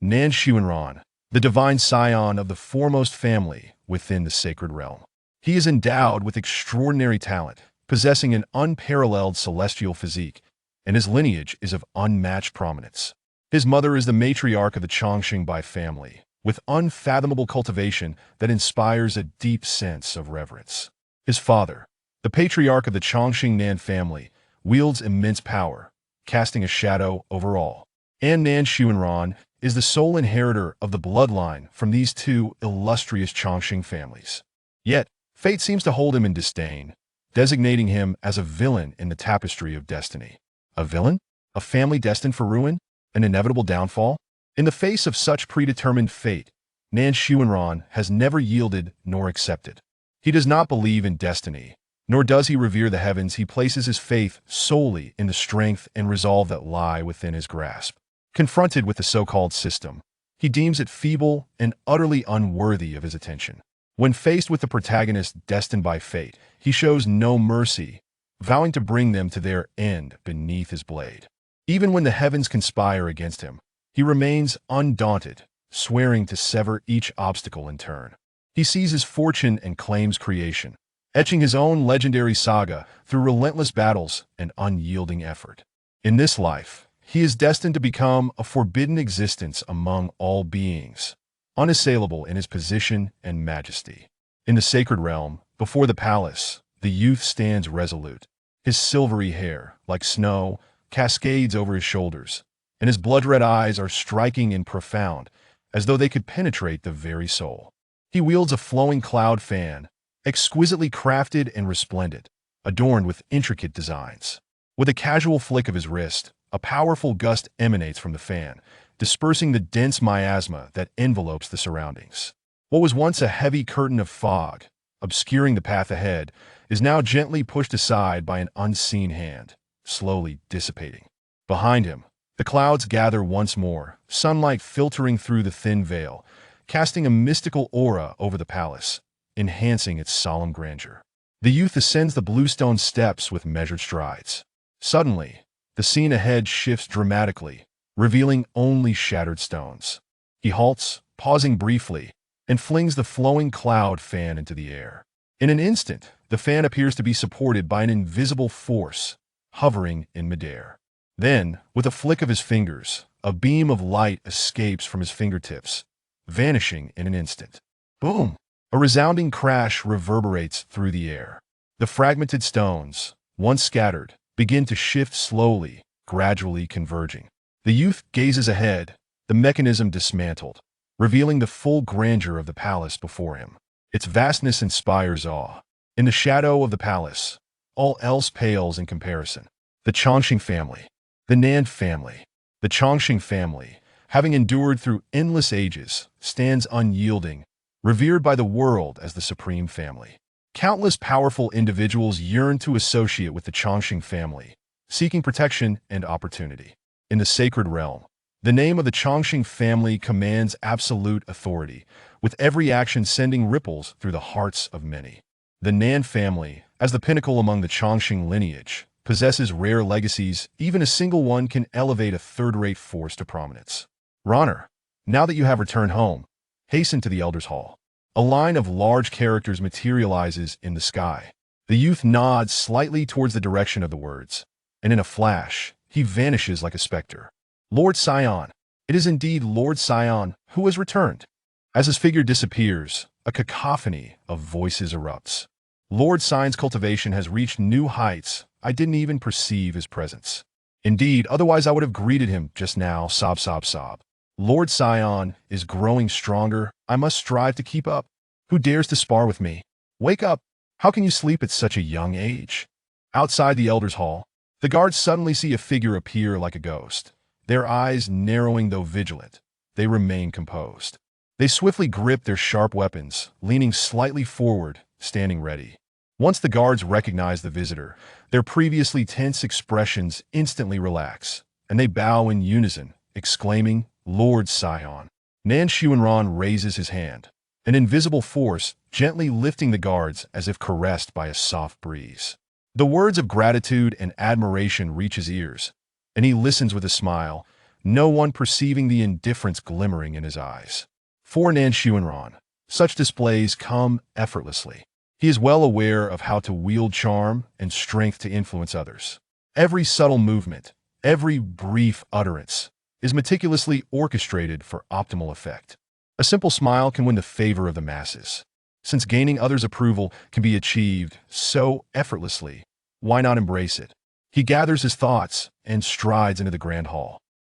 Nan Xuanran, the divine scion of the foremost family within the sacred realm. He is endowed with extraordinary talent, possessing an unparalleled celestial physique, and his lineage is of unmatched prominence. His mother is the matriarch of the Chongqing Bai family, with unfathomable cultivation that inspires a deep sense of reverence. His father, the patriarch of the Chongqing Nan family, wields immense power, casting a shadow over all. And Nan Xuanran is the sole inheritor of the bloodline from these two illustrious Chongqing families. Yet, fate seems to hold him in disdain, designating him as a villain in the tapestry of destiny. A villain? A family destined for ruin? An inevitable downfall? In the face of such predetermined fate, Nan Xuanran has never yielded nor accepted. He does not believe in destiny, nor does he revere the heavens. He places his faith solely in the strength and resolve that lie within his grasp. Confronted with the so-called system, he deems it feeble and utterly unworthy of his attention. When faced with the protagonist destined by fate, he shows no mercy, vowing to bring them to their end beneath his blade. Even when the heavens conspire against him, he remains undaunted, swearing to sever each obstacle in turn. He seizes fortune and claims creation, etching his own legendary saga through relentless battles and unyielding effort. In this life, he is destined to become a forbidden existence among all beings, unassailable in his position and majesty. In the sacred realm, before the palace, the youth stands resolute. His silvery hair, like snow, cascades over his shoulders, and his blood-red eyes are striking and profound, as though they could penetrate the very soul. He wields a flowing cloud fan, exquisitely crafted and resplendent, adorned with intricate designs. With a casual flick of his wrist, a powerful gust emanates from the fan, dispersing the dense miasma that envelopes the surroundings. What was once a heavy curtain of fog, obscuring the path ahead, is now gently pushed aside by an unseen hand, slowly dissipating. Behind him, the clouds gather once more, sunlight filtering through the thin veil, casting a mystical aura over the palace, enhancing its solemn grandeur. The youth ascends the bluestone steps with measured strides. Suddenly, the scene ahead shifts dramatically, revealing only shattered stones. He halts, pausing briefly, and flings the flowing cloud fan into the air. In an instant, the fan appears to be supported by an invisible force, hovering in midair. Then, with a flick of his fingers, a beam of light escapes from his fingertips, vanishing in an instant. Boom! A resounding crash reverberates through the air. The fragmented stones, once scattered, begin to shift slowly, gradually converging. The youth gazes ahead, the mechanism dismantled, revealing the full grandeur of the palace before him. Its vastness inspires awe. In the shadow of the palace, all else pales in comparison. The Chongqing family, the Nan family, the Chongqing family, having endured through endless ages, stands unyielding, revered by the world as the supreme family. Countless powerful individuals yearn to associate with the Chongqing family, seeking protection and opportunity. In the sacred realm, the name of the Chongqing family commands absolute authority, with every action sending ripples through the hearts of many. The Nan family, as the pinnacle among the Chongqing lineage, possesses rare legacies. Even a single one can elevate a third-rate force to prominence. Ronner, now that you have returned home, hasten to the Elders' Hall. A line of large characters materializes in the sky. The youth nods slightly towards the direction of the words, and in a flash, he vanishes like a specter. Lord Sion, it is indeed Lord Sion who has returned. As his figure disappears, a cacophony of voices erupts. Lord Sion's cultivation has reached new heights. I didn't even perceive his presence. Indeed, otherwise I would have greeted him just now, sob, sob, sob. Lord Sion is growing stronger. I must strive to keep up. Who dares to spar with me? Wake up! How can you sleep at such a young age? Outside the Elders' Hall, the guards suddenly see a figure appear like a ghost. Their eyes narrowing though vigilant, they remain composed. They swiftly grip their sharp weapons, leaning slightly forward, standing ready. Once the guards recognize the visitor, their previously tense expressions instantly relax, and they bow in unison, exclaiming, Lord Sion. Nan Xuanran raises his hand, an invisible force gently lifting the guards as if caressed by a soft breeze. The words of gratitude and admiration reach his ears, and he listens with a smile, no one perceiving the indifference glimmering in his eyes. For Nan Xuanran, such displays come effortlessly. He is well aware of how to wield charm and strength to influence others. Every subtle movement, every brief utterance, is meticulously orchestrated for optimal effect. A simple smile can win the favor of the masses. Since gaining others' approval can be achieved so effortlessly, why not embrace it? He gathers his thoughts and strides into the grand hall.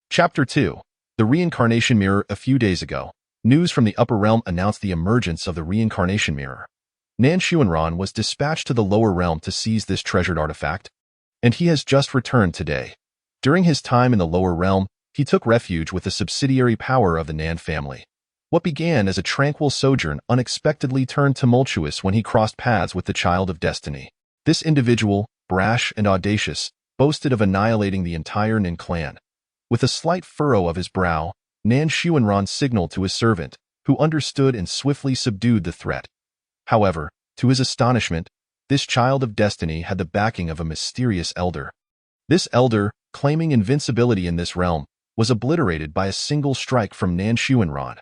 Chapter 2. The Reincarnation Mirror. A few days ago, news from the upper realm announced the emergence of the Reincarnation Mirror. Nan Xuanran was dispatched to the lower realm to seize this treasured artifact, and he has just returned today. During his time in the lower realm, he took refuge with the subsidiary power of the Nan family. What began as a tranquil sojourn unexpectedly turned tumultuous when he crossed paths with the Child of Destiny. This individual, brash and audacious, boasted of annihilating the entire Nan clan. With a slight furrow of his brow, Nan Xuanran signaled to his servant, who understood and swiftly subdued the threat. However, to his astonishment, this Child of Destiny had the backing of a mysterious elder. This elder, claiming invincibility in this realm, was obliterated by a single strike from Nan Xuanran.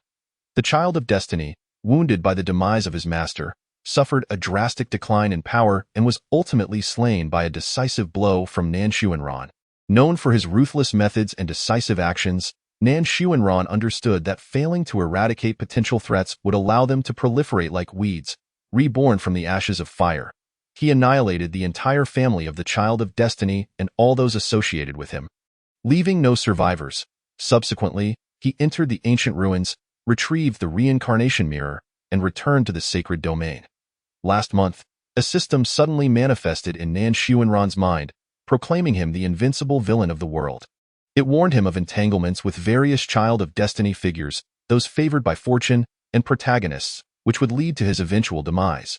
The Child of Destiny, wounded by the demise of his master, suffered a drastic decline in power and was ultimately slain by a decisive blow from Nan Xuanran. Known for his ruthless methods and decisive actions, Nan Xuanran understood that failing to eradicate potential threats would allow them to proliferate like weeds, reborn from the ashes of fire. He annihilated the entire family of the Child of Destiny and all those associated with him, leaving no survivors. Subsequently, he entered the ancient ruins, retrieved the Reincarnation Mirror, and returned to the sacred domain. Last month, a system suddenly manifested in Nan Xuanran's mind, proclaiming him the invincible villain of the world. It warned him of entanglements with various Child of Destiny figures, those favored by fortune, and protagonists, which would lead to his eventual demise.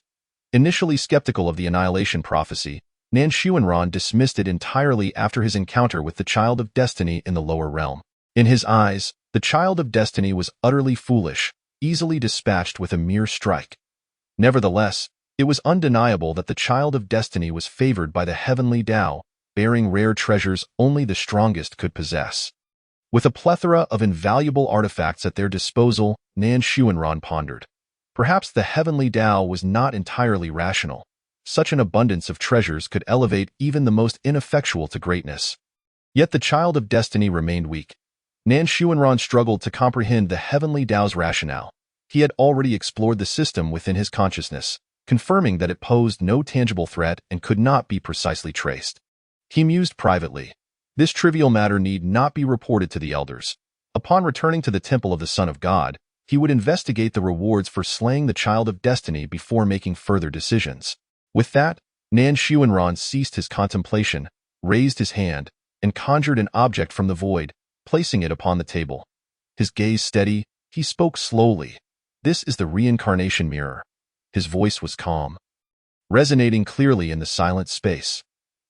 Initially skeptical of the annihilation prophecy, Nan Xuanran dismissed it entirely after his encounter with the Child of Destiny in the lower realm. In his eyes, the Child of Destiny was utterly foolish, easily dispatched with a mere strike. Nevertheless, it was undeniable that the Child of Destiny was favored by the heavenly Tao, bearing rare treasures only the strongest could possess. With a plethora of invaluable artifacts at their disposal, Nan Xuanran pondered. Perhaps the heavenly Tao was not entirely rational. Such an abundance of treasures could elevate even the most ineffectual to greatness. Yet the Child of Destiny remained weak. Nan Xuanran struggled to comprehend the heavenly Tao's rationale. He had already explored the system within his consciousness, confirming that it posed no tangible threat and could not be precisely traced. He mused privately. This trivial matter need not be reported to the elders. Upon returning to the Temple of the Son of God, he would investigate the rewards for slaying the Child of Destiny before making further decisions. With that, Nan Xuanran ceased his contemplation, raised his hand, and conjured an object from the void, placing it upon the table. His gaze steady, he spoke slowly. "This is the Reincarnation Mirror." His voice was calm, resonating clearly in the silent space.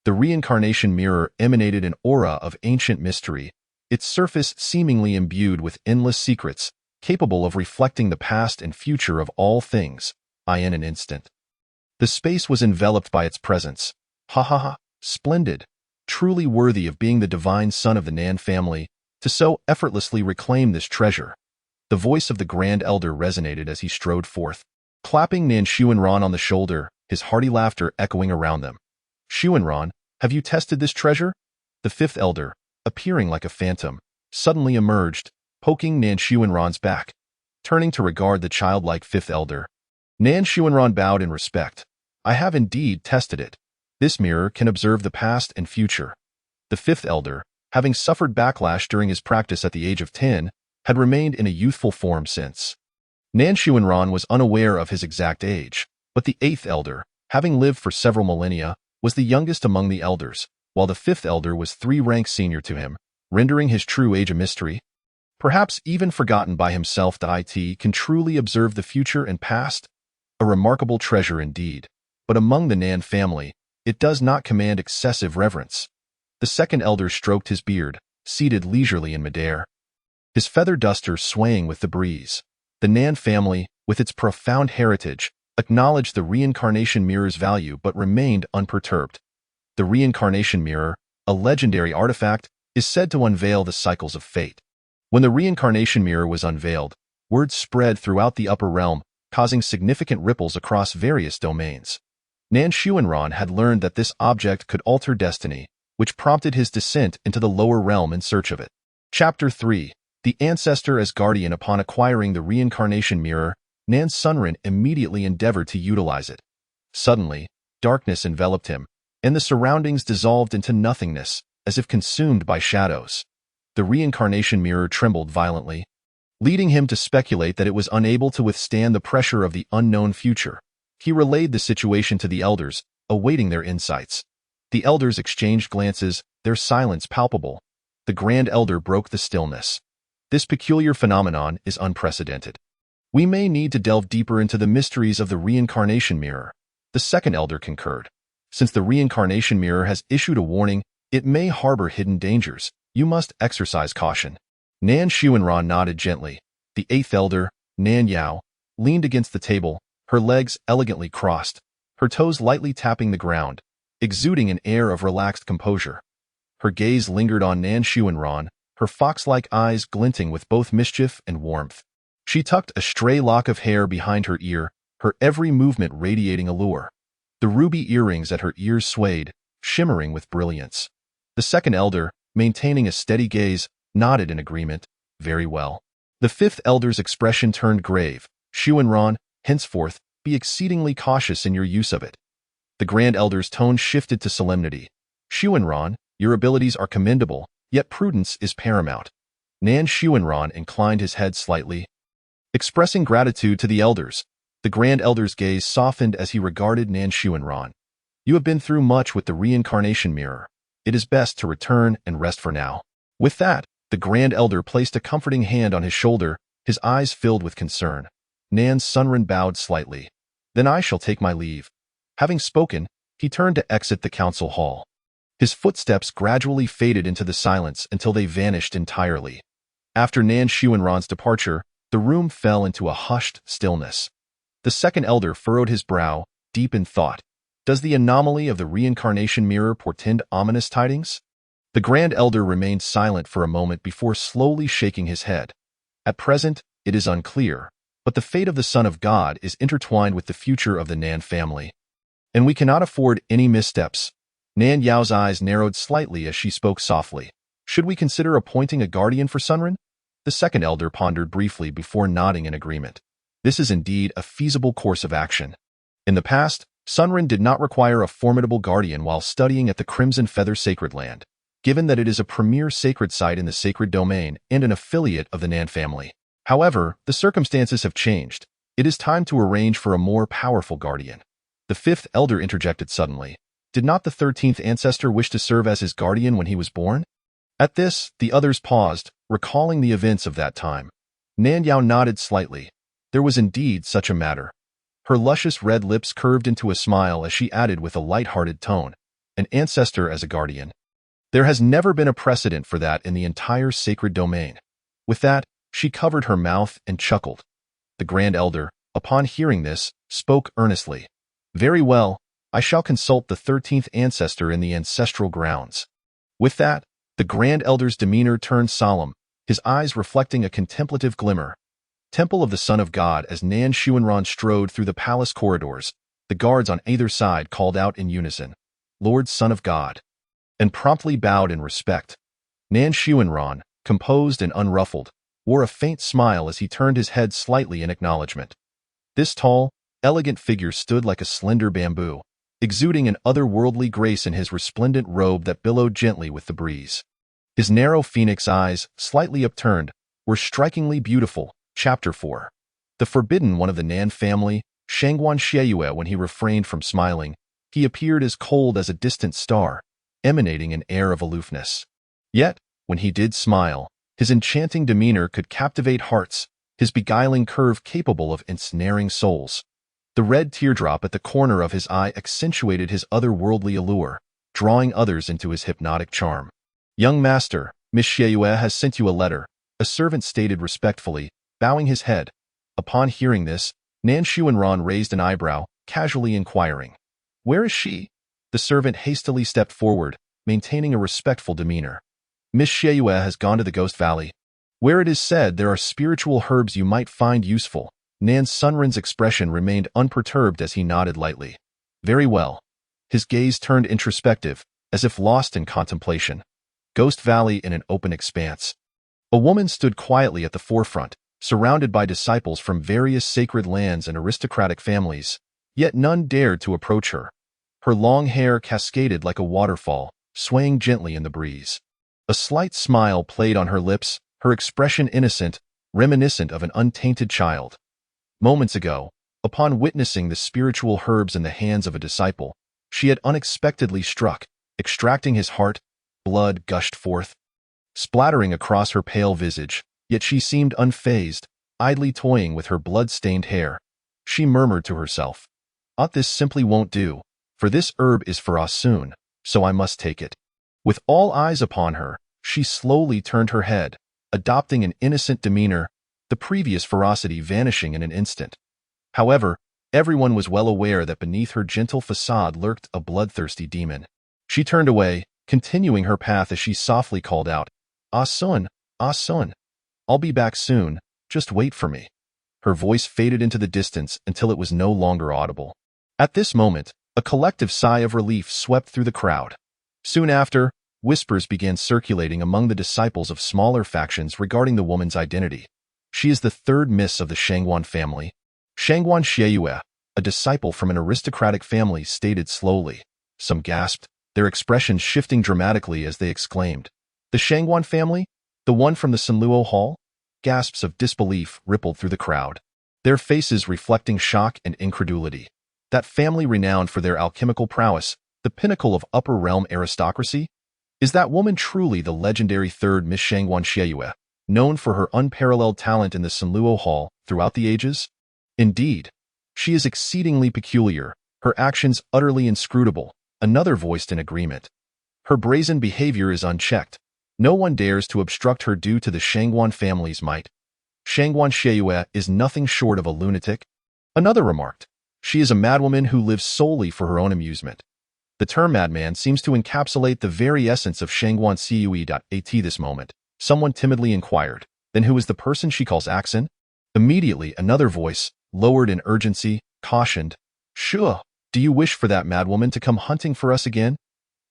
The Reincarnation Mirror emanated an aura of ancient mystery, its surface seemingly imbued with endless secrets, capable of reflecting the past and future of all things, in an instant. The space was enveloped by its presence. Ha ha ha, splendid, truly worthy of being the divine son of the Nan family, to so effortlessly reclaim this treasure. The voice of the Grand Elder resonated as he strode forth, clapping Nan Xuanran on the shoulder, his hearty laughter echoing around them. "Xuanran, have you tested this treasure?" The fifth elder, appearing like a phantom, suddenly emerged, poking Nan Xuanran's back. Turning to regard the childlike fifth elder, Nan Xuanran bowed in respect. "I have indeed tested it. This mirror can observe the past and future." The fifth elder, having suffered backlash during his practice at the age of 10, had remained in a youthful form since. Nan Xuanran was unaware of his exact age, but the eighth elder, having lived for several millennia, was the youngest among the elders, while the fifth elder was 3 ranks senior to him, rendering his true age a mystery. Perhaps even forgotten by himself, it can truly observe the future and past. A remarkable treasure indeed, but among the Nan family, it does not command excessive reverence. The second elder stroked his beard, seated leisurely in midair, his feather duster swaying with the breeze. The Nan family, with its profound heritage, acknowledged the Reincarnation Mirror's value but remained unperturbed. The Reincarnation Mirror, a legendary artifact, is said to unveil the cycles of fate. When the reincarnation mirror was unveiled, word spread throughout the upper realm, causing significant ripples across various domains. Nan Xuanran had learned that this object could alter destiny, which prompted his descent into the lower realm in search of it. Chapter 3. The Ancestor as Guardian. Upon acquiring the reincarnation mirror, Nan Sunren immediately endeavored to utilize it. Suddenly, darkness enveloped him, and the surroundings dissolved into nothingness, as if consumed by shadows. The reincarnation mirror trembled violently, leading him to speculate that it was unable to withstand the pressure of the unknown future. He relayed the situation to the elders, awaiting their insights. The elders exchanged glances, their silence palpable. The Grand Elder broke the stillness. This peculiar phenomenon is unprecedented. We may need to delve deeper into the mysteries of the reincarnation mirror. The Second Elder concurred. Since the reincarnation mirror has issued a warning, it may harbor hidden dangers. You must exercise caution. Nan Xuanran nodded gently. The Eighth Elder, Nan Yao, leaned against the table, her legs elegantly crossed, her toes lightly tapping the ground, exuding an air of relaxed composure. Her gaze lingered on Nan Xuanran, her fox-like eyes glinting with both mischief and warmth. She tucked a stray lock of hair behind her ear, her every movement radiating allure. The ruby earrings at her ears swayed, shimmering with brilliance. The Second Elder, maintaining a steady gaze, nodded in agreement. Very well. The Fifth Elder's expression turned grave. Xuanran, henceforth, be exceedingly cautious in your use of it. The Grand Elder's tone shifted to solemnity. Xuanran, your abilities are commendable, yet prudence is paramount. Nan Xuanran inclined his head slightly, expressing gratitude to the elders. The Grand Elder's gaze softened as he regarded Nan Xuanran. You have been through much with the reincarnation mirror. It is best to return and rest for now. With that, the Grand Elder placed a comforting hand on his shoulder, his eyes filled with concern. Nan Sunren bowed slightly. Then I shall take my leave. Having spoken, he turned to exit the council hall. His footsteps gradually faded into the silence until they vanished entirely. After Nan Xuanran's departure, the room fell into a hushed stillness. The Second Elder furrowed his brow, deep in thought. Does the anomaly of the reincarnation mirror portend ominous tidings? The Grand Elder remained silent for a moment before slowly shaking his head. At present, it is unclear, but the fate of the Son of God is intertwined with the future of the Nan family. And we cannot afford any missteps. Nan Yao's eyes narrowed slightly as she spoke softly. Should we consider appointing a guardian for Sunren? The Second Elder pondered briefly before nodding in agreement. This is indeed a feasible course of action. In the past, Sunren did not require a formidable guardian while studying at the Crimson Feather Sacred Land, given that it is a premier sacred site in the sacred domain and an affiliate of the Nan family. However, the circumstances have changed. It is time to arrange for a more powerful guardian. The Fifth Elder interjected suddenly. Did not the 13th ancestor wish to serve as his guardian when he was born? At this, the others paused, recalling the events of that time. Nan Yao nodded slightly. There was indeed such a matter. Her luscious red lips curved into a smile as she added with a light-hearted tone, an ancestor as a guardian. There has never been a precedent for that in the entire sacred domain. With that, she covered her mouth and chuckled. The Grand Elder, upon hearing this, spoke earnestly. Very well, I shall consult the 13th ancestor in the ancestral grounds. With that, the Grand Elder's demeanor turned solemn, his eyes reflecting a contemplative glimmer. Temple of the Son of God. As Nan Xuanran strode through the palace corridors, the guards on either side called out in unison, Lord Son of God, and promptly bowed in respect. Nan Xuanran, composed and unruffled, wore a faint smile as he turned his head slightly in acknowledgement. This tall, elegant figure stood like a slender bamboo, exuding an otherworldly grace in his resplendent robe that billowed gently with the breeze. His narrow phoenix eyes, slightly upturned, were strikingly beautiful. Chapter 4. The Forbidden One of the Nan family, Shangguan Xieyue. When he refrained from smiling, he appeared as cold as a distant star, emanating an air of aloofness. Yet, when he did smile, his enchanting demeanor could captivate hearts, his beguiling curve capable of ensnaring souls. The red teardrop at the corner of his eye accentuated his otherworldly allure, drawing others into his hypnotic charm. Young master, Miss Xieyue has sent you a letter, a servant stated respectfully, bowing his head. Upon hearing this, Nan Xuanran raised an eyebrow, casually inquiring, Where is she? The servant hastily stepped forward, maintaining a respectful demeanor. Miss Xieyue has gone to the Ghost Valley, where it is said there are spiritual herbs you might find useful. Nan Sunren's expression remained unperturbed as he nodded lightly. Very well. His gaze turned introspective, as if lost in contemplation. Ghost Valley in an open expanse. A woman stood quietly at the forefront, surrounded by disciples from various sacred lands and aristocratic families, yet none dared to approach her. Her long hair cascaded like a waterfall, swaying gently in the breeze. A slight smile played on her lips, her expression innocent, reminiscent of an untainted child. Moments ago, upon witnessing the spiritual herbs in the hands of a disciple, she had unexpectedly struck, extracting his heart. Blood gushed forth, splattering across her pale visage, yet she seemed unfazed, idly toying with her blood-stained hair. She murmured to herself, This simply won't do, for this herb is for us soon, so I must take it." With all eyes upon her, she slowly turned her head, adopting an innocent demeanor, the previous ferocity vanishing in an instant. However, everyone was well aware that beneath her gentle facade lurked a bloodthirsty demon. She turned away, continuing her path as she softly called out, Sun, Sun. I'll be back soon, just wait for me." Her voice faded into the distance until it was no longer audible. At this moment, a collective sigh of relief swept through the crowd. Soon after, whispers began circulating among the disciples of smaller factions regarding the woman's identity. She is the third miss of the Shangguan family. Shangguan Xieyue, a disciple from an aristocratic family, stated slowly. Some gasped, their expressions shifting dramatically as they exclaimed, "The Shangguan family? The one from the Sanluo Hall?" Gasps of disbelief rippled through the crowd, their faces reflecting shock and incredulity. That family renowned for their alchemical prowess, the pinnacle of upper realm aristocracy? Is that woman truly the legendary third Miss Shangguan Xieyue, known for her unparalleled talent in the Sanluo Hall throughout the ages? Indeed, she is exceedingly peculiar, her actions utterly inscrutable, another voiced in agreement. Her brazen behavior is unchecked. No one dares to obstruct her due to the Shangguan family's might. Shangguan Xieyue is nothing short of a lunatic. Another remarked, she is a madwoman who lives solely for her own amusement. The term madman seems to encapsulate the very essence of Shangguan Cue. This moment, someone timidly inquired, then who is the person she calls Axin? Immediately another voice, lowered in urgency, cautioned, Sure, do you wish for that madwoman to come hunting for us again?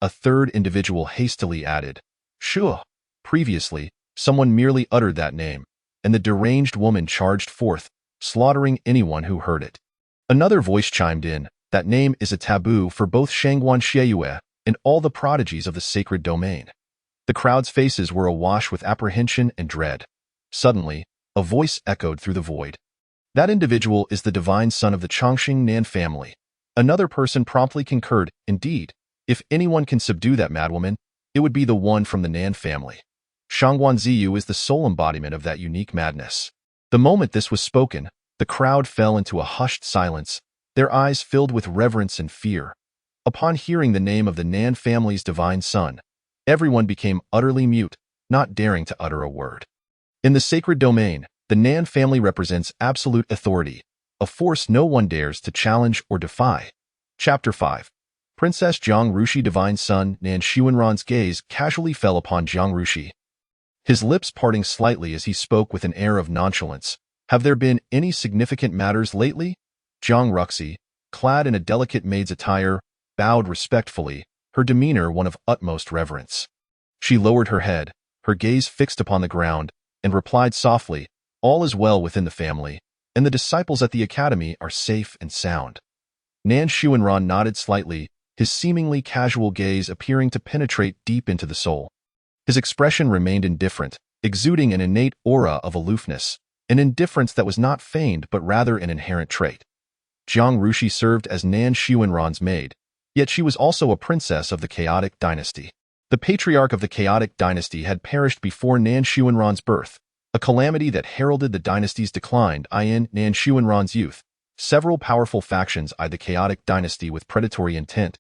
A third individual hastily added, Sure. Previously, someone merely uttered that name, and the deranged woman charged forth, slaughtering anyone who heard it. Another voice chimed in, that name is a taboo for both Shangguan Xieyue and all the prodigies of the sacred domain. The crowd's faces were awash with apprehension and dread. Suddenly, a voice echoed through the void. That individual is the divine son of the Chongqing Nan family. Another person promptly concurred, indeed, if anyone can subdue that madwoman, it would be the one from the Nan family. Shangguan Ziyu is the sole embodiment of that unique madness. The moment this was spoken, the crowd fell into a hushed silence, their eyes filled with reverence and fear. Upon hearing the name of the Nan family's divine son, everyone became utterly mute, not daring to utter a word. In the sacred domain, the Nan family represents absolute authority, a force no one dares to challenge or defy. Chapter 5. Princess Jiang Rushi divine son Nan Xuanran's gaze casually fell upon Jiang Rushi, his lips parting slightly as he spoke with an air of nonchalance. Have there been any significant matters lately? Jiang Ruxi, clad in a delicate maid's attire, bowed respectfully, her demeanor one of utmost reverence. She lowered her head, her gaze fixed upon the ground, and replied softly, All is well within the family, and the disciples at the academy are safe and sound. Nan Xuanran nodded slightly, his seemingly casual gaze appearing to penetrate deep into the soul. His expression remained indifferent, exuding an innate aura of aloofness, an indifference that was not feigned but rather an inherent trait. Jiang Rushi served as Nan Xuanran's maid, yet she was also a princess of the Chaotic Dynasty. The patriarch of the Chaotic Dynasty had perished before Nan Xuanran's birth, a calamity that heralded the dynasty's decline. In Nan Xuanran's youth, several powerful factions eyed the Chaotic Dynasty with predatory intent,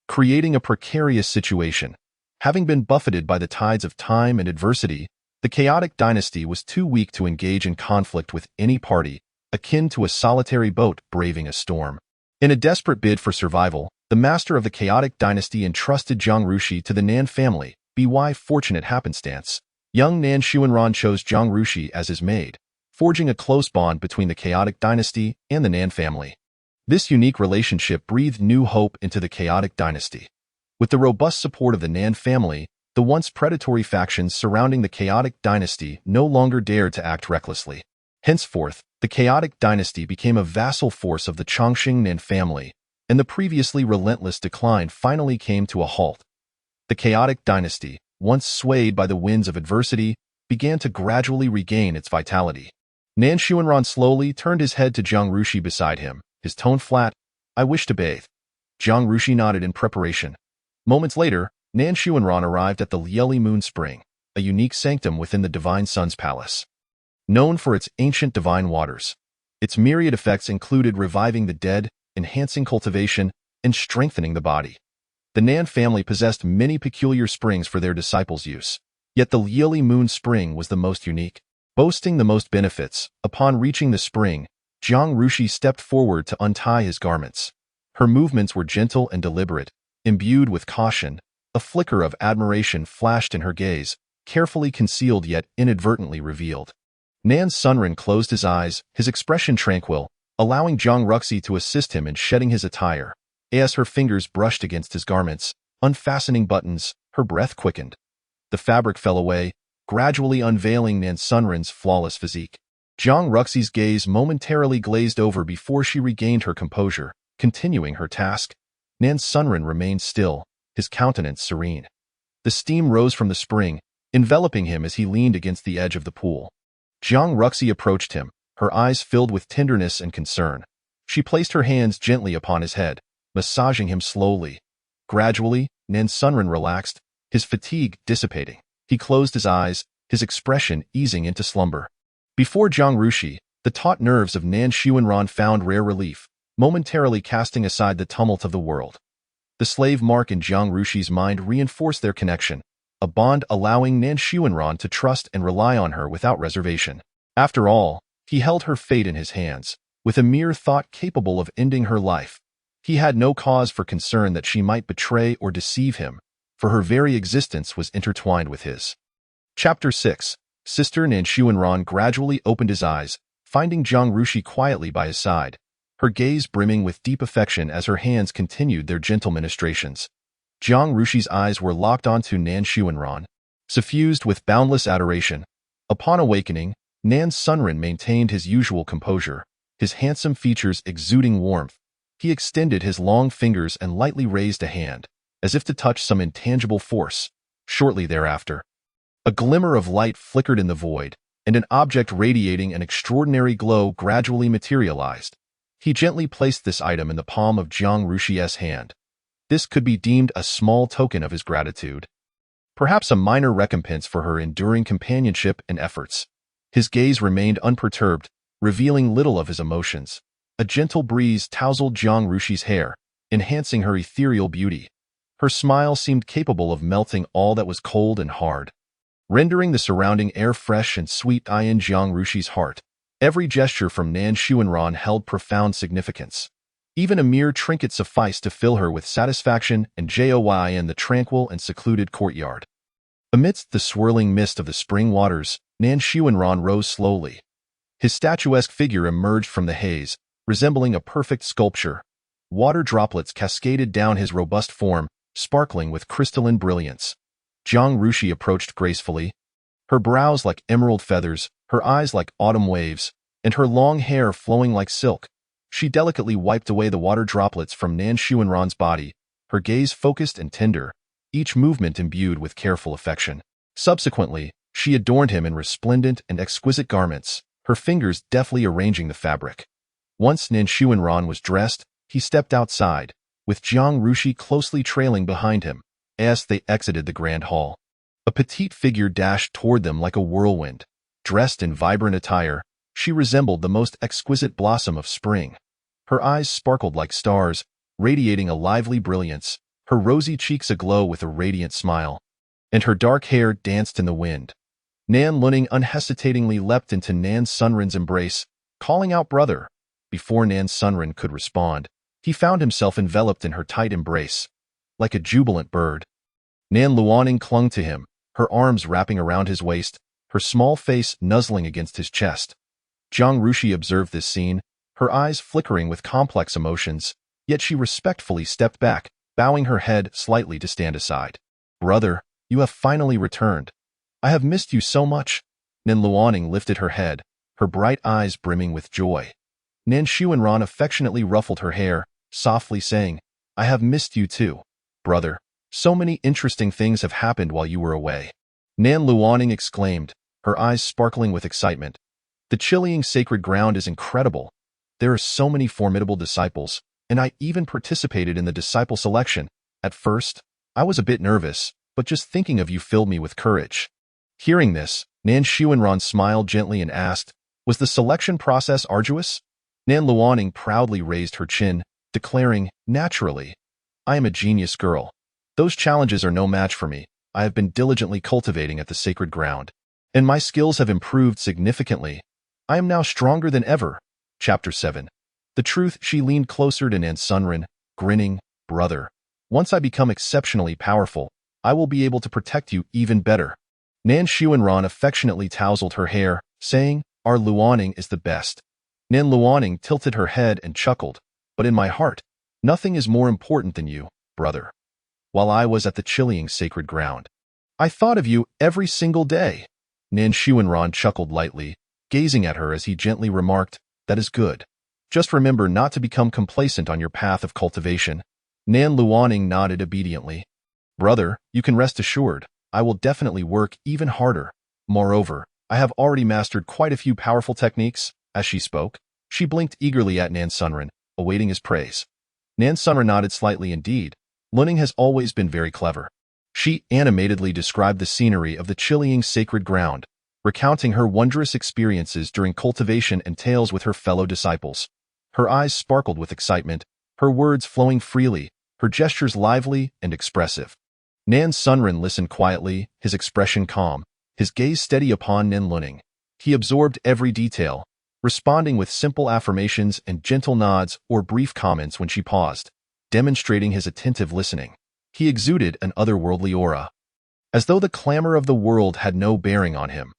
creating a precarious situation. Having been buffeted by the tides of time and adversity, the Chaotic Dynasty was too weak to engage in conflict with any party, akin to a solitary boat braving a storm. In a desperate bid for survival, the master of the Chaotic Dynasty entrusted Jiang Rushi to the Nan family, by fortunate happenstance, young Nan Xuanran chose Jiang Rushi as his maid, forging a close bond between the chaotic dynasty and the Nan family. This unique relationship breathed new hope into the chaotic dynasty. With the robust support of the Nan family, the once predatory factions surrounding the chaotic dynasty no longer dared to act recklessly. Henceforth, the chaotic dynasty became a vassal force of the Chongqing Nan family, and the previously relentless decline finally came to a halt. The chaotic dynasty, once swayed by the winds of adversity, began to gradually regain its vitality. Nan Xuanran slowly turned his head to Jiang Rushi beside him, his tone flat. "I wish to bathe." Jiang Rushi nodded in preparation. Moments later, Nan Xuanran arrived at the Lieli Moon Spring, a unique sanctum within the Divine Sun's palace. Known for its ancient divine waters, its myriad effects included reviving the dead, enhancing cultivation, and strengthening the body. The Nan family possessed many peculiar springs for their disciples' use, yet the Lieli Moon Spring was the most unique. Boasting the most benefits, upon reaching the spring, Jiang Rushi stepped forward to untie his garments. Her movements were gentle and deliberate, imbued with caution. A flicker of admiration flashed in her gaze, carefully concealed yet inadvertently revealed. Nan Sunren closed his eyes, his expression tranquil, allowing Jiang Ruxi to assist him in shedding his attire. As her fingers brushed against his garments, unfastening buttons, her breath quickened. The fabric fell away, gradually unveiling Nan Sunren's flawless physique. Jiang Ruxi's gaze momentarily glazed over before she regained her composure, continuing her task. Nan Sunren remained still, his countenance serene. The steam rose from the spring, enveloping him as he leaned against the edge of the pool. Jiang Ruxi approached him, her eyes filled with tenderness and concern. She placed her hands gently upon his head, massaging him slowly. Gradually, Nan Sunren relaxed, his fatigue dissipating. He closed his eyes, his expression easing into slumber. Before Jiang Rushi, the taut nerves of Nan Xuanran found rare relief, momentarily casting aside the tumult of the world. The slave mark in Jiang Rushi's mind reinforced their connection, a bond allowing Nan Xuanran to trust and rely on her without reservation. After all, he held her fate in his hands, with a mere thought capable of ending her life. He had no cause for concern that she might betray or deceive him, for her very existence was intertwined with his. Chapter 6. Sister Nan Xuanran gradually opened his eyes, finding Jiang Rushi quietly by his side, her gaze brimming with deep affection as her hands continued their gentle ministrations. Jiang Rushi's eyes were locked onto Nan Xuanran, suffused with boundless adoration. Upon awakening, Nan Sunren maintained his usual composure, his handsome features exuding warmth. He extended his long fingers and lightly raised a hand, as if to touch some intangible force. Shortly thereafter, a glimmer of light flickered in the void, and an object radiating an extraordinary glow gradually materialized. He gently placed this item in the palm of Jiang Rushi's hand. This could be deemed a small token of his gratitude, perhaps a minor recompense for her enduring companionship and efforts. His gaze remained unperturbed, revealing little of his emotions. A gentle breeze tousled Jiang Rushi's hair, enhancing her ethereal beauty. Her smile seemed capable of melting all that was cold and hard, rendering the surrounding air fresh and sweet. In Jiang Rushi's heart, every gesture from Nan Xuanran held profound significance. Even a mere trinket sufficed to fill her with satisfaction and joy in the tranquil and secluded courtyard. Amidst the swirling mist of the spring waters, Nan Xuanran rose slowly. His statuesque figure emerged from the haze, resembling a perfect sculpture. Water droplets cascaded down his robust form, sparkling with crystalline brilliance. Jiang Rushi approached gracefully, her brows like emerald feathers, her eyes like autumn waves, and her long hair flowing like silk. She delicately wiped away the water droplets from Nan Xuanran's body, her gaze focused and tender, each movement imbued with careful affection. Subsequently, she adorned him in resplendent and exquisite garments, her fingers deftly arranging the fabric. Once Nan Xuanran was dressed, he stepped outside, with Jiang Rushi closely trailing behind him. As they exited the grand hall, a petite figure dashed toward them like a whirlwind. Dressed in vibrant attire, she resembled the most exquisite blossom of spring. Her eyes sparkled like stars, radiating a lively brilliance, her rosy cheeks aglow with a radiant smile, and her dark hair danced in the wind. Nan Luning unhesitatingly leapt into Nan Sunren's embrace, calling out "brother." Before Nan Sunren could respond, he found himself enveloped in her tight embrace. Like a jubilant bird, Nan Luoning clung to him, her arms wrapping around his waist, her small face nuzzling against his chest. Jiang Rushi observed this scene, her eyes flickering with complex emotions, yet she respectfully stepped back, bowing her head slightly to stand aside. "Brother, you have finally returned. I have missed you so much." Nan Luoning lifted her head, her bright eyes brimming with joy. Nan Xuanran affectionately ruffled her hair, softly saying, "I have missed you too, brother. So many interesting things have happened while you were away." Nan Luoning exclaimed, her eyes sparkling with excitement. "The Qiliang sacred ground is incredible. There are so many formidable disciples, and I even participated in the disciple selection. At first, I was a bit nervous, but just thinking of you filled me with courage." Hearing this, Nan Xuanran smiled gently and asked, "Was the selection process arduous?" Nan Luoning proudly raised her chin, declaring, "Naturally. I am a genius girl. Those challenges are no match for me. I have been diligently cultivating at the sacred ground, and my skills have improved significantly. I am now stronger than ever." Chapter 7. The truth. She leaned closer to Nan Sunren, grinning, "Brother, once I become exceptionally powerful, I will be able to protect you even better." Nan Xuanran affectionately tousled her hair, saying, "Our Luoning is the best." Nan Luoning tilted her head and chuckled, "But in my heart, nothing is more important than you, brother. While I was at the Qiliang sacred ground, I thought of you every single day." Nan Xuanran chuckled lightly, gazing at her as he gently remarked, "That is good. Just remember not to become complacent on your path of cultivation." Nan Luoning nodded obediently. "Brother, you can rest assured, I will definitely work even harder. Moreover, I have already mastered quite a few powerful techniques." As she spoke, she blinked eagerly at Nan Sunren, awaiting his praise. Nan Sunren nodded slightly. Indeed, Luoning has always been very clever. She animatedly described the scenery of the Qiliang sacred ground, recounting her wondrous experiences during cultivation and tales with her fellow disciples. Her eyes sparkled with excitement, her words flowing freely, her gestures lively and expressive. Nan Sunren listened quietly, his expression calm, his gaze steady upon Nan Luoning. He absorbed every detail, responding with simple affirmations and gentle nods or brief comments when she paused, demonstrating his attentive listening. He exuded an otherworldly aura, as though the clamor of the world had no bearing on him.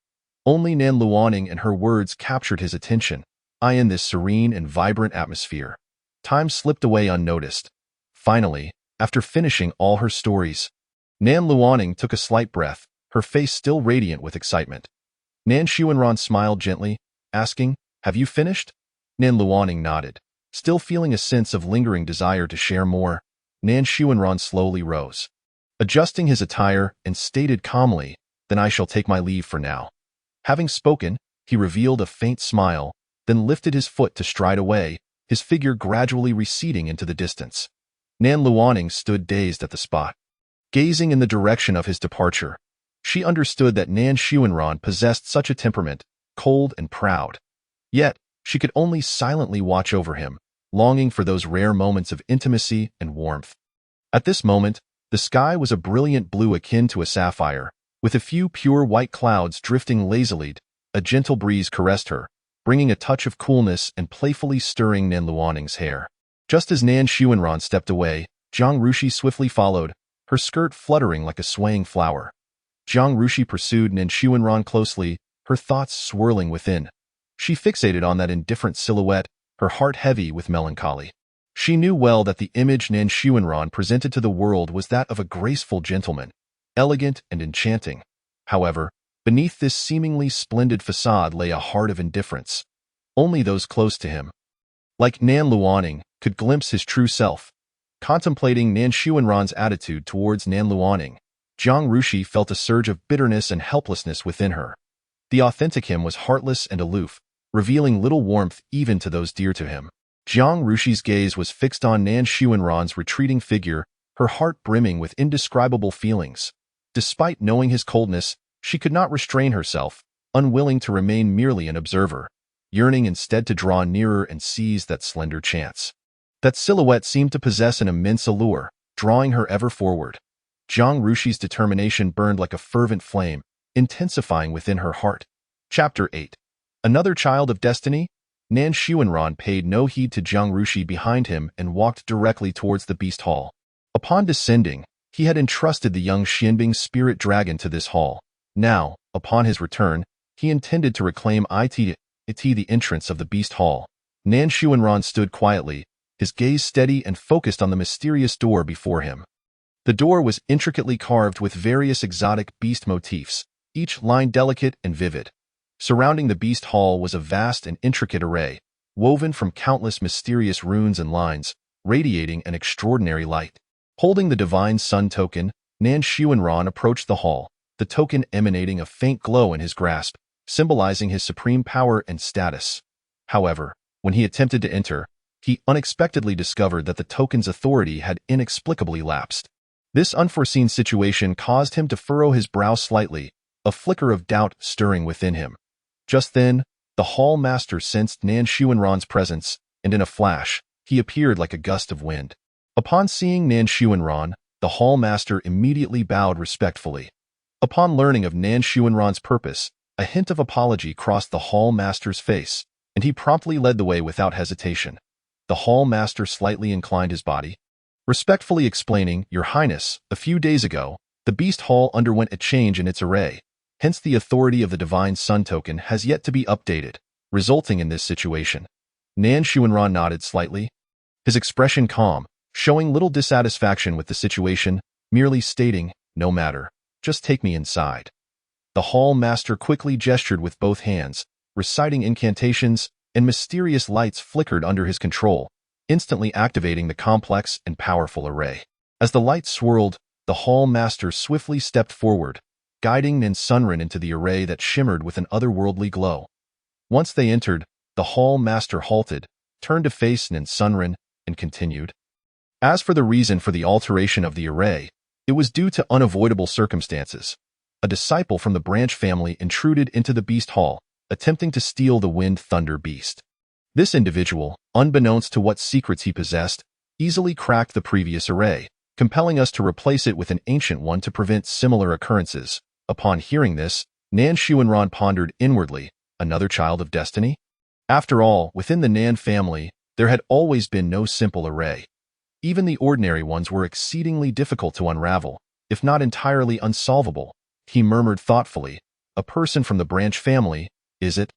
Only Nan Luoning and her words captured his attention, in this serene and vibrant atmosphere. Time slipped away unnoticed. Finally, after finishing all her stories, Nan Luoning took a slight breath, her face still radiant with excitement. Nan Xuanran smiled gently, asking, "Have you finished?" Nan Luoning nodded, still feeling a sense of lingering desire to share more. Nan Xuanran slowly rose, adjusting his attire, and stated calmly, "Then I shall take my leave for now." Having spoken, he revealed a faint smile, then lifted his foot to stride away, his figure gradually receding into the distance. Nan Luoning stood dazed at the spot, gazing in the direction of his departure. She understood that Nan Xuanran possessed such a temperament, cold and proud. Yet, she could only silently watch over him, longing for those rare moments of intimacy and warmth. At this moment, the sky was a brilliant blue akin to a sapphire, with a few pure white clouds drifting lazily. A gentle breeze caressed her, bringing a touch of coolness and playfully stirring Nan Luoning's hair. Just as Nan Xuanran stepped away, Jiang Rushi swiftly followed, her skirt fluttering like a swaying flower. Jiang Rushi pursued Nan Xuanran closely, her thoughts swirling within. She fixated on that indifferent silhouette, her heart heavy with melancholy. She knew well that the image Nan Xuanran presented to the world was that of a graceful gentleman, elegant and enchanting. However, beneath this seemingly splendid facade lay a heart of indifference. Only those close to him, like Nan Luoning, could glimpse his true self. Contemplating Nan Xuanran's attitude towards Nan Luoning, Jiang Rushi felt a surge of bitterness and helplessness within her. The authentic him was heartless and aloof, revealing little warmth even to those dear to him. Jiang Rushi's gaze was fixed on Nan Xuanran's retreating figure, her heart brimming with indescribable feelings. Despite knowing his coldness, she could not restrain herself, unwilling to remain merely an observer, yearning instead to draw nearer and seize that slender chance. That silhouette seemed to possess an immense allure, drawing her ever forward. Jiang Rushi's determination burned like a fervent flame, intensifying within her heart. Chapter 8. Another child of destiny? Nan Xuanran paid no heed to Jiang Rushi behind him and walked directly towards the beast hall. Upon descending, He had entrusted the young Xianbing spirit dragon to this hall. Now, upon his return, he intended to reclaim the entrance of the beast hall. Nan Xuanran stood quietly, his gaze steady and focused on the mysterious door before him. The door was intricately carved with various exotic beast motifs, each line delicate and vivid. Surrounding the beast hall was a vast and intricate array, woven from countless mysterious runes and lines, radiating an extraordinary light. Holding the divine sun token, Nan Xuanran approached the hall, the token emanating a faint glow in his grasp, symbolizing his supreme power and status. However, when he attempted to enter, he unexpectedly discovered that the token's authority had inexplicably lapsed. This unforeseen situation caused him to furrow his brow slightly, a flicker of doubt stirring within him. Just then, the hall master sensed Nan Xuanran's presence, and in a flash, he appeared like a gust of wind. Upon seeing Nan Xuanran, the hall master immediately bowed respectfully. Upon learning of Nan Xuanran's purpose, a hint of apology crossed the hall master's face, and he promptly led the way without hesitation. The hall master slightly inclined his body, respectfully explaining, "Your Highness, a few days ago, the beast hall underwent a change in its array. Hence the authority of the divine sun token has yet to be updated, resulting in this situation." Nan Xuanran nodded slightly, his expression calm, showing little dissatisfaction with the situation, merely stating, "No matter, just take me inside." The hall master quickly gestured with both hands, reciting incantations, and mysterious lights flickered under his control, instantly activating the complex and powerful array. As the lights swirled, the hall master swiftly stepped forward, guiding Nan Sunren into the array that shimmered with an otherworldly glow. Once they entered, the hall master halted, turned to face Nan Sunren, and continued. As for the reason for the alteration of the array, it was due to unavoidable circumstances. A disciple from the branch family intruded into the beast hall, attempting to steal the Wind Thunder beast. This individual, unbeknownst to what secrets he possessed, easily cracked the previous array, compelling us to replace it with an ancient one to prevent similar occurrences. Upon hearing this, Nan Xuanran pondered inwardly, another child of destiny? After all, within the Nan family, there had always been no simple array. Even the ordinary ones were exceedingly difficult to unravel, if not entirely unsolvable. He murmured thoughtfully, "A person from the branch family, is it?"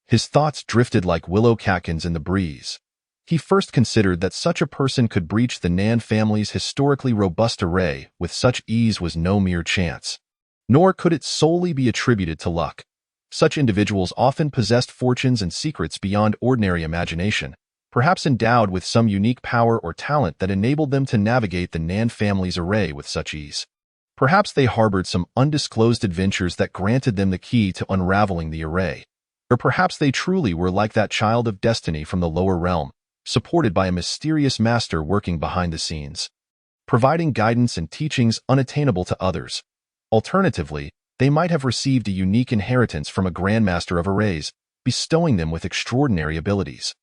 His thoughts drifted like willow catkins in the breeze. He first considered that such a person could breach the Nan family's historically robust array with such ease was no mere chance. Nor could it solely be attributed to luck. Such individuals often possessed fortunes and secrets beyond ordinary imagination, perhaps endowed with some unique power or talent that enabled them to navigate the Nan family's array with such ease. Perhaps they harbored some undisclosed adventures that granted them the key to unraveling the array. Or perhaps they truly were like that child of destiny from the lower realm, supported by a mysterious master working behind the scenes, providing guidance and teachings unattainable to others. Alternatively, they might have received a unique inheritance from a grandmaster of arrays, bestowing them with extraordinary abilities.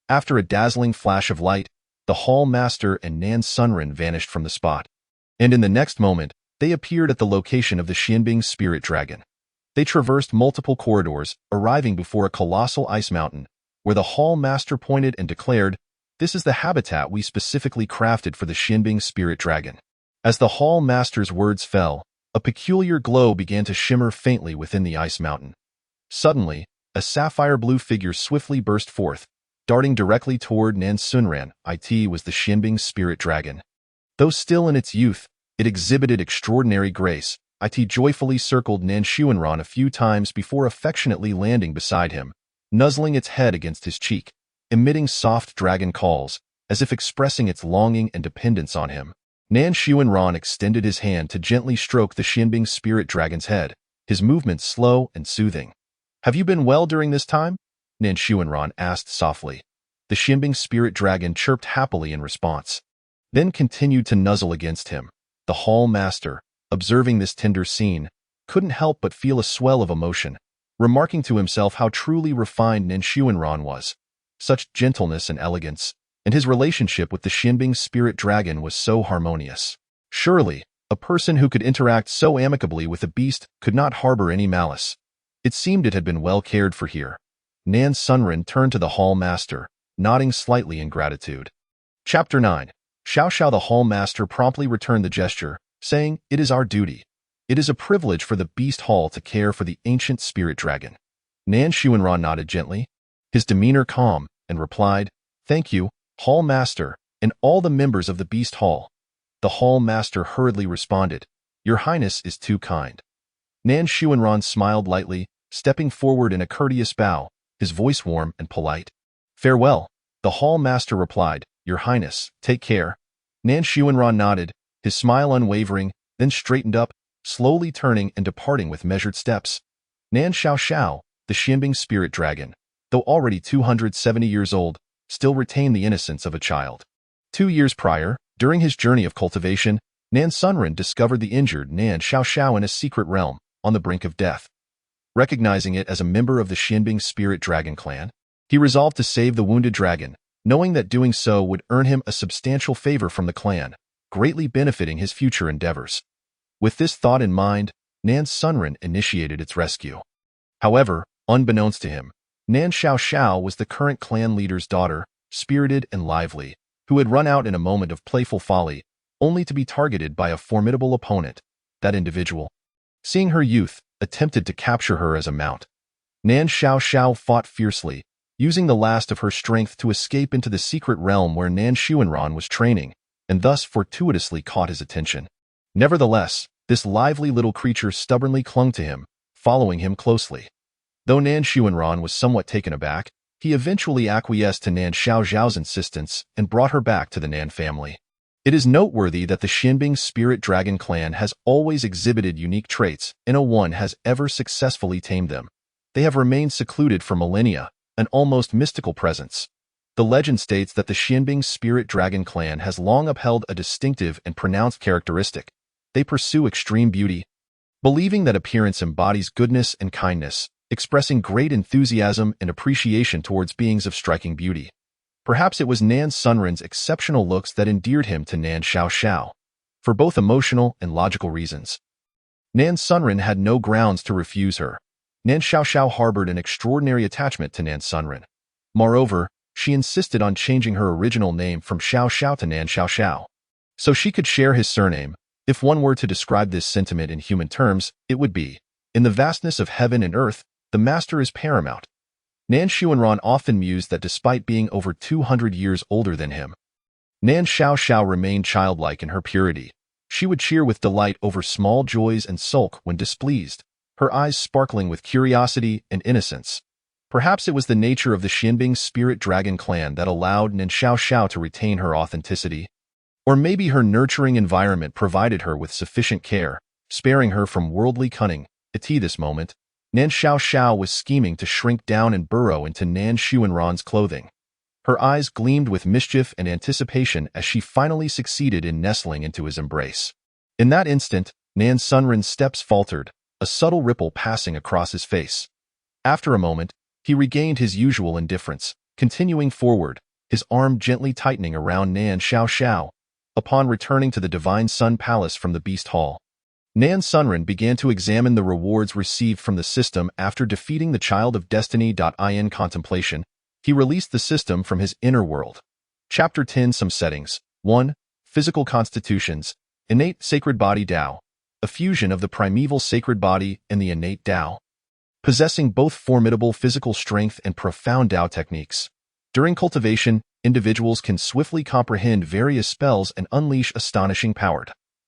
After a dazzling flash of light, the hall master and Nan Sunren vanished from the spot. And in the next moment, they appeared at the location of the Xianbing spirit dragon. They traversed multiple corridors, arriving before a colossal ice mountain, where the hall master pointed and declared, "This is the habitat we specifically crafted for the Xianbing spirit dragon." As the hall master's words fell, a peculiar glow began to shimmer faintly within the ice mountain. Suddenly, a sapphire-blue figure swiftly burst forth, darting directly toward Nan Sunren. It was the Xianbing spirit dragon. Though still in its youth, it exhibited extraordinary grace. It joyfully circled Nan Xuanran a few times before affectionately landing beside him, nuzzling its head against his cheek, emitting soft dragon calls, as if expressing its longing and dependence on him. Nan Xuanran extended his hand to gently stroke the Xianbing spirit dragon's head, his movements slow and soothing. "Have you been well during this time?" Nan Xuanran asked softly. The Xianbing spirit dragon chirped happily in response, then continued to nuzzle against him. The hall master, observing this tender scene, couldn't help but feel a swell of emotion, remarking to himself how truly refined Nan Xuanran was. Such gentleness and elegance, and his relationship with the Xianbing spirit dragon was so harmonious. Surely, a person who could interact so amicably with a beast could not harbor any malice. It seemed it had been well cared for here. Nan Sunren turned to the hall master, nodding slightly in gratitude. Chapter 9. Xiao Xiao. The hall master promptly returned the gesture, saying, "It is our duty. It is a privilege for the Beast Hall to care for the ancient spirit dragon." Nan Shuanran nodded gently, his demeanor calm, and replied, "Thank you, Hall Master, and all the members of the Beast Hall." The Hall Master hurriedly responded, "Your Highness is too kind." Nan Shuanran smiled lightly, stepping forward in a courteous bow, his voice warm and polite. "Farewell," the Hall Master replied, "Your Highness, take care." Nan Shuanran nodded, his smile unwavering, then straightened up, slowly turning and departing with measured steps. Nan Xiao, the Xianbing spirit dragon, though already 270 years old, still retained the innocence of a child. 2 years prior, during his journey of cultivation, Nan Sunren discovered the injured Nan Xiao in a secret realm, on the brink of death. Recognizing it as a member of the Xianbing spirit dragon clan, he resolved to save the wounded dragon, knowing that doing so would earn him a substantial favor from the clan, greatly benefiting his future endeavors. With this thought in mind, Nan Sunren initiated its rescue. However, unbeknownst to him, Nan Xiao was the current clan leader's daughter, spirited and lively, who had run out in a moment of playful folly, only to be targeted by a formidable opponent. That individual, seeing her youth, attempted to capture her as a mount. Nan Xiao fought fiercely, using the last of her strength to escape into the secret realm where Nan Shuanran was training, and thus fortuitously caught his attention. Nevertheless, this lively little creature stubbornly clung to him, following him closely. Though Nan Shuanran was somewhat taken aback, he eventually acquiesced to Nan Xiao's insistence and brought her back to the Nan family. It is noteworthy that the Xianbing Spirit Dragon clan has always exhibited unique traits, and no one has ever successfully tamed them. They have remained secluded for millennia, an almost mystical presence. The legend states that the Xianbing Spirit Dragon clan has long upheld a distinctive and pronounced characteristic. They pursue extreme beauty, believing that appearance embodies goodness and kindness, expressing great enthusiasm and appreciation towards beings of striking beauty. Perhaps it was Nan Sunren's exceptional looks that endeared him to Nan Xiao, for both emotional and logical reasons. Nan Sunren had no grounds to refuse her. Nan Xiao harbored an extraordinary attachment to Nan Sunren. Moreover, she insisted on changing her original name from Xiao to Nan Xiao, so she could share his surname. If one were to describe this sentiment in human terms, it would be, in the vastness of heaven and earth, the master is paramount. Nan Shuanran often mused that despite being over 200 years older than him, Nan Xiao remained childlike in her purity. She would cheer with delight over small joys and sulk when displeased, her eyes sparkling with curiosity and innocence. Perhaps it was the nature of the Xianbing Spirit Dragon clan that allowed Nan Xiao to retain her authenticity. Or maybe her nurturing environment provided her with sufficient care, sparing her from worldly cunning. At this moment, Nan Xiao was scheming to shrink down and burrow into Nan Shuanran's clothing. Her eyes gleamed with mischief and anticipation as she finally succeeded in nestling into his embrace. In that instant, Nan Sunren's steps faltered, a subtle ripple passing across his face. After a moment, he regained his usual indifference, continuing forward, his arm gently tightening around Nan Xiao. Upon returning to the Divine Sun Palace from the Beast Hall, Nan Sunren began to examine the rewards received from the system after defeating the Child of Destiny.in contemplation. He released the system from his inner world. Chapter 10 Some Settings 1. Physical Constitutions. Innate Sacred Body Tao. A fusion of the primeval sacred body and the innate Tao. Possessing both formidable physical strength and profound Tao techniques. During cultivation, individuals can swiftly comprehend various spells and unleash astonishing power.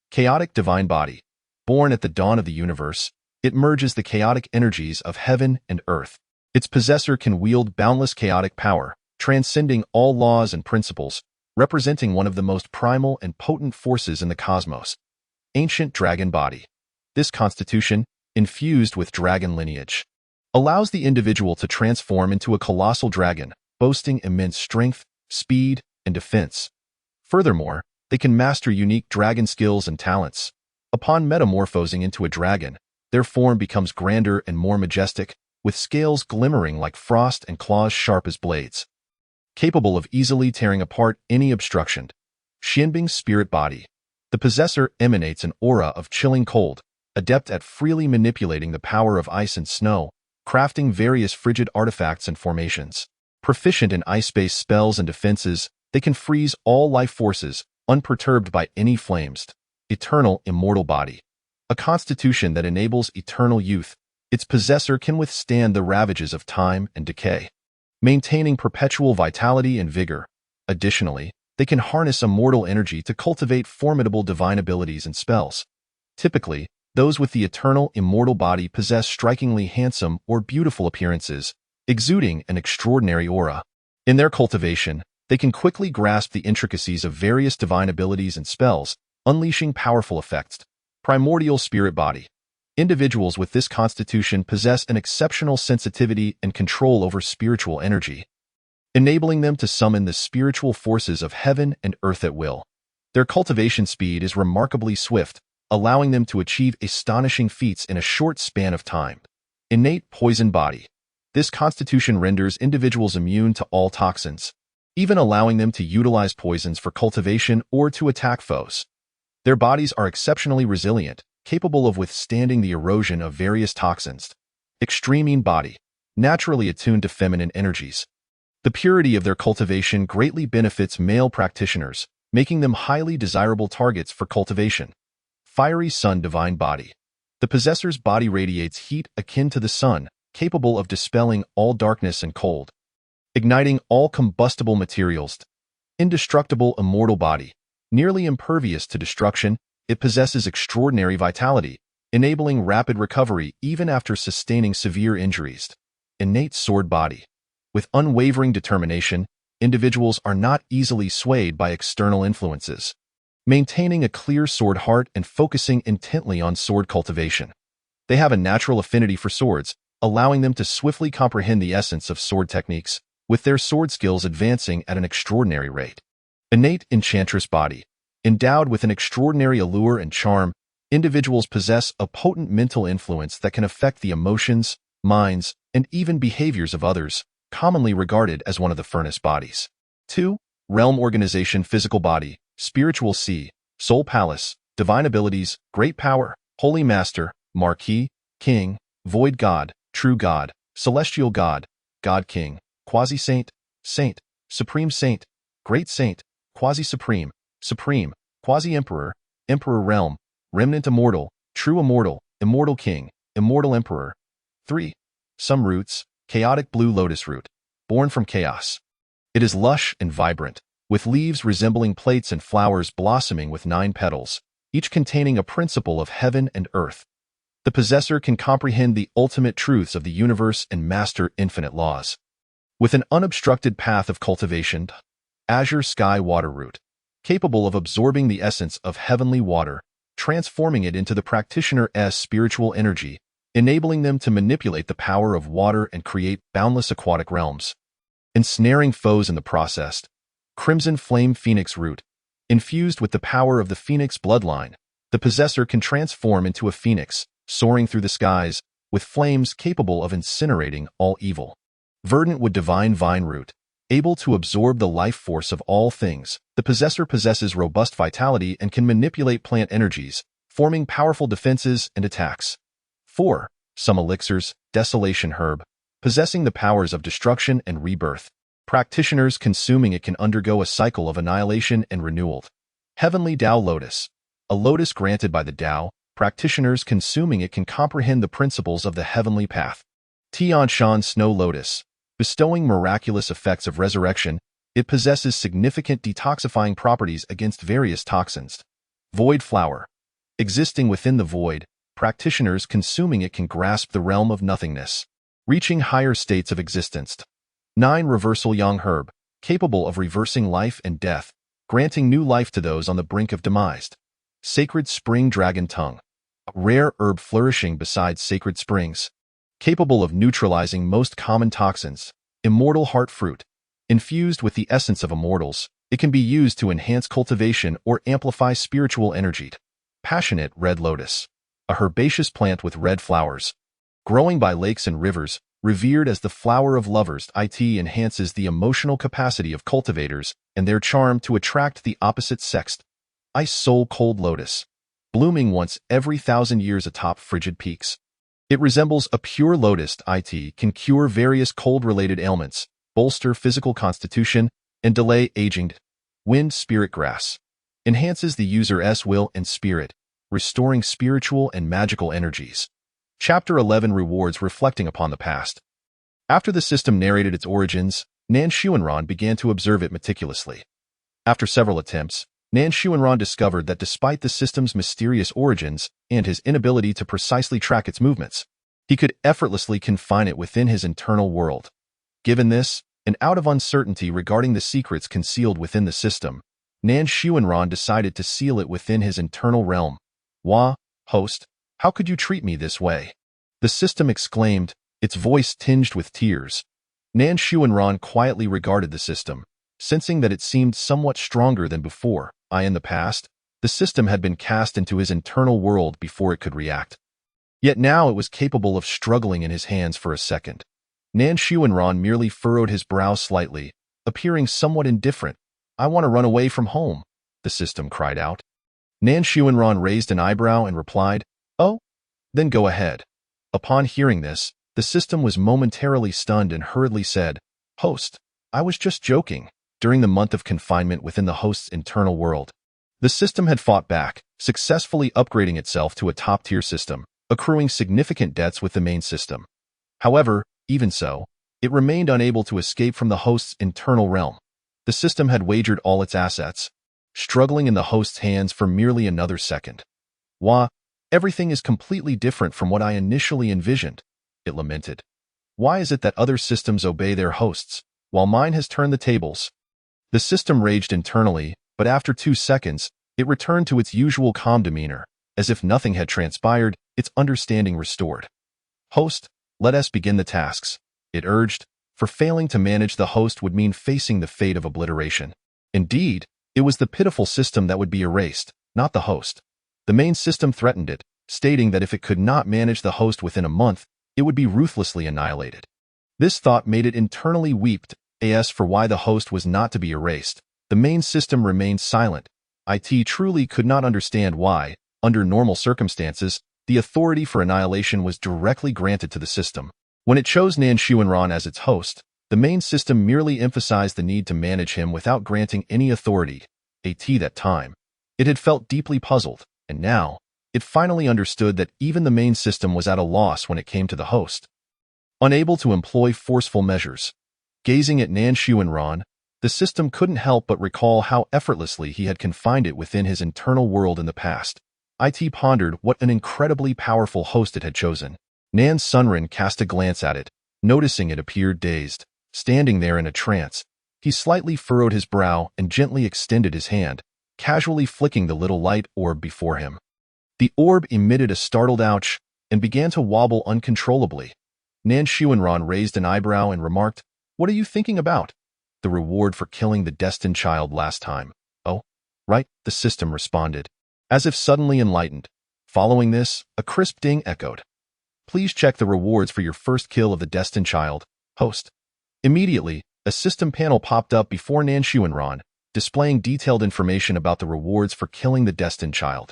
Chaotic Divine Body. Born at the dawn of the universe, it merges the chaotic energies of heaven and earth. Its possessor can wield boundless chaotic power, transcending all laws and principles, representing one of the most primal and potent forces in the cosmos. Ancient Dragon Body. This constitution, infused with dragon lineage, allows the individual to transform into a colossal dragon, boasting immense strength, speed, and defense. Furthermore, they can master unique dragon skills and talents. Upon metamorphosing into a dragon, their form becomes grander and more majestic, with scales glimmering like frost and claws sharp as blades. Capable of easily tearing apart any obstruction. Xianbing Spirit Body. The possessor emanates an aura of chilling cold, adept at freely manipulating the power of ice and snow, crafting various frigid artifacts and formations. Proficient in ice-based spells and defenses, they can freeze all life forces, unperturbed by any flames. Eternal immortal body. A constitution that enables eternal youth. Its possessor can withstand the ravages of time and decay, maintaining perpetual vitality and vigor. Additionally, they can harness immortal energy to cultivate formidable divine abilities and spells. Typically, those with the eternal immortal body possess strikingly handsome or beautiful appearances, exuding an extraordinary aura. In their cultivation, they can quickly grasp the intricacies of various divine abilities and spells, unleashing powerful effects. Primordial spirit body. Individuals with this constitution possess an exceptional sensitivity and control over spiritual energy, enabling them to summon the spiritual forces of heaven and earth at will. Their cultivation speed is remarkably swift, allowing them to achieve astonishing feats in a short span of time. Innate poison body. This constitution renders individuals immune to all toxins, even allowing them to utilize poisons for cultivation or to attack foes. Their bodies are exceptionally resilient, capable of withstanding the erosion of various toxins. Extreme body. Naturally attuned to feminine energies. The purity of their cultivation greatly benefits male practitioners, making them highly desirable targets for cultivation. Fiery sun divine body. The possessor's body radiates heat akin to the sun, capable of dispelling all darkness and cold, igniting all combustible materials. Indestructible immortal body. Nearly impervious to destruction, it possesses extraordinary vitality, enabling rapid recovery even after sustaining severe injuries. Innate sword body. With unwavering determination, individuals are not easily swayed by external influences, maintaining a clear sword heart and focusing intently on sword cultivation. They have a natural affinity for swords, allowing them to swiftly comprehend the essence of sword techniques, with their sword skills advancing at an extraordinary rate. Innate enchantress body. Endowed with an extraordinary allure and charm, individuals possess a potent mental influence that can affect the emotions, minds, and even behaviors of others, commonly regarded as one of the furnace bodies. 2. Realm organization physical body, spiritual sea, soul palace, divine abilities, great power, holy master, marquis, king, void god, true god, celestial god, god king, quasi-saint, saint, supreme saint, great saint, quasi-supreme, supreme, quasi-emperor, emperor realm, remnant immortal, true immortal, immortal king, immortal emperor. 3. Some roots, chaotic blue lotus root, born from chaos. It is lush and vibrant, with leaves resembling plates and flowers blossoming with 9 petals, each containing a principle of heaven and earth. The possessor can comprehend the ultimate truths of the universe and master infinite laws. With an unobstructed path of cultivation, azure sky water root, capable of absorbing the essence of heavenly water, transforming it into the practitioner's spiritual energy, enabling them to manipulate the power of water and create boundless aquatic realms. Ensnaring foes in the process. Crimson flame phoenix root. Infused with the power of the phoenix bloodline, the possessor can transform into a phoenix, soaring through the skies, with flames capable of incinerating all evil. Verdant wood divine vine root. Able to absorb the life force of all things, the possessor possesses robust vitality and can manipulate plant energies, forming powerful defenses and attacks. 4. Some elixirs, desolation herb. Possessing the powers of destruction and rebirth. Practitioners consuming it can undergo a cycle of annihilation and renewal. Heavenly Tao lotus. A lotus granted by the Tao, practitioners consuming it can comprehend the principles of the heavenly path. Tian Shan snow lotus. Bestowing miraculous effects of resurrection, it possesses significant detoxifying properties against various toxins. Void flower. Existing within the void, practitioners consuming it can grasp the realm of nothingness, reaching higher states of existence. 9. Reversal yang herb. Capable of reversing life and death, granting new life to those on the brink of demise. Sacred spring dragon tongue. A rare herb flourishing beside sacred springs, capable of neutralizing most common toxins. Immortal heart fruit. Infused with the essence of immortals, it can be used to enhance cultivation or amplify spiritual energy. Passionate red lotus. A herbaceous plant with red flowers. Growing by lakes and rivers, revered as the flower of lovers, it enhances the emotional capacity of cultivators and their charm to attract the opposite sex. Ice soul cold lotus. Blooming once every 1,000 years atop frigid peaks. It resembles a pure lotus. It can cure various cold-related ailments, bolster physical constitution, and delay aging. Wind spirit grass. enhances the user's will and spirit, restoring spiritual and magical energies. Chapter 11 Rewards Reflecting upon the Past. After the system narrated its origins, Nan Xuanran began to observe it meticulously. After several attempts, Nan Xuanran discovered that despite the system's mysterious origins and his inability to precisely track its movements, he could effortlessly confine it within his internal world. Given this, and out of uncertainty regarding the secrets concealed within the system, Nan Xuanran decided to seal it within his internal realm. "Wah, host, how could you treat me this way?" the system exclaimed, its voice tinged with tears. Nan Xuanran quietly regarded the system, sensing that it seemed somewhat stronger than before. In the past, the system had been cast into his internal world before it could react. Yet now it was capable of struggling in his hands for a second. Nan Xuanran merely furrowed his brow slightly, appearing somewhat indifferent. "I want to run away from home," the system cried out. Nan Xuanran raised an eyebrow and replied, "Oh, then go ahead." Upon hearing this, the system was momentarily stunned and hurriedly said, "Host, I was just joking." During the month of confinement within the host's internal world, the system had fought back, successfully upgrading itself to a top-tier system, accruing significant debts with the main system. However, even so, it remained unable to escape from the host's internal realm. The system had wagered all its assets, struggling in the host's hands for merely another second. "Wah, everything is completely different from what I initially envisioned," it lamented. "Why is it that other systems obey their hosts, while mine has turned the tables?" The system raged internally, but after 2 seconds, it returned to its usual calm demeanor, as if nothing had transpired, its understanding restored. "Host, let us begin the tasks," it urged, for failing to manage the host would mean facing the fate of obliteration. Indeed, it was the pitiful system that would be erased, not the host. The main system threatened it, stating that if it could not manage the host within a month, it would be ruthlessly annihilated. This thought made it internally weep as for why the host was not to be erased. The main system remained silent. It truly could not understand why, under normal circumstances, the authority for annihilation was directly granted to the system. When it chose Nan Xuanran as its host, the main system merely emphasized the need to manage him without granting any authority. At that time, it had felt deeply puzzled, and now, it finally understood that even the main system was at a loss when it came to the host. Unable to employ forceful measures, gazing at Nan Xuanran, the system couldn't help but recall how effortlessly he had confined it within his internal world in the past. It pondered what an incredibly powerful host it had chosen. Nan Xuanran cast a glance at it, noticing it appeared dazed, standing there in a trance. He slightly furrowed his brow and gently extended his hand, casually flicking the little light orb before him. The orb emitted a startled ouch and began to wobble uncontrollably. Nan Xuanran raised an eyebrow and remarked, "What are you thinking about?" "The reward for killing the destined child last time." "Oh, right," the system responded, as if suddenly enlightened. Following this, a crisp ding echoed. "Please check the rewards for your first kill of the destined child, host." Immediately, a system panel popped up before Nan Xuanran, displaying detailed information about the rewards for killing the destined child,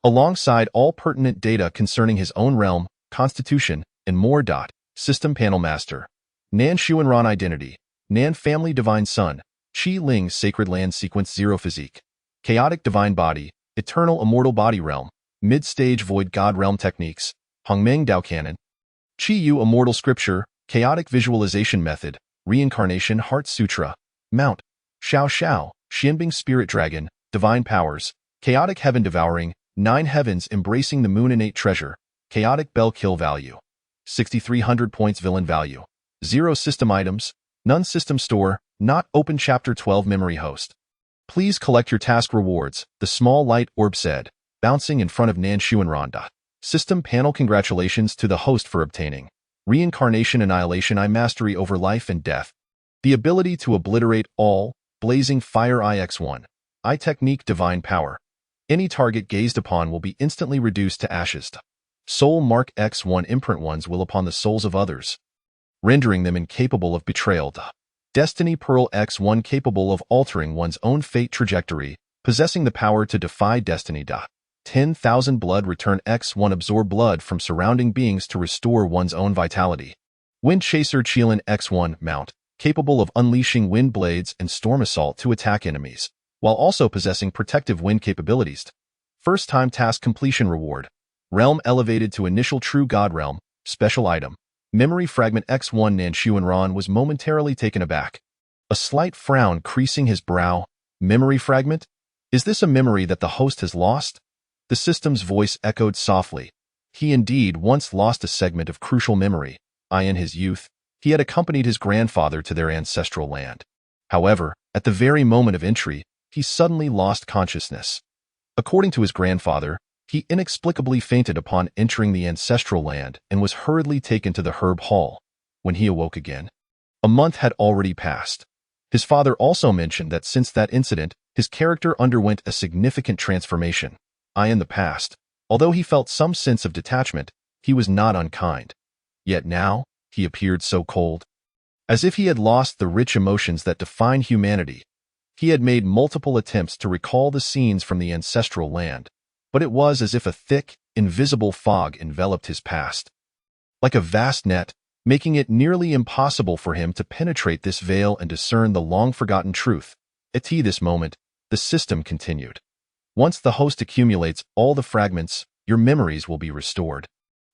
alongside all pertinent data concerning his own realm, constitution, and more. System Panel Master. Nan Xuanran Identity. Nan Family Divine Son. Qi Ling Sacred Land Sequence 0 Physique. Chaotic Divine Body. Eternal Immortal Body Realm. Mid-Stage Void God Realm Techniques. Hongmeng Dao Canon. Qi Yu Immortal Scripture. Chaotic Visualization Method. Reincarnation Heart Sutra. Mount. Xiao Xiao. Xianbing Spirit Dragon. Divine Powers. Chaotic Heaven Devouring. 9 Heavens Embracing the Moon Innate Treasure. Chaotic Bell Kill Value. 6,300 points Villain Value. 0 System Items. None System Store. Not Open Chapter 12 Memory Host. "Please collect your task rewards," the small light orb said, bouncing in front of Nan Xuanran. System Panel. Congratulations to the host for obtaining Reincarnation Annihilation I Mastery over Life and Death. The ability to obliterate all, Blazing Fire IX1. I Technique Divine Power. Any target gazed upon will be instantly reduced to ashes. Soul Mark X1 Imprint ones will upon the souls of others, rendering them incapable of betrayal. Destiny Pearl X1 capable of altering one's own fate trajectory, possessing the power to defy destiny. 10,000 Blood Return X1 absorb blood from surrounding beings to restore one's own vitality. Wind Chaser Qilin X1 Mount, capable of unleashing wind blades and storm assault to attack enemies. while also possessing protective wind capabilities. First-time task completion reward. Realm elevated to initial true god realm. Special item. Memory fragment X1. Nan Xuanran was momentarily taken aback. A slight frown creasing his brow. Memory fragment? Is this a memory that the host has lost? The system's voice echoed softly. He indeed once lost a segment of crucial memory. In his youth, he had accompanied his grandfather to their ancestral land. However, at the very moment of entry, he suddenly lost consciousness. According to his grandfather, he inexplicably fainted upon entering the ancestral land and was hurriedly taken to the herb hall. When he awoke again, a month had already passed. His father also mentioned that since that incident, his character underwent a significant transformation. In the past, although he felt some sense of detachment, he was not unkind. Yet now, he appeared so cold, as if he had lost the rich emotions that define humanity. He had made multiple attempts to recall the scenes from the ancestral land, but it was as if a thick, invisible fog enveloped his past, like a vast net, making it nearly impossible for him to penetrate this veil and discern the long-forgotten truth. At this moment, the system continued. Once the host accumulates all the fragments, your memories will be restored.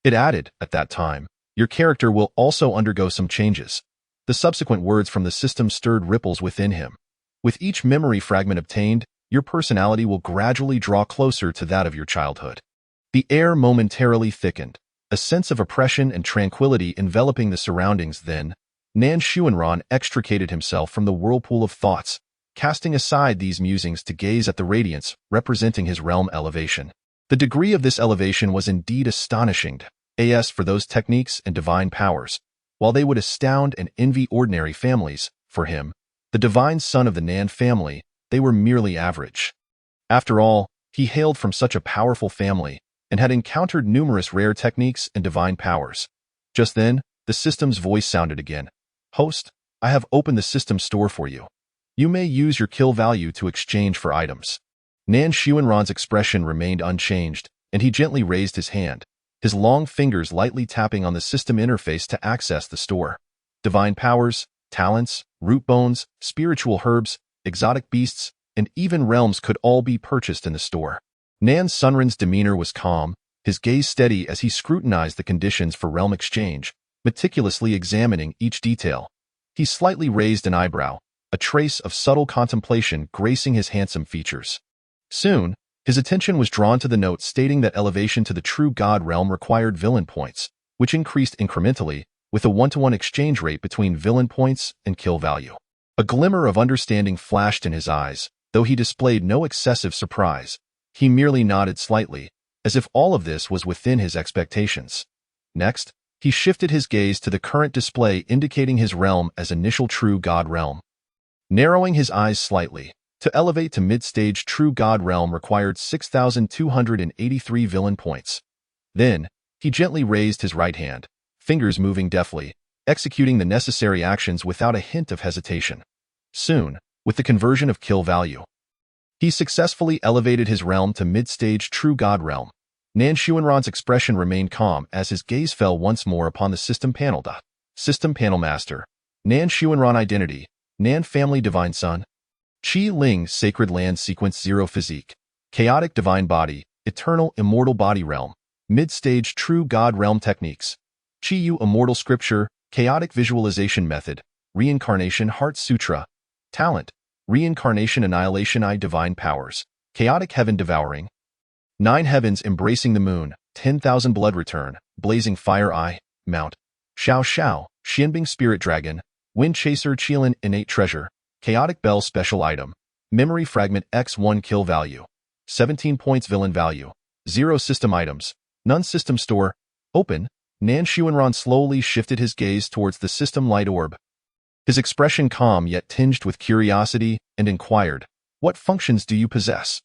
It added, at that time, your character will also undergo some changes. The subsequent words from the system stirred ripples within him. With each memory fragment obtained, your personality will gradually draw closer to that of your childhood. The air momentarily thickened, a sense of oppression and tranquility enveloping the surroundings. Then, Nan Xuanran extricated himself from the whirlpool of thoughts, casting aside these musings to gaze at the radiance representing his realm elevation. The degree of this elevation was indeed astonishing. As for those techniques and divine powers, while they would astound and envy ordinary families, for him, the divine son of the Nan family, they were merely average. After all, he hailed from such a powerful family and had encountered numerous rare techniques and divine powers. Just then, the system's voice sounded again. Host, I have opened the system store for you. You may use your kill value to exchange for items. Nan Xuanran's expression remained unchanged, and he gently raised his hand, his long fingers lightly tapping on the system interface to access the store. Divine powers, talents, root bones, spiritual herbs, exotic beasts, and even realms could all be purchased in the store. Nan Sunren's demeanor was calm, his gaze steady as he scrutinized the conditions for realm exchange, meticulously examining each detail. He slightly raised an eyebrow, a trace of subtle contemplation gracing his handsome features. Soon, his attention was drawn to the note stating that elevation to the true god realm required villain points, which increased incrementally, with a 1-to-1 exchange rate between villain points and kill value. A glimmer of understanding flashed in his eyes, though he displayed no excessive surprise. He merely nodded slightly, as if all of this was within his expectations. Next, he shifted his gaze to the current display indicating his realm as initial true god realm. Narrowing his eyes slightly, to elevate to mid-stage true god realm required 6,283 villain points. Then, he gently raised his right hand, fingers moving deftly, executing the necessary actions without a hint of hesitation. Soon, with the conversion of kill value, he successfully elevated his realm to mid-stage true god realm. Nan Xuanran's expression remained calm as his gaze fell once more upon the system panel. System panel master. Nan Xuanran identity. Nan family divine son. Qi Ling sacred land sequence 0 physique. Chaotic divine body. Eternal immortal body realm. Mid-stage true god realm techniques. Qi Yu immortal scripture. Chaotic visualization method. Reincarnation heart sutra. Talent. Reincarnation annihilation I divine powers. Chaotic heaven devouring. 9 heavens embracing the moon. 10,000 blood return. Blazing fire I. Mount. Xiao Xiao. Xianbing spirit dragon. Wind chaser Qilin innate treasure. Chaotic bell special item. Memory fragment X1 kill value. 17 points villain value. 0 system items. None system store. Open. Nan Xuanran slowly shifted his gaze towards the system light orb. His expression calm yet tinged with curiosity, and inquired, "What functions do you possess?"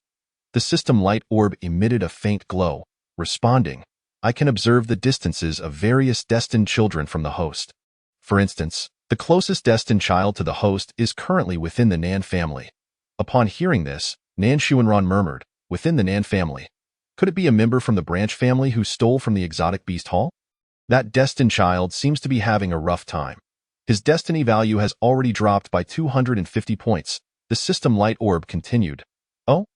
The system light orb emitted a faint glow, responding, "I can observe the distances of various destined children from the host. For instance, the closest destined child to the host is currently within the Nan family." Upon hearing this, Nan Xuanran murmured, "Within the Nan family? Could it be a member from the branch family who stole from the exotic beast hall? That destined child seems to be having a rough time. His destiny value has already dropped by 250 points. The system light orb continued. Oh?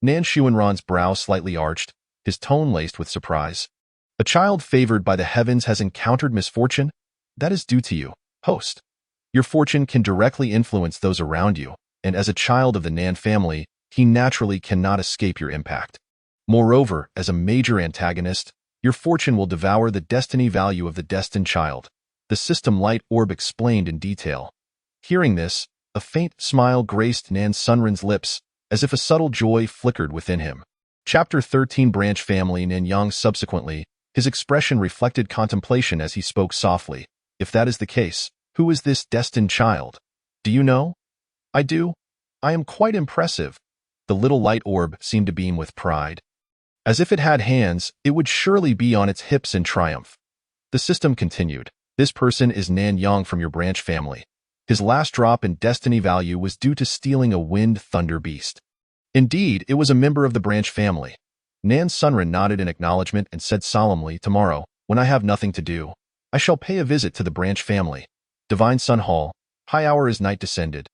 Nan Xuanran's brow slightly arched, his tone laced with surprise. A child favored by the heavens has encountered misfortune? That is due to you, host. Your fortune can directly influence those around you, and as a child of the Nan family, he naturally cannot escape your impact. Moreover, as a major antagonist, your fortune will devour the destiny value of the destined child. The system light orb explained in detail. Hearing this, a faint smile graced Nan Sunren's lips, as if a subtle joy flickered within him. Chapter 13 Branch Family Nan Yang subsequently, his expression reflected contemplation as he spoke softly. If that is the case, who is this destined child? Do you know? I do. I am quite impressive. The little light orb seemed to beam with pride. As if it had hands, it would surely be on its hips in triumph. The system continued. This person is Nan Yang from your branch family. His last drop in destiny value was due to stealing a wind thunder beast. Indeed, it was a member of the branch family. Nan Sunren nodded in acknowledgement and said solemnly, tomorrow, when I have nothing to do, I shall pay a visit to the branch family. Divine Sun Hall, high hour as night descended.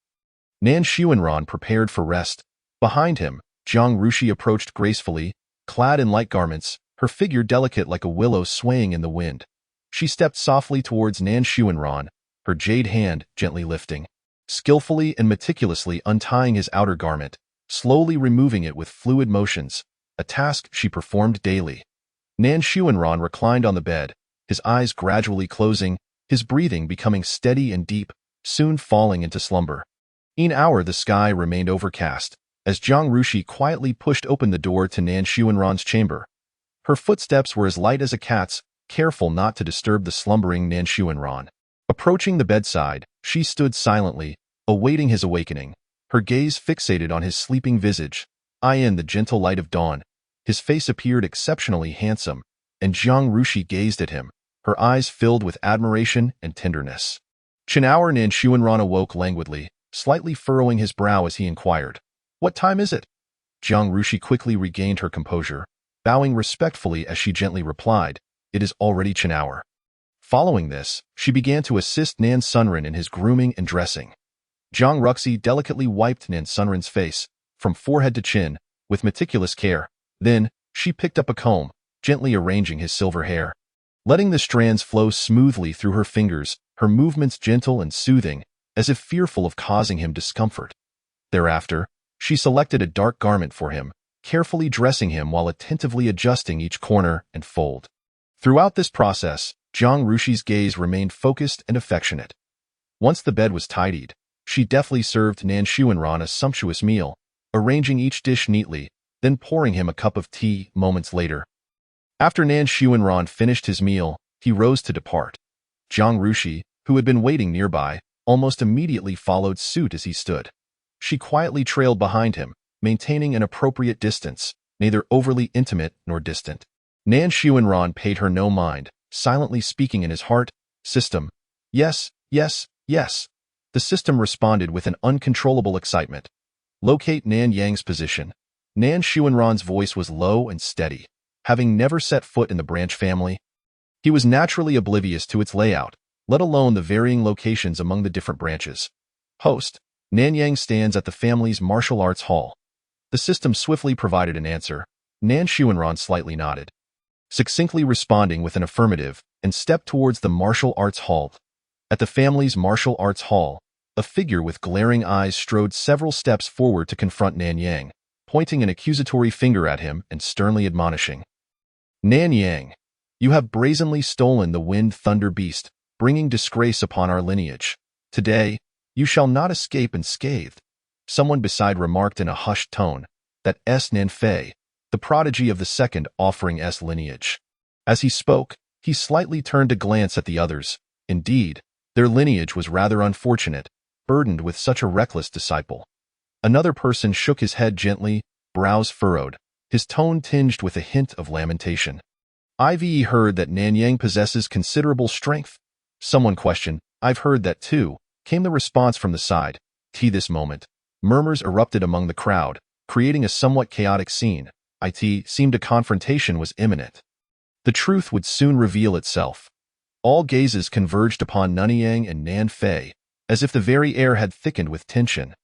Nan Xuanran prepared for rest. Behind him, Jiang Rushi approached gracefully, clad in light garments, her figure delicate like a willow swaying in the wind. She stepped softly towards Nan Xuanran, her jade hand gently lifting, skillfully and meticulously untying his outer garment, slowly removing it with fluid motions, a task she performed daily. Nan Xuanran reclined on the bed, his eyes gradually closing, his breathing becoming steady and deep, soon falling into slumber. In an hour the sky remained overcast, as Jiang Rushi quietly pushed open the door to Nan Xuanran's chamber. Her footsteps were as light as a cat's, careful not to disturb the slumbering Nan Xuanran. Approaching the bedside, she stood silently, awaiting his awakening, her gaze fixated on his sleeping visage. In the gentle light of dawn, his face appeared exceptionally handsome, and Jiang Rushi gazed at him, her eyes filled with admiration and tenderness. Chinaur Nan Xuanran awoke languidly, slightly furrowing his brow as he inquired, "What time is it?" Jiang Rushi quickly regained her composure, bowing respectfully as she gently replied, "It is already Chinaur." Following this, she began to assist Nan Sunren in his grooming and dressing. Jiang Ruxi delicately wiped Nan Sunren's face, from forehead to chin, with meticulous care. Then, she picked up a comb, gently arranging his silver hair. Letting the strands flow smoothly through her fingers, her movements gentle and soothing, as if fearful of causing him discomfort. Thereafter, she selected a dark garment for him, carefully dressing him while attentively adjusting each corner and fold. Throughout this process, Jiang Rushi's gaze remained focused and affectionate. Once the bed was tidied, she deftly served Nan Xuanran a sumptuous meal, arranging each dish neatly, then pouring him a cup of tea moments later. After Nan Xuanran finished his meal, he rose to depart. Jiang Rushi, who had been waiting nearby, almost immediately followed suit as he stood. She quietly trailed behind him, maintaining an appropriate distance, neither overly intimate nor distant. Nan Xuanran paid her no mind, silently speaking in his heart, "System." "Yes, yes, yes." The system responded with an uncontrollable excitement. "Locate Nan Yang's position." Nan Xuanran's voice was low and steady. Having never set foot in the branch family, he was naturally oblivious to its layout, let alone the varying locations among the different branches. "Host, Nan Yang stands at the family's martial arts hall." The system swiftly provided an answer. Nan Xuanran slightly nodded, succinctly responding with an affirmative, and stepped towards the martial arts hall. At the family's martial arts hall, a figure with glaring eyes strode several steps forward to confront Nan Yang, pointing an accusatory finger at him and sternly admonishing. "Nan Yang, you have brazenly stolen the wind thunder beast, bringing disgrace upon our lineage. Today, you shall not escape unscathed." Someone beside remarked in a hushed tone that Nan Fei, the prodigy of the second offering lineage. As he spoke, he slightly turned to glance at the others. Indeed, their lineage was rather unfortunate, burdened with such a reckless disciple. Another person shook his head gently, brows furrowed, his tone tinged with a hint of lamentation. "I've heard that Nan Yang possesses considerable strength." Someone questioned. "I've heard that too," came the response from the side. This moment, murmurs erupted among the crowd, creating a somewhat chaotic scene. It seemed a confrontation was imminent. The truth would soon reveal itself. All gazes converged upon Nanyang and Nan Fei, as if the very air had thickened with tension.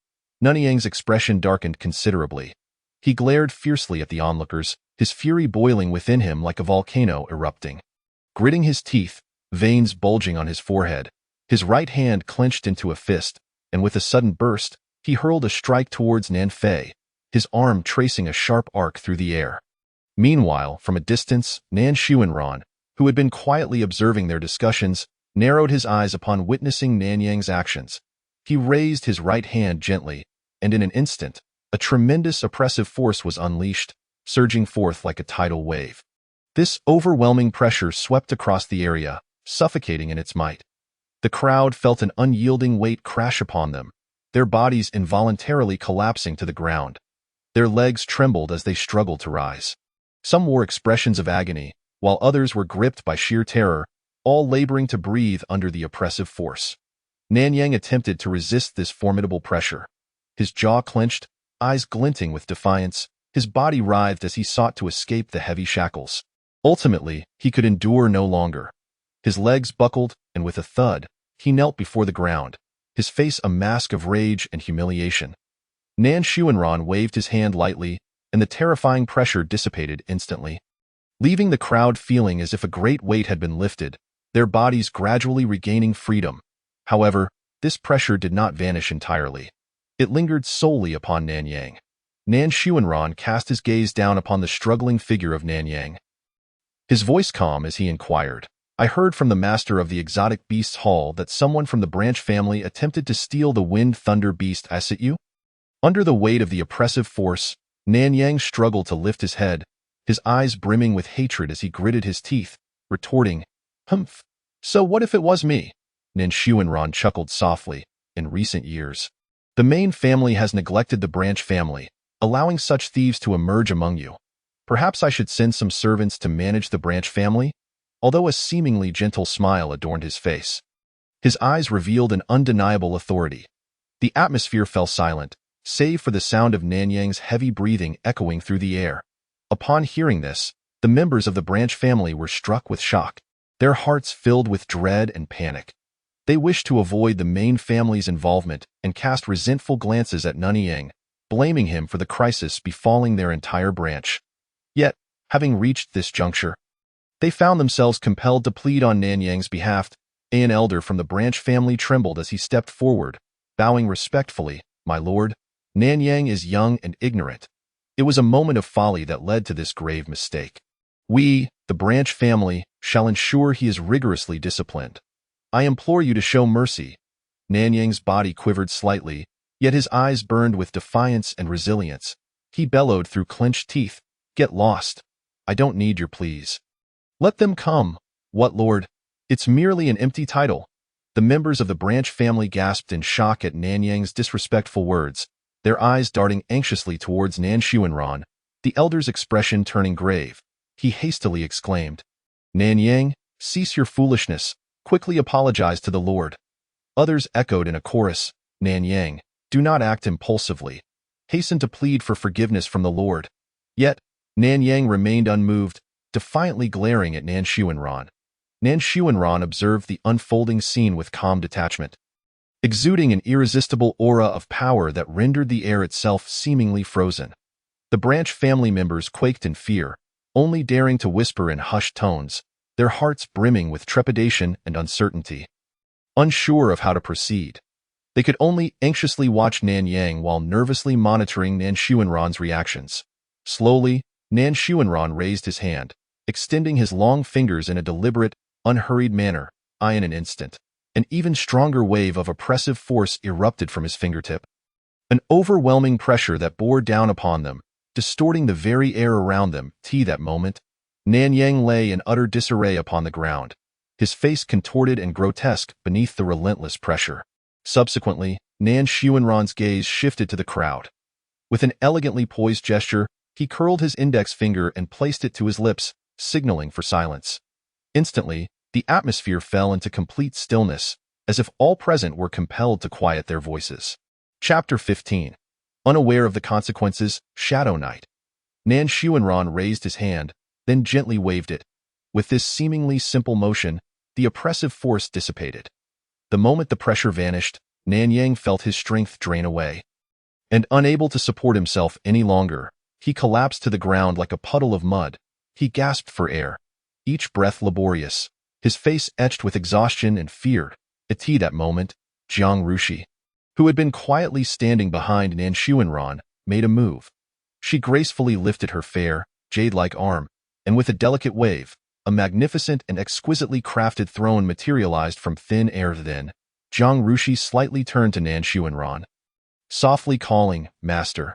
Nanyang's expression darkened considerably. He glared fiercely at the onlookers, his fury boiling within him like a volcano erupting. Gritting his teeth, veins bulging on his forehead, his right hand clenched into a fist, and with a sudden burst, he hurled a strike towards Nan Fei, his arm tracing a sharp arc through the air. Meanwhile, from a distance, Nan Xuanran, who had been quietly observing their discussions, narrowed his eyes upon witnessing Nanyang's actions. He raised his right hand gently, and in an instant, a tremendous oppressive force was unleashed, surging forth like a tidal wave. This overwhelming pressure swept across the area, suffocating in its might. The crowd felt an unyielding weight crash upon them, their bodies involuntarily collapsing to the ground. Their legs trembled as they struggled to rise. Some wore expressions of agony, while others were gripped by sheer terror, all laboring to breathe under the oppressive force. Nanyang attempted to resist this formidable pressure. His jaw clenched, eyes glinting with defiance, his body writhed as he sought to escape the heavy shackles. Ultimately, he could endure no longer. His legs buckled, and with a thud, he knelt before the ground, his face a mask of rage and humiliation. Nan Xuanran waved his hand lightly, and the terrifying pressure dissipated instantly. Leaving the crowd feeling as if a great weight had been lifted, their bodies gradually regaining freedom. However, this pressure did not vanish entirely. It lingered solely upon Nanyang. Nan Xuanran cast his gaze down upon the struggling figure of Nanyang. His voice calm as he inquired, "I heard from the master of the exotic beasts hall that someone from the Branch family attempted to steal the Wind Thunder beast Asityu?" Under the weight of the oppressive force, Nanyang struggled to lift his head, his eyes brimming with hatred as he gritted his teeth, retorting, "Humph, so what if it was me?" Nan Xuanran chuckled softly. "In recent years, the main family has neglected the Branch family, allowing such thieves to emerge among you. Perhaps I should send some servants to manage the Branch family?" Although a seemingly gentle smile adorned his face, his eyes revealed an undeniable authority. The atmosphere fell silent, save for the sound of Nanyang's heavy breathing echoing through the air. Upon hearing this, the members of the Branch family were struck with shock, their hearts filled with dread and panic. They wished to avoid the main family's involvement and cast resentful glances at Nanyang, blaming him for the crisis befalling their entire branch. Yet, having reached this juncture, they found themselves compelled to plead on Nanyang's behalf. An elder from the Branch family trembled as he stepped forward, bowing respectfully, "My lord, Nanyang is young and ignorant. It was a moment of folly that led to this grave mistake. We, the Branch family, shall ensure he is rigorously disciplined. I implore you to show mercy." Nanyang's body quivered slightly, yet his eyes burned with defiance and resilience. He bellowed through clenched teeth, "Get lost. I don't need your pleas." "Let them come." "What, lord? It's merely an empty title." The members of the Branch family gasped in shock at Nanyang's disrespectful words, their eyes darting anxiously towards Nan Xuanran, the elder's expression turning grave. He hastily exclaimed, "Nanyang, cease your foolishness. Quickly apologize to the lord." Others echoed in a chorus, "Nanyang, do not act impulsively. Hasten to plead for forgiveness from the lord." Yet, Nanyang remained unmoved, defiantly glaring at Nan Xuanran. Nan Xuanran observed the unfolding scene with calm detachment, exuding an irresistible aura of power that rendered the air itself seemingly frozen. The Branch family members quaked in fear, only daring to whisper in hushed tones, their hearts brimming with trepidation and uncertainty. Unsure of how to proceed, they could only anxiously watch Nanyang while nervously monitoring Nan Xuanran's reactions. Slowly, Nan Xuanran raised his hand, extending his long fingers in a deliberate, unhurried manner. In an instant, an even stronger wave of oppressive force erupted from his fingertip. An overwhelming pressure that bore down upon them, distorting the very air around them. That moment, Nanyang lay in utter disarray upon the ground, his face contorted and grotesque beneath the relentless pressure. Subsequently, Nan Xuanran's gaze shifted to the crowd. With an elegantly poised gesture, he curled his index finger and placed it to his lips, signaling for silence. Instantly, the atmosphere fell into complete stillness, as if all present were compelled to quiet their voices. Chapter 15. Unaware of the consequences, Shadow Knight. Nan Xuanran raised his hand, then gently waved it. With this seemingly simple motion, the oppressive force dissipated. The moment the pressure vanished, Nanyang felt his strength drain away. And unable to support himself any longer, he collapsed to the ground like a puddle of mud. He gasped for air, each breath laborious, his face etched with exhaustion and fear. At that moment, Jiang Rushi, who had been quietly standing behind Nan Xuanran, made a move. She gracefully lifted her fair, jade-like arm, and with a delicate wave, a magnificent and exquisitely crafted throne materialized from thin air. Then, Jiang Rushi slightly turned to Nan Xuanran, softly calling, "Master."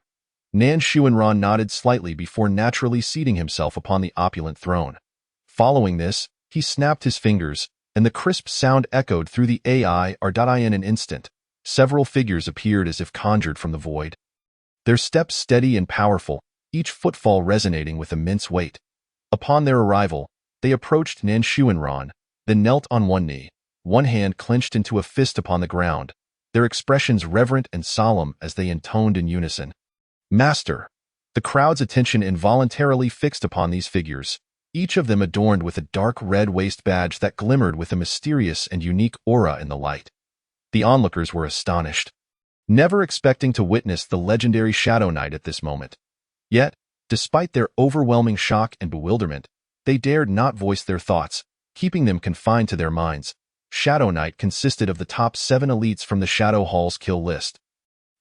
Nan Xuanran nodded slightly before naturally seating himself upon the opulent throne. Following this, he snapped his fingers, and the crisp sound echoed through the AI. In an instant, several figures appeared as if conjured from the void. Their steps steady and powerful, each footfall resonating with immense weight. Upon their arrival, they approached Nan Xuanran, then knelt on one knee, one hand clenched into a fist upon the ground, their expressions reverent and solemn as they intoned in unison, "Master." The crowd's attention involuntarily fixed upon these figures, each of them adorned with a dark red waist badge that glimmered with a mysterious and unique aura in the light. The onlookers were astonished, never expecting to witness the legendary Shadow Knight at this moment. Yet, despite their overwhelming shock and bewilderment, they dared not voice their thoughts, keeping them confined to their minds. Shadow Knight consisted of the top 7 elites from the Shadow Hall's kill list,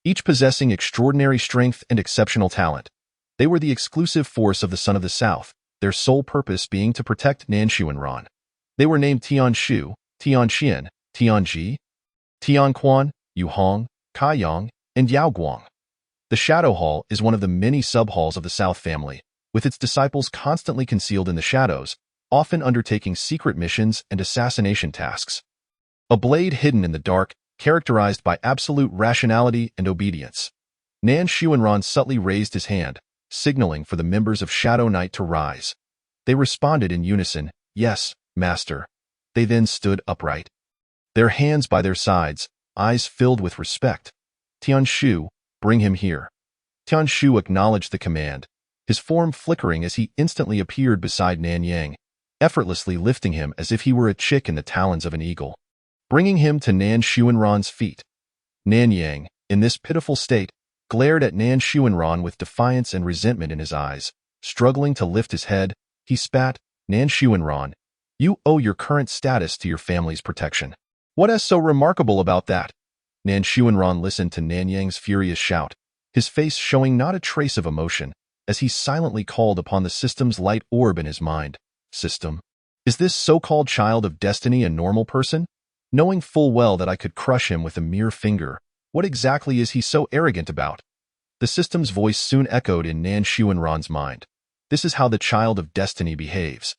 each possessing extraordinary strength and exceptional talent. They were the exclusive force of the Son of the South, their sole purpose being to protect Nan Xuanran. They were named Tian Shu, Tian Xian, Tian Ji, Tian Quan, Yu Hong, Kai Yang, and Yao Guang. The Shadow Hall is one of the many sub-halls of the South family, with its disciples constantly concealed in the shadows, often undertaking secret missions and assassination tasks. A blade hidden in the dark, characterized by absolute rationality and obedience. Nan Xuanran subtly raised his hand, signaling for the members of Shadow Knight to rise. They responded in unison, "Yes, Master." They then stood upright, their hands by their sides, eyes filled with respect. "Tian Shu, bring him here." Tian Shu acknowledged the command, his form flickering as he instantly appeared beside Nan Yang, effortlessly lifting him as if he were a chick in the talons of an eagle, bringing him to Nan Xuanran's feet. Nan Yang, in this pitiful state, glared at Nan Xuanran with defiance and resentment in his eyes. Struggling to lift his head, he spat, "Nan Xuanran, you owe your current status to your family's protection. What is so remarkable about that?" Nan Xuanran listened to Nan Yang's furious shout, his face showing not a trace of emotion, as he silently called upon the system's light orb in his mind. "System, is this so-called child of destiny a normal person? Knowing full well that I could crush him with a mere finger, what exactly is he so arrogant about?" The system's voice soon echoed in Nan Xuanran's mind. This is how the child of destiny behaves.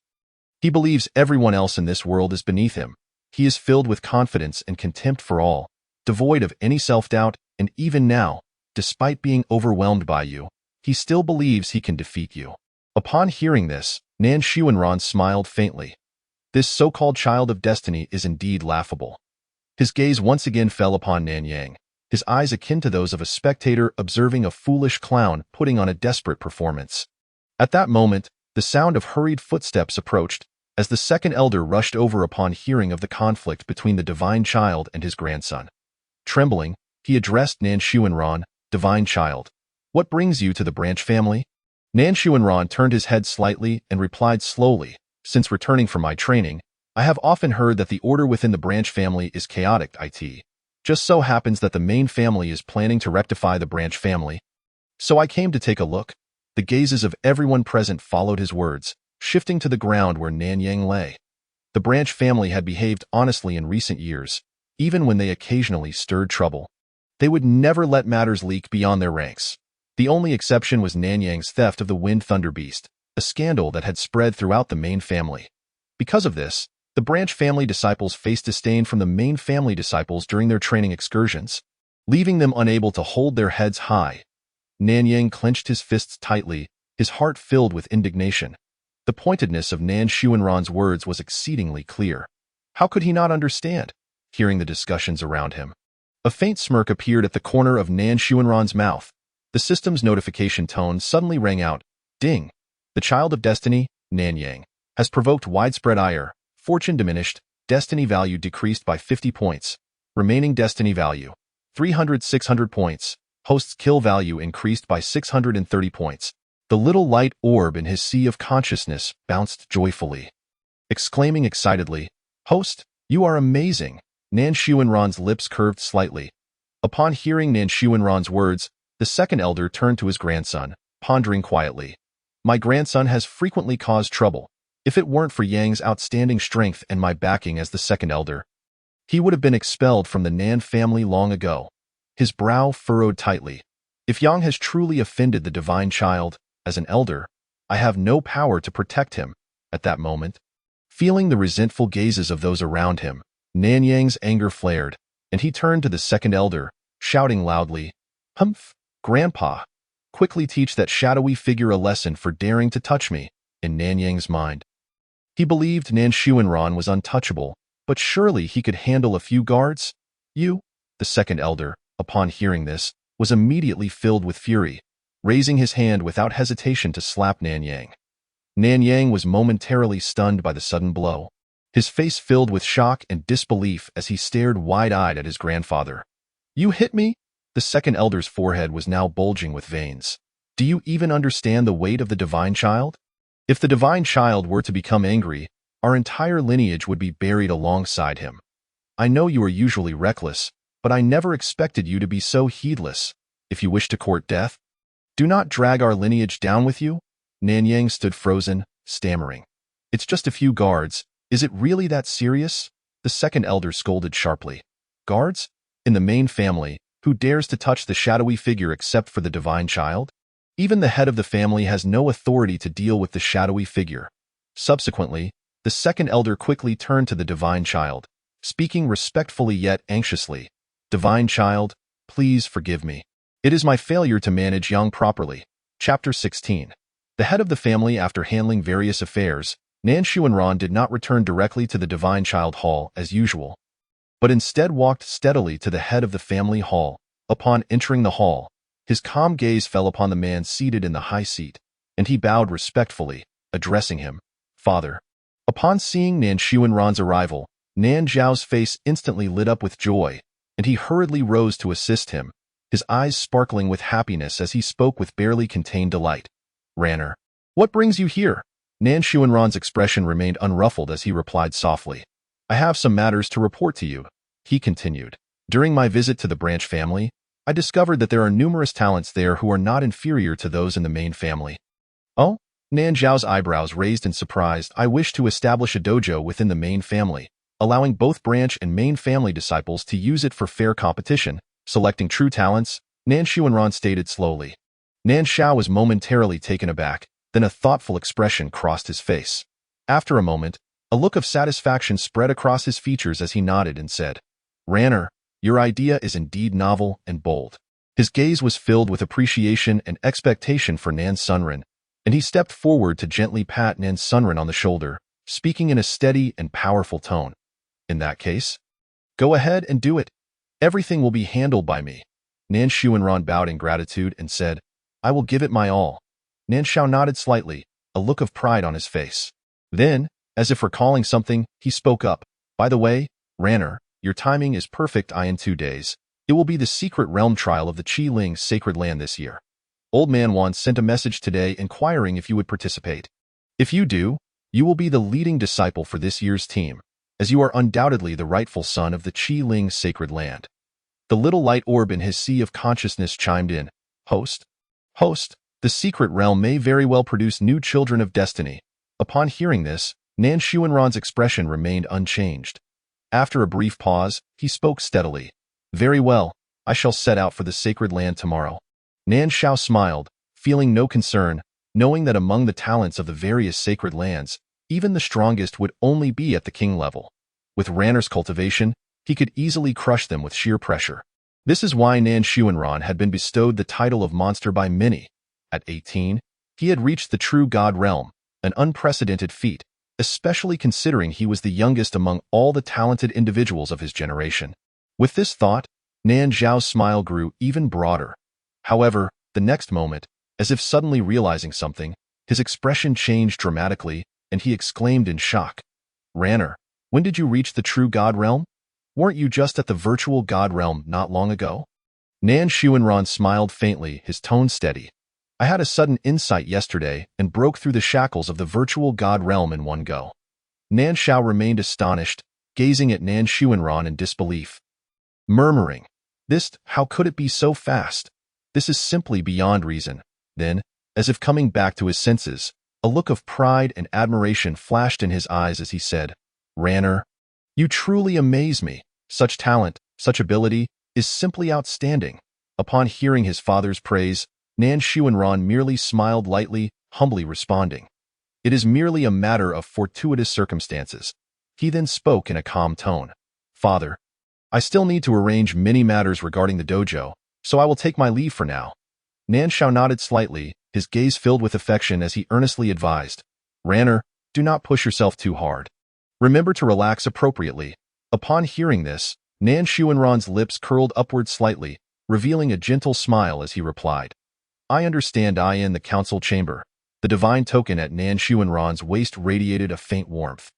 He believes everyone else in this world is beneath him. He is filled with confidence and contempt for all, devoid of any self-doubt, and even now, despite being overwhelmed by you, he still believes he can defeat you. Upon hearing this, Nan Xuanran smiled faintly. This so-called child of destiny is indeed laughable. His gaze once again fell upon Nan Yang, his eyes akin to those of a spectator observing a foolish clown putting on a desperate performance. At that moment, the sound of hurried footsteps approached, as the second elder rushed over upon hearing of the conflict between the divine child and his grandson. Trembling, he addressed Nan Xuanran, "Divine child, what brings you to the branch family?" Nan Xuanran turned his head slightly and replied slowly, "Since returning from my training, I have often heard that the order within the branch family is chaotic. It just so happens that the main family is planning to rectify the branch family. So I came to take a look." The gazes of everyone present followed his words, shifting to the ground where Nan Yang lay. The branch family had behaved honestly in recent years, even when they occasionally stirred trouble. They would never let matters leak beyond their ranks. The only exception was Nan Yang's theft of the Wind Thunder Beast, a scandal that had spread throughout the main family. Because of this, the branch family disciples faced disdain from the main family disciples during their training excursions, leaving them unable to hold their heads high. Nan Yang clenched his fists tightly, his heart filled with indignation. The pointedness of Nan Xuanran's words was exceedingly clear. How could he not understand? Hearing the discussions around him, a faint smirk appeared at the corner of Nan Xuanran's mouth. The system's notification tone suddenly rang out. Ding! The child of destiny, Nan Yang, has provoked widespread ire. Fortune diminished, destiny value decreased by 50 points. Remaining destiny value, 300-600 points. Host's kill value increased by 630 points. The little light orb in his sea of consciousness bounced joyfully. Exclaiming excitedly, "Host, you are amazing!" Nan Xuanran's lips curved slightly. Upon hearing Nan Xuanran's words, the second elder turned to his grandson, pondering quietly. "My grandson has frequently caused trouble. If it weren't for Yang's outstanding strength and my backing as the second elder, he would have been expelled from the Nan family long ago." His brow furrowed tightly. "If Yang has truly offended the divine child, as an elder, I have no power to protect him." At that moment, feeling the resentful gazes of those around him, Nan Yang's anger flared, and he turned to the second elder, shouting loudly, "Humph, Grandpa, quickly teach that shadowy figure a lesson for daring to touch me." In Nan Yang's mind, he believed Nan Xuanran was untouchable, but surely he could handle a few guards? "You?" The second elder, upon hearing this, was immediately filled with fury, raising his hand without hesitation to slap Nan Yang. Nan Yang was momentarily stunned by the sudden blow. His face filled with shock and disbelief as he stared wide-eyed at his grandfather. "You hit me?" The second elder's forehead was now bulging with veins. "Do you even understand the weight of the divine child? If the divine child were to become angry, our entire lineage would be buried alongside him. I know you are usually reckless, but I never expected you to be so heedless. If you wish to court death, do not drag our lineage down with you." Nan Yang stood frozen, stammering. "It's just a few guards. Is it really that serious?" The second elder scolded sharply. "Guards? In the main family, who dares to touch the shadowy figure except for the divine child? Even the head of the family has no authority to deal with the shadowy figure." Subsequently, the second elder quickly turned to the divine child, speaking respectfully yet anxiously. "Divine child, please forgive me. It is my failure to manage Yang properly." Chapter 16. The head of the family, after handling various affairs, Nan Xuanran did not return directly to the divine child hall as usual, but instead walked steadily to the head of the family hall. Upon entering the hall, his calm gaze fell upon the man seated in the high seat, and he bowed respectfully, addressing him, "Father." Upon seeing Nan Xuanran's arrival, Nan Zhao's face instantly lit up with joy, and he hurriedly rose to assist him, his eyes sparkling with happiness as he spoke with barely contained delight. "Ranner, what brings you here?" Nan Xuanran's expression remained unruffled as he replied softly. "I have some matters to report to you," he continued. "During my visit to the branch family, I discovered that there are numerous talents there who are not inferior to those in the main family." "Oh?" Nan Zhao's eyebrows raised in surprise. "I wish to establish a dojo within the main family, allowing both branch and main family disciples to use it for fair competition, selecting true talents," Nan Xuanran stated slowly. Nan Zhao was momentarily taken aback, then a thoughtful expression crossed his face. After a moment, a look of satisfaction spread across his features as he nodded and said, "Ranner, your idea is indeed novel and bold." His gaze was filled with appreciation and expectation for Nan Sunren, and he stepped forward to gently pat Nan Sunren on the shoulder, speaking in a steady and powerful tone. "In that case, go ahead and do it. Everything will be handled by me." Nan Xuanran bowed in gratitude and said, "I will give it my all." Nan Zhao nodded slightly, a look of pride on his face. Then, as if recalling something, he spoke up. "By the way, Ranner, your timing is perfect. In 2 days, it will be the secret realm trial of the Qi Ling sacred land this year. Old Man Wan sent a message today inquiring if you would participate. If you do, you will be the leading disciple for this year's team, as you are undoubtedly the rightful son of the Qi Ling sacred land." The little light orb in his sea of consciousness chimed in, "Host? Host, the secret realm may very well produce new children of destiny." Upon hearing this, Nan Xuanran's expression remained unchanged. After a brief pause, he spoke steadily. "Very well, I shall set out for the sacred land tomorrow." Nan Zhao smiled, feeling no concern, knowing that among the talents of the various sacred lands, even the strongest would only be at the king level. With Ranner's cultivation, he could easily crush them with sheer pressure. This is why Nan Xuanran had been bestowed the title of monster by many. At 18, he had reached the true god realm, an unprecedented feat, especially considering he was the youngest among all the talented individuals of his generation. With this thought, Nan Zhao's smile grew even broader. However, the next moment, as if suddenly realizing something, his expression changed dramatically, and he exclaimed in shock, "Ranner, when did you reach the true god realm? Weren't you just at the virtual god realm not long ago?" Nan Xuanran smiled faintly, his tone steady. I had a sudden insight yesterday and broke through the shackles of the virtual god realm in one go. Nan Shao remained astonished, gazing at Nan Xuanran in disbelief. Murmuring, how could it be so fast? This is simply beyond reason. Then, as if coming back to his senses, a look of pride and admiration flashed in his eyes as he said, Ranner, you truly amaze me. Such talent, such ability, is simply outstanding. Upon hearing his father's praise, Nan Xuanran merely smiled lightly, humbly responding, It is merely a matter of fortuitous circumstances. He then spoke in a calm tone. Father, I still need to arrange many matters regarding the dojo, so I will take my leave for now. Nan Shao nodded slightly, his gaze filled with affection as he earnestly advised, Ranner, do not push yourself too hard. Remember to relax appropriately. Upon hearing this, Nan Xuanran's lips curled upward slightly, revealing a gentle smile as he replied, I understand. In the council chamber, the divine token at Nan Xuanran's waist radiated a faint warmth.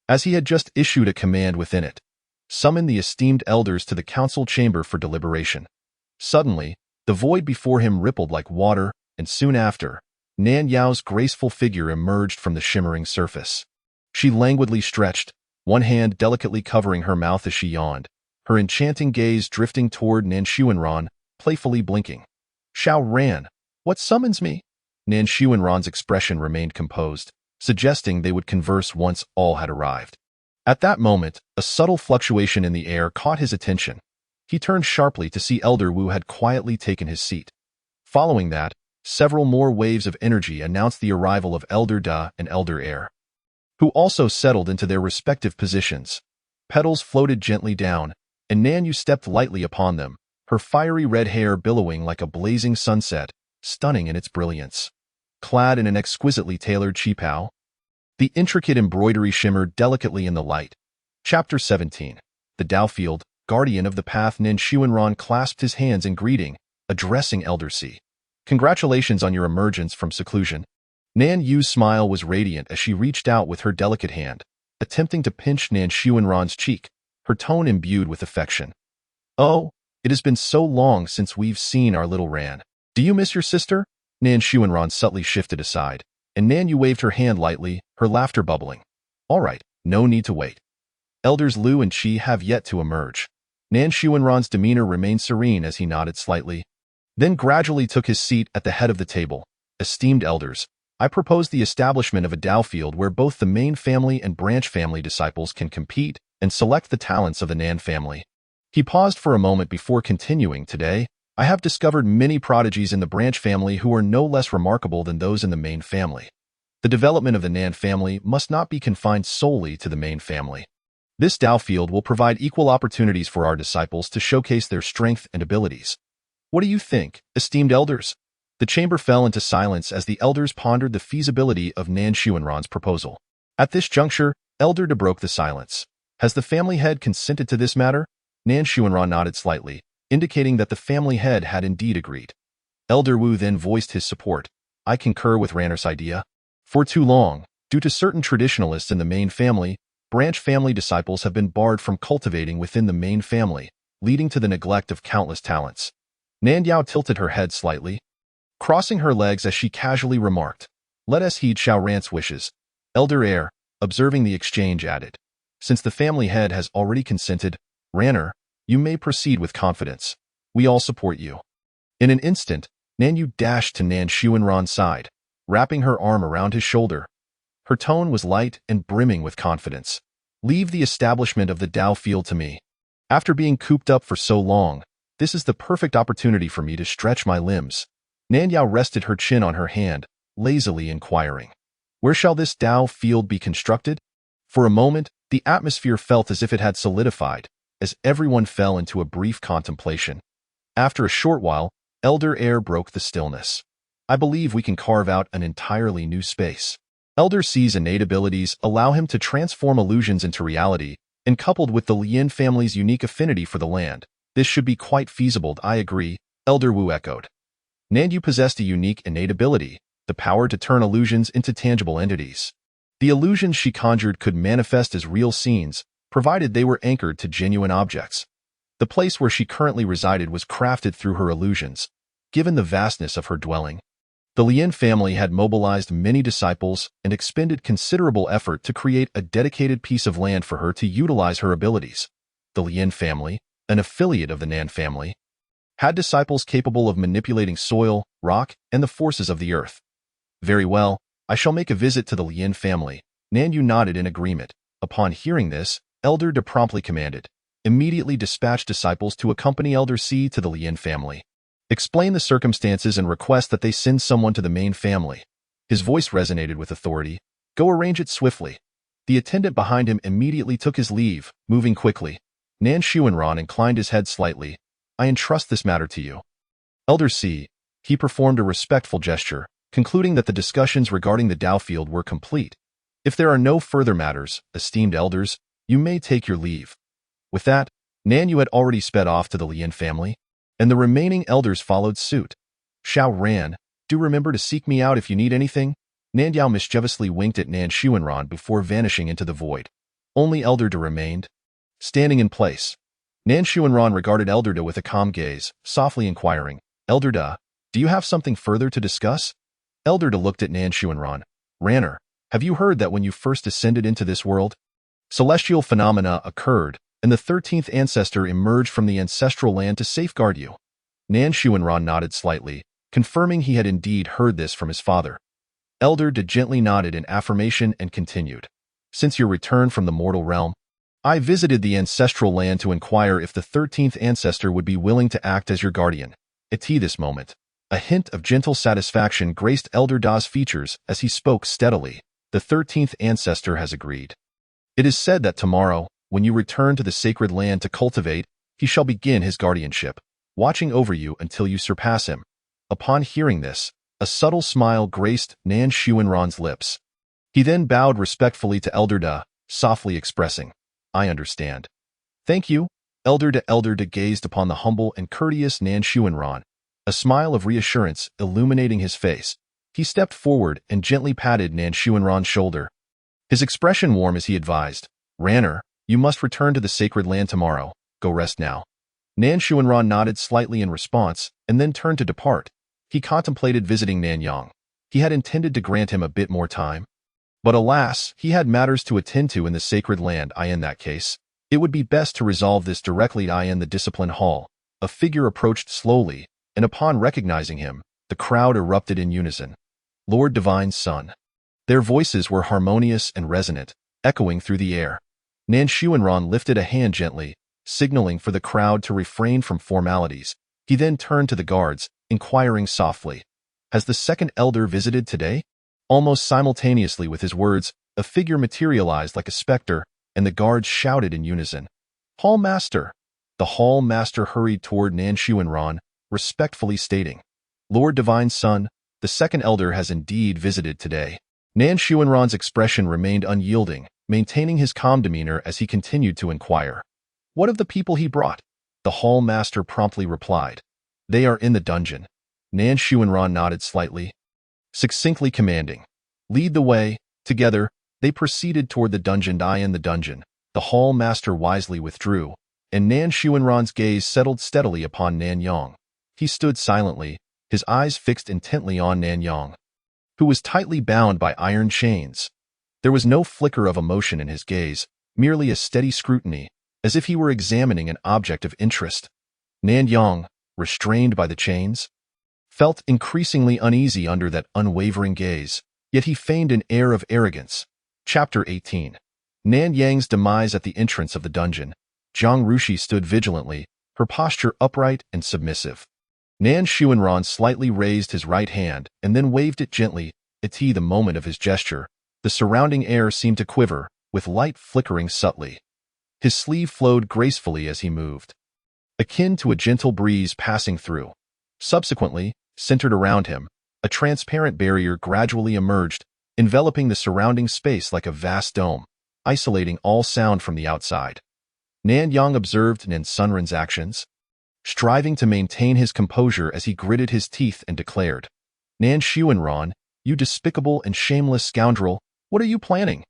As he had just issued a command within it, summon the esteemed elders to the council chamber for deliberation. Suddenly, the void before him rippled like water, and soon after, Nan Yao's graceful figure emerged from the shimmering surface. She languidly stretched, one hand delicately covering her mouth as she yawned, her enchanting gaze drifting toward Nan Xuanran, playfully blinking. Shao Ran, what summons me? Nan Xuanran's expression remained composed, suggesting they would converse once all had arrived. At that moment, a subtle fluctuation in the air caught his attention. He turned sharply to see Elder Wu had quietly taken his seat. Following that, several more waves of energy announced the arrival of Elder Da and Elder Air, who also settled into their respective positions. Petals floated gently down, and Nan Yu stepped lightly upon them, her fiery red hair billowing like a blazing sunset, stunning in its brilliance. Clad in an exquisitely tailored qipao, the intricate embroidery shimmered delicately in the light. Chapter 17. The Daofield, guardian of the path. Nan Xuanran clasped his hands in greeting, addressing Elder Si. Congratulations on your emergence from seclusion. Nan Yu's smile was radiant as she reached out with her delicate hand, attempting to pinch Nan Xuanran's cheek, her tone imbued with affection. Oh, it has been so long since we've seen our little Ran. Do you miss your sister? Nan Xuanran subtly shifted aside, and Nan Yu waved her hand lightly, her laughter bubbling. All right, no need to wait. Elders Lu and Qi have yet to emerge. Nan Xuanran's demeanor remained serene as he nodded slightly, then gradually took his seat at the head of the table. Esteemed elders, I propose the establishment of a Daofield where both the main family and branch family disciples can compete and select the talents of the Nan family. He paused for a moment before continuing. Today, I have discovered many prodigies in the branch family who are no less remarkable than those in the main family. The development of the Nan family must not be confined solely to the main family. This Daofield will provide equal opportunities for our disciples to showcase their strength and abilities. What do you think, esteemed elders? The chamber fell into silence as the elders pondered the feasibility of Nan Xuanran's proposal. At this juncture, Elder Da broke the silence. Has the family head consented to this matter? Nan Xuanran nodded slightly, indicating that the family head had indeed agreed. Elder Wu then voiced his support. I concur with Ranner's idea. For too long, due to certain traditionalists in the main family, branch family disciples have been barred from cultivating within the main family, leading to the neglect of countless talents. Nan Yao tilted her head slightly, crossing her legs as she casually remarked, Let us heed Shao Ran's wishes. Elder Heir, observing the exchange, added, Since the family head has already consented, Ranner, you may proceed with confidence. We all support you. In an instant, Nan Yu dashed to Nan Xuanran's side, wrapping her arm around his shoulder. Her tone was light and brimming with confidence. Leave the establishment of the Daofield to me. After being cooped up for so long, this is the perfect opportunity for me to stretch my limbs. Nan Yao rested her chin on her hand, lazily inquiring, Where shall this Daofield be constructed? For a moment, the atmosphere felt as if it had solidified, as everyone fell into a brief contemplation. After a short while, Elder Air broke the stillness. I believe we can carve out an entirely new space. Elder C's innate abilities allow him to transform illusions into reality, and coupled with the Lien family's unique affinity for the land, this should be quite feasible. I agree, Elder Wu echoed. Nan Yu possessed a unique innate ability, the power to turn illusions into tangible entities. The illusions she conjured could manifest as real scenes, provided they were anchored to genuine objects. The place where she currently resided was crafted through her illusions. Given the vastness of her dwelling, the Lien family had mobilized many disciples and expended considerable effort to create a dedicated piece of land for her to utilize her abilities. The Lien family, an affiliate of the Nan family, had disciples capable of manipulating soil, rock, and the forces of the earth. Very well, I shall make a visit to the Lien family. Nan Yu nodded in agreement. Upon hearing this, Elder De promptly commanded, immediately dispatch disciples to accompany Elder C to the Lien family. Explain the circumstances and request that they send someone to the main family. His voice resonated with authority. Go arrange it swiftly. The attendant behind him immediately took his leave, moving quickly. Nan Xuanran inclined his head slightly. I entrust this matter to you. Elder C. He performed a respectful gesture, concluding that the discussions regarding the Dao field were complete. If there are no further matters, esteemed elders, you may take your leave. With that, Nan Yu had already sped off to the Lien family, and the remaining elders followed suit. Xiao Ran, do remember to seek me out if you need anything? Nan Yao mischievously winked at Nan Xuanran before vanishing into the void. Only Elder De remained, standing in place. Nan Xuanran regarded Elder De with a calm gaze, softly inquiring, Elder De, do you have something further to discuss? Elder De looked at Nan Xuanran. Ranner, have you heard that when you first ascended into this world, celestial phenomena occurred, and the 13th ancestor emerged from the ancestral land to safeguard you? Nan Xuanran nodded slightly, confirming he had indeed heard this from his father. Elder De gently nodded in affirmation and continued. Since your return from the mortal realm, I visited the ancestral land to inquire if the 13th ancestor would be willing to act as your guardian. At this moment, a hint of gentle satisfaction graced Elder Da's features as he spoke steadily. The 13th ancestor has agreed. It is said that tomorrow, when you return to the sacred land to cultivate, he shall begin his guardianship, watching over you until you surpass him. Upon hearing this, a subtle smile graced Nan Xuanran's lips. He then bowed respectfully to Elder Da, softly expressing, I understand. Thank you. Elder Da gazed upon the humble and courteous Nan Xuanran, a smile of reassurance illuminating his face. He stepped forward and gently patted Nan Xuanran's shoulder. His expression warm as he advised, Ranner, you must return to the sacred land tomorrow. Go rest now. Nan Xuanran nodded slightly in response and then turned to depart. He contemplated visiting Nanyang. He had intended to grant him a bit more time. But alas, he had matters to attend to in the sacred land. In that case, it would be best to resolve this directly in the discipline hall. A figure approached slowly, and upon recognizing him, the crowd erupted in unison. Lord Divine Son. Their voices were harmonious and resonant, echoing through the air. Nan Xuanran lifted a hand gently, signaling for the crowd to refrain from formalities. He then turned to the guards, inquiring softly, Has the second elder visited today? Almost simultaneously with his words, a figure materialized like a specter, and the guards shouted in unison, Hall Master! The Hall Master hurried toward Nan Xuanran, respectfully stating, Lord Divine Son, the second elder has indeed visited today. Nan Xuanran's expression remained unyielding, maintaining his calm demeanor as he continued to inquire. What of the people he brought? The Hall Master promptly replied, They are in the dungeon. Nan Xuanran nodded slightly, succinctly commanding, Lead the way. Together, they proceeded toward the dungeon. In the dungeon, the Hall Master wisely withdrew, and Nan Xuanran's gaze settled steadily upon Nanyang. He stood silently, his eyes fixed intently on Nanyang, who was tightly bound by iron chains. There was no flicker of emotion in his gaze, merely a steady scrutiny, as if he were examining an object of interest. Nanyang, restrained by the chains, felt increasingly uneasy under that unwavering gaze, yet he feigned an air of arrogance. Chapter 18. Nanyang's demise. At the entrance of the dungeon, Zhang Rushi stood vigilantly, her posture upright and submissive. Nan Xuanran slightly raised his right hand and then waved it gently. At the moment of his gesture, the surrounding air seemed to quiver, with light flickering subtly. His sleeve flowed gracefully as he moved, akin to a gentle breeze passing through. Subsequently, centered around him, a transparent barrier gradually emerged, enveloping the surrounding space like a vast dome, isolating all sound from the outside. Nanyang observed Nan Sunren's actions, striving to maintain his composure as he gritted his teeth and declared, Nan Xuanran, you despicable and shameless scoundrel, what are you planning?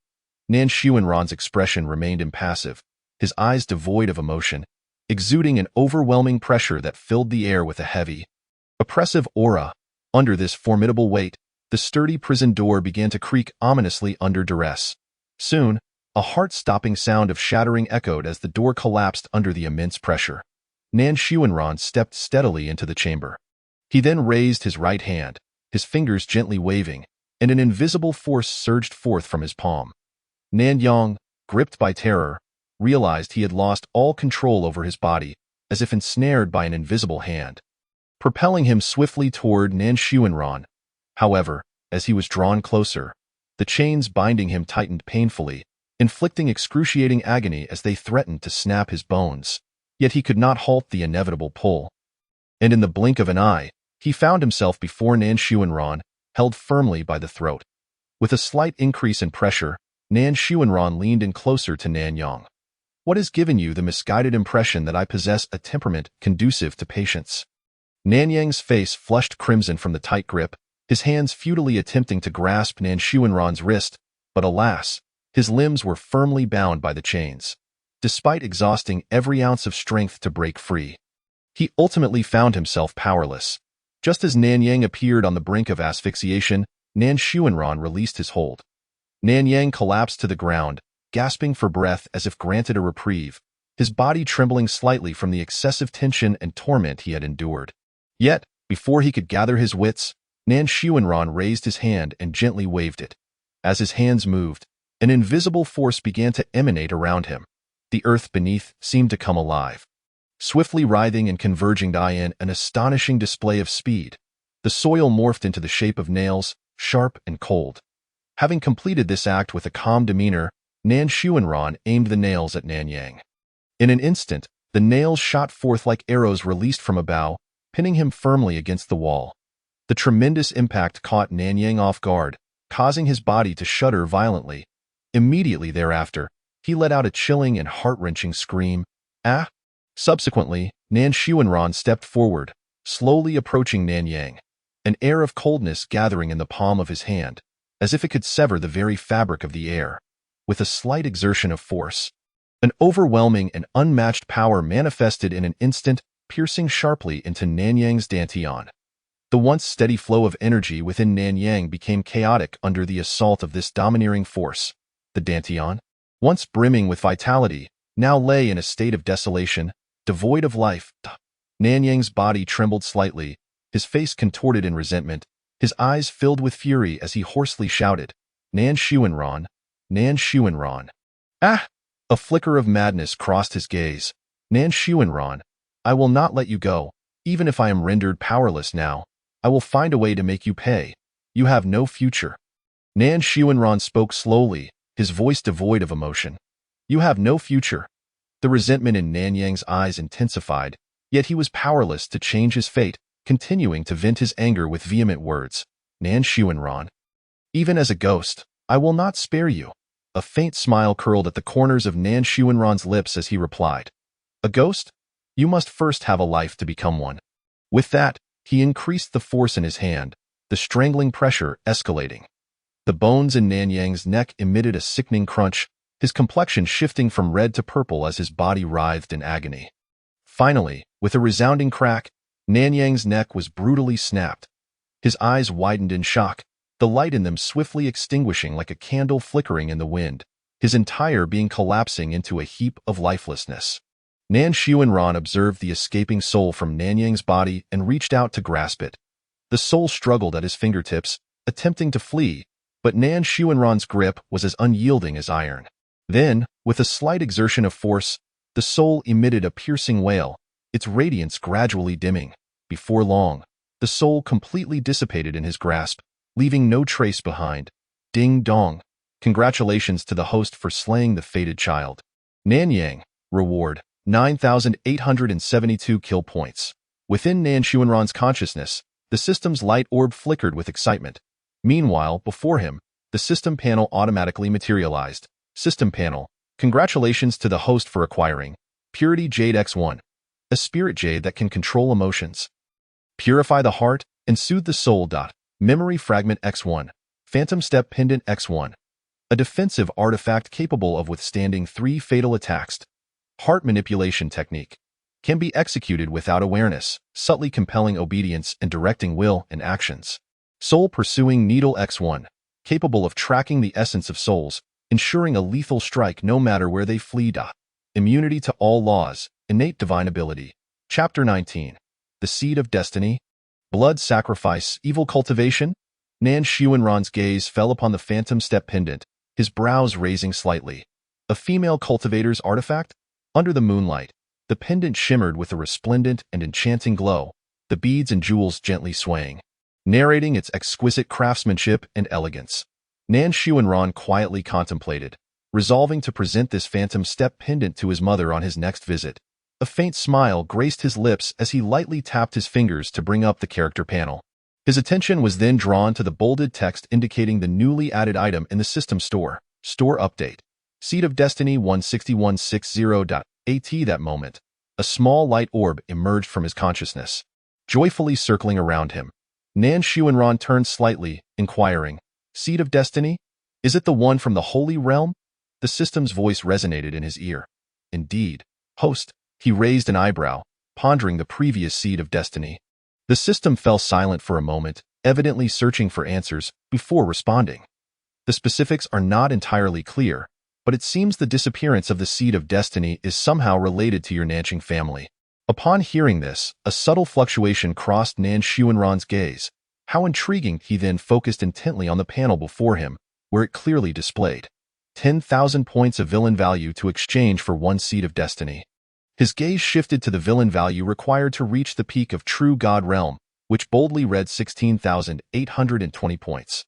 Nan Xuanran's expression remained impassive, his eyes devoid of emotion, exuding an overwhelming pressure that filled the air with a heavy, oppressive aura. Under this formidable weight, the sturdy prison door began to creak ominously under duress. Soon, a heart-stopping sound of shattering echoed as the door collapsed under the immense pressure. Nan Xuanran stepped steadily into the chamber. He then raised his right hand, his fingers gently waving, and an invisible force surged forth from his palm. Nan Yang, gripped by terror, realized he had lost all control over his body, as if ensnared by an invisible hand, propelling him swiftly toward Nan Xuanran. However, as he was drawn closer, the chains binding him tightened painfully, inflicting excruciating agony as they threatened to snap his bones. Yet he could not halt the inevitable pull. And in the blink of an eye, he found himself before Nan Xuanran, held firmly by the throat. With a slight increase in pressure, Nan Xuanran leaned in closer to Nan Yang. "What has given you the misguided impression that I possess a temperament conducive to patience?" Nan Yang's face flushed crimson from the tight grip, his hands futilely attempting to grasp Nan Xuanran's wrist, but alas, his limbs were firmly bound by the chains. Despite exhausting every ounce of strength to break free, he ultimately found himself powerless. Just as Nan Yang appeared on the brink of asphyxiation, Nan Xuanran released his hold. Nan Yang collapsed to the ground, gasping for breath as if granted a reprieve, his body trembling slightly from the excessive tension and torment he had endured. Yet, before he could gather his wits, Nan Xuanran raised his hand and gently waved it. As his hands moved, an invisible force began to emanate around him. The earth beneath seemed to come alive, swiftly writhing and converging in an astonishing display of speed. The soil morphed into the shape of nails, sharp and cold. Having completed this act with a calm demeanor, Nan Xuanran aimed the nails at Nan Yang. In an instant, the nails shot forth like arrows released from a bow, pinning him firmly against the wall. The tremendous impact caught Nan Yang off guard, causing his body to shudder violently. Immediately thereafter, he let out a chilling and heart-wrenching scream, "Ah!" Subsequently, Nan Xuanran stepped forward, slowly approaching Nan Yang, an air of coldness gathering in the palm of his hand, as if it could sever the very fabric of the air. With a slight exertion of force, an overwhelming and unmatched power manifested in an instant, piercing sharply into Nan Yang's dantian. The once steady flow of energy within Nan Yang became chaotic under the assault of this domineering force. The dantian, once brimming with vitality, now lay in a state of desolation, devoid of life. Nan Yang's body trembled slightly, his face contorted in resentment, his eyes filled with fury as he hoarsely shouted, "Nan Xuanran! Nan Xuanran!" "Ah!" A flicker of madness crossed his gaze. "Nan Xuanran, I will not let you go, even if I am rendered powerless now. I will find a way to make you pay. You have no future." Nan Xuanran spoke slowly, his voice devoid of emotion. "You have no future." The resentment in Nan Yang's eyes intensified, yet he was powerless to change his fate, continuing to vent his anger with vehement words. "Nan Xuanran, even as a ghost, I will not spare you." A faint smile curled at the corners of Nan Xuanran's lips as he replied, "A ghost? You must first have a life to become one." With that, he increased the force in his hand, the strangling pressure escalating. The bones in Nan Yang's neck emitted a sickening crunch, his complexion shifting from red to purple as his body writhed in agony. Finally, with a resounding crack, Nan Yang's neck was brutally snapped. His eyes widened in shock, the light in them swiftly extinguishing like a candle flickering in the wind, his entire being collapsing into a heap of lifelessness. Nan Xuanran observed the escaping soul from Nan Yang's body and reached out to grasp it. The soul struggled at his fingertips, attempting to flee, but Nan Xuanran's grip was as unyielding as iron. Then, with a slight exertion of force, the soul emitted a piercing wail, its radiance gradually dimming. Before long, the soul completely dissipated in his grasp, leaving no trace behind. Ding dong. Congratulations to the host for slaying the fated child. Nan Yang. Reward. 9,872 kill points. Within Nan Xuanran's consciousness, the system's light orb flickered with excitement. Meanwhile, before him, the system panel automatically materialized. System panel. Congratulations to the host for acquiring Purity Jade X1, a spirit jade that can control emotions, purify the heart, and soothe the soul. Memory Fragment X1, Phantom Step Pendant X1, a defensive artifact capable of withstanding 3 fatal attacks. Heart Manipulation Technique. can be executed without awareness, subtly compelling obedience and directing will and actions. Soul Pursuing Needle X1, capable of tracking the essence of souls, ensuring a lethal strike no matter where they flee. Immunity to all laws, innate divine ability. Chapter 19. The Seed of Destiny. Blood Sacrifice, Evil Cultivation. Nan Xuanran's gaze fell upon the phantom step pendant, his brows raising slightly. A female cultivator's artifact? Under the moonlight, the pendant shimmered with a resplendent and enchanting glow, the beads and jewels gently swaying, narrating its exquisite craftsmanship and elegance. Nan Xuanran quietly contemplated, resolving to present this phantom step pendant to his mother on his next visit. A faint smile graced his lips as he lightly tapped his fingers to bring up the character panel. His attention was then drawn to the bolded text indicating the newly added item in the system store. Store update. Seed of Destiny 16160.at. That moment, a small light orb emerged from his consciousness, joyfully circling around him. Nan Xuanran turned slightly, inquiring, Seed of Destiny? Is it the one from the Holy Realm? The system's voice resonated in his ear. Indeed. Host. He raised an eyebrow, pondering the previous Seed of Destiny. The system fell silent for a moment, evidently searching for answers before responding. The specifics are not entirely clear, but it seems the disappearance of the Seed of Destiny is somehow related to your Nanqing family. Upon hearing this, a subtle fluctuation crossed Nan Xuanran's gaze. How intriguing! He then focused intently on the panel before him, where it clearly displayed 10,000 points of villain value to exchange for one Seed of Destiny. His gaze shifted to the villain value required to reach the peak of True God Realm, which boldly read 16,820 points.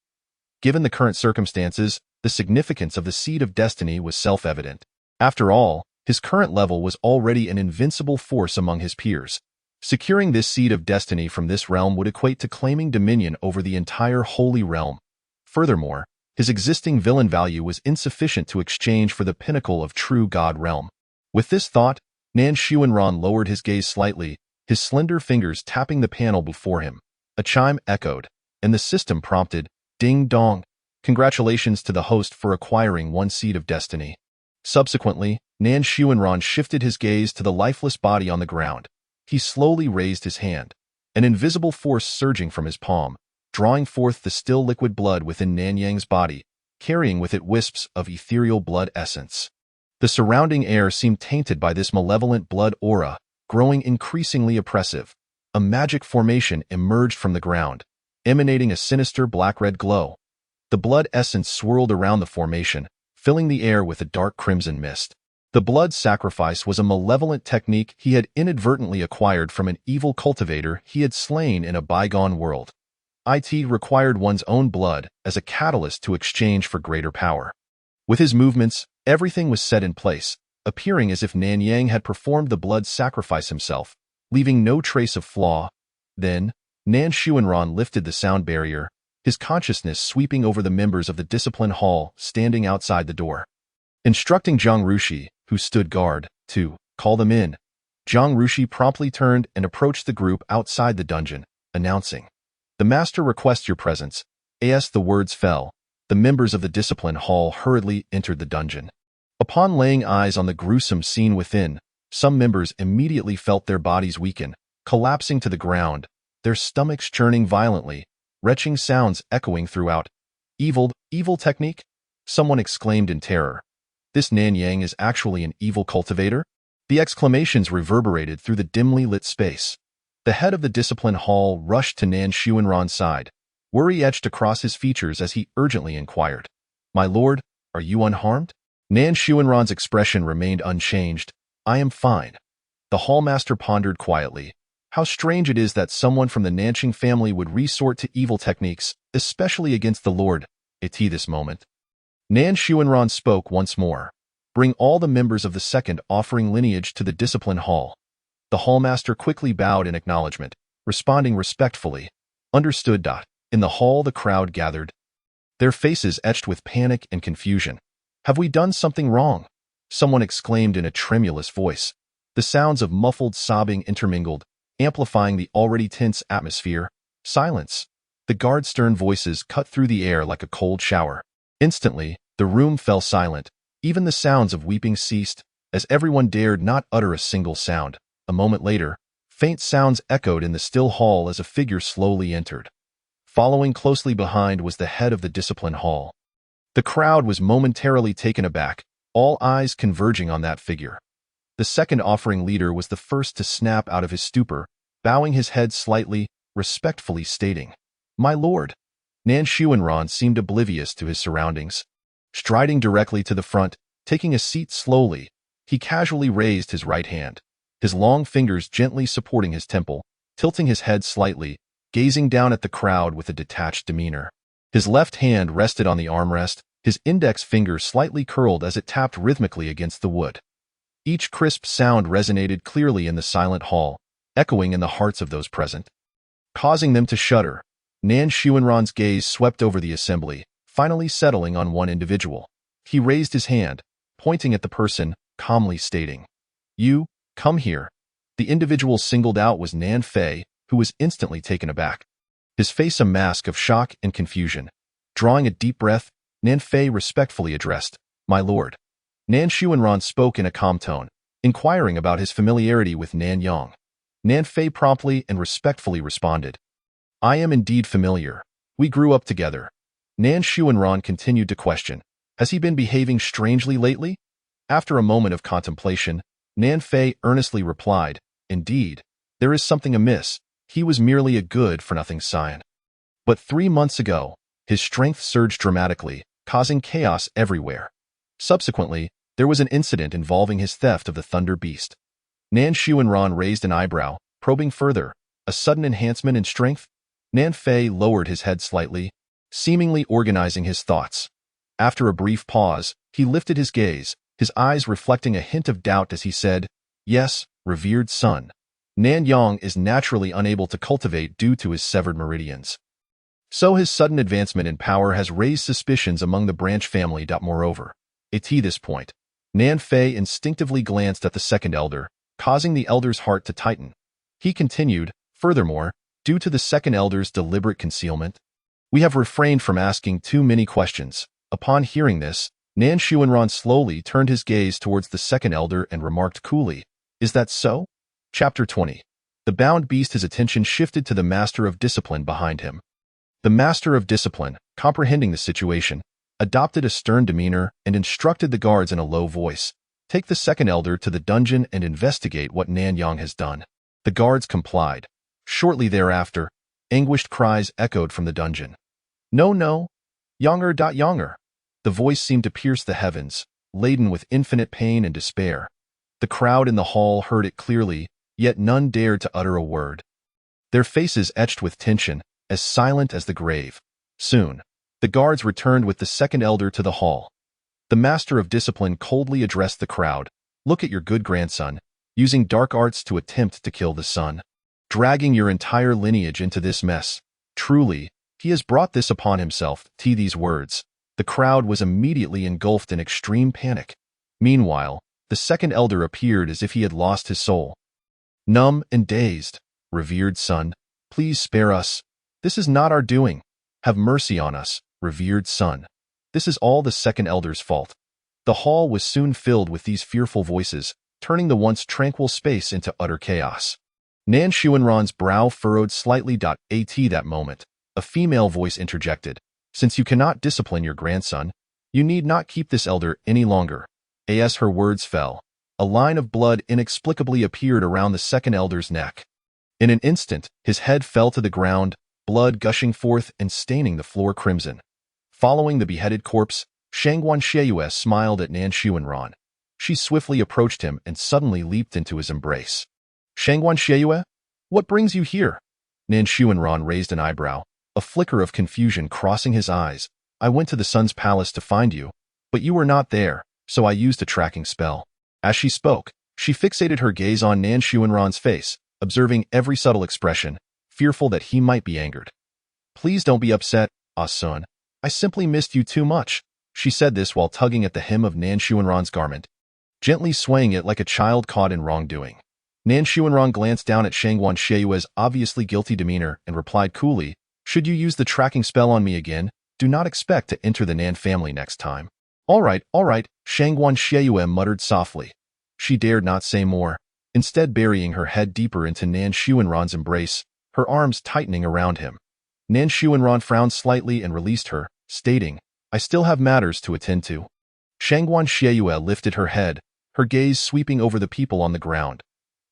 Given the current circumstances, the significance of the Seed of Destiny was self-evident. After all, his current level was already an invincible force among his peers. Securing this Seed of Destiny from this realm would equate to claiming dominion over the entire Holy Realm. Furthermore, his existing villain value was insufficient to exchange for the pinnacle of True God Realm. With this thought, Nan Xuanran lowered his gaze slightly, his slender fingers tapping the panel before him. A chime echoed, and the system prompted, Ding dong. Congratulations to the host for acquiring one Seed of Destiny. Subsequently, Nan Xuanran shifted his gaze to the lifeless body on the ground. He slowly raised his hand, an invisible force surging from his palm, drawing forth the still liquid blood within Nanyang's body, carrying with it wisps of ethereal blood essence. The surrounding air seemed tainted by this malevolent blood aura, growing increasingly oppressive. A magic formation emerged from the ground, emanating a sinister black-red glow. The blood essence swirled around the formation, filling the air with a dark crimson mist. The blood sacrifice was a malevolent technique he had inadvertently acquired from an evil cultivator he had slain in a bygone world. It required one's own blood as a catalyst to exchange for greater power. With his movements, everything was set in place, appearing as if Nanyang had performed the blood sacrifice himself, leaving no trace of flaw. Then, Nan Xuanran lifted the sound barrier, his consciousness sweeping over the members of the discipline hall standing outside the door. Instructing Zhang Rushi, who stood guard, to call them in. Zhang Rushi promptly turned and approached the group outside the dungeon, announcing, The master requests your presence. As the words fell, the members of the discipline hall hurriedly entered the dungeon. Upon laying eyes on the gruesome scene within, some members immediately felt their bodies weaken, collapsing to the ground, their stomachs churning violently, retching sounds echoing throughout. Evil technique? Someone exclaimed in terror. This Nanyang is actually an evil cultivator? The exclamations reverberated through the dimly lit space. The head of the discipline hall rushed to Nan Xuanran's side. Worry etched across his features as he urgently inquired, My lord, are you unharmed? Nan Xuanran's expression remained unchanged. I am fine. The hallmaster pondered quietly. How strange it is that someone from the Nanqing family would resort to evil techniques, especially against the Lord. This moment. Nan Xuanran spoke once more. Bring all the members of the second offering lineage to the discipline hall. The hallmaster quickly bowed in acknowledgement, responding respectfully. Understood. In the hall the crowd gathered, their faces etched with panic and confusion. Have we done something wrong? Someone exclaimed in a tremulous voice. The sounds of muffled sobbing intermingled, amplifying the already tense atmosphere. Silence. The guard's stern voices cut through the air like a cold shower. Instantly, the room fell silent. Even the sounds of weeping ceased, as everyone dared not utter a single sound. A moment later, faint sounds echoed in the still hall as a figure slowly entered. Following closely behind was the head of the discipline hall. The crowd was momentarily taken aback, all eyes converging on that figure. The second offering leader was the first to snap out of his stupor, bowing his head slightly, respectfully stating, "My lord." Nan Xuanran seemed oblivious to his surroundings. Striding directly to the front, taking a seat slowly, he casually raised his right hand, his long fingers gently supporting his temple, tilting his head slightly, gazing down at the crowd with a detached demeanor. His left hand rested on the armrest, his index finger slightly curled as it tapped rhythmically against the wood. Each crisp sound resonated clearly in the silent hall, echoing in the hearts of those present. Causing them to shudder, Nan Xuanran's gaze swept over the assembly, finally settling on one individual. He raised his hand, pointing at the person, calmly stating, "You, come here." The individual singled out was Nan Fei, who was instantly taken aback. His face a mask of shock and confusion. Drawing a deep breath, Nan Fei respectfully addressed, "My lord." Nan Xuanran spoke in a calm tone, inquiring about his familiarity with Nan Yang. Nan Fei promptly and respectfully responded, "I am indeed familiar. We grew up together." Nan Xuanran continued to question, "Has he been behaving strangely lately?" After a moment of contemplation, Nan Fei earnestly replied, "Indeed, there is something amiss. He was merely a good-for-nothing scion. But 3 months ago, his strength surged dramatically, causing chaos everywhere. Subsequently, there was an incident involving his theft of the Thunder Beast." Nan Xuanran raised an eyebrow, probing further, "A sudden enhancement in strength?" Nan Fei lowered his head slightly, seemingly organizing his thoughts. After a brief pause, he lifted his gaze, his eyes reflecting a hint of doubt as he said, "Yes, revered son. Nan Yang is naturally unable to cultivate due to his severed meridians. So his sudden advancement in power has raised suspicions among the branch family. Moreover, at this point, Nan Fei instinctively glanced at the second elder, causing the elder's heart to tighten. He continued, "Furthermore, due to the second elder's deliberate concealment, we have refrained from asking too many questions." Upon hearing this, Nan Xuanran slowly turned his gaze towards the second elder and remarked coolly, "Is that so?" Chapter 20. The bound beast. His attention shifted to the Master of Discipline behind him. The Master of Discipline, comprehending the situation, adopted a stern demeanor and instructed the guards in a low voice, "Take the second elder to the dungeon and investigate what Nan Yang has done." The guards complied. Shortly thereafter, anguished cries echoed from the dungeon. "No, no! Younger. Younger!" The voice seemed to pierce the heavens, laden with infinite pain and despair. The crowd in the hall heard it clearly, yet none dared to utter a word. Their faces etched with tension, as silent as the grave. Soon, the guards returned with the second elder to the hall. The Master of Discipline coldly addressed the crowd, "Look at your good grandson, using dark arts to attempt to kill the son. Dragging your entire lineage into this mess. Truly, he has brought this upon himself." To these words, the crowd was immediately engulfed in extreme panic. Meanwhile, the second elder appeared as if he had lost his soul. Numb and dazed, "Revered son, please spare us. This is not our doing. Have mercy on us, revered son. This is all the second elder's fault." The hall was soon filled with these fearful voices, turning the once tranquil space into utter chaos. Nan Xuanran's brow furrowed slightly. At that moment, a female voice interjected, "Since you cannot discipline your grandson, you need not keep this elder any longer." As her words fell, a line of blood inexplicably appeared around the second elder's neck. In an instant, his head fell to the ground, blood gushing forth and staining the floor crimson. Following the beheaded corpse, Shangguan Sheiyue smiled at Nan Xuanran. She swiftly approached him and suddenly leaped into his embrace. "Shangguan Sheiyue, what brings you here?" Nan Xuanran raised an eyebrow, a flicker of confusion crossing his eyes. "I went to the Sun's palace to find you, but you were not there, so I used a tracking spell." As she spoke, she fixated her gaze on Nan Xuanran's face, observing every subtle expression, fearful that he might be angered. "Please don't be upset, Sun. I simply missed you too much." She said this while tugging at the hem of Nan Xuanran's garment, gently swaying it like a child caught in wrongdoing. Nan Xuanran glanced down at Shangguan Sheiyue's obviously guilty demeanor and replied coolly, "Should you use the tracking spell on me again, do not expect to enter the Nan family next time." All right, Shangguan Sheiyue muttered softly. She dared not say more. instead burying her head deeper into Nan Xuanran's embrace, her arms tightening around him. Nan Xuanran frowned slightly and released her, stating, "I still have matters to attend to." Shangguan Xieyue lifted her head, her gaze sweeping over the people on the ground.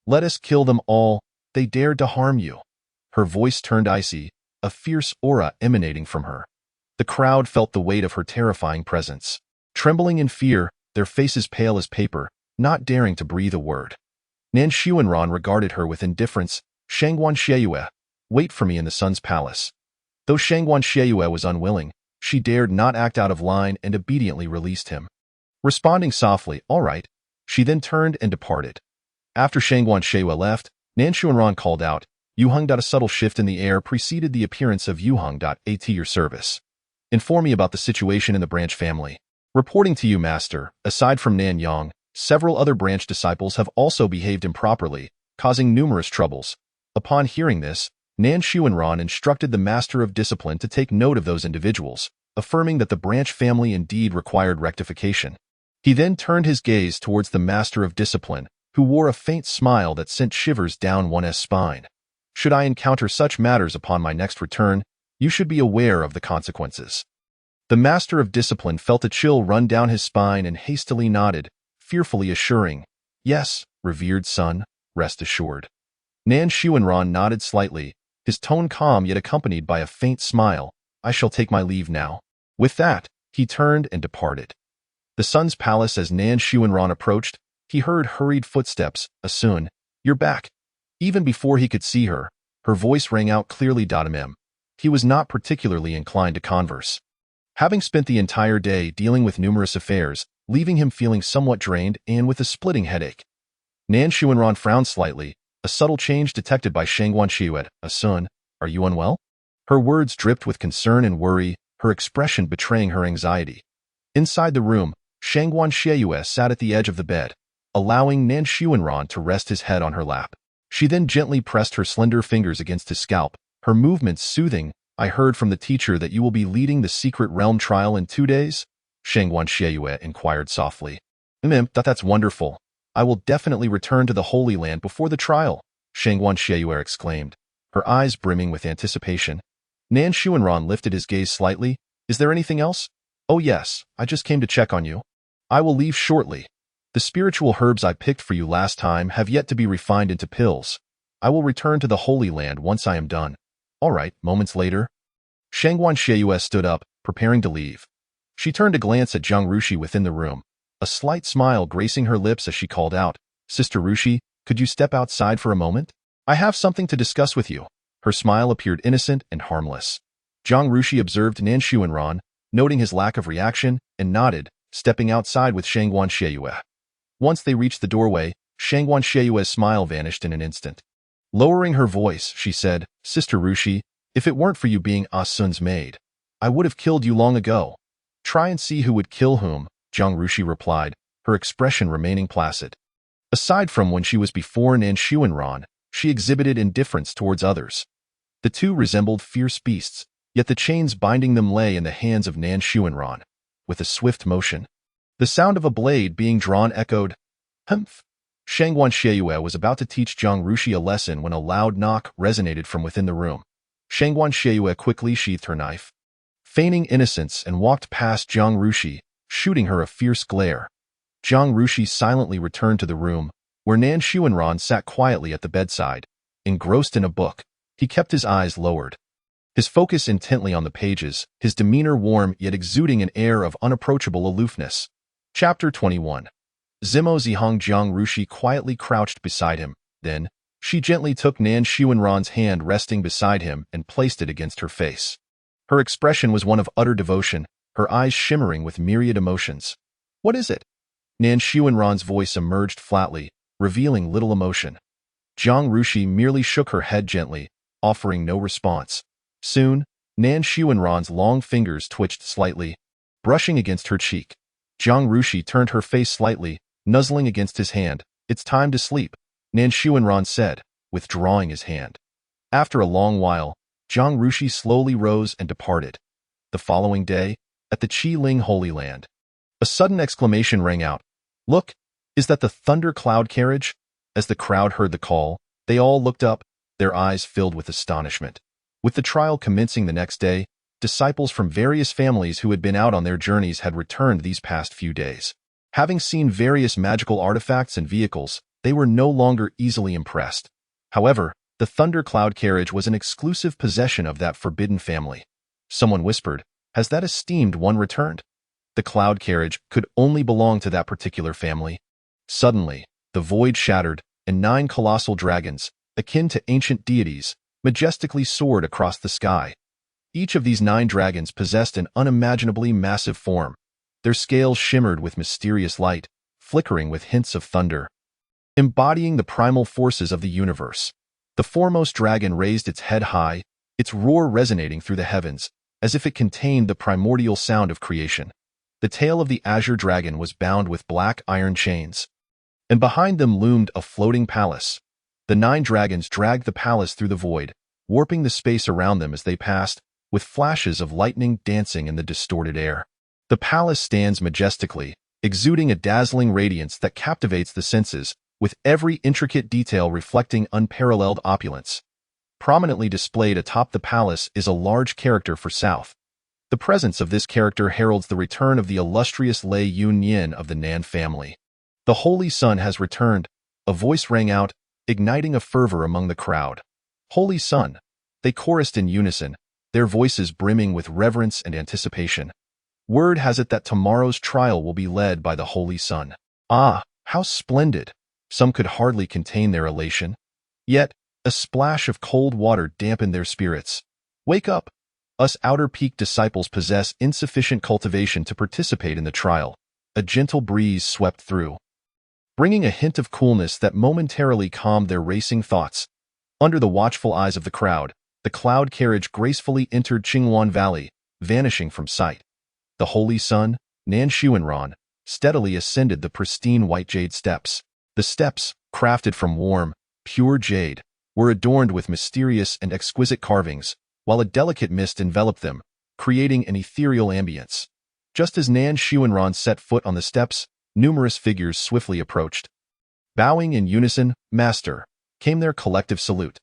"Let us kill them all. They dared to harm you." Her voice turned icy, a fierce aura emanating from her. The crowd felt the weight of her terrifying presence. Trembling in fear, their faces pale as paper, not daring to breathe a word. Nan Xuanran regarded her with indifference. "Shangguan Xieyue, wait for me in the Sun's palace." Though Shangguan Xieyue was unwilling, she dared not act out of line and obediently released him. Responding softly, "All right," she then turned and departed. After Shangguan Xieyue left, Nan Xuanran called out, "Yuheng." A subtle shift in the air preceded the appearance of Yuheng. At your service. Inform me about the situation in the branch family. Reporting to you, Master, aside from Nan Yang, several other branch disciples have also behaved improperly, causing numerous troubles. Upon hearing this, Nan Xuanran instructed the Master of Discipline to take note of those individuals, affirming that the branch family indeed required rectification. He then turned his gaze towards the Master of Discipline, who wore a faint smile that sent shivers down one's spine. "Should I encounter such matters upon my next return, you should be aware of the consequences." The Master of Discipline felt a chill run down his spine and hastily nodded, fearfully assuring, "Yes, revered son, rest assured." Nan Xuanran nodded slightly, his tone calm yet accompanied by a faint smile. "I shall take my leave now." With that, he turned and departed. The Sun's palace. As Nan Xuanran approached, he heard hurried footsteps. "Asun, you're back." Even before he could see her, her voice rang out clearly. He was not particularly inclined to converse, having spent the entire day dealing with numerous affairs, leaving him feeling somewhat drained and with a splitting headache. Nan Xuanran frowned slightly, a subtle change detected by Shangguan Xieyue. "Asun, are you unwell?" Her words dripped with concern and worry, her expression betraying her anxiety. Inside the room, Shangguan Xieyue sat at the edge of the bed, allowing Nan Xuanran to rest his head on her lap. She then gently pressed her slender fingers against his scalp, her movements soothing. "I heard from the teacher that you will be leading the secret realm trial in 2 days?" Shangguan Xieyue inquired softly. That's wonderful. I will definitely return to the Holy Land before the trial," Shangguan Xieyue exclaimed, her eyes brimming with anticipation. Nan Xuanran lifted his gaze slightly. "Is there anything else?" "Oh yes, I just came to check on you. I will leave shortly. The spiritual herbs I picked for you last time have yet to be refined into pills. I will return to the Holy Land once I am done." "All right." Moments later, Shangguan Xieyue stood up, preparing to leave. She turned to glance at Zhang Rushi within the room, a slight smile gracing her lips as she called out, "Sister Rushi, could you step outside for a moment? I have something to discuss with you." Her smile appeared innocent and harmless. Zhang Rushi observed Nan Xuanran, noting his lack of reaction, and nodded, stepping outside with Shangguan Xieyue. Once they reached the doorway, Shangguan Xieyue's smile vanished in an instant. Lowering her voice, she said, "Sister Rushi, if it weren't for you being Asun's maid, I would have killed you long ago." "Try and see who would kill whom," Zhang Rushi replied, her expression remaining placid. Aside from when she was before Nan Xuanran, she exhibited indifference towards others. The two resembled fierce beasts, yet the chains binding them lay in the hands of Nan Xuanran. With a swift motion, the sound of a blade being drawn echoed, "Humph." Shangguan Xieyue was about to teach Zhang Rushi a lesson when a loud knock resonated from within the room. Shangguan Xieyue quickly sheathed her knife, feigning innocence, and walked past Zhang Rushi, shooting her a fierce glare. Zhang Rushi silently returned to the room, where Nan Xuanran sat quietly at the bedside. Engrossed in a book, he kept his eyes lowered, his focus intently on the pages, his demeanor warm yet exuding an air of unapproachable aloofness. Chapter 21. Zimo Zihong. Zhang Rushi quietly crouched beside him. Then, she gently took Nan Xuanran's hand resting beside him and placed it against her face. Her expression was one of utter devotion, her eyes shimmering with myriad emotions. "What is it?" Nan Xuanran's voice emerged flatly, revealing little emotion. Zhang Rushi merely shook her head gently, offering no response. Soon, Nan Xuanran's long fingers twitched slightly, brushing against her cheek. Zhang Rushi turned her face slightly, nuzzling against his hand. "It's time to sleep," Nan Xuanran said, withdrawing his hand. After a long while, Zhang Rushi slowly rose and departed. The following day, at the Qi-Ling Holy Land, a sudden exclamation rang out. "Look, is that the Thunder Cloud carriage?" As the crowd heard the call, they all looked up, their eyes filled with astonishment. With the trial commencing the next day, disciples from various families who had been out on their journeys had returned these past few days. Having seen various magical artifacts and vehicles, they were no longer easily impressed. However, the Thunder Cloud carriage was an exclusive possession of that forbidden family. Someone whispered, "Has that esteemed one returned?" The cloud carriage could only belong to that particular family. Suddenly, the void shattered, and 9 colossal dragons, akin to ancient deities, majestically soared across the sky. Each of these 9 dragons possessed an unimaginably massive form. Their scales shimmered with mysterious light, flickering with hints of thunder, embodying the primal forces of the universe. The foremost dragon raised its head high, its roar resonating through the heavens, as if it contained the primordial sound of creation. The tail of the azure dragon was bound with black iron chains, and behind them loomed a floating palace. The 9 dragons dragged the palace through the void, warping the space around them as they passed, with flashes of lightning dancing in the distorted air. The palace stands majestically, exuding a dazzling radiance that captivates the senses, with every intricate detail reflecting unparalleled opulence. Prominently displayed atop the palace is a large character for South. The presence of this character heralds the return of the illustrious Lei Yun Yin of the Nan family. "The Holy Sun has returned," a voice rang out, igniting a fervor among the crowd. "Holy Sun," they chorused in unison, their voices brimming with reverence and anticipation. "Word has it that tomorrow's trial will be led by the Holy Sun." Ah, how splendid! Some could hardly contain their elation. Yet, a splash of cold water dampened their spirits. "Wake up! Us Outer Peak disciples possess insufficient cultivation to participate in the trial." A gentle breeze swept through, bringing a hint of coolness that momentarily calmed their racing thoughts. Under the watchful eyes of the crowd, the cloud carriage gracefully entered Qinghuan Valley, vanishing from sight. The Holy Sun, Nan Xuanran, steadily ascended the pristine white jade steps. The steps, crafted from warm, pure jade, were adorned with mysterious and exquisite carvings, while a delicate mist enveloped them, creating an ethereal ambience. Just as Nan Xuanran set foot on the steps, numerous figures swiftly approached. Bowing in unison, "Master," came their collective salute.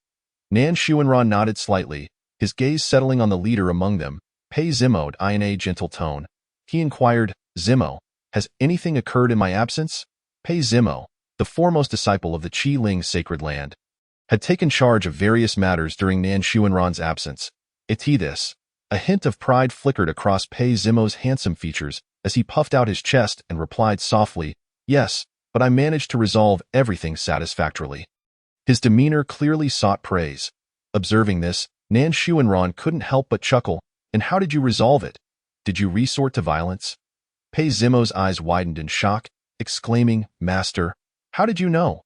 Nan Xuanran nodded slightly, his gaze settling on the leader among them, Pei Zimo in a gentle tone. He inquired, "Zimo, has anything occurred in my absence?" Pei Zimo, the foremost disciple of the Qi Ling sacred land, had taken charge of various matters during Nan Xuanran's absence. This, a hint of pride flickered across Pei Zimo's handsome features as he puffed out his chest and replied softly, "Yes, but I managed to resolve everything satisfactorily." His demeanor clearly sought praise. Observing this, Nan Xuanran couldn't help but chuckle. "And how did you resolve it? Did you resort to violence?" Pei Zimo's eyes widened in shock, exclaiming, "Master, how did you know?"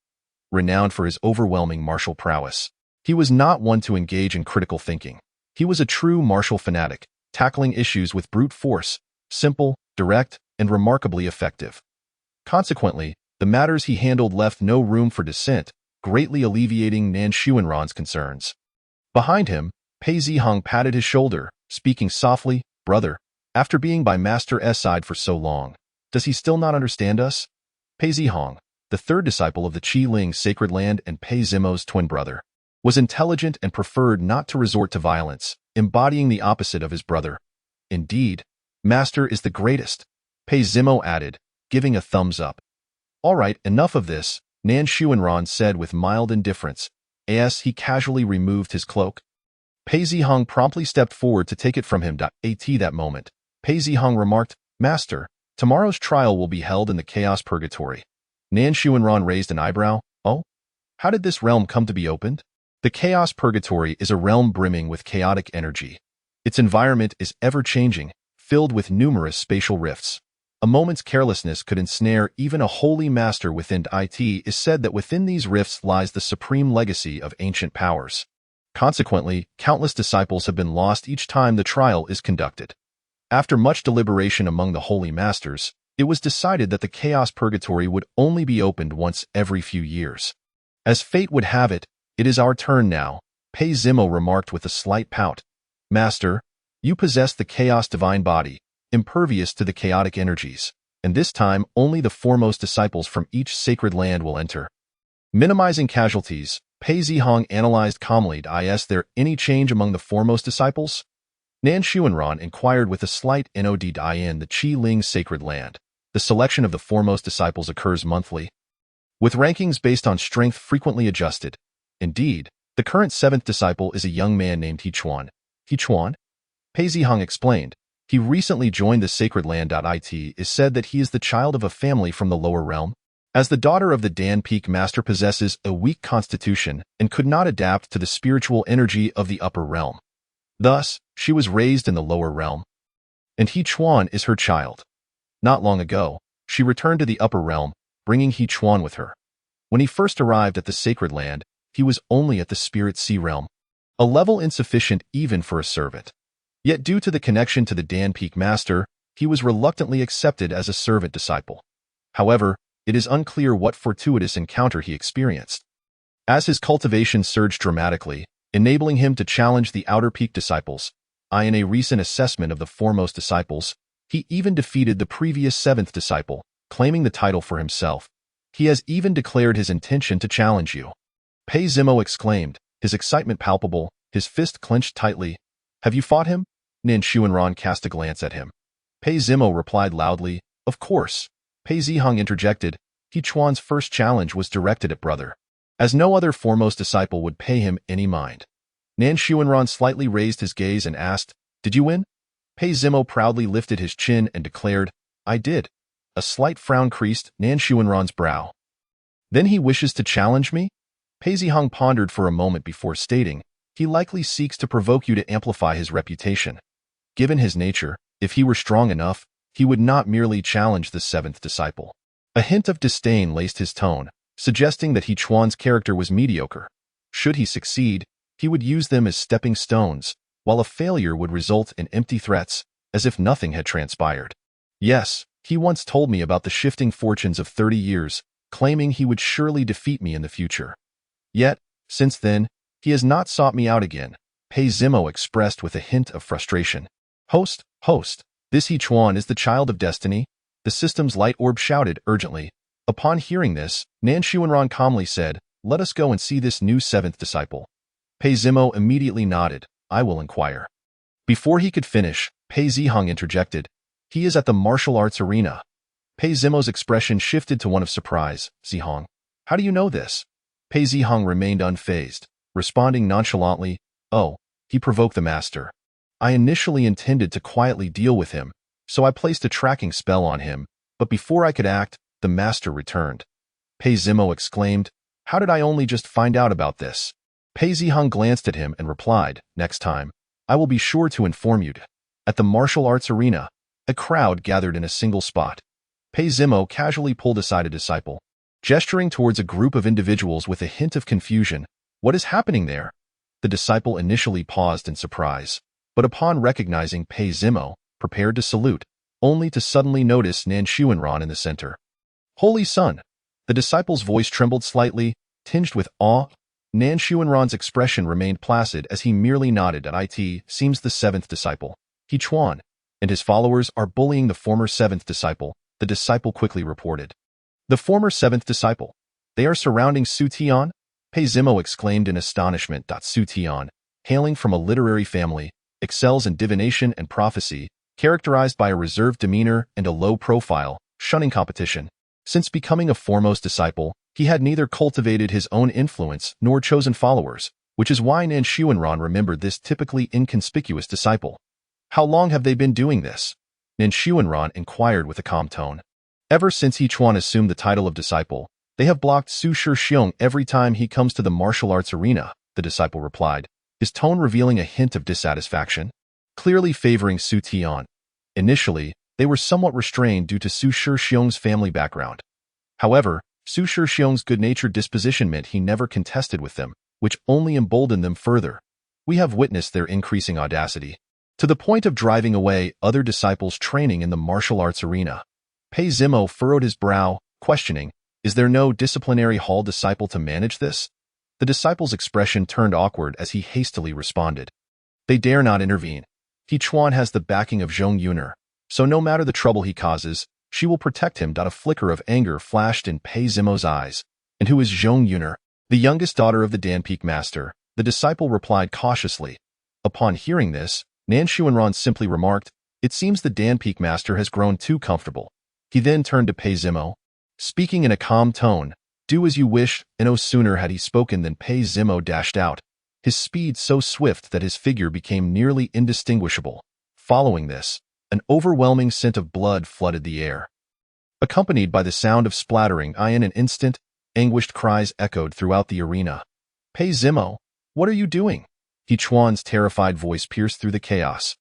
Renowned for his overwhelming martial prowess, he was not one to engage in critical thinking. He was a true martial fanatic, tackling issues with brute force, simple, direct, and remarkably effective. Consequently, the matters he handled left no room for dissent, greatly alleviating Nan Xuanran's concerns. Behind him, Pei Zihong patted his shoulder, speaking softly, "Brother, after being by Master's side for so long, does he still not understand us?" Pei Zihong, the third disciple of the Qi Ling sacred land and Pei Zimo's twin brother, was intelligent and preferred not to resort to violence, embodying the opposite of his brother. "Indeed, Master is the greatest," Pei Zimo added, giving a thumbs up. "All right, enough of this," Nan Xuanran said with mild indifference, as he casually removed his cloak. Pei Zihong promptly stepped forward to take it from him. At that moment, Pei Zihong remarked, "Master, tomorrow's trial will be held in the Chaos Purgatory." Nan Xuanran raised an eyebrow. "Oh? How did this realm come to be opened?" The Chaos Purgatory is a realm brimming with chaotic energy. Its environment is ever-changing, filled with numerous spatial rifts. A moment's carelessness could ensnare even a holy master within. It is said that within these rifts lies the supreme legacy of ancient powers. Consequently, countless disciples have been lost each time the trial is conducted. After much deliberation among the holy masters, it was decided that the Chaos Purgatory would only be opened once every few years. As fate would have it, it is our turn now, Pei Zimo remarked with a slight pout. "Master, you possess the Chaos Divine Body, impervious to the chaotic energies, and this time only the foremost disciples from each sacred land will enter." Minimizing casualties, Pei Zihong analyzed calmly. Is there any change among the foremost disciples? Nan Xuanran inquired with a slight nod in the Qi Ling sacred land. The selection of the foremost disciples occurs monthly, with rankings based on strength frequently adjusted. Indeed, the current seventh disciple is a young man named He Chuan. He Chuan? Pei Zihong explained. He recently joined the sacred land. It is said that he is the child of a family from the lower realm. As the daughter of the Dan Peak Master possesses a weak constitution and could not adapt to the spiritual energy of the upper realm. Thus, she was raised in the lower realm. And He Chuan is her child. Not long ago, she returned to the upper realm, bringing He Chuan with her. When he first arrived at the sacred land, he was only at the spirit sea realm, a level insufficient even for a servant. Yet due to the connection to the Dan Peak Master, he was reluctantly accepted as a servant disciple. However, it is unclear what fortuitous encounter he experienced, as his cultivation surged dramatically, enabling him to challenge the Outer Peak disciples. In a recent assessment of the foremost disciples, he even defeated the previous seventh disciple, claiming the title for himself. He has even declared his intention to challenge you. Pei Zimo exclaimed, his excitement palpable, his fist clenched tightly. Have you fought him? Nan Xuanran cast a glance at him. Pei Zimo replied loudly, of course. Pei Zihong interjected. He Chuan's first challenge was directed at brother, as no other foremost disciple would pay him any mind. Nan Xuanran slightly raised his gaze and asked, did you win? Pei Zimo proudly lifted his chin and declared, I did. A slight frown creased Nan Xuanran's brow. Then he wishes to challenge me? Pei Zihong pondered for a moment before stating, he likely seeks to provoke you to amplify his reputation. Given his nature, if he were strong enough, he would not merely challenge the seventh disciple. A hint of disdain laced his tone, suggesting that He Chuan's character was mediocre. Should he succeed, he would use them as stepping stones, while a failure would result in empty threats, as if nothing had transpired. Yes, he once told me about the shifting fortunes of 30 years, claiming he would surely defeat me in the future. Yet, since then, he has not sought me out again, Pei Zimo expressed with a hint of frustration. Host, this He Chuan is the child of destiny? The system's light orb shouted urgently. Upon hearing this, Nan Xuanran calmly said, let us go and see this new seventh disciple. Pei Zimo immediately nodded, I will inquire. Before he could finish, Pei Zihong interjected, he is at the martial arts arena. Pei Zimo's expression shifted to one of surprise. Zihong, how do you know this? Pei Zihong remained unfazed, responding nonchalantly, oh, he provoked the master. I initially intended to quietly deal with him, so I placed a tracking spell on him, but before I could act, the master returned. Pei Zimo exclaimed, how did I only just find out about this? Pei Zihong glanced at him and replied, next time, I will be sure to inform you. At the martial arts arena, a crowd gathered in a single spot. Pei Zimo casually pulled aside a disciple, gesturing towards a group of individuals with a hint of confusion. What is happening there? The disciple initially paused in surprise, but upon recognizing Pei Zimo, prepared to salute, only to suddenly notice Nan Xuanran in the center. Holy Sun! The disciple's voice trembled slightly, tinged with awe. Nan Xuanran's expression remained placid as he merely nodded. It seems the seventh disciple, He Chuan, and his followers are bullying the former seventh disciple, the disciple quickly reported. The former seventh disciple. They are surrounding Su Tian? Pei Zimo exclaimed in astonishment. Su Tian, hailing from a literary family, excels in divination and prophecy, characterized by a reserved demeanor and a low profile, shunning competition. Since becoming a foremost disciple, he had neither cultivated his own influence nor chosen followers, which is why Nan Xuanran remembered this typically inconspicuous disciple. How long have they been doing this? Nan Xuanran inquired with a calm tone. Ever since He Chuan assumed the title of disciple, they have blocked Su Shixiong every time he comes to the martial arts arena, the disciple replied, his tone revealing a hint of dissatisfaction, clearly favoring Su Tian. Initially, they were somewhat restrained due to Su Shixiong's family background. However, Su Shixiong's good-natured disposition meant he never contested with them, which only emboldened them further. We have witnessed their increasing audacity, to the point of driving away other disciples training in the martial arts arena. Pei Zimo furrowed his brow, questioning, is there no disciplinary hall disciple to manage this? The disciple's expression turned awkward as he hastily responded. They dare not intervene. He Chuan has the backing of Zhong Yuner, so no matter the trouble he causes, she will protect him. A flicker of anger flashed in Pei Zimo's eyes. And who is Zhong Yuner, the youngest daughter of the Dan Peak Master? The disciple replied cautiously. Upon hearing this, Nan Xuanran simply remarked, "It seems the Dan Peak Master has grown too comfortable." He then turned to Pei Zimo, speaking in a calm tone, "Do as you wish," and no sooner had he spoken than Pei Zimo dashed out, his speed so swift that his figure became nearly indistinguishable. Following this, an overwhelming scent of blood flooded the air. Accompanied by the sound of splattering, in an instant, anguished cries echoed throughout the arena. "Pei Zimo, what are you doing?" He Chuan's terrified voice pierced through the chaos.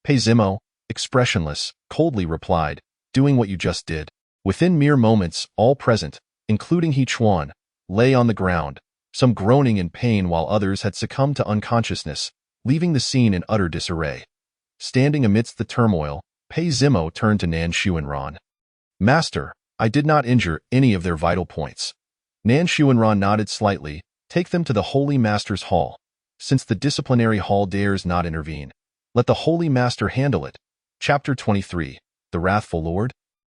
Pei Zimo, expressionless, coldly replied, "Doing what you just did." Within mere moments, all present, including He Chuan, lay on the ground, some groaning in pain while others had succumbed to unconsciousness, leaving the scene in utter disarray. Standing amidst the turmoil, Pei Zimo turned to Nan Xuanran. "Master, I did not injure any of their vital points." Nan Xuanran nodded slightly. "Take them to the Holy Master's Hall. Since the disciplinary hall dares not intervene, let the Holy Master handle it." Chapter 23. The Wrathful Lord.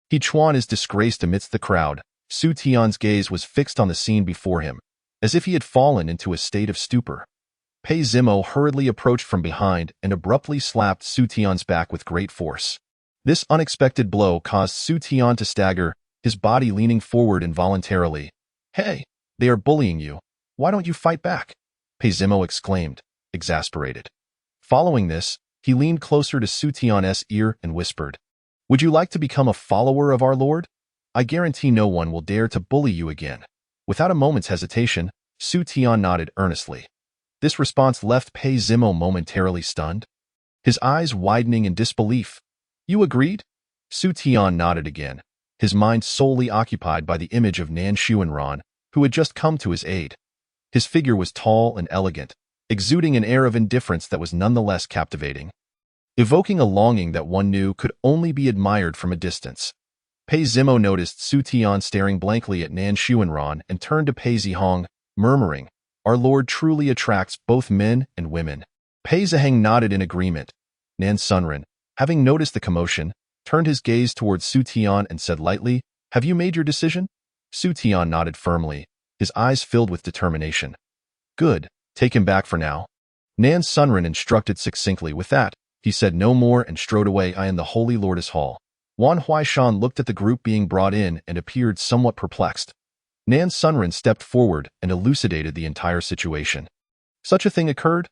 He Chuan is disgraced amidst the crowd. Su Tian's gaze was fixed on the scene before him, as if he had fallen into a state of stupor. Pei Zimo hurriedly approached from behind and abruptly slapped Su Tian's back with great force. This unexpected blow caused Su Tian to stagger, his body leaning forward involuntarily. "Hey, they are bullying you. Why don't you fight back?" Pei Zimo exclaimed, exasperated. Following this, he leaned closer to Su Tian's ear and whispered, "Would you like to become a follower of our Lord? I guarantee no one will dare to bully you again." Without a moment's hesitation, Su Tian nodded earnestly. This response left Pei Zimo momentarily stunned, his eyes widening in disbelief. "You agreed?" Su Tian nodded again, his mind solely occupied by the image of Nan Xuanran, who had just come to his aid. His figure was tall and elegant, exuding an air of indifference that was nonetheless captivating, evoking a longing that one knew could only be admired from a distance. Pei Zimo noticed Su Tian staring blankly at Nan Xuanran and turned to Pei Zihong, murmuring, "Our Lord truly attracts both men and women." Pei Zihong nodded in agreement. Nan Sunren, having noticed the commotion, turned his gaze towards Su Tian and said lightly, "Have you made your decision?" Su Tian nodded firmly, his eyes filled with determination. "Good, take him back for now." Nan Sunren instructed succinctly. With that, he said no more and strode away in the Holy Lord's Hall. Wan Huaishan looked at the group being brought in and appeared somewhat perplexed. Nan Sunren stepped forward and elucidated the entire situation. "Such a thing occurred?"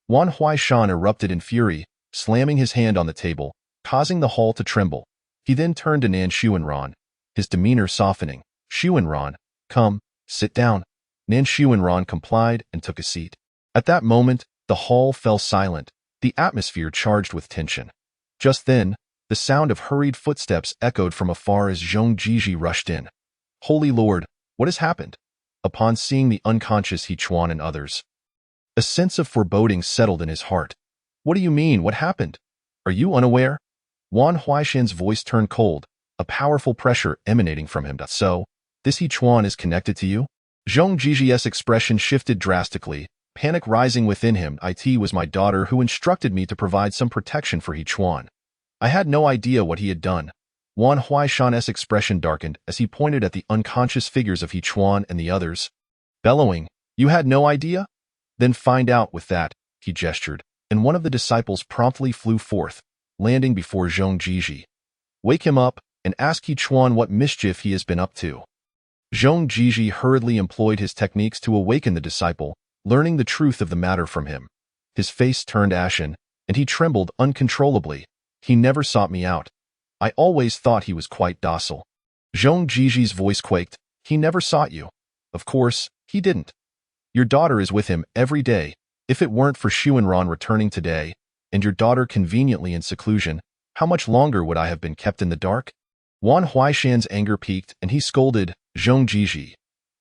Wan Huaishan erupted in fury, slamming his hand on the table, causing the hall to tremble. He then turned to Nan Xuanran, his demeanor softening. "Xuanran, come, sit down." Nan Xuanran complied and took a seat. At that moment, the hall fell silent, the atmosphere charged with tension. Just then, the sound of hurried footsteps echoed from afar as Zhong Jiji rushed in. "Holy Lord, what has happened?" Upon seeing the unconscious He Chuan and others, a sense of foreboding settled in his heart. "What do you mean? What happened? Are you unaware?" Wan Huaishan's voice turned cold, a powerful pressure emanating from him. "So, this He Chuan is connected to you?" Zhong Jiji's expression shifted drastically, panic rising within him. "It was my daughter who instructed me to provide some protection for He Chuan. I had no idea what he had done." Wan Huaishan's expression darkened as he pointed at the unconscious figures of He Chuan and the others, bellowing, "You had no idea? Then find out." With that, he gestured, and one of the disciples promptly flew forth, landing before Zhong Jiji. "Wake him up and ask He Chuan what mischief he has been up to." Zhong Jiji hurriedly employed his techniques to awaken the disciple, learning the truth of the matter from him. His face turned ashen, and he trembled uncontrollably. "He never sought me out. I always thought he was quite docile." Zhong Jiji's voice quaked. "He never sought you." "Of course, he didn't. Your daughter is with him every day. If it weren't for Xuanran returning today, and your daughter conveniently in seclusion, how much longer would I have been kept in the dark?" Wan Huaishan's anger peaked, and he scolded, "Zhong Jiji,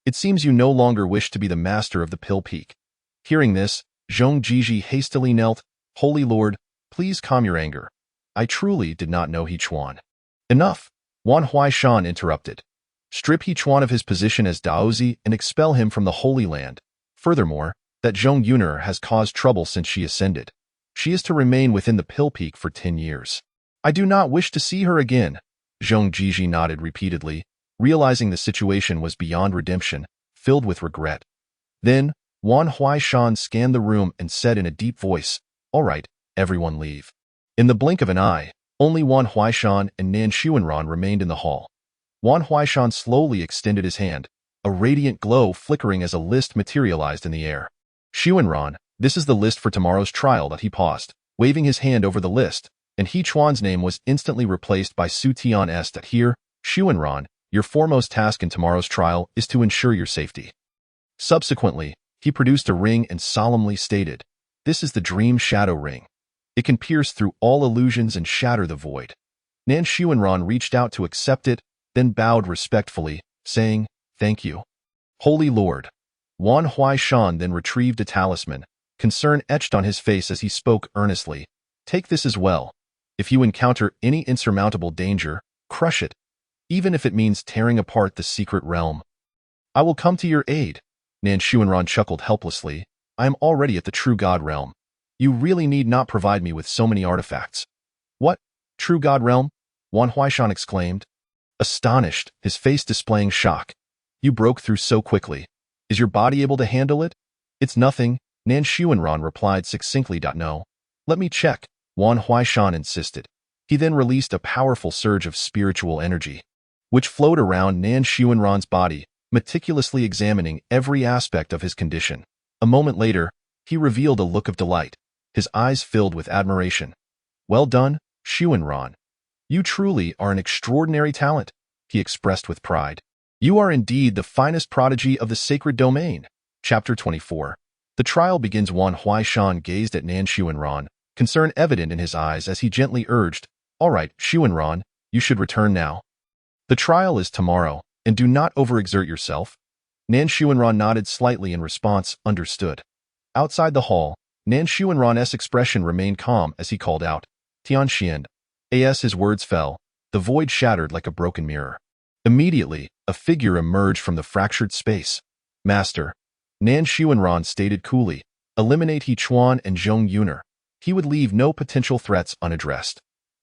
it seems you no longer wish to be the master of the Pill Peak." Hearing this, Zhong Jiji hastily knelt. "Holy Lord, please calm your anger. I truly did not know He Chuan." "Enough," Wan Huaishan interrupted. "Strip He Chuan of his position as Daozi and expel him from the Holy Land. Furthermore, that Zhong Yuner has caused trouble since she ascended. She is to remain within the Pill Peak for 10 years. I do not wish to see her again." Zhong Jiji nodded repeatedly, realizing the situation was beyond redemption. filled with regret. Then, Wan Huaishan scanned the room and said in a deep voice, "All right, everyone leave." In the blink of an eye, only Wan Huaishan and Nan Xuanran remained in the hall. Wan Huaishan slowly extended his hand, a radiant glow flickering as a list materialized in the air. "Xuanran, this is the list for tomorrow's trial," that he paused, waving his hand over the list, and He Chuan's name was instantly replaced by Su Tian's. "That here, Xuanran, your foremost task in tomorrow's trial is to ensure your safety." Subsequently, he produced a ring and solemnly stated, "This is the Dream Shadow Ring. It can pierce through all illusions and shatter the void." Nan Xuanran reached out to accept it, then bowed respectfully, saying, "Thank you, Holy Lord." Wan Huaishan then retrieved a talisman, concern etched on his face as he spoke earnestly. "Take this as well. If you encounter any insurmountable danger, crush it, even if it means tearing apart the secret realm. I will come to your aid." Nan Xuanran chuckled helplessly. "I am already at the True God realm. You really need not provide me with so many artifacts." "What? True God realm?" Wan Huaishan exclaimed, astonished, his face displaying shock. "You broke through so quickly. Is your body able to handle it?" "It's nothing," Nan Xuanran replied succinctly. "No. Let me check," Wan Huaishan insisted. He then released a powerful surge of spiritual energy, which flowed around Nan Xuanran's body, meticulously examining every aspect of his condition. A moment later, he revealed a look of delight, his eyes filled with admiration. "Well done, Xuanran. You truly are an extraordinary talent," he expressed with pride. "You are indeed the finest prodigy of the sacred domain." Chapter 24. The trial begins. Wan Huaishan gazed at Nan Xuanran, concern evident in his eyes as he gently urged, "All right, Xuanran, you should return now. The trial is tomorrow, and do not overexert yourself." Nan Xuanran nodded slightly in response, understood. Outside the hall, Nan Xuanran's expression remained calm as he called out, "Tianxian." As his words fell, the void shattered like a broken mirror. Immediately, a figure emerged from the fractured space. "Master," Nan Xuanran stated coolly, "eliminate He Chuan and Zhong Yuner. He would leave no potential threats unaddressed."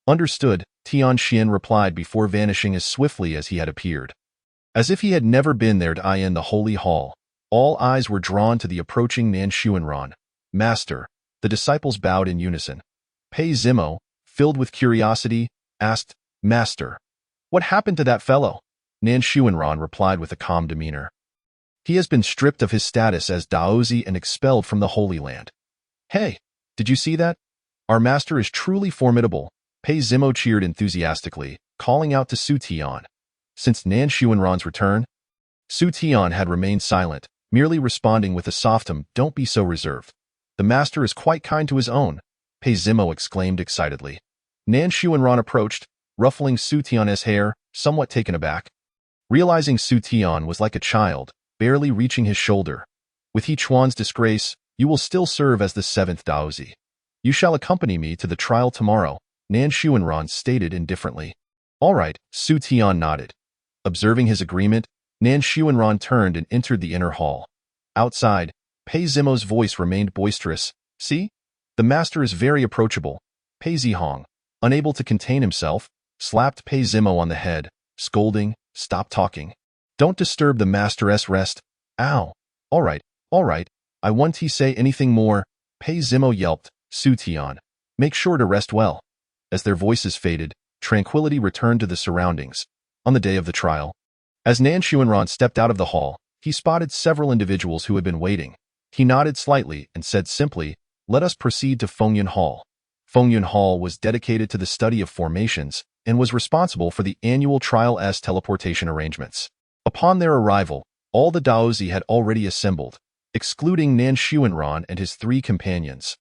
"Understood," Tianxian replied before vanishing as swiftly as he had appeared. As if he had never been there in the holy hall, all eyes were drawn to the approaching Nan Xuanran. "Master," the disciples bowed in unison. Pei Zimo, filled with curiosity, asked, "Master, what happened to that fellow?" Nan Xuanran replied with a calm demeanor. "He has been stripped of his status as Daozi and expelled from the Holy Land." "Hey, did you see that? Our master is truly formidable," Pei Zimo cheered enthusiastically, calling out to Su Tian. Since Nan Xuanran's return, Su Tian had remained silent, merely responding with a soft "Don't be so reserved. The master is quite kind to his own," Pei Zimo exclaimed excitedly. Nan Xuanran approached, ruffling Su Tian's hair, somewhat taken aback. Realizing Su Tian was like a child, barely reaching his shoulder. "With He Chuan's disgrace, you will still serve as the 7th Daozi. You shall accompany me to the trial tomorrow," Nan Xuanran stated indifferently. "All right," Su Tian nodded. Observing his agreement, Nan Xuanran turned and entered the inner hall. Outside, Pei Zimo's voice remained boisterous. "See? The master is very approachable." Pei Zihong, unable to contain himself, slapped Pei Zimo on the head, scolding, "Stop talking. Don't disturb the master's rest." "Ow. All right. I won't say anything more," Pei Zimo yelped. "Su Tian, make sure to rest well." As their voices faded, tranquility returned to the surroundings. On the day of the trial, as Nan Xuanran stepped out of the hall, he spotted several individuals who had been waiting. He nodded slightly and said simply, "Let us proceed to Fengyun Hall." Fengyun Hall was dedicated to the study of formations and was responsible for the annual trial's teleportation arrangements. Upon their arrival, all the Daozi had already assembled, excluding Nan Xuanran and his 3 companions.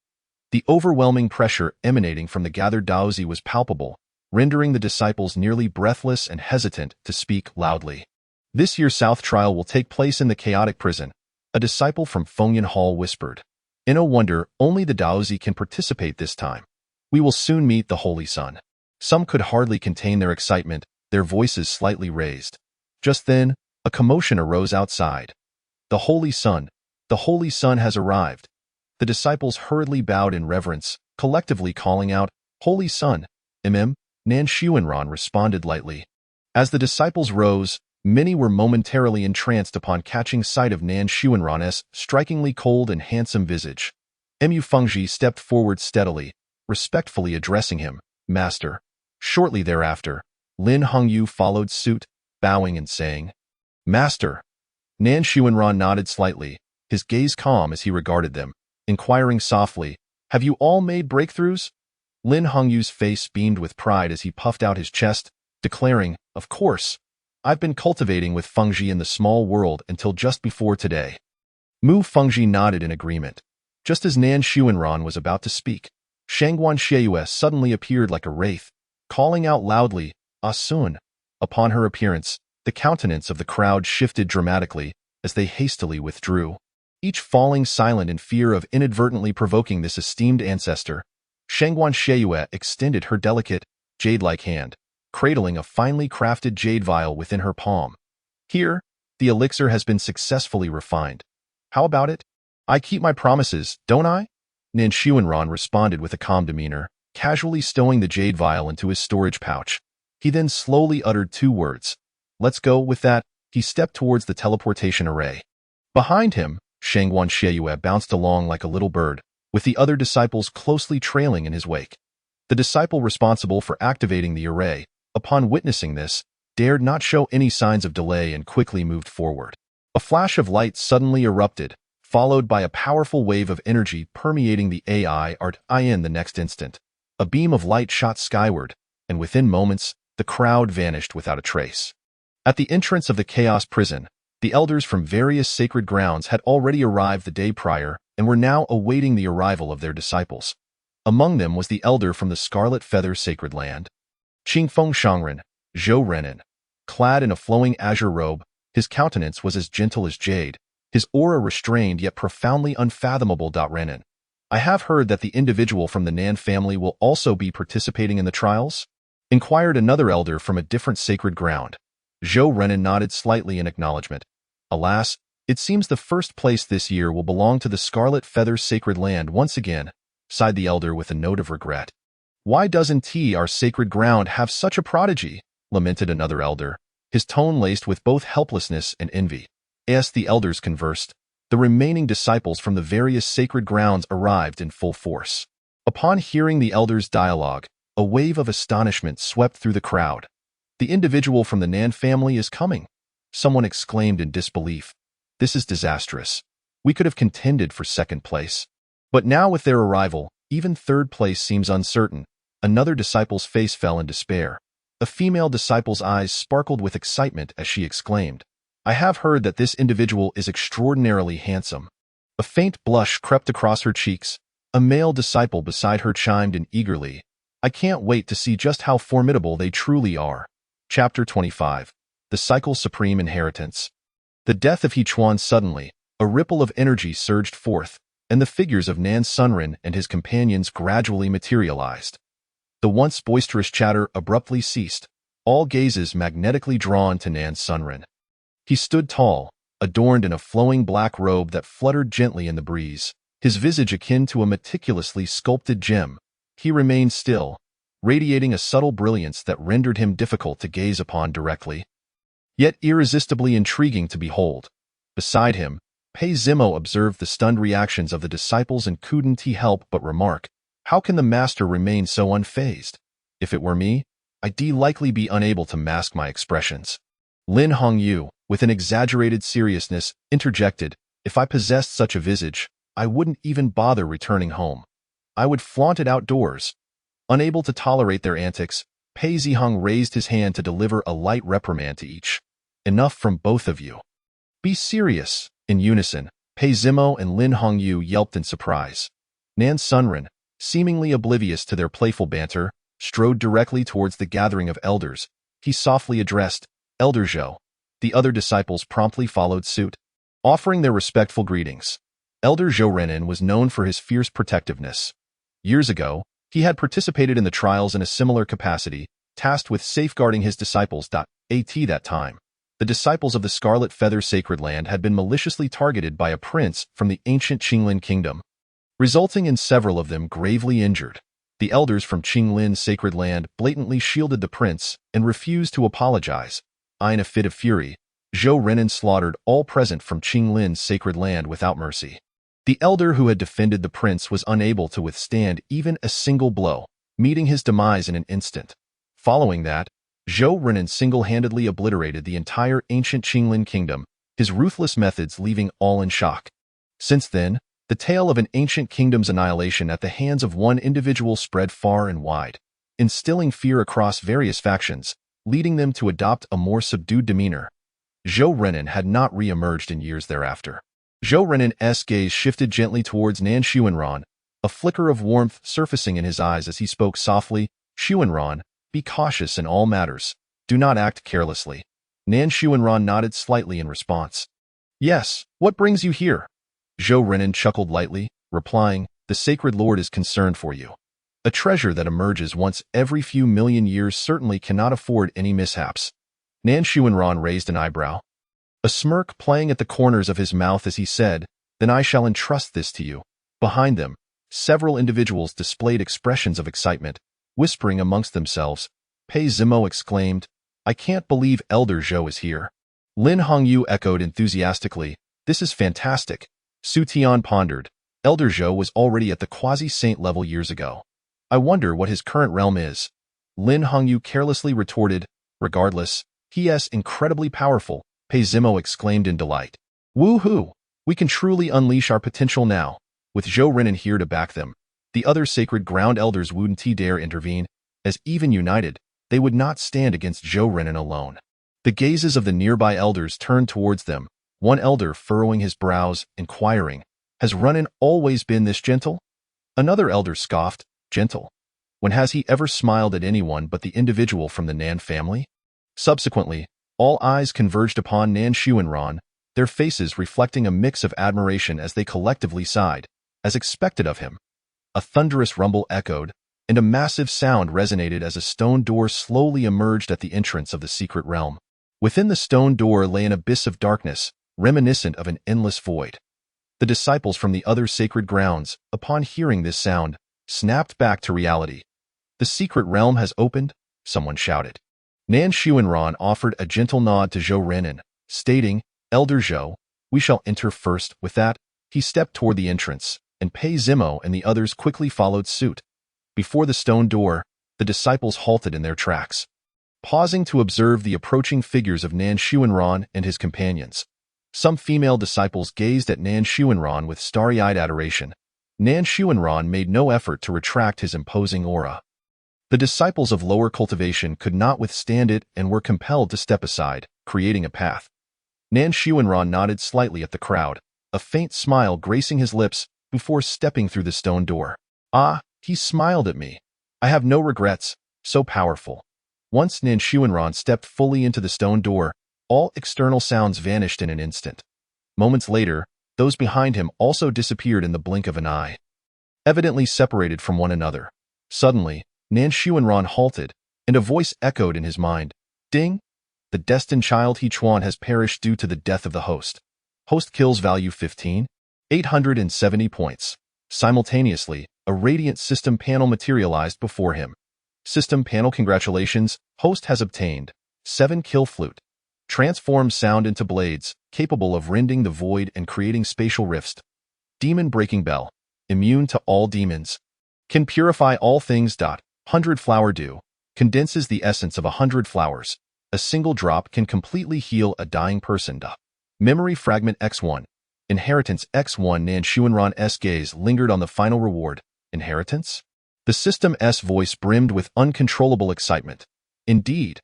The overwhelming pressure emanating from the gathered Daozi was palpable, rendering the disciples nearly breathless and hesitant to speak loudly. "This year's South trial will take place in the chaotic prison," a disciple from Fengyun Hall whispered. "In no wonder only the Daozi can participate this time. We will soon meet the Holy Sun." Some could hardly contain their excitement, their voices slightly raised. Just then, a commotion arose outside. The Holy Sun has arrived." The disciples hurriedly bowed in reverence, collectively calling out, "Holy Sun, Nan Xuanran responded lightly. As the disciples rose, Many were momentarily entranced upon catching sight of Nan Xuanran's strikingly cold and handsome visage. Mu Fengji stepped forward steadily, respectfully addressing him, "Master." Shortly thereafter, Lin Hongyu followed suit, bowing and saying, "Master." Nan Xuanran nodded slightly, his gaze calm as he regarded them, inquiring softly, "Have you all made breakthroughs?" Lin Hongyu's face beamed with pride as he puffed out his chest, declaring, "Of course. I've been cultivating with Fengji in the small world until just before today." Mu Fengji nodded in agreement. Just as Nan Xuanran was about to speak, Shangguan Sheiyue suddenly appeared like a wraith, calling out loudly, "Asun." Upon her appearance, the countenance of the crowd shifted dramatically as they hastily withdrew, each falling silent in fear of inadvertently provoking this esteemed ancestor. Shangguan Sheiyue extended her delicate, jade-like hand, cradling a finely crafted jade vial within her palm. "Here, the elixir has been successfully refined. How about it? I keep my promises, don't I?" Nan Xuanran responded with a calm demeanor, casually stowing the jade vial into his storage pouch. He then slowly uttered 2 words. "Let's go." With that, he stepped towards the teleportation array. Behind him, Shangguan Sheiyue bounced along like a little bird, with the other disciples closely trailing in his wake. The disciple responsible for activating the array, upon witnessing this, dared not show any signs of delay and quickly moved forward. A flash of light suddenly erupted, followed by a powerful wave of energy permeating the AI art in the next instant. A beam of light shot skyward, and within moments, the crowd vanished without a trace. At the entrance of the Chaos Prison, the elders from various sacred grounds had already arrived the day prior and were now awaiting the arrival of their disciples. Among them was the elder from the Scarlet Feather Sacred Land, Qingfeng Shangren, Zhou Renan. Clad in a flowing azure robe, his countenance was as gentle as jade, his aura restrained yet profoundly unfathomable. Renan, "I have heard that the individual from the Nan family will also be participating in the trials?" inquired another elder from a different sacred ground. Zhou Renan nodded slightly in acknowledgement. "Alas, it seems the first place this year will belong to the Scarlet Feather Sacred Land once again," sighed the elder with a note of regret. "Why doesn't our sacred ground have such a prodigy?" lamented another elder, his tone laced with both helplessness and envy. As the elders conversed, the remaining disciples from the various sacred grounds arrived in full force. Upon hearing the elders' dialogue, a wave of astonishment swept through the crowd. "The individual from the Nan family is coming," someone exclaimed in disbelief. "This is disastrous. We could have contended for second place. But now with their arrival, even third place seems uncertain." Another disciple's face fell in despair. A female disciple's eyes sparkled with excitement as she exclaimed, "I have heard that this individual is extraordinarily handsome." A faint blush crept across her cheeks. A male disciple beside her chimed in eagerly, "I can't wait to see just how formidable they truly are." Chapter 25. The Cycle Supreme Inheritance. The death of He Chuan suddenly, a ripple of energy surged forth, and the figures of Nan Sunren and his companions gradually materialized. The once boisterous chatter abruptly ceased, all gazes magnetically drawn to Nan Sunren. He stood tall, adorned in a flowing black robe that fluttered gently in the breeze, his visage akin to a meticulously sculpted gem. He remained still, radiating a subtle brilliance that rendered him difficult to gaze upon directly, yet irresistibly intriguing to behold. Beside him, Pei Zimo observed the stunned reactions of the disciples and couldn't help but remark, "How can the master remain so unfazed? If it were me, I'd likely be unable to mask my expressions." Lin Hongyu, with an exaggerated seriousness, interjected, "If I possessed such a visage, I wouldn't even bother returning home. I would flaunt it outdoors." Unable to tolerate their antics, Pei Zihong raised his hand to deliver a light reprimand to each. "Enough from both of you. Be serious." In unison, Pei Zimo and Lin Hongyu yelped in surprise. Nan Sunren, seemingly oblivious to their playful banter, strode directly towards the gathering of elders. He softly addressed, "Elder Zhou." The other disciples promptly followed suit, offering their respectful greetings. Elder Zhou Renan was known for his fierce protectiveness. Years ago, he had participated in the trials in a similar capacity, tasked with safeguarding his disciples. At that time, the disciples of the Scarlet Feather Sacred Land had been maliciously targeted by a prince from the ancient Qinglin Kingdom, resulting in several of them gravely injured. The elders from Qinglin Sacred Land blatantly shielded the prince and refused to apologize. eye in a fit of fury, Zhou Renan slaughtered all present from Qinglin's sacred land without mercy. The elder who had defended the prince was unable to withstand even a single blow, meeting his demise in an instant. Following that, Zhou Renan single-handedly obliterated the entire ancient Qinglin kingdom, his ruthless methods leaving all in shock. Since then, the tale of an ancient kingdom's annihilation at the hands of one individual spread far and wide, instilling fear across various factions, leading them to adopt a more subdued demeanor. Zhou Renan had not re-emerged in years thereafter. Zhou Renan's gaze shifted gently towards Nan Xuanran, a flicker of warmth surfacing in his eyes as he spoke softly. Xuanran, be cautious in all matters. Do not act carelessly. Nan Xuanran nodded slightly in response. Yes, what brings you here? Zhou Renan chuckled lightly, replying, the Sacred Lord is concerned for you. A treasure that emerges once every few million years certainly cannot afford any mishaps. Nan Xuanran raised an eyebrow, a smirk playing at the corners of his mouth as he said, then I shall entrust this to you. Behind them, several individuals displayed expressions of excitement, whispering amongst themselves. Pei Zimo exclaimed, I can't believe Elder Zhou is here. Lin Hongyu echoed enthusiastically, this is fantastic. Su Tian pondered, Elder Zhou was already at the quasi-saint level years ago. I wonder what his current realm is. Lin Hongyu carelessly retorted, regardless, he is incredibly powerful. Pei Zimo exclaimed in delight. Woohoo! We can truly unleash our potential now. With Zhou Renan here to back them, the other sacred ground elders wouldn't dare intervene, as even united, they would not stand against Zhou Renan alone. The gazes of the nearby elders turned towards them, one elder furrowing his brows, inquiring, has Renan always been this gentle? Another elder scoffed, gentle. When has he ever smiled at anyone but the individual from the Nan family? Subsequently, all eyes converged upon Nan Xuanran, their faces reflecting a mix of admiration as they collectively sighed, as expected of him. A thunderous rumble echoed, and a massive sound resonated as a stone door slowly emerged at the entrance of the secret realm. Within the stone door lay an abyss of darkness, reminiscent of an endless void. The disciples from the other sacred grounds, upon hearing this sound, snapped back to reality. The secret realm has opened, someone shouted. Nan Xuanran offered a gentle nod to Zhou Renan, stating, Elder Zhou, we shall enter first. With that, he stepped toward the entrance, and Pei Zimo and the others quickly followed suit. Before the stone door, the disciples halted in their tracks, pausing to observe the approaching figures of Nan Xuanran and his companions. Some female disciples gazed at Nan Xuanran with starry-eyed adoration. Nan Xuanran made no effort to retract his imposing aura. The disciples of lower cultivation could not withstand it and were compelled to step aside, creating a path. Nan Xuanran nodded slightly at the crowd, a faint smile gracing his lips before stepping through the stone door. Ah, he smiled at me. I have no regrets, so powerful. Once Nan Xuanran stepped fully into the stone door, all external sounds vanished in an instant. Moments later, those behind him also disappeared in the blink of an eye, evidently separated from one another. Suddenly, Nan Xuanran halted, and a voice echoed in his mind. Ding! The destined child He Chuan has perished due to the death of the host. Host kills value 15. 870 points. Simultaneously, a radiant system panel materialized before him. System panel, congratulations, host has obtained 7 kill flute. Transform sound into blades, capable of rending the void and creating spatial rifts. Demon breaking bell, immune to all demons. Can purify all things. 100 flower dew, condenses the essence of 100 flowers. A single drop can completely heal a dying person. Memory fragment X1. Inheritance X1. Nan Xuanran's gaze lingered on the final reward. Inheritance? The system's voice brimmed with uncontrollable excitement. Indeed.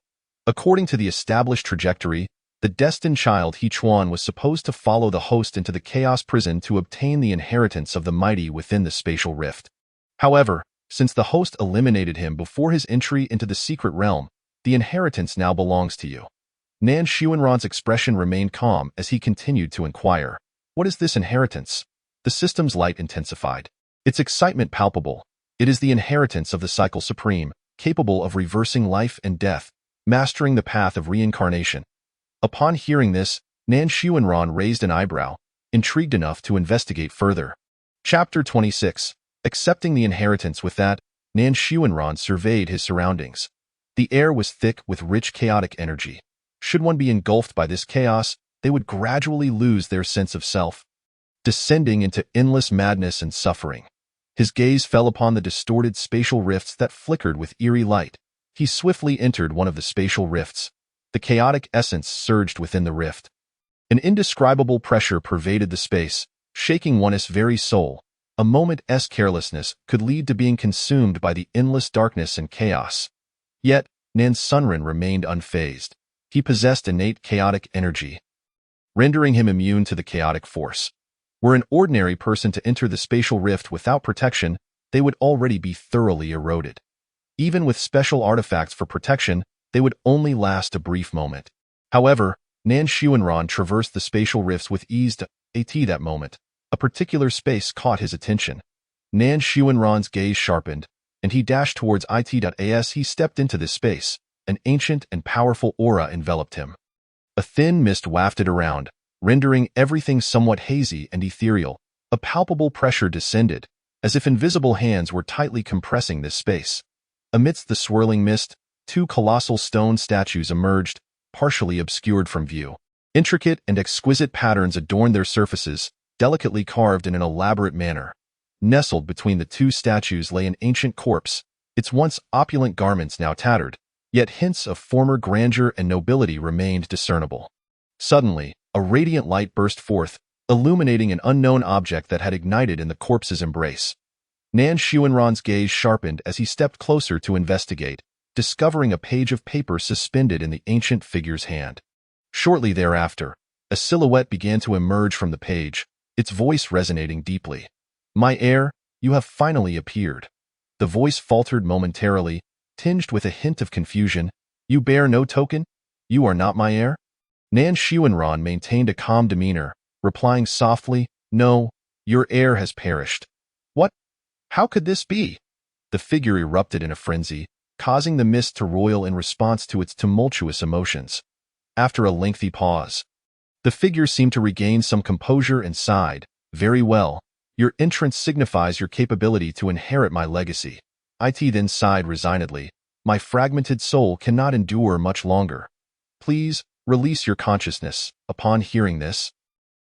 According to the established trajectory, the destined child He Chuan was supposed to follow the host into the chaos prison to obtain the inheritance of the mighty within the spatial rift. However, since the host eliminated him before his entry into the secret realm, the inheritance now belongs to you. Nan Xuanran's expression remained calm as he continued to inquire, what is this inheritance? The system's light intensified, its excitement palpable. It is the inheritance of the Cycle Supreme, capable of reversing life and death, mastering the path of reincarnation. Upon hearing this, Nan Xuanran raised an eyebrow, intrigued enough to investigate further. Chapter 26. Accepting the inheritance. With that, Nan Xuanran surveyed his surroundings. The air was thick with rich chaotic energy. Should one be engulfed by this chaos, they would gradually lose their sense of self, descending into endless madness and suffering. His gaze fell upon the distorted spatial rifts that flickered with eerie light. He swiftly entered one of the spatial rifts. The chaotic essence surged within the rift. An indescribable pressure pervaded the space, shaking one's very soul. A moment's carelessness could lead to being consumed by the endless darkness and chaos. Yet, Nan Sunren remained unfazed. He possessed innate chaotic energy, rendering him immune to the chaotic force. Were an ordinary person to enter the spatial rift without protection, they would already be thoroughly eroded. Even with special artifacts for protection, they would only last a brief moment. However, Nan Xuanran traversed the spatial rifts with ease at that moment. A particular space caught his attention. Nan Xuanran's gaze sharpened, and he dashed towards it. As he stepped into this space, an ancient and powerful aura enveloped him. A thin mist wafted around, rendering everything somewhat hazy and ethereal. A palpable pressure descended, as if invisible hands were tightly compressing this space. Amidst the swirling mist, two colossal stone statues emerged, partially obscured from view. Intricate and exquisite patterns adorned their surfaces, delicately carved in an elaborate manner. Nestled between the two statues lay an ancient corpse, its once opulent garments now tattered, yet hints of former grandeur and nobility remained discernible. Suddenly, a radiant light burst forth, illuminating an unknown object that had ignited in the corpse's embrace. Nan Xuanran's gaze sharpened as he stepped closer to investigate, discovering a page of paper suspended in the ancient figure's hand. Shortly thereafter, a silhouette began to emerge from the page, its voice resonating deeply. "My heir, you have finally appeared." The voice faltered momentarily, tinged with a hint of confusion. "You bear no token? You are not my heir?" Nan Xuanran maintained a calm demeanor, replying softly, "No, your heir has perished." "What? How could this be?" The figure erupted in a frenzy, causing the mist to roil in response to its tumultuous emotions. After a lengthy pause, the figure seemed to regain some composure and sighed, "Very well. Your entrance signifies your capability to inherit my legacy." It then sighed resignedly, "My fragmented soul cannot endure much longer. Please, release your consciousness." Upon hearing this,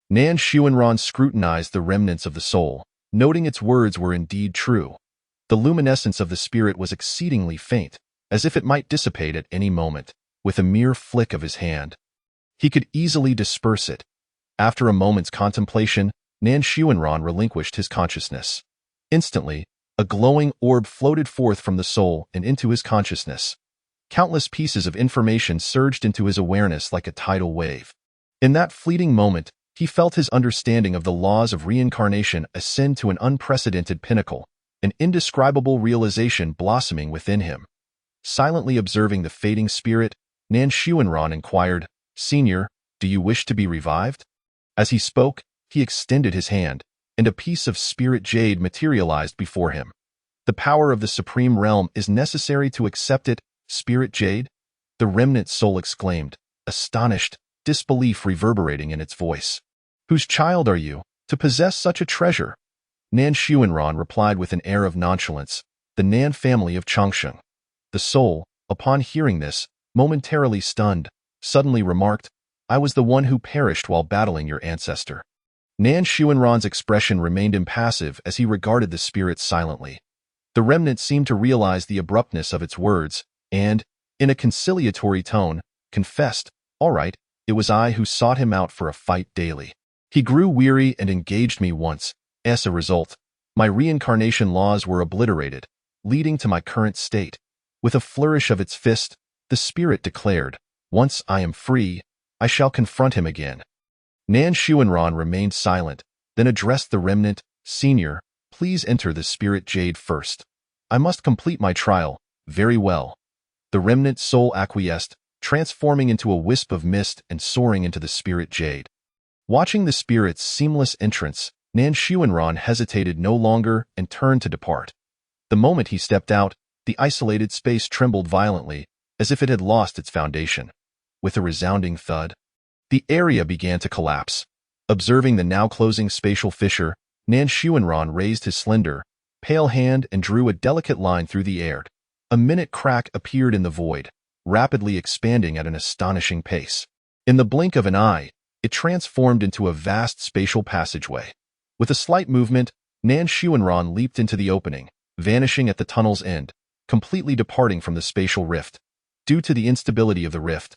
Nan Xuanran scrutinized the remnants of the soul, noting its words were indeed true. The luminescence of the spirit was exceedingly faint, as if it might dissipate at any moment, with a mere flick of his hand. He could easily disperse it. After a moment's contemplation, Nan Xuanran relinquished his consciousness. Instantly, a glowing orb floated forth from the soul and into his consciousness. Countless pieces of information surged into his awareness like a tidal wave. In that fleeting moment, he felt his understanding of the laws of reincarnation ascend to an unprecedented pinnacle, an indescribable realization blossoming within him. Silently observing the fading spirit, Nan Xuanran inquired, "Senior, do you wish to be revived?" As he spoke, he extended his hand, and a piece of spirit jade materialized before him. "The power of the Supreme Realm is necessary to accept it, Spirit Jade?" the remnant soul exclaimed, astonished, disbelief reverberating in its voice. "Whose child are you, to possess such a treasure?" Nan Xuanran replied with an air of nonchalance, "The Nan family of Changsheng." The soul, upon hearing this, momentarily stunned, suddenly remarked, "I was the one who perished while battling your ancestor." Nan Xuanran's expression remained impassive as he regarded the spirit silently. The remnant seemed to realize the abruptness of its words, and, in a conciliatory tone, confessed, "All right, it was I who sought him out for a fight daily. He grew weary and engaged me once. As a result, my reincarnation laws were obliterated, leading to my current state." With a flourish of its fist, the spirit declared, "Once I am free, I shall confront him again." Nan Xuanran remained silent, then addressed the remnant, "Senior, please enter the spirit jade first. I must complete my trial." "Very well." The remnant soul acquiesced, transforming into a wisp of mist and soaring into the spirit jade. Watching the spirit's seamless entrance, Nan Xuanran hesitated no longer and turned to depart. The moment he stepped out, the isolated space trembled violently, as if it had lost its foundation. With a resounding thud, the area began to collapse. Observing the now closing spatial fissure, Nan Xuanran raised his slender, pale hand and drew a delicate line through the air. A minute crack appeared in the void. rapidly expanding at an astonishing pace. In the blink of an eye, it transformed into a vast spatial passageway. With a slight movement, Nan Xuanran leaped into the opening, vanishing at the tunnel's end, completely departing from the spatial rift. Due to the instability of the rift,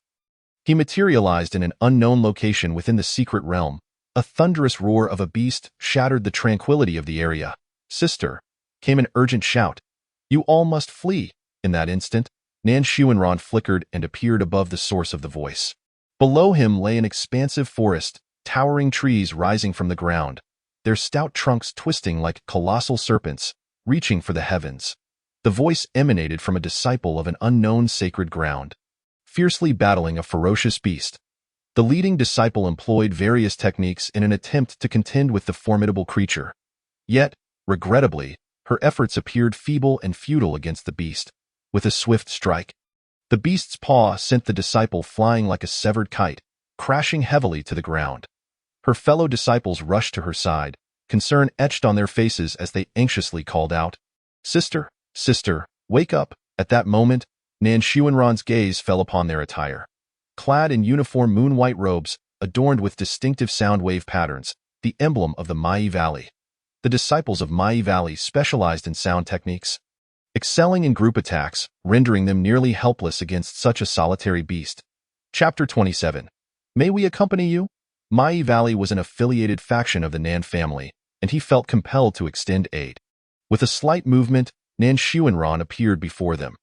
he materialized in an unknown location within the secret realm. A thunderous roar of a beast shattered the tranquility of the area. "Sister!" came an urgent shout. "You all must flee!" In that instant, Nan Xuanran flickered and appeared above the source of the voice. Below him lay an expansive forest, towering trees rising from the ground, their stout trunks twisting like colossal serpents, reaching for the heavens. The voice emanated from a disciple of an unknown sacred ground, fiercely battling a ferocious beast. The leading disciple employed various techniques in an attempt to contend with the formidable creature. Yet, regrettably, her efforts appeared feeble and futile against the beast. With a swift strike, the beast's paw sent the disciple flying like a severed kite, crashing heavily to the ground. Her fellow disciples rushed to her side, concern etched on their faces as they anxiously called out, "Sister, sister, wake up!" At that moment, Nan Xuanran's gaze fell upon their attire. Clad in uniform moon-white robes, adorned with distinctive sound wave patterns, the emblem of the Mai Valley. The disciples of Mai Valley specialized in sound techniques, excelling in group attacks, rendering them nearly helpless against such a solitary beast. Chapter 27. May we accompany you? Mai Valley was an affiliated faction of the Nan family, and he felt compelled to extend aid. With a slight movement, Nan Xuanran appeared before them.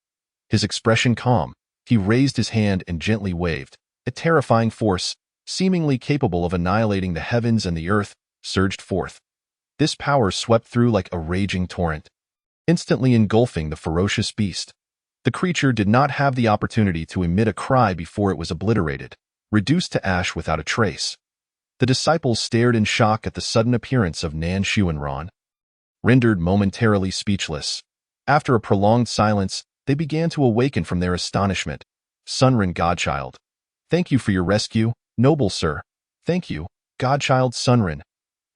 His expression calm, he raised his hand and gently waved. A terrifying force, seemingly capable of annihilating the heavens and the earth, surged forth. This power swept through like a raging torrent, instantly engulfing the ferocious beast. The creature did not have the opportunity to emit a cry before it was obliterated, reduced to ash without a trace. The disciples stared in shock at the sudden appearance of Nan Xuanran, rendered momentarily speechless. After a prolonged silence, they began to awaken from their astonishment. "Sunren Godchild, thank you for your rescue, noble sir. Thank you, Godchild Sunren."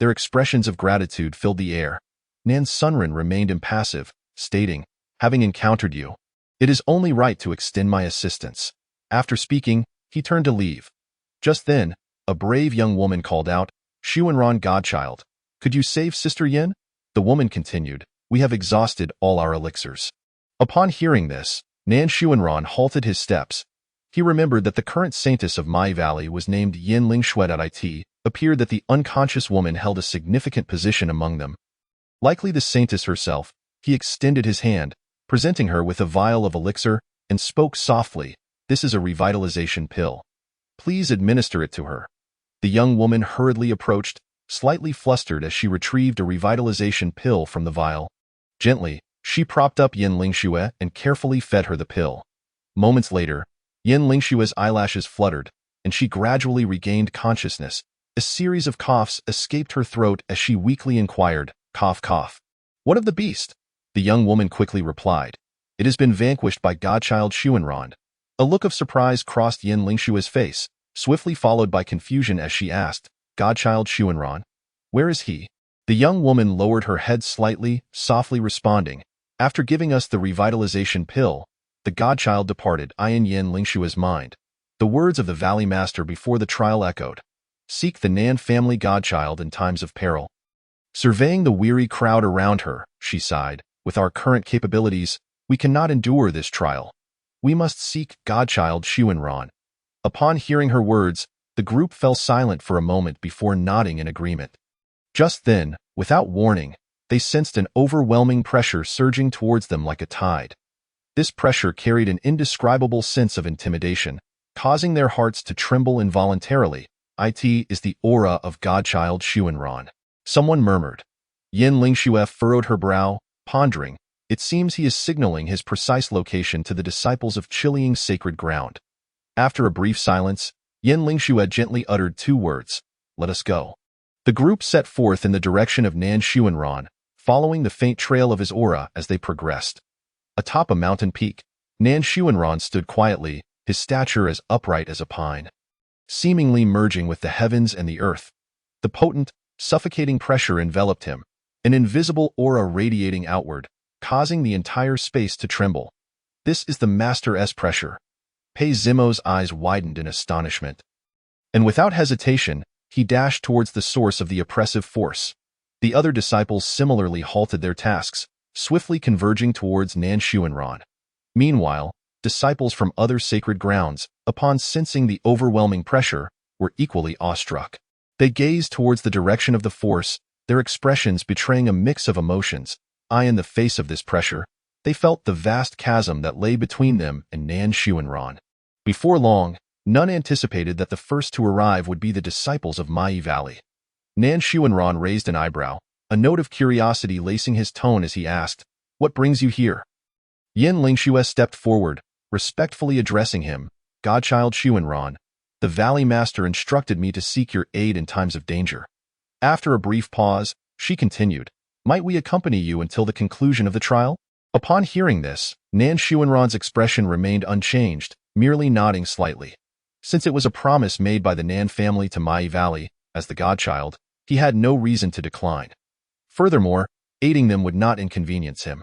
Their expressions of gratitude filled the air. Nan Sunren remained impassive, stating, "Having encountered you, it is only right to extend my assistance." After speaking, he turned to leave. Just then, a brave young woman called out, "Xuanran Godchild, could you save Sister Yin?" The woman continued, "We have exhausted all our elixirs." Upon hearing this, Nan Xuanran halted his steps. He remembered that the current saintess of Mai Valley was named Yin Lingshui. It appeared that the unconscious woman held a significant position among them. Likely the saintess herself, he extended his hand, presenting her with a vial of elixir, and spoke softly, "This is a revitalization pill. Please administer it to her." The young woman hurriedly approached, slightly flustered as she retrieved a revitalization pill from the vial. Gently, she propped up Yin Lingshui and carefully fed her the pill. Moments later, Yin Lingshui's eyelashes fluttered, and she gradually regained consciousness. A series of coughs escaped her throat as she weakly inquired, "Cough, cough. What of the beast?" The young woman quickly replied, "It has been vanquished by Godchild Xuanran." A look of surprise crossed Yin Lingshui's face, swiftly followed by confusion as she asked, "Godchild Xuanran? Where is he?" The young woman lowered her head slightly, softly responding, "After giving us the revitalization pill, the Godchild departed." In Yin Lingshui's mind, the words of the Valley Master before the trial echoed, "Seek the Nan family Godchild in times of peril." Surveying the weary crowd around her, she sighed, "With our current capabilities, we cannot endure this trial. We must seek Godchild Xuanran." Upon hearing her words, the group fell silent for a moment before nodding in agreement. Just then, without warning, they sensed an overwhelming pressure surging towards them like a tide. This pressure carried an indescribable sense of intimidation, causing their hearts to tremble involuntarily. "It is the aura of Godchild Xuanran," someone murmured. Yin Lingshui furrowed her brow, pondering. It seems he is signaling his precise location to the disciples of Chileang's sacred ground. After a brief silence, Yin Lingshui gently uttered two words, "Let us go." The group set forth in the direction of Nan Xuanran, following the faint trail of his aura as they progressed. Atop a mountain peak, Nan Xuanran stood quietly, his stature as upright as a pine, seemingly merging with the heavens and the earth. The potent, suffocating pressure enveloped him, an invisible aura radiating outward, causing the entire space to tremble. "This is the Master S pressure," Pei Zimo's eyes widened in astonishment. And without hesitation, he dashed towards the source of the oppressive force. The other disciples similarly halted their tasks, swiftly converging towards Nan Xuanran. Meanwhile, disciples from other sacred grounds, upon sensing the overwhelming pressure, were equally awestruck. They gazed towards the direction of the force, their expressions betraying a mix of emotions. In the face of this pressure, they felt the vast chasm that lay between them and Nan Xuanran. Before long, none anticipated that the first to arrive would be the disciples of Mai Valley. Nan Xuanran raised an eyebrow, a note of curiosity lacing his tone as he asked, "What brings you here?" Yin Lingxue stepped forward, respectfully addressing him. "Godchild Xuanran, the Valley Master instructed me to seek your aid in times of danger." After a brief pause, she continued, "Might we accompany you until the conclusion of the trial?" Upon hearing this, Nan Xuanran's expression remained unchanged, merely nodding slightly. Since it was a promise made by the Nan family to Mai Valley, as the godchild, he had no reason to decline. Furthermore, aiding them would not inconvenience him.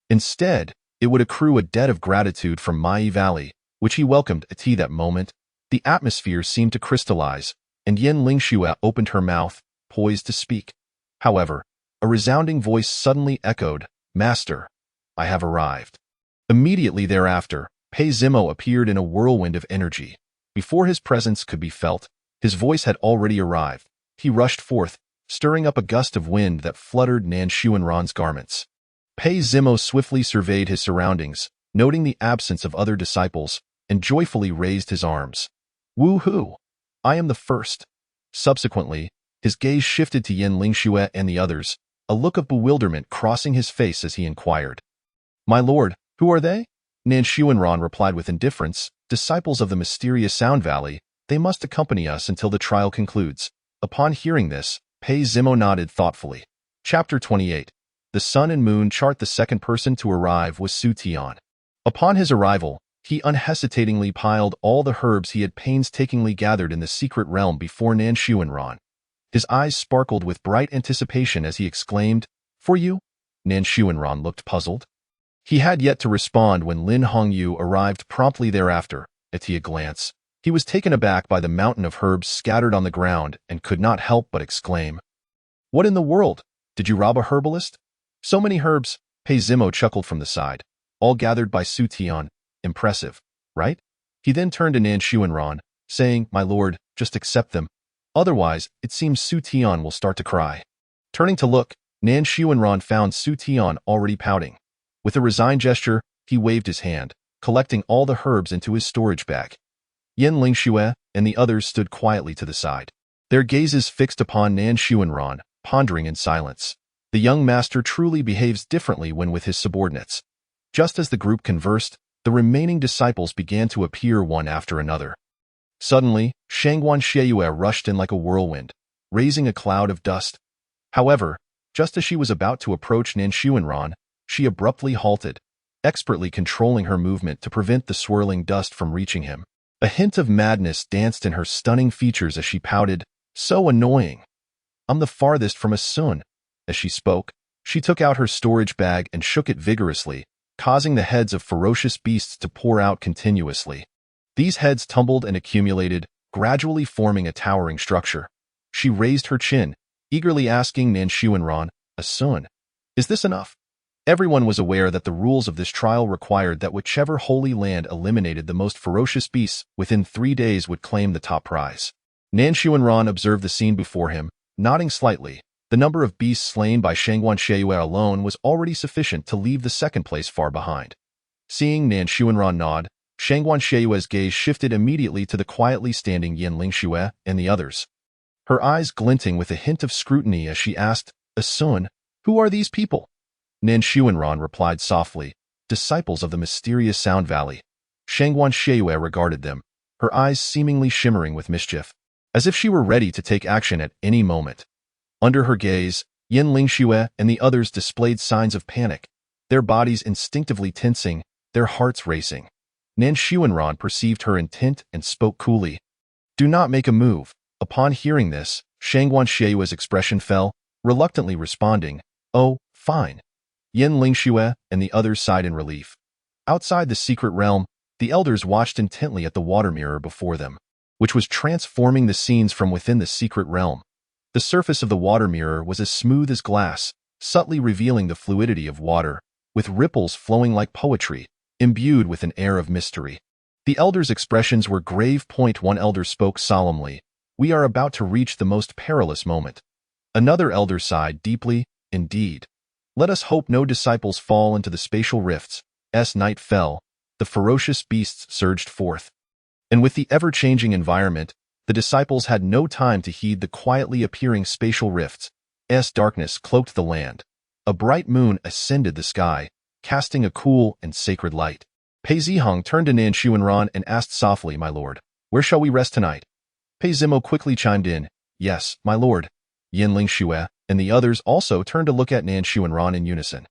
Instead, it would accrue a debt of gratitude from Mai Valley, which he welcomed. At that moment, the atmosphere seemed to crystallize, and Yin Lingxue opened her mouth, poised to speak. However, a resounding voice suddenly echoed, "Master, I have arrived." Immediately thereafter, Pei Zimo appeared in a whirlwind of energy. Before his presence could be felt, his voice had already arrived. He rushed forth, stirring up a gust of wind that fluttered Nan Xuanran's garments. Pei Zimo swiftly surveyed his surroundings, noting the absence of other disciples, and joyfully raised his arms. "Woo-hoo! I am the first." Subsequently, his gaze shifted to Yin Lingxue and the others, a look of bewilderment crossing his face as he inquired, "My lord, who are they?" Nan Xuanran replied with indifference, "Disciples of the mysterious Sound Valley. They must accompany us until the trial concludes." Upon hearing this, Pei Zimo nodded thoughtfully. Chapter 28. The Sun and Moon chart. The second person to arrive was Su Tian. Upon his arrival, he unhesitatingly piled all the herbs he had painstakingly gathered in the secret realm before Nan Xuanran. His eyes sparkled with bright anticipation as he exclaimed, "For you?" Nan Xuanran looked puzzled. He had yet to respond when Lin Hongyu arrived promptly thereafter. At a glance, he was taken aback by the mountain of herbs scattered on the ground and could not help but exclaim, "What in the world? Did you rob a herbalist?" "So many herbs," Pei Zimo chuckled from the side, "all gathered by Su Tian. Impressive, right?" He then turned to Nan Xuanran, saying, "My lord, just accept them. Otherwise, it seems Su Tian will start to cry." Turning to look, Nan Xuanran found Su Tian already pouting. With a resigned gesture, he waved his hand, collecting all the herbs into his storage bag. Yin Lingxue and the others stood quietly to the side, their gazes fixed upon Nan Xuanran, pondering in silence. The young master truly behaves differently when with his subordinates. Just as the group conversed, the remaining disciples began to appear one after another. Suddenly, Shangguan Sheiyue rushed in like a whirlwind, raising a cloud of dust. However, just as she was about to approach Nan Xuanran, she abruptly halted, expertly controlling her movement to prevent the swirling dust from reaching him. A hint of madness danced in her stunning features as she pouted, "So annoying. I'm the farthest from a Sun." As she spoke, she took out her storage bag and shook it vigorously, causing the heads of ferocious beasts to pour out continuously. These heads tumbled and accumulated, gradually forming a towering structure. She raised her chin, eagerly asking Nan Xuanran, "A Sun? Is this enough?" Everyone was aware that the rules of this trial required that whichever holy land eliminated the most ferocious beasts within 3 days would claim the top prize. Nan Xuanran observed the scene before him, nodding slightly. The number of beasts slain by Shangguan Sheiyue alone was already sufficient to leave the second place far behind. Seeing Nan Xuanran nod, Shangguan Sheiyue's gaze shifted immediately to the quietly standing Yin Lingxue and the others. Her eyes glinting with a hint of scrutiny as she asked, "A Sun? Who are these people?" Nan Xuanran replied softly, "Disciples of the mysterious Sound Valley." Shangguan Sheiyue regarded them, her eyes seemingly shimmering with mischief, as if she were ready to take action at any moment. Under her gaze, Yin Lingxue and the others displayed signs of panic, their bodies instinctively tensing, their hearts racing. Nan Xuanran perceived her intent and spoke coolly, "Do not make a move." Upon hearing this, Shangguan Sheiyue's expression fell, reluctantly responding, "Oh, fine." Yin Lingxue and the others sighed in relief. Outside the secret realm, The elders watched intently at the water mirror before them, which was transforming the scenes from within the secret realm. The surface of the water mirror was as smooth as glass, subtly revealing the fluidity of water, with ripples flowing like poetry, imbued with an air of mystery. The elders' expressions were grave. One elder spoke solemnly, "We are about to reach the most perilous moment." Another elder sighed deeply, "Indeed. Let us hope no disciples fall into the spatial rifts." As night fell, the ferocious beasts surged forth. And with the ever-changing environment, the disciples had no time to heed the quietly appearing spatial rifts. As darkness cloaked the land, a bright moon ascended the sky, casting a cool and sacred light. Pei Zihong turned to Nan Xuanran and asked softly, "My lord, where shall we rest tonight?" Pei Zimo quickly chimed in, "Yes, my lord." Yin Ling Xue and the others also turned to look at Nan Xuanran in unison.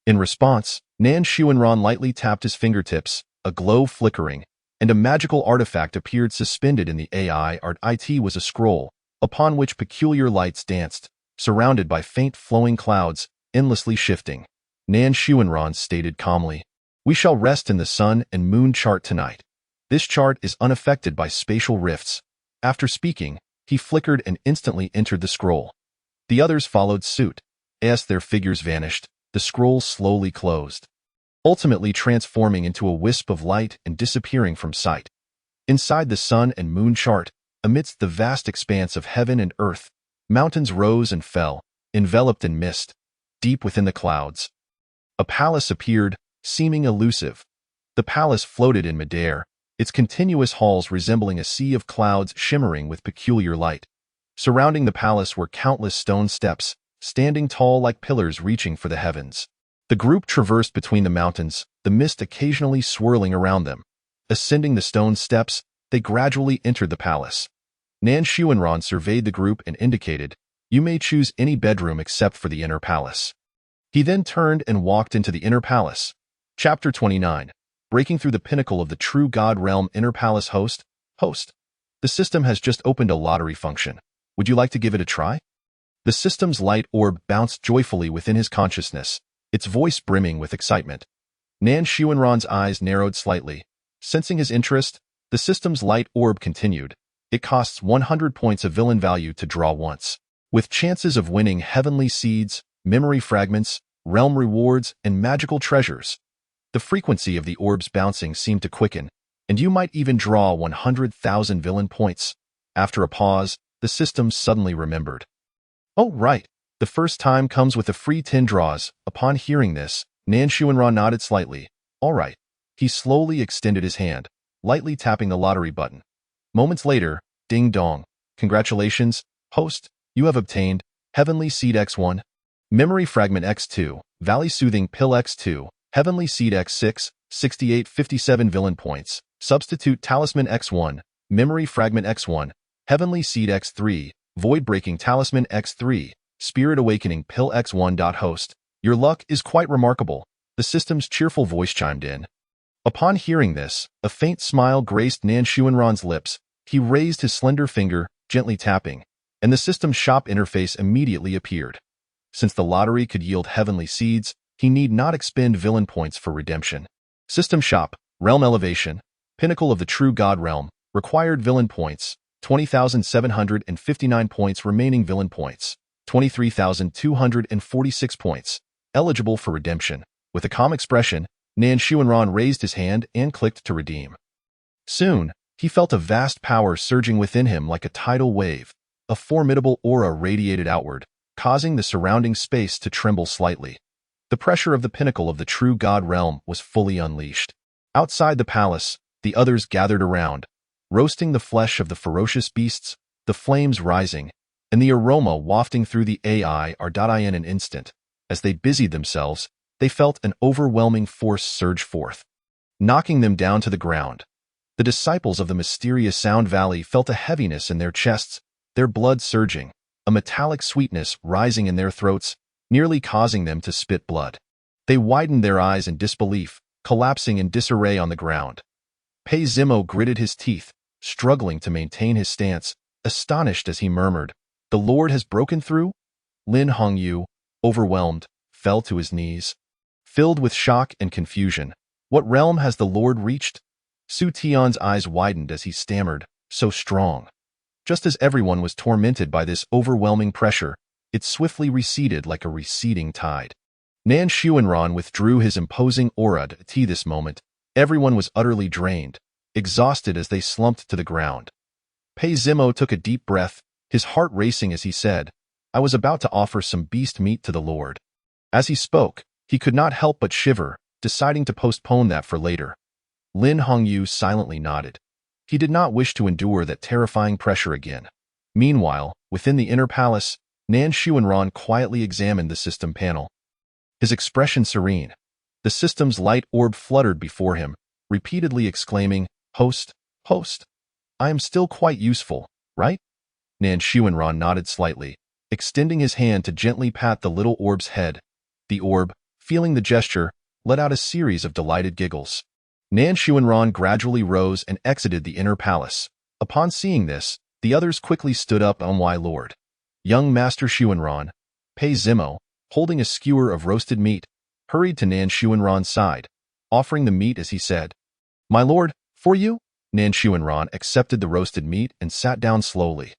In response, Nan Xuanran lightly tapped his fingertips, a glow flickering, and a magical artifact appeared suspended in the AI. It was a scroll, upon which peculiar lights danced, surrounded by faint flowing clouds, endlessly shifting. Nan Xuanran stated calmly, "We shall rest in the sun and moon chart tonight. This chart is unaffected by spatial rifts." After speaking, he flickered and instantly entered the scroll. The others followed suit. As their figures vanished, the scroll slowly closed, ultimately transforming into a wisp of light and disappearing from sight. Inside the sun and moon chart, amidst the vast expanse of heaven and earth, mountains rose and fell, enveloped in mist. Deep within the clouds, a palace appeared, seeming elusive. The palace floated in midair, its continuous halls resembling a sea of clouds shimmering with peculiar light. Surrounding the palace were countless stone steps, standing tall like pillars reaching for the heavens. The group traversed between the mountains, the mist occasionally swirling around them. Ascending the stone steps, they gradually entered the palace. Nan Xuanran surveyed the group and indicated, "You may choose any bedroom except for the inner palace." He then turned and walked into the inner palace. Chapter 29. Breaking through the pinnacle of the true God realm. Inner palace. Host. The system has just opened a lottery function. Would you like to give it a try? The system's light orb bounced joyfully within his consciousness, its voice brimming with excitement. Nan Xuanran's eyes narrowed slightly. Sensing his interest, the system's light orb continued. It costs 100 points of villain value to draw once, with chances of winning heavenly seeds, memory fragments, realm rewards, and magical treasures. The frequency of the orb's bouncing seemed to quicken, and you might even draw 100,000 villain points. After a pause, the system suddenly remembered. "Oh, right. The first time comes with a free 10 draws." Upon hearing this, Nan Xuanran nodded slightly. "All right." He slowly extended his hand, lightly tapping the lottery button. Moments later, ding dong. "Congratulations, host. You have obtained Heavenly Seed X1, Memory Fragment X2, Valley Soothing Pill X2, Heavenly Seed X6, 6857 villain points, Substitute Talisman X1, Memory Fragment X1, Heavenly Seed X3, Void Breaking Talisman X3, Spirit Awakening Pill X1. Host, your luck is quite remarkable." The system's cheerful voice chimed in. Upon hearing this, a faint smile graced Nan Xuanran's lips. He raised his slender finger, gently tapping, and the system's shop interface immediately appeared. Since the lottery could yield heavenly seeds, he need not expend villain points for redemption. System shop, Realm Elevation, Pinnacle of the True God Realm, required villain points, 20,759 points. Remaining villain points, 23,246 points. Eligible for redemption. With a calm expression, Nan Xuanran raised his hand and clicked to redeem. Soon, he felt a vast power surging within him like a tidal wave. A formidable aura radiated outward, causing the surrounding space to tremble slightly. The pressure of the pinnacle of the true God realm was fully unleashed. Outside the palace, the others gathered around, roasting the flesh of the ferocious beasts, the flames rising, and the aroma wafting through the AI. In an instant, as they busied themselves, they felt an overwhelming force surge forth, knocking them down to the ground. The disciples of the mysterious Sound Valley felt a heaviness in their chests, their blood surging, a metallic sweetness rising in their throats, nearly causing them to spit blood. They widened their eyes in disbelief, collapsing in disarray on the ground. Pei Zimo gritted his teeth, struggling to maintain his stance, astonished as he murmured, "The Lord has broken through?" Lin Hongyu, overwhelmed, fell to his knees. Filled with shock and confusion, "What realm has the Lord reached?" Su Tian's eyes widened as he stammered, so strong. Just as everyone was tormented by this overwhelming pressure, it swiftly receded like a receding tide. Nan Xuanran withdrew his imposing aura at this moment. Everyone was utterly drained, exhausted as they slumped to the ground. Pei Zimo took a deep breath, his heart racing as he said, "I was about to offer some beast meat to the Lord." As he spoke, he could not help but shiver, deciding to postpone that for later. Lin Hongyu silently nodded. He did not wish to endure that terrifying pressure again. Meanwhile, within the inner palace, Nan Xuanran quietly examined the system panel. His expression serene. The system's light orb fluttered before him, repeatedly exclaiming, "Host, host. I am still quite useful, right?" Nan Xuanran nodded slightly, extending his hand to gently pat the little orb's head. The orb, feeling the gesture, let out a series of delighted giggles. Nan Xuanran gradually rose and exited the inner palace. Upon seeing this, the others quickly stood up on "Why Lord?" Young Master Xuanran, Pei Zimo, holding a skewer of roasted meat, hurried to Nan Xuanran's side, offering the meat as he said, "My lord, for you?" Nan Xuanran accepted the roasted meat and sat down slowly.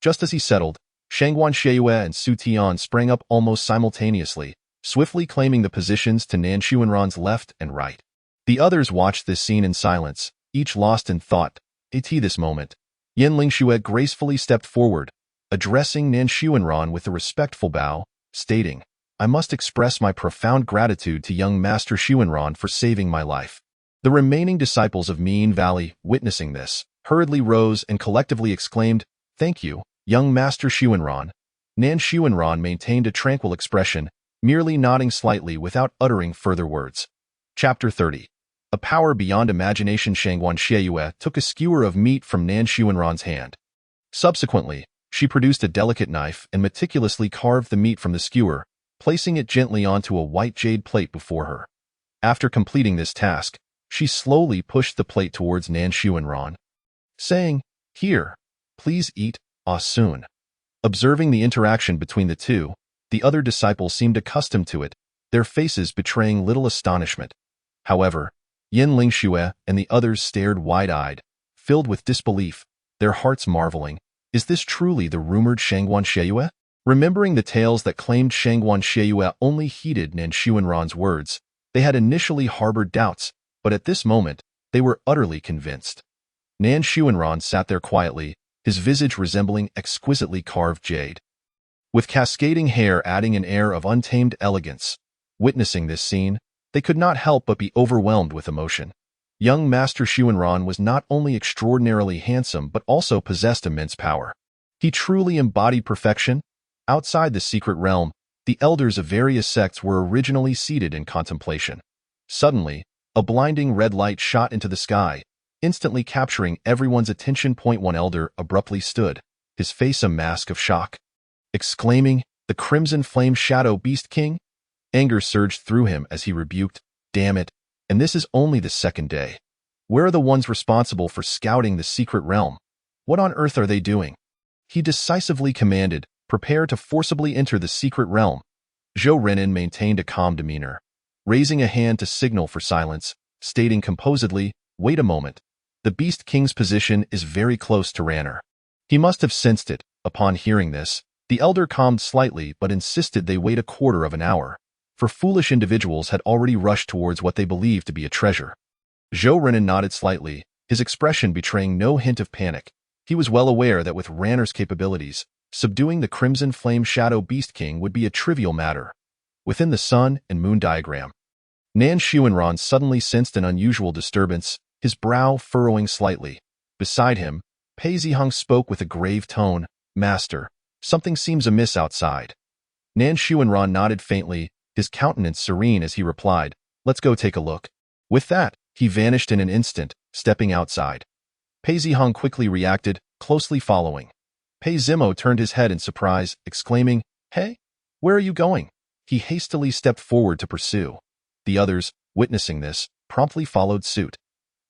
Just as he settled, Shangguan Sheiyue and Su Tian sprang up almost simultaneously, swiftly claiming the positions to Nan Xuanran's left and right. The others watched this scene in silence, each lost in thought. At this moment, Yin Lingxue gracefully stepped forward, addressing Nan Xuanran with a respectful bow, stating, "I must express my profound gratitude to young Master Xuanran for saving my life." The remaining disciples of Mean Valley, witnessing this, hurriedly rose and collectively exclaimed, "Thank you, young Master Xuanran." Nan Xuanran maintained a tranquil expression, merely nodding slightly without uttering further words. Chapter 30. A power beyond imagination. Shangguan Sheiyue took a skewer of meat from Nan Xuanran's hand. Subsequently, she produced a delicate knife and meticulously carved the meat from the skewer, placing it gently onto a white jade plate before her. After completing this task, she slowly pushed the plate towards Nan Xuanran, saying, "Here, please eat, soon." Observing the interaction between the two, the other disciples seemed accustomed to it, their faces betraying little astonishment. However, Yin Lingxue and the others stared wide-eyed, filled with disbelief, their hearts marveling, "Is this truly the rumored Shangguan Sheiyue?" Remembering the tales that claimed Shangguan Sheiyue only heeded Nan Xuanran's words, they had initially harbored doubts, but at this moment, they were utterly convinced. Nan Xuanran sat there quietly, his visage resembling exquisitely carved jade, with cascading hair adding an air of untamed elegance. Witnessing this scene, they could not help but be overwhelmed with emotion. Young Master Xuanran was not only extraordinarily handsome but also possessed immense power. He truly embodied perfection. Outside the secret realm, the elders of various sects were originally seated in contemplation. Suddenly, a blinding red light shot into the sky, instantly capturing everyone's attention. One elder abruptly stood, his face a mask of shock, exclaiming, "The Crimson Flame Shadow Beast King?" Anger surged through him as he rebuked, "Damn it, and this is only the second day. Where are the ones responsible for scouting the secret realm? What on earth are they doing?" He decisively commanded, "Prepare to forcibly enter the secret realm." Zhou Renan maintained a calm demeanor, raising a hand to signal for silence, stating composedly, "Wait a moment. The Beast King's position is very close to Ranner." He must have sensed it. Upon hearing this, the elder calmed slightly but insisted they wait a quarter of an hour, for foolish individuals had already rushed towards what they believed to be a treasure. Zhou Renan nodded slightly, his expression betraying no hint of panic. He was well aware that with Ranner's capabilities, subduing the Crimson Flame Shadow Beast King would be a trivial matter. Within the Sun and Moon diagram, Nan Xuanran suddenly sensed an unusual disturbance, his brow furrowing slightly. Beside him, Pei Zihong spoke with a grave tone, "Master, something seems amiss outside." Nan Xuanran nodded faintly, his countenance serene as he replied, "Let's go take a look." With that, he vanished in an instant, stepping outside. Pei Zihong quickly reacted, closely following. Pei Zimo turned his head in surprise, exclaiming, "Hey, where are you going?" He hastily stepped forward to pursue. The others, witnessing this, promptly followed suit.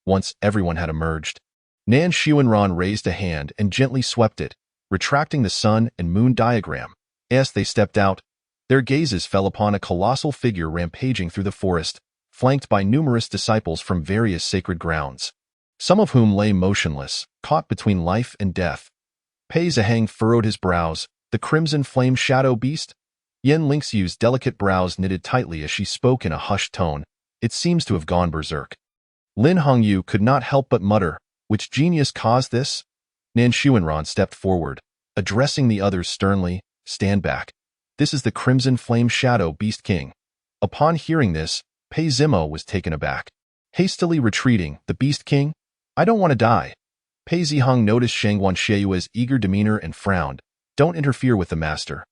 Once everyone had emerged, Nan Xuanran raised a hand and gently swept it, retracting the Sun and Moon diagram. As they stepped out, their gazes fell upon a colossal figure rampaging through the forest, flanked by numerous disciples from various sacred grounds. some of whom lay motionless, caught between life and death. Pei Zihang furrowed his brows. The crimson flame shadow beast? Yan Lingxiu's delicate brows knitted tightly as she spoke in a hushed tone. It seems to have gone berserk. Lin Hongyu could not help but mutter, which genius caused this? Nan Xuanran stepped forward, addressing the others sternly, stand back. This is the Crimson Flame Shadow Beast King. Upon hearing this, Pei Zimo was taken aback. Hastily retreating, the Beast King? I don't want to die. Pei Zihang noticed Shangguan Sheiyue's eager demeanor and frowned. Don't interfere with the master.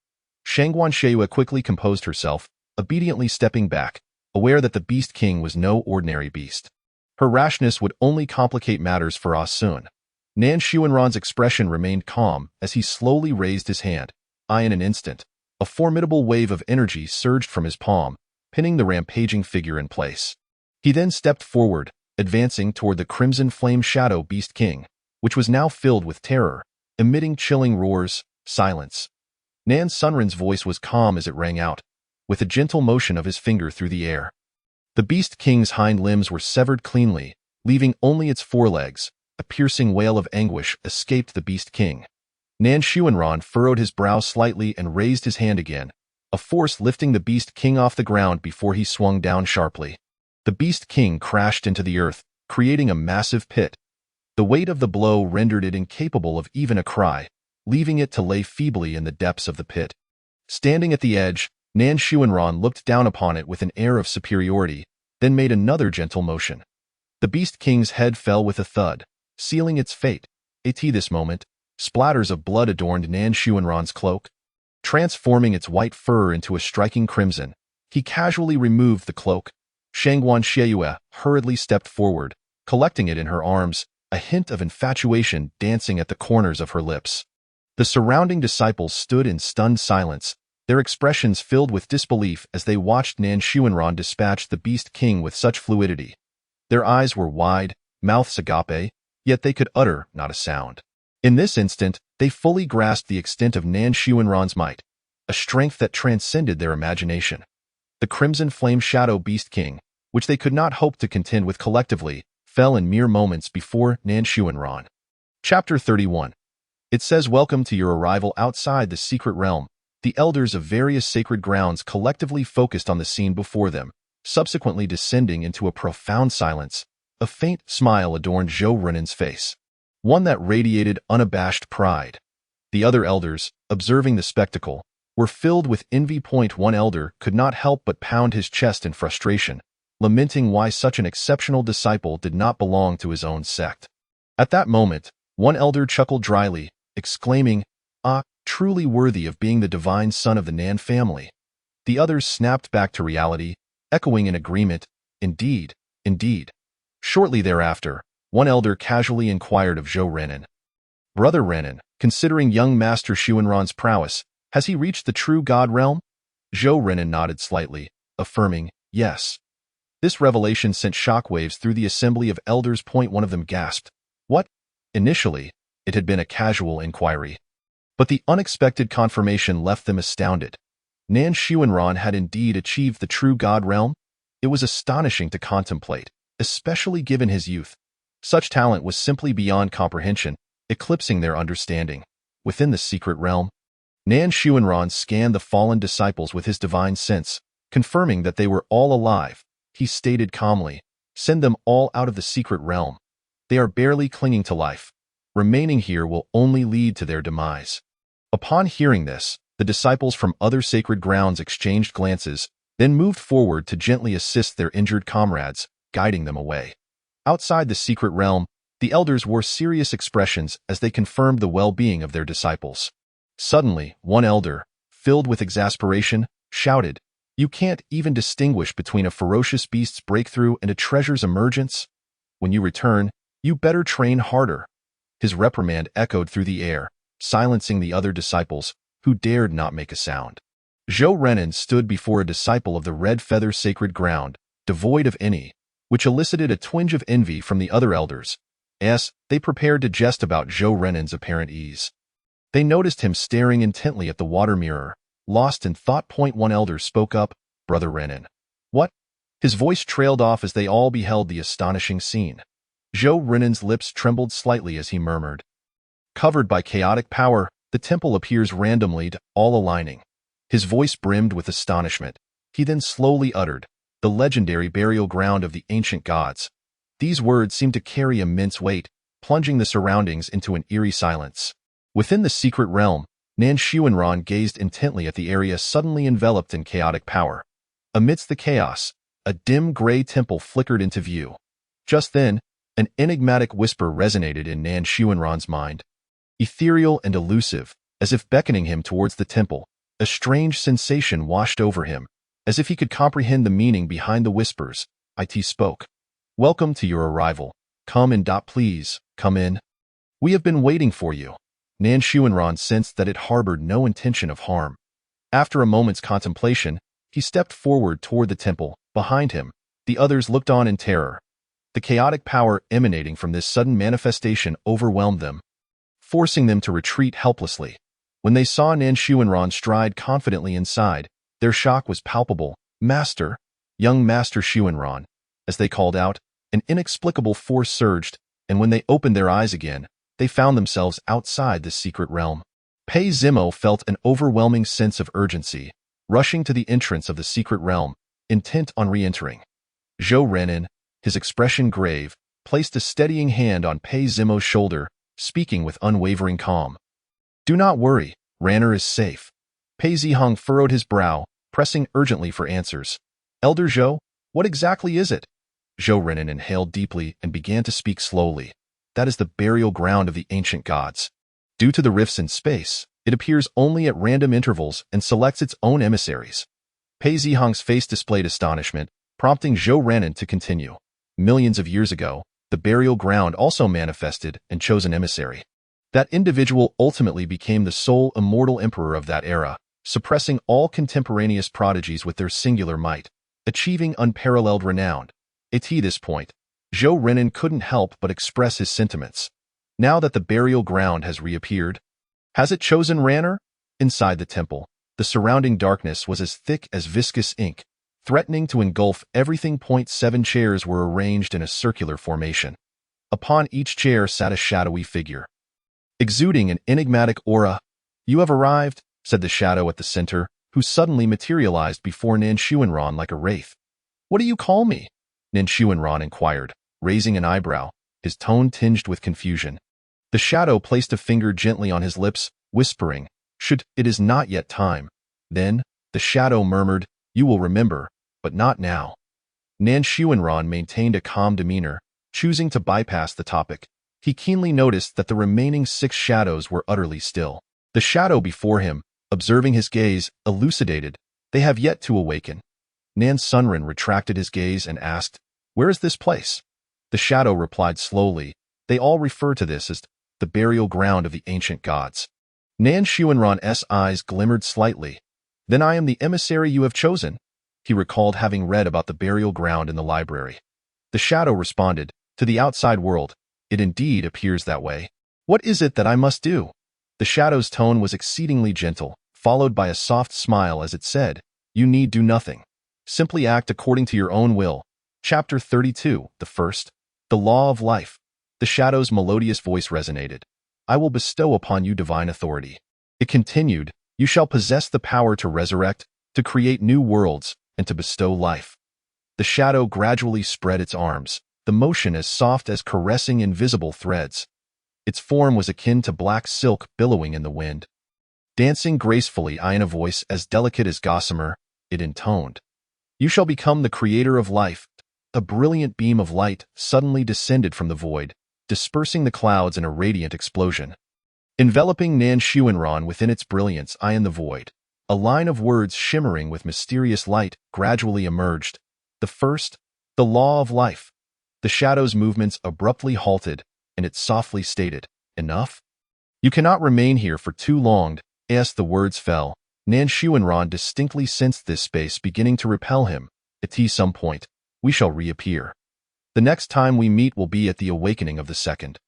Shangguan Sheiyue quickly composed herself, obediently stepping back, aware that the Beast King was no ordinary beast. Her rashness would only complicate matters for Ah Sun. Nan Xuanran's expression remained calm as he slowly raised his hand. In an instant, a formidable wave of energy surged from his palm, pinning the rampaging figure in place. He then stepped forward, advancing toward the Crimson Flame Shadow Beast King, which was now filled with terror, emitting chilling roars. Silence. Nan Sunren's voice was calm as it rang out, with a gentle motion of his finger through the air. The Beast King's hind limbs were severed cleanly, leaving only its forelegs. A piercing wail of anguish escaped the Beast King. Nan Xuanran furrowed his brow slightly and raised his hand again, a force lifting the Beast King off the ground before he swung down sharply. The Beast King crashed into the earth, creating a massive pit. The weight of the blow rendered it incapable of even a cry, leaving it to lay feebly in the depths of the pit. Standing at the edge, Nan Xuanran looked down upon it with an air of superiority, then made another gentle motion. The Beast King's head fell with a thud, sealing its fate. At this moment, splatters of blood adorned Nan Xuanran's cloak. Transforming its white fur into a striking crimson, he casually removed the cloak. Shangguan Sheiyue hurriedly stepped forward, collecting it in her arms, a hint of infatuation dancing at the corners of her lips. The surrounding disciples stood in stunned silence, their expressions filled with disbelief as they watched Nan Xuanran dispatch the Beast King with such fluidity. Their eyes were wide, mouths agape, yet they could utter not a sound. In this instant, they fully grasped the extent of Nan Xuanran's might, a strength that transcended their imagination. The Crimson Flame Shadow Beast King, which they could not hope to contend with collectively, fell in mere moments before Nan Xuanran. Chapter 31. It says, welcome to your arrival outside the secret realm. The elders of various sacred grounds collectively focused on the scene before them, subsequently descending into a profound silence. A faint smile adorned Zhou Renan's face, one that radiated unabashed pride. The other elders, observing the spectacle, were filled with envy. One elder could not help but pound his chest in frustration, lamenting why such an exceptional disciple did not belong to his own sect. At that moment, one elder chuckled dryly, exclaiming, truly worthy of being the divine son of the Nan family. The others snapped back to reality, echoing in agreement, indeed, indeed. Shortly thereafter, one elder casually inquired of Zhou Renan. Brother Renan, considering young Master Xuanran's prowess, has he reached the true God realm? Zhou Renan nodded slightly, affirming, yes. This revelation sent shockwaves through the assembly of elders. One of them gasped. What? Initially, it had been a casual inquiry. But the unexpected confirmation left them astounded. Nan Xuanran had indeed achieved the true God realm? It was astonishing to contemplate, especially given his youth. Such talent was simply beyond comprehension, eclipsing their understanding. Within the secret realm, Nan Xuanran scanned the fallen disciples with his divine sense, confirming that they were all alive. He stated calmly, send them all out of the secret realm. They are barely clinging to life. Remaining here will only lead to their demise. Upon hearing this, the disciples from other sacred grounds exchanged glances, then moved forward to gently assist their injured comrades, guiding them away. Outside the secret realm, the elders wore serious expressions as they confirmed the well-being of their disciples. Suddenly, one elder, filled with exasperation, shouted, you can't even distinguish between a ferocious beast's breakthrough and a treasure's emergence? When you return, you better train harder. His reprimand echoed through the air, silencing the other disciples, who dared not make a sound. Zhou Renan stood before a disciple of the Red Feather Sacred Ground, devoid of any, which elicited a twinge of envy from the other elders. They prepared to jest about Zhou Renan's apparent ease. They noticed him staring intently at the water mirror, lost in thought. One elder spoke up, Brother Renan. What? His voice trailed off as they all beheld the astonishing scene. Zhou Renan's lips trembled slightly as he murmured. Covered by chaotic power, the temple appears randomly, all aligning. His voice brimmed with astonishment. He then slowly uttered, "The legendary burial ground of the ancient gods." These words seemed to carry immense weight, plunging the surroundings into an eerie silence. Within the secret realm, Nan Xuanran gazed intently at the area suddenly enveloped in chaotic power. Amidst the chaos, a dim gray temple flickered into view. Just then, an enigmatic whisper resonated in Nan Xuanran's mind. Ethereal and elusive, as if beckoning him towards the temple, a strange sensation washed over him, as if he could comprehend the meaning behind the whispers. It spoke. "Welcome to your arrival. Come in. Please, come in. We have been waiting for you." Nan Xuanran sensed that it harbored no intention of harm. After a moment's contemplation, he stepped forward toward the temple. Behind him, the others looked on in terror. The chaotic power emanating from this sudden manifestation overwhelmed them, forcing them to retreat helplessly. When they saw Nan Xuanran stride confidently inside, their shock was palpable. "Master, young Master Xuanran," as they called out, an inexplicable force surged, and when they opened their eyes again, they found themselves outside the secret realm. Pei Zimo felt an overwhelming sense of urgency, rushing to the entrance of the secret realm, intent on re-entering. Zhou Renan, his expression grave, placed a steadying hand on Pei Zimo's shoulder, speaking with unwavering calm. "Do not worry, Ranner is safe." Pei Zihong furrowed his brow, pressing urgently for answers. "Elder Zhou, what exactly is it?" Zhou Renan inhaled deeply and began to speak slowly. "That is the burial ground of the ancient gods. Due to the rifts in space, it appears only at random intervals and selects its own emissaries." Pei Zihong's face displayed astonishment, prompting Zhou Renan to continue. "Millions of years ago, the burial ground also manifested and chose an emissary. That individual ultimately became the sole immortal emperor of that era, suppressing all contemporaneous prodigies with their singular might, achieving unparalleled renown." At this point, Zhou Renan couldn't help but express his sentiments. Now that the burial ground has reappeared, has it chosen Ranner? Inside the temple, the surrounding darkness was as thick as viscous ink, threatening to engulf everything. 7 chairs were arranged in a circular formation. Upon each chair sat a shadowy figure, exuding an enigmatic aura. "You have arrived," said the shadow at the center, who suddenly materialized before Nan Xuanran like a wraith. "What do you call me?" Nan Xuanran inquired, raising an eyebrow, his tone tinged with confusion. The shadow placed a finger gently on his lips, whispering, It is not yet time." Then, the shadow murmured, "You will remember, but not now." Nan Xuanran maintained a calm demeanor, choosing to bypass the topic. He keenly noticed that the remaining 6 shadows were utterly still. The shadow before him, observing his gaze, elucidated, "They have yet to awaken." Nan Sunren retracted his gaze and asked, "Where is this place?" The shadow replied slowly, "They all refer to this as the burial ground of the ancient gods." Nan Xuanran's eyes glimmered slightly. "Then I am the emissary you have chosen?" He recalled having read about the burial ground in the library. The shadow responded, "To the outside world, it indeed appears that way. What is it that I must do?" The shadow's tone was exceedingly gentle, followed by a soft smile as it said, "You need do nothing. Simply act according to your own will." Chapter 32, the first, The Law of Life. The shadow's melodious voice resonated. "I will bestow upon you divine authority." It continued, "You shall possess the power to resurrect, to create new worlds, and to bestow life." The shadow gradually spread its arms, the motion as soft as caressing invisible threads. Its form was akin to black silk billowing in the wind. Dancing gracefully in a voice as delicate as gossamer, it intoned, "You shall become the creator of life." A brilliant beam of light suddenly descended from the void, dispersing the clouds in a radiant explosion. Enveloping Nan Xuanran within its brilliance in the void, a line of words shimmering with mysterious light gradually emerged. The first, the law of life. The shadow's movements abruptly halted, and it softly stated, "Enough? You cannot remain here for too long." As the words fell, Nan Xuanran distinctly sensed this space beginning to repel him. At some point, we shall reappear. The next time we meet will be at the awakening of the second.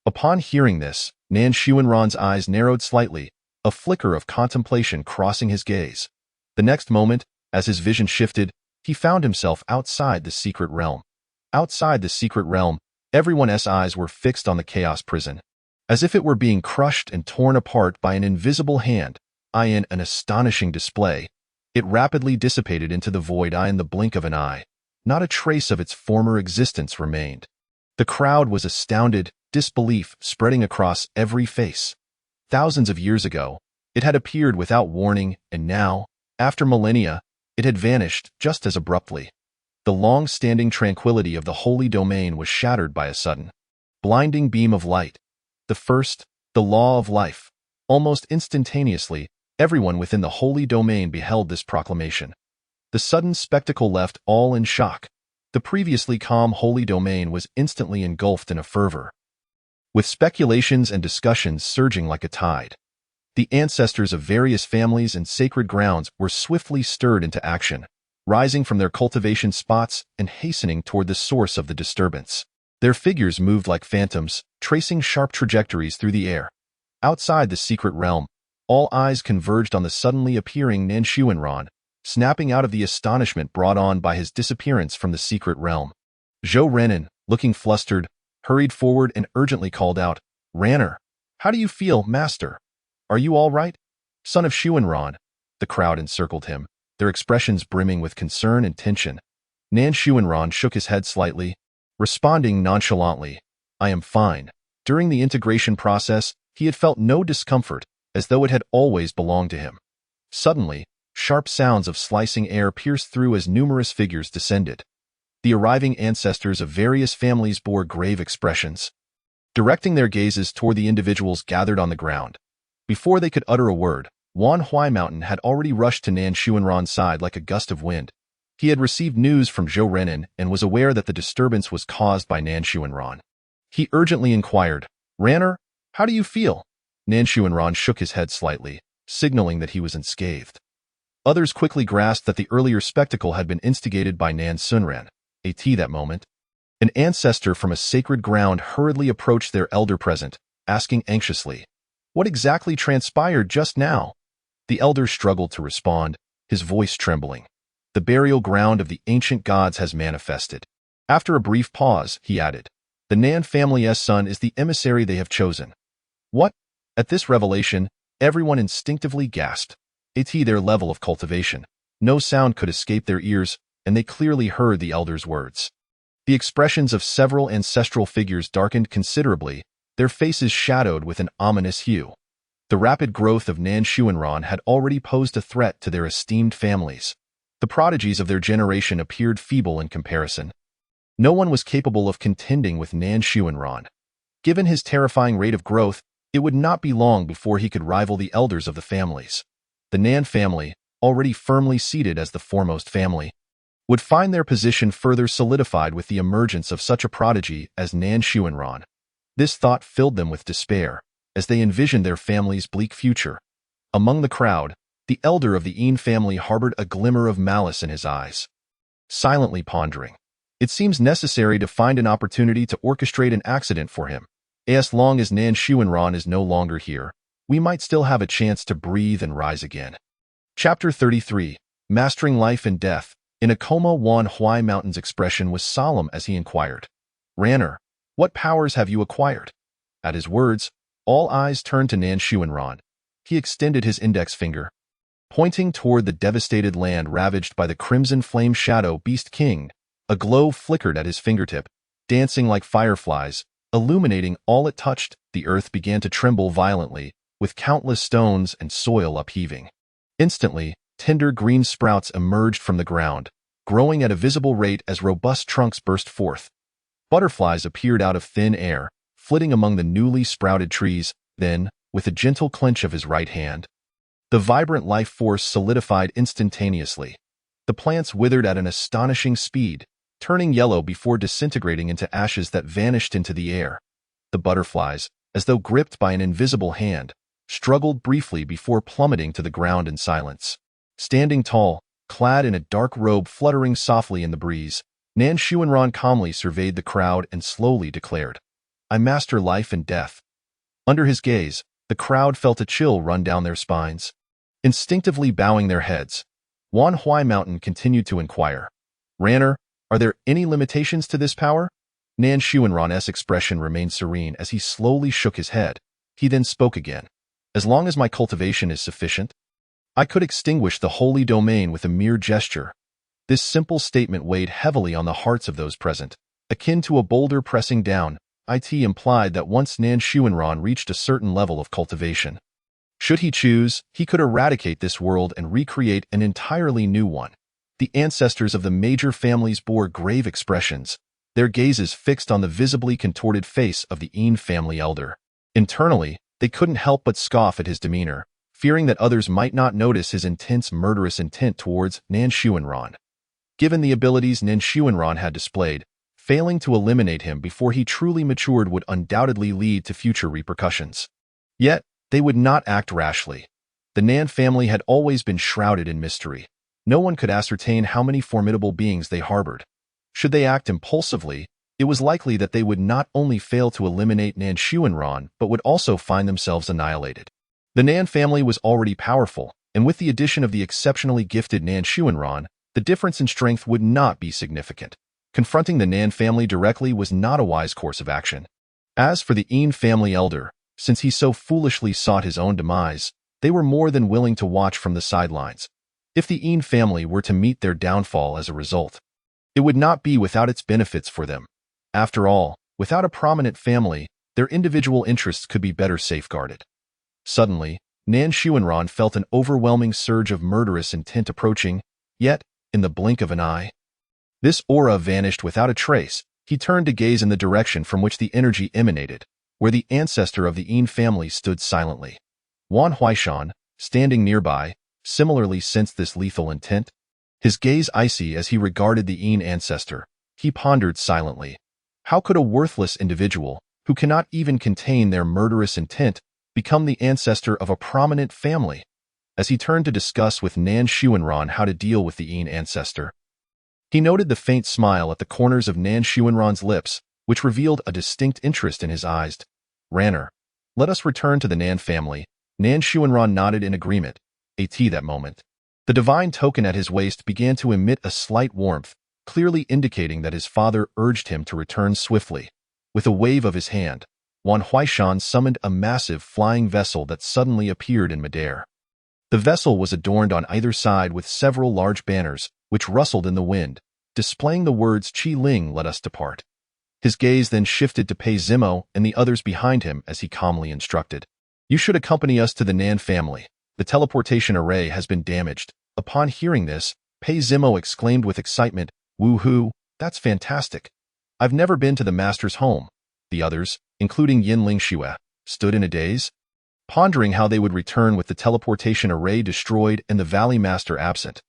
Upon hearing this, Nan Xuanran's eyes narrowed slightly, a flicker of contemplation crossing his gaze. The next moment, as his vision shifted, he found himself outside the secret realm. Outside the secret realm, Everyone's eyes were fixed on the chaos prison, as if it were being crushed and torn apart by an invisible hand. In an astonishing display, it rapidly dissipated into the void in the blink of an eye. Not a trace of its former existence remained. The crowd was astounded, disbelief spreading across every face. Thousands of years ago, it had appeared without warning, and now, after millennia, it had vanished just as abruptly. The long-standing tranquility of the holy domain was shattered by a sudden, blinding beam of light. The first, the law of life. Almost instantaneously, everyone within the holy domain beheld this proclamation. The sudden spectacle left all in shock. The previously calm holy domain was instantly engulfed in a fervor, with speculations and discussions surging like a tide. The ancestors of various families and sacred grounds were swiftly stirred into action, rising from their cultivation spots and hastening toward the source of the disturbance. Their figures moved like phantoms, tracing sharp trajectories through the air. Outside the secret realm, all eyes converged on the suddenly appearing Nan Xuanran, snapping out of the astonishment brought on by his disappearance from the secret realm. Zhou Renan, looking flustered, hurried forward and urgently called out, "Ranner, how do you feel, master? Are you all right? Son of Xuanran." The crowd encircled him, their expressions brimming with concern and tension. Nan Xuanran shook his head slightly, responding nonchalantly, "I am fine." During the integration process, he had felt no discomfort, as though it had always belonged to him. Suddenly, sharp sounds of slicing air pierced through as numerous figures descended. The arriving ancestors of various families bore grave expressions, directing their gazes toward the individuals gathered on the ground. Before they could utter a word, Wan Hui Mountain had already rushed to Nan Xuanran's side like a gust of wind. He had received news from Zhou Renan and was aware that the disturbance was caused by Nan Xuanran. He urgently inquired, "Ranner, how do you feel?" Nan Xuanran shook his head slightly, signaling that he was unscathed. Others quickly grasped that the earlier spectacle had been instigated by Nan Sunran. That moment, an ancestor from a sacred ground hurriedly approached their elder present, asking anxiously, "What exactly transpired just now?" The elder struggled to respond, his voice trembling. "The burial ground of the ancient gods has manifested." After a brief pause, he added, "The Nan family's son is the emissary they have chosen." What? At this revelation, everyone instinctively gasped. Their level of cultivation. No sound could escape their ears, and they clearly heard the elder's words. The expressions of several ancestral figures darkened considerably, their faces shadowed with an ominous hue. The rapid growth of Nan Xuanran had already posed a threat to their esteemed families. The prodigies of their generation appeared feeble in comparison. No one was capable of contending with Nan Xuanran. Given his terrifying rate of growth, it would not be long before he could rival the elders of the families. The Nan family, already firmly seated as the foremost family, would find their position further solidified with the emergence of such a prodigy as Nan Xuanran. This thought filled them with despair, as they envisioned their family's bleak future. Among the crowd, the elder of the Yin family harbored a glimmer of malice in his eyes. Silently pondering, "It seems necessary to find an opportunity to orchestrate an accident for him. As long as Nan Xuanran is no longer here, we might still have a chance to breathe and rise again." Chapter 33, Mastering Life and Death. In a coma, Wan Hui Mountain's expression was solemn as he inquired, "Ranner, what powers have you acquired?" At his words, all eyes turned to Nan Xuanran. He extended his index finger, pointing toward the devastated land ravaged by the crimson flame shadow Beast King. A glow flickered at his fingertip, dancing like fireflies, illuminating all it touched. The earth began to tremble violently, with countless stones and soil upheaving. Instantly, tender green sprouts emerged from the ground, growing at a visible rate as robust trunks burst forth. Butterflies appeared out of thin air, flitting among the newly sprouted trees. Then, with a gentle clench of his right hand, the vibrant life force solidified instantaneously. The plants withered at an astonishing speed, turning yellow before disintegrating into ashes that vanished into the air. The butterflies, as though gripped by an invisible hand, struggled briefly before plummeting to the ground in silence. Standing tall, clad in a dark robe fluttering softly in the breeze, Nan Xuanran calmly surveyed the crowd and slowly declared, "I master life and death." Under his gaze, the crowd felt a chill run down their spines. Instinctively bowing their heads, Wan Hui Mountain continued to inquire, "Ranner, are there any limitations to this power?" Nan Xuanran's expression remained serene as he slowly shook his head. He then spoke again. As long as my cultivation is sufficient, I could extinguish the holy domain with a mere gesture. This simple statement weighed heavily on the hearts of those present. Akin to a boulder pressing down, it implied that once Nan Xuanran reached a certain level of cultivation, should he choose, he could eradicate this world and recreate an entirely new one. The ancestors of the major families bore grave expressions, their gazes fixed on the visibly contorted face of the Yin family elder. Internally, they couldn't help but scoff at his demeanor, fearing that others might not notice his intense murderous intent towards Nan Xuanran. Given the abilities Nan Xuanran had displayed, failing to eliminate him before he truly matured would undoubtedly lead to future repercussions. Yet, they would not act rashly. The Nan family had always been shrouded in mystery. No one could ascertain how many formidable beings they harbored. Should they act impulsively, it was likely that they would not only fail to eliminate Nan Xuanran but would also find themselves annihilated. The Nan family was already powerful, and with the addition of the exceptionally gifted Nan Xuanran, the difference in strength would not be significant. Confronting the Nan family directly was not a wise course of action. As for the Yin family elder, since he so foolishly sought his own demise, they were more than willing to watch from the sidelines. If the Yin family were to meet their downfall as a result, it would not be without its benefits for them. After all, without a prominent family, their individual interests could be better safeguarded. Suddenly, Nan Xuanran felt an overwhelming surge of murderous intent approaching, yet, in the blink of an eye, this aura vanished without a trace. He turned to gaze in the direction from which the energy emanated, where the ancestor of the Yin family stood silently. Wan Huaishan, standing nearby, similarly sensed this lethal intent. His gaze icy as he regarded the Yin ancestor, he pondered silently. How could a worthless individual, who cannot even contain their murderous intent, become the ancestor of a prominent family? As he turned to discuss with Nan Xuanran how to deal with the Yin ancestor, he noted the faint smile at the corners of Nan Xuanran's lips, which revealed a distinct interest in his eyes. Ranner, let us return to the Nan family. Nan Xuanran nodded in agreement. That moment, the divine token at his waist began to emit a slight warmth, clearly indicating that his father urged him to return swiftly. With a wave of his hand, Wan Huaishan summoned a massive flying vessel that suddenly appeared in midair. The vessel was adorned on either side with several large banners, which rustled in the wind, displaying the words "Qi Ling, let us depart." His gaze then shifted to Pei Zimo and the others behind him as he calmly instructed. You should accompany us to the Nan family. The teleportation array has been damaged. Upon hearing this, Pei Zimo exclaimed with excitement, Woohoo, that's fantastic. I've never been to the master's home. The others, including Yin Lingxue, stood in a daze, pondering how they would return with the teleportation array destroyed and the valley master absent.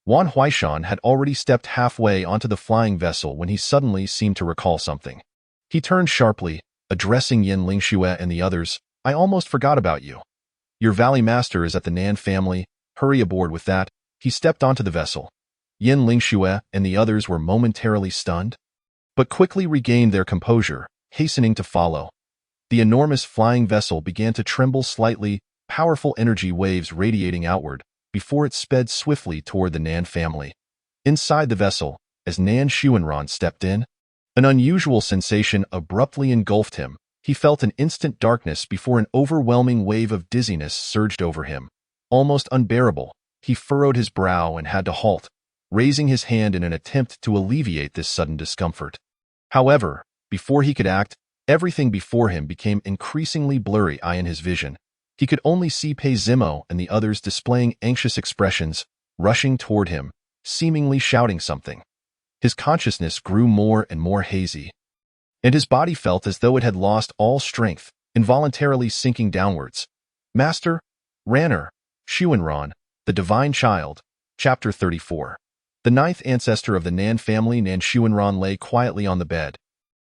Wan Huaishan had already stepped halfway onto the flying vessel when he suddenly seemed to recall something. He turned sharply, addressing Yin Lingxue and the others. I almost forgot about you. Your valley master is at the Nan family. Hurry aboard with that. He stepped onto the vessel. Yin Lingxue and the others were momentarily stunned, but quickly regained their composure, hastening to follow. The enormous flying vessel began to tremble slightly, powerful energy waves radiating outward, before it sped swiftly toward the Nan family. Inside the vessel, as Nan Xuanran stepped in, an unusual sensation abruptly engulfed him. He felt an instant darkness before an overwhelming wave of dizziness surged over him. Almost unbearable, he furrowed his brow and had to halt, raising his hand in an attempt to alleviate this sudden discomfort. However, before he could act, everything before him became increasingly blurry in his vision. He could only see Pei Zimo and the others displaying anxious expressions, rushing toward him, seemingly shouting something. His consciousness grew more and more hazy, and his body felt as though it had lost all strength, involuntarily sinking downwards. Master, Ranner, Xuanran, the Divine Child, Chapter 34. The ninth ancestor of the Nan family, Nan Xuanran, lay quietly on the bed.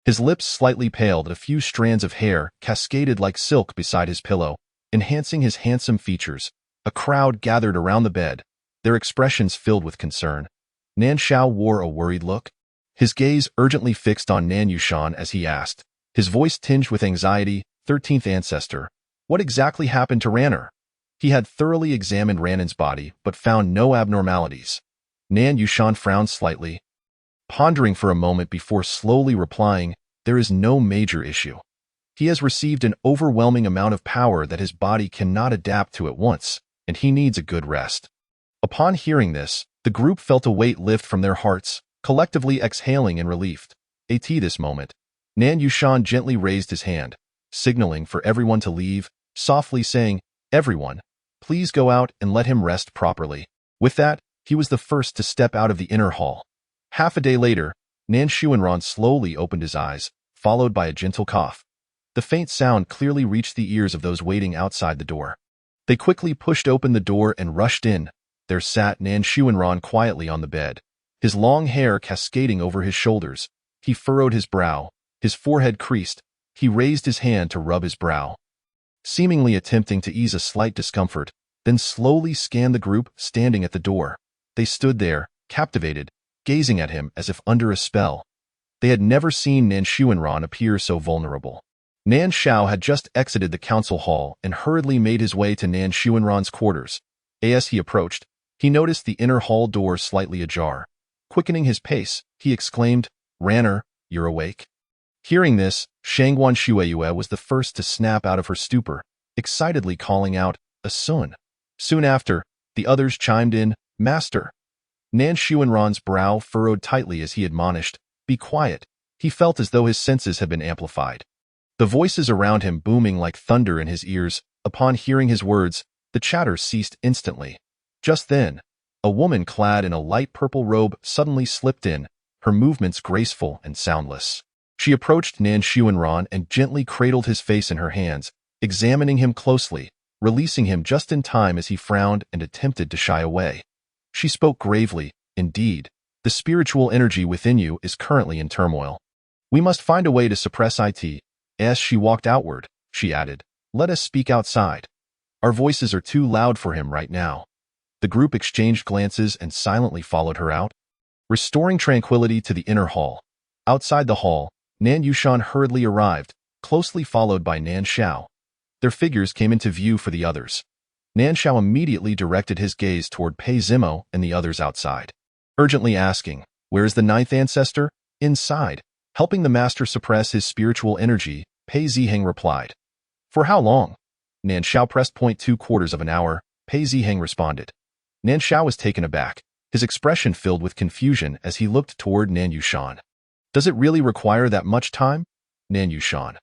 His lips slightly paled, a few strands of hair cascaded like silk beside his pillow, enhancing his handsome features. A crowd gathered around the bed, their expressions filled with concern. Nan Shao wore a worried look, his gaze urgently fixed on Nan Yushan as he asked, his voice tinged with anxiety, 13th ancestor, what exactly happened to Ranner? He had thoroughly examined Rannen's body but found no abnormalities. Nan Yushan frowned slightly. pondering for a moment before slowly replying, "There is no major issue. He has received an overwhelming amount of power that his body cannot adapt to at once, and he needs a good rest." Upon hearing this, the group felt a weight lift from their hearts, collectively exhaling in relief. At this moment, Nan Yushan gently raised his hand, signaling for everyone to leave, softly saying, "Everyone, please go out and let him rest properly." With that, he was the first to step out of the inner hall. Half a day later, Nan Xuanran slowly opened his eyes, followed by a gentle cough. The faint sound clearly reached the ears of those waiting outside the door. They quickly pushed open the door and rushed in. There sat Nan Xuanran quietly on the bed, his long hair cascading over his shoulders. He furrowed his brow, his forehead creased. He raised his hand to rub his brow, seemingly attempting to ease a slight discomfort, then slowly scanned the group standing at the door. They stood there, captivated, gazing at him as if under a spell. They had never seen Nan Xuanran appear so vulnerable. Nan Shao had just exited the council hall and hurriedly made his way to Nan Xuanran's quarters. As he approached, he noticed the inner hall door slightly ajar. Quickening his pace, he exclaimed, "Ranner, you're awake?" Hearing this, Shangguan Shueyue was the first to snap out of her stupor, excitedly calling out, "A Sun." Soon after, the others chimed in, "Master." Nan Xuanran's brow furrowed tightly as he admonished, "Be quiet." He felt as though his senses had been amplified. The voices around him booming like thunder in his ears. Upon hearing his words, the chatter ceased instantly. Just then, a woman clad in a light purple robe suddenly slipped in, her movements graceful and soundless. She approached Nan Xuanran and gently cradled his face in her hands, examining him closely, releasing him just in time as he frowned and attempted to shy away. She spoke gravely, "Indeed, the spiritual energy within you is currently in turmoil. We must find a way to suppress it." As she walked outward, she added, "Let us speak outside. Our voices are too loud for him right now." The group exchanged glances and silently followed her out, restoring tranquility to the inner hall. Outside the hall, Nan Yushan hurriedly arrived, closely followed by Nan Shao. Their figures came into view for the others. Nan Shao immediately directed his gaze toward Pei Zimo and the others outside, urgently asking, "Where is the ninth ancestor?" "Inside, helping the master suppress his spiritual energy," Pei Ziheng replied. "For how long?" Nan Shao pressed point 2/4 of an hour, Pei Ziheng responded. Nan Shao was taken aback, his expression filled with confusion as he looked toward Nan Yushan. "Does it really require that much time?" Nan Yushan.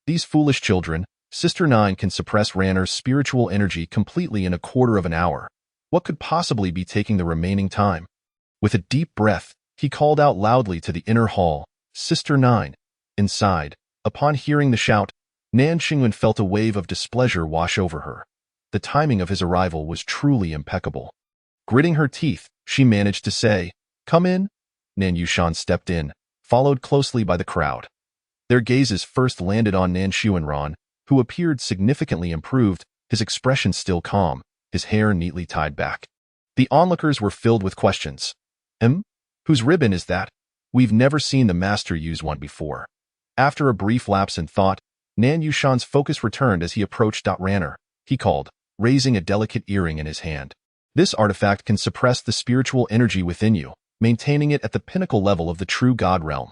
"These foolish children, Sister Nine can suppress Ranner's spiritual energy completely in 1/4 of an hour. What could possibly be taking the remaining time?" With a deep breath, he called out loudly to the inner hall, "Sister Nine." Inside, upon hearing the shout, Nan Xingyun felt a wave of displeasure wash over her. The timing of his arrival was truly impeccable. Gritting her teeth, she managed to say, "Come in." Nan Yushan stepped in, followed closely by the crowd. Their gazes first landed on Nan Xuanran, who appeared significantly improved, his expression still calm, his hair neatly tied back. The onlookers were filled with questions. Whose ribbon is that? We've never seen the master use one before." After a brief lapse in thought, Nan Yushan's focus returned as he approached Ranner. He called, raising a delicate earring in his hand. "This artifact can suppress the spiritual energy within you, maintaining it at the pinnacle level of the true God realm.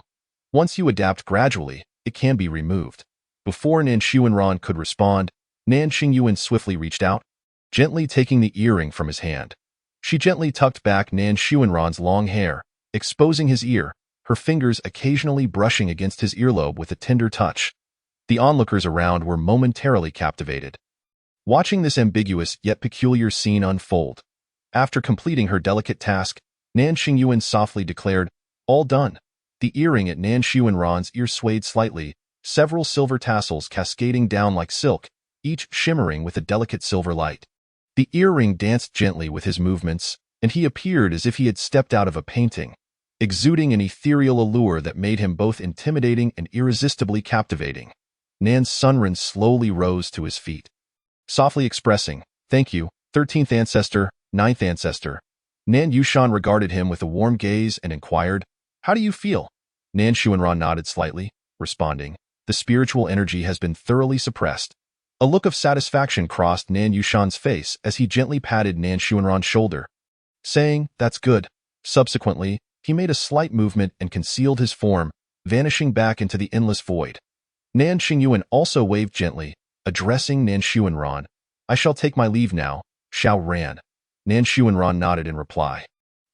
Once you adapt gradually, it can be removed." Before Nan Xuanran could respond, Nan Xingyun swiftly reached out, gently taking the earring from his hand. She gently tucked back Nan Xuanran's long hair, exposing his ear, her fingers occasionally brushing against his earlobe with a tender touch. The onlookers around were momentarily captivated, watching this ambiguous yet peculiar scene unfold. After completing her delicate task, Nan Xingyun softly declared, "All done." The earring at Nan Xuanran's ear swayed slightly, several silver tassels cascading down like silk, each shimmering with a delicate silver light. The earring danced gently with his movements, and he appeared as if he had stepped out of a painting, exuding an ethereal allure that made him both intimidating and irresistibly captivating. Nan Sunren slowly rose to his feet, softly expressing, "Thank you, 13th ancestor, 9th ancestor." Nan Yushan regarded him with a warm gaze and inquired, "How do you feel?" Nan Xuanran nodded slightly, responding, "The spiritual energy has been thoroughly suppressed." A look of satisfaction crossed Nan Yushan's face as he gently patted Nan Xuanran's shoulder, saying, "That's good." Subsequently, He made a slight movement and concealed his form, vanishing back into the endless void. Nan Xingyuan also waved gently, addressing Nan Xuanran. I shall take my leave now, Xiao Ran. Nan Xuanran nodded in reply.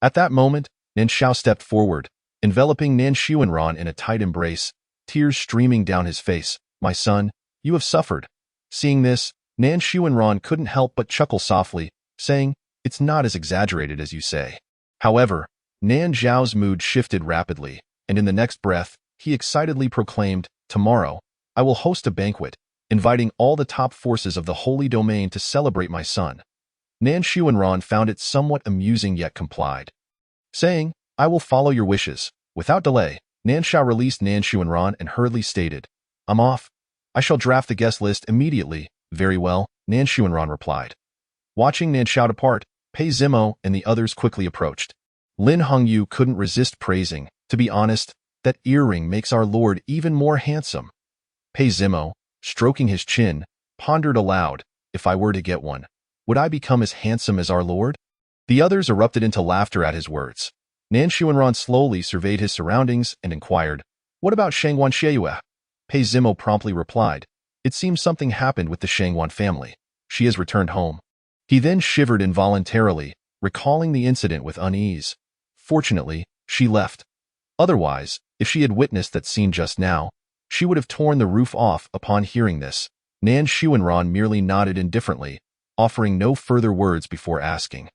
At that moment, Nan Xiao stepped forward, enveloping Nan Xuanran in a tight embrace, tears streaming down his face. My son, you have suffered. Seeing this, Nan Xuanran couldn't help but chuckle softly, saying, It's not as exaggerated as you say. However, Nan Zhao's mood shifted rapidly, and in the next breath, he excitedly proclaimed, Tomorrow, I will host a banquet, inviting all the top forces of the Holy Domain to celebrate my son. Nan Xuanran found it somewhat amusing yet complied, saying, I will follow your wishes. Without delay, Nan Xiao released Nan Xuanran and hurriedly stated, I'm off. I shall draft the guest list immediately. Very well, Nan Xuanran replied. Watching Nan Xiao depart, Pei Zimo and the others quickly approached. Lin Hongyu couldn't resist praising, to be honest, that earring makes our lord even more handsome. Pei Zimo, stroking his chin, pondered aloud, if I were to get one, would I become as handsome as our lord? The others erupted into laughter at his words. Nan Xuanran slowly surveyed his surroundings and inquired, What about Shangwan Xieyue? Pei Zimo promptly replied, It seems something happened with the Shangwan family. She has returned home. He then shivered involuntarily, recalling the incident with unease. Fortunately, she left. Otherwise, if she had witnessed that scene just now, she would have torn the roof off upon hearing this. Nan Xuanran merely nodded indifferently, offering no further words before asking,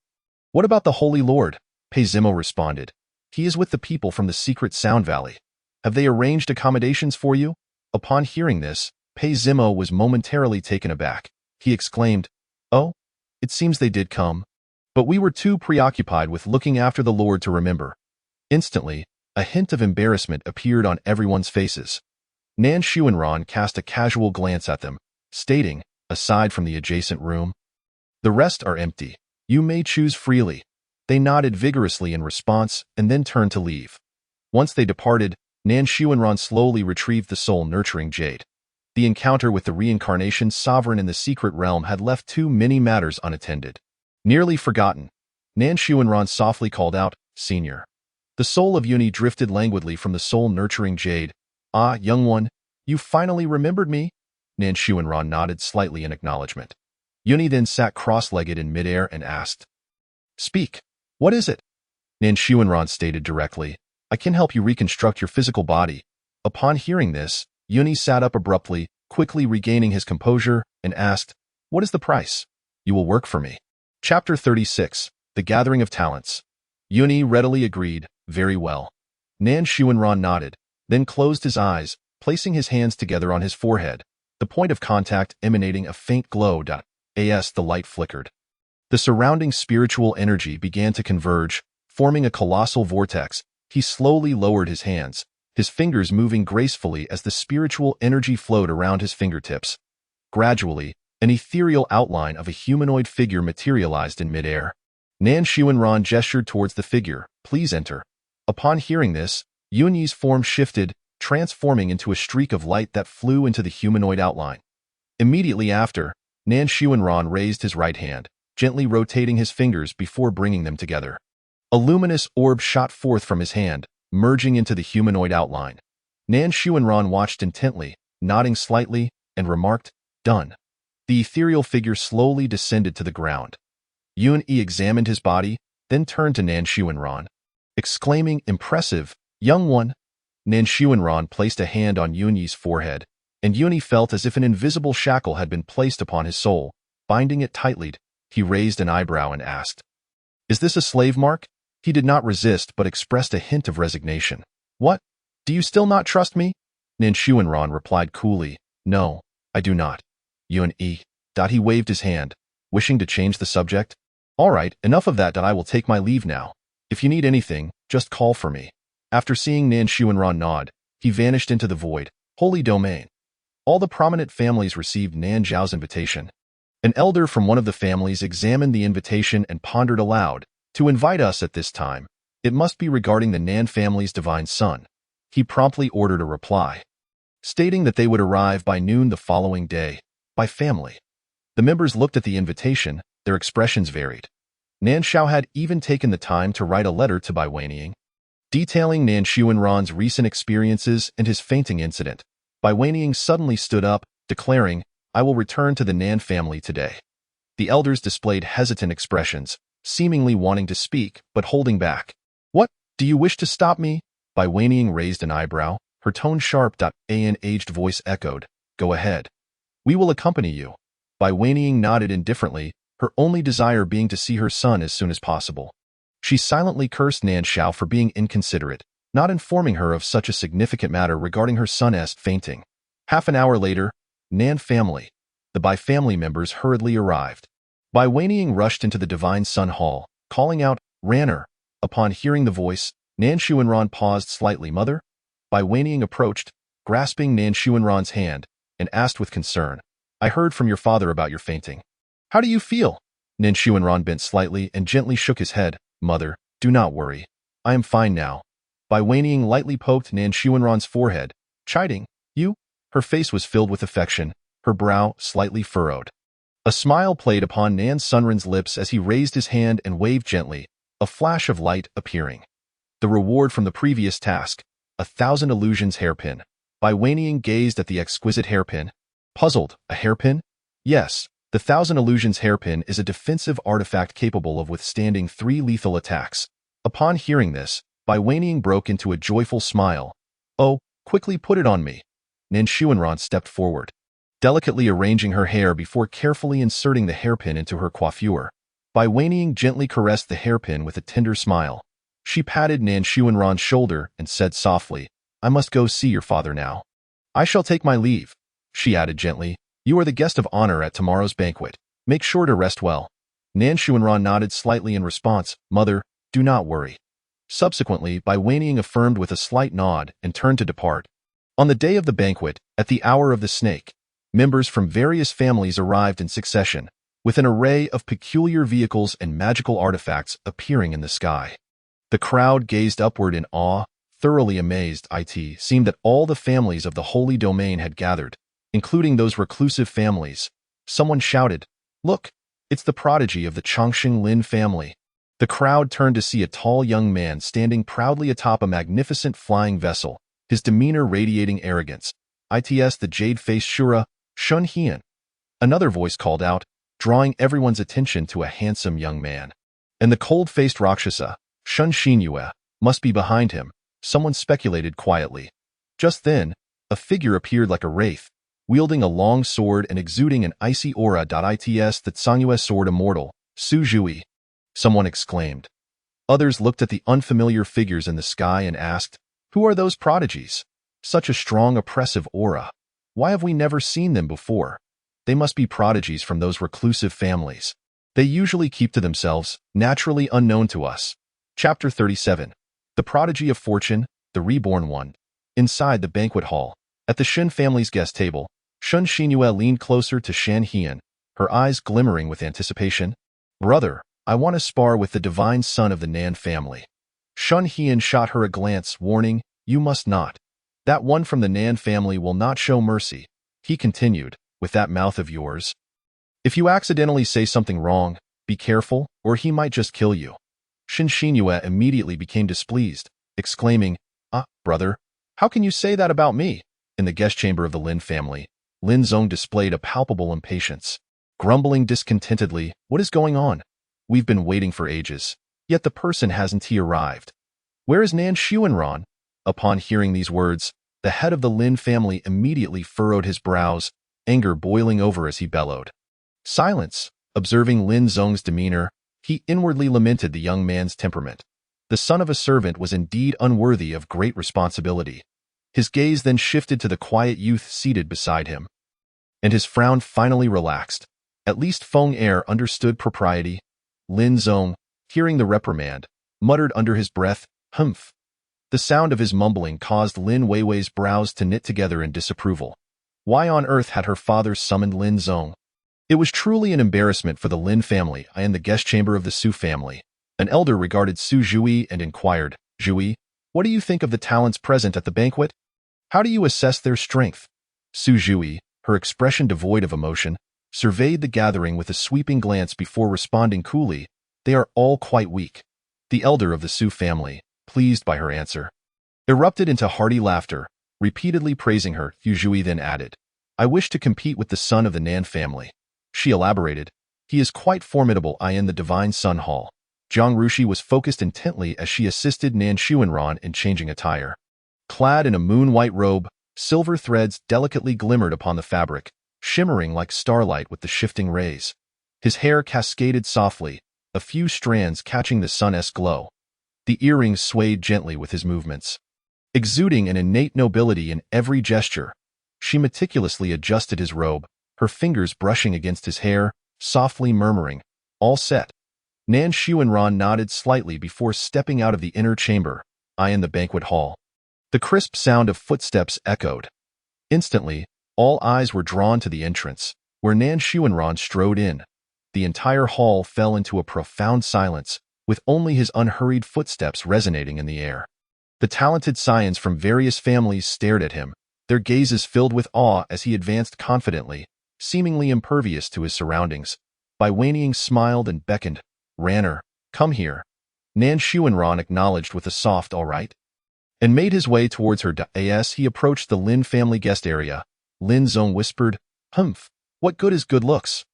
What about the Holy Lord? Pei Zimo responded, He is with the people from the secret Sound Valley. Have they arranged accommodations for you? Upon hearing this, Pei Zimo was momentarily taken aback. He exclaimed, Oh, it seems they did come. But we were too preoccupied with looking after the Lord to remember. Instantly, a hint of embarrassment appeared on everyone's faces. Nan Xuanran cast a casual glance at them, stating, aside from the adjacent room, The rest are empty. You may choose freely. They nodded vigorously in response and then turned to leave. Once they departed, Nan Xuanran slowly retrieved the soul-nurturing jade. The encounter with the reincarnation sovereign in the secret realm had left too many matters unattended. Nearly forgotten, Nan Xuanran softly called out, Senior. The soul of Yuni drifted languidly from the soul-nurturing jade. Ah, young one, you finally remembered me? Nan Xuanran nodded slightly in acknowledgement. Yuni then sat cross-legged in midair and asked, Speak. What is it? Nan Xuanran stated directly, I can help you reconstruct your physical body. Upon hearing this, Yuni sat up abruptly, quickly regaining his composure, and asked, What is the price? You will work for me. Chapter 36, The Gathering of Talents. Yuni readily agreed, Very well. Nan Xuanran nodded, then closed his eyes, placing his hands together on his forehead, the point of contact emanating a faint glow. As the light flickered, the surrounding spiritual energy began to converge, forming a colossal vortex. He slowly lowered his hands, his fingers moving gracefully as the spiritual energy flowed around his fingertips. Gradually, an ethereal outline of a humanoid figure materialized in midair. Nan Xuanran gestured towards the figure, Please enter. Upon hearing this, Yuni's form shifted, transforming into a streak of light that flew into the humanoid outline. Immediately after, Nan Xuanran raised his right hand, gently rotating his fingers before bringing them together. A luminous orb shot forth from his hand, merging into the humanoid outline. Nan Xuanran watched intently, nodding slightly, and remarked, Done. The ethereal figure slowly descended to the ground. Yun-Yi examined his body, then turned to Nan Xuanran, exclaiming, Impressive, young one. Nan Xuanran placed a hand on Yun-Yi's forehead, and Yun-Yi felt as if an invisible shackle had been placed upon his soul. Binding it tightly, he raised an eyebrow and asked, Is this a slave mark? He did not resist but expressed a hint of resignation. What? Do you still not trust me? Nan Xuanran replied coolly, No, I do not. Yun-Yi. He waved his hand, wishing to change the subject. All right, enough of that. I will take my leave now. If you need anything, just call for me. After seeing Nan Xuanran nod, he vanished into the void. Holy Domain. All the prominent families received Nan Zhao's invitation. An elder from one of the families examined the invitation and pondered aloud, To invite us at this time, it must be regarding the Nan family's divine son. He promptly ordered a reply, stating that they would arrive by noon the following day, by family. The members looked at the invitation, their expressions varied. Nan Xiao had even taken the time to write a letter to Bai Wenying. detailing Nan Xuanran's recent experiences and his fainting incident. Bai Weining suddenly stood up, declaring, "I will return to the Nan family today." The elders displayed hesitant expressions, seemingly wanting to speak, but holding back. "What? Do you wish to stop me?" Bai Weining raised an eyebrow, her tone sharp. An aged voice echoed, "Go ahead. We will accompany you." Bai Weining nodded indifferently, her only desire being to see her son as soon as possible. She silently cursed Nan Xiao for being inconsiderate, not informing her of such a significant matter regarding her son's fainting. Half an hour later, Nan family. The Bai family members hurriedly arrived. Bai Weining rushed into the Divine Sun Hall, calling out, "Ranner." Upon hearing the voice, Nan Xuanran paused slightly. "Mother?" Bai Weining approached, grasping Nan Xuanran's hand, and asked with concern, "I heard from your father about your fainting. How do you feel?" Nan Xuanran bent slightly and gently shook his head. "Mother, do not worry. I am fine now." Bai Weining lightly poked Nan Xuanran's forehead, chiding, "You?" Her face was filled with affection, her brow slightly furrowed. A smile played upon Nan Sunren's lips as he raised his hand and waved gently, a flash of light appearing. The reward from the previous task, 1,000 illusions hairpin. Bai Weining gazed at the exquisite hairpin. Puzzled, a hairpin? Yes, the 1,000 illusions hairpin is a defensive artifact capable of withstanding 3 lethal attacks. Upon hearing this, Bai Weining broke into a joyful smile. "Oh, quickly put it on me." Nan Xuanran stepped forward, delicately arranging her hair before carefully inserting the hairpin into her coiffure. Bai Weining gently caressed the hairpin with a tender smile. She patted Nan Xuanran's shoulder and said softly, "I must go see your father now." "I shall take my leave," she added gently. "You are the guest of honor at tomorrow's banquet. Make sure to rest well." Nan Xuanran nodded slightly in response. "Mother, do not worry." Subsequently, Bai Weining affirmed with a slight nod and turned to depart. On the day of the banquet, at the hour of the snake, members from various families arrived in succession, with an array of peculiar vehicles and magical artifacts appearing in the sky. The crowd gazed upward in awe, thoroughly amazed. It seemed that all the families of the Holy Domain had gathered, including those reclusive families. Someone shouted, "Look, it's the prodigy of the Chongqing Lin family." The crowd turned to see a tall young man standing proudly atop a magnificent flying vessel, his demeanor radiating arrogance. "It's the jade-faced Shura, Shun Hian." Another voice called out, drawing everyone's attention to a handsome young man. "And the cold-faced Rakshasa, Shun Xinyue, must be behind him," someone speculated quietly. Just then, a figure appeared like a wraith, wielding a long sword and exuding an icy aura. "It's the Cangyue sword immortal, Su Zhui," someone exclaimed. Others looked at the unfamiliar figures in the sky and asked, "Who are those prodigies? Such a strong oppressive aura. Why have we never seen them before? They must be prodigies from those reclusive families. They usually keep to themselves, naturally unknown to us." Chapter 37. The Prodigy of Fortune, the Reborn One. Inside the banquet hall, at the Shen family's guest table, Shun Xinyue leaned closer to Shan Hian, her eyes glimmering with anticipation. "Brother, I want to spar with the divine son of the Nan family." Shun Hian shot her a glance, warning, "You must not. That one from the Nan family will not show mercy," he continued, "with that mouth of yours. If you accidentally say something wrong, be careful, or he might just kill you." Shin Xinyue immediately became displeased, exclaiming, brother, how can you say that about me?" In the guest chamber of the Lin family, Lin Zong displayed a palpable impatience. Grumbling discontentedly, "What is going on? We've been waiting for ages, yet the person hasn't arrived. Where is Nan Xuanran?" Upon hearing these words, the head of the Lin family immediately furrowed his brows, anger boiling over as he bellowed. "Silence!" Observing Lin Zong's demeanor, he inwardly lamented the young man's temperament. The son of a servant was indeed unworthy of great responsibility. His gaze then shifted to the quiet youth seated beside him, and his frown finally relaxed. At least Feng Er understood propriety. Lin Zong, hearing the reprimand, muttered under his breath, "Humph." The sound of his mumbling caused Lin Weiwei's brows to knit together in disapproval. Why on earth had her father summoned Lin Zong? It was truly an embarrassment for the Lin family in the guest chamber of the Su family. An elder regarded Su Zhui and inquired, "Zhui, what do you think of the talents present at the banquet? How do you assess their strength?" Su Zhui, her expression devoid of emotion, surveyed the gathering with a sweeping glance before responding coolly, "They are all quite weak." The elder of the Su family, pleased by her answer. Erupted into hearty laughter, repeatedly praising her. Hu Zhui then added, I wish to compete with the son of the Nan family. She elaborated, he is quite formidable. In the Divine Sun Hall, Jiang Rushi was focused intently as she assisted Nan Xuanran in changing attire. Clad in a moon-white robe, silver threads delicately glimmered upon the fabric, shimmering like starlight with the shifting rays. His hair cascaded softly, a few strands catching the sun's glow. The earrings swayed gently with his movements. Exuding an innate nobility in every gesture, she meticulously adjusted his robe, her fingers brushing against his hair, softly murmuring, all set. Nan Xuanran nodded slightly before stepping out of the inner chamber, in the banquet hall. The crisp sound of footsteps echoed. Instantly, all eyes were drawn to the entrance, where Nan Xuanran strode in. The entire hall fell into a profound silence, with only his unhurried footsteps resonating in the air. The talented scions from various families stared at him, their gazes filled with awe as he advanced confidently, seemingly impervious to his surroundings. Bai Weining smiled and beckoned. Ranner, come here. Nan Xuanran acknowledged with a soft all right, and made his way towards her. As he approached the Lin family guest area, Lin Zong whispered, Humph, what good is good looks?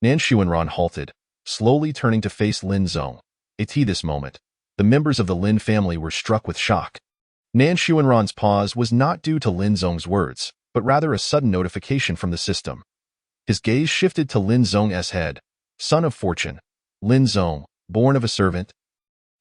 Nan Xuanran halted, slowly turning to face Lin Zong. At this moment, the members of the Lin family were struck with shock. Nan Xuanran's pause was not due to Lin Zong's words, but rather a sudden notification from the system. His gaze shifted to Lin Zong's head. Son of Fortune, Lin Zong, born of a servant,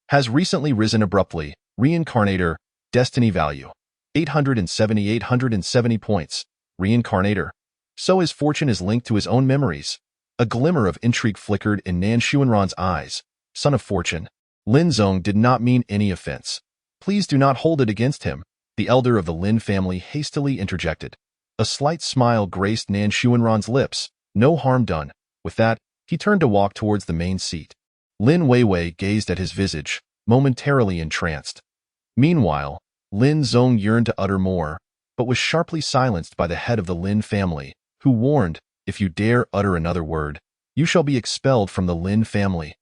has recently risen abruptly. Reincarnator, destiny value, 870 points. Reincarnator. So his fortune is linked to his own memories. A glimmer of intrigue flickered in Nan Xuanran's eyes. Son of Fortune. Lin Zong did not mean any offense. Please do not hold it against him, the elder of the Lin family hastily interjected. A slight smile graced Nan Xuanran's lips. No harm done. With that, he turned to walk towards the main seat. Lin Weiwei gazed at his visage, momentarily entranced. Meanwhile, Lin Zong yearned to utter more, but was sharply silenced by the head of the Lin family, who warned, if you dare utter another word, you shall be expelled from the Lin family.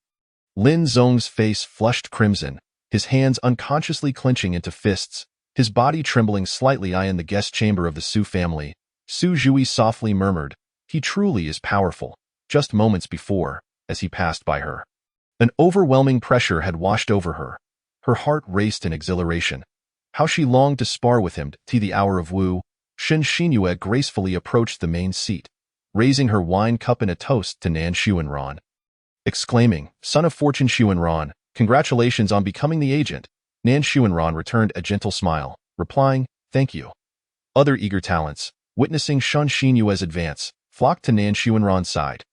Lin Zong's face flushed crimson, his hands unconsciously clenching into fists, his body trembling slightly. In the guest chamber of the Su family, Su Zhui softly murmured, he truly is powerful. Just moments before, as he passed by her, an overwhelming pressure had washed over her. Her heart raced in exhilaration. How she longed to spar with him. To the hour of Wu, Shen Xinyue gracefully approached the main seat, raising her wine cup in a toast to Nan Xuanran. Exclaiming, Son of Fortune Xuanran, congratulations on becoming the agent. Nan Xuanran returned a gentle smile, replying, thank you. Other eager talents, witnessing Shen Xinyue's advance, flocked to Nan Xuanran's side.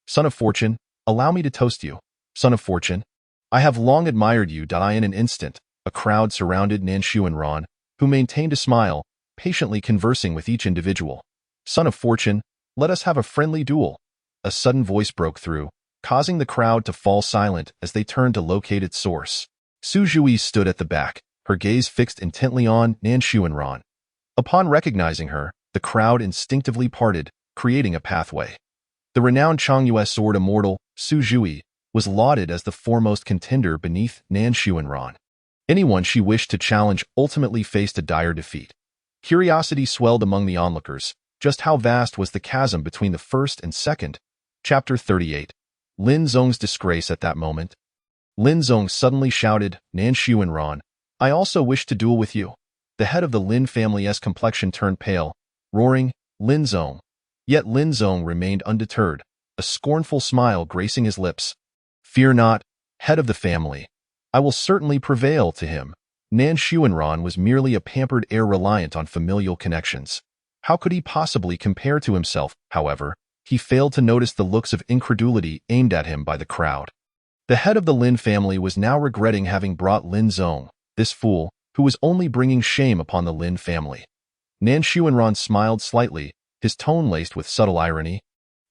Son of Fortune, allow me to toast you. Son of Fortune, I have long admired you. In an instant, a crowd surrounded Nan Xuanran, who maintained a smile, patiently conversing with each individual. Son of Fortune, let us have a friendly duel. A sudden voice broke through, causing the crowd to fall silent as they turned to locate its source. Su Zhui stood at the back, her gaze fixed intently on Nan Xuanran. Upon recognizing her, the crowd instinctively parted, creating a pathway. The renowned Changyue sword immortal, Su Zhui, was lauded as the foremost contender beneath Nan Xuanran. Anyone she wished to challenge ultimately faced a dire defeat. Curiosity swelled among the onlookers. Just how vast was the chasm between the first and second? Chapter 38. Lin Zong's disgrace. At that moment, Lin Zong suddenly shouted, Nan Xuanran, I also wish to duel with you. The head of the Lin family's complexion turned pale, roaring, Lin Zong. Yet Lin Zong remained undeterred, a scornful smile gracing his lips. Fear not, head of the family. I will certainly prevail to him. Nan Xuanran was merely a pampered heir reliant on familial connections. How could he possibly compare to himself? However, he failed to notice the looks of incredulity aimed at him by the crowd. The head of the Lin family was now regretting having brought Lin Zong, this fool, who was only bringing shame upon the Lin family. Nan Xuanran smiled slightly, his tone laced with subtle irony.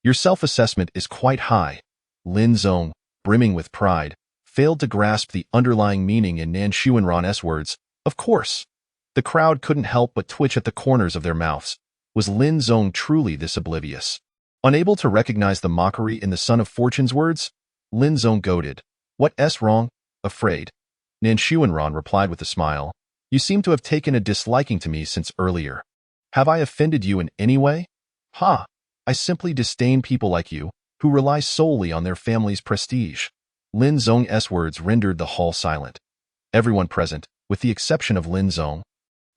Your self-assessment is quite high. Lin Zong, brimming with pride, failed to grasp the underlying meaning in Nan Xuanran's words. Of course. The crowd couldn't help but twitch at the corners of their mouths. Was Lin Zong truly this oblivious? Unable to recognize the mockery in the Son of Fortune's words, Lin Zong goaded. What's wrong? Afraid? Nan Xuanran replied with a smile. You seem to have taken a disliking to me since earlier. Have I offended you in any way? Ha! I simply disdain people like you, who rely solely on their family's prestige. Lin Zong's words rendered the hall silent. Everyone present, with the exception of Lin Zong,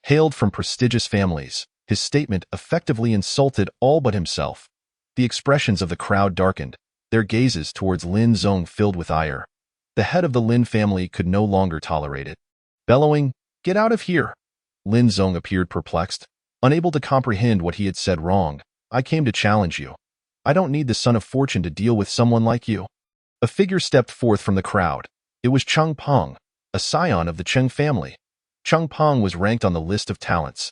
hailed from prestigious families. His statement effectively insulted all but himself. The expressions of the crowd darkened, their gazes towards Lin Zong filled with ire. The head of the Lin family could no longer tolerate it. Bellowing, "Get out of here!" Lin Zong appeared perplexed, unable to comprehend what he had said wrong. I came to challenge you. I don't need the son of fortune to deal with someone like you. A figure stepped forth from the crowd. It was Cheng Peng, a scion of the Cheng family. Cheng Peng was ranked on the list of talents.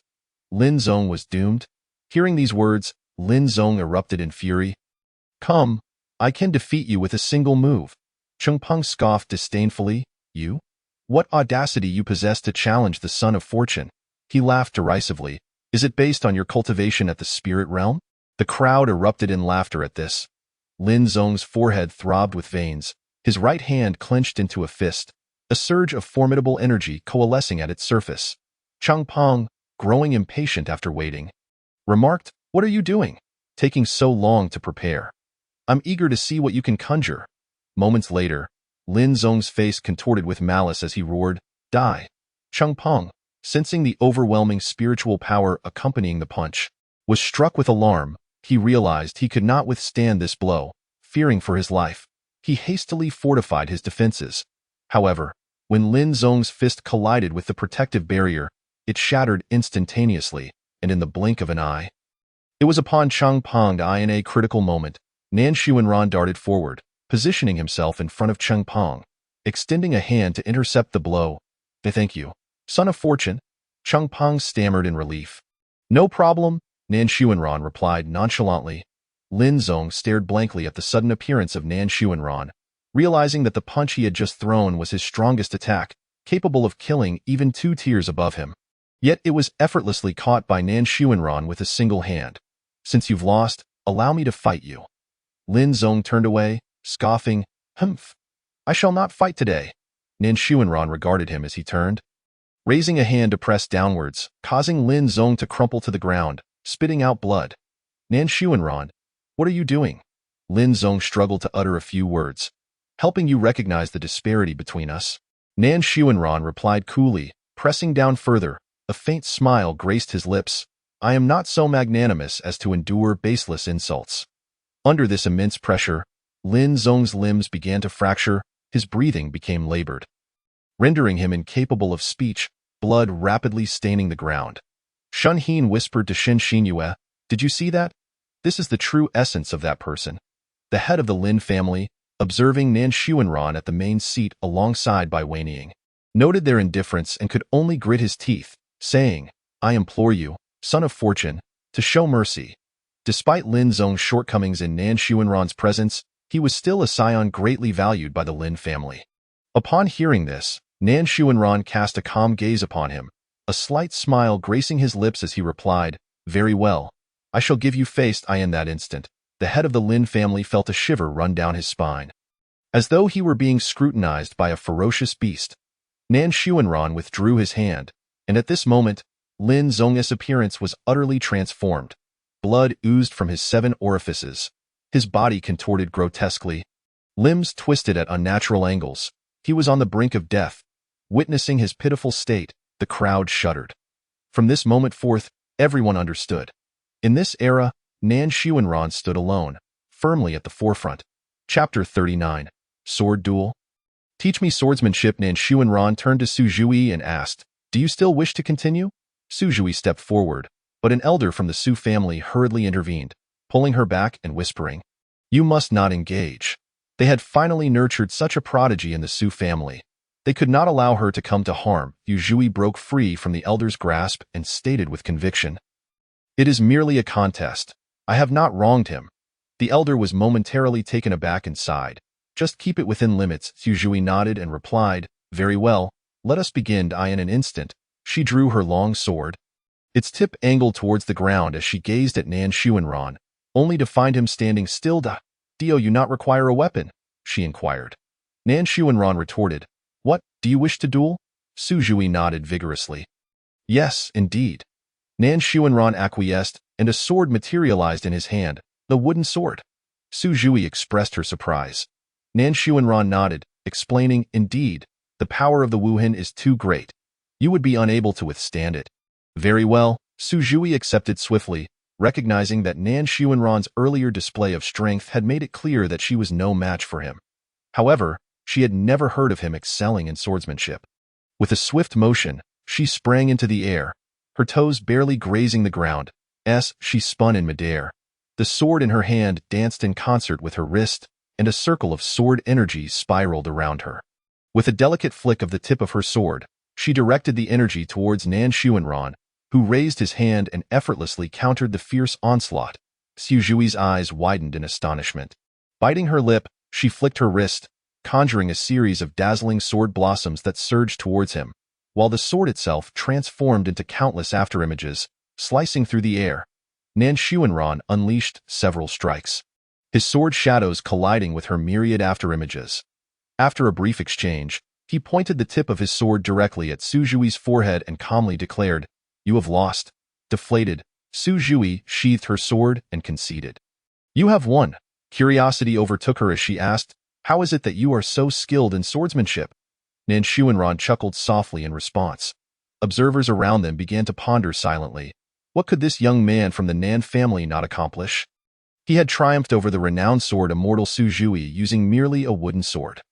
Lin Zong was doomed. Hearing these words, Lin Zong erupted in fury. Come, I can defeat you with a single move. Cheng Peng scoffed disdainfully. You? What audacity you possess to challenge the son of fortune. He laughed derisively. Is it based on your cultivation at the spirit realm? The crowd erupted in laughter at this. Lin Zong's forehead throbbed with veins, his right hand clenched into a fist, a surge of formidable energy coalescing at its surface. Cheng Peng, growing impatient after waiting, remarked, What are you doing? Taking so long to prepare. I'm eager to see what you can conjure. Moments later, Lin Zong's face contorted with malice as he roared, Die! Cheng Peng, sensing the overwhelming spiritual power accompanying the punch, was struck with alarm. He realized he could not withstand this blow. Fearing for his life, he hastily fortified his defenses. However, when Lin Zong's fist collided with the protective barrier, it shattered instantaneously, and in the blink of an eye. It was upon Cheng Peng in a critical moment. Nan Xuanran darted forward, positioning himself in front of Cheng Peng, extending a hand to intercept the blow. Thank you, son of fortune, Cheng Peng stammered in relief. No problem, Nan Xuanran replied nonchalantly. Lin Zong stared blankly at the sudden appearance of Nan Xuanran, realizing that the punch he had just thrown was his strongest attack, capable of killing even 2 tiers above him. Yet it was effortlessly caught by Nan Xuanran with a single hand. Since you've lost, allow me to fight you. Lin Zong turned away, scoffing, Humph! I shall not fight today. Nan Xuanran regarded him as he turned, raising a hand to press downwards, causing Lin Zong to crumple to the ground, spitting out blood. Nan Xuanran, what are you doing? Lin Zong struggled to utter a few words. Helping you recognize the disparity between us. Nan Xuanran replied coolly, pressing down further. A faint smile graced his lips. I am not so magnanimous as to endure baseless insults. Under this immense pressure, Lin Zong's limbs began to fracture, his breathing became labored, rendering him incapable of speech, blood rapidly staining the ground. Shun Heen whispered to Shen Xinyue, Did you see that? This is the true essence of that person. The head of the Lin family, observing Nan Xuanran at the main seat alongside Bai Weining, noted their indifference and could only grit his teeth, saying, I implore you, son of fortune, to show mercy. Despite Lin Zong's shortcomings in Nan Xuanran's presence, he was still a scion greatly valued by the Lin family. Upon hearing this, Nan Xuanran cast a calm gaze upon him, a slight smile gracing his lips as he replied, Very well. I shall give you face. In that instant, the head of the Lin family felt a shiver run down his spine. As though he were being scrutinized by a ferocious beast, Nan Xuanran withdrew his hand, and at this moment, Lin Zong's appearance was utterly transformed. Blood oozed from his 7 orifices. His body contorted grotesquely. Limbs twisted at unnatural angles. He was on the brink of death. Witnessing his pitiful state, the crowd shuddered. From this moment forth, everyone understood. In this era, Nan Xuanran stood alone, firmly at the forefront. Chapter 39. Sword Duel. Teach me swordsmanship. Nan Xuanran turned to Su Zhui and asked, Do you still wish to continue? Su Zhui stepped forward, but an elder from the Su family hurriedly intervened, pulling her back and whispering, You must not engage. They had finally nurtured such a prodigy in the Su family. They could not allow her to come to harm. Yu Zhui broke free from the elder's grasp and stated with conviction, It is merely a contest. I have not wronged him. The elder was momentarily taken aback and sighed. Just keep it within limits. Yu Zhui nodded and replied, Very well, let us begin. In an instant, she drew her long sword. Its tip angled towards the ground as she gazed at Nan Xuanran, only to find him standing still. Do you not require a weapon? She inquired. Nan Xuanran retorted, What? Do you wish to duel? Su Jui nodded vigorously. Yes, indeed. Nan Xuanran acquiesced, and a sword materialized in his hand, the wooden sword. Su Jui expressed her surprise. Nan Xuanran nodded, explaining, indeed, the power of the Wuhan is too great. You would be unable to withstand it. Very well, Su Jui accepted swiftly, recognizing that Nan Xuanran's earlier display of strength had made it clear that she was no match for him. However, she had never heard of him excelling in swordsmanship. With a swift motion, she sprang into the air, her toes barely grazing the ground. She spun in midair. The sword in her hand danced in concert with her wrist, and a circle of sword energy spiraled around her. With a delicate flick of the tip of her sword, she directed the energy towards Nan Xuanran, who raised his hand and effortlessly countered the fierce onslaught. Su Jui's eyes widened in astonishment. Biting her lip, she flicked her wrist, conjuring a series of dazzling sword blossoms that surged towards him, while the sword itself transformed into countless afterimages, slicing through the air. Nan Xuanran unleashed several strikes, his sword shadows colliding with her myriad afterimages. After a brief exchange, he pointed the tip of his sword directly at Su Jui's forehead and calmly declared, "You have lost." Deflated, Su Jui sheathed her sword and conceded. "You have won." Curiosity overtook her as she asked, "How is it that you are so skilled in swordsmanship?" Nan Xuanran chuckled softly in response. Observers around them began to ponder silently. What could this young man from the Nan family not accomplish? He had triumphed over the renowned sword immortal Su Jui using merely a wooden sword.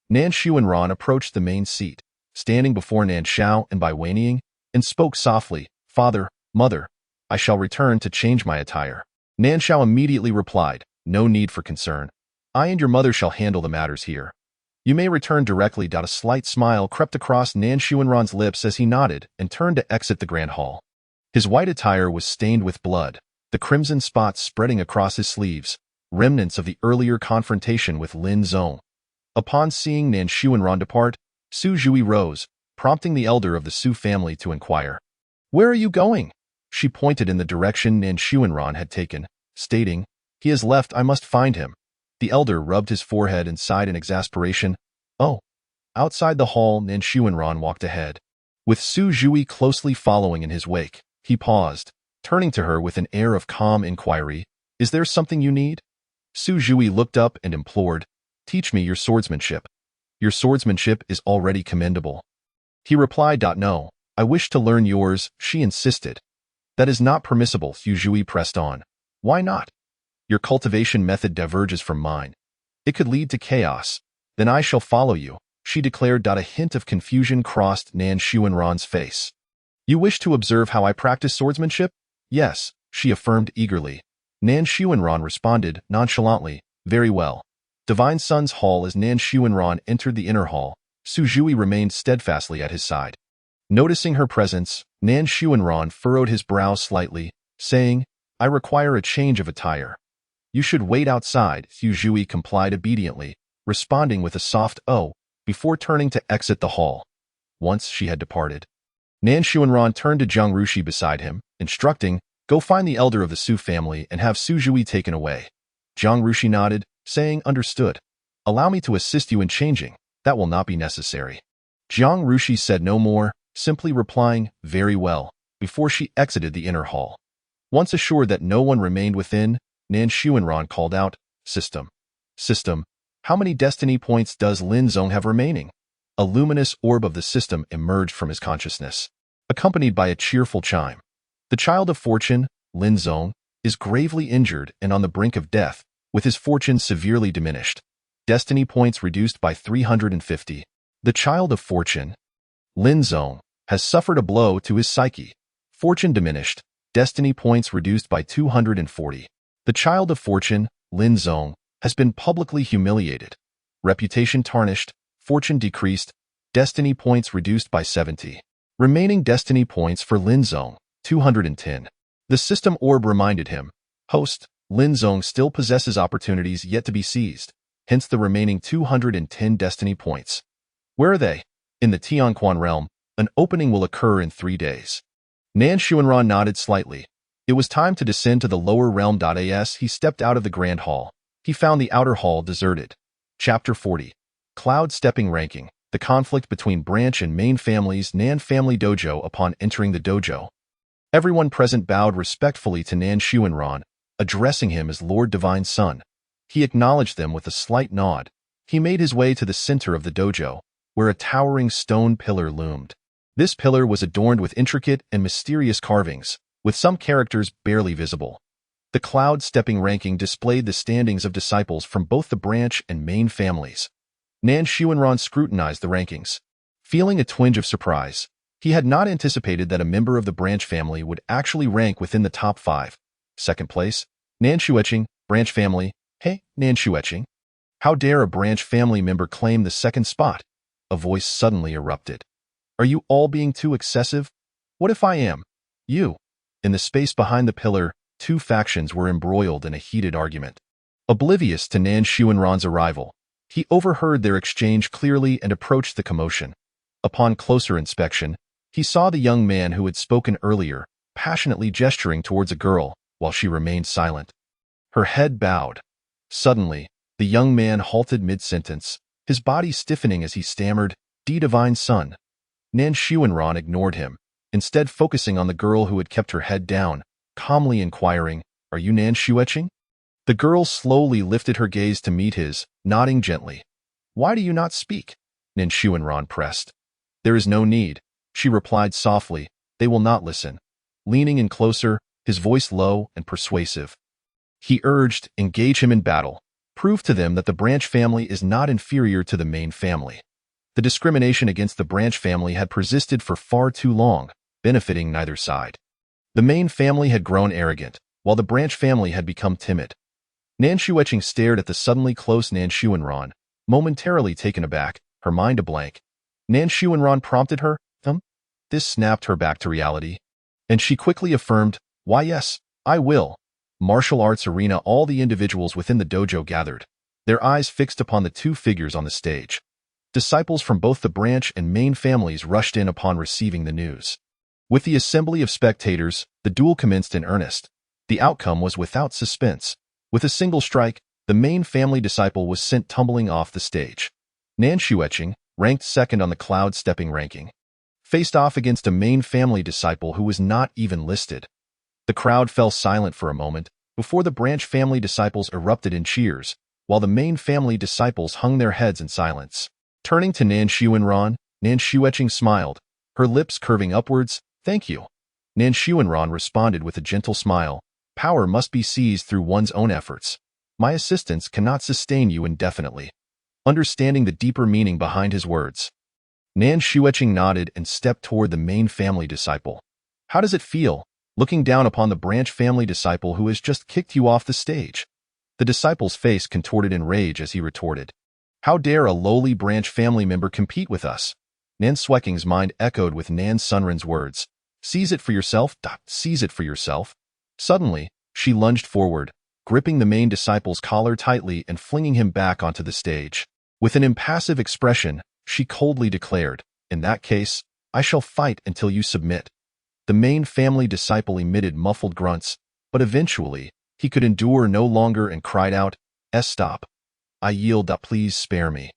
Nan Xuanran approached the main seat, standing before Nan Shao and Bai Weining, and spoke softly, "Father, Mother, I shall return to change my attire." Nan Shao immediately replied, "No need for concern. I and your mother shall handle the matters here. You may return directly." A slight smile crept across Nan Xuanran's lips as he nodded and turned to exit the grand hall. His white attire was stained with blood, the crimson spots spreading across his sleeves, remnants of the earlier confrontation with Lin Zong. Upon seeing Nan Xuanran depart, Su Jui rose, prompting the elder of the Su family to inquire, "Where are you going?" She pointed in the direction Nan Xuanran had taken, stating, "He has left, I must find him." The elder rubbed his forehead and sighed in exasperation. "Oh." Outside the hall, Nan Xuanran walked ahead. With Su Jui closely following in his wake, he paused, turning to her with an air of calm inquiry, "Is there something you need?" Su Jui looked up and implored, "Teach me your swordsmanship. Your swordsmanship is already commendable." He replied, "No, I wish to learn yours," she insisted. "That is not permissible," Su Jui pressed on. "Why not?" "Your cultivation method diverges from mine. It could lead to chaos. Then I shall follow you," she declared. A hint of confusion crossed Nan Xuanran's face. "You wish to observe how I practice swordsmanship?" "Yes," she affirmed eagerly. Nan Xuanran responded nonchalantly, "Very well." Divine Sun's hall. As Nan Xuanran entered the inner hall, Su Jui remained steadfastly at his side. Noticing her presence, Nan Xuanran furrowed his brow slightly, saying, "I require a change of attire." "You should wait outside," Su Jui complied obediently, responding with a soft "oh," before turning to exit the hall. Once she had departed, Nan Xuanran turned to Zhang Rushi beside him, instructing, "Go find the elder of the Su family and have Su Jui taken away." Zhang Rushi nodded, saying, "Understood. Allow me to assist you in changing." "That will not be necessary." Zhang Rushi said no more, simply replying, "Very well," before she exited the inner hall. Once assured that no one remained within, Nan Xuanran called out, "System. System, how many destiny points does Lin Zong have remaining?" A luminous orb of the system emerged from his consciousness, accompanied by a cheerful chime. "The child of fortune, Lin Zong, is gravely injured and on the brink of death, with his fortune severely diminished. Destiny points reduced by 350. The child of fortune, Lin Zong, has suffered a blow to his psyche. Fortune diminished. Destiny points reduced by 240. The child of fortune, Lin Zong, has been publicly humiliated. Reputation tarnished. Fortune decreased. Destiny points reduced by 70. Remaining destiny points for Lin Zong, 210. The system orb reminded him, "Host, Lin Zong still possesses opportunities yet to be seized, hence the remaining 210 destiny points." "Where are they?" "In the Tianquan realm. An opening will occur in 3 days." Nan Xuanran nodded slightly. It was time to descend to the lower realm. As he stepped out of the grand hall, he found the outer hall deserted. Chapter 40. Cloud Stepping Ranking. the conflict between branch and main families. Nan family dojo. Upon entering the dojo, everyone present bowed respectfully to Nan Xuanran, addressing him as Lord Divine Son. He acknowledged them with a slight nod. He made his way to the center of the dojo, where a towering stone pillar loomed. This pillar was adorned with intricate and mysterious carvings, with some characters barely visible. The cloud stepping ranking displayed the standings of disciples from both the branch and main families. Nan Xuanran scrutinized the rankings. Feeling a twinge of surprise, he had not anticipated that a member of the branch family would actually rank within the top 5. Second place, Nan Xueqing, branch family. Hey, Nan Xueqing. How dare a branch family member claim the second spot? A voice suddenly erupted. Are you all being too excessive? What if I am? You. In the space behind the pillar, two factions were embroiled in a heated argument. Oblivious to Nan Xuanran's arrival, he overheard their exchange clearly and approached the commotion. Upon closer inspection, he saw the young man who had spoken earlier, passionately gesturing towards a girl while she remained silent. Her head bowed. Suddenly, the young man halted mid-sentence, his body stiffening as he stammered, Divine Son. Nan Xuanran ignored him, instead focusing on the girl who had kept her head down, calmly inquiring, Are you Nan Xueqing? The girl slowly lifted her gaze to meet his, nodding gently. Why do you not speak? Nan Xuanran pressed. There is no need, she replied softly. They will not listen. Leaning in closer, his voice low and persuasive, he urged, engage him in battle. Prove to them that the branch family is not inferior to the main family. The discrimination against the branch family had persisted for far too long, benefiting neither side. The main family had grown arrogant, while the branch family had become timid. Nan Xueqing stared at the suddenly close Nan Xuanran, momentarily taken aback, her mind a blank. Nan Xuanran prompted her, This snapped her back to reality. And she quickly affirmed, Why yes, I will. Martial arts arena. All the individuals within the dojo gathered, their eyes fixed upon the two figures on the stage. Disciples from both the branch and main families rushed in upon receiving the news. With the assembly of spectators, the duel commenced in earnest. The outcome was without suspense. With a single strike, the main family disciple was sent tumbling off the stage. Nan Xueqing, ranked second on the cloud stepping ranking, faced off against a main family disciple who was not even listed. The crowd fell silent for a moment, before the branch family disciples erupted in cheers, while the main family disciples hung their heads in silence. Turning to Nan Xuanran, Nan Xueqing smiled, her lips curving upwards. Thank you. Nan Xuanran responded with a gentle smile. Power must be seized through one's own efforts. My assistance cannot sustain you indefinitely. Understanding the deeper meaning behind his words, Nan Xueqing nodded and stepped toward the main family disciple. How does it feel, looking down upon the branch family disciple who has just kicked you off the stage? The disciple's face contorted in rage as he retorted. How dare a lowly branch family member compete with us? Nan Xueqing's mind echoed with Nan Sunran's words. Seize it for yourself. Seize it for yourself. Suddenly, she lunged forward, gripping the main disciple's collar tightly and flinging him back onto the stage. With an impassive expression, she coldly declared, In that case, I shall fight until you submit. The main family disciple emitted muffled grunts, but eventually, he could endure no longer and cried out, Stop. I yield. Please spare me.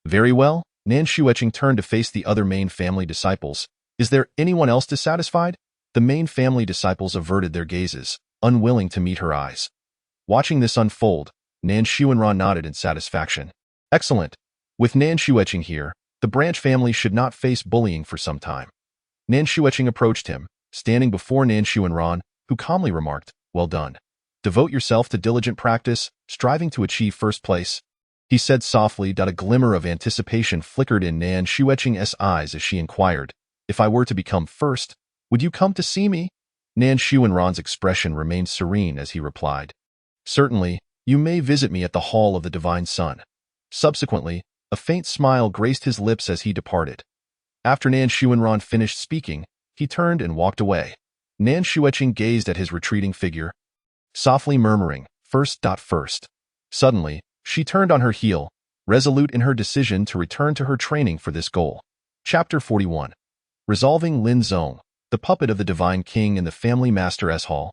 Very well. Nan Xueqing turned to face the other main family disciples. Is there anyone else dissatisfied? The main family disciples averted their gazes, unwilling to meet her eyes. Watching this unfold, Nan Xuanran nodded in satisfaction. Excellent. With Nan Xueqing here, the branch family should not face bullying for some time. Nan Xueqing approached him, standing before Nan Xuanran, who calmly remarked, Well done. Devote yourself to diligent practice, striving to achieve first place. He said softly. A glimmer of anticipation flickered in Nan Xueqing's eyes as she inquired, If I were to become first, would you come to see me? Nan Xuanran's expression remained serene as he replied, Certainly, you may visit me at the Hall of the Divine Son. Subsequently, a faint smile graced his lips as he departed. After Nan Xuanran finished speaking, he turned and walked away. Nan Xueqing gazed at his retreating figure, softly murmuring, First. Suddenly, she turned on her heel, resolute in her decision to return to her training for this goal. Chapter 41. Resolving Lin Zong, the puppet of the Divine King in the Family Master's Hall.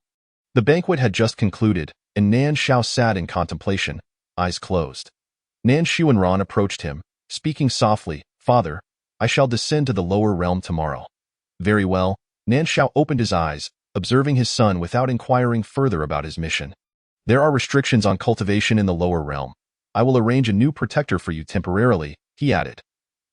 The banquet had just concluded, and Nan Xiao sat in contemplation, eyes closed. Nan Xuanran approached him, speaking softly, "Father, I shall descend to the lower realm tomorrow." "Very well." Nanxiao opened his eyes, observing his son without inquiring further about his mission. "There are restrictions on cultivation in the lower realm. I will arrange a new protector for you temporarily," he added.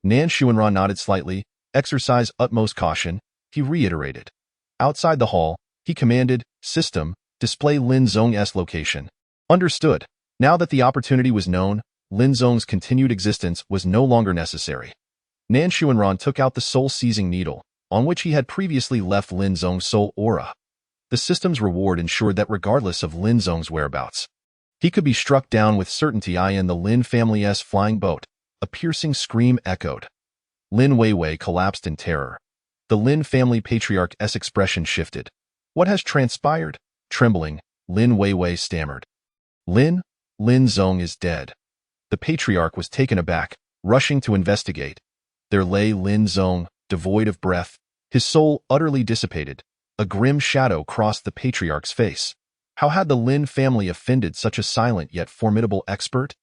Nan Xuanran nodded slightly. "Exercise utmost caution," he reiterated. Outside the hall, he commanded, "System, display Lin Zong's location." Understood. Now that the opportunity was known, Lin Zong's continued existence was no longer necessary. Nan Xuanran took out the soul-seizing needle, on which he had previously left Lin Zong's soul aura. The system's reward ensured that regardless of Lin Zong's whereabouts, he could be struck down with certainty. In the Lin family's flying boat, a piercing scream echoed. Lin Weiwei collapsed in terror. The Lin family patriarch's expression shifted. "What has transpired?" Trembling, Lin Weiwei stammered. Lin Zong is dead." The patriarch was taken aback, rushing to investigate. There lay Lin Zong, devoid of breath, his soul utterly dissipated. A grim shadow crossed the patriarch's face. How had the Lin family offended such a silent yet formidable expert?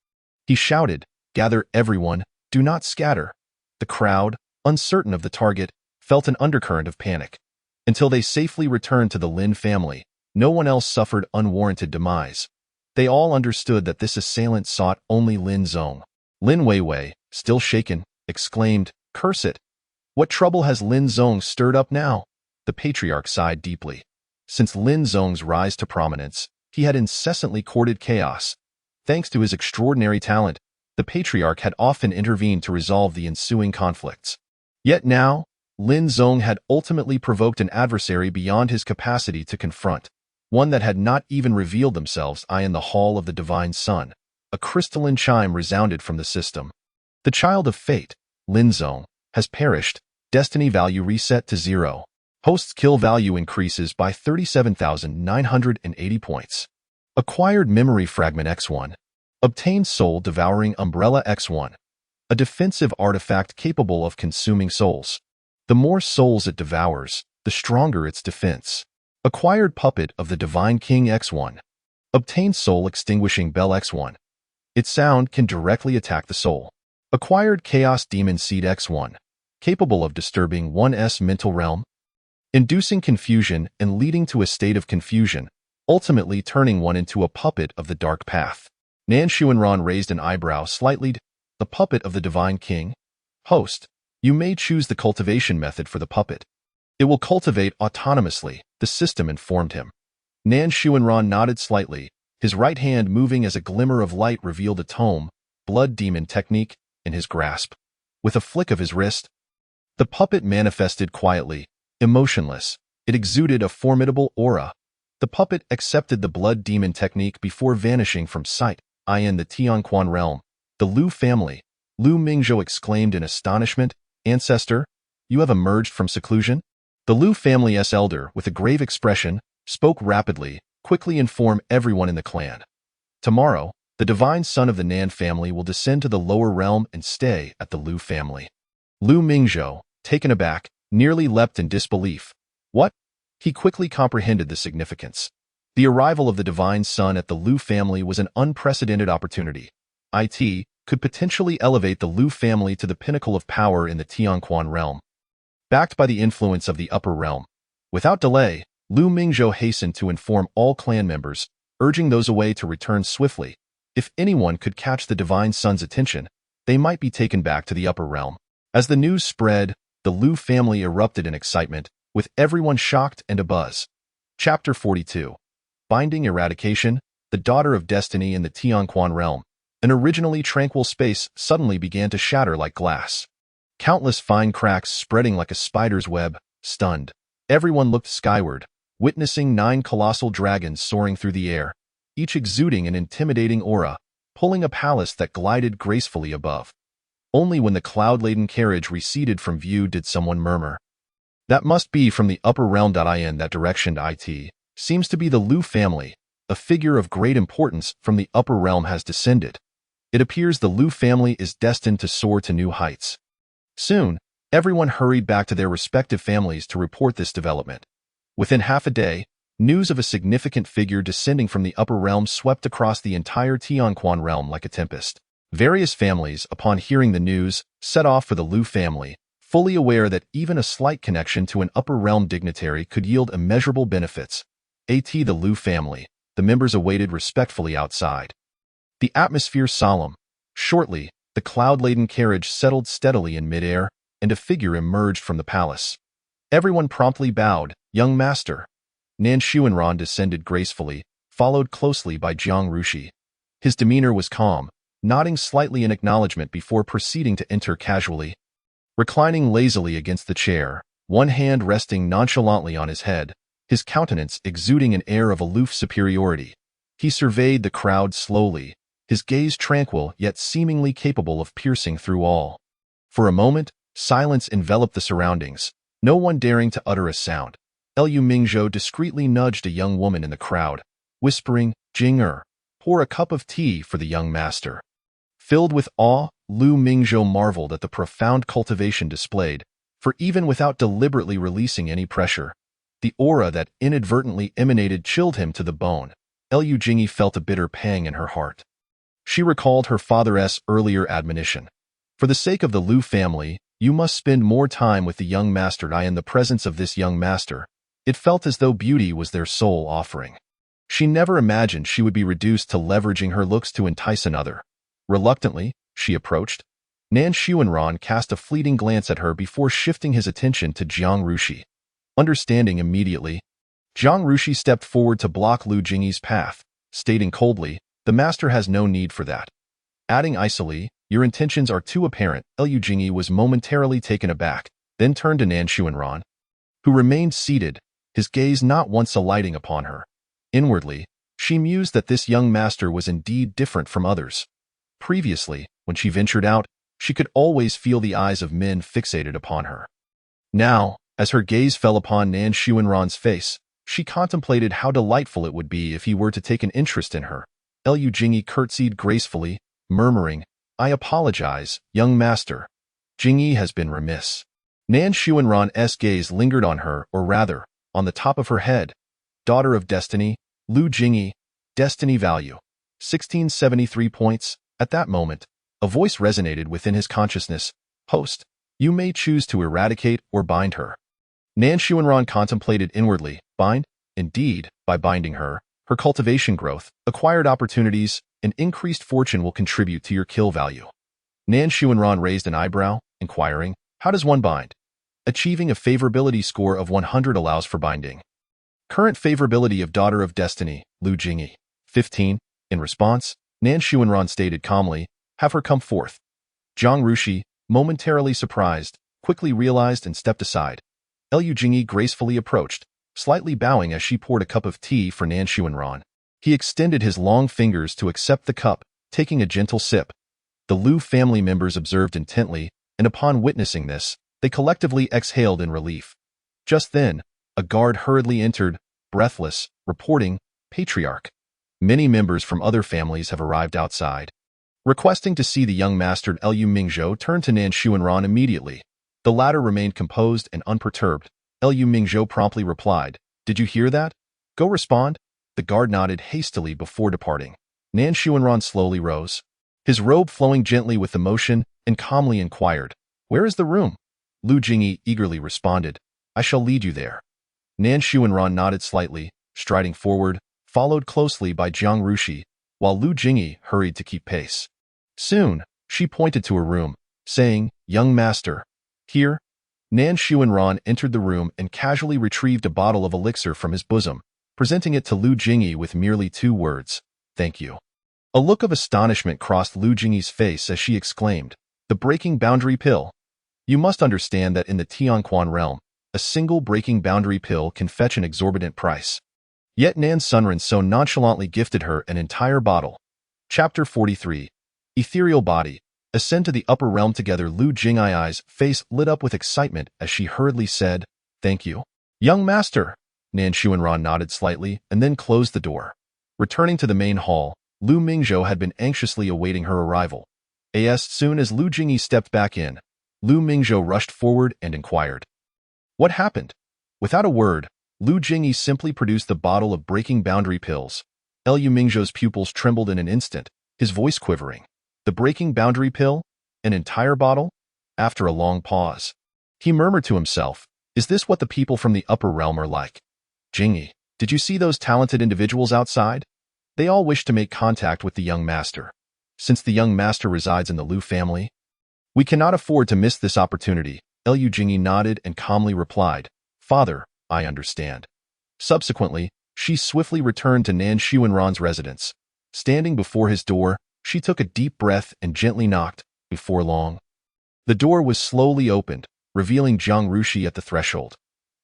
He shouted, "Gather everyone, do not scatter." The crowd, uncertain of the target, felt an undercurrent of panic. Until they safely returned to the Lin family, no one else suffered unwarranted demise. They all understood that this assailant sought only Lin Zong. Lin Weiwei, still shaken, exclaimed, "Curse it! What trouble has Lin Zong stirred up now?" The patriarch sighed deeply. Since Lin Zong's rise to prominence, he had incessantly courted chaos. Thanks to his extraordinary talent, the patriarch had often intervened to resolve the ensuing conflicts. Yet now, Lin Zong had ultimately provoked an adversary beyond his capacity to confront, one that had not even revealed themselves. In the Hall of the Divine Sun, a crystalline chime resounded from the system. "The child of fate, Lin Zong, has perished. Destiny value reset to 0. Host's kill value increases by 37,980 points. Acquired memory fragment X1. Obtained soul devouring umbrella X1. A defensive artifact capable of consuming souls. The more souls it devours, the stronger its defense. Acquired puppet of the Divine King X1. Obtained soul extinguishing bell X1. Its sound can directly attack the soul. Acquired chaos demon seed X1. Capable of disturbing one's mental realm, inducing confusion and leading to a state of confusion, ultimately turning one into a puppet of the dark path. Nan Xuanran raised an eyebrow slightly. "The puppet of the Divine King? Host, you may choose the cultivation method for the puppet. It will cultivate autonomously," the system informed him. Nan Xuanran nodded slightly, his right hand moving as a glimmer of light revealed a tome, Blood Demon Technique, in his grasp. With a flick of his wrist, the puppet manifested quietly, emotionless. It exuded a formidable aura. The puppet accepted the Blood Demon Technique before vanishing from sight. In the Tianquan realm, the Lu family, Lu Mingzhou exclaimed in astonishment, "Ancestor, you have emerged from seclusion?" The Lu family's elder, with a grave expression, spoke rapidly, "Quickly inform everyone in the clan. Tomorrow, the divine son of the Nan family will descend to the lower realm and stay at the Lu family." Lu Mingzhou, taken aback, nearly leapt in disbelief. "What?" He quickly comprehended the significance. The arrival of the divine son at the Lu family was an unprecedented opportunity. It could potentially elevate the Lu family to the pinnacle of power in the Tianquan realm. Backed by the influence of the upper realm, without delay, Lu Mingzhou hastened to inform all clan members, urging those away to return swiftly. If anyone could catch the divine son's attention, they might be taken back to the upper realm. As the news spread, the Lu family erupted in excitement, with everyone shocked and abuzz. Chapter 42. Binding Eradication, the daughter of destiny in the Tianquan realm. An originally tranquil space suddenly began to shatter like glass. Countless fine cracks spreading like a spider's web, stunned. Everyone looked skyward, witnessing 9 colossal dragons soaring through the air, each exuding an intimidating aura, pulling a palace that glided gracefully above. Only when the cloud-laden carriage receded from view did someone murmur, "That must be from the upper realm." In that direction it seems to be the Lu family. A figure of great importance from the upper realm has descended. It appears the Lu family is destined to soar to new heights. Soon, everyone hurried back to their respective families to report this development. Within half a day, news of a significant figure descending from the upper realm swept across the entire Tianquan realm like a tempest. Various families, upon hearing the news, set off for the Lu family, fully aware that even a slight connection to an upper realm dignitary could yield immeasurable benefits. The Lu family, the members awaited respectfully outside. The atmosphere solemn. Shortly, the cloud-laden carriage settled steadily in midair, and a figure emerged from the palace. Everyone promptly bowed. Young master. Nan Xuanran descended gracefully, followed closely by Jiang Rushi. His demeanor was calm, nodding slightly in acknowledgement before proceeding to enter casually. Reclining lazily against the chair, one hand resting nonchalantly on his head, his countenance exuding an air of aloof superiority, he surveyed the crowd slowly, his gaze tranquil yet seemingly capable of piercing through all. For a moment, silence enveloped the surroundings, no one daring to utter a sound. Liu Mingzhou discreetly nudged a young woman in the crowd, whispering, "Jing pour a cup of tea for the young master." Filled with awe, Liu Mingzhou marveled at the profound cultivation displayed, for even without deliberately releasing any pressure, the aura that inadvertently emanated chilled him to the bone. Liu Jingyi felt a bitter pang in her heart. She recalled her father's earlier admonition. For the sake of the Liu family, you must spend more time with the young master. In the presence of this young master, it felt as though beauty was their sole offering. She never imagined she would be reduced to leveraging her looks to entice another. Reluctantly, she approached. Nan Xuanran cast a fleeting glance at her before shifting his attention to Jiang Rushi. Understanding immediately, Jiang Rushi stepped forward to block Liu Jingyi's path, stating coldly, "The master has no need for that." Adding icily, "Your intentions are too apparent." Liu Jingyi was momentarily taken aback, then turned to Nan Xuanran, who remained seated, his gaze not once alighting upon her. Inwardly, she mused that this young master was indeed different from others. Previously, when she ventured out, she could always feel the eyes of men fixated upon her. Now, as her gaze fell upon Nan Xuanran's face, she contemplated how delightful it would be if he were to take an interest in her. Liu Jingyi curtsied gracefully, murmuring, "I apologize, young master. Jingyi has been remiss." Nan Xuanran's gaze lingered on her, or rather, on the top of her head. Daughter of Destiny, Liu Jingyi, Destiny value, 1673 points. At that moment, a voice resonated within his consciousness. "Host, you may choose to eradicate or bind her." Nan Xuanran contemplated inwardly. Bind? Indeed, by binding her, her cultivation growth, acquired opportunities, and increased fortune will contribute to your kill value. Nan Xuanran raised an eyebrow, inquiring, "How does one bind?" Achieving a favorability score of 100 allows for binding. Current favorability of Daughter of Destiny, Liu Jingyi, 15. In response, Nan Xuanran stated calmly, "Have her come forth." Jiang Rushi, momentarily surprised, quickly realized and stepped aside. Liu Jingyi gracefully approached, slightly bowing as she poured a cup of tea for Nan Xuanran. He extended his long fingers to accept the cup, taking a gentle sip. The Liu family members observed intently, and upon witnessing this, they collectively exhaled in relief. Just then, a guard hurriedly entered, breathless, reporting, "Patriarch." Many members from other families have arrived outside. Requesting to see the young master, Liu Mingzhou turned to Nan Xuanran immediately. The latter remained composed and unperturbed. Liu Mingzhou promptly replied, "Did you hear that? Go respond." The guard nodded hastily before departing. Nan Xuanran slowly rose, his robe flowing gently with the motion, and calmly inquired, "Where is the room?" Liu Jingyi eagerly responded, "I shall lead you there." Nan Xuanran nodded slightly, striding forward, followed closely by Jiang Rushi, while Liu Jingyi hurried to keep pace. Soon, she pointed to a room, saying, "Young master, here." Nan Xuanran entered the room and casually retrieved a bottle of elixir from his bosom, presenting it to Liu Jingyi with merely 2 words, "Thank you." A look of astonishment crossed Liu Jingyi's face as she exclaimed, "The breaking boundary pill." You must understand that in the Tianquan realm, a single breaking boundary pill can fetch an exorbitant price. Yet Nan Sunren so nonchalantly gifted her an entire bottle. Chapter 43. Ethereal Body. Ascend to the upper realm together. Liu Jingyi's face lit up with excitement as she hurriedly said, "Thank you, young master." Nan Xuanran nodded slightly and then closed the door. Returning to the main hall, Liu Mingzhou had been anxiously awaiting her arrival. As soon as Liu Jingyi stepped back in, Liu Mingzhou rushed forward and inquired, "What happened?" Without a word, Liu Jingyi simply produced the bottle of breaking boundary pills. Liu Mingzhou's pupils trembled in an instant, his voice quivering. The breaking boundary pill? An entire bottle? After a long pause, he murmured to himself, is this what the people from the upper realm are like? Jingyi, did you see those talented individuals outside? They all wish to make contact with the young master. Since the young master resides in the Lu family, we cannot afford to miss this opportunity. Liu Jingyi nodded and calmly replied, Father, I understand. Subsequently, she swiftly returned to Nan Xuanran's residence. Standing before his door, she took a deep breath and gently knocked. Before long, the door was slowly opened, revealing Zhang Rushi at the threshold.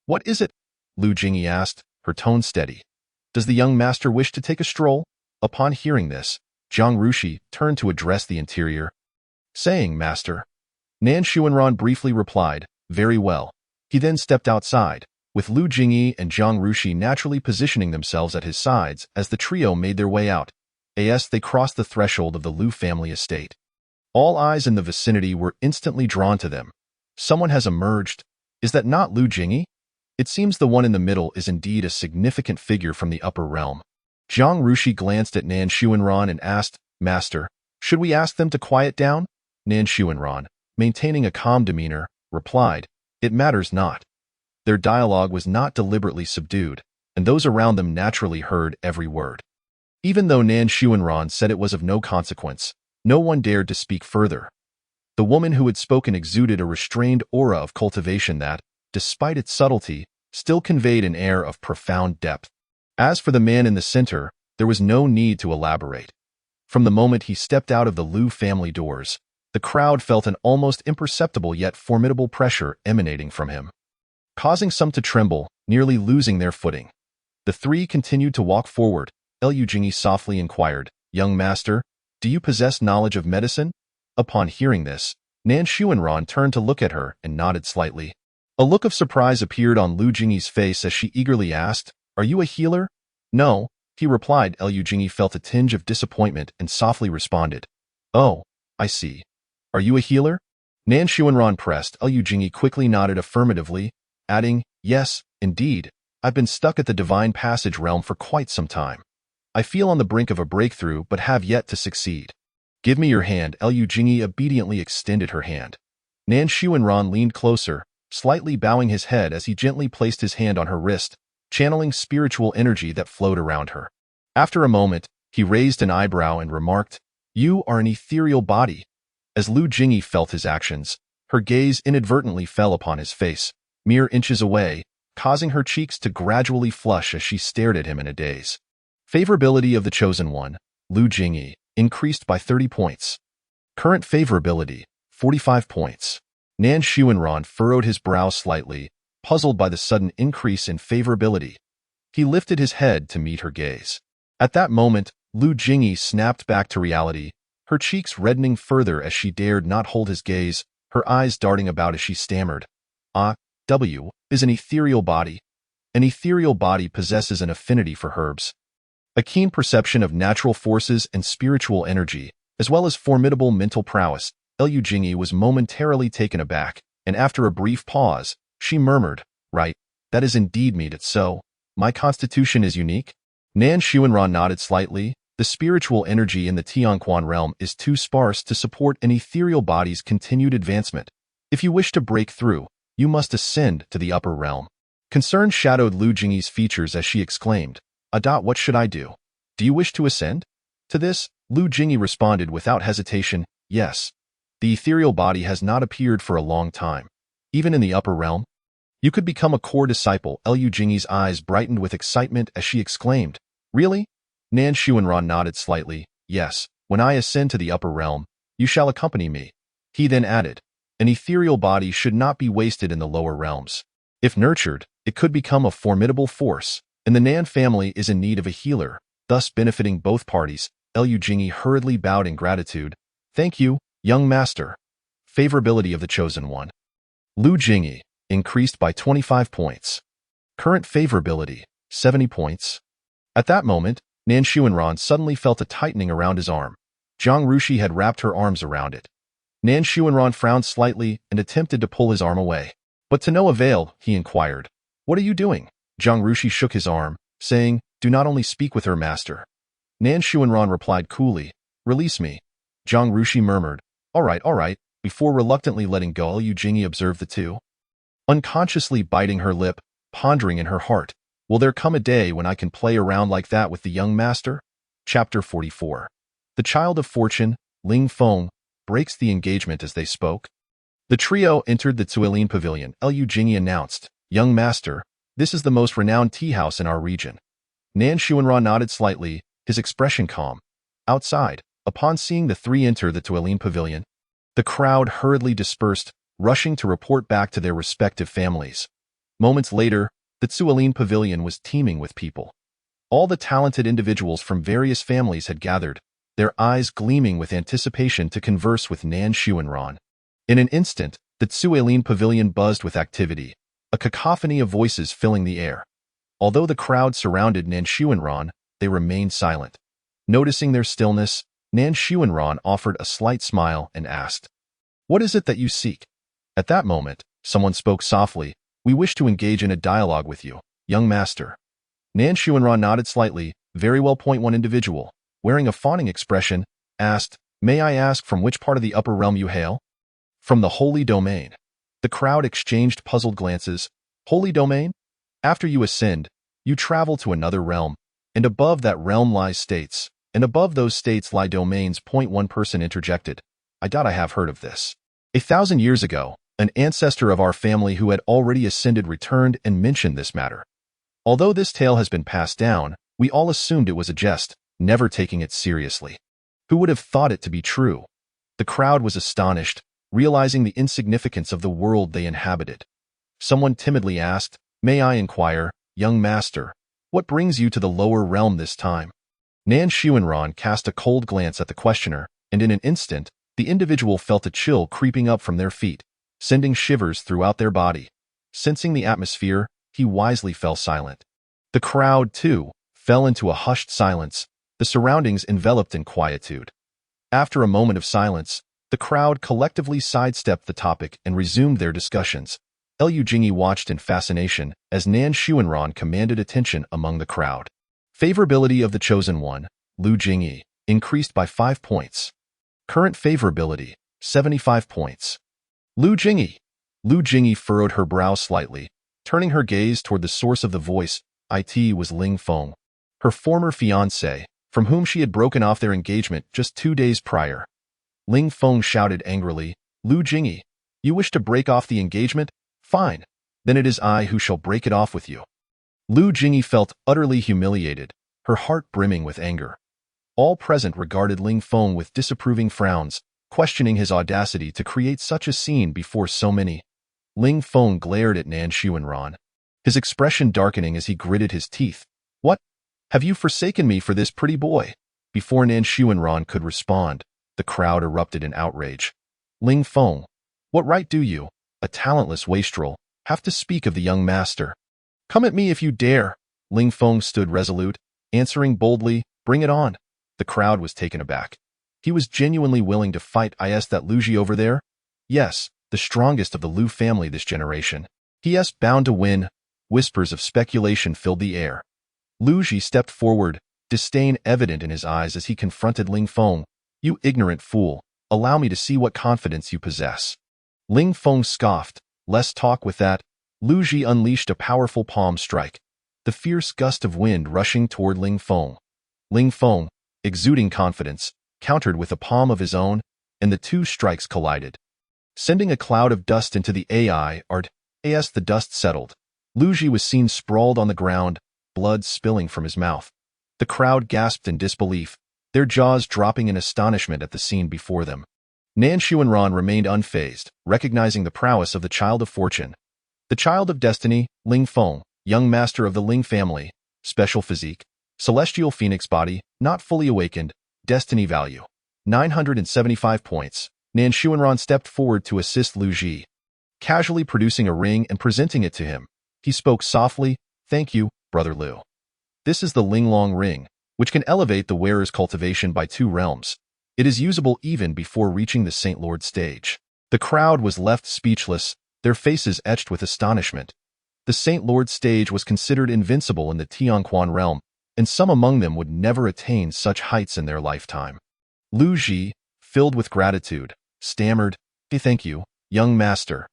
What is it? Liu Jingyi asked, her tone steady. Does the young master wish to take a stroll? Upon hearing this, Zhang Rushi turned to address the interior, saying, Master. Nan Xuanran briefly replied, very well. He then stepped outside, with Liu Jingyi and Zhang Rushi naturally positioning themselves at his sides as the trio made their way out. As they crossed the threshold of the Liu family estate, all eyes in the vicinity were instantly drawn to them. Someone has emerged. Is that not Liu Jingyi? It seems the one in the middle is indeed a significant figure from the upper realm. Zhang Rushi glanced at Nan Xuanran and asked, Master, should we ask them to quiet down? Nan Xuanran, maintaining a calm demeanor, replied, It matters not. Their dialogue was not deliberately subdued, and those around them naturally heard every word. Even though Nan Xuanran said it was of no consequence, no one dared to speak further. The woman who had spoken exuded a restrained aura of cultivation that, despite its subtlety, still conveyed an air of profound depth. As for the man in the center, there was no need to elaborate. From the moment he stepped out of the Liu family doors, the crowd felt an almost imperceptible yet formidable pressure emanating from him, causing some to tremble, nearly losing their footing. The three continued to walk forward. Liu Jingyi softly inquired, Young master, do you possess knowledge of medicine? Upon hearing this, Nan Xuanran turned to look at her and nodded slightly. A look of surprise appeared on Liu Jingyi's face as she eagerly asked, Are you a healer? No, he replied. Liu Jingyi felt a tinge of disappointment and softly responded, Oh, I see. Are you a healer? Nan Xuanran pressed. Liu Jingyi quickly nodded affirmatively, adding, Yes, indeed. I've been stuck at the Divine Passage realm for quite some time. I feel on the brink of a breakthrough but have yet to succeed. Give me your hand. Liu Jingyi obediently extended her hand. Nan Xuanran leaned closer, slightly bowing his head as he gently placed his hand on her wrist, channeling spiritual energy that flowed around her. After a moment, he raised an eyebrow and remarked, You are an ethereal body. As Liu Jingyi felt his actions, her gaze inadvertently fell upon his face, mere inches away, causing her cheeks to gradually flush as she stared at him in a daze. Favorability of the Chosen One, Liu Jingyi, increased by 30 points. Current favorability, 45 points. Nan Xuanran furrowed his brow slightly, puzzled by the sudden increase in favorability. He lifted his head to meet her gaze. At that moment, Liu Jingyi snapped back to reality, her cheeks reddening further as she dared not hold his gaze, her eyes darting about as she stammered. W is an ethereal body. An ethereal body possesses an affinity for herbs, a keen perception of natural forces and spiritual energy, as well as formidable mental prowess. Liu Jingyi was momentarily taken aback, and after a brief pause, she murmured, Right, that is indeed meet it so. My constitution is unique? Nan Xuanran nodded slightly. The spiritual energy in the Tianquan realm is too sparse to support an ethereal body's continued advancement. If you wish to break through, you must ascend to the upper realm. Concern shadowed Liu Jingyi's features as she exclaimed, What should I do? Do you wish to ascend? To this, Liu Jingyi responded without hesitation, Yes. The ethereal body has not appeared for a long time. Even in the upper realm, you could become a core disciple. Liu Jingyi's eyes brightened with excitement as she exclaimed, Really? Nan Xuanran nodded slightly, Yes, when I ascend to the upper realm, you shall accompany me. He then added, An ethereal body should not be wasted in the lower realms. If nurtured, it could become a formidable force, and the Nan family is in need of a healer, thus benefiting both parties. Liu Jingyi hurriedly bowed in gratitude. Thank you, young master. Favorability of the Chosen One, Liu Jingyi, increased by 25 points. Current favorability, 70 points. At that moment, Nan Xuanran suddenly felt a tightening around his arm. Zhang Rushi had wrapped her arms around it. Nan Xuanran frowned slightly and attempted to pull his arm away. But to no avail, he inquired, What are you doing? Zhang Rushi shook his arm, saying, Do not only speak with her, master. Nan Xuanran replied coolly, Release me. Zhang Rushi murmured. All right, before reluctantly letting go. Liu Jingyi observed the two, unconsciously biting her lip, pondering in her heart, will there come a day when I can play around like that with the young master? Chapter 44. The Child of Fortune, Ling Feng, breaks the engagement as they spoke. The trio entered the Zuelin Pavilion. Liu Jingyi announced, Young master, this is the most renowned tea house in our region. Nan Xuanran nodded slightly, his expression calm. Outside, upon seeing the three enter the Zuelin Pavilion, the crowd hurriedly dispersed, rushing to report back to their respective families. Moments later, the Zuelin Pavilion was teeming with people. All the talented individuals from various families had gathered, their eyes gleaming with anticipation to converse with Nan Xuanran. In an instant, the Zuelin Pavilion buzzed with activity, a cacophony of voices filling the air. Although the crowd surrounded Nan Xuanran, they remained silent. Noticing their stillness, Nan Xuanran offered a slight smile and asked, What is it that you seek? At that moment, someone spoke softly, We wish to engage in a dialogue with you, young master. Nan Xuanran nodded slightly. Very well. One individual, wearing a fawning expression, asked, May I ask from which part of the upper realm you hail? From the Holy Domain. The crowd exchanged puzzled glances. Holy Domain? After you ascend, you travel to another realm, and above that realm lies states, and above those states lie domains. One person interjected. I have heard of this. 1,000 years ago, an ancestor of our family who had already ascended returned and mentioned this matter. Although this tale has been passed down, we all assumed it was a jest, never taking it seriously. Who would have thought it to be true? The crowd was astonished, realizing the insignificance of the world they inhabited. Someone timidly asked, May I inquire, young master, what brings you to the lower realm this time? Nan Xuanran cast a cold glance at the questioner, and in an instant, the individual felt a chill creeping up from their feet, sending shivers throughout their body. Sensing the atmosphere, he wisely fell silent. The crowd, too, fell into a hushed silence, the surroundings enveloped in quietude. After a moment of silence, the crowd collectively sidestepped the topic and resumed their discussions. Liu Jingyi watched in fascination as Nan Xuanran commanded attention among the crowd. Favorability of the chosen one, Liu Jingyi, increased by 5 points. Current favorability, 75 points. Liu Jingyi furrowed her brow slightly, turning her gaze toward the source of the voice. It was Ling Feng, her former fiancé, from whom she had broken off their engagement just 2 days prior. Ling Feng shouted angrily, Liu Jingyi, you wish to break off the engagement? Fine, then it is I who shall break it off with you. Liu Jingyi felt utterly humiliated, her heart brimming with anger. All present regarded Ling Feng with disapproving frowns, questioning his audacity to create such a scene before so many. Ling Feng glared at Nan Xuanran, his expression darkening as he gritted his teeth. What? Have you forsaken me for this pretty boy? Before Nan Xuanran could respond, the crowd erupted in outrage. Ling Feng, what right do you, a talentless wastrel, have to speak of the young master? Come at me if you dare. Ling Feng stood resolute, answering boldly, Bring it on. The crowd was taken aback. He was genuinely willing to fight. Is that Liu Ji over there? Yes, the strongest of the Liu family this generation. He is bound to win. Whispers of speculation filled the air. Liu Ji stepped forward, disdain evident in his eyes as he confronted Ling Feng. You ignorant fool, allow me to see what confidence you possess. Ling Feng scoffed, less talk with that. Liu Ji unleashed a powerful palm strike, the fierce gust of wind rushing toward Ling Feng. Ling Feng, exuding confidence, countered with a palm of his own, and the two strikes collided. Sending a cloud of dust into the air, as the dust settled, Liu Ji was seen sprawled on the ground, blood spilling from his mouth. The crowd gasped in disbelief, their jaws dropping in astonishment at the scene before them. Nan Xuanran remained unfazed, recognizing the prowess of the Child of Fortune. The Child of Destiny, Ling Feng, young master of the Ling family, special physique, celestial phoenix body, not fully awakened, destiny value, 975 points. Nan Xuanran stepped forward to assist Liu Ji, casually producing a ring and presenting it to him. He spoke softly, Thank you, Brother Liu. This is the Linglong ring, which can elevate the wearer's cultivation by 2 realms. It is usable even before reaching the Saint Lord stage. The crowd was left speechless, their faces etched with astonishment. The Saint Lord stage was considered invincible in the Tianquan realm, and some among them would never attain such heights in their lifetime. Liu Ji, filled with gratitude, stammered, "Thank you, young master."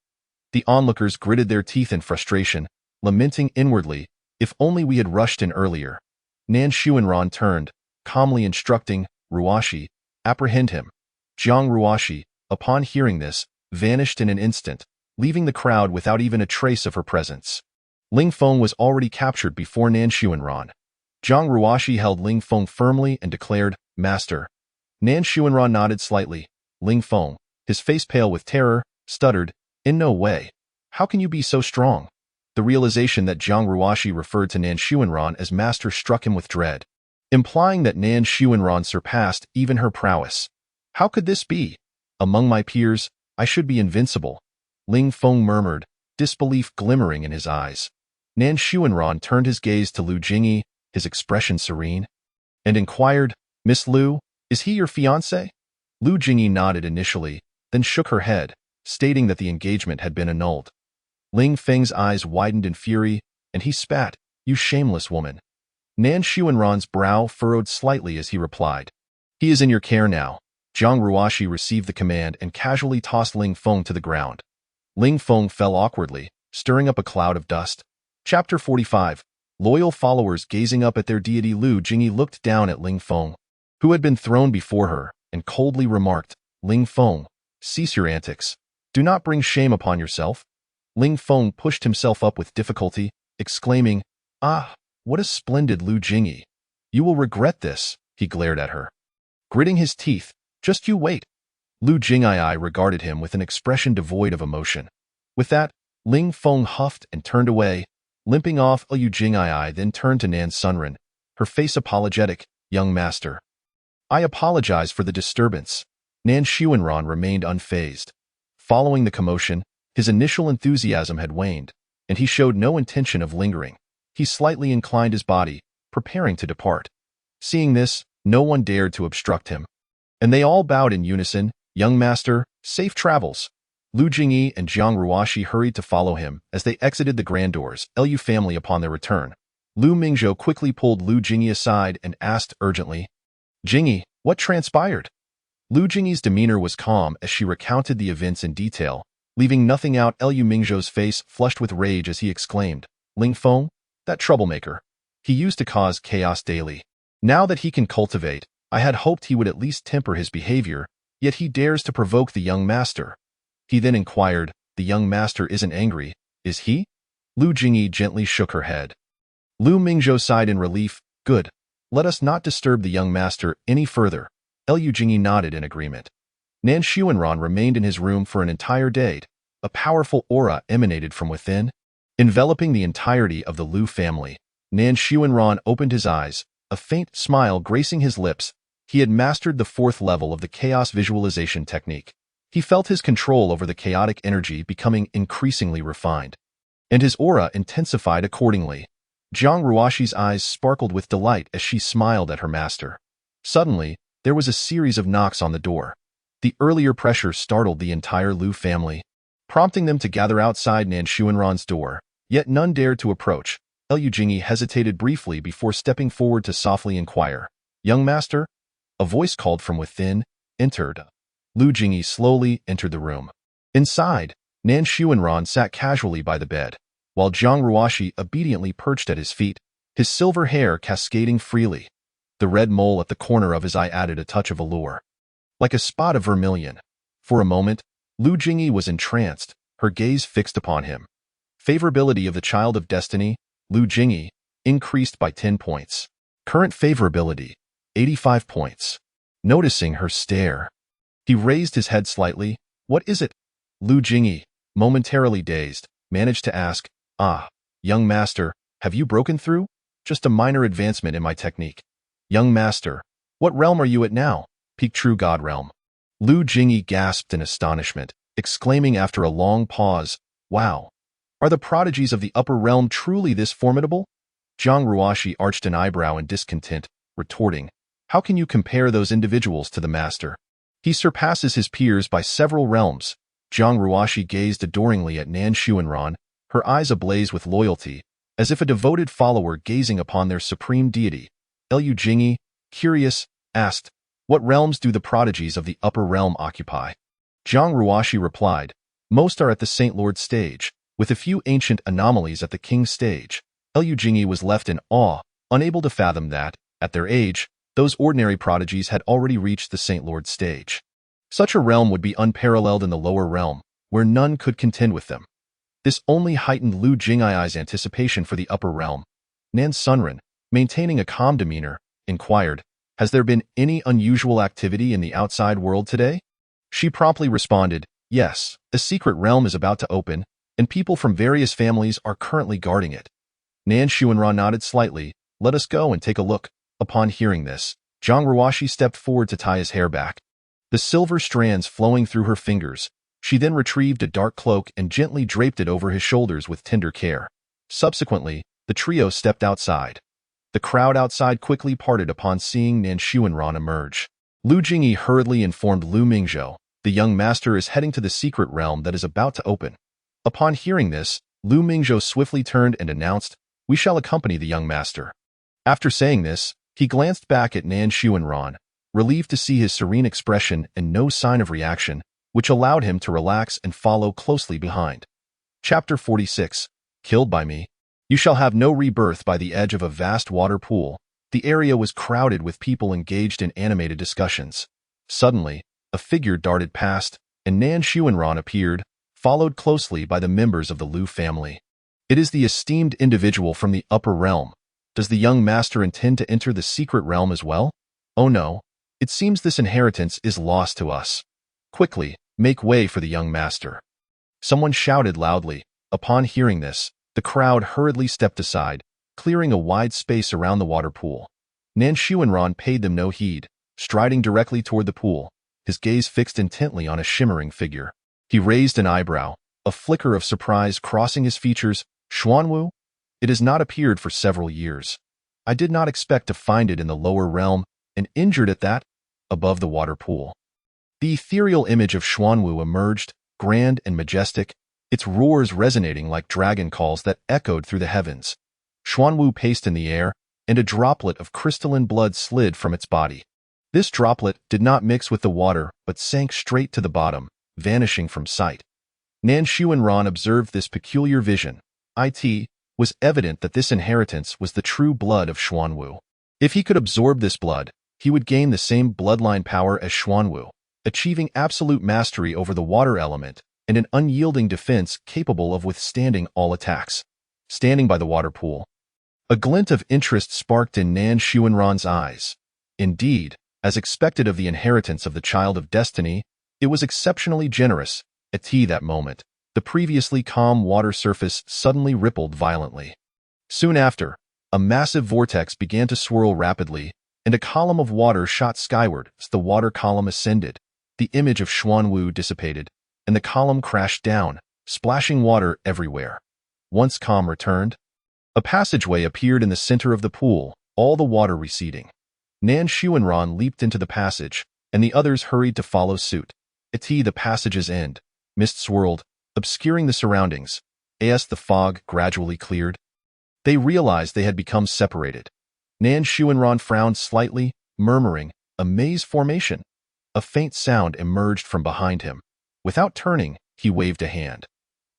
The onlookers gritted their teeth in frustration, lamenting inwardly, "If only we had rushed in earlier." Nan Xuanran turned, calmly instructing Ruoshi, "Apprehend him." Jiang Ruoshi, upon hearing this, vanished in an instant, leaving the crowd without even a trace of her presence. Ling Feng was already captured before Nan Xuanran. Jiang Ruoshi held Ling Feng firmly and declared, "Master." Nan Xuanran nodded slightly. Ling Feng, his face pale with terror, stuttered, "In no way. How can you be so strong?" The realization that Jiang Ruoshi referred to Nan Xuanran as master struck him with dread, implying that Nan Xuanran surpassed even her prowess. "How could this be? Among my peers, I should be invincible," Ling Feng murmured, disbelief glimmering in his eyes. Nan Xuanran turned his gaze to Lu Jingyi, his expression serene, and inquired, "Miss Lu, is he your fiancé?" Lu Jingyi nodded initially, then shook her head, stating that the engagement had been annulled. Ling Feng's eyes widened in fury, and he spat, "You shameless woman." Nan Xuanran's brow furrowed slightly as he replied, "He is in your care now." Jiang Ruoshi received the command and casually tossed Ling Feng to the ground. Ling Feng fell awkwardly, stirring up a cloud of dust. Chapter 45. Loyal followers gazing up at their deity. Lu Jingyi looked down at Ling Feng, who had been thrown before her, and coldly remarked, "Ling Feng, cease your antics. Do not bring shame upon yourself." Ling Feng pushed himself up with difficulty, exclaiming, "Ah, what a splendid Lu Jingyi. You will regret this," he glared at her. Gritting his teeth, "Just you wait." Lu Jingyi regarded him with an expression devoid of emotion. With that, Ling Feng huffed and turned away, limping off. Lu Jingyi then turned to Nan Sunren, her face apologetic, "Young master, I apologize for the disturbance." Nan Xuanran remained unfazed. Following the commotion, his initial enthusiasm had waned, and he showed no intention of lingering. He slightly inclined his body, preparing to depart. Seeing this, no one dared to obstruct him, and they all bowed in unison, "Young master, safe travels." Lu Jingyi and Jiang Ruoshi hurried to follow him as they exited the grand doors. Lu family upon their return. Lu Mingzhou quickly pulled Lu Jingyi aside and asked urgently, "Jingyi, what transpired?" Lu Jingyi's demeanor was calm as she recounted the events in detail, leaving nothing out. Lu Mingzhou's face flushed with rage as he exclaimed, "Ling Feng, that troublemaker. He used to cause chaos daily. Now that he can cultivate, I had hoped he would at least temper his behavior, yet he dares to provoke the young master." He then inquired, "The young master isn't angry, is he?" Lu Jingyi gently shook her head. Lu Mingzhou sighed in relief, "Good. Let us not disturb the young master any further." Lu Jingyi nodded in agreement. Nan Xuanran remained in his room for an entire day. A powerful aura emanated from within, enveloping the entirety of the Lu family. Nan Xuanran opened his eyes, a faint smile gracing his lips. He had mastered the 4th level of the chaos visualization technique. He felt his control over the chaotic energy becoming increasingly refined, and his aura intensified accordingly. Jiang Ruoshi's eyes sparkled with delight as she smiled at her master. Suddenly, there was a series of knocks on the door. The earlier pressure startled the entire Lu family, prompting them to gather outside Nan Xuanran's door, yet none dared to approach. Lu Jingyi hesitated briefly before stepping forward to softly inquire, "Young master?" A voice called from within, "Entered." Lu Jingyi slowly entered the room. Inside, Nan Xuanran sat casually by the bed, while Jiang Ruoshi obediently perched at his feet, his silver hair cascading freely. The red mole at the corner of his eye added a touch of allure, like a spot of vermilion. For a moment, Lu Jingyi was entranced, her gaze fixed upon him. Favorability of the Child of Destiny, Lu Jingyi, increased by 10 points. Current favorability, 85 points. Noticing her stare, he raised his head slightly. "What is it?" Lu Jingyi, momentarily dazed, managed to ask, "Ah, young master, have you broken through?" "Just a minor advancement in my technique." "Young master, what realm are you at now?" "Peak True God realm." Lu Jingyi gasped in astonishment, exclaiming after a long pause, "Wow! Are the prodigies of the upper realm truly this formidable?" Jiang Ruoshi arched an eyebrow in discontent, retorting, "How can you compare those individuals to the master? He surpasses his peers by several realms." Jiang Ruoshi gazed adoringly at Nan Xuanran, her eyes ablaze with loyalty, as if a devoted follower gazing upon their supreme deity. Lu Jingyi, curious, asked, What realms do the prodigies of the upper realm occupy? Jiang Ruoshi replied, most are at the Saint Lord stage, with a few ancient anomalies at the King stage. Liu Jingyi was left in awe, unable to fathom that, at their age, those ordinary prodigies had already reached the Saint Lord stage. Such a realm would be unparalleled in the lower realm, where none could contend with them. This only heightened Liu Jingyi's anticipation for the upper realm. Nan Sunren, maintaining a calm demeanor, inquired, has there been any unusual activity in the outside world today? She promptly responded, yes, a secret realm is about to open, and people from various families are currently guarding it. Nan Xuanran nodded slightly, let us go and take a look. Upon hearing this, Jiang Ruoshi stepped forward to tie his hair back. The silver strands flowing through her fingers, she then retrieved a dark cloak and gently draped it over his shoulders with tender care. Subsequently, the trio stepped outside. The crowd outside quickly parted upon seeing Nan Xuanran emerge. Liu Jingyi hurriedly informed Lu Mingzhou, the young master is heading to the secret realm that is about to open. Upon hearing this, Lu Mingzhou swiftly turned and announced, we shall accompany the young master. After saying this, he glanced back at Nan Xuanran, relieved to see his serene expression and no sign of reaction, which allowed him to relax and follow closely behind. Chapter 46. Killed by me. You shall have no rebirth. By the edge of a vast water pool, the area was crowded with people engaged in animated discussions. Suddenly, a figure darted past, and Nan Xuanran appeared, followed closely by the members of the Liu family. It is the esteemed individual from the upper realm. Does the young master intend to enter the secret realm as well? Oh no, it seems this inheritance is lost to us. Quickly, make way for the young master. Someone shouted loudly. Upon hearing this, the crowd hurriedly stepped aside, clearing a wide space around the water pool. Nan Xuanran paid them no heed, striding directly toward the pool, his gaze fixed intently on a shimmering figure. He raised an eyebrow, a flicker of surprise crossing his features. Xuanwu? It has not appeared for several years. I did not expect to find it in the lower realm, and injured at that, above the water pool. The ethereal image of Xuanwu emerged, grand and majestic, its roars resonating like dragon calls that echoed through the heavens. Xuanwu paced in the air, and a droplet of crystalline blood slid from its body. This droplet did not mix with the water, but sank straight to the bottom, vanishing from sight. Nan Xuanran observed this peculiar vision. It was evident that this inheritance was the true blood of Xuanwu. If he could absorb this blood, he would gain the same bloodline power as Xuanwu, achieving absolute mastery over the water element and an unyielding defense capable of withstanding all attacks. Standing by the water pool, a glint of interest sparked in Nan Xuanran's eyes. Indeed, as expected of the inheritance of the Child of Destiny, it was exceptionally generous. At that moment, the previously calm water surface suddenly rippled violently. Soon after, a massive vortex began to swirl rapidly, and a column of water shot skyward. As the water column ascended, the image of Xuanwu dissipated, and the column crashed down, splashing water everywhere. Once calm returned, a passageway appeared in the center of the pool, all the water receding. Nan Xuanran leaped into the passage, and the others hurried to follow suit. At the passage's end, mist swirled, obscuring the surroundings. As the fog gradually cleared, they realized they had become separated. Nan Xuanran frowned slightly, murmuring, a maze formation. A faint sound emerged from behind him. Without turning, he waved a hand.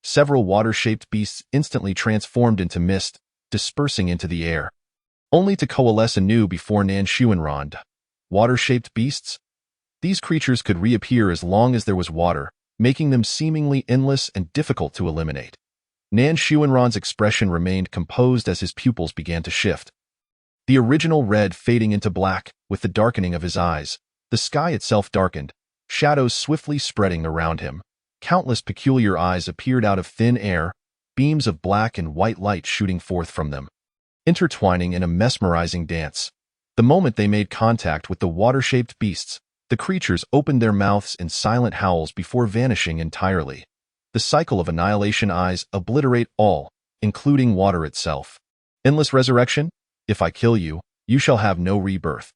Several water-shaped beasts instantly transformed into mist, dispersing into the air, only to coalesce anew before Nan Xuanran. Water-shaped beasts? These creatures could reappear as long as there was water, making them seemingly endless and difficult to eliminate. Nan Xuanran's expression remained composed as his pupils began to shift. The original red fading into black, with the darkening of his eyes. The sky itself darkened, shadows swiftly spreading around him. Countless peculiar eyes appeared out of thin air, beams of black and white light shooting forth from them, intertwining in a mesmerizing dance. The moment they made contact with the water-shaped beasts, the creatures opened their mouths in silent howls before vanishing entirely. The cycle of annihilation eyes obliterate all, including water itself. Endless resurrection? If I kill you, you shall have no rebirth.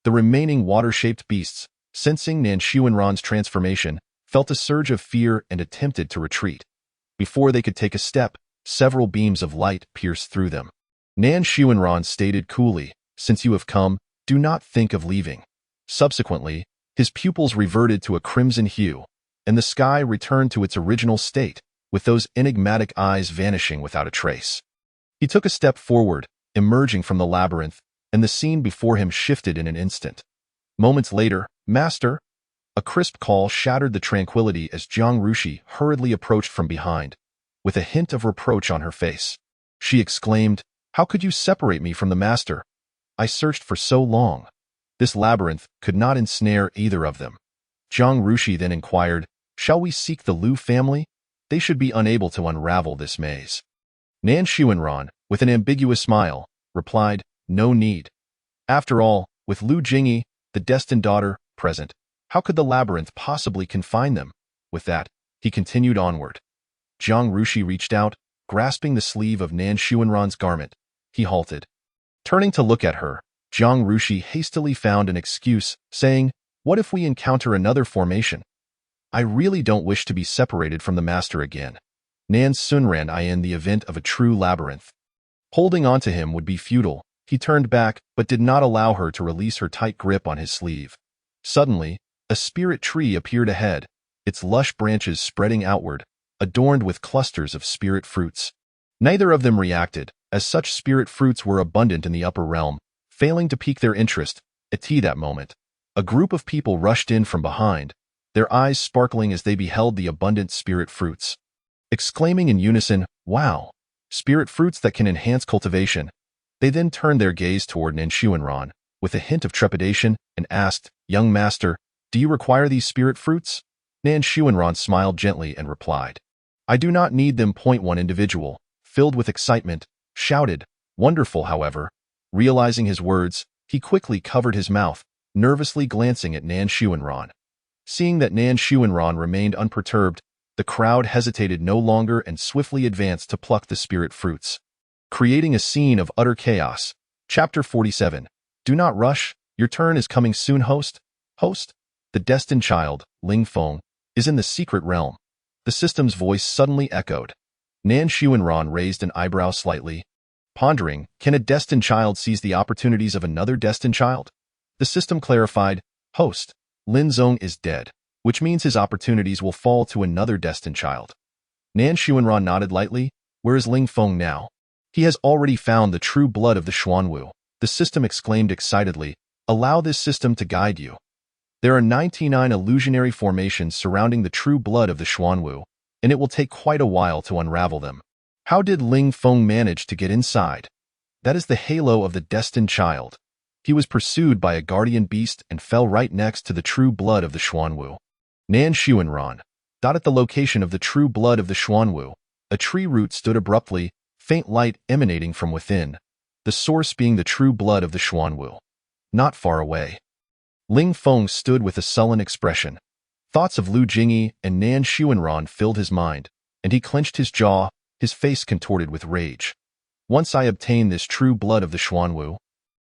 The remaining water-shaped beasts, sensing Nan Xuanran's transformation, felt a surge of fear and attempted to retreat. Before they could take a step, several beams of light pierced through them. Nan Xuanran stated coolly, since you have come, do not think of leaving. Subsequently, his pupils reverted to a crimson hue, and the sky returned to its original state, with those enigmatic eyes vanishing without a trace. He took a step forward, emerging from the labyrinth, and the scene before him shifted in an instant. Moments later, "Master!" A crisp call shattered the tranquility as Jiang Rushi hurriedly approached from behind, with a hint of reproach on her face. She exclaimed, "How could you separate me from the master? I searched for so long. This labyrinth could not ensnare either of them." Jiang Rushi then inquired, "Shall we seek the Liu family? They should be unable to unravel this maze." Nan Xuanran, with an ambiguous smile, replied, "No need. After all, with Lu Jingyi, the destined daughter, present, how could the labyrinth possibly confine them?" With that, he continued onward. Jiang Rushi reached out, grasping the sleeve of Nan Xuanran's garment. He halted. Turning to look at her, Jiang Rushi hastily found an excuse, saying, "What if we encounter another formation? I really don't wish to be separated from the master again." Nan Sunran in the event of a true labyrinth. Holding on to him would be futile. He turned back, but did not allow her to release her tight grip on his sleeve. Suddenly, a spirit tree appeared ahead, its lush branches spreading outward, adorned with clusters of spirit fruits. Neither of them reacted, as such spirit fruits were abundant in the upper realm, failing to pique their interest. At that moment, a group of people rushed in from behind, their eyes sparkling as they beheld the abundant spirit fruits. Exclaiming in unison, "Wow! Spirit fruits that can enhance cultivation." They then turned their gaze toward Nan Xuanran, with a hint of trepidation, and asked, "Young master, do you require these spirit fruits?" Nan Xuanran smiled gently and replied, "I do not need them." One individual, filled with excitement, shouted, "Wonderful!" However, realizing his words, he quickly covered his mouth, nervously glancing at Nan Xuanran. Seeing that Nan Xuanran remained unperturbed, the crowd hesitated no longer and swiftly advanced to pluck the spirit fruits, creating a scene of utter chaos. Chapter 47. Do not rush, your turn is coming soon. Host, the destined child, Ling Feng, is in the secret realm. The system's voice suddenly echoed. Nan Xuanran raised an eyebrow slightly, pondering, can a destined child seize the opportunities of another destined child? The system clarified, "Host, Lin Zong is dead, which means his opportunities will fall to another destined child." Nan Xuanran nodded lightly. "Where is Ling Feng now?" "He has already found the true blood of the Xuanwu," the system exclaimed excitedly. "Allow this system to guide you. There are 99 illusionary formations surrounding the true blood of the Xuanwu, and it will take quite a while to unravel them. How did Ling Feng manage to get inside? That is the halo of the destined child. He was pursued by a guardian beast and fell right next to the true blood of the Xuanwu." Nan Xuanran. At the location of the true blood of the Xuanwu, a tree root stood abruptly, faint light emanating from within, the source being the true blood of the Xuanwu. Not far away, Ling Feng stood with a sullen expression. Thoughts of Lu Jingyi and Nan Xuanran filled his mind, and he clenched his jaw, his face contorted with rage. "Once I obtain this true blood of the Xuanwu,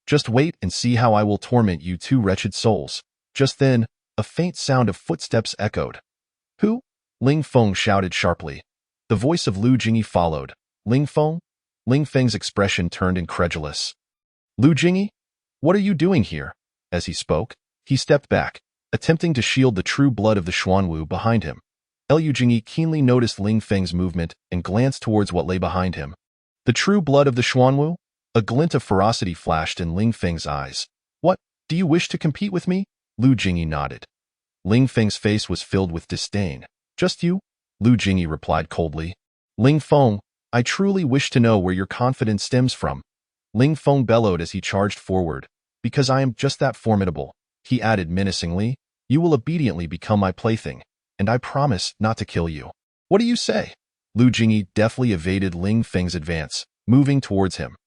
just wait and see how I will torment you two wretched souls." Just then, a faint sound of footsteps echoed. "Who?" Ling Feng shouted sharply. The voice of Lu Jingyi followed. "Ling Feng?" Ling Feng's expression turned incredulous. "Lu Jingyi? What are you doing here?" As he spoke, he stepped back, attempting to shield the true blood of the Xuanwu behind him. Lu Jingyi keenly noticed Ling Feng's movement and glanced towards what lay behind him. The true blood of the Xuanwu? A glint of ferocity flashed in Ling Feng's eyes. "What, do you wish to compete with me?" Lu Jingyi nodded. Ling Feng's face was filled with disdain. "Just you?" Lu Jingyi replied coldly. "Ling Feng, I truly wish to know where your confidence stems from." Ling Feng bellowed as he charged forward. "Because I am just that formidable," he added menacingly. "You will obediently become my plaything, and I promise not to kill you." "What do you say?" Lu Jingyi deftly evaded Ling Feng's advance, moving towards him.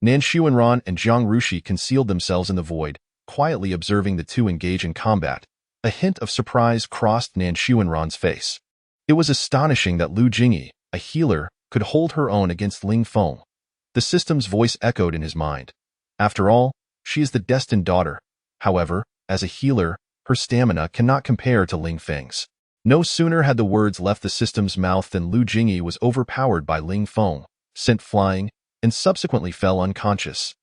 Nan Xuanran and Jiang Rushi concealed themselves in the void, quietly observing the two engage in combat. A hint of surprise crossed Nan Xuanran's face. It was astonishing that Lu Jingyi, a healer, could hold her own against Ling Feng. The system's voice echoed in his mind. After all, she is the destined daughter. However, as a healer, her stamina cannot compare to Ling Feng's. No sooner had the words left the system's mouth than Lu Jingyi was overpowered by Ling Feng, sent flying, and subsequently fell unconscious.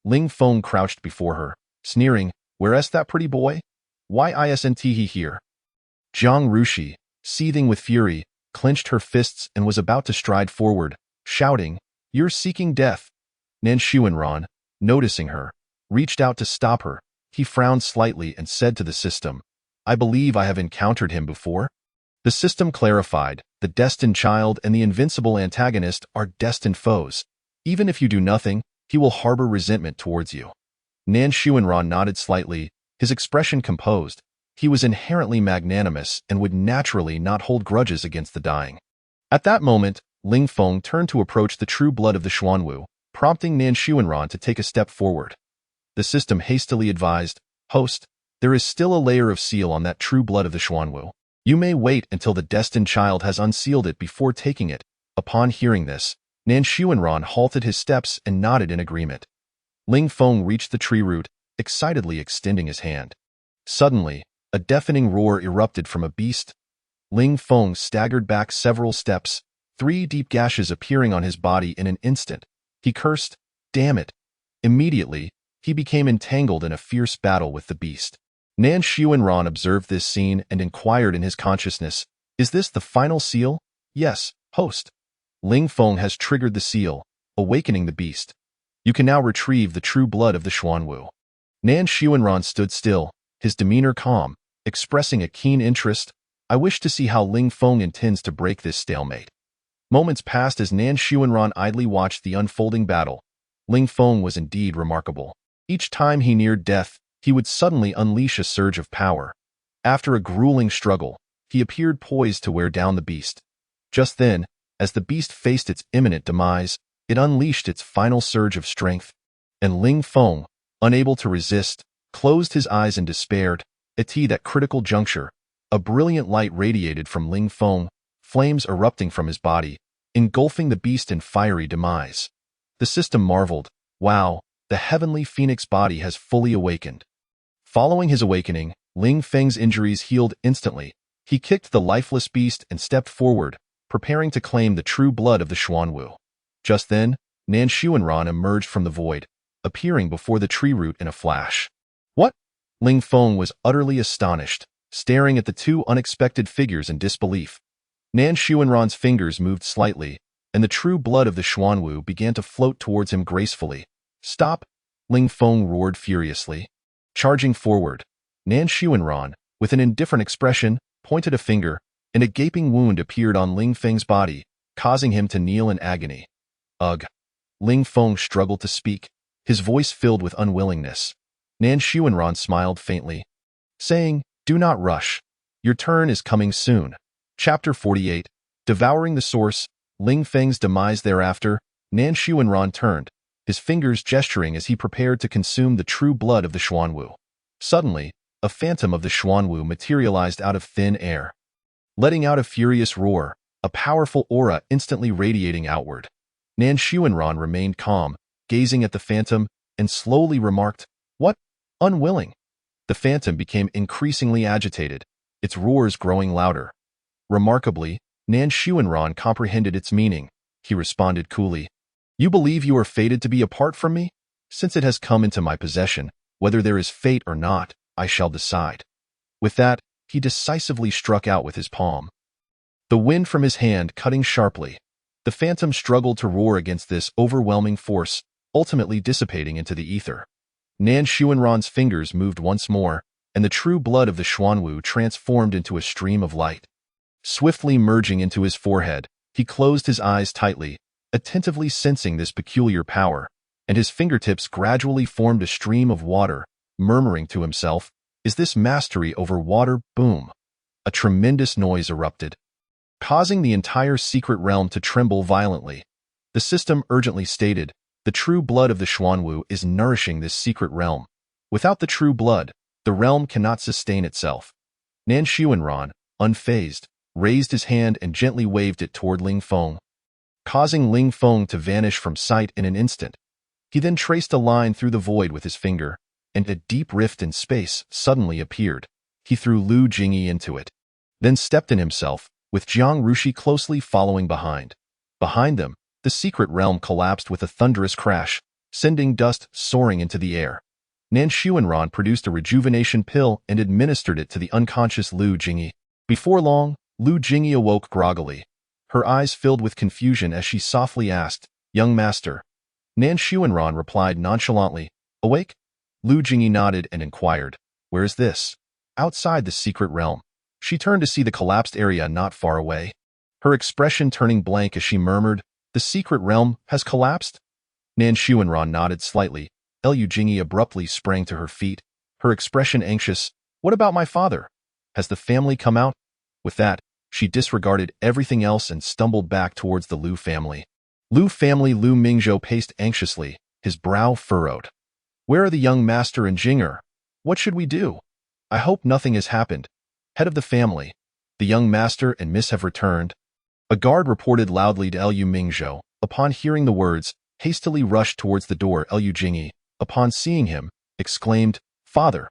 Ling Feng crouched before her, sneering, Where's that pretty boy? Why isn't he here? Jiang Rushi, seething with fury, clenched her fists and was about to stride forward, shouting, "You're seeking death." Nan Xuanran, noticing her, reached out to stop her. He frowned slightly and said to the system, "I believe I have encountered him before." The system clarified, the destined child and the invincible antagonist are destined foes. Even if you do nothing, he will harbor resentment towards you. Nan Xuanran nodded slightly, his expression composed. He was inherently magnanimous and would naturally not hold grudges against the dying. At that moment, Ling Feng turned to approach the true blood of the Xuanwu, prompting Nan Xuanran to take a step forward. The system hastily advised, "Host, there is still a layer of seal on that true blood of the Xuanwu. You may wait until the destined child has unsealed it before taking it." Upon hearing this, Nan Xuanran halted his steps and nodded in agreement. Ling Feng reached the tree root, excitedly extending his hand. Suddenly, a deafening roar erupted from a beast. Ling Feng staggered back several steps, 3 deep gashes appearing on his body in an instant. He cursed, "Damn it." Immediately, he became entangled in a fierce battle with the beast. Nan Xuanran observed this scene and inquired in his consciousness, "Is this the final seal?" "Yes, host." Ling Feng has triggered the seal, awakening the beast. You can now retrieve the true blood of the Xuanwu. Nan Xuanran stood still, his demeanor calm, expressing a keen interest. "I wish to see how Ling Feng intends to break this stalemate." Moments passed as Nan Xuanran idly watched the unfolding battle. Ling Feng was indeed remarkable. Each time he neared death, he would suddenly unleash a surge of power. After a grueling struggle, he appeared poised to wear down the beast. Just then, as the beast faced its imminent demise, it unleashed its final surge of strength, and Ling Feng, unable to resist, closed his eyes in despair. At that critical juncture, a brilliant light radiated from Ling Feng, flames erupting from his body, engulfing the beast in fiery demise. The system marveled, "Wow, the heavenly phoenix body has fully awakened." Following his awakening, Ling Feng's injuries healed instantly. He kicked the lifeless beast and stepped forward, preparing to claim the true blood of the Xuanwu. Just then, Nan Xuanran emerged from the void, appearing before the tree root in a flash. "What?" Ling Feng was utterly astonished, staring at the 2 unexpected figures in disbelief. Nan Xuanran's fingers moved slightly, and the true blood of the Xuanwu began to float towards him gracefully. "Stop!" Ling Feng roared furiously. Charging forward, Nan Xuanran, with an indifferent expression, pointed a finger, and a gaping wound appeared on Ling Feng's body, causing him to kneel in agony. "Ugh." Ling Feng struggled to speak, his voice filled with unwillingness. Nan Xuanran smiled faintly, saying, "Do not rush. Your turn is coming soon." Chapter 48, Devouring the Source, Ling Feng's demise. Thereafter, Nan Xuanran turned, his fingers gesturing as he prepared to consume the true blood of the Xuanwu. Suddenly, a phantom of the Xuanwu materialized out of thin air. Letting out a furious roar, a powerful aura instantly radiating outward. Nan Xuanran remained calm, gazing at the phantom, and slowly remarked, "What? Unwilling?" The phantom became increasingly agitated, its roars growing louder. Remarkably, Nan Xuanran comprehended its meaning. He responded coolly, "You believe you are fated to be apart from me? Since it has come into my possession, whether there is fate or not, I shall decide." With that, he decisively struck out with his palm, the wind from his hand cutting sharply. The phantom struggled to roar against this overwhelming force, ultimately dissipating into the ether. Nan Xuanran's fingers moved once more, and the true blood of the Xuanwu transformed into a stream of light. Swiftly merging into his forehead, he closed his eyes tightly, attentively sensing this peculiar power, and his fingertips gradually formed a stream of water, murmuring to himself, "Is this mastery over water?" Boom! A tremendous noise erupted, causing the entire secret realm to tremble violently. The system urgently stated, "The true blood of the Xuanwu is nourishing this secret realm. Without the true blood, the realm cannot sustain itself." Nan Xuanran, unfazed, raised his hand and gently waved it toward Ling Feng, causing Ling Feng to vanish from sight in an instant. He then traced a line through the void with his finger, and a deep rift in space suddenly appeared. He threw Lu Jingyi into it, then stepped in himself, with Jiang Rushi closely following behind. Behind them, the secret realm collapsed with a thunderous crash, sending dust soaring into the air. Nan Xuanran produced a rejuvenation pill and administered it to the unconscious Lu Jingyi. Before long, Lu Jingyi awoke groggily. Her eyes filled with confusion as she softly asked, "Young master." Nan Xuanran replied nonchalantly, "Awake?" Lu Jingyi nodded and inquired, "Where is this?" "Outside the secret realm." She turned to see the collapsed area not far away, her expression turning blank as she murmured, "The secret realm has collapsed?" Nan Xuanran nodded slightly. Lu Jingyi abruptly sprang to her feet, her expression anxious. "What about my father? Has the family come out?" With that, she disregarded everything else and stumbled back towards the Lu family. Lu Mingzhou paced anxiously, his brow furrowed. "Where are the young master and Jing'er? What should we do? I hope nothing has happened. Head of the family, the young master and miss have returned." A guard reported loudly to Lu Mingzhou. Upon hearing the words, hastily rushed towards the door. Lu Jingyi, upon seeing him, exclaimed, "Father,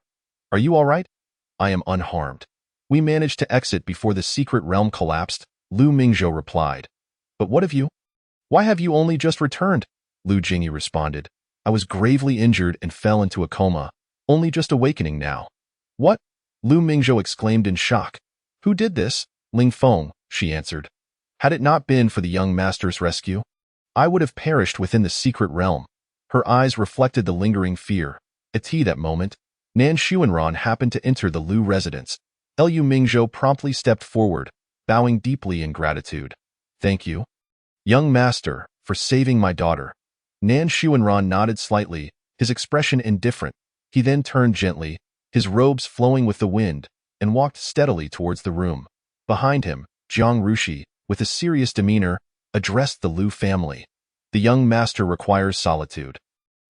are you all right?" "I am unharmed. We managed to exit before the secret realm collapsed," Lu Mingzhou replied. "But what of you? Why have you only just returned?" Lu Jingyi responded. "I was gravely injured and fell into a coma, only just awakening now." "What?" Lu Mingzhou exclaimed in shock. "Who did this?" "Ling Feng," she answered. "Had it not been for the young master's rescue, I would have perished within the secret realm." Her eyes reflected the lingering fear. At that moment, Nan Xuanran happened to enter the Lu residence. Lu Mingzhou promptly stepped forward, bowing deeply in gratitude. "Thank you, young master, for saving my daughter." Nan Xuanran nodded slightly, his expression indifferent. He then turned gently, his robes flowing with the wind, and walked steadily towards the room. Behind him, Jiang Rushi, with a serious demeanor, addressed the Lu family. "The young master requires solitude.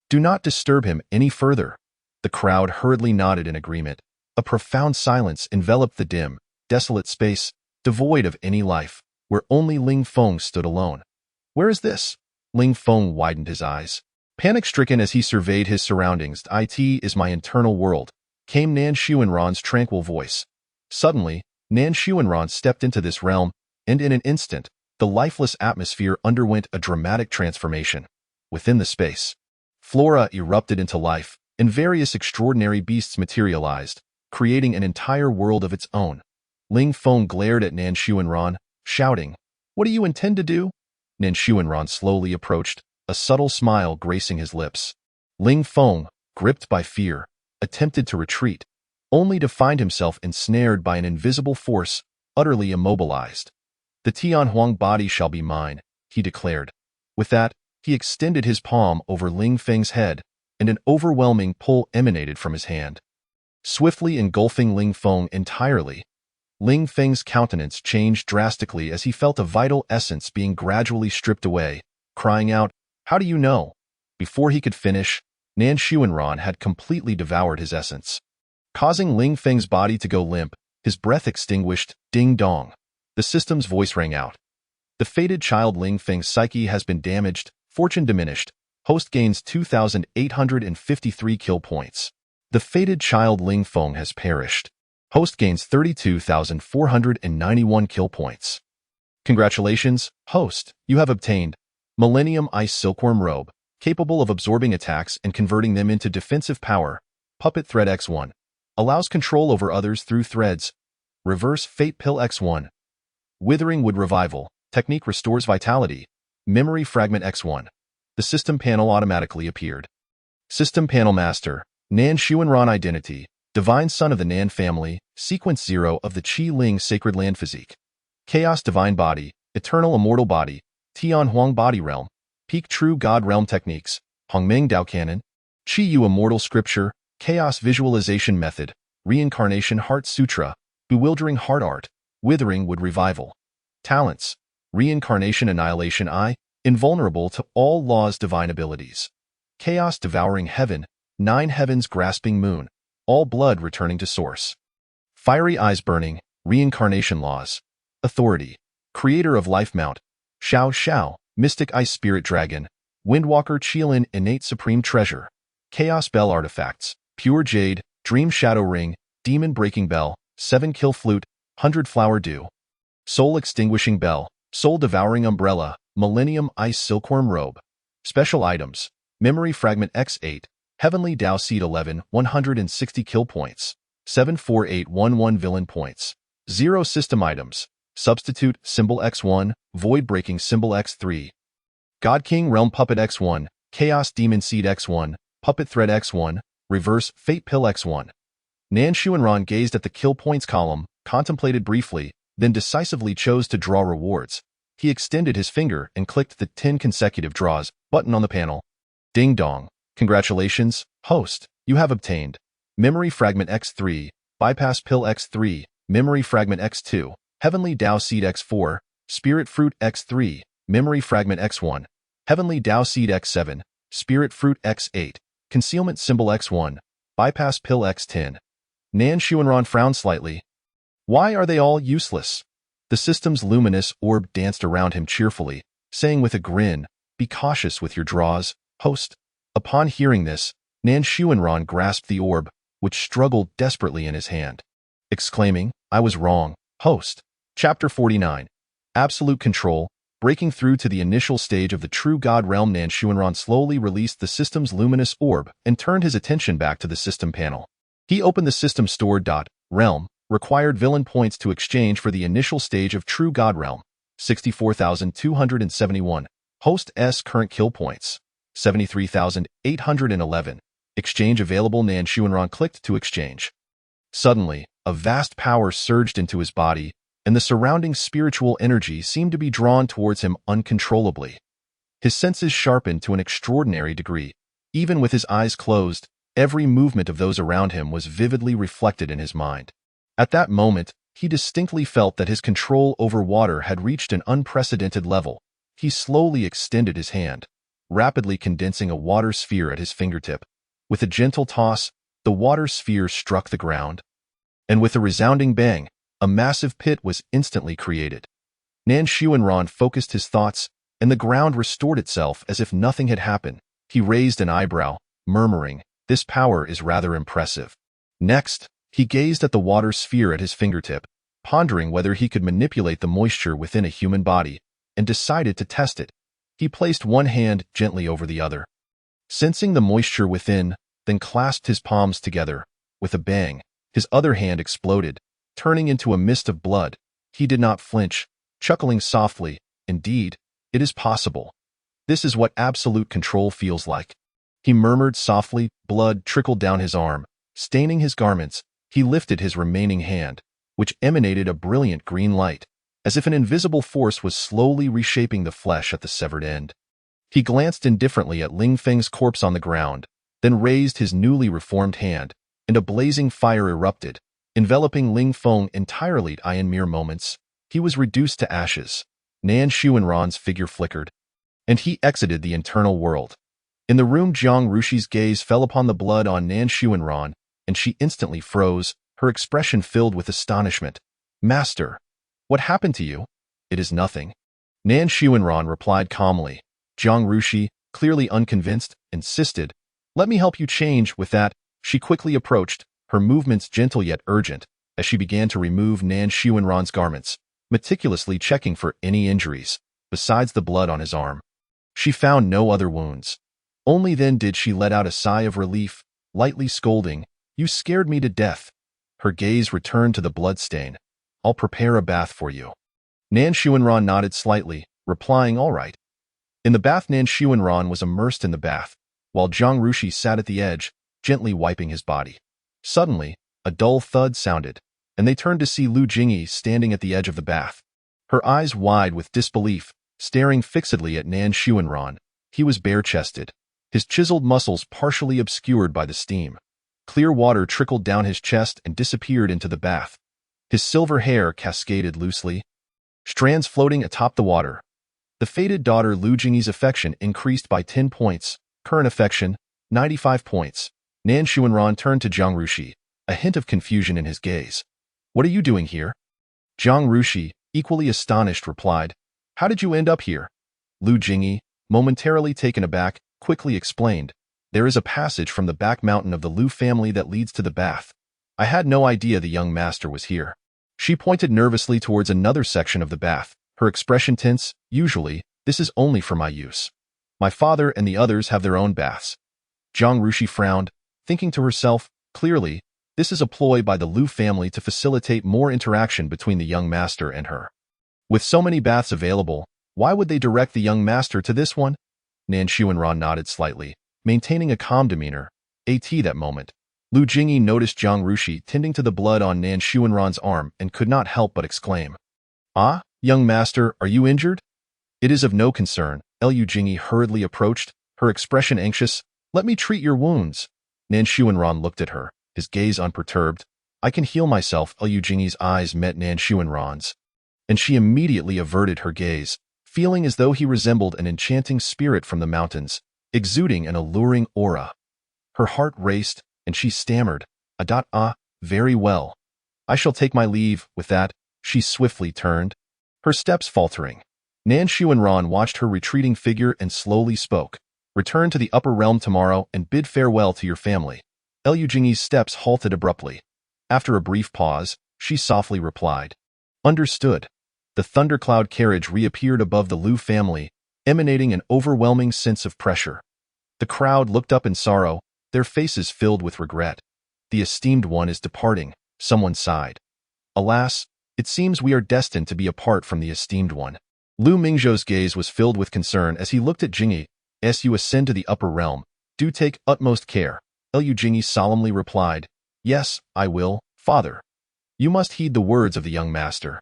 Do not disturb him any further." The crowd hurriedly nodded in agreement. A profound silence enveloped the dim, desolate space, devoid of any life, where only Ling Feng stood alone. "Where is this?" Ling Feng widened his eyes, panic-stricken as he surveyed his surroundings. "It is my internal world," came Nan Xuanran's tranquil voice. Suddenly, Nan Xuanran stepped into this realm, and in an instant, the lifeless atmosphere underwent a dramatic transformation. Within the space, flora erupted into life, and various extraordinary beasts materialized, creating an entire world of its own. Ling Feng glared at Nan Xuanran, shouting, "What do you intend to do?" Nan Xuanran slowly approached, a subtle smile gracing his lips. Ling Feng, gripped by fear, attempted to retreat, only to find himself ensnared by an invisible force, utterly immobilized. "The Tianhuang body shall be mine," he declared. With that, he extended his palm over Ling Feng's head, and an overwhelming pull emanated from his hand, swiftly engulfing Ling Feng entirely. Ling Feng's countenance changed drastically as he felt a vital essence being gradually stripped away, crying out, "How do you know?" Before he could finish, Nan Xuanran had completely devoured his essence, causing Ling Feng's body to go limp, his breath extinguished. Ding dong. The system's voice rang out. "The fated child Ling Feng's psyche has been damaged, fortune diminished. Host gains 2,853 kill points. The fated child Ling Feng has perished. Host gains 32,491 kill points. Congratulations, host, you have obtained Millennium Ice Silkworm Robe, capable of absorbing attacks and converting them into defensive power. Puppet Thread X1. Allows control over others through threads. Reverse Fate Pill X1. Withering Wood Revival. Technique restores vitality. Memory Fragment X1. The system panel automatically appeared. System Panel Master. Nan Xuanran Identity. Divine Son of the Nan Family. Sequence 0 of the Qi Ling Sacred Land Physique. Chaos Divine Body. Eternal Immortal Body. Tianhuang Body Realm. Peak True God Realm Techniques. Hongmeng Dao Canon. Qi Yu Immortal Scripture. Chaos Visualization Method. Reincarnation Heart Sutra. Bewildering Heart Art. Withering Wood Revival. Talents. Reincarnation Annihilation I. Invulnerable to all laws. Divine Abilities. Chaos Devouring Heaven. 9 Heavens Grasping Moon. All blood returning to source. Fiery Eyes Burning. Reincarnation Laws. Authority. Creator of Life Mount. Xiao Xiao. Mystic Ice Spirit Dragon. Windwalker Qilin Innate Supreme Treasure. Chaos Bell Artifacts. Pure Jade. Dream Shadow Ring. Demon Breaking Bell. 7 Kill Flute. 100 Flower Dew. Soul Extinguishing Bell. Soul Devouring Umbrella. Millennium Ice Silkworm Robe. Special Items. Memory Fragment X8. Heavenly Dao Seed 11, 160 kill points. 74811 villain points. 0 system items. Substitute symbol X1, Void Breaking symbol X3. God King Realm Puppet X1, Chaos Demon Seed X1, Puppet Thread X1, Reverse Fate Pill X1. Nan Xuanran gazed at the kill points column, contemplated briefly, then decisively chose to draw rewards. He extended his finger and clicked the 10 consecutive draws button on the panel. Ding dong. Congratulations, host. You have obtained Memory Fragment X3, Bypass Pill X3, Memory Fragment X2, Heavenly Dao Seed X4, Spirit Fruit X3, Memory Fragment X1, Heavenly Dao Seed X7, Spirit Fruit X8, Concealment Symbol X1, Bypass Pill X10. Nan Xuanran frowned slightly. Why are they all useless? The system's luminous orb danced around him cheerfully, saying with a grin, "Be cautious with your draws, host." Upon hearing this, Nan Xuanran grasped the orb, which struggled desperately in his hand, exclaiming, "I was wrong, host." Chapter 49. Absolute Control. Breaking through to the initial stage of the True God Realm, Nan Xuanran slowly released the system's luminous orb and turned his attention back to the system panel. He opened the system stored. Realm. Required villain points to exchange for the initial stage of True God Realm. 64,271. Host S current kill points. 73,811. Exchange available. Nan Xuanran clicked to exchange. Suddenly, a vast power surged into his body, and the surrounding spiritual energy seemed to be drawn towards him uncontrollably. His senses sharpened to an extraordinary degree. Even with his eyes closed, every movement of those around him was vividly reflected in his mind. At that moment, he distinctly felt that his control over water had reached an unprecedented level. He slowly extended his hand, rapidly condensing a water sphere at his fingertip. With a gentle toss, the water sphere struck the ground, and with a resounding bang, a massive pit was instantly created. Nan Xuanran focused his thoughts, and the ground restored itself as if nothing had happened. He raised an eyebrow, murmuring, "This power is rather impressive." Next, he gazed at the water sphere at his fingertip, pondering whether he could manipulate the moisture within a human body, and decided to test it. He placed one hand gently over the other, sensing the moisture within, then clasped his palms together. With a bang, his other hand exploded, turning into a mist of blood. He did not flinch, chuckling softly, "Indeed, it is possible. This is what absolute control feels like." He murmured softly. Blood trickled down his arm, staining his garments. He lifted his remaining hand, which emanated a brilliant green light, as if an invisible force was slowly reshaping the flesh at the severed end. He glanced indifferently at Ling Feng's corpse on the ground, then raised his newly reformed hand, and a blazing fire erupted, enveloping Ling Feng entirely. In mere moments, he was reduced to ashes. Nan Xuanran's figure flickered, and he exited the internal world. In the room, Jiang Rushi's gaze fell upon the blood on Nan Xuanran, and she instantly froze, her expression filled with astonishment. "Master, what happened to you?" "It is nothing," Nan Xuanran replied calmly. Jiang Rushi, clearly unconvinced, insisted, "Let me help you change." With that, she quickly approached, her movements gentle yet urgent, as she began to remove Nan Xuanran's garments, meticulously checking for any injuries, besides the blood on his arm. She found no other wounds. Only then did she let out a sigh of relief, lightly scolding, "You scared me to death." Her gaze returned to the blood stain. "I'll prepare a bath for you." Nan Xuanran nodded slightly, replying, "All right." In the bath, Nan Xuanran was immersed in the bath, while Jiang Rushi sat at the edge, gently wiping his body. Suddenly, a dull thud sounded, and they turned to see Lu Jingyi standing at the edge of the bath, her eyes wide with disbelief, staring fixedly at Nan Xuanran. He was bare-chested, his chiseled muscles partially obscured by the steam. Clear water trickled down his chest and disappeared into the bath. His silver hair cascaded loosely, strands floating atop the water. The fated daughter Lu Jingyi's affection increased by 10 points, current affection, 95 points. Nan Xuanran turned to Jiang Rushi, a hint of confusion in his gaze. "What are you doing here?" Jiang Rushi, equally astonished, replied, "How did you end up here?" Lu Jingyi, momentarily taken aback, quickly explained, "There is a passage from the back mountain of the Lu family that leads to the bath. I had no idea the young master was here." She pointed nervously towards another section of the bath, her expression tense. "Usually, this is only for my use. My father and the others have their own baths. Jiang Rushi frowned, thinking to herself, clearly, this is a ploy by the Lu family to facilitate more interaction between the young master and her. With so many baths available, why would they direct the young master to this one? Nan Xuanran nodded slightly, maintaining a calm demeanor. That moment, Lu Jingyi noticed Jiang Rushi tending to the blood on Nan Xuanran's arm and could not help but exclaim, "Ah, young master, are you injured?" "It is of no concern." Lu Jingyi hurriedly approached, her expression anxious. "Let me treat your wounds." Nan Xuanran looked at her, his gaze unperturbed. "I can heal myself." Lu Jingyi's eyes met Nan Xuanran's, and she immediately averted her gaze, feeling as though he resembled an enchanting spirit from the mountains, exuding an alluring aura. Her heart raced, and she stammered, very well. I shall take my leave." With that, she swiftly turned, her steps faltering. Nan Xuanran watched her retreating figure and slowly spoke, "Return to the upper realm tomorrow and bid farewell to your family." Lu Jingyi's steps halted abruptly. After a brief pause, she softly replied, "Understood." The thundercloud carriage reappeared above the Lu family, emanating an overwhelming sense of pressure. The crowd looked up in sorrow, their faces filled with regret. "The esteemed one is departing," someone sighed. "Alas, it seems we are destined to be apart from the esteemed one." Lu Mingzhou's gaze was filled with concern as he looked at Jingyi. "As you ascend to the upper realm, do take utmost care." Lu Jingyi solemnly replied, "Yes, I will, father." "You must heed the words of the young master.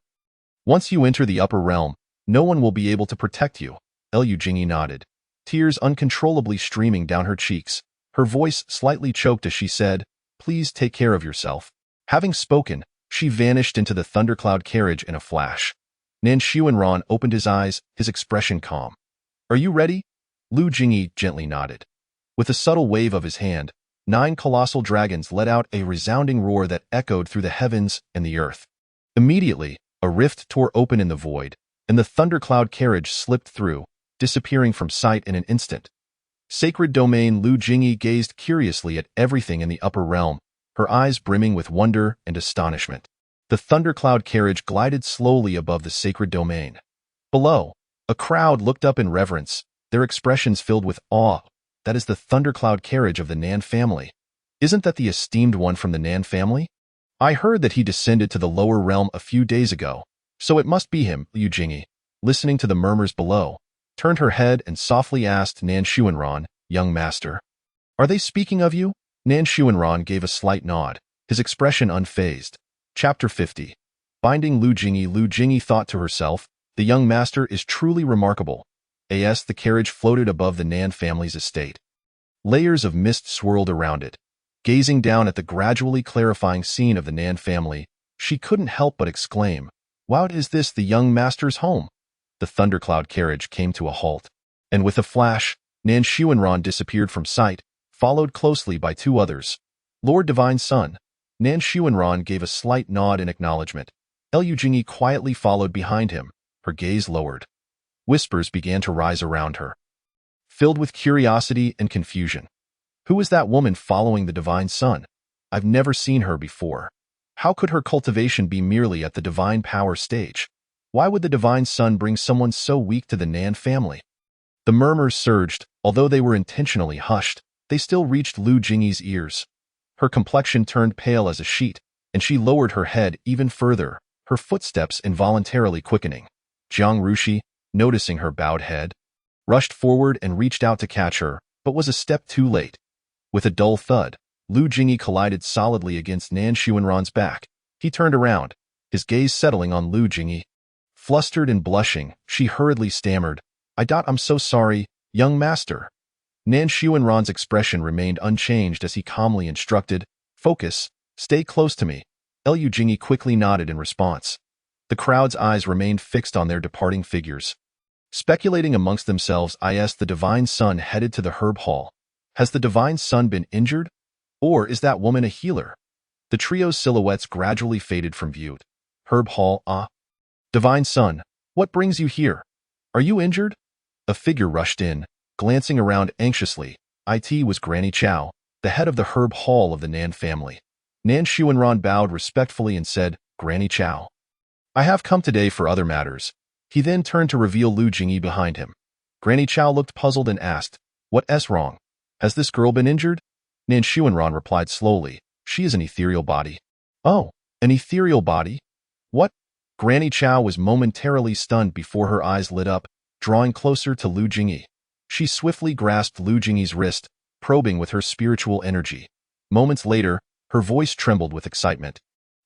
Once you enter the upper realm, no one will be able to protect you." Lu Jingyi nodded, tears uncontrollably streaming down her cheeks. Her voice slightly choked as she said, "Please take care of yourself." Having spoken, she vanished into the thundercloud carriage in a flash. Nan Xuanran opened his eyes, his expression calm. "Are you ready?" Lu Jingyi gently nodded. With a subtle wave of his hand, 9 colossal dragons let out a resounding roar that echoed through the heavens and the earth. Immediately, a rift tore open in the void, and the thundercloud carriage slipped through, disappearing from sight in an instant. Sacred Domain. Lu Jingyi gazed curiously at everything in the upper realm, her eyes brimming with wonder and astonishment. The thundercloud carriage glided slowly above the sacred domain. Below, a crowd looked up in reverence, their expressions filled with awe. "That is the thundercloud carriage of the Nan family. Isn't that the esteemed one from the Nan family? I heard that he descended to the lower realm a few days ago, so it must be him." Lu Jingyi, listening to the murmurs below, turned her head and softly asked Nan Xuanran, "Young master, are they speaking of you?" Nan Xuanran gave a slight nod, his expression unfazed. Chapter 50. Binding Lu Jingyi. Lu Jingyi thought to herself, "The young master is truly remarkable." The carriage floated above the Nan family's estate. Layers of mist swirled around it. Gazing down at the gradually clarifying scene of the Nan family, she couldn't help but exclaim, "Wow, is this the young master's home?" The thundercloud carriage came to a halt, and with a flash, Nan Xuanran disappeared from sight, followed closely by 2 others. "Lord Divine Sun." Nan Xuanran gave a slight nod in acknowledgement. Lu Jingyi quietly followed behind him, her gaze lowered. Whispers began to rise around her, filled with curiosity and confusion. "Who is that woman following the Divine Sun? I've never seen her before. How could her cultivation be merely at the Divine Power stage? Why would the Divine Sun bring someone so weak to the Nan family?" The murmurs surged. Although they were intentionally hushed, they still reached Lu Jingyi's ears. Her complexion turned pale as a sheet, and she lowered her head even further, her footsteps involuntarily quickening. Jiang Rushi, noticing her bowed head, rushed forward and reached out to catch her, but was a step too late. With a dull thud, Lu Jingyi collided solidly against Nan Xuanran's back. He turned around, his gaze settling on Lu Jingyi. Flustered and blushing, she hurriedly stammered, I'm so sorry, young master." Nan Xuanran's expression remained unchanged as he calmly instructed, "Focus, stay close to me." Lu Jingyi quickly nodded in response. The crowd's eyes remained fixed on their departing figures. Speculating amongst themselves, the Divine Sun headed to the Herb Hall. Has the Divine Sun been injured? Or is that woman a healer? The trio's silhouettes gradually faded from view. Herb Hall. Divine Sun, what brings you here? Are you injured?" A figure rushed in, glancing around anxiously. It was Granny Chow, the head of the Herb Hall of the Nan family. Nan Xuanran bowed respectfully and said, "Granny Chow, I have come today for other matters." He then turned to reveal Lu Jingyi behind him. Granny Chow looked puzzled and asked, "What's wrong?" Has this girl been injured? Nan Xuanran replied slowly. She is an ethereal body. Oh, an ethereal body? What? Granny Chow was momentarily stunned before her eyes lit up, drawing closer to Lu Jingyi. She swiftly grasped Lu Jingyi's wrist, probing with her spiritual energy. Moments later, her voice trembled with excitement.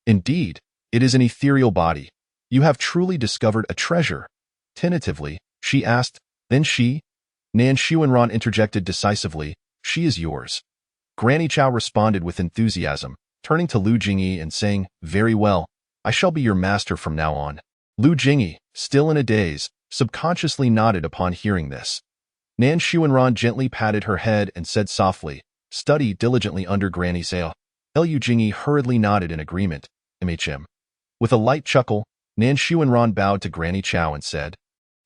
Indeed, it is an ethereal body. You have truly discovered a treasure. Tentatively, she asked, then she? Nan Xuanran interjected decisively, she is yours. Granny Chow responded with enthusiasm, turning to Lu Jingyi and saying, very well, I shall be your master from now on. Lu Jingyi, still in a daze, subconsciously nodded upon hearing this. Nan Xuanran gently patted her head and said softly, study diligently under Granny's ale. Lu Jingyi hurriedly nodded in agreement. MHM. With a light chuckle, Nan Xuanran bowed to Granny Chow and said,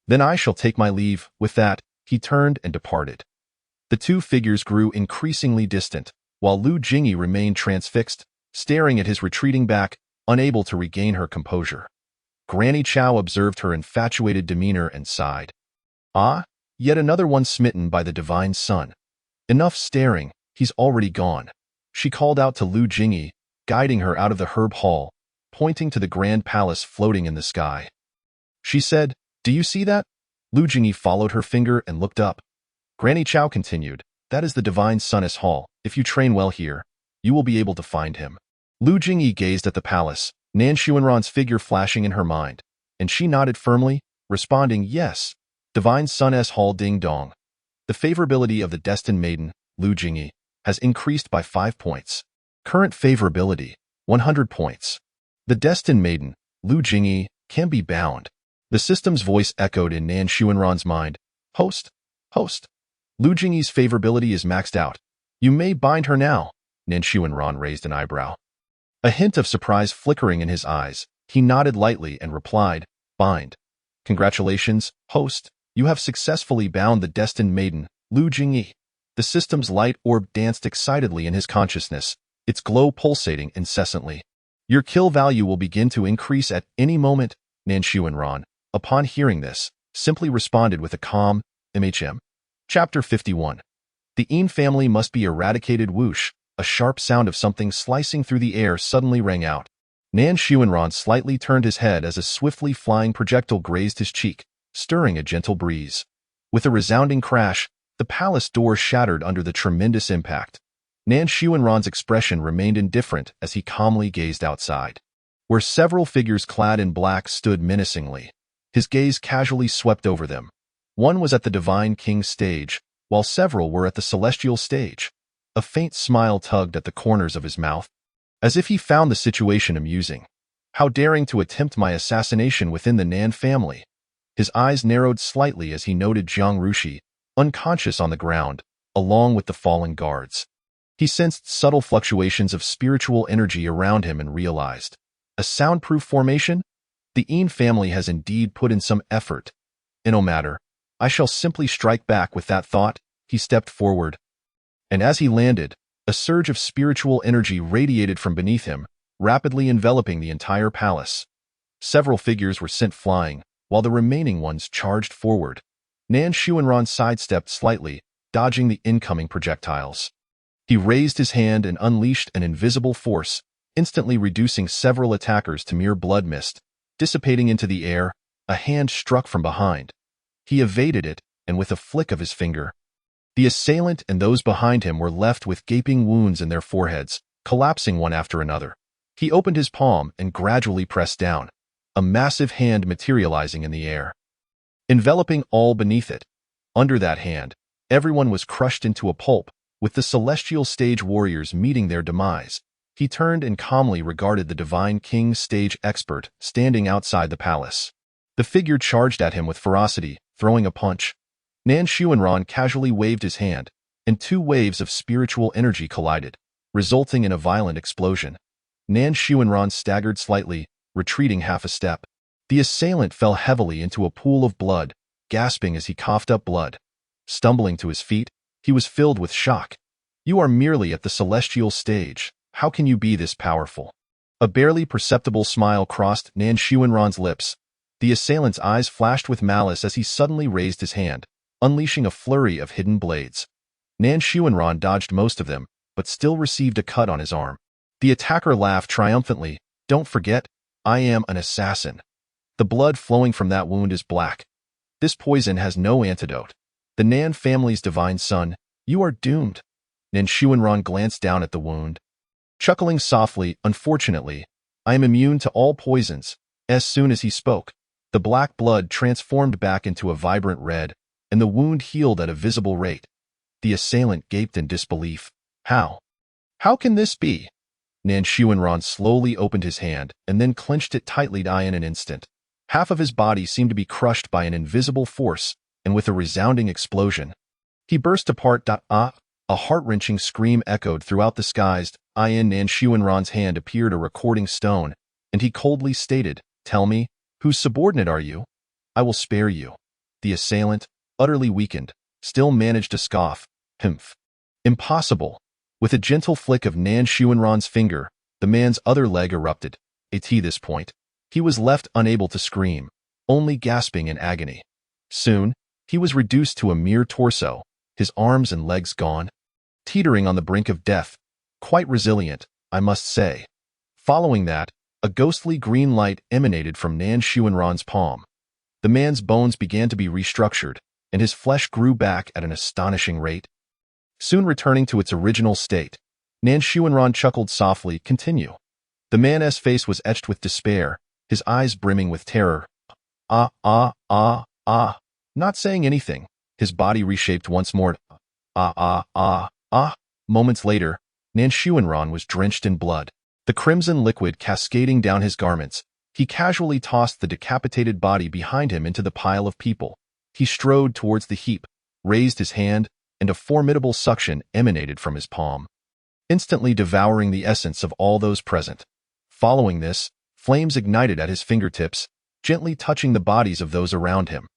then I shall take my leave. With that, he turned and departed. The two figures grew increasingly distant, while Lu Jingyi remained transfixed, staring at his retreating back, unable to regain her composure. Granny Chow observed her infatuated demeanor and sighed. Ah, yet another one smitten by the divine sun. Enough staring, he's already gone. She called out to Lu Jingyi, guiding her out of the herb hall, pointing to the grand palace floating in the sky. She said, do you see that? Lu Jingyi followed her finger and looked up. Granny Chow continued, that is the divine sun's hall. If you train well here, you will be able to find him. Lu Jingyi gazed at the palace, Nan Xuanran's figure flashing in her mind, and she nodded firmly, responding, yes, divine sun's hall ding dong. The favorability of the destined maiden, Lu Jingyi, has increased by 5 points. Current favorability, 100 points. The destined maiden, Lu Jingyi, can be bound. The system's voice echoed in Nan Xuanran's mind. Host. Lu Jingyi's favorability is maxed out. You may bind her now. Nan Xuanran raised an eyebrow. A hint of surprise flickering in his eyes, he nodded lightly and replied, bind. Congratulations, host. You have successfully bound the destined maiden, Lu Jingyi. The system's light orb danced excitedly in his consciousness, its glow pulsating incessantly. Your kill value will begin to increase at any moment. Nan Xuanran, upon hearing this, simply responded with a calm, MHM. Chapter 51. The Yin family must be eradicated. Whoosh, a sharp sound of something slicing through the air suddenly rang out. Nan Xuanran slightly turned his head as a swiftly flying projectile grazed his cheek, stirring a gentle breeze. With a resounding crash, the palace door shattered under the tremendous impact. Nan Xuanran's expression remained indifferent as he calmly gazed outside, where several figures clad in black stood menacingly. His gaze casually swept over them. One was at the Divine King's stage, while several were at the Celestial stage. A faint smile tugged at the corners of his mouth, as if he found the situation amusing. How daring to attempt my assassination within the Nan family. His eyes narrowed slightly as he noted Jiang Rushi, unconscious on the ground, along with the fallen guards. He sensed subtle fluctuations of spiritual energy around him and realized, a soundproof formation? The Yin family has indeed put in some effort. No matter, I shall simply strike back. With that thought, he stepped forward. And as he landed, a surge of spiritual energy radiated from beneath him, rapidly enveloping the entire palace. Several figures were sent flying, while the remaining ones charged forward. Nan Xuanran sidestepped slightly, dodging the incoming projectiles. He raised his hand and unleashed an invisible force, instantly reducing several attackers to mere blood mist. Dissipating into the air, a hand struck from behind. He evaded it, and with a flick of his finger, the assailant and those behind him were left with gaping wounds in their foreheads, collapsing one after another. He opened his palm and gradually pressed down, a massive hand materializing in the air, enveloping all beneath it. Under that hand, everyone was crushed into a pulp, with the Celestial stage warriors meeting their demise. He turned and calmly regarded the Divine King's stage expert standing outside the palace. The figure charged at him with ferocity, throwing a punch. Nan Xuanran casually waved his hand, and two waves of spiritual energy collided, resulting in a violent explosion. Nan Xuanran staggered slightly, retreating half a step. The assailant fell heavily into a pool of blood, gasping as he coughed up blood. Stumbling to his feet, he was filled with shock. You are merely at the Celestial stage. How can you be this powerful? A barely perceptible smile crossed Nan Xuanran's lips. The assailant's eyes flashed with malice as he suddenly raised his hand, unleashing a flurry of hidden blades. Nan Xuanran dodged most of them, but still received a cut on his arm. The attacker laughed triumphantly. Don't forget, I am an assassin. The blood flowing from that wound is black. This poison has no antidote. The Nan family's divine son, you are doomed. Nan Xuanran glanced down at the wound. Chuckling softly, unfortunately, I am immune to all poisons. As soon as he spoke, the black blood transformed back into a vibrant red, and the wound healed at a visible rate. The assailant gaped in disbelief. How? How can this be? Nan Xuanran slowly opened his hand and then clenched it tightly in an instant. Half of his body seemed to be crushed by an invisible force, and with a resounding explosion, he burst apart. A heart-wrenching scream echoed throughout the skies. In Nan Xuanran's hand appeared a recording stone, and he coldly stated, Tell me, whose subordinate are you? I will spare you. The assailant, utterly weakened, still managed to scoff. Humph. Impossible. With a gentle flick of Nan Xuanran's finger, the man's other leg erupted. At this point, he was left unable to scream, only gasping in agony. Soon, he was reduced to a mere torso, his arms and legs gone. Teetering on the brink of death. Quite resilient, I must say. Following that, a ghostly green light emanated from Nan Xuanran's palm. The man's bones began to be restructured, and his flesh grew back at an astonishing rate. Soon returning to its original state, Nan Xuanran chuckled softly. Continue. The man's face was etched with despair, his eyes brimming with terror. Not saying anything, his body reshaped once more. Moments later, Nan Xuanran was drenched in blood, the crimson liquid cascading down his garments. He casually tossed the decapitated body behind him into the pile of people. He strode towards the heap, raised his hand, and a formidable suction emanated from his palm, instantly devouring the essence of all those present. Following this, flames ignited at his fingertips, gently touching the bodies of those around him.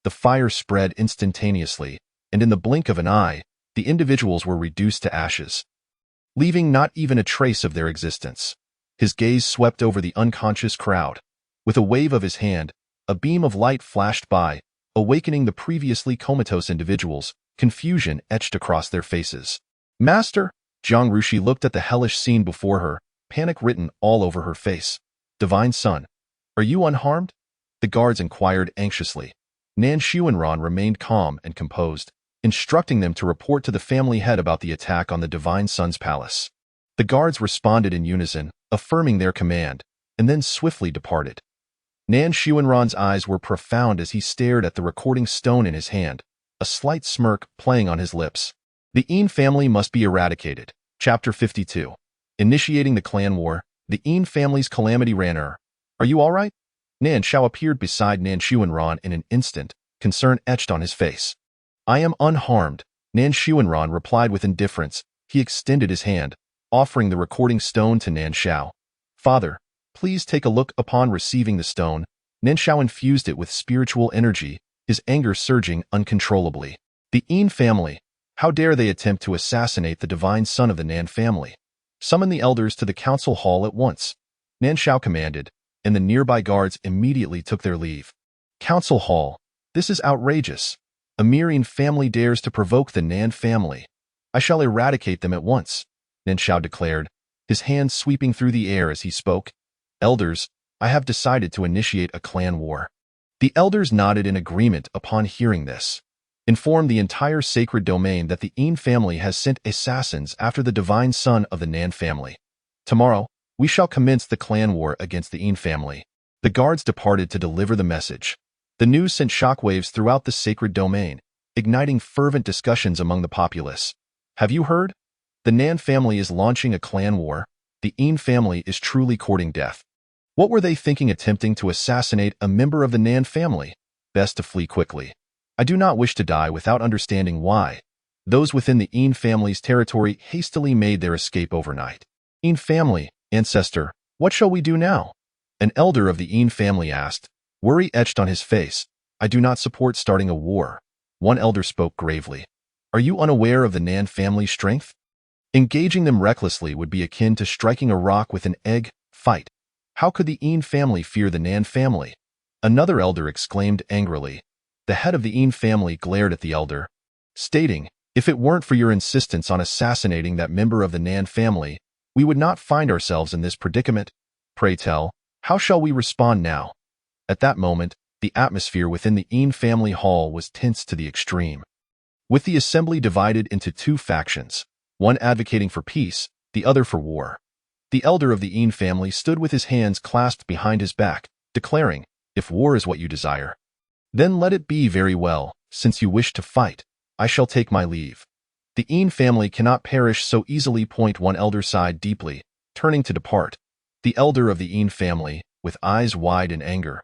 The fire spread instantaneously, and in the blink of an eye, the individuals were reduced to ashes, leaving not even a trace of their existence. His gaze swept over the unconscious crowd. With a wave of his hand, a beam of light flashed by, awakening the previously comatose individuals. Confusion etched across their faces. Master! Jiang Rushi looked at the hellish scene before her, panic written all over her face. Divine Son, are you unharmed? The guards inquired anxiously. Nan Xuanran remained calm and composed, instructing them to report to the family head about the attack on the Divine Son's palace. The guards responded in unison, affirming their command, and then swiftly departed. Nan Xuanran's eyes were profound as he stared at the recording stone in his hand, a slight smirk playing on his lips. The Yin family must be eradicated. Chapter 52. Initiating the clan war, the Yin family's calamity ran. Are you all right? Nan Shao appeared beside Nan Xuanran in an instant, concern etched on his face. I am unharmed, Nan Xuanran replied with indifference. He extended his hand, offering the recording stone to Nan Shao. Father, please take a look. Upon receiving the stone, Nan Shao infused it with spiritual energy, his anger surging uncontrollably. The Yin family, how dare they attempt to assassinate the divine son of the Nan family? Summon the elders to the council hall at once. Nan Shao commanded, and the nearby guards immediately took their leave. Council hall, this is outrageous. A Yin family dares to provoke the Nan family. I shall eradicate them at once, Nan Shao declared, his hands sweeping through the air as he spoke. Elders, I have decided to initiate a clan war. The elders nodded in agreement upon hearing this. Inform the entire sacred domain that the Yin family has sent assassins after the divine son of the Nan family. Tomorrow, we shall commence the clan war against the Yin family. The guards departed to deliver the message. The news sent shockwaves throughout the sacred domain, igniting fervent discussions among the populace. Have you heard? The Nan family is launching a clan war. The Yin family is truly courting death. What were they thinking attempting to assassinate a member of the Nan family? Best to flee quickly. I do not wish to die without understanding why. Those within the Yin family's territory hastily made their escape overnight. Yin family, ancestor, what shall we do now? An elder of the Yin family asked, worry etched on his face. I do not support starting a war. One elder spoke gravely. Are you unaware of the Nan family's strength? Engaging them recklessly would be akin to striking a rock with an egg. Fight. How could the Yin family fear the Nan family? Another elder exclaimed angrily. The head of the Yin family glared at the elder, stating, If it weren't for your insistence on assassinating that member of the Nan family, we would not find ourselves in this predicament. Pray tell, how shall we respond now?" At that moment, the atmosphere within the Yin family hall was tense to the extreme. With the assembly divided into two factions, one advocating for peace, the other for war, the elder of the Yin family stood with his hands clasped behind his back, declaring, "If war is what you desire, then let it be very well. Since you wish to fight, I shall take my leave. The Yin family cannot perish so easily." One elder sighed deeply, turning to depart. The elder of the Yin family, with eyes wide in anger,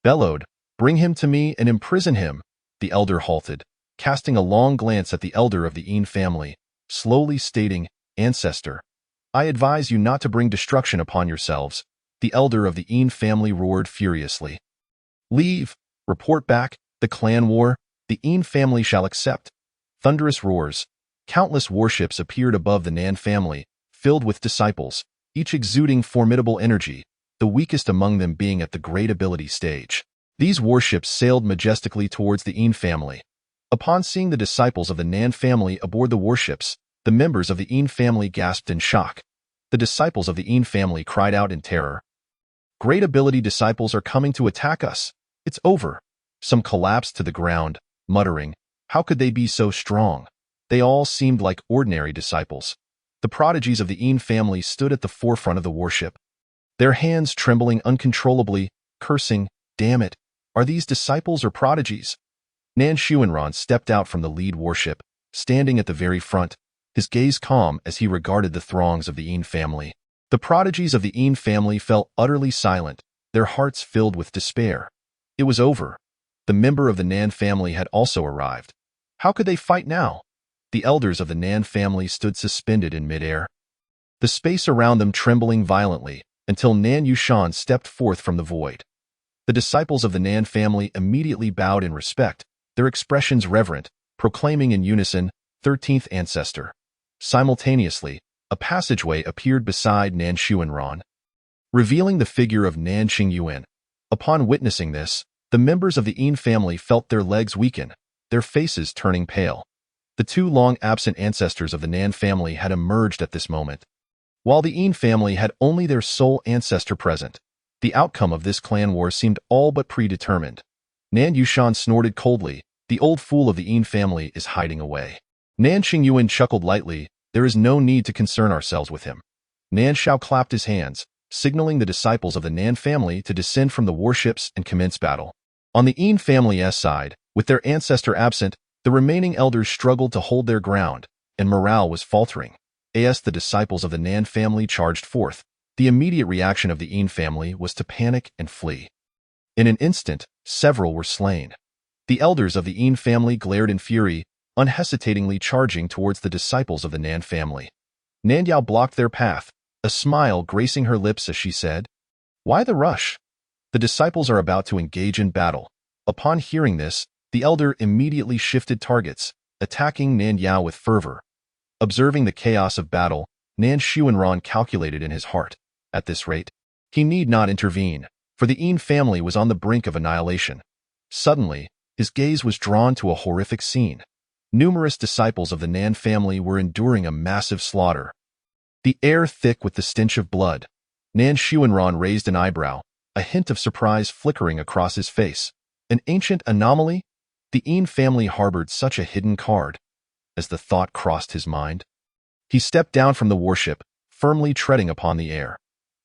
bellowed, "Bring him to me and imprison him." The elder halted, casting a long glance at the elder of the Yin family, slowly stating, "Ancestor, I advise you not to bring destruction upon yourselves." The elder of the Yin family roared furiously, "Leave! Report back! The clan war, the Yin family shall accept." Thunderous roars. Countless warships appeared above the Nan family, filled with disciples, each exuding formidable energy, the weakest among them being at the great ability stage. These warships sailed majestically towards the Yin family. Upon seeing the disciples of the Nan family aboard the warships, the members of the Yin family gasped in shock. The disciples of the Yin family cried out in terror, "Great ability disciples are coming to attack us. It's over." Some collapsed to the ground, muttering, "How could they be so strong?" They all seemed like ordinary disciples. The prodigies of the Yin family stood at the forefront of the warship, their hands trembling uncontrollably, cursing, "Damn it, are these disciples or prodigies?" Nan Xuanran stepped out from the lead warship, standing at the very front, his gaze calm as he regarded the throngs of the Yin family. The prodigies of the Yin family fell utterly silent, their hearts filled with despair. It was over. The member of the Nan family had also arrived. How could they fight now? The elders of the Nan family stood suspended in midair, the space around them trembling violently, until Nan Yushan stepped forth from the void. The disciples of the Nan family immediately bowed in respect, their expressions reverent, proclaiming in unison, 13th Ancestor. Simultaneously, a passageway appeared beside Nan Xuanran, revealing the figure of Nan Qingyuan. Upon witnessing this, the members of the Yin family felt their legs weaken, their faces turning pale. The two long-absent ancestors of the Nan family had emerged at this moment. While the Yin family had only their sole ancestor present, the outcome of this clan war seemed all but predetermined. Nan Yushan snorted coldly, "The old fool of the Yin family is hiding away." Nan Qingyuan chuckled lightly, "There is no need to concern ourselves with him." Nan Shao clapped his hands, signaling the disciples of the Nan family to descend from the warships and commence battle. On the Yin family's side, with their ancestor absent, the remaining elders struggled to hold their ground, and morale was faltering. As the disciples of the Nan family charged forth, the immediate reaction of the Yin family was to panic and flee. In an instant, several were slain. The elders of the Yin family glared in fury, unhesitatingly charging towards the disciples of the Nan family. Nan Yao blocked their path, a smile gracing her lips as she said, "Why the rush? The disciples are about to engage in battle." Upon hearing this, the elder immediately shifted targets, attacking Nan Yao with fervor. Observing the chaos of battle, Nan Xuanran calculated in his heart, at this rate, he need not intervene, for the Yin family was on the brink of annihilation. Suddenly, his gaze was drawn to a horrific scene. Numerous disciples of the Nan family were enduring a massive slaughter, the air thick with the stench of blood. Nan Xuanran raised an eyebrow, a hint of surprise flickering across his face. An ancient anomaly? The Yin family harbored such a hidden card. As the thought crossed his mind, he stepped down from the warship, firmly treading upon the air.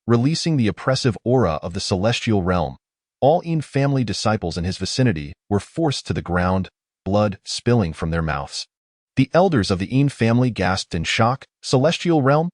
Releasing the oppressive aura of the celestial realm, all Yin family disciples in his vicinity were forced to the ground, blood spilling from their mouths. The elders of the Yin family gasped in shock. Celestial realm?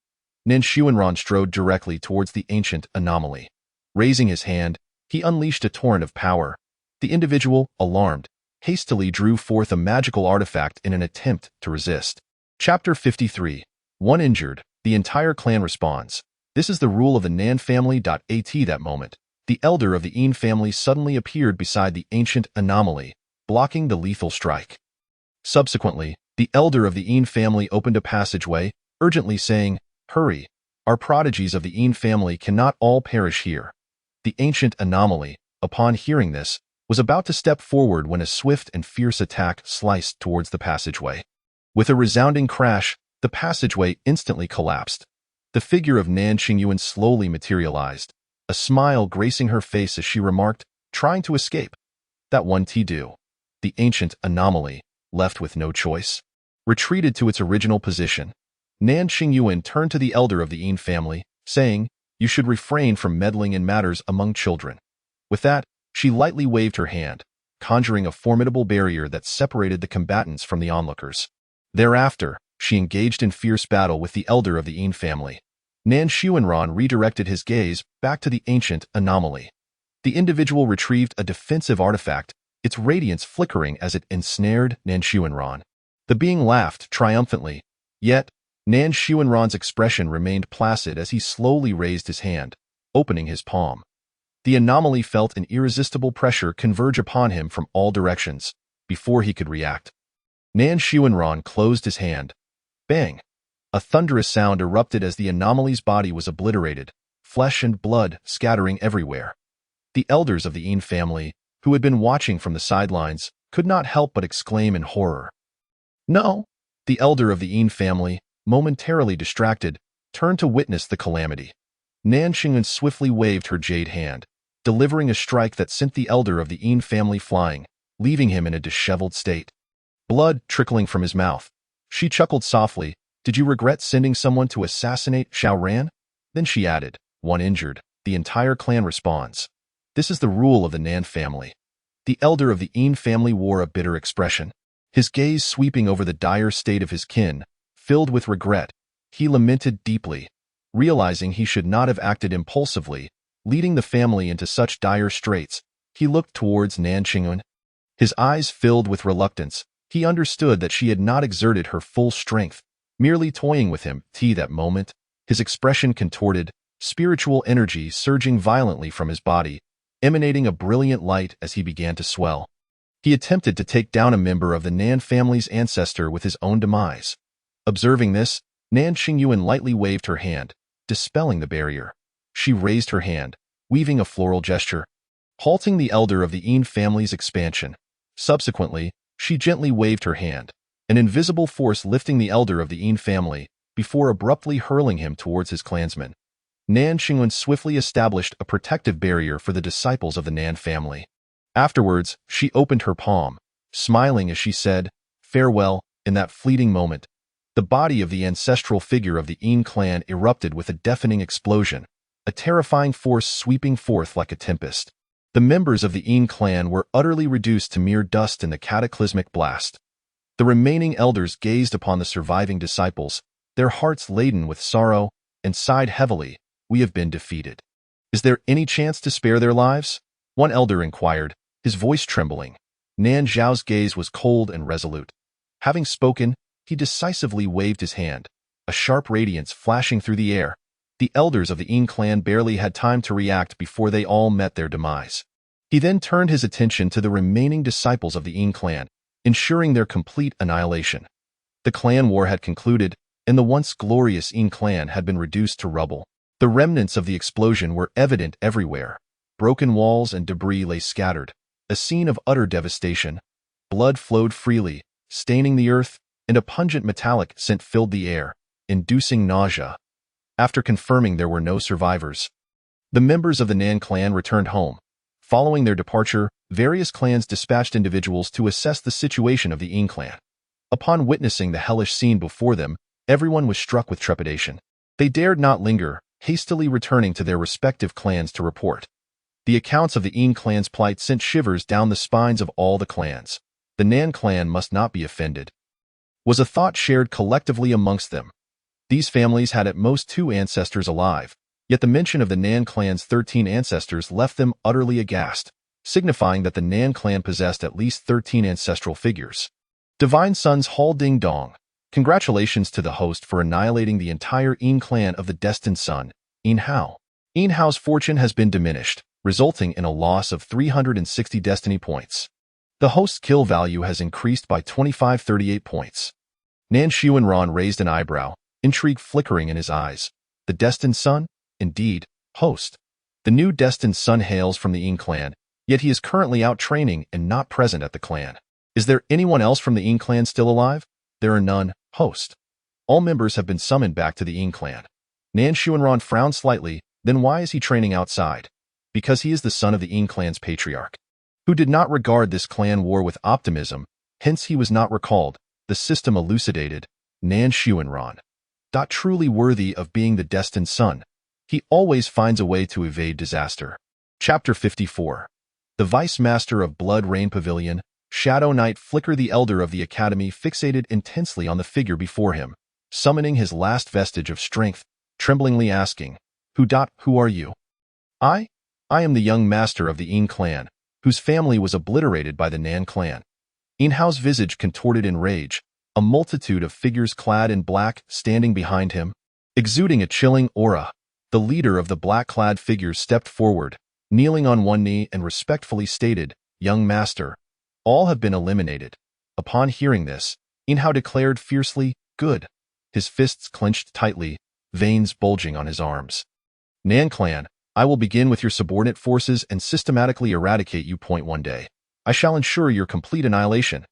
Nan Xuanran strode directly towards the ancient anomaly. Raising his hand, he unleashed a torrent of power. The individual, alarmed, hastily drew forth a magical artifact in an attempt to resist. Chapter 53. One injured, the entire clan responds. This is the rule of the Nan family. At that moment, the elder of the Yin family suddenly appeared beside the ancient anomaly, blocking the lethal strike. Subsequently, the elder of the Yin family opened a passageway, urgently saying, "Hurry, our prodigies of the Yin family cannot all perish here." The ancient anomaly, upon hearing this, was about to step forward when a swift and fierce attack sliced towards the passageway. With a resounding crash, the passageway instantly collapsed. The figure of Nan Qingyuan slowly materialized, a smile gracing her face as she remarked, trying to escape. That one do. The ancient anomaly, left with no choice, retreated to its original position. Nan Qingyuan turned to the elder of the Yin family, saying, "You should refrain from meddling in matters among children." With that, she lightly waved her hand, conjuring a formidable barrier that separated the combatants from the onlookers. Thereafter, she engaged in fierce battle with the elder of the Yin family. Nan Xuanran redirected his gaze back to the ancient anomaly. The individual retrieved a defensive artifact, its radiance flickering as it ensnared Nan Xuanran. The being laughed triumphantly, yet Nan Xuanran's expression remained placid as he slowly raised his hand, opening his palm. The anomaly felt an irresistible pressure converge upon him from all directions before he could react. Nan Xuanran closed his hand. Bang! A thunderous sound erupted as the anomaly's body was obliterated, flesh and blood scattering everywhere. The elders of the Yin family, who had been watching from the sidelines, could not help but exclaim in horror. No! The elder of the Yin family, momentarily distracted, turned to witness the calamity. Nan Qingyuan swiftly waved her jade hand, delivering a strike that sent the elder of the Yin family flying, leaving him in a disheveled state. Blood trickling from his mouth. She chuckled softly. "Did you regret sending someone to assassinate Xiao Ran?" Then she added, "One injured, the entire clan responds. This is the rule of the Nan family." The elder of the Yin family wore a bitter expression, his gaze sweeping over the dire state of his kin. Filled with regret, he lamented deeply, realizing he should not have acted impulsively, leading the family into such dire straits. He looked towards Nan Qingyuan. His eyes filled with reluctance. He understood that she had not exerted her full strength, merely toying with him. That moment, his expression contorted, spiritual energy surging violently from his body, emanating a brilliant light as he began to swell. He attempted to take down a member of the Nan family's ancestor with his own demise. Observing this, Nan Qingyuan lightly waved her hand, dispelling the barrier. She raised her hand, weaving a floral gesture, halting the elder of the Yin family's expansion. Subsequently, she gently waved her hand, an invisible force lifting the elder of the Yin family, before abruptly hurling him towards his clansmen. Nan Qingyuan swiftly established a protective barrier for the disciples of the Nan family. Afterwards, she opened her palm, smiling as she said, "Farewell." In that fleeting moment, the body of the ancestral figure of the Yin clan erupted with a deafening explosion, a terrifying force sweeping forth like a tempest. The members of the Yin clan were utterly reduced to mere dust in the cataclysmic blast. The remaining elders gazed upon the surviving disciples, their hearts laden with sorrow, and sighed heavily. "We have been defeated. Is there any chance to spare their lives?" One elder inquired, his voice trembling. Nan Zhao's gaze was cold and resolute. Having spoken, he decisively waved his hand, a sharp radiance flashing through the air. The elders of the Yin clan barely had time to react before they all met their demise. He then turned his attention to the remaining disciples of the Yin clan, ensuring their complete annihilation. The clan war had concluded, and the once glorious Yin clan had been reduced to rubble. The remnants of the explosion were evident everywhere. Broken walls and debris lay scattered, a scene of utter devastation. Blood flowed freely, staining the earth, and a pungent metallic scent filled the air, inducing nausea. After confirming there were no survivors, the members of the Nan clan returned home. Following their departure, various clans dispatched individuals to assess the situation of the Yin clan. Upon witnessing the hellish scene before them, everyone was struck with trepidation. They dared not linger, hastily returning to their respective clans to report. The accounts of the Yin clan's plight sent shivers down the spines of all the clans. The Nan clan must not be offended, was a thought shared collectively amongst them. These families had at most 2 ancestors alive, yet the mention of the Nan clan's 13 ancestors left them utterly aghast, signifying that the Nan clan possessed at least 13 ancestral figures. Divine Sons Hall Ding Dong. Congratulations to the host for annihilating the entire Yin clan of the Destined Son, Yin Hao. Yin Hao's fortune has been diminished, resulting in a loss of 360 destiny points. The host's kill value has increased by 2538 points. Nan Xuanran raised an eyebrow, intrigue flickering in his eyes. The Destined Son? Indeed, host. The new Destined Son hails from the Yin clan, yet he is currently out training and not present at the clan. Is there anyone else from the Yin clan still alive? There are none. Host. All members have been summoned back to the Yin clan. Nan Xuanran frowned slightly. Then why is he training outside? Because he is the son of the Yin clan's patriarch, who did not regard this clan war with optimism, hence he was not recalled. The system elucidated. Nan Xuanran. Truly worthy of being the destined son. He always finds a way to evade disaster. Chapter 54. The Vice Master of Blood Rain Pavilion, Shadow Knight Flicker the Elder of the Academy fixated intensely on the figure before him, summoning his last vestige of strength, tremblingly asking, Who are you? I am the young master of the Yin clan, whose family was obliterated by the Nan clan. Yin Hao's visage contorted in rage, a multitude of figures clad in black standing behind him, exuding a chilling aura. The leader of the black-clad figures stepped forward, kneeling on one knee and respectfully stated, Young master, all have been eliminated. Upon hearing this, Yin Hao declared fiercely, Good. His fists clenched tightly, veins bulging on his arms. Nan clan, I will begin with your subordinate forces and systematically eradicate you. One day, I shall ensure your complete annihilation.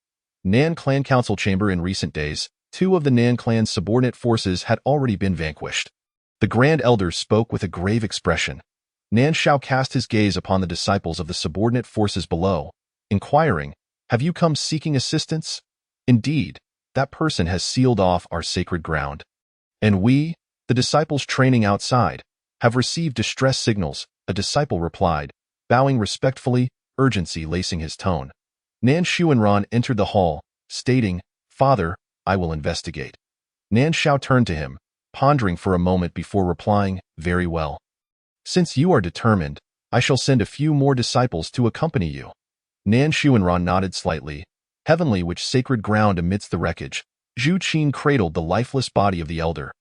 Nan clan council chamber. In recent days, 2 of the Nan clan's subordinate forces had already been vanquished. The Grand Elder spoke with a grave expression. Nan Shao cast his gaze upon the disciples of the subordinate forces below, inquiring, Have you come seeking assistance? Indeed, that person has sealed off our sacred ground. And we, the disciples training outside, have received distress signals, a disciple replied, bowing respectfully, urgency lacing his tone. Nan Xuanran entered the hall, stating, Father, I will investigate. Nan Shao turned to him, pondering for a moment before replying, Very well. Since you are determined, I shall send a few more disciples to accompany you. Nan Xuanran nodded slightly. Heavenly which sacred ground amidst the wreckage, Zhu Qin cradled the lifeless body of the elder.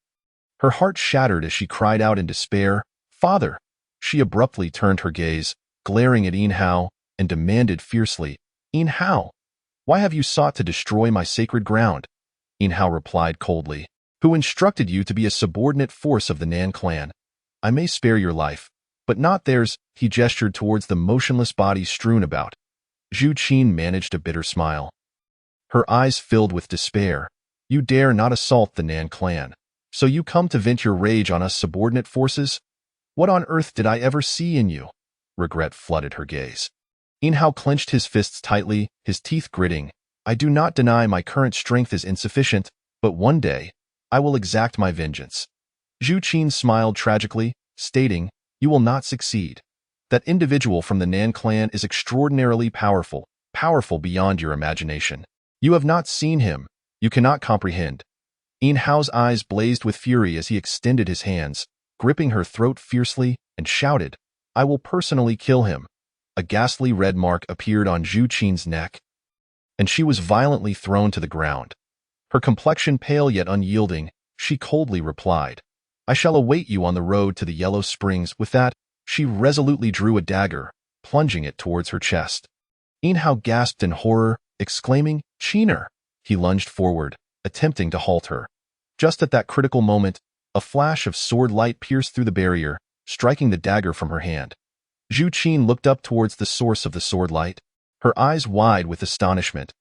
Her heart shattered as she cried out in despair, Father! She abruptly turned her gaze, glaring at Yin Hao, and demanded fiercely, Yin Hao, why have you sought to destroy my sacred ground? Yin Hao replied coldly, Who instructed you to be a subordinate force of the Nan clan? I may spare your life, but not theirs. He gestured towards the motionless bodies strewn about. Zhu Qin managed a bitter smile. Her eyes filled with despair. You dare not assault the Nan clan. So you come to vent your rage on us subordinate forces? What on earth did I ever see in you? Regret flooded her gaze. Yin Hao clenched his fists tightly, his teeth gritting. I do not deny my current strength is insufficient, but one day, I will exact my vengeance. Zhu Qin smiled tragically, stating, You will not succeed. That individual from the Nan clan is extraordinarily powerful, powerful beyond your imagination. You have not seen him. You cannot comprehend. Yin Hao's eyes blazed with fury as he extended his hands, gripping her throat fiercely, and shouted, I will personally kill him. A ghastly red mark appeared on Zhu Qin's neck, and she was violently thrown to the ground. Her complexion pale yet unyielding, she coldly replied, I shall await you on the road to the Yellow Springs. With that, she resolutely drew a dagger, plunging it towards her chest. Yin Hao gasped in horror, exclaiming, Qiner! He lunged forward, attempting to halt her. Just at that critical moment, a flash of sword light pierced through the barrier, striking the dagger from her hand. Zhu Qin looked up towards the source of the sword light, her eyes wide with astonishment.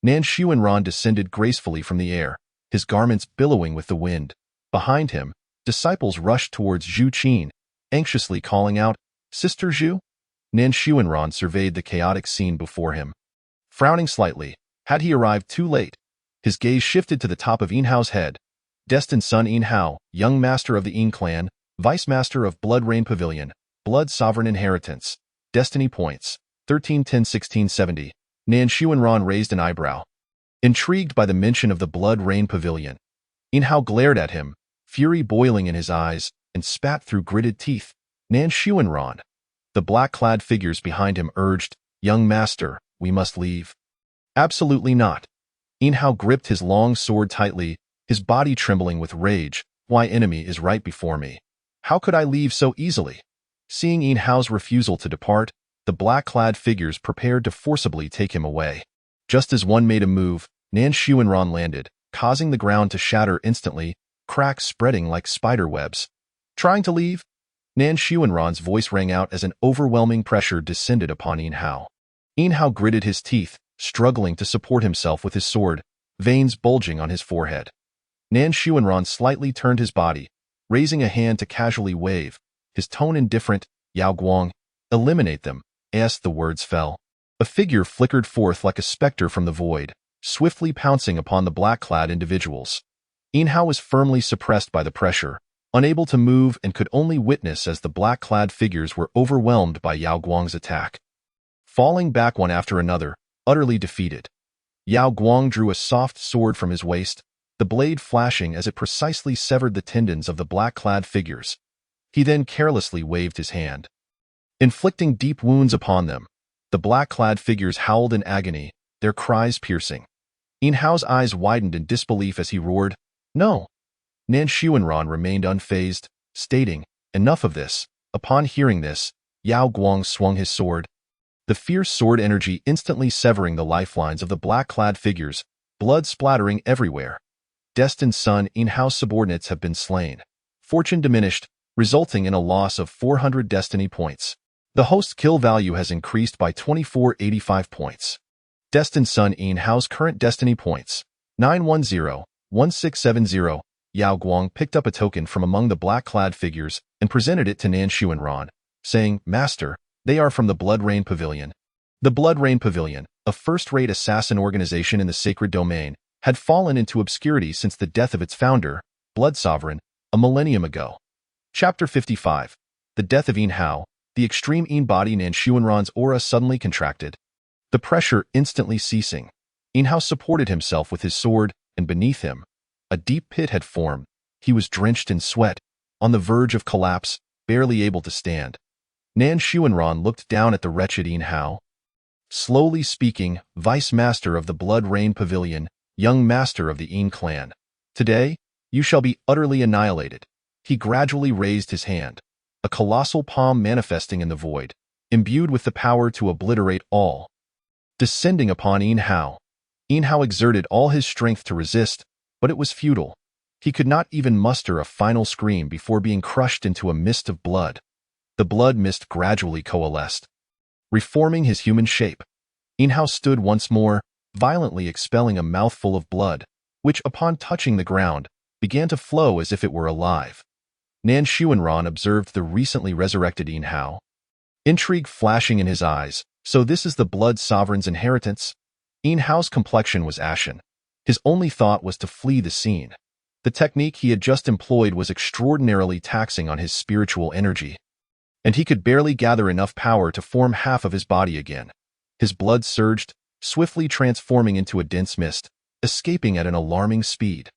Nan Xuanran descended gracefully from the air, his garments billowing with the wind. Behind him, disciples rushed towards Zhu Qin, anxiously calling out, Sister Zhu? Nan Xuanran surveyed the chaotic scene before him. Frowning slightly, had he arrived too late, his gaze shifted to the top of Yin Hao's head. Destined son Yin Hao, young master of the Yin clan, vice master of Blood Rain Pavilion, blood sovereign inheritance, destiny points, 1310-1670. Nan Xuanran raised an eyebrow. Intrigued by the mention of the Blood Rain Pavilion, Yin Hao glared at him, fury boiling in his eyes, and spat through gritted teeth. Nan Xuanran. The black-clad figures behind him urged, Young master, we must leave. Absolutely not. Yin Hao gripped his long sword tightly, his body trembling with rage. My enemy is right before me. How could I leave so easily? Seeing Yin Hao's refusal to depart, the black-clad figures prepared to forcibly take him away. Just as one made a move, Nan Xuanran landed, causing the ground to shatter instantly, cracks spreading like spider webs. Trying to leave? Nan Xuanran's voice rang out as an overwhelming pressure descended upon Yin Hao. Yin Hao gritted his teeth, struggling to support himself with his sword. veins bulging on his forehead. Nan Xuanran slightly turned his body, raising a hand to casually wave, his tone indifferent. Yao Guang, eliminate them, as the words fell. A figure flickered forth like a specter from the void, swiftly pouncing upon the black-clad individuals. Yin Hao was firmly suppressed by the pressure, unable to move, and could only witness as the black-clad figures were overwhelmed by Yao Guang's attack. Falling back one after another, utterly defeated. Yao Guang drew a soft sword from his waist, the blade flashing as it precisely severed the tendons of the black-clad figures. He then carelessly waved his hand, inflicting deep wounds upon them. The black-clad figures howled in agony, their cries piercing. Yin Hao's eyes widened in disbelief as he roared, "No!" Nan Xuanran remained unfazed, stating, "Enough of this." Upon hearing this, Yao Guang swung his sword, the fierce sword energy instantly severing the lifelines of the black-clad figures, blood splattering everywhere. Destined Sun Yin Hao's subordinates have been slain. Fortune diminished, resulting in a loss of 400 destiny points. The host's kill value has increased by 2485 points. Destined Sun Yin Hao's current destiny points, 910-1670. Yao Guang picked up a token from among the black-clad figures and presented it to Nan Xuanran, saying, "Master, they are from the Blood Rain Pavilion." The Blood Rain Pavilion, a first-rate assassin organization in the sacred domain, had fallen into obscurity since the death of its founder, Blood Sovereign, a millennium ago. Chapter 55. The Death of Yin Hao. The extreme Yin body. Nan Xuanran's aura suddenly contracted, the pressure instantly ceasing. Yin Hao supported himself with his sword, and beneath him, a deep pit had formed. He was drenched in sweat, on the verge of collapse, barely able to stand. Nan Xuanran looked down at the wretched Yin Hao. Slowly speaking, Vice Master of the Blood Rain Pavilion, young master of the Yin clan. Today, you shall be utterly annihilated. He gradually raised his hand, a colossal palm manifesting in the void, imbued with the power to obliterate all. Descending upon Yin Hao. Yin Hao exerted all his strength to resist, but it was futile. He could not even muster a final scream before being crushed into a mist of blood. The blood mist gradually coalesced, reforming his human shape. Yin Hao stood once more, violently expelling a mouthful of blood, which, upon touching the ground, began to flow as if it were alive. Nan Xuanran observed the recently resurrected Yin Hao, intrigue flashing in his eyes. So this is the Blood Sovereign's inheritance? Yin Hao's complexion was ashen. His only thought was to flee the scene. The technique he had just employed was extraordinarily taxing on his spiritual energy, and he could barely gather enough power to form half of his body again. His blood surged, swiftly transforming into a dense mist, escaping at an alarming speed.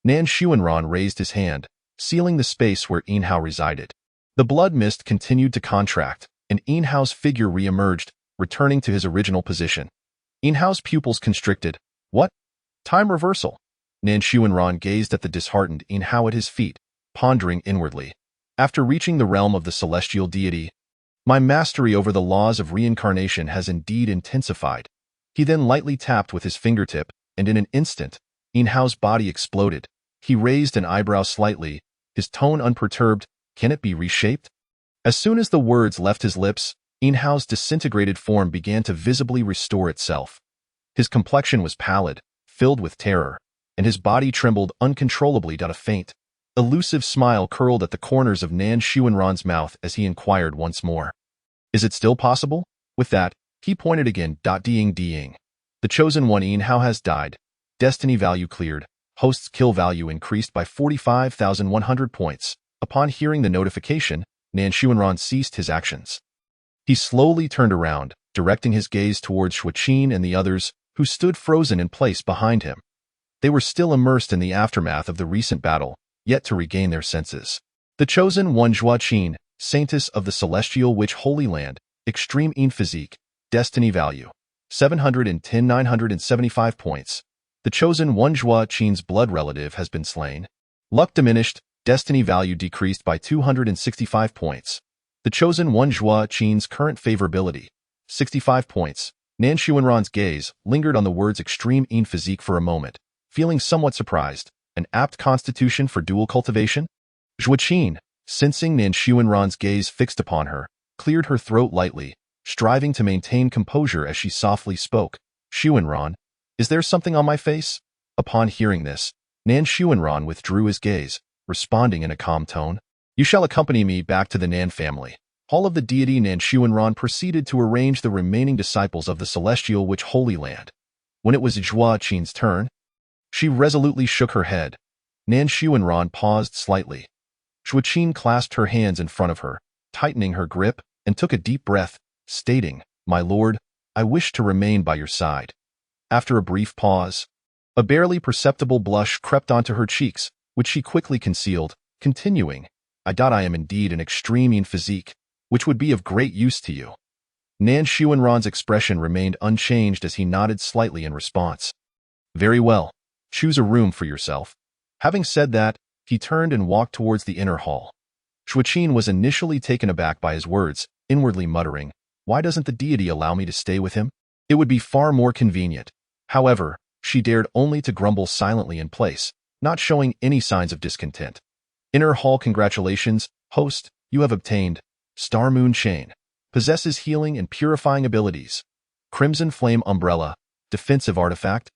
Nan Xuanran raised his hand, sealing the space where Yin Hao resided. The blood mist continued to contract, and Yin Hao's figure re-emerged, returning to his original position. Yin Hao's pupils constricted. What? Time reversal? Nan Xuanran gazed at the disheartened Yin Hao at his feet, pondering inwardly. After reaching the realm of the celestial deity, my mastery over the laws of reincarnation has indeed intensified. He then lightly tapped with his fingertip, and in an instant, Yin Hao's body exploded. He raised an eyebrow slightly, his tone unperturbed. Can it be reshaped? As soon as the words left his lips, Yin Hao's disintegrated form began to visibly restore itself. His complexion was pallid, filled with terror, and his body trembled uncontrollably. A faint, elusive smile curled at the corners of Nan Xuanran's mouth as he inquired once more, "Is it still possible?" With that, he pointed again. Ding. The chosen one Yin Hao has died. Destiny value cleared. Host's kill value increased by 45,100 points. Upon hearing the notification, Nan Xuanran ceased his actions. He slowly turned around, directing his gaze towards Shuqin and the others, who stood frozen in place behind him. They were still immersed in the aftermath of the recent battle, yet to regain their senses. The chosen one Shuqin, Saintess of the Celestial Witch Holy Land, extreme Yin physique, destiny value, 710,975 points. The chosen one Shuqin's blood relative has been slain. Luck diminished, destiny value decreased by 265 points. The chosen one Shuqin's current favorability, 65 points. Nan Xuanran's gaze lingered on the words extreme Yin physique for a moment, feeling somewhat surprised. An apt constitution for dual cultivation? Shuqin, sensing Nan Xuanran's gaze fixed upon her, cleared her throat lightly, striving to maintain composure as she softly spoke. "Xuanran, is there something on my face?" Upon hearing this, Nan Xuanran withdrew his gaze, responding in a calm tone. You shall accompany me back to the Nan family. Hall of the deity Nan Xuanran proceeded to arrange the remaining disciples of the celestial witch Holy Land. When it was Zhua Qin's turn, she resolutely shook her head. Nan Xuanran paused slightly. Zhua Qin clasped her hands in front of her, tightening her grip, and took a deep breath, stating, My lord, I wish to remain by your side. After a brief pause, a barely perceptible blush crept onto her cheeks, which she quickly concealed, continuing, I am indeed an extreme in physique, which would be of great use to you. Nan Xuanran's expression remained unchanged as he nodded slightly in response. Very well, choose a room for yourself. Having said that, he turned and walked towards the inner hall. Zhua Qin was initially taken aback by his words, inwardly muttering, Why doesn't the deity allow me to stay with him? It would be far more convenient. However, she dared only to grumble silently in place, not showing any signs of discontent. Inner hall congratulations, host, you have obtained Star Moon Chain. Possesses healing and purifying abilities. Crimson Flame Umbrella, defensive artifact.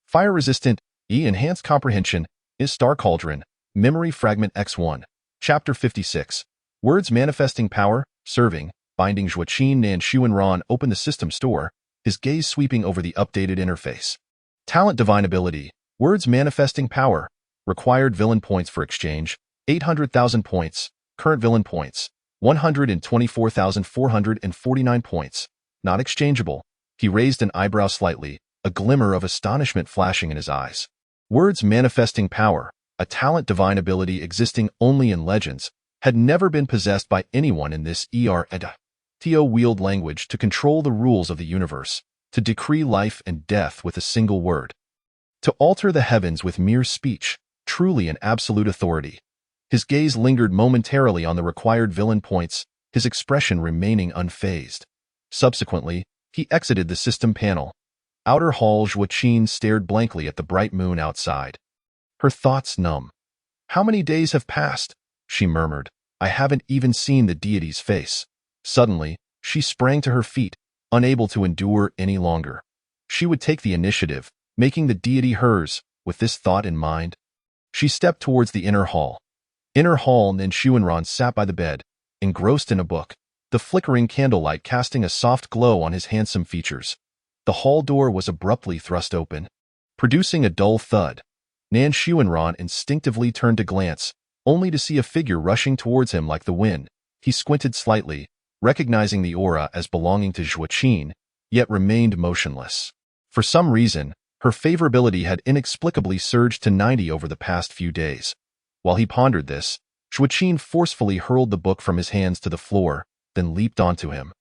Fire resistant, enhanced comprehension, is Star Cauldron, Memory Fragment X1. Chapter 56. Words manifesting power, serving, binding Zhua Qin. Nan Xuanran opened the system store, his gaze sweeping over the updated interface. Talent Divine Ability, Words Manifesting Power, required villain points for exchange, 800,000 points, current villain points, 124,449 points, not exchangeable. He raised an eyebrow slightly, a glimmer of astonishment flashing in his eyes. Words Manifesting Power, a talent divine ability existing only in legends, had never been possessed by anyone in this ERTO wield language to control the rules of the universe, to decree life and death with a single word, to alter the heavens with mere speech, truly an absolute authority. His gaze lingered momentarily on the required villain points, his expression remaining unfazed. Subsequently, he exited the system panel. Outer hall. Zhua Qin stared blankly at the bright moon outside. Her thoughts numb. How many days have passed? She murmured. I haven't even seen the deity's face. Suddenly, she sprang to her feet, unable to endure any longer. She would take the initiative, making the deity hers, with this thought in mind. She stepped towards the inner hall. Nan Xuanran sat by the bed, engrossed in a book, the flickering candlelight casting a soft glow on his handsome features. The hall door was abruptly thrust open, producing a dull thud. Nan Xuanran instinctively turned to glance, only to see a figure rushing towards him like the wind. He squinted slightly, recognizing the aura as belonging to Zhua Qin, yet remained motionless. For some reason, her favorability had inexplicably surged to 90 over the past few days. While he pondered this, Zhua Qin forcefully hurled the book from his hands to the floor, then leaped onto him.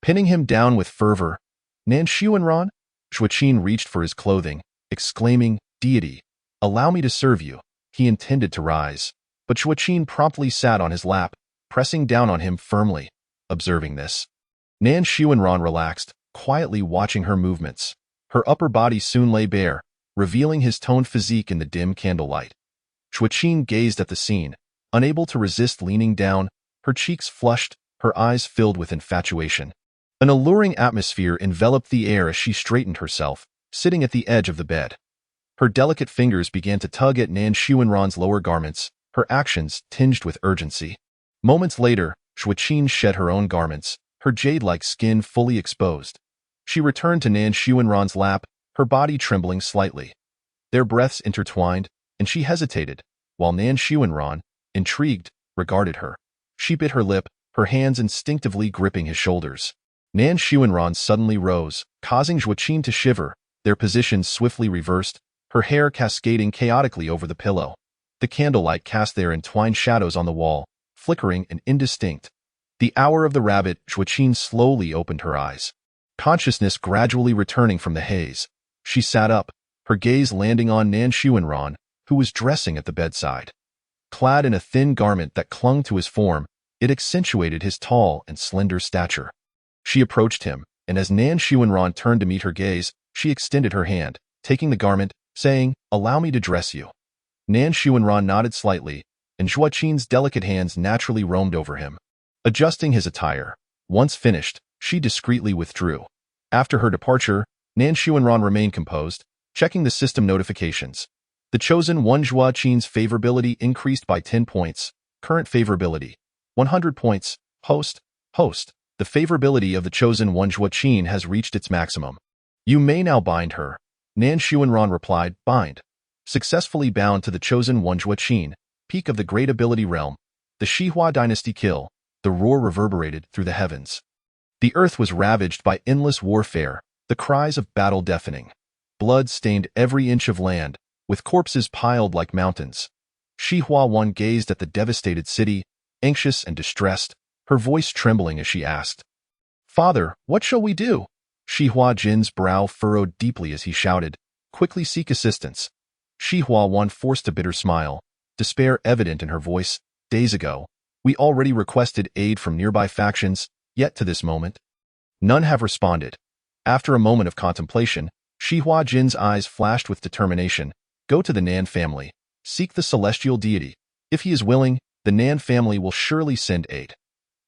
Pinning him down with fervor, Nan Xuanran? Zhua Qin reached for his clothing, exclaiming, Deity, allow me to serve you. He intended to rise, but Zhua Qin promptly sat on his lap, pressing down on him firmly. Observing this, Nan Xuanran relaxed, quietly watching her movements. Her upper body soon lay bare, revealing his toned physique in the dim candlelight. Zhua Qin gazed at the scene, unable to resist leaning down, her cheeks flushed, her eyes filled with infatuation. An alluring atmosphere enveloped the air as she straightened herself, sitting at the edge of the bed. Her delicate fingers began to tug at Nan Xuanran's lower garments, her actions tinged with urgency. Moments later, Zhua Qin shed her own garments, her jade-like skin fully exposed. She returned to Nan Xuanran's lap, her body trembling slightly. Their breaths intertwined, and she hesitated, while Nan Xuanran, intrigued, regarded her. She bit her lip, her hands instinctively gripping his shoulders. Nan Xuanran suddenly rose, causing Zhua Qin to shiver, their positions swiftly reversed, her hair cascading chaotically over the pillow. The candlelight cast their entwined shadows on the wall, flickering and indistinct. The hour of the rabbit. Zhua Qin slowly opened her eyes. Consciousness gradually returning from the haze. She sat up, her gaze landing on Nan Xuanran, who was dressing at the bedside. Clad in a thin garment that clung to his form, it accentuated his tall and slender stature. She approached him, and as Nan Xuanran turned to meet her gaze, she extended her hand, taking the garment, saying, Allow me to dress you. Nan Xuanran nodded slightly, and Zhua Qin's delicate hands naturally roamed over him. Adjusting his attire, once finished, she discreetly withdrew. After her departure, Nan Xuanran remained composed, Checking the system notifications. The chosen one Zhua Qin's favorability increased by 10 points. Current favorability. 100 points. Host. The favorability of the chosen one Zhua Qin has reached its maximum. You may now bind her. Nan Xuanran replied, bind. Successfully bound to the chosen one Zhua Qin, peak of the great ability realm. The Xihua dynasty kill. The roar reverberated through the heavens. The earth was ravaged by endless warfare, the cries of battle deafening. Blood stained every inch of land, with corpses piled like mountains. Xihua Wan gazed at the devastated city, anxious and distressed, her voice trembling as she asked, Father, what shall we do? Xihua Jin's brow furrowed deeply as he shouted, quickly seek assistance. Xihua Wan forced a bitter smile, despair evident in her voice. Days ago, we already requested aid from nearby factions, yet to this moment, none have responded. After a moment of contemplation, Xihua Jin's eyes flashed with determination. Go to the Nan family. Seek the celestial deity. If he is willing, the Nan family will surely send aid.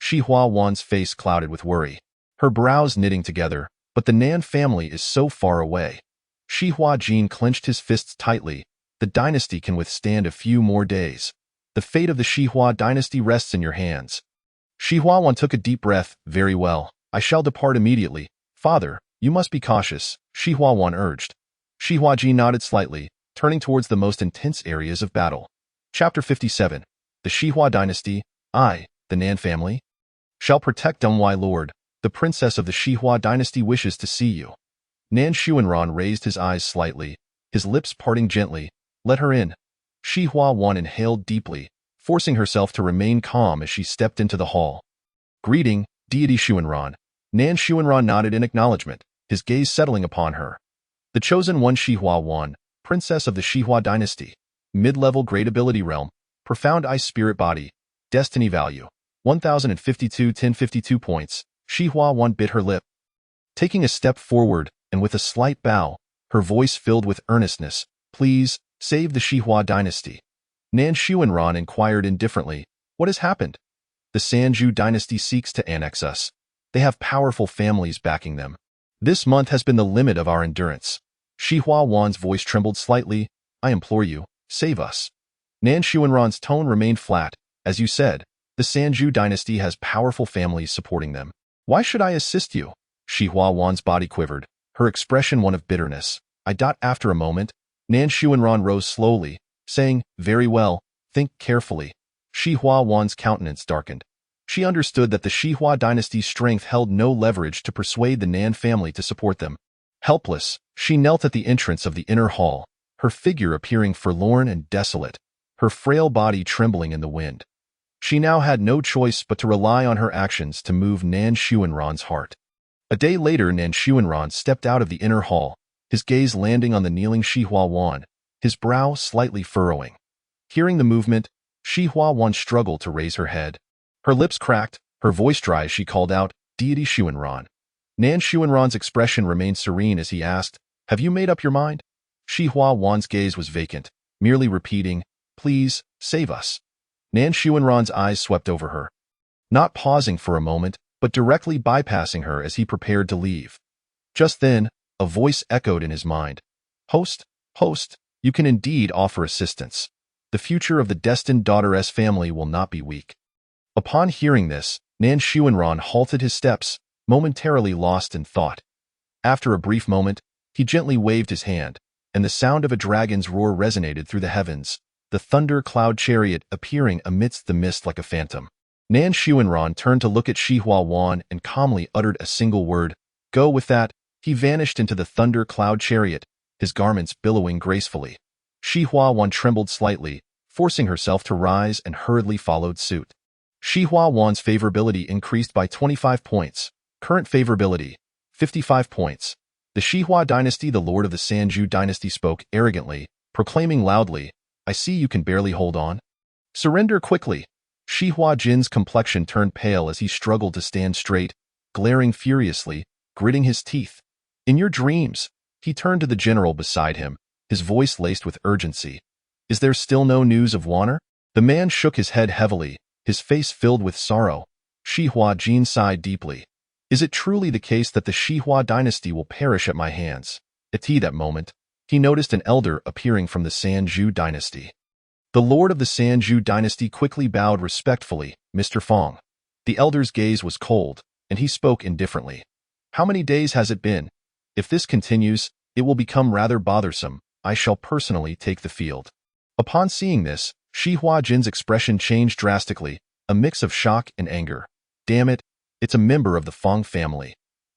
Xihua Wan's face clouded with worry, her brows knitting together, but the Nan family is so far away. Xihua Jin clenched his fists tightly. The dynasty can withstand a few more days. The fate of the Xihua dynasty rests in your hands. Xihua Wan took a deep breath. Very well, I shall depart immediately. Father, you must be cautious, Xihua Wan urged. Xihua Jin nodded slightly, turning towards the most intense areas of battle. Chapter 57. The Xihua dynasty, the Nan family, shall protect Dongwai Lord. The princess of the Xihua dynasty wishes to see you. Nan Xuanran raised his eyes slightly, his lips parting gently. Let her in. Xihua Wan inhaled deeply, forcing herself to remain calm as she stepped into the hall. Greeting, deity Xuanran. Nan Xuanran nodded in acknowledgement, his gaze settling upon her. The chosen one Xihua Wan, princess of the Xihua dynasty. Mid-level great ability realm. Profound ice spirit body. Destiny value. 1052 points. Xihua Wan bit her lip. Taking a step forward, and with a slight bow, her voice filled with earnestness, Please, save the Xihua dynasty. Nan Xuanran inquired indifferently, What has happened? The Sanju dynasty seeks to annex us. They have powerful families backing them. This month has been the limit of our endurance. Xihua Wan's voice trembled slightly. I implore you, save us. Nan Xuanran's tone remained flat. As you said, the Sanju dynasty has powerful families supporting them. Why should I assist you? Xihua Wan's body quivered, her expression one of bitterness. After a moment, Nan Xuanran rose slowly, saying, Very well, think carefully. Xihua Wan's countenance darkened. She understood that the Xihua dynasty's strength held no leverage to persuade the Nan family to support them. Helpless, she knelt at the entrance of the inner hall, her figure appearing forlorn and desolate, her frail body trembling in the wind. She now had no choice but to rely on her actions to move Nan Xuanran's heart. A day later, Nan Xuanran stepped out of the inner hall, his gaze landing on the kneeling Xihua Wan, his brow slightly furrowing. Hearing the movement, Xihua Wan struggled to raise her head. Her lips cracked, her voice dry as she called out, Deity Xuanran. Nan Xuanran's expression remained serene as he asked, Have you made up your mind? Xihua Wan's gaze was vacant, merely repeating, Please, save us. Nan Xuanran's eyes swept over her, not pausing for a moment, but directly bypassing her as he prepared to leave. Just then, a voice echoed in his mind. Host, you can indeed offer assistance. The future of the destined daughter's family will not be weak. Upon hearing this, Nan Xuanran halted his steps, momentarily lost in thought. After a brief moment, he gently waved his hand, and the sound of a dragon's roar resonated through the heavens, the thunder cloud chariot appearing amidst the mist like a phantom. Nan Xuanran turned to look at Xihua Wan and calmly uttered a single word. Go. With that, he vanished into the thunder cloud chariot, his garments billowing gracefully. Xihua Wan trembled slightly, forcing herself to rise and hurriedly followed suit. Xihua Wan's favorability increased by 25 points. Current favorability, 55 points. The Xihua dynasty, the lord of the Sanju dynasty, spoke arrogantly, proclaiming loudly, I see you can barely hold on. Surrender quickly. Xihua Jin's complexion turned pale as he struggled to stand straight, glaring furiously, gritting his teeth. In your dreams, he turned to the general beside him, his voice laced with urgency. Is there still no news of Wanner? The man shook his head heavily, his face filled with sorrow. Xihua Jin sighed deeply. Is it truly the case that the Xihua dynasty will perish at my hands? At that moment, he noticed an elder appearing from the Sanju dynasty. The lord of the Sanju dynasty quickly bowed respectfully, "Mr. Fong." The elder's gaze was cold, and he spoke indifferently. "How many days has it been? If this continues, it will become rather bothersome. I shall personally take the field." Upon seeing this, Shi Huajin's expression changed drastically, a mix of shock and anger. "Damn it, it's a member of the Fong family.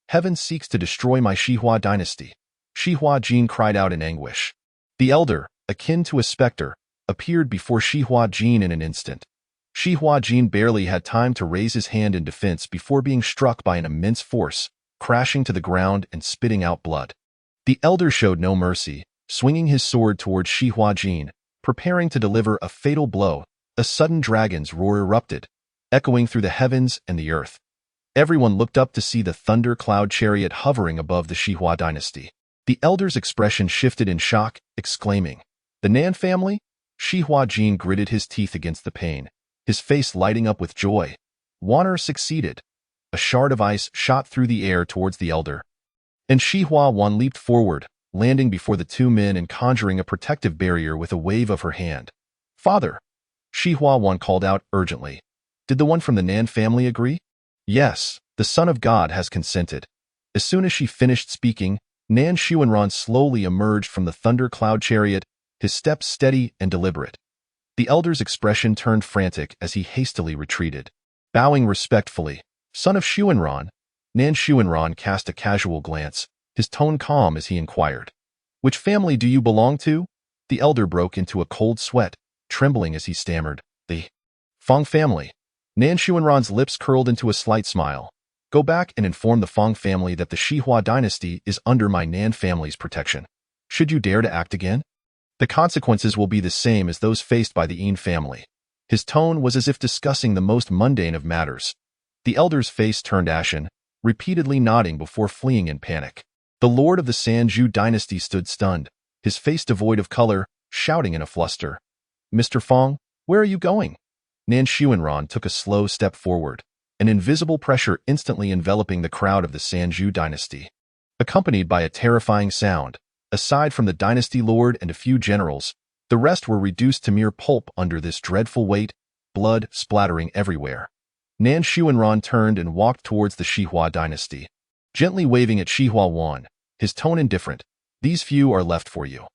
Heaven seeks to destroy my Shihua dynasty." Shi Huajin cried out in anguish. The elder, akin to a specter, appeared before Shi Huajin in an instant. Shi Huajin barely had time to raise his hand in defense before being struck by an immense force, crashing to the ground and spitting out blood. The elder showed no mercy, swinging his sword towards Shi Huajin, preparing to deliver a fatal blow. A sudden dragon's roar erupted, echoing through the heavens and the earth. Everyone looked up to see the thunder cloud chariot hovering above the Shihua dynasty. The elder's expression shifted in shock, exclaiming, "The Nan family?" Shi Huajin gritted his teeth against the pain, his face lighting up with joy. Wanner succeeded. A shard of ice shot through the air towards the elder, and Shi Huan leaped forward, landing before the two men and conjuring a protective barrier with a wave of her hand. "Father!" Shi Huan called out urgently. "Did the one from the Nan family agree?" "Yes, the Son of God has consented." As soon as she finished speaking, Nan Xuanran slowly emerged from the thunder cloud chariot, his steps steady and deliberate. The elder's expression turned frantic as he hastily retreated. Bowing respectfully, "Son of Xuanran," Nan Xuanran cast a casual glance, his tone calm as he inquired, "Which family do you belong to?" The elder broke into a cold sweat, trembling as he stammered, "The Fong family." Nan Xuanran's lips curled into a slight smile. "Go back and inform the Fong family that the Shihua dynasty is under my Nan family's protection. Should you dare to act again, the consequences will be the same as those faced by the Yin family." His tone was as if discussing the most mundane of matters. The elder's face turned ashen, repeatedly nodding before fleeing in panic. The lord of the Sanju dynasty stood stunned, his face devoid of color, shouting in a fluster, "Mr. Fong, where are you going?" Nan Xuanran took a slow step forward, an invisible pressure instantly enveloping the crowd of the Sanju dynasty. Accompanied by a terrifying sound, aside from the dynasty lord and a few generals, the rest were reduced to mere pulp under this dreadful weight, blood splattering everywhere. Nan Xuanran turned and walked towards the Shihua dynasty, gently waving at Shi Huan, his tone indifferent. "These few are left for you."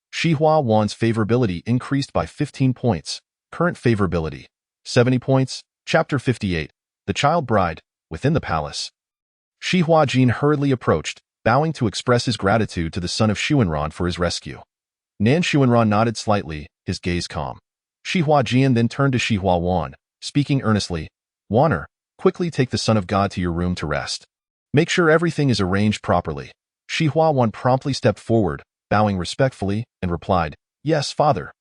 Shi Huan's favorability increased by 15 points, current favorability, 70 points. Chapter 58, The Child Bride, Within the Palace. Shi Huajin hurriedly approached, bowing to express his gratitude to the son of Xuanran for his rescue. Nan Xuanran nodded slightly, his gaze calm. Shi Huajin then turned to Shi Huan, speaking earnestly, "Wanner, quickly take the Son of God to your room to rest. Make sure everything is arranged properly." Shi Huan promptly stepped forward, bowing respectfully, and replied, "Yes, father."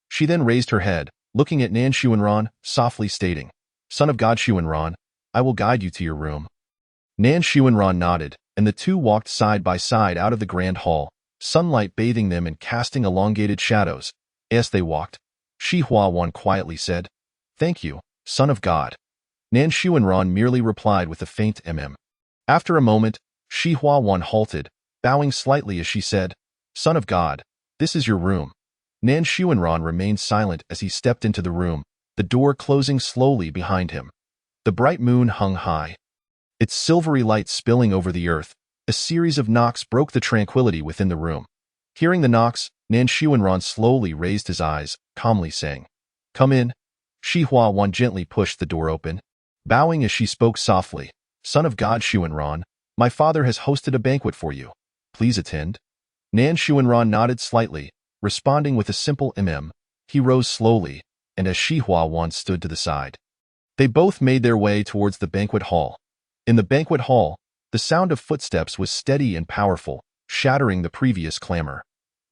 She then raised her head, looking at Nan Xuanran, softly stating, "Son of God Xuanran, I will guide you to your room." Nan Xuanran nodded, and the two walked side by side out of the grand hall, sunlight bathing them and casting elongated shadows. As they walked, Shi Huan quietly said, "Thank you, Son of God." Nan Xuanran merely replied with a faint After a moment, Shi Huan halted, bowing slightly as she said, "Son of God, this is your room." Nan Xuanran remained silent as he stepped into the room, the door closing slowly behind him. The bright moon hung high, its silvery light spilling over the earth. A series of knocks broke the tranquility within the room. Hearing the knocks, Nan Xuanran slowly raised his eyes, calmly saying, "Come in." Shi Huan gently pushed the door open, bowing as she spoke softly, "Son of God Xuanran, my father has hosted a banquet for you. Please attend." Nan Xuanran nodded slightly, responding with a simple He rose slowly, and as Shi Huan stood to the side, they both made their way towards the banquet hall. In the banquet hall, the sound of footsteps was steady and powerful, shattering the previous clamor.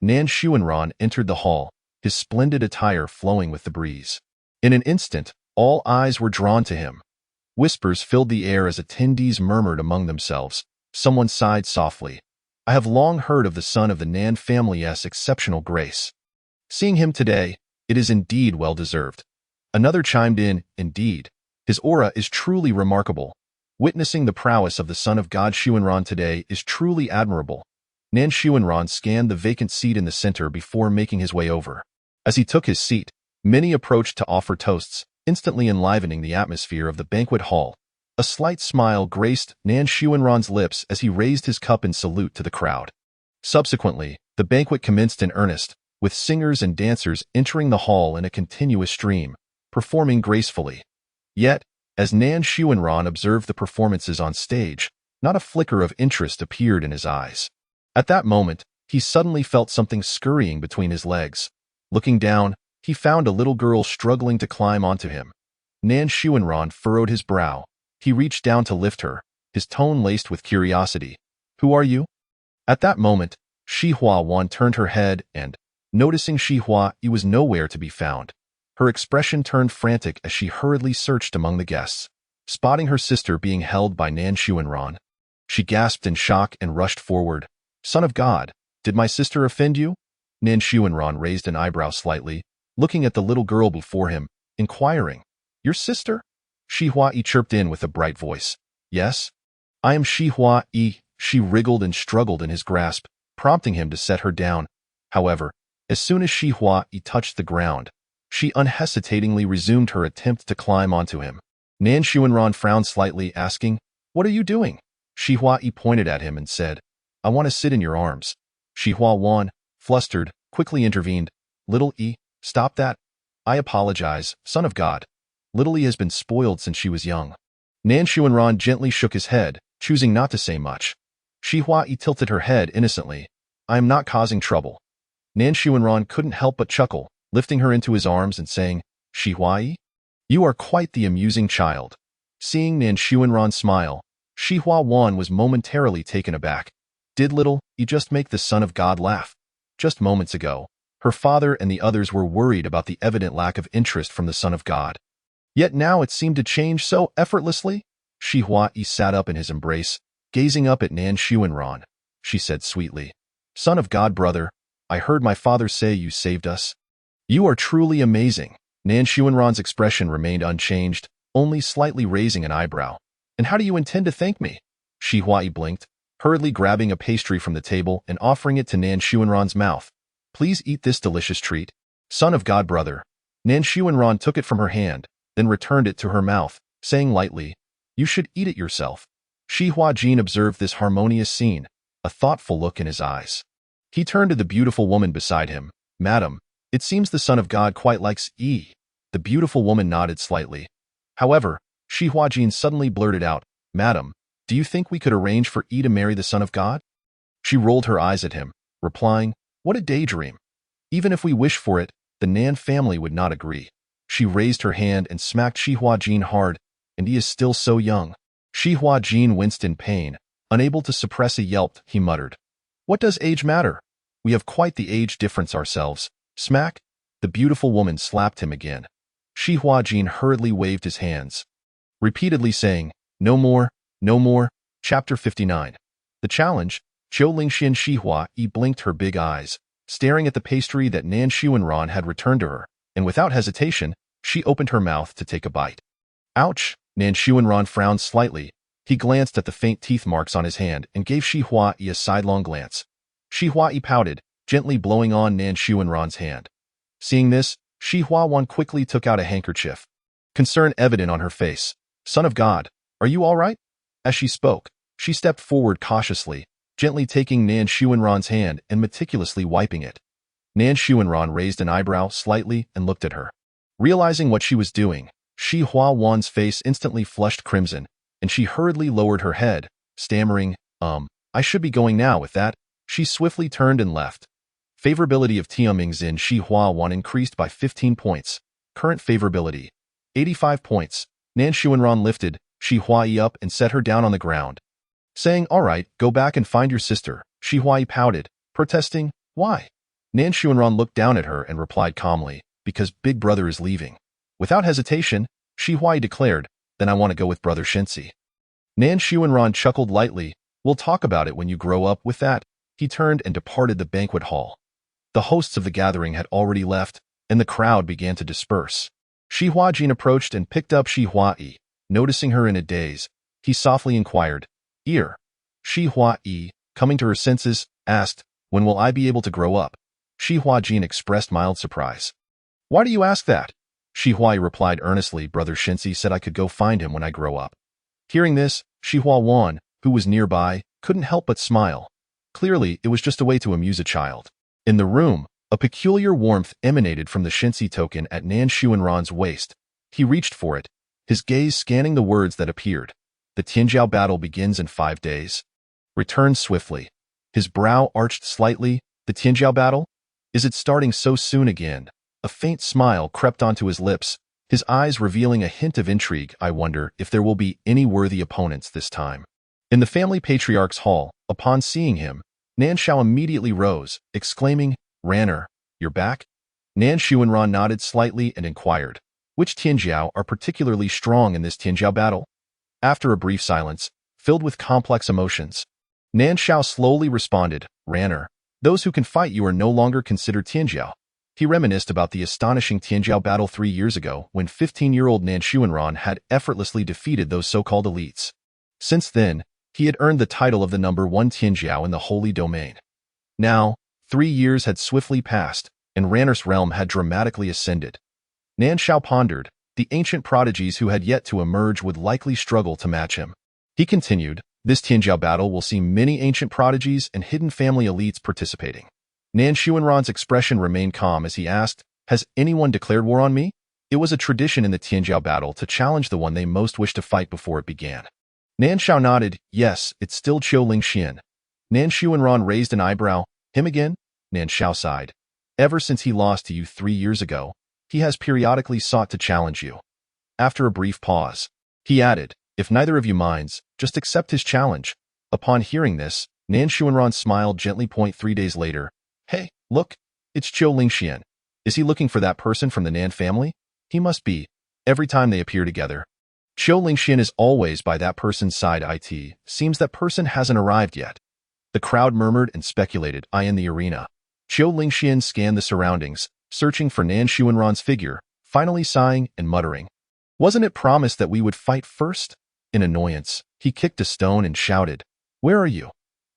Nan Xuanran entered the hall, his splendid attire flowing with the breeze. In an instant, all eyes were drawn to him. Whispers filled the air as attendees murmured among themselves. Someone sighed softly. "I have long heard of the son of the Nan family's exceptional grace. Seeing him today, it is indeed well-deserved." Another chimed in, "Indeed, his aura is truly remarkable. Witnessing the prowess of the Son of God Xuanran today is truly admirable." Nan Xuanran scanned the vacant seat in the center before making his way over. As he took his seat, many approached to offer toasts, instantly enlivening the atmosphere of the banquet hall. A slight smile graced Nan Xuanran's lips as he raised his cup in salute to the crowd. Subsequently, the banquet commenced in earnest, with singers and dancers entering the hall in a continuous stream, performing gracefully. Yet, as Nan Xuanran observed the performances on stage, not a flicker of interest appeared in his eyes. At that moment, he suddenly felt something scurrying between his legs. Looking down, he found a little girl struggling to climb onto him. Nan Xuanran furrowed his brow. He reached down to lift her, his tone laced with curiosity. "Who are you?" At that moment, Shi Huan turned her head and, noticing Shi Hua, he was nowhere to be found. Her expression turned frantic as she hurriedly searched among the guests. Spotting her sister being held by Nan Xuanran, she gasped in shock and rushed forward. "Son of God, did my sister offend you?" Nan Xuanran raised an eyebrow slightly, looking at the little girl before him, inquiring. "Your sister?" Shi Hua-yi chirped in with a bright voice. "Yes, I am Shi Hua-yi." She wriggled and struggled in his grasp, prompting him to set her down. However, as soon as Shi Hua-yi touched the ground, she unhesitatingly resumed her attempt to climb onto him. Nan Xuanran frowned slightly, asking, "What are you doing?" Shi Hua-yi pointed at him and said, "I want to sit in your arms." Shi Hua-wan, flustered, quickly intervened. "Little E, stop that. I apologize, son of God. Little E has been spoiled since she was young." Nan Xuanran gently shook his head, choosing not to say much. Shi Hua-yi tilted her head innocently. "I am not causing trouble." Nan Xuanran couldn't help but chuckle, lifting her into his arms and saying, "Shi Hua-yi, you are quite the amusing child." Seeing Nan Xuanran smile, Shi Hua-wan was momentarily taken aback. Did little E just make the son of God laugh? Just moments ago, her father and the others were worried about the evident lack of interest from the son of God. Yet now it seemed to change so effortlessly. Shi Hua-yi sat up in his embrace, gazing up at Nan Xuanran. She said sweetly, "Son of God, brother, I heard my father say you saved us. You are truly amazing." Nan Xuanran's expression remained unchanged, only slightly raising an eyebrow. "And how do you intend to thank me?" Shi Hua-yi blinked, hurriedly grabbing a pastry from the table and offering it to Nan Xuanran's mouth. "Please eat this delicious treat." "Son of God, brother." Nan Xuanran took it from her hand, then returned it to her mouth, saying lightly, "You should eat it yourself." Shi Hua-jin observed this harmonious scene, a thoughtful look in his eyes. He turned to the beautiful woman beside him. "Madam, it seems the son of God quite likes E." The beautiful woman nodded slightly. However, Shi Hua-jin suddenly blurted out, "Madam, do you think we could arrange for E to marry the son of God?" She rolled her eyes at him, replying, "What a daydream. Even if we wish for it, the Nan family would not agree." She raised her hand and smacked Shi Hua-jin hard, "And he is still so young." Shi Hua-jin winced in pain. Unable to suppress a yelp, he muttered, "What does age matter? We have quite the age difference ourselves." Smack! The beautiful woman slapped him again. Shi Hua-jin hurriedly waved his hands, repeatedly saying, "No more, no more." Chapter 59. The Challenge. Zhou Lingxian Shi Hua-yi blinked her big eyes, staring at the pastry that Nan Xuanran had returned to her, and without hesitation, she opened her mouth to take a bite. "Ouch!" Nan Xuanran frowned slightly. He glanced at the faint teeth marks on his hand and gave Shi Hua-yi a sidelong glance. Shi Hua-yi pouted, gently blowing on Nan Xuanran's hand. Seeing this, Shi Hua-wan quickly took out a handkerchief, concern evident on her face. "Son of God, are you all right?" As she spoke, she stepped forward cautiously, gently taking Nan Xuanran's hand and meticulously wiping it. Nan Xuanran raised an eyebrow slightly and looked at her. Realizing what she was doing, Shi Hua-wan's face instantly flushed crimson, and she hurriedly lowered her head, stammering, I should be going now with that." She swiftly turned and left. Favorability of Tianmingzin Shi Hua-wan increased by 15 points. Current favorability, 85 points. Nan Xuanran lifted Shi Hua-yi up and set her down on the ground, saying, "All right, go back and find your sister." Shi Hua-yi pouted, protesting, "Why?" Nan Xuanran looked down at her and replied calmly, "Because Big Brother is leaving." Without hesitation, Shi Hua-yi declared, "Then I want to go with Brother Shensi." Nan Xuanran chuckled lightly, "We'll talk about it when you grow up." With that, he turned and departed the banquet hall. The hosts of the gathering had already left, and the crowd began to disperse. Shi Hua-jin approached and picked up Shi Hua-yi. Noticing her in a daze, he softly inquired, "Ear." Shi Hua-yi, coming to her senses, asked, "When will I be able to grow up?" Shi Huajin expressed mild surprise. "Why do you ask that?" Shi Huai replied earnestly, "Brother Shinzi said I could go find him when I grow up." Hearing this, Shi Hua Wan, who was nearby, couldn't help but smile. Clearly, it was just a way to amuse a child. In the room, a peculiar warmth emanated from the Shinzi token at Nan Xuanran's waist. He reached for it, his gaze scanning the words that appeared. The Tianjiao battle begins in 5 days. Return swiftly. His brow arched slightly. The Tianjiao battle? Is it starting so soon again? A faint smile crept onto his lips, his eyes revealing a hint of intrigue. I wonder if there will be any worthy opponents this time. In the family patriarch's hall, upon seeing him, Nan Shao immediately rose, exclaiming, "Ranner, you're back?" Nan Xuanran nodded slightly and inquired, "Which Tianjiao are particularly strong in this Tianjiao battle?" After a brief silence, filled with complex emotions, Nan Shao slowly responded, "Ranner, those who can fight you are no longer considered Tianjiao." He reminisced about the astonishing Tianjiao battle 3 years ago when 15-year-old Nan Xuanran had effortlessly defeated those so-called elites. Since then, he had earned the title of the #1 Tianjiao in the Holy Domain. Now, 3 years had swiftly passed, and Ranner's realm had dramatically ascended. Nan Shao pondered, the ancient prodigies who had yet to emerge would likely struggle to match him. He continued, "This Tianjiao battle will see many ancient prodigies and hidden family elites participating." Nan Xuanran's expression remained calm as he asked, "Has anyone declared war on me?" It was a tradition in the Tianjiao battle to challenge the one they most wished to fight before it began. Nan Shao nodded, "Yes, it's still Qiu Lingxian." Nan Xuanran raised an eyebrow. "Him again?" Nan Shao sighed. "Ever since he lost to you 3 years ago, he has periodically sought to challenge you." After a brief pause, he added, "If neither of you minds, just accept his challenge." Upon hearing this, Nan Xuanran smiled gently. 3 days later, "Hey, look, it's Qiu Lingxian. Is he looking for that person from the Nan family? He must be. Every time they appear together, Qiu Lingxian is always by that person's side. It seems that person hasn't arrived yet." The crowd murmured and speculated. In the arena, Qiu Lingxian scanned the surroundings, searching for Nan Xuanran's figure, finally sighing and muttering, "Wasn't it promised that we would fight first?" In annoyance, he kicked a stone and shouted, "Where are you?"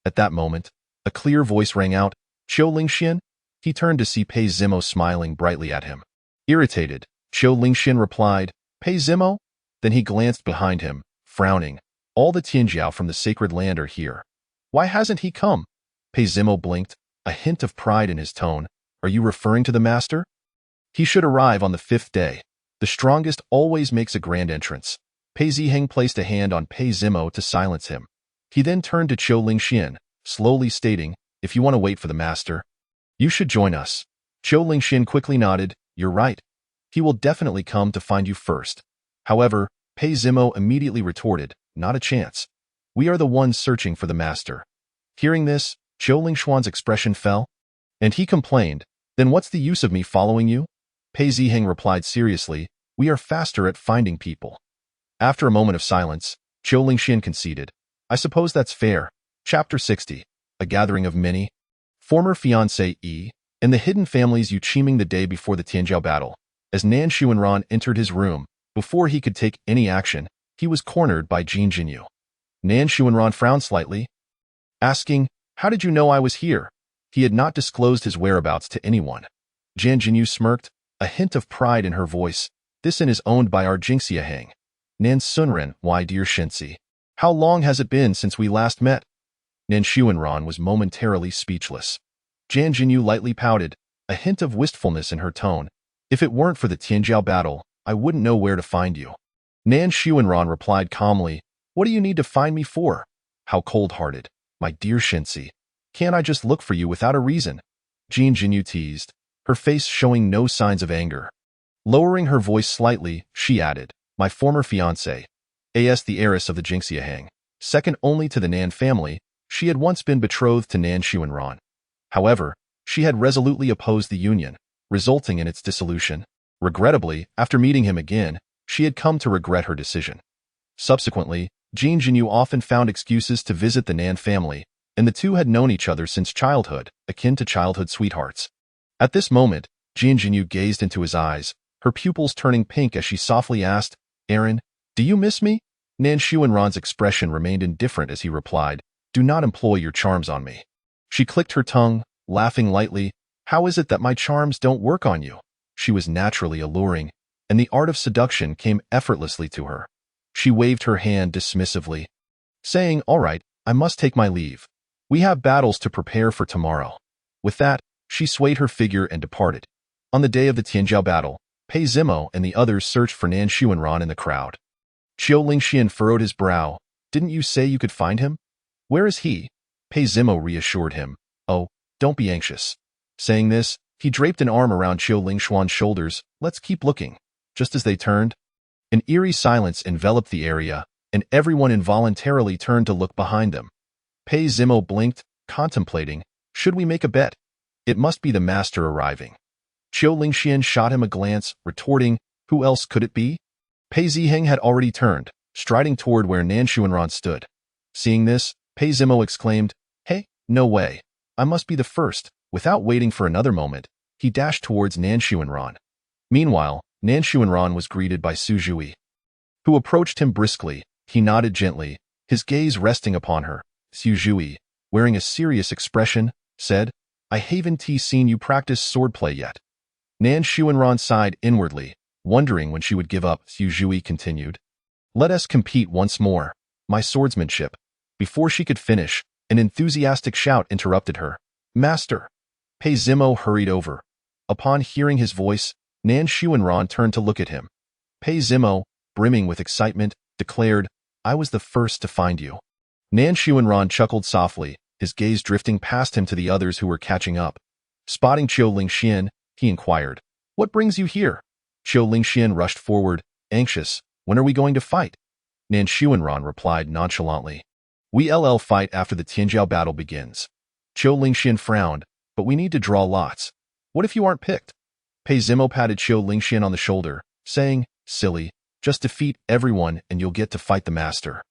At that moment, a clear voice rang out, "Qiu Lingxian?" He turned to see Pei Zimo smiling brightly at him. Irritated, Qiu Lingxian replied, "Pei Zimo?" Then he glanced behind him, frowning. "All the Tianjiao from the sacred land are here. Why hasn't he come?" Pei Zimo blinked, a hint of pride in his tone. "Are you referring to the master? He should arrive on the 5th day. The strongest always makes a grand entrance." Pei Ziheng placed a hand on Pei Zimo to silence him. He then turned to Qiu Lingxian, slowly stating, "If you want to wait for the master, you should join us." Qiu Lingxian quickly nodded, "You're right. He will definitely come to find you first." However, Pei Zimo immediately retorted, "Not a chance. We are the ones searching for the master." Hearing this, Qiu Lingxuan's expression fell, and he complained, "Then what's the use of me following you?" Pei Ziheng replied seriously, "We are faster at finding people." After a moment of silence, Qiu Lingxian conceded, "I suppose that's fair." Chapter 60. A gathering of many. Former fiancé Yi, and the hidden families Yuchiming the day before the Tianjiao battle. As Nan Xuanran entered his room, before he could take any action, he was cornered by Jin Jinyu. Nan Xuanran frowned slightly, asking, "How did you know I was here?" He had not disclosed his whereabouts to anyone. Jian Jinyu smirked, a hint of pride in her voice. "This inn is owned by our Jingxiaheng. Nan Sunren, why dear Shinzi? How long has it been since we last met?" Nan Xuanran was momentarily speechless. Jian Jinyu lightly pouted, a hint of wistfulness in her tone. "If it weren't for the Tianjiao battle, I wouldn't know where to find you." Nan Xuanran replied calmly, "What do you need to find me for?" "How cold-hearted, my dear Shinzi. Can't I just look for you without a reason?" Jian Jinyu teased, her face showing no signs of anger. Lowering her voice slightly, she added, "My former fiancée, as the heiress of the Jingxiaheng, second only to the Nan family, she had once been betrothed to Nan Xuanran. However, she had resolutely opposed the union, resulting in its dissolution. Regrettably, after meeting him again, she had come to regret her decision. Subsequently, Jian Jinyu often found excuses to visit the Nan family, and the two had known each other since childhood, akin to childhood sweethearts. At this moment, Jian Jinyu gazed into his eyes, her pupils turning pink as she softly asked, "Aaron, do you miss me?" Nan Xuanran's expression remained indifferent as he replied, Do not employ your charms on me. She clicked her tongue, laughing lightly. How is it that my charms don't work on you? She was naturally alluring, and the art of seduction came effortlessly to her. She waved her hand dismissively, saying, "All right, I must take my leave. We have battles to prepare for tomorrow." With that, she swayed her figure and departed. On the day of the Tianjiao battle, Pei Zimo and the others searched for Nan Xuanran in the crowd. Qiu Lingxian furrowed his brow. "Didn't you say you could find him?" "Where is he?" Pei Zimo reassured him. "Oh, don't be anxious." Saying this, he draped an arm around Qiu Lingshuan's shoulders. "Let's keep looking." Just as they turned, an eerie silence enveloped the area, and everyone involuntarily turned to look behind them. Pei Zimo blinked, contemplating. Should we make a bet? It must be the master arriving. Qiu Lingxian shot him a glance, retorting, "Who else could it be?" Pei Ziheng had already turned, striding toward where Nan Xuanran stood. Seeing this, Pei Zimo exclaimed, "Hey, no way. I must be the first." Without waiting for another moment, he dashed towards Nan Xuanran. Meanwhile, Nan Xuanran was greeted by Su Jui, who approached him briskly. He nodded gently, his gaze resting upon her. Su Jui, wearing a serious expression, said, "I haven't seen you practice swordplay yet." Nan Xuanran sighed inwardly, wondering when she would give up. Su Jui continued, "Let us compete once more. My swordsmanship." Before she could finish, an enthusiastic shout interrupted her. "Master!" Pei Zimo hurried over. Upon hearing his voice, Nan Xuanran turned to look at him. Pei Zimo, brimming with excitement, declared, "I was the first to find you." Nan Xuanran chuckled softly, his gaze drifting past him to the others who were catching up. Spotting Qiu Lingxian, he inquired, "What brings you here?" Qiu Lingxian rushed forward, anxious. "When are we going to fight?" Nan Xuanran replied nonchalantly, "We'll fight after the Tianjiao battle begins." Qiu Lingxian frowned, "But we need to draw lots. What if you aren't picked?" Pei Zimo patted Qiu Lingxian on the shoulder, saying, "Silly, just defeat everyone and you'll get to fight the master."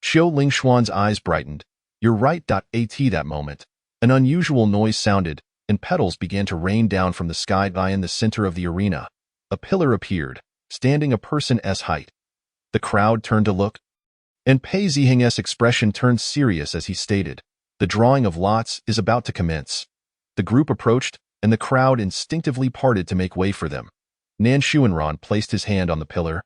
Qiu Lingshuan's eyes brightened. "You're right." At that moment, an unusual noise sounded, and petals began to rain down from the sky. In the center of the arena, a pillar appeared, standing a person's height. The crowd turned to look, and Pei Ziheng's expression turned serious as he stated, "The drawing of lots is about to commence." The group approached, and the crowd instinctively parted to make way for them. Nan Xuanran placed his hand on the pillar,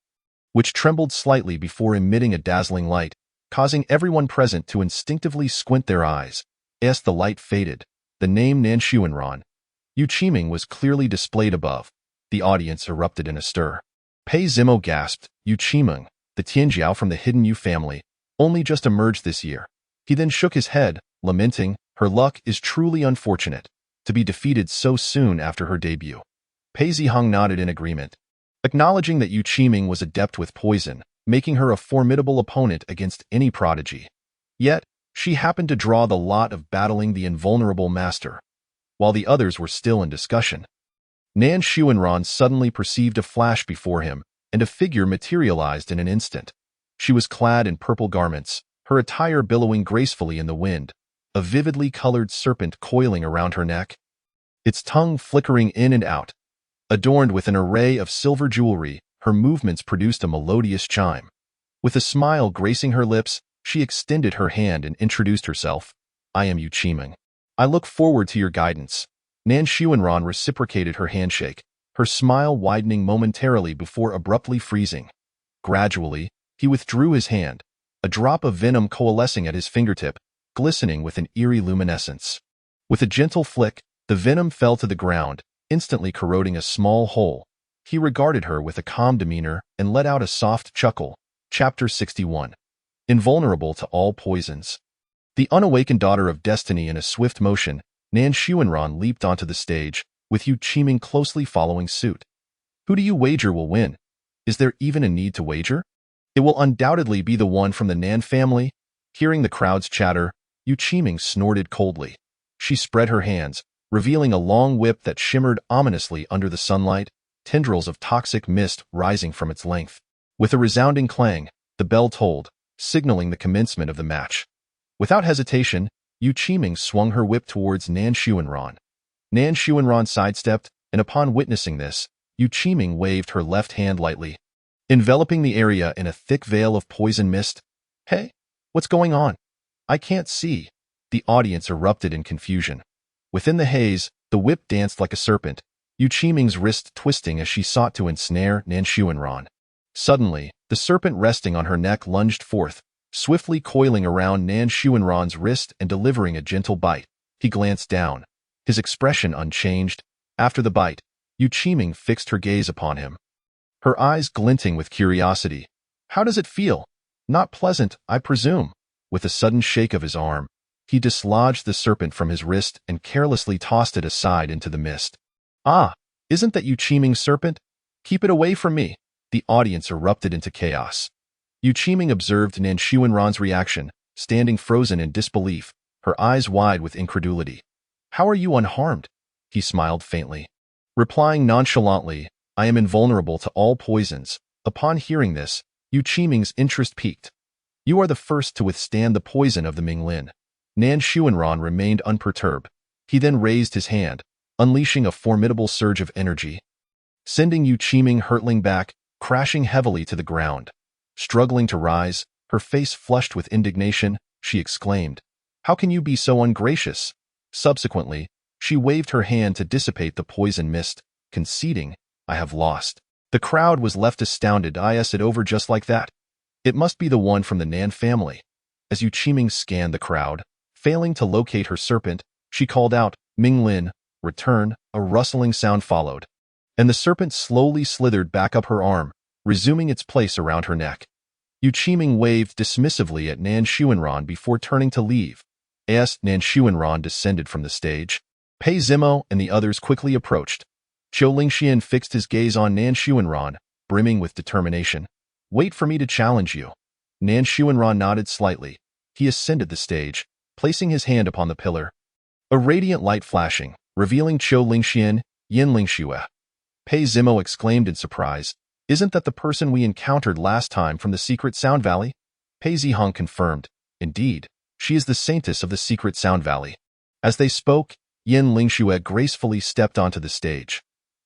which trembled slightly before emitting a dazzling light, causing everyone present to instinctively squint their eyes. As the light faded, the name Nan Xuanran, Yu Qiming, was clearly displayed above. The audience erupted in a stir. Pei Zimo gasped, "Yu Qiming, the Tianjiao from the hidden Yu family, only just emerged this year." He then shook his head, lamenting, "Her luck is truly unfortunate, to be defeated so soon after her debut." Pei Ziheng nodded in agreement, acknowledging that Yu Qiming was adept with poison, making her a formidable opponent against any prodigy. Yet, she happened to draw the lot of battling the invulnerable master, while the others were still in discussion. Nan Xuanran suddenly perceived a flash before him, and a figure materialized in an instant. She was clad in purple garments, her attire billowing gracefully in the wind, a vividly colored serpent coiling around her neck, its tongue flickering in and out. Adorned with an array of silver jewelry, her movements produced a melodious chime. With a smile gracing her lips, she extended her hand and introduced herself. "I am Yu Qiming. I look forward to your guidance." Nan Xuanran reciprocated her handshake, her smile widening momentarily before abruptly freezing. Gradually, he withdrew his hand, a drop of venom coalescing at his fingertip, glistening with an eerie luminescence. With a gentle flick, the venom fell to the ground, instantly corroding a small hole. He regarded her with a calm demeanor and let out a soft chuckle. Chapter 61. Invulnerable to all poisons. The unawakened daughter of destiny. In a swift motion, Nan Xuanran leaped onto the stage, with Yu Qiming closely following suit. "Who do you wager will win? Is there even a need to wager?" "It will undoubtedly be the one from the Nan family." Hearing the crowd's chatter, Yu Qiming snorted coldly. She spread her hands, revealing a long whip that shimmered ominously under the sunlight, tendrils of toxic mist rising from its length. With a resounding clang, the bell tolled, signaling the commencement of the match. Without hesitation, Yu Qiming swung her whip towards Nan Xuanran. Nan Xuanran sidestepped, and upon witnessing this, Yu Qiming waved her left hand lightly, enveloping the area in a thick veil of poison mist. "Hey, what's going on? I can't see. The audience erupted in confusion. Within the haze, the whip danced like a serpent, Yu Qiming's wrist twisting as she sought to ensnare Nan Xuanran. Suddenly, the serpent resting on her neck lunged forth, swiftly coiling around Nan Xuanran's wrist and delivering a gentle bite. He glanced down, his expression unchanged. After the bite, Yu Qiming fixed her gaze upon him, her eyes glinting with curiosity. How does it feel? Not pleasant, I presume. With a sudden shake of his arm, he dislodged the serpent from his wrist and carelessly tossed it aside into the mist. Ah, isn't that Yu Qiming's serpent? Keep it away from me. The audience erupted into chaos. Yu Qiming observed Nan Xuanran's reaction, standing frozen in disbelief, her eyes wide with incredulity. How are you unharmed? He smiled faintly, replying nonchalantly, I am invulnerable to all poisons. Upon hearing this, Yu Qiming's interest peaked. You are the first to withstand the poison of the Minglin. Nan Xuanran remained unperturbed. He then raised his hand, unleashing a formidable surge of energy, sending Yu Qiming hurtling back, crashing heavily to the ground. Struggling to rise, her face flushed with indignation, she exclaimed, How can you be so ungracious? Subsequently, she waved her hand to dissipate the poison mist, conceding, I have lost. The crowd was left astounded. Is it over just like that? It must be the one from the Nan family. As Yu Qiming scanned the crowd, failing to locate her serpent, she called out, Minglin, return. A rustling sound followed, and the serpent slowly slithered back up her arm, resuming its place around her neck. Yu Qiming waved dismissively at Nan Xuanran before turning to leave. As Nan Xuanran descended from the stage, Pei Zimo and the others quickly approached. Qiu Lingxian fixed his gaze on Nan Xuanran, brimming with determination. Wait for me to challenge you. Nan Xuanran nodded slightly. He ascended the stage, placing his hand upon the pillar. A radiant light flashing, revealing Qiu Lingxian, Yin Lingxue. Pei Zimo exclaimed in surprise. Isn't that the person we encountered last time from the Secret Sound Valley? Pei Zihong confirmed. Indeed, she is the saintess of the Secret Sound Valley. As they spoke, Yin Lingxue gracefully stepped onto the stage.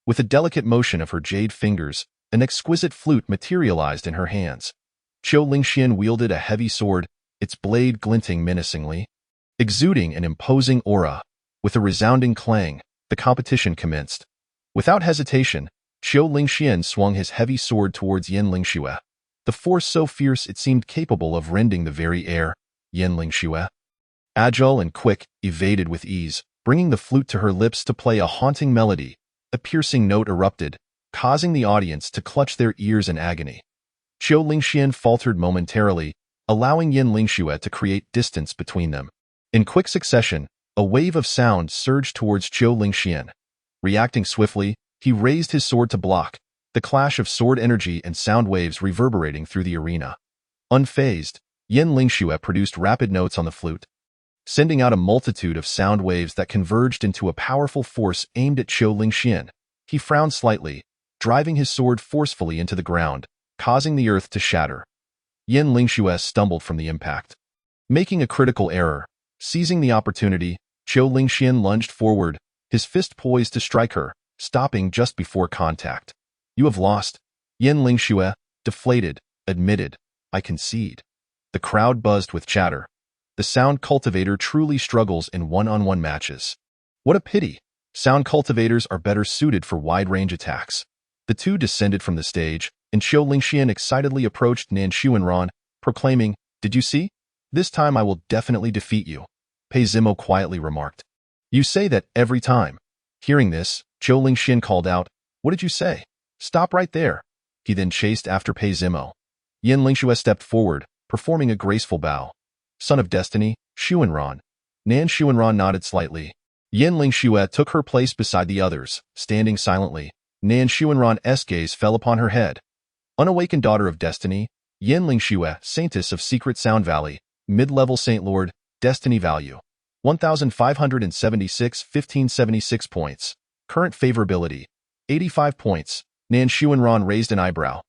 With a delicate motion of her jade fingers, an exquisite flute materialized in her hands. Qiu Lingxian wielded a heavy sword, its blade glinting menacingly, exuding an imposing aura. With a resounding clang, the competition commenced. Without hesitation, Qiu Lingxian swung his heavy sword towards Yin Lingxue. The force so fierce it seemed capable of rending the very air. Yin Lingxue, agile and quick, evaded with ease, bringing the flute to her lips to play a haunting melody. A piercing note erupted, causing the audience to clutch their ears in agony. Qiu Lingxian faltered momentarily, allowing Yin Lingxue to create distance between them. In quick succession, a wave of sound surged towards Qiu Lingxian. Reacting swiftly, he raised his sword to block, the clash of sword energy and sound waves reverberating through the arena. Unfazed, Yin Lingxue produced rapid notes on the flute, sending out a multitude of sound waves that converged into a powerful force aimed at Qiu Lingxian. He frowned slightly, driving his sword forcefully into the ground, causing the earth to shatter. Yin Lingxue stumbled from the impact, making a critical error. Seizing the opportunity, Qiu Lingxian lunged forward, his fist poised to strike her, stopping just before contact. You have lost. Yin Lingxue, deflated, admitted. I concede. The crowd buzzed with chatter. The sound cultivator truly struggles in one-on-one matches. What a pity. Sound cultivators are better suited for wide-range attacks. The two descended from the stage, and Qiu Lingxian excitedly approached Nan Xuanran, proclaiming, Did you see? This time I will definitely defeat you. Pei Zimo quietly remarked. You say that every time. Hearing this, Qiu Lingxian called out, What did you say? Stop right there. He then chased after Pei Zimo. Yin Lingxue stepped forward, performing a graceful bow. Son of Destiny, Xuanran. Nan Xuanran nodded slightly. Yin Lingxue took her place beside the others, standing silently. Nan Xuanran's gaze fell upon her head. Unawakened daughter of Destiny, Yin Lingxue, saintess of Secret Sound Valley, mid-level Saint Lord, Destiny value. 1,576 1576 points. Current favorability. 85 points. Nan Xuanran raised an eyebrow.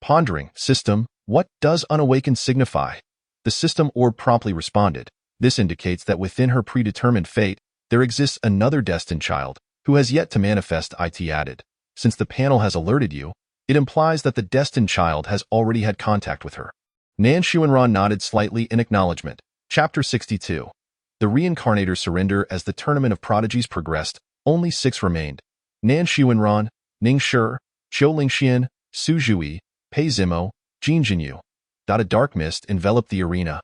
Pondering, System, what does unawakened signify? The system orb promptly responded. This indicates that within her predetermined fate, there exists another destined child, who has yet to manifest. It added. Since the panel has alerted you, it implies that the destined child has already had contact with her. Nan Xuanran nodded slightly in acknowledgement. Chapter 62. The reincarnators surrender. As the tournament of prodigies progressed, only 6 remained. Nan Xuanran, Ning Shi, Qiu Lingxian, Su Zhui, Pei Zimo, Jin Jinyu. A dark mist enveloped the arena,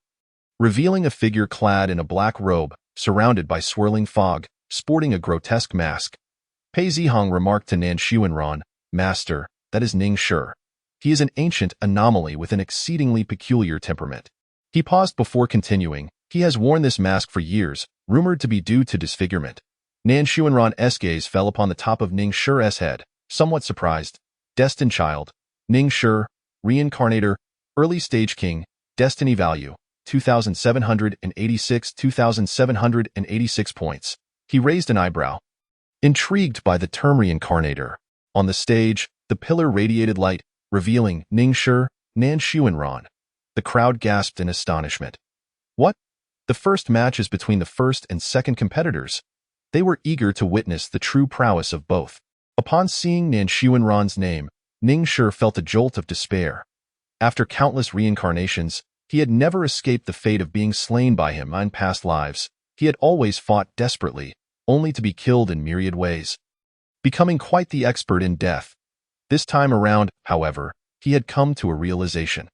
revealing a figure clad in a black robe, surrounded by swirling fog, sporting a grotesque mask. Pei Zihong remarked to Nan Xuanran, "Master, that is Ning Shi. He is an ancient anomaly with an exceedingly peculiar temperament." He paused before continuing. "He has worn this mask for years, rumored to be due to disfigurement." Nan Xuanran's gaze fell upon the top of Ning Shi's head, somewhat surprised. Destined child. Ning Shi, reincarnator, early stage king, destiny value, 2,786 points. He raised an eyebrow, intrigued by the term reincarnator. On the stage, the pillar radiated light, revealing Ning Shi, Nan Xuanran. The crowd gasped in astonishment. What? The first match is between the first and second competitors. They were eager to witness the true prowess of both. Upon seeing Nan Xuanran's name, Ning Shi felt a jolt of despair. After countless reincarnations, he had never escaped the fate of being slain by him in past lives. He had always fought desperately, only to be killed in myriad ways, becoming quite the expert in death. This time around, however, he had come to a realization.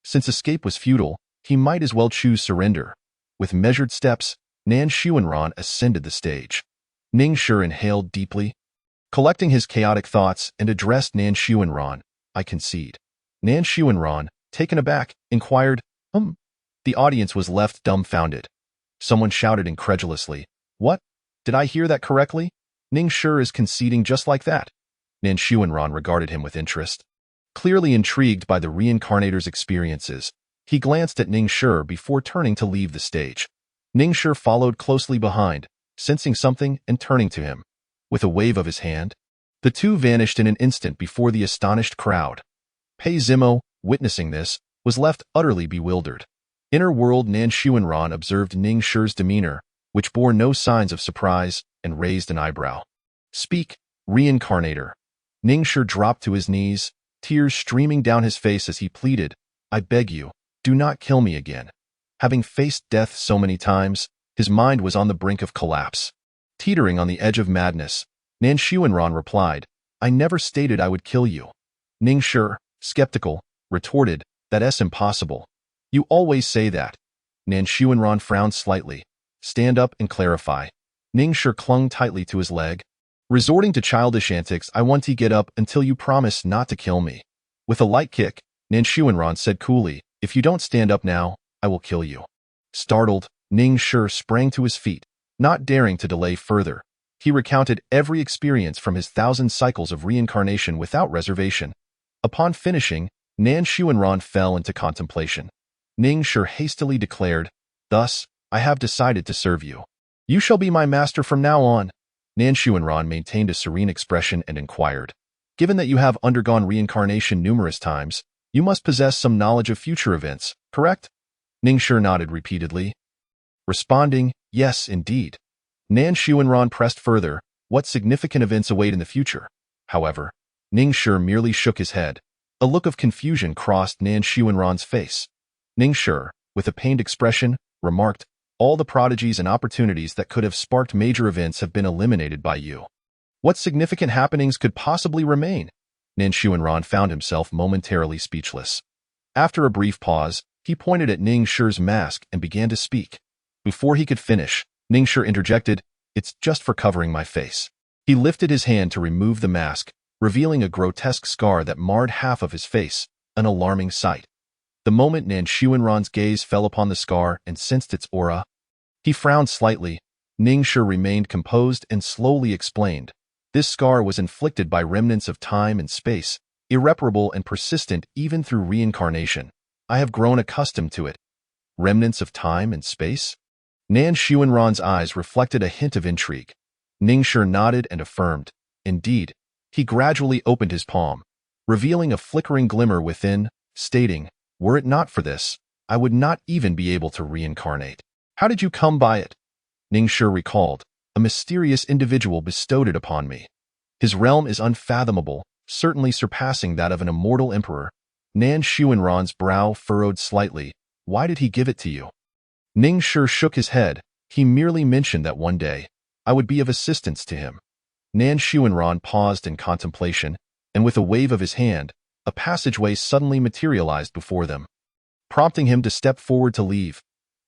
Since escape was futile, he might as well choose surrender. With measured steps, Nan Xuanran ascended the stage. Ning Shi inhaled deeply, collecting his chaotic thoughts, and addressed Nan Xuanran, "I concede." Nan Xuanran, taken aback, inquired, The audience was left dumbfounded. Someone shouted incredulously, "What? Did I hear that correctly? Ning Shi is conceding just like that?" Nan Xuanran regarded him with interest. Clearly intrigued by the reincarnator's experiences, he glanced at Ning Shi before turning to leave the stage. Ning Shi followed closely behind, sensing something and turning to him. With a wave of his hand, the two vanished in an instant before the astonished crowd. Pei Zimo, witnessing this, was left utterly bewildered. Inner world Nan Xuanran observed Ning Shi's demeanor, which bore no signs of surprise, and raised an eyebrow. "Speak, reincarnator." Ning Shi dropped to his knees, tears streaming down his face as he pleaded, "I beg you, do not kill me again." Having faced death so many times, his mind was on the brink of collapse. Teetering on the edge of madness, Nan Xuanran replied, "I never stated I would kill you." Ning Shi, skeptical, retorted, "That's impossible. You always say that." Nan Xuanran frowned slightly. "Stand up and clarify." Ning Shi clung tightly to his leg. "Resorting to childish antics, I want to get up until you promise not to kill me." With a light kick, Nan Xuanran said coolly, "If you don't stand up now, I will kill you." Startled, Ning Shi sprang to his feet, not daring to delay further. He recounted every experience from his 1,000 cycles of reincarnation without reservation. Upon finishing, Nan Xuanran fell into contemplation. Ning Shi hastily declared, "Thus, I have decided to serve you. You shall be my master from now on." Nan Xuanran maintained a serene expression and inquired, "Given that you have undergone reincarnation numerous times, you must possess some knowledge of future events, correct?" Ning Shi nodded repeatedly, responding, "Yes, indeed." Nan Xuanran pressed further, "What significant events await in the future?" However, Ning Shi merely shook his head. A look of confusion crossed Nan Xuanran's face. Ning Shi, with a pained expression, remarked, "All the prodigies and opportunities that could have sparked major events have been eliminated by you. What significant happenings could possibly remain?" Nan Xuanran found himself momentarily speechless. After a brief pause, he pointed at Ning Shi's mask and began to speak. Before he could finish, Ning Shi interjected, "It's just for covering my face." He lifted his hand to remove the mask, revealing a grotesque scar that marred half of his face, an alarming sight. The moment Nan Xuanran's gaze fell upon the scar and sensed its aura, he frowned slightly. Ning Shi remained composed and slowly explained, "This scar was inflicted by remnants of time and space, irreparable and persistent even through reincarnation. I have grown accustomed to it." "Remnants of time and space?" Nan Xuanran's eyes reflected a hint of intrigue. Ning Shi nodded and affirmed, "Indeed." He gradually opened his palm, revealing a flickering glimmer within, stating, "Were it not for this, I would not even be able to reincarnate." "How did you come by it?" Ning Shi recalled, "A mysterious individual bestowed it upon me. His realm is unfathomable, certainly surpassing that of an immortal emperor." Nan Xuanran's brow furrowed slightly. "Why did he give it to you?" Ning Shi shook his head. He merely mentioned that one day I would be of assistance to him. Nan Xuanran paused in contemplation, and with a wave of his hand, a passageway suddenly materialized before them, prompting him to step forward to leave.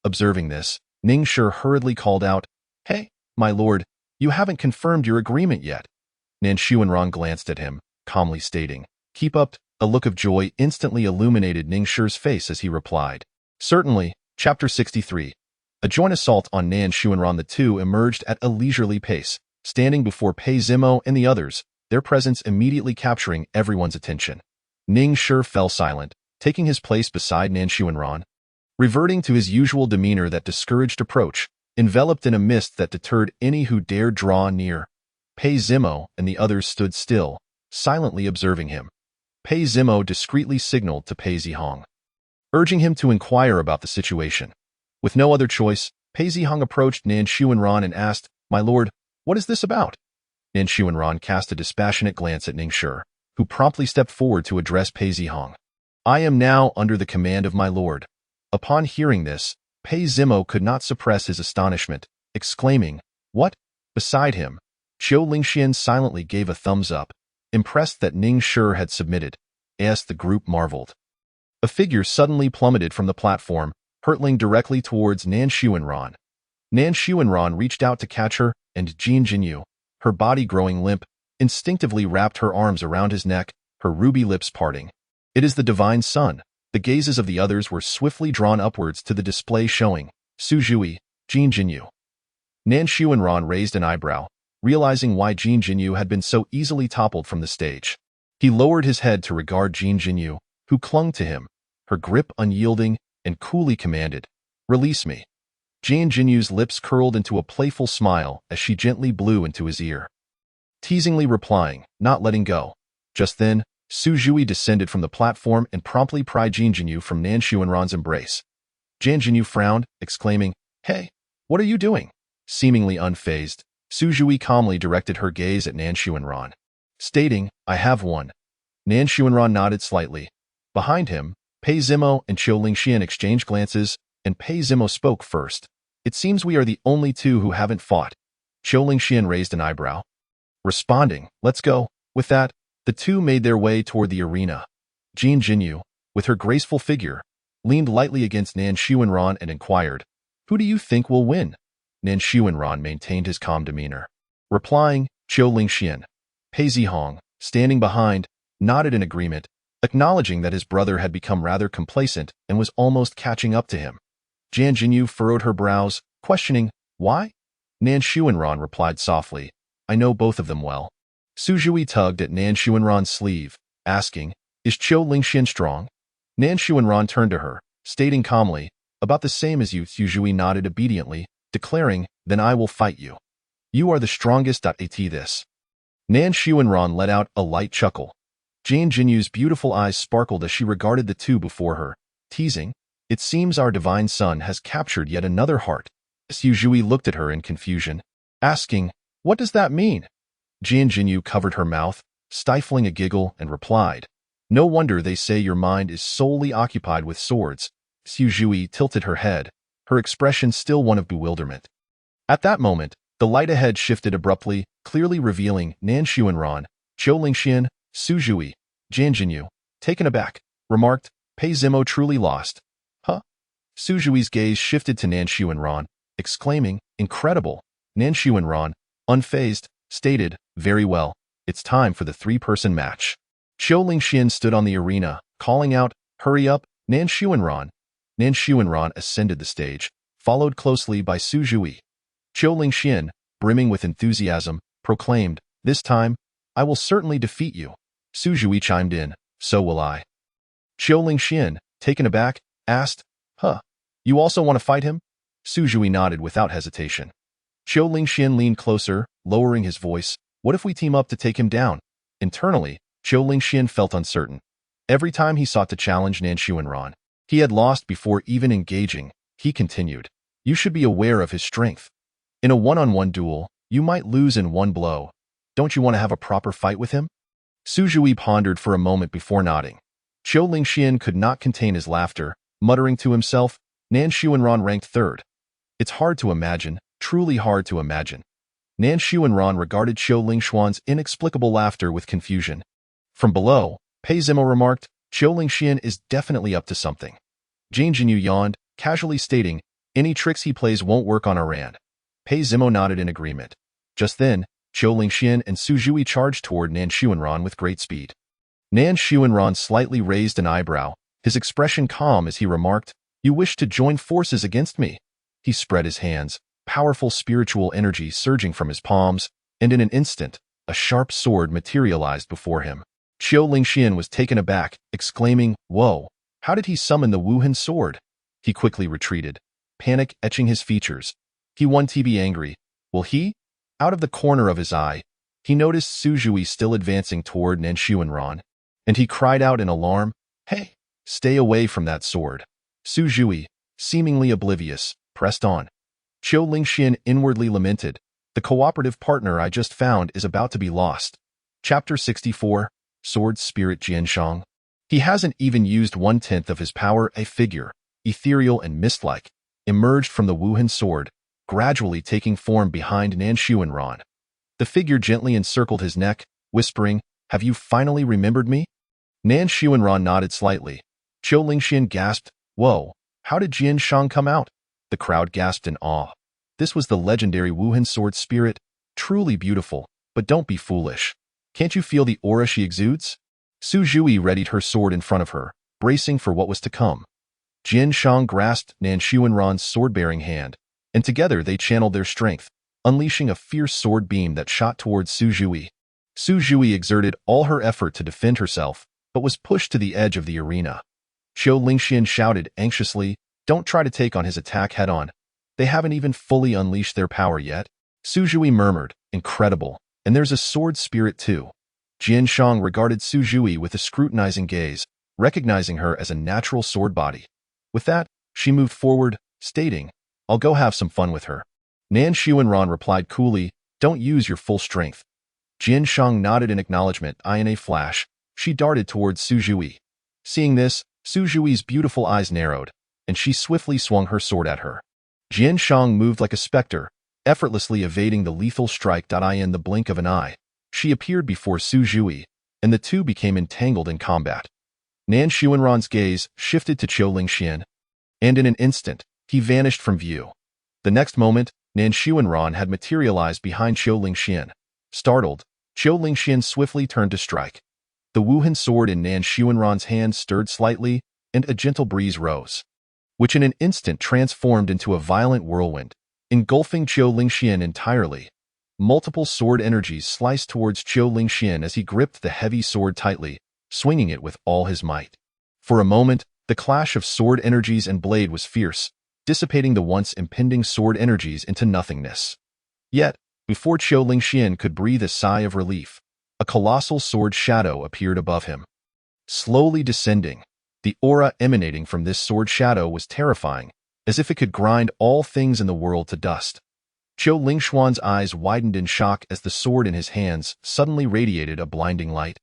Observing this, Ning Shi hurriedly called out, "Hey, my lord, you haven't confirmed your agreement yet." Nan Xuanran glanced at him, calmly stating, "Keep up." A look of joy instantly illuminated Ning Shi's face as he replied, "Certainly." Chapter 63. A joint assault on Nan Xuanran. The two emerged at a leisurely pace, standing before Pei Zimo and the others, their presence immediately capturing everyone's attention. Ning Shi fell silent, taking his place beside Nan Xuanran, reverting to his usual demeanor that discouraged approach, enveloped in a mist that deterred any who dared draw near. Pei Zimo and the others stood still, silently observing him. Pei Zimo discreetly signaled to Pei Zihong, urging him to inquire about the situation. With no other choice, Pei Zihong approached Nan Xuanran and asked, "My lord, what is this about?" Nan Xuanran cast a dispassionate glance at Ning Shi, who promptly stepped forward to address Pei Zihong. "I am now under the command of my lord." Upon hearing this, Pei Zimo could not suppress his astonishment, exclaiming, "What?" Beside him, Qiu Lingxian silently gave a thumbs up, impressed that Ning Shi had submitted. As the group marveled, a figure suddenly plummeted from the platform, hurtling directly towards Nan Xuanran. Nan Xuanran reached out to catch her, and Jin Jinyu, her body growing limp, instinctively wrapped her arms around his neck, her ruby lips parting. "It is the divine sun." The gazes of the others were swiftly drawn upwards to the display showing Su Jui, Jin Jinyu. Nan Xuanran raised an eyebrow, realizing why Jin Jinyu had been so easily toppled from the stage. He lowered his head to regard Jin Jinyu, who clung to him, her grip unyielding, and coolly commanded, "Release me." Jin Jinyu's lips curled into a playful smile as she gently blew into his ear, teasingly replying, "Not letting go." Just then, Su Jui descended from the platform and promptly pried Jin Jinyu from Nan Xuanran's embrace. Jin Jinyu frowned, exclaiming, "Hey, what are you doing?" Seemingly unfazed, Su Jui calmly directed her gaze at Nan Xuanran, stating, "I have one." Nan Xuanran nodded slightly. Behind him, Pei Zimo and Qiu Lingxian exchanged glances, and Pei Zimo spoke first. "It seems we are the only two who haven't fought." Qiu Lingxian raised an eyebrow, responding, "Let's go." With that, the two made their way toward the arena. Jin Jinyu, with her graceful figure, leaned lightly against Nan Xuanran and inquired, "Who do you think will win?" Nan Xuanran maintained his calm demeanor, replying, "Qiu Lingxian." Pei Zihong, standing behind, nodded in agreement, acknowledging that his brother had become rather complacent and was almost catching up to him. Jin Jinyu furrowed her brows, questioning, "Why?" Nan Xuanran replied softly, "I know both of them well." Su Jui tugged at Nan Xuanran's sleeve, asking, "Is Qiu Lingxian strong?" Nan Xuanran turned to her, stating calmly, "About the same as you." Su Jui nodded obediently, declaring, "Then I will fight you. You are the strongest." At this, Nan Xuanran let out a light chuckle. Jin Jinyu's beautiful eyes sparkled as she regarded the two before her, teasing, "It seems our divine son has captured yet another heart." Su Jui looked at her in confusion, asking, "What does that mean?" Jin Jinyu covered her mouth, stifling a giggle, and replied, "No wonder they say your mind is solely occupied with swords." Su Jui tilted her head, her expression still one of bewilderment. At that moment, the light ahead shifted abruptly, clearly revealing Nan Xuanran, Qiu Lingxian, Su Jui. Jin Jinyu, taken aback, remarked, "Pei Zimo truly lost." "Huh?" Su Jui's gaze shifted to Nan Xuanran, exclaiming, "Incredible." Nan Xuanran, unfazed, stated, "Very well, it's time for the three-person match." Qiu Lingxian stood on the arena, calling out, "Hurry up, Nan Xuanran." Nan Xuanran ascended the stage, followed closely by Su Jui. Qiu Lingxian, brimming with enthusiasm, proclaimed, "This time, I will certainly defeat you." Su Jui chimed in, "So will I." Qiu Lingxian, taken aback, asked, "Huh, you also want to fight him?" Su Jui nodded without hesitation. Qiu Lingxian leaned closer, lowering his voice, "What if we team up to take him down?" Internally, Qiu Lingxian felt uncertain. Every time he sought to challenge Nan Xuanran, he had lost before even engaging. He continued, "You should be aware of his strength. In a one-on-one duel, you might lose in one blow. Don't you want to have a proper fight with him?" Su Jui pondered for a moment before nodding. Qiu Lingxian could not contain his laughter, muttering to himself, Nan Xuanran ranked third. It's hard to imagine, truly hard to imagine. Nan Xuanran regarded Qiu Lingxuan's inexplicable laughter with confusion. From below, Pei Zimo remarked, Qiu Lingxian is definitely up to something. Jane Jinyu yawned, casually stating, any tricks he plays won't work on Aran. Pei Zimo nodded in agreement. Just then, Qiu Lingxian and Su Jui charged toward Nan Xuanran with great speed. Nan Xuanran slightly raised an eyebrow, his expression calm as he remarked, you wish to join forces against me? He spread his hands, powerful spiritual energy surging from his palms, and in an instant, a sharp sword materialized before him. Qiu Lingxian was taken aback, exclaiming, whoa, how did he summon the Wuhan sword? He quickly retreated, panic etching his features. He wanted to be angry. Will he? Out of the corner of his eye, he noticed Su Jui still advancing toward Nan Xuanran, and he cried out in alarm, hey, stay away from that sword. Su Jui, seemingly oblivious, pressed on. Qiu Lingxian inwardly lamented, the cooperative partner I just found is about to be lost. Chapter 64, Sword Spirit Jianshang. He hasn't even used 1/10 of his power. A figure, ethereal and mist-like, emerged from the Wuhan sword, gradually taking form behind Nan Xuanran. The figure gently encircled his neck, whispering, have you finally remembered me? Nan Xuanran nodded slightly. Qiu Lingxian gasped, whoa, how did Jianshang come out? The crowd gasped in awe. This was the legendary Wuhan sword spirit, truly beautiful, but don't be foolish. Can't you feel the aura she exudes? Su Jui readied her sword in front of her, bracing for what was to come. Jianshang grasped Nan Xuanran's sword-bearing hand, and together they channeled their strength, unleashing a fierce sword beam that shot towards Su Jui. Su Jui exerted all her effort to defend herself, but was pushed to the edge of the arena. Qiu Lingxian shouted anxiously, don't try to take on his attack head-on. They haven't even fully unleashed their power yet. Su Jui murmured, incredible, and there's a sword spirit too. Jianshang regarded Su Jui with a scrutinizing gaze, recognizing her as a natural sword body. With that, she moved forward, stating, I'll go have some fun with her. Nan Xuanran replied coolly, don't use your full strength. Jianshang nodded in acknowledgement. In a flash, she darted towards Su Jui. Seeing this, Su Jui's beautiful eyes narrowed, and she swiftly swung her sword at her. Jianshang moved like a specter, effortlessly evading the lethal strike. In the blink of an eye, she appeared before Su Jui, and the two became entangled in combat. Nan Xuanran's gaze shifted to Qiu Lingxian, and in an instant, he vanished from view. The next moment, Nan Xuanran had materialized behind Qiu Lingxian. Startled, Qiu Lingxian swiftly turned to strike. The Wuhan sword in Nan Xuanran's hand stirred slightly, and a gentle breeze rose, which in an instant transformed into a violent whirlwind, engulfing Qiu Lingxian entirely. Multiple sword energies sliced towards Qiu Lingxian as he gripped the heavy sword tightly, swinging it with all his might. For a moment, the clash of sword energies and blade was fierce, dissipating the once impending sword energies into nothingness. Yet, before Qiu Lingxian could breathe a sigh of relief, a colossal sword shadow appeared above him. Slowly descending, the aura emanating from this sword shadow was terrifying, as if it could grind all things in the world to dust. Qiu Lingxuan's eyes widened in shock as the sword in his hands suddenly radiated a blinding light.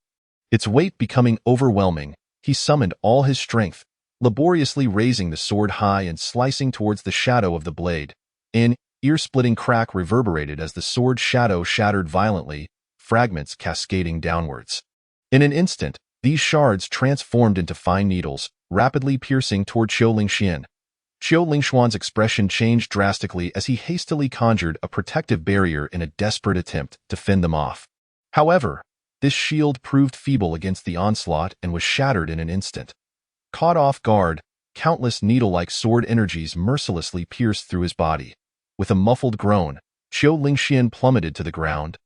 Its weight becoming overwhelming, he summoned all his strength, laboriously raising the sword high and slicing towards the shadow of the blade. An ear-splitting crack reverberated as the sword shadow shattered violently, fragments cascading downwards. In an instant, these shards transformed into fine needles, rapidly piercing toward Qiu Lingxian. Qiu Lingxuan's expression changed drastically as he hastily conjured a protective barrier in a desperate attempt to fend them off. However, this shield proved feeble against the onslaught and was shattered in an instant. Caught off guard, countless needle-like sword energies mercilessly pierced through his body. With a muffled groan, Qiu Lingxian plummeted to the ground.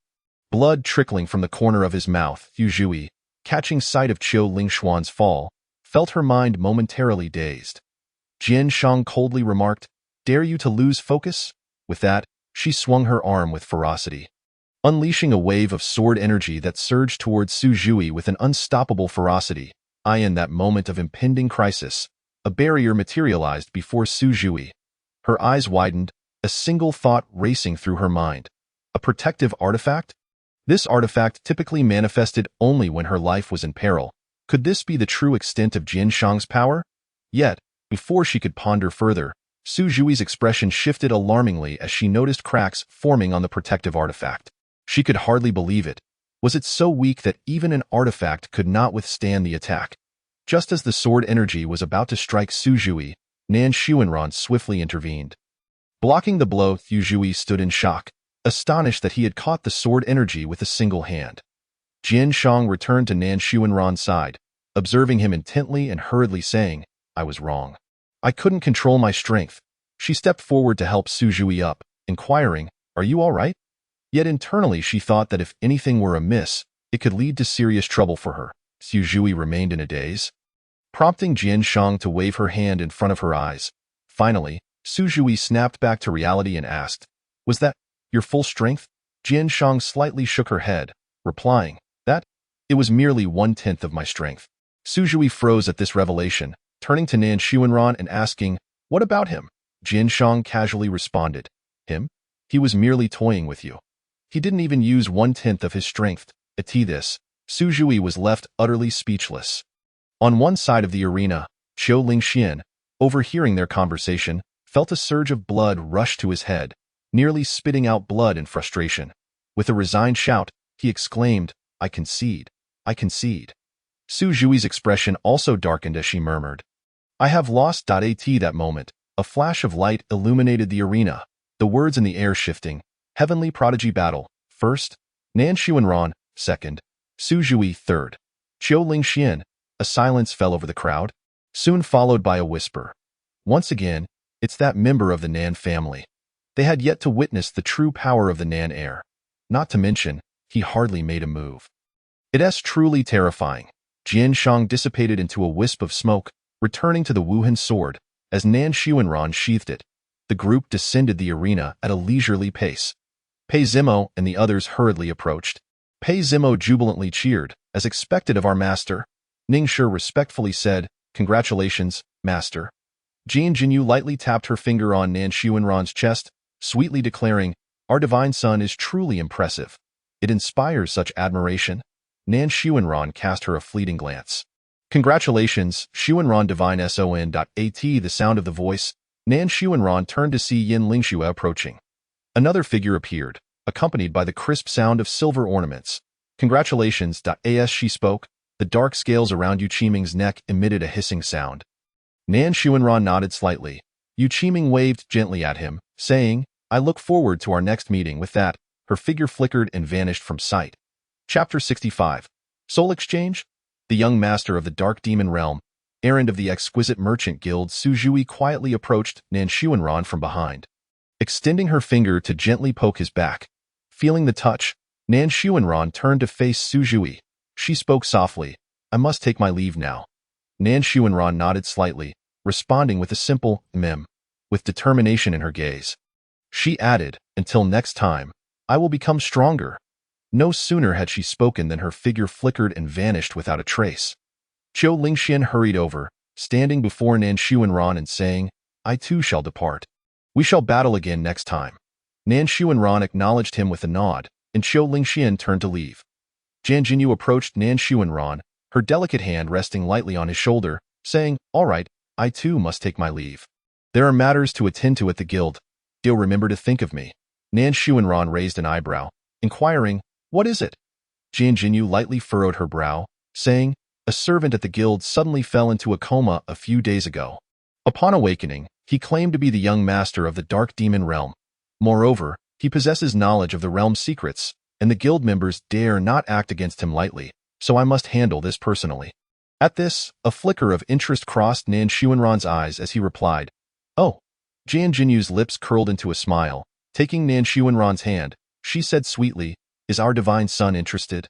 Blood trickling from the corner of his mouth, Su Jui, catching sight of Qiu Lingxuan's fall, felt her mind momentarily dazed. Jianshang coldly remarked, "Dare you to lose focus?" With that, she swung her arm with ferocity, unleashing a wave of sword energy that surged towards Su Jui with an unstoppable ferocity. In that moment of impending crisis, a barrier materialized before Su Jui. Her eyes widened, a single thought racing through her mind. A protective artifact? This artifact typically manifested only when her life was in peril. Could this be the true extent of Jianshang's power? Yet, Before she could ponder further, Su Jui's expression shifted alarmingly as she noticed cracks forming on the protective artifact. She could hardly believe it. Was it so weak that even an artifact could not withstand the attack? Just as the sword energy was about to strike Su Jui, Nan Xuanran swiftly intervened. Blocking the blow, Su Jui stood in shock, astonished that he had caught the sword energy with a single hand. Jian Shang returned to Nan Xuanran's side, observing him intently and hurriedly saying, "I was wrong. I couldn't control my strength." She stepped forward to help Su Jui up, inquiring, "Are you all right?" Yet internally she thought that if anything were amiss, it could lead to serious trouble for her. Su Jui remained in a daze, prompting Jian Shang to wave her hand in front of her eyes. Finally, Su Jui snapped back to reality and asked, "Was that your full strength?" Jian Shang slightly shook her head, replying, "That? It was merely 1/10 of my strength." Su Jui froze at this revelation, turning to Nan Xuanran and asking, "What about him?" Jian Shang casually responded, "Him? He was merely toying with you. He didn't even use 1/10 of his strength." At this, Su Jui was left utterly speechless. On one side of the arena, Qiu Lingxian, overhearing their conversation, felt a surge of blood rush to his head, nearly spitting out blood in frustration. With a resigned shout, he exclaimed, "I concede. I concede." Su Jui's expression also darkened as she murmured, "I have lost." At that moment, a flash of light illuminated the arena, the words in the air shifting, "Heavenly Prodigy Battle, first, Nan Xuanran, second, Su Jui, third, Qiu Lingxian." A silence fell over the crowd, soon followed by a whisper. "Once again, it's that member of the Nan family." They had yet to witness the true power of the Nan heir. Not to mention, he hardly made a move. It's truly terrifying. Jian Shang dissipated into a wisp of smoke, returning to the Wuhan sword. As Nan Xuanran sheathed it, the group descended the arena at a leisurely pace. Pei Zimo and the others hurriedly approached. Pei Zimo jubilantly cheered, as expected of our master. Ning Shi respectfully said, "Congratulations, master." Jian Jinyu lightly tapped her finger on Nan Xuanran's chest, sweetly declaring, "Our divine son is truly impressive. It inspires such admiration." Nan Xuanran cast her a fleeting glance. "Congratulations, Xuanran divine son. At the sound of the voice, Nan Xuanran turned to see Yin Lingxue approaching. Another figure appeared, accompanied by the crisp sound of silver ornaments. "Congratulations." As she spoke, the dark scales around Yu Qiming's neck emitted a hissing sound. Nan Xuanran nodded slightly. Yu Qiming waved gently at him, saying, "I look forward to our next meeting." With that, her figure flickered and vanished from sight. Chapter 65. Soul Exchange? The young master of the Dark Demon Realm, errand of the Exquisite Merchant Guild, Su Jui quietly approached Nan Xuanran from behind, extending her finger to gently poke his back. Feeling the touch, Nan Xuanran turned to face Su Jui. She spoke softly, "I must take my leave now." Nan Xuanran nodded slightly, responding with a simple "mem," with determination in her gaze. She added, "Until next time, I will become stronger." No sooner had she spoken than her figure flickered and vanished without a trace. Qiu Lingxian hurried over, standing before Nan Xuanran and saying, "I too shall depart. We shall battle again next time." Nan Xuanran acknowledged him with a nod, and Qiu Lingxian turned to leave. Jian Jinyu approached Nan Xuanran, her delicate hand resting lightly on his shoulder, saying, "All right, I too must take my leave. There are matters to attend to at the guild. Do remember to think of me." Nan Xuanran raised an eyebrow, inquiring, "What is it?" Jian Jinyu lightly furrowed her brow, saying, "A servant at the guild suddenly fell into a coma a few days ago. Upon awakening, he claimed to be the young master of the Dark Demon Realm. Moreover, he possesses knowledge of the realm's secrets, and the guild members dare not act against him lightly, so I must handle this personally." At this, a flicker of interest crossed Nan Xuanran's eyes as he replied, "Oh." Jian Jinyu's lips curled into a smile. Taking Nan Xuanran's hand, she said sweetly, "Is our divine son interested?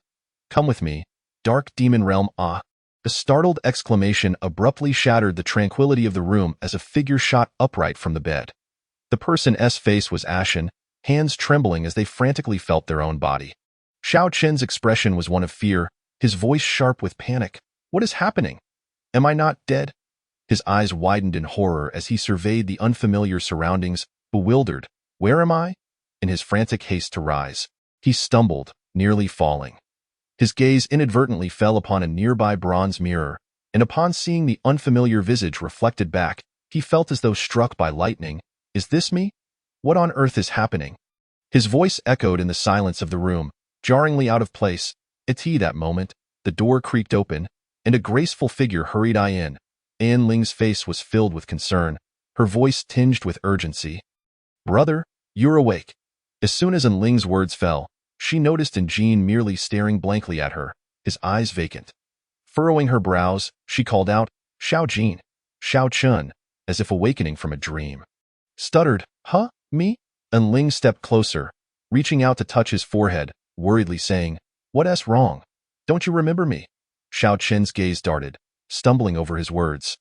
Come with me. Dark Demon Realm." Ah! A startled exclamation abruptly shattered the tranquility of the room as a figure shot upright from the bed. The person's face was ashen, hands trembling as they frantically felt their own body. Xiao Chen's expression was one of fear, his voice sharp with panic. "What is happening? Am I not dead?" His eyes widened in horror as he surveyed the unfamiliar surroundings, bewildered. "Where am I?" In his frantic haste to rise, he stumbled, nearly falling. His gaze inadvertently fell upon a nearby bronze mirror, and upon seeing the unfamiliar visage reflected back, he felt as though struck by lightning. Is this me? What on earth is happening? His voice echoed in the silence of the room, jarringly out of place. At that moment, the door creaked open, and a graceful figure hurried in. An Ling's face was filled with concern, her voice tinged with urgency. Brother, you're awake. As soon as An Ling's words fell, she noticed An Jin merely staring blankly at her, his eyes vacant. Furrowing her brows, she called out, Xiao Jin, Xiao Chun, as if awakening from a dream. Stuttered, huh, me? An Ling stepped closer, reaching out to touch his forehead, worriedly saying, What's wrong? Don't you remember me? Xiao Chen's gaze darted, stumbling over his words.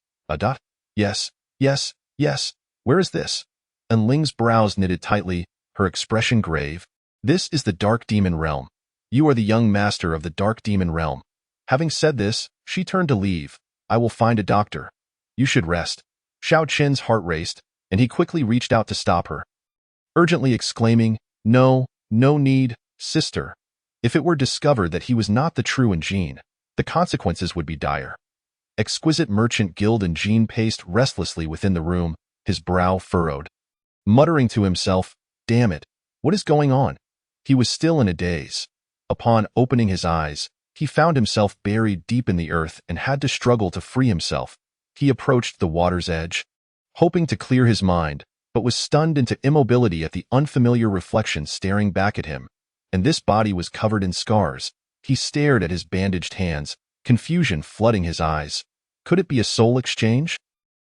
Yes, yes, yes, where is this? An Ling's brows knitted tightly, her expression grave. This is the Dark Demon Realm. You are the young master of the Dark Demon Realm. Having said this, she turned to leave. I will find a doctor. You should rest. Xiao Chen's heart raced, and he quickly reached out to stop her, urgently exclaiming, No, no need, sister. If it were discovered that he was not the true An Jin, the consequences would be dire. Exquisite Merchant Guild An Jin paced restlessly within the room, his brow furrowed. Muttering to himself, Damn it, what is going on? He was still in a daze. Upon opening his eyes, he found himself buried deep in the earth and had to struggle to free himself. He approached the water's edge, hoping to clear his mind, but was stunned into immobility at the unfamiliar reflection staring back at him. And this body was covered in scars. He stared at his bandaged hands, confusion flooding his eyes. Could it be a soul exchange?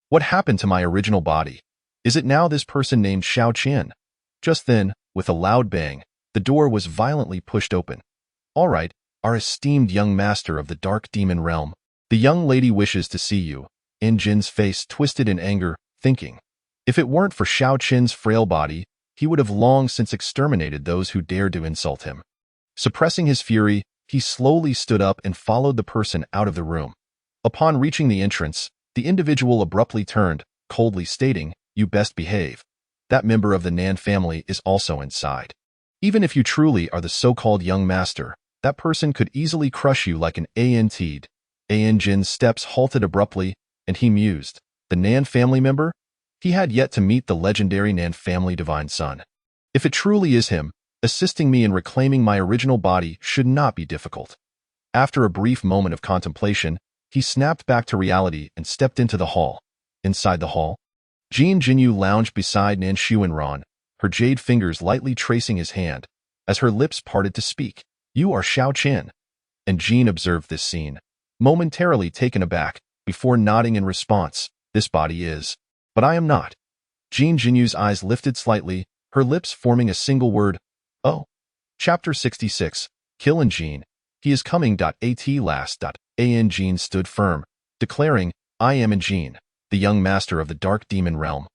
What happened to my original body? Is it now this person named Xiao Chen? Just then, with a loud bang, the door was violently pushed open. All right, our esteemed young master of the Dark Demon Realm. The young lady wishes to see you. An Jin's face twisted in anger, thinking, if it weren't for Xiao Chen's frail body, he would have long since exterminated those who dared to insult him. Suppressing his fury, he slowly stood up and followed the person out of the room. Upon reaching the entrance, the individual abruptly turned, coldly stating, You best behave. That member of the Nan family is also inside. Even if you truly are the so-called young master, that person could easily crush you like an ant. An Jin's steps halted abruptly, and he mused. The Nan family member? He had yet to meet the legendary Nan family divine son. If it truly is him, assisting me in reclaiming my original body should not be difficult. After a brief moment of contemplation, he snapped back to reality and stepped into the hall. Inside the hall, Jin Jinyu lounged beside Nan Xuanran, her jade fingers lightly tracing his hand, as her lips parted to speak. You are Xiao Chen. And Jin observed this scene, momentarily taken aback, before nodding in response. This body is. But I am not. Jin Jinyu's eyes lifted slightly, her lips forming a single word. Oh. Chapter 66. Kill An Jin. He is coming. At last. An Jin stood firm, declaring, I am An Jin, the young master of the Dark Demon Realm.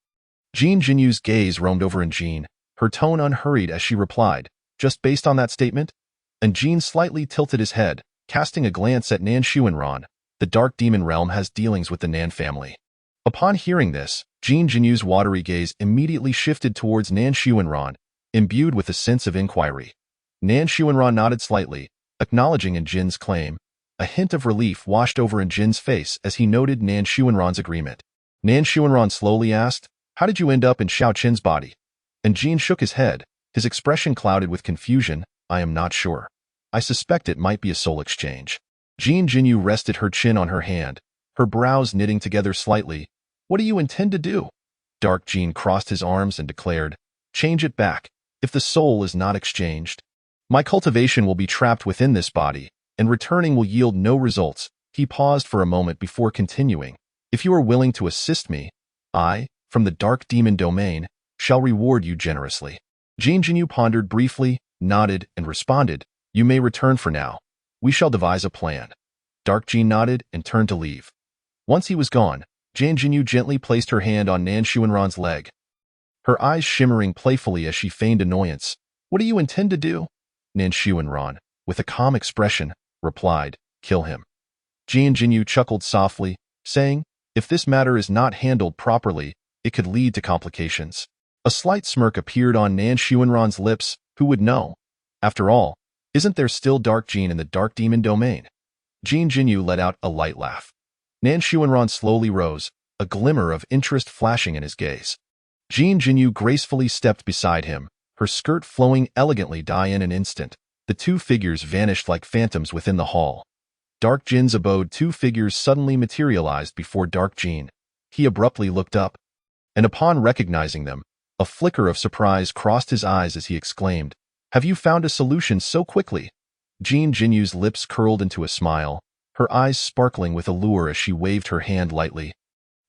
Jin Jinyu's gaze roamed over An Jin, her tone unhurried as she replied, Just based on that statement? An Jin slightly tilted his head, casting a glance at Nan Xuanran. The Dark Demon Realm has dealings with the Nan family. Upon hearing this, Jin Jinyu's watery gaze immediately shifted towards Nan Xuanran, imbued with a sense of inquiry. Nan Xuanran nodded slightly, acknowledging An Jin's claim. A hint of relief washed over An Jin's face as he noted Nan Xuanran's agreement. Nan Xuanran slowly asked, How did you end up in Xiao Chen's body? And Jin shook his head, his expression clouded with confusion. I am not sure. I suspect it might be a soul exchange. Jin Jinyu rested her chin on her hand, her brows knitting together slightly. What do you intend to do? Dark Jin crossed his arms and declared, Change it back. If the soul is not exchanged, my cultivation will be trapped within this body, and returning will yield no results. He paused for a moment before continuing. If you are willing to assist me, I, from the Dark Demon Domain, shall reward you generously. Jin Jinyu pondered briefly, nodded, and responded, You may return for now. We shall devise a plan. Dark Jin nodded and turned to leave. Once he was gone, Jin Jinyu gently placed her hand on Nan Xuanran's leg, her eyes shimmering playfully as she feigned annoyance. What do you intend to do? Nan Xuanran, with a calm expression, replied, Kill him. Jin Jinyu chuckled softly, saying, If this matter is not handled properly, it could lead to complications. A slight smirk appeared on Nan Xuanran's lips. Who would know? After all, isn't there still Dark Jin in the Dark Demon Domain? Jin Jinyu let out a light laugh. Nan Xuanran slowly rose, a glimmer of interest flashing in his gaze. Jin Jinyu gracefully stepped beside him, her skirt flowing elegantly. In an instant, the two figures vanished like phantoms within the hall. Dark Jin's abode. Two figures suddenly materialized before Dark Jin. He abruptly looked up, and upon recognizing them, a flicker of surprise crossed his eyes as he exclaimed, "Have you found a solution so quickly?" Jin Jinyu's lips curled into a smile, her eyes sparkling with allure as she waved her hand lightly.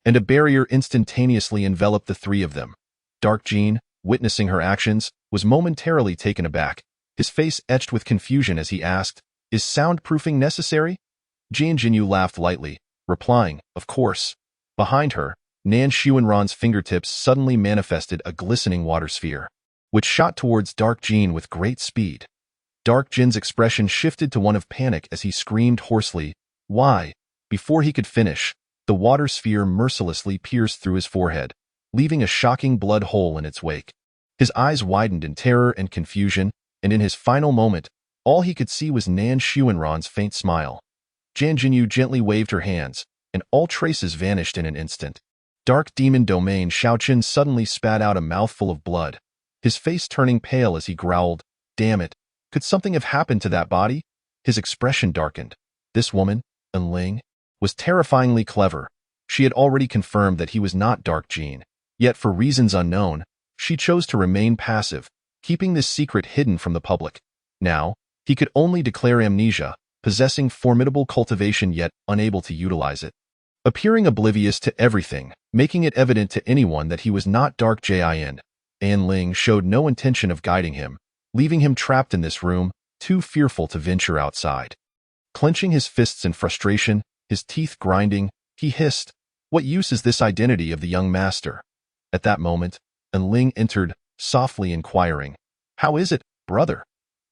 And a barrier instantaneously enveloped the three of them. Dark Jin, witnessing her actions, was momentarily taken aback, his face etched with confusion as he asked, "Is soundproofing necessary?" Jin Jinyu laughed lightly, replying, "Of course." Behind her, Nan Xuanran's fingertips suddenly manifested a glistening water sphere, which shot towards Dark Jin with great speed. Dark Jin's expression shifted to one of panic as he screamed hoarsely, "Why?" Before he could finish, the water sphere mercilessly pierced through his forehead, leaving a shocking blood hole in its wake. His eyes widened in terror and confusion, and in his final moment, all he could see was Nan Xuanran's faint smile. Jin Jinyu gently waved her hands, and all traces vanished in an instant. Dark Demon Domain Xiaoqun suddenly spat out a mouthful of blood, his face turning pale as he growled, "Damn it! Could something have happened to that body?" His expression darkened. This woman, Enling, was terrifyingly clever. She had already confirmed that he was not Dark Jin, yet for reasons unknown, she chose to remain passive, keeping this secret hidden from the public. Now, he could only declare amnesia, possessing formidable cultivation yet unable to utilize it. Appearing oblivious to everything, making it evident to anyone that he was not Dark Jin, Enling showed no intention of guiding him, leaving him trapped in this room, too fearful to venture outside. Clenching his fists in frustration, his teeth grinding, he hissed, "What use is this identity of the young master?" At that moment, Enling entered, softly inquiring, "How is it, brother?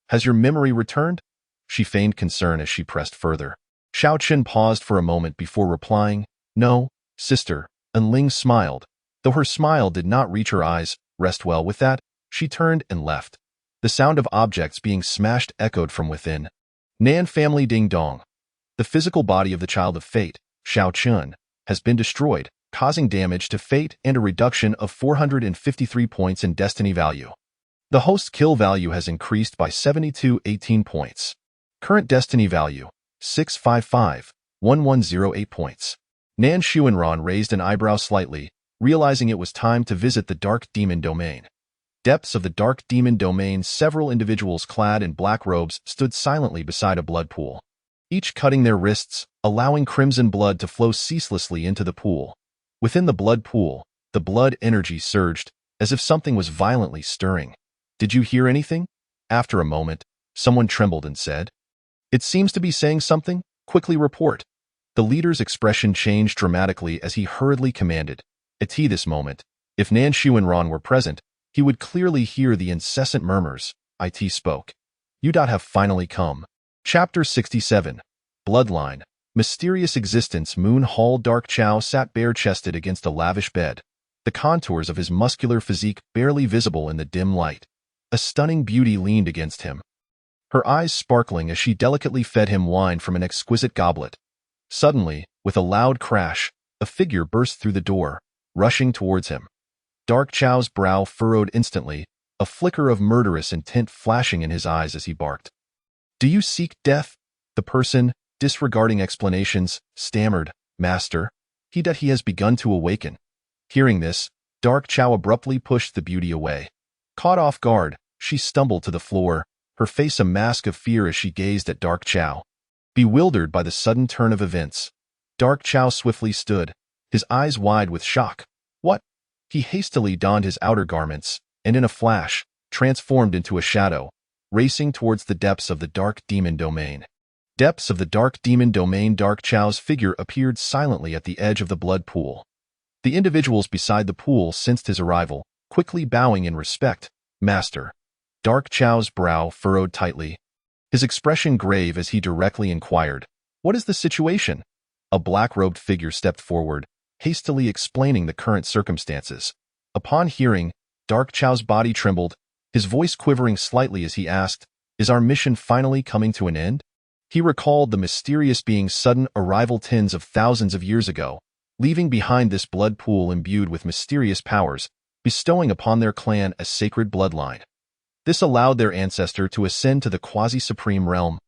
Has your memory returned?" She feigned concern as she pressed further. Xiaoqun paused for a moment before replying, "No, sister." Enling smiled. Though her smile did not reach her eyes, "Rest well with that." She turned and left. The sound of objects being smashed echoed from within. Nan family ding dong. The physical body of the child of fate, Xiaoqun, has been destroyed, causing damage to fate and a reduction of 453 points in destiny value. The host's kill value has increased by 7218 points. Current destiny value, 6551108 points. Nan Xuanran raised an eyebrow slightly, realizing it was time to visit the Dark Demon Domain. Depths of the Dark Demon Domain. Several individuals clad in black robes stood silently beside a blood pool, each cutting their wrists, allowing crimson blood to flow ceaselessly into the pool. Within the blood pool, the blood energy surged, as if something was violently stirring. "Did you hear anything?" After a moment, someone trembled and said, "It seems to be saying something. Quickly report." The leader's expression changed dramatically as he hurriedly commanded. At this moment, if Nan Xuanran were present, he would clearly hear the incessant murmurs. It spoke. "You have finally come." Chapter 67. Bloodline. Mysterious existence. Moon Hall. Dark Chao sat bare-chested against a lavish bed, the contours of his muscular physique barely visible in the dim light. A stunning beauty leaned against him, her eyes sparkling as she delicately fed him wine from an exquisite goblet. Suddenly, with a loud crash, a figure burst through the door, rushing towards him. Dark Chao's brow furrowed instantly, a flicker of murderous intent flashing in his eyes as he barked. "Do you seek death?" The person, disregarding explanations, stammered, "Master, he has begun to awaken." Hearing this, Dark Chao abruptly pushed the beauty away. Caught off guard, she stumbled to the floor, her face a mask of fear as she gazed at Dark Chao. Bewildered by the sudden turn of events, Dark Chao swiftly stood, his eyes wide with shock. "What?" He hastily donned his outer garments, and in a flash, transformed into a shadow, racing towards the depths of the Dark Demon Domain. Depths of the Dark Demon Domain. Dark Chao's figure appeared silently at the edge of the blood pool. The individuals beside the pool sensed his arrival, quickly bowing in respect. "Master." Dark Chao's brow furrowed tightly, his expression grave as he directly inquired, "What is the situation?" A black-robed figure stepped forward, hastily explaining the current circumstances. Upon hearing, Dark Chao's body trembled, his voice quivering slightly as he asked, "Is our mission finally coming to an end?" He recalled the mysterious being's sudden arrival tens of thousands of years ago, leaving behind this blood pool imbued with mysterious powers, bestowing upon their clan a sacred bloodline. This allowed their ancestor to ascend to the quasi-supreme realm,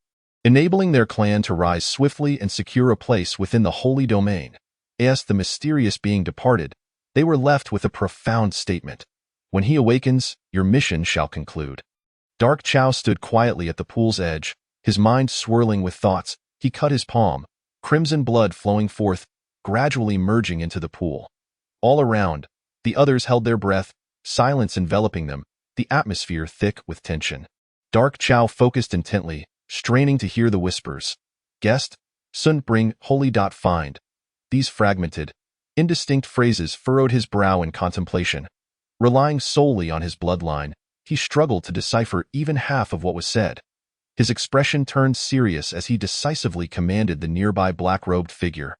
enabling their clan to rise swiftly and secure a place within the holy domain. As the mysterious being departed, they were left with a profound statement. When he awakens, your mission shall conclude. Dark Chow stood quietly at the pool's edge, his mind swirling with thoughts. He cut his palm, crimson blood flowing forth, gradually merging into the pool. All around, the others held their breath, silence enveloping them, the atmosphere thick with tension. Dark Chow focused intently, straining to hear the whispers. Guest, Sun bring, holy. Find. These fragmented, indistinct phrases furrowed his brow in contemplation. Relying solely on his bloodline, he struggled to decipher even half of what was said. His expression turned serious as he decisively commanded the nearby black-robed figure.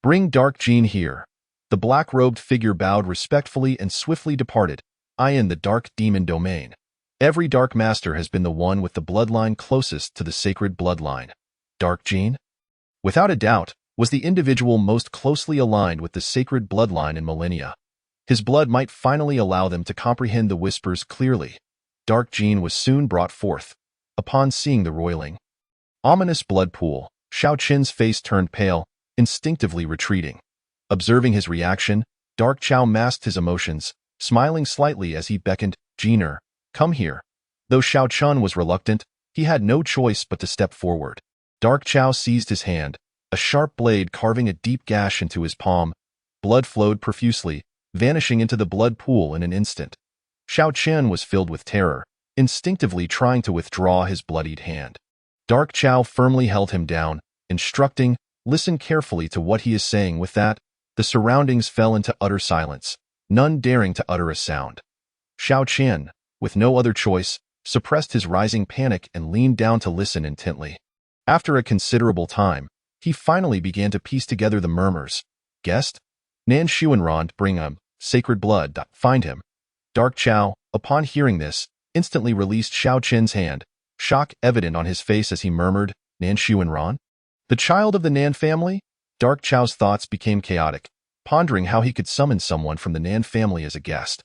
Bring Dark Gene here. The black-robed figure bowed respectfully and swiftly departed, eyeing the dark demon domain. Every Dark Master has been the one with the bloodline closest to the sacred bloodline. Dark Gene? Without a doubt, was the individual most closely aligned with the sacred bloodline in millennia. His blood might finally allow them to comprehend the whispers clearly. Dark Gene was soon brought forth. Upon seeing the roiling, ominous blood pool, Xiao Qin's face turned pale, instinctively retreating. Observing his reaction, Dark Chow masked his emotions, smiling slightly as he beckoned, Jeaner, come here. Though Xiao Chun was reluctant, he had no choice but to step forward. Dark Chow seized his hand, a sharp blade carving a deep gash into his palm. Blood flowed profusely, vanishing into the blood pool in an instant. Xiao Chen was filled with terror, instinctively trying to withdraw his bloodied hand. Dark Chow firmly held him down, instructing, listen carefully to what he is saying. With that, the surroundings fell into utter silence, none daring to utter a sound. Xiao Chen, with no other choice, suppressed his rising panic and leaned down to listen intently. After a considerable time, he finally began to piece together the murmurs. Guest? Nan Xuanran, bring him, sacred blood. Find him. Dark Chow, upon hearing this, instantly released Xiao Chen's hand, shock evident on his face as he murmured, Nan Xuanran? The child of the Nan family? Dark Chow's thoughts became chaotic, pondering how he could summon someone from the Nan family as a guest.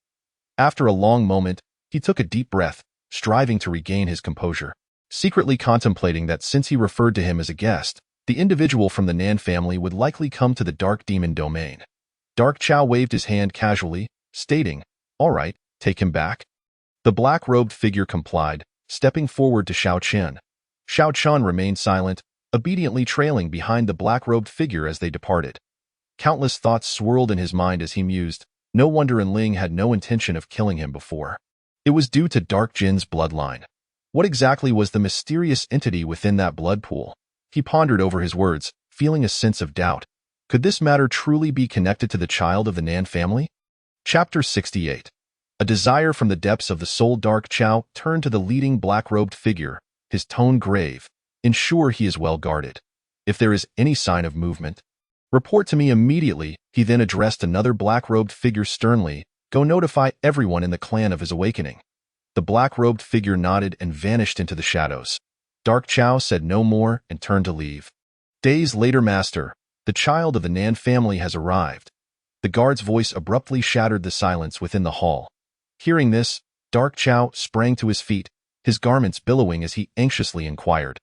After a long moment, he took a deep breath, striving to regain his composure, secretly contemplating that since he referred to him as a guest, the individual from the Nan family would likely come to the dark demon domain. Dark Chow waved his hand casually, stating, all right, take him back. The black-robed figure complied, stepping forward to Xiao Chen. Xiao Chen remained silent, obediently trailing behind the black-robed figure as they departed. Countless thoughts swirled in his mind as he mused. No wonder Enling had no intention of killing him before. It was due to Dark Jin's bloodline. What exactly was the mysterious entity within that blood pool? He pondered over his words, feeling a sense of doubt. Could this matter truly be connected to the child of the Nan family? Chapter 68. A desire from the depths of the soul. Dark Chow turned to the leading black-robed figure, his tone grave. Ensure he is well guarded. If there is any sign of movement, report to me immediately. He then addressed another black-robed figure sternly. Go notify everyone in the clan of his awakening. The black-robed figure nodded and vanished into the shadows. Dark Chow said no more and turned to leave. Days later, Master, the child of the Nan family has arrived. The guard's voice abruptly shattered the silence within the hall. Hearing this, Dark Chow sprang to his feet, his garments billowing as he anxiously inquired.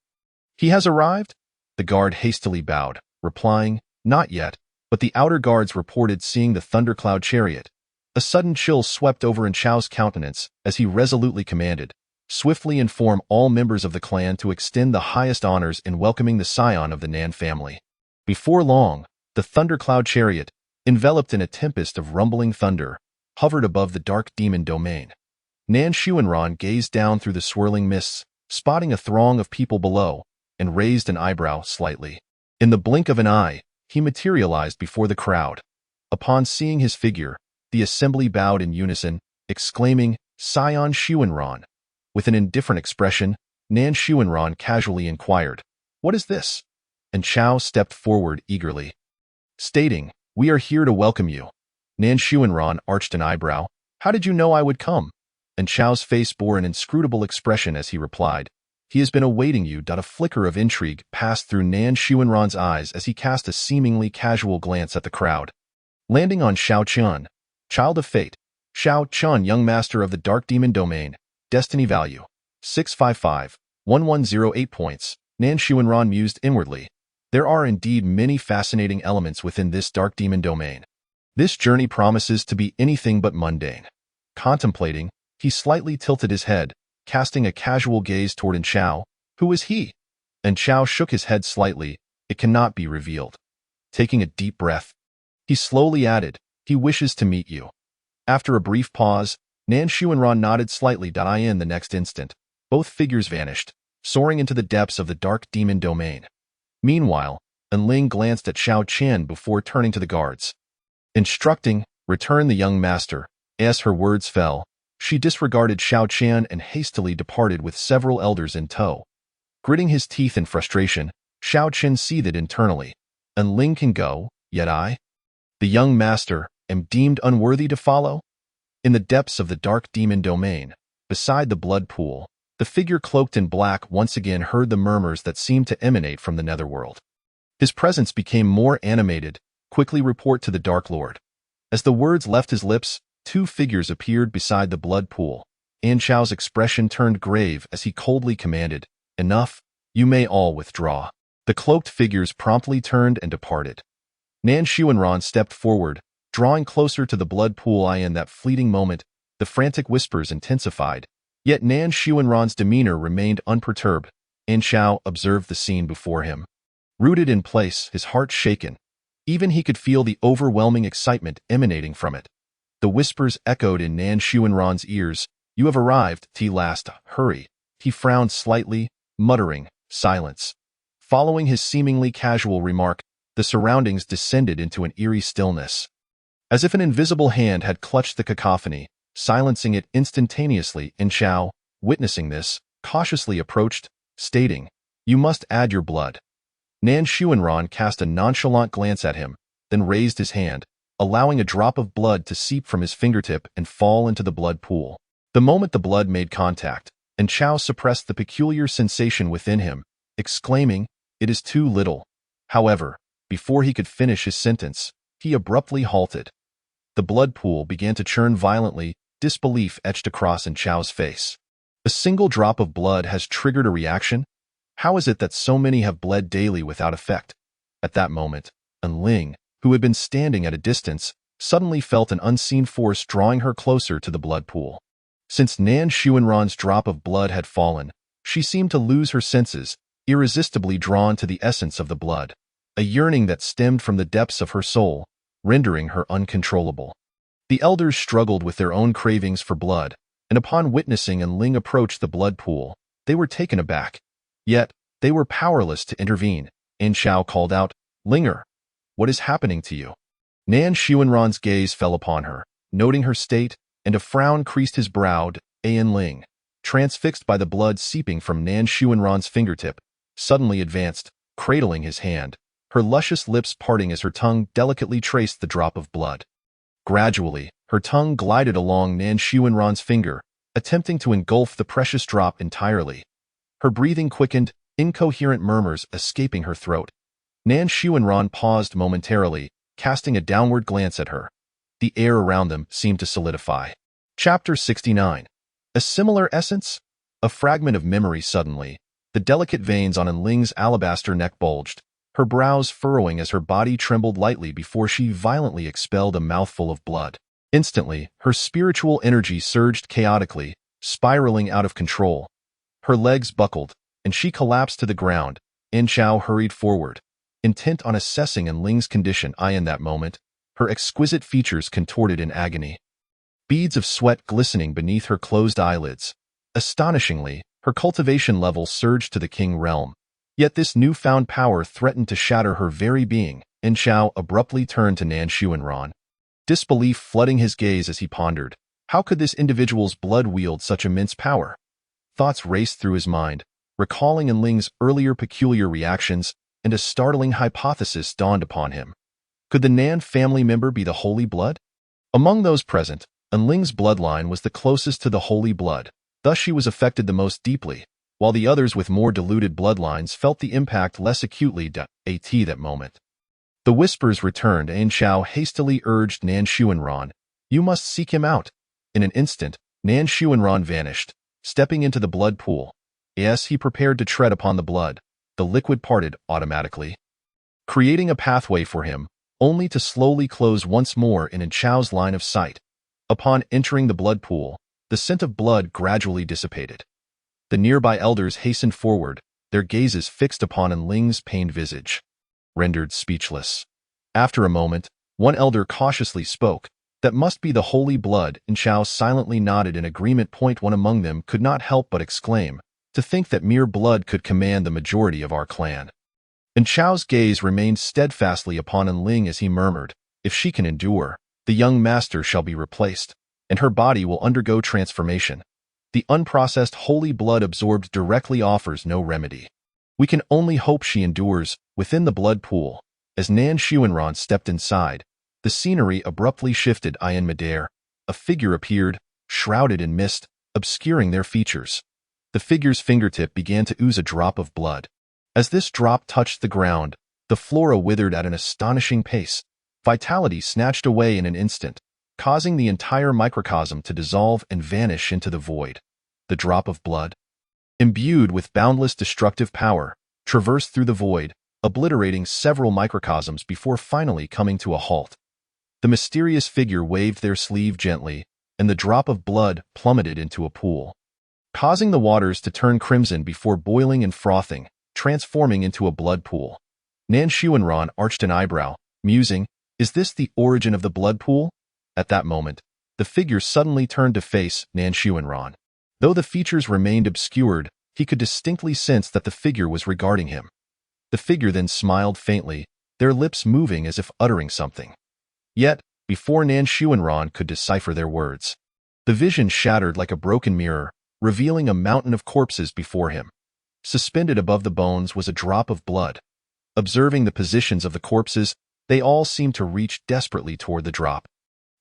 He has arrived? The guard hastily bowed, replying, not yet, but the outer guards reported seeing the thundercloud chariot. A sudden chill swept over in Chow's countenance as he resolutely commanded, swiftly inform all members of the clan to extend the highest honors in welcoming the scion of the Nan family. Before long, the thundercloud chariot, enveloped in a tempest of rumbling thunder, hovered above the dark demon domain. Nan Xuanran gazed down through the swirling mists, spotting a throng of people below, and raised an eyebrow slightly. In the blink of an eye, he materialized before the crowd. Upon seeing his figure, the assembly bowed in unison, exclaiming, Scion Xuanran. With an indifferent expression, Nan Xuanran casually inquired, what is this? And Chow stepped forward eagerly, stating, we are here to welcome you. Nan Xuanran arched an eyebrow. How did you know I would come? And Chow's face bore an inscrutable expression as he replied, He has been awaiting you. A flicker of intrigue passed through Nan Xuanran's eyes as he cast a seemingly casual glance at the crowd. Landing on Shao Chun, Child of Fate. Shao Chun, young master of the Dark Demon Domain. Destiny value 655-1108 points. Nan Xuanran mused inwardly. There are indeed many fascinating elements within this Dark Demon Domain. This journey promises to be anything but mundane. Contemplating, he slightly tilted his head, casting a casual gaze toward Chao. Who is he? And Chao shook his head slightly. It cannot be revealed. Taking a deep breath, he slowly added, he wishes to meet you. After a brief pause, Nan Xuanran nodded slightly. In the next instant, both figures vanished, soaring into the depths of the Dark Demon Domain. Meanwhile, Enling glanced at Shao Qian before turning to the guards. Instructing, return the young master. As her words fell, she disregarded Shao Qian and hastily departed with several elders in tow. Gritting his teeth in frustration, Shao Qian seethed internally. Enling can go, yet I? The young master, am deemed unworthy to follow? In the depths of the Dark Demon Domain, beside the blood pool, the figure cloaked in black once again heard the murmurs that seemed to emanate from the netherworld. His presence became more animated. Quickly report to the Dark Lord. As the words left his lips, two figures appeared beside the blood pool. Chao's expression turned grave as he coldly commanded, enough, you may all withdraw. The cloaked figures promptly turned and departed. Nan Xuanran stepped forward, drawing closer to the blood pool. In that fleeting moment, the frantic whispers intensified. Yet Nan Xuanran's demeanor remained unperturbed. Chao observed the scene before him. Rooted in place, his heart shaken. Even he could feel the overwhelming excitement emanating from it. The whispers echoed in Nan Xuanran's ears. You have arrived, T-last, hurry. He frowned slightly, muttering, silence. Following his seemingly casual remark, the surroundings descended into an eerie stillness. As if an invisible hand had clutched the cacophony, silencing it instantaneously. Chao, witnessing this, cautiously approached, stating, you must add your blood. Nan Xuanran cast a nonchalant glance at him, then raised his hand, allowing a drop of blood to seep from his fingertip and fall into the blood pool. The moment the blood made contact, Chao suppressed the peculiar sensation within him, exclaiming, it is too little. However, before he could finish his sentence, he abruptly halted. The blood pool began to churn violently, disbelief etched across Chao's face. A single drop of blood has triggered a reaction? How is it that so many have bled daily without effect? At that moment, Enling, who had been standing at a distance, suddenly felt an unseen force drawing her closer to the blood pool. Since Nan Xuanran's drop of blood had fallen, she seemed to lose her senses, irresistibly drawn to the essence of the blood, a yearning that stemmed from the depths of her soul, rendering her uncontrollable. The elders struggled with their own cravings for blood, and upon witnessing Enling approach the blood pool, they were taken aback. Yet, they were powerless to intervene. Chao called out, Linger, what is happening to you? Nan Xuanran's gaze fell upon her, noting her state, and a frown creased his brow. Enling, transfixed by the blood seeping from Nan Xuanran's fingertip, suddenly advanced, cradling his hand, her luscious lips parting as her tongue delicately traced the drop of blood. Gradually, her tongue glided along Nan Xuanran's finger, attempting to engulf the precious drop entirely. Her breathing quickened, incoherent murmurs escaping her throat. Nan Xuanran paused momentarily, casting a downward glance at her. The air around them seemed to solidify. Chapter 69. A similar essence? A fragment of memory suddenly. The delicate veins on Enling's alabaster neck bulged, her brows furrowing as her body trembled lightly before she violently expelled a mouthful of blood. Instantly, her spiritual energy surged chaotically, spiraling out of control. Her legs buckled, and she collapsed to the ground. Chao hurried forward, intent on assessing Enling's condition. In that moment, her exquisite features contorted in agony. Beads of sweat glistening beneath her closed eyelids. Astonishingly, her cultivation level surged to the king realm. Yet this newfound power threatened to shatter her very being. Chao abruptly turned to Nan Xuanran. Disbelief flooding his gaze as he pondered, how could this individual's blood wield such immense power? Thoughts raced through his mind, recalling Enling's earlier peculiar reactions, and a startling hypothesis dawned upon him. Could the Nan family member be the Holy Blood? Among those present, Enling's bloodline was the closest to the Holy Blood, thus she was affected the most deeply. while the others with more diluted bloodlines felt the impact less acutely at that moment. The whispers returned, and Chao hastily urged Nan Xuanran, "You must seek him out." In an instant, Nan Xuanran vanished, stepping into the blood pool. As he prepared to tread upon the blood, the liquid parted automatically, creating a pathway for him, only to slowly close once more in Chao's line of sight. Upon entering the blood pool, the scent of blood gradually dissipated. The nearby elders hastened forward, their gazes fixed upon Enling's pained visage, rendered speechless. After a moment, one elder cautiously spoke, "That must be the holy blood," and Chao silently nodded in agreement. One among them could not help but exclaim, "To think that mere blood could command the majority of our clan." And Chao's gaze remained steadfastly upon Enling as he murmured, "If she can endure, the young master shall be replaced, and her body will undergo transformation. The unprocessed holy blood absorbed directly offers no remedy. We can only hope she endures." Within the blood pool, as Nan Xuanran stepped inside, the scenery abruptly shifted. In midair, a figure appeared, shrouded in mist, obscuring their features. The figure's fingertip began to ooze a drop of blood. As this drop touched the ground, the flora withered at an astonishing pace. Vitality snatched away in an instant, causing the entire microcosm to dissolve and vanish into the void. The drop of blood, imbued with boundless destructive power, traversed through the void, obliterating several microcosms before finally coming to a halt. The mysterious figure waved their sleeve gently, and the drop of blood plummeted into a pool, causing the waters to turn crimson before boiling and frothing, transforming into a blood pool. Nan Xuanran arched an eyebrow, musing, "Is this the origin of the blood pool?" At that moment, the figure suddenly turned to face Nan Xuanran. Though the features remained obscured, he could distinctly sense that the figure was regarding him. The figure then smiled faintly, their lips moving as if uttering something. Yet, before Nan Xuanran could decipher their words, the vision shattered like a broken mirror, revealing a mountain of corpses before him. Suspended above the bones was a drop of blood. Observing the positions of the corpses, they all seemed to reach desperately toward the drop,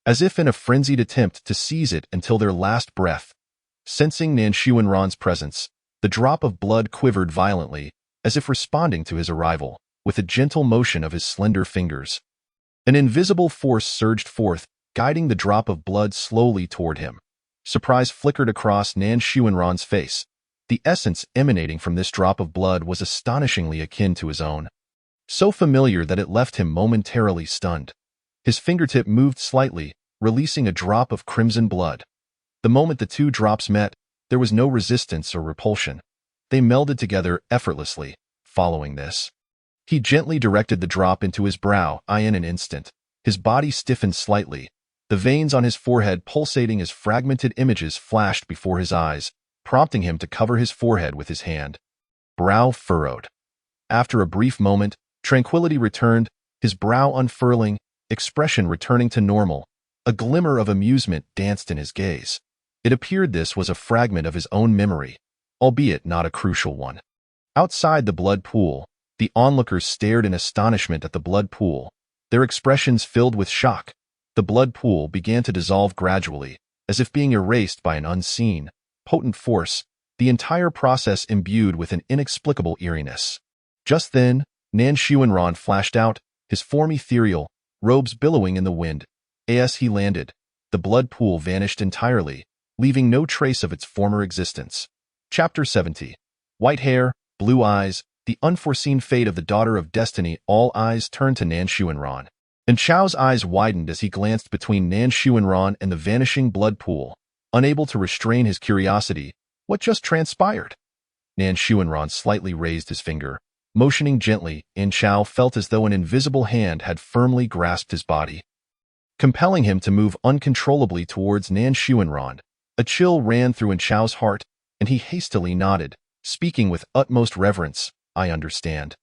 as if in a frenzied attempt to seize it until their last breath. Sensing Nan Xuanran's presence, the drop of blood quivered violently, as if responding to his arrival, with a gentle motion of his slender fingers. An invisible force surged forth, guiding the drop of blood slowly toward him. Surprise flickered across Nan Xuanran's face. The essence emanating from this drop of blood was astonishingly akin to his own, so familiar that it left him momentarily stunned. His fingertip moved slightly, releasing a drop of crimson blood. The moment the two drops met, there was no resistance or repulsion. They melded together effortlessly. Following this, he gently directed the drop into his brow. In an instant, his body stiffened slightly, the veins on his forehead pulsating as fragmented images flashed before his eyes, prompting him to cover his forehead with his hand. Brow furrowed. After a brief moment, tranquility returned, his brow unfurling, expression returning to normal. A glimmer of amusement danced in his gaze. It appeared this was a fragment of his own memory, albeit not a crucial one. Outside the blood pool, the onlookers stared in astonishment at the blood pool, their expressions filled with shock. The blood pool began to dissolve gradually, as if being erased by an unseen, potent force, the entire process imbued with an inexplicable eeriness. Just then, Nan Xuanran flashed out, his form ethereal, robes billowing in the wind. As he landed, the blood pool vanished entirely, leaving no trace of its former existence. Chapter 70. White hair, blue eyes, the unforeseen fate of the Daughter of Destiny. All eyes turned to Nan Xuanran, and Chao's eyes widened as he glanced between Nan Xuanran and the vanishing blood pool, unable to restrain his curiosity. What just transpired? Nan Xuanran slightly raised his finger, motioning gently, and Chao felt as though an invisible hand had firmly grasped his body, compelling him to move uncontrollably towards Nan Xuanran. A chill ran through Chao's heart, and he hastily nodded, speaking with utmost reverence. "I understand.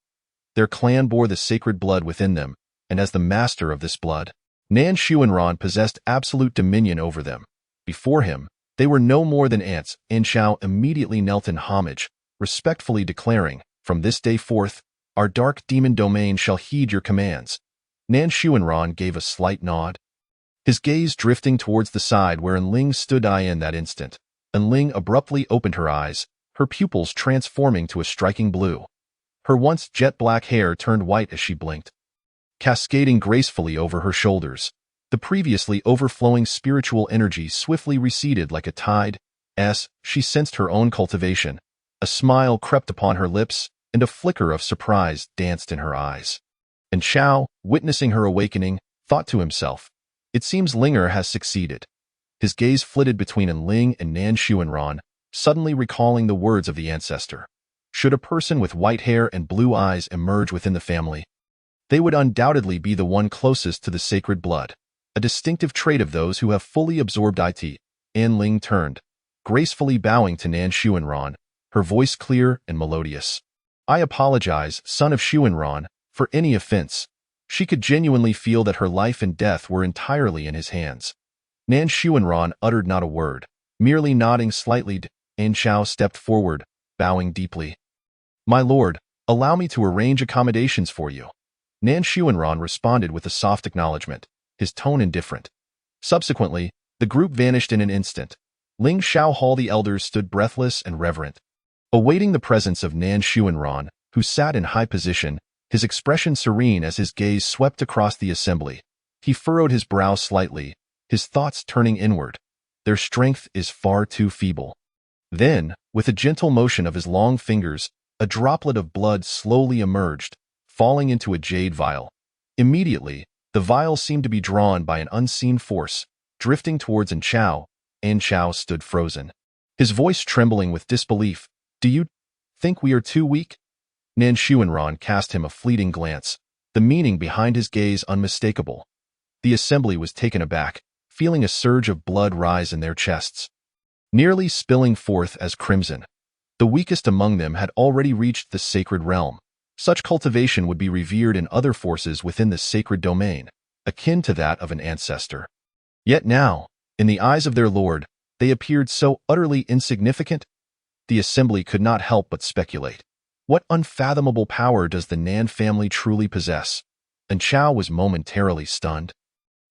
Their clan bore the sacred blood within them, and as the master of this blood, Nan Xuanran possessed absolute dominion over them. Before him, they were no more than ants." And Chao immediately knelt in homage, respectfully declaring, "From this day forth, our dark demon domain shall heed your commands." Nan Xuanran gave a slight nod, his gaze drifting towards the side where Enling stood. In that instant, Enling abruptly opened her eyes, her pupils transforming to a striking blue. Her once jet-black hair turned white as she blinked, cascading gracefully over her shoulders. The previously overflowing spiritual energy swiftly receded like a tide. As she sensed her own cultivation, a smile crept upon her lips, and a flicker of surprise danced in her eyes. And Xiao, witnessing her awakening, thought to himself, "It seems Linger has succeeded." His gaze flitted between Ling and Nan Xuanran, suddenly recalling the words of the ancestor. Should a person with white hair and blue eyes emerge within the family, they would undoubtedly be the one closest to the sacred blood, a distinctive trait of those who have fully absorbed it. An Ling turned, gracefully bowing to Nan Xuanran, her voice clear and melodious. "I apologize, son of Xuanran, for any offense." She could genuinely feel that her life and death were entirely in his hands. Nan Xuanran uttered not a word, merely nodding slightly. An Xiao stepped forward, bowing deeply. "My lord, allow me to arrange accommodations for you." Nan Xuanran responded with a soft acknowledgement, his tone indifferent. Subsequently, the group vanished in an instant. Ling Xiaohao the elders stood breathless and reverent, awaiting the presence of Nan Xuanran, who sat in high position, his expression serene as his gaze swept across the assembly. He furrowed his brow slightly, his thoughts turning inward. Their strength is far too feeble. Then, with a gentle motion of his long fingers, a droplet of blood slowly emerged, falling into a jade vial. Immediately, the vial seemed to be drawn by an unseen force, drifting towards An Xiao. An Xiao stood frozen, his voice trembling with disbelief. "Do you think we are too weak?" Nan Xuanran cast him a fleeting glance, the meaning behind his gaze unmistakable. The assembly was taken aback, feeling a surge of blood rise in their chests, nearly spilling forth as crimson. The weakest among them had already reached the sacred realm. Such cultivation would be revered in other forces within the sacred domain, akin to that of an ancestor. Yet now, in the eyes of their lord, they appeared so utterly insignificant. The assembly could not help but speculate. What unfathomable power does the Nan family truly possess? And Xiao was momentarily stunned.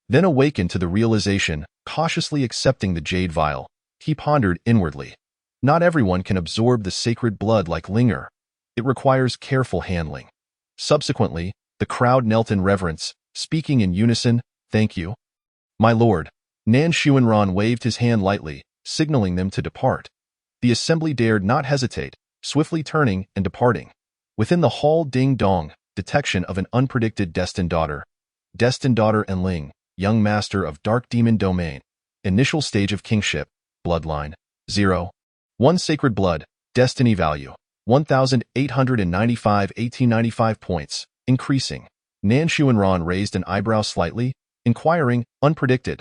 Then awakened to the realization, cautiously accepting the jade vial, he pondered inwardly. Not everyone can absorb the sacred blood like Linger. It requires careful handling. Subsequently, the crowd knelt in reverence, speaking in unison, "Thank you, my lord." Nan Xuanran waved his hand lightly, signaling them to depart. The assembly dared not hesitate, swiftly turning and departing. Within the hall, ding dong, detection of an unpredicted destined daughter. Destined daughter An Ling, young master of Dark Demon Domain. Initial stage of kingship, bloodline, 0. 1 sacred blood, destiny value, 1,895 1895 points, increasing. Nan Xuanran raised an eyebrow slightly, inquiring, "Unpredicted?"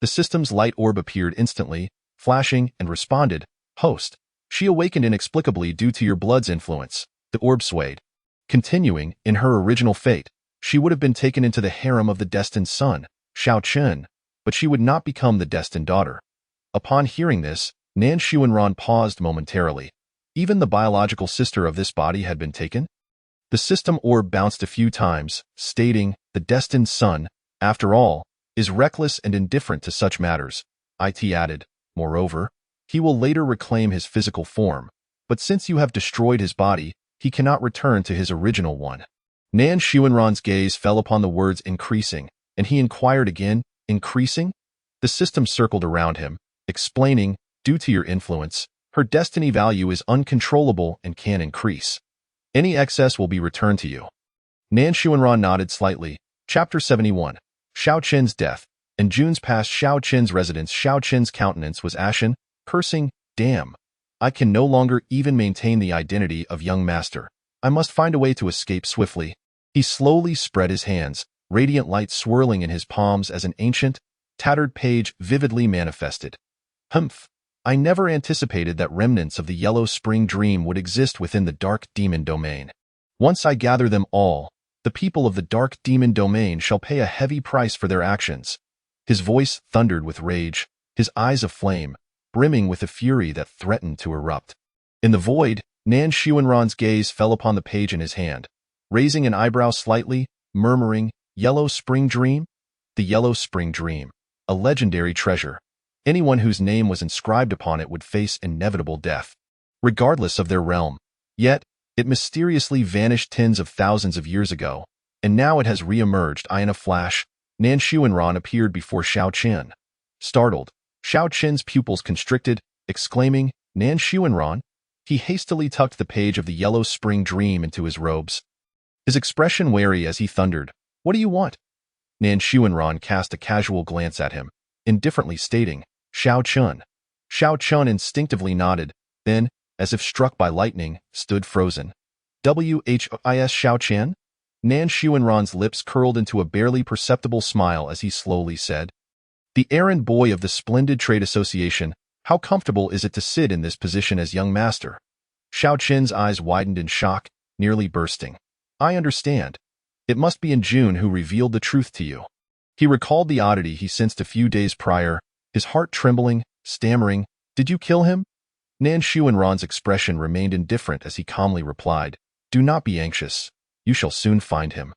The system's light orb appeared instantly, flashing, and responded, "Host." She awakened inexplicably due to your blood's influence. The orb swayed. Continuing, in her original fate, she would have been taken into the harem of the destined son, Xiao Chen, but she would not become the destined daughter. Upon hearing this, Nan Xuanran paused momentarily. Even the biological sister of this body had been taken? The system orb bounced a few times, stating, "The destined son, after all, is reckless and indifferent to such matters." It added, "Moreover, he will later reclaim his physical form, but since you have destroyed his body, he cannot return to his original one." Nan Xuanran's gaze fell upon the words "increasing," and he inquired again, "Increasing?" The system circled around him, explaining, "Due to your influence, her destiny value is uncontrollable and can increase. Any excess will be returned to you." Nan Xuanran nodded slightly. Chapter 71. Xiao Chen's death. In June's past Xiao Chen's residence, Xiao Chen's countenance was ashen, cursing, "Damn. I can no longer even maintain the identity of young master. I must find a way to escape swiftly." He slowly spread his hands, radiant light swirling in his palms as an ancient, tattered page vividly manifested. "Humph. I never anticipated that remnants of the Yellow Spring Dream would exist within the Dark Demon Domain. Once I gather them all, the people of the Dark Demon Domain shall pay a heavy price for their actions." His voice thundered with rage, his eyes aflame, brimming with a fury that threatened to erupt. In the void, Nan Xuanran's gaze fell upon the page in his hand, raising an eyebrow slightly, murmuring, "Yellow Spring Dream?" The Yellow Spring Dream, a legendary treasure. Anyone whose name was inscribed upon it would face inevitable death. regardless of their realm. Yet, it mysteriously vanished tens of thousands of years ago, and now it has re-emerged. In a flash, Nan Xuanran appeared before Xiao Qian. Startled, Xiao Qian's pupils constricted, exclaiming, "Nan Xuanran?" He hastily tucked the page of the Yellow Spring Dream into his robes, his expression wary as he thundered, "What do you want?" Nan Xuanran cast a casual glance at him, indifferently stating, "Xiao Chun." Xiao Chun instinctively nodded, then, as if struck by lightning, stood frozen. "Whis Xiao Qian?" Nan Xuanran's lips curled into a barely perceptible smile as he slowly said, "The errand boy of the splendid trade association, how comfortable is it to sit in this position as young master?" Xiao Qian's eyes widened in shock, nearly bursting. "I understand. It must be June who revealed the truth to you." He recalled the oddity he sensed a few days prior, his heart trembling, stammering, "Did you kill him?" Nan Xuanran's expression remained indifferent as he calmly replied, "Do not be anxious. You shall soon find him."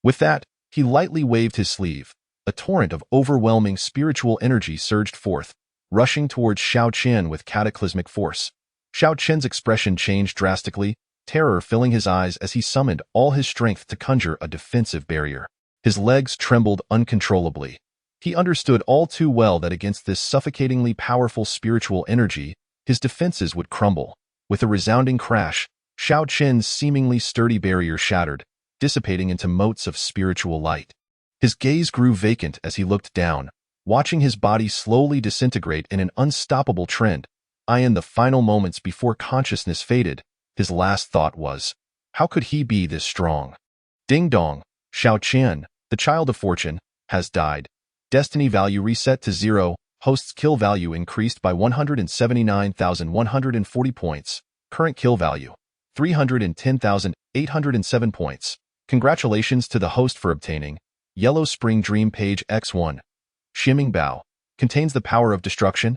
With that, he lightly waved his sleeve. A torrent of overwhelming spiritual energy surged forth, rushing towards Xiao Qian with cataclysmic force. Xiao Qian's expression changed drastically, terror filling his eyes as he summoned all his strength to conjure a defensive barrier. His legs trembled uncontrollably. He understood all too well that against this suffocatingly powerful spiritual energy, his defenses would crumble. With a resounding crash, Xiao Qian's seemingly sturdy barrier shattered, dissipating into motes of spiritual light. His gaze grew vacant as he looked down, watching his body slowly disintegrate in an unstoppable trend. In the final moments before consciousness faded, his last thought was, how could he be this strong? Ding dong, Xiao Qian, the child of fortune, has died. Destiny value reset to 0, host's kill value increased by 179,140 points, current kill value, 310,807 points. Congratulations to the host for obtaining Yellow Spring Dream Page X1. Shimming Bow. Contains the power of destruction.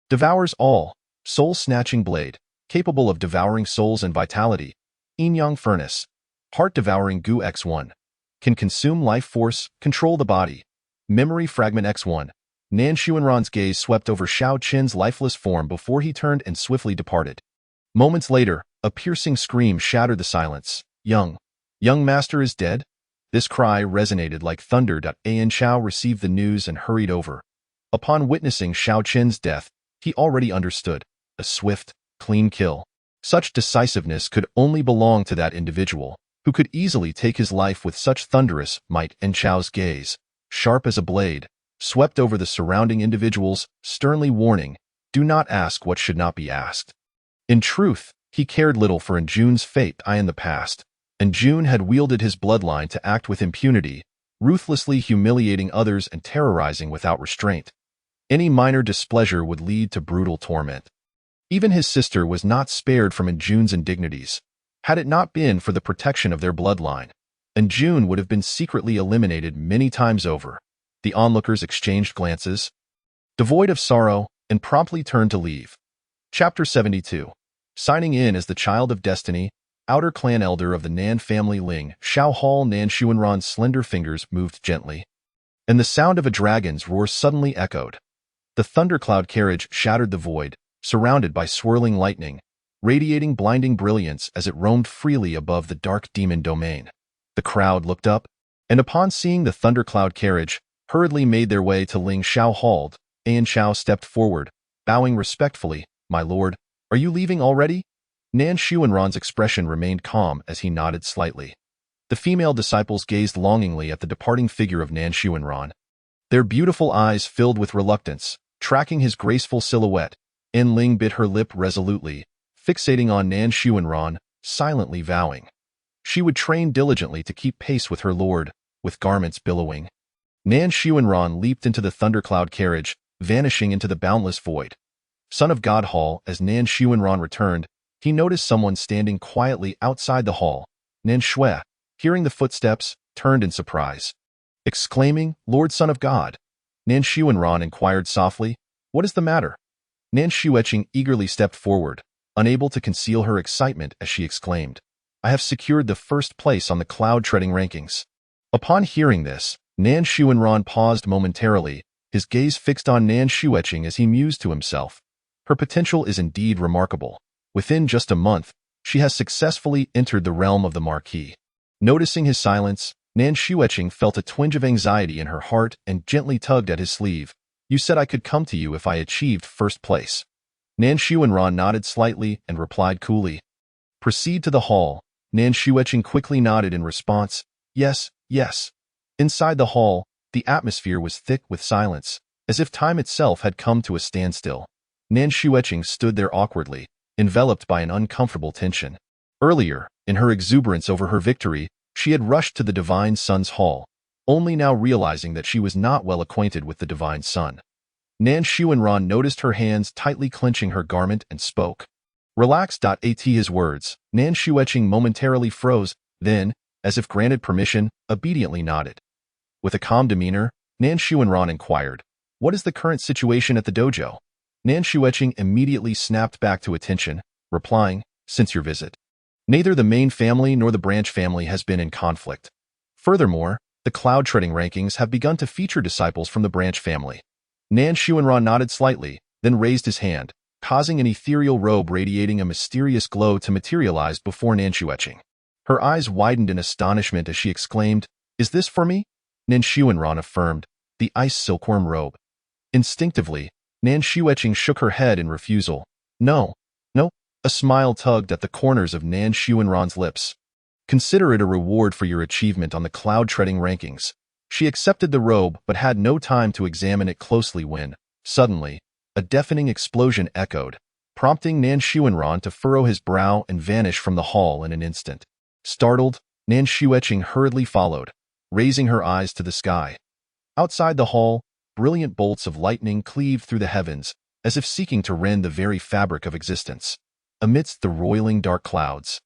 Devours all. Soul-snatching blade. Capable of devouring souls and vitality. Yin-Yang Furnace. Heart-devouring Goo X1. Can consume life force, control the body. Memory Fragment X1. Nan Xuanran's gaze swept over Xiao Qian's lifeless form before he turned and swiftly departed. Moments later, a piercing scream shattered the silence. Young master is dead? This cry resonated like thunder. An Xiao received the news and hurried over. Upon witnessing Xiao Qian's death, he already understood. A swift, clean kill. Such decisiveness could only belong to that individual, who could easily take his life with such thunderous might. An Xiao's gaze, sharp as a blade, swept over the surrounding individuals, sternly warning, do not ask what should not be asked. In truth, he cared little for Anjune's fate in the past. Anjune had wielded his bloodline to act with impunity, ruthlessly humiliating others and terrorizing without restraint. Any minor displeasure would lead to brutal torment. Even his sister was not spared from Anjune's indignities. Had it not been for the protection of their bloodline, Anjune would have been secretly eliminated many times over. The onlookers exchanged glances, devoid of sorrow, and promptly turned to leave. Chapter 72. Signing in as the child of destiny, outer clan elder of the Nan family Ling, Xiao Hall. Nan Xuanran's slender fingers moved gently, and the sound of a dragon's roar suddenly echoed. The thundercloud carriage shattered the void, surrounded by swirling lightning, radiating blinding brilliance as it roamed freely above the dark demon domain. The crowd looked up, and upon seeing the thundercloud carriage, hurriedly made their way to Ling Xiao Hall. An Xiao stepped forward, bowing respectfully. "My lord, are you leaving already?" Nan Xuanran's expression remained calm as he nodded slightly. The female disciples gazed longingly at the departing figure of Nan Xuanran. Their beautiful eyes filled with reluctance, tracking his graceful silhouette. An Ling bit her lip resolutely, fixating on Nan Xuanran, silently vowing she would train diligently to keep pace with her lord, with garments billowing. Nan Xuanran leaped into the thundercloud carriage, vanishing into the boundless void. Son of God Hall. As Nan Xuanran returned, he noticed someone standing quietly outside the hall. Nan Shui, hearing the footsteps, turned in surprise, exclaiming, "Lord Son of God." Nan Xuanran inquired softly, "What is the matter?" Nan Xueqing eagerly stepped forward, unable to conceal her excitement as she exclaimed, "I have secured the first place on the cloud-treading rankings." Upon hearing this, Nan Xuanran paused momentarily, his gaze fixed on Nan Xueqing as he mused to himself. Her potential is indeed remarkable. Within just a month, she has successfully entered the realm of the Marquis. Noticing his silence, Nan Xueqing felt a twinge of anxiety in her heart and gently tugged at his sleeve. You said I could come to you if I achieved first place. Nan Xuanran nodded slightly and replied coolly. Proceed to the hall. Nan Xueqing quickly nodded in response. Yes, yes. Inside the hall, the atmosphere was thick with silence, as if time itself had come to a standstill. Nan Xueqing stood there awkwardly, enveloped by an uncomfortable tension. Earlier, in her exuberance over her victory, she had rushed to the Divine Sun's hall, only now realizing that she was not well acquainted with the Divine Sun. Nan Xuanran noticed her hands tightly clenching her garment and spoke. Relax. At his words, Nan Xueqing momentarily froze, then, as if granted permission, obediently nodded. With a calm demeanor, Nan Xuanran inquired, What is the current situation at the dojo? Nan Xueqing immediately snapped back to attention, replying, Since your visit. Neither the main family nor the branch family has been in conflict. Furthermore, the cloud treading rankings have begun to feature disciples from the branch family. Nan Xuanran nodded slightly, then raised his hand, causing an ethereal robe radiating a mysterious glow to materialize before Nan Xueqing. Her eyes widened in astonishment as she exclaimed, Is this for me? Nan Xuanran affirmed, The ice silkworm robe. Instinctively, Nan Xueqing shook her head in refusal. No. A smile tugged at the corners of Nan Xuanran's lips. Consider it a reward for your achievement on the cloud-treading rankings. She accepted the robe but had no time to examine it closely when, suddenly, a deafening explosion echoed, prompting Nan Xuanran to furrow his brow and vanish from the hall in an instant. Startled, Nan Xueqing hurriedly followed, raising her eyes to the sky. Outside the hall, brilliant bolts of lightning cleaved through the heavens, as if seeking to rend the very fabric of existence. Amidst the roiling dark clouds,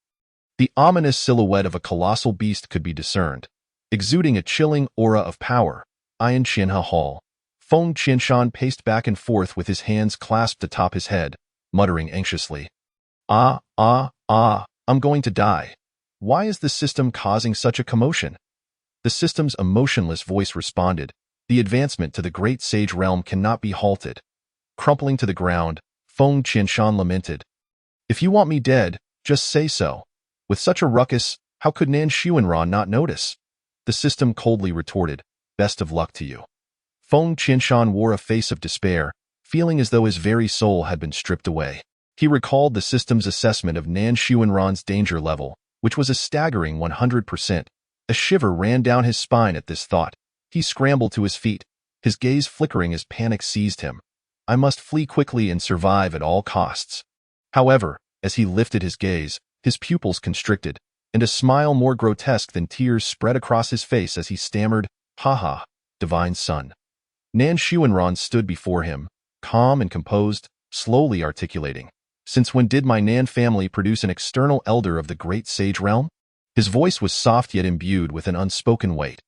the ominous silhouette of a colossal beast could be discerned, exuding a chilling aura of power. Ian Qianhe Hall. Feng Qianshan paced back and forth with his hands clasped atop his head, muttering anxiously. I'm going to die. Why is the system causing such a commotion? The system's emotionless voice responded, The advancement to the great sage realm cannot be halted. Crumpling to the ground, Feng Qianshan lamented. If you want me dead, just say so. With such a ruckus, how could Nan Xuanran not notice? The system coldly retorted, Best of luck to you. Feng Qianshan wore a face of despair, feeling as though his very soul had been stripped away. He recalled the system's assessment of Nan Xuanran's danger level, which was a staggering 100%. A shiver ran down his spine at this thought. He scrambled to his feet, his gaze flickering as panic seized him. I must flee quickly and survive at all costs. However, as he lifted his gaze, his pupils constricted, and a smile more grotesque than tears spread across his face as he stammered, Ha, Divine Sun. Nan Xuanran stood before him, calm and composed, slowly articulating, Since when did my Nan family produce an external elder of the great sage realm? His voice was soft yet imbued with an unspoken weight.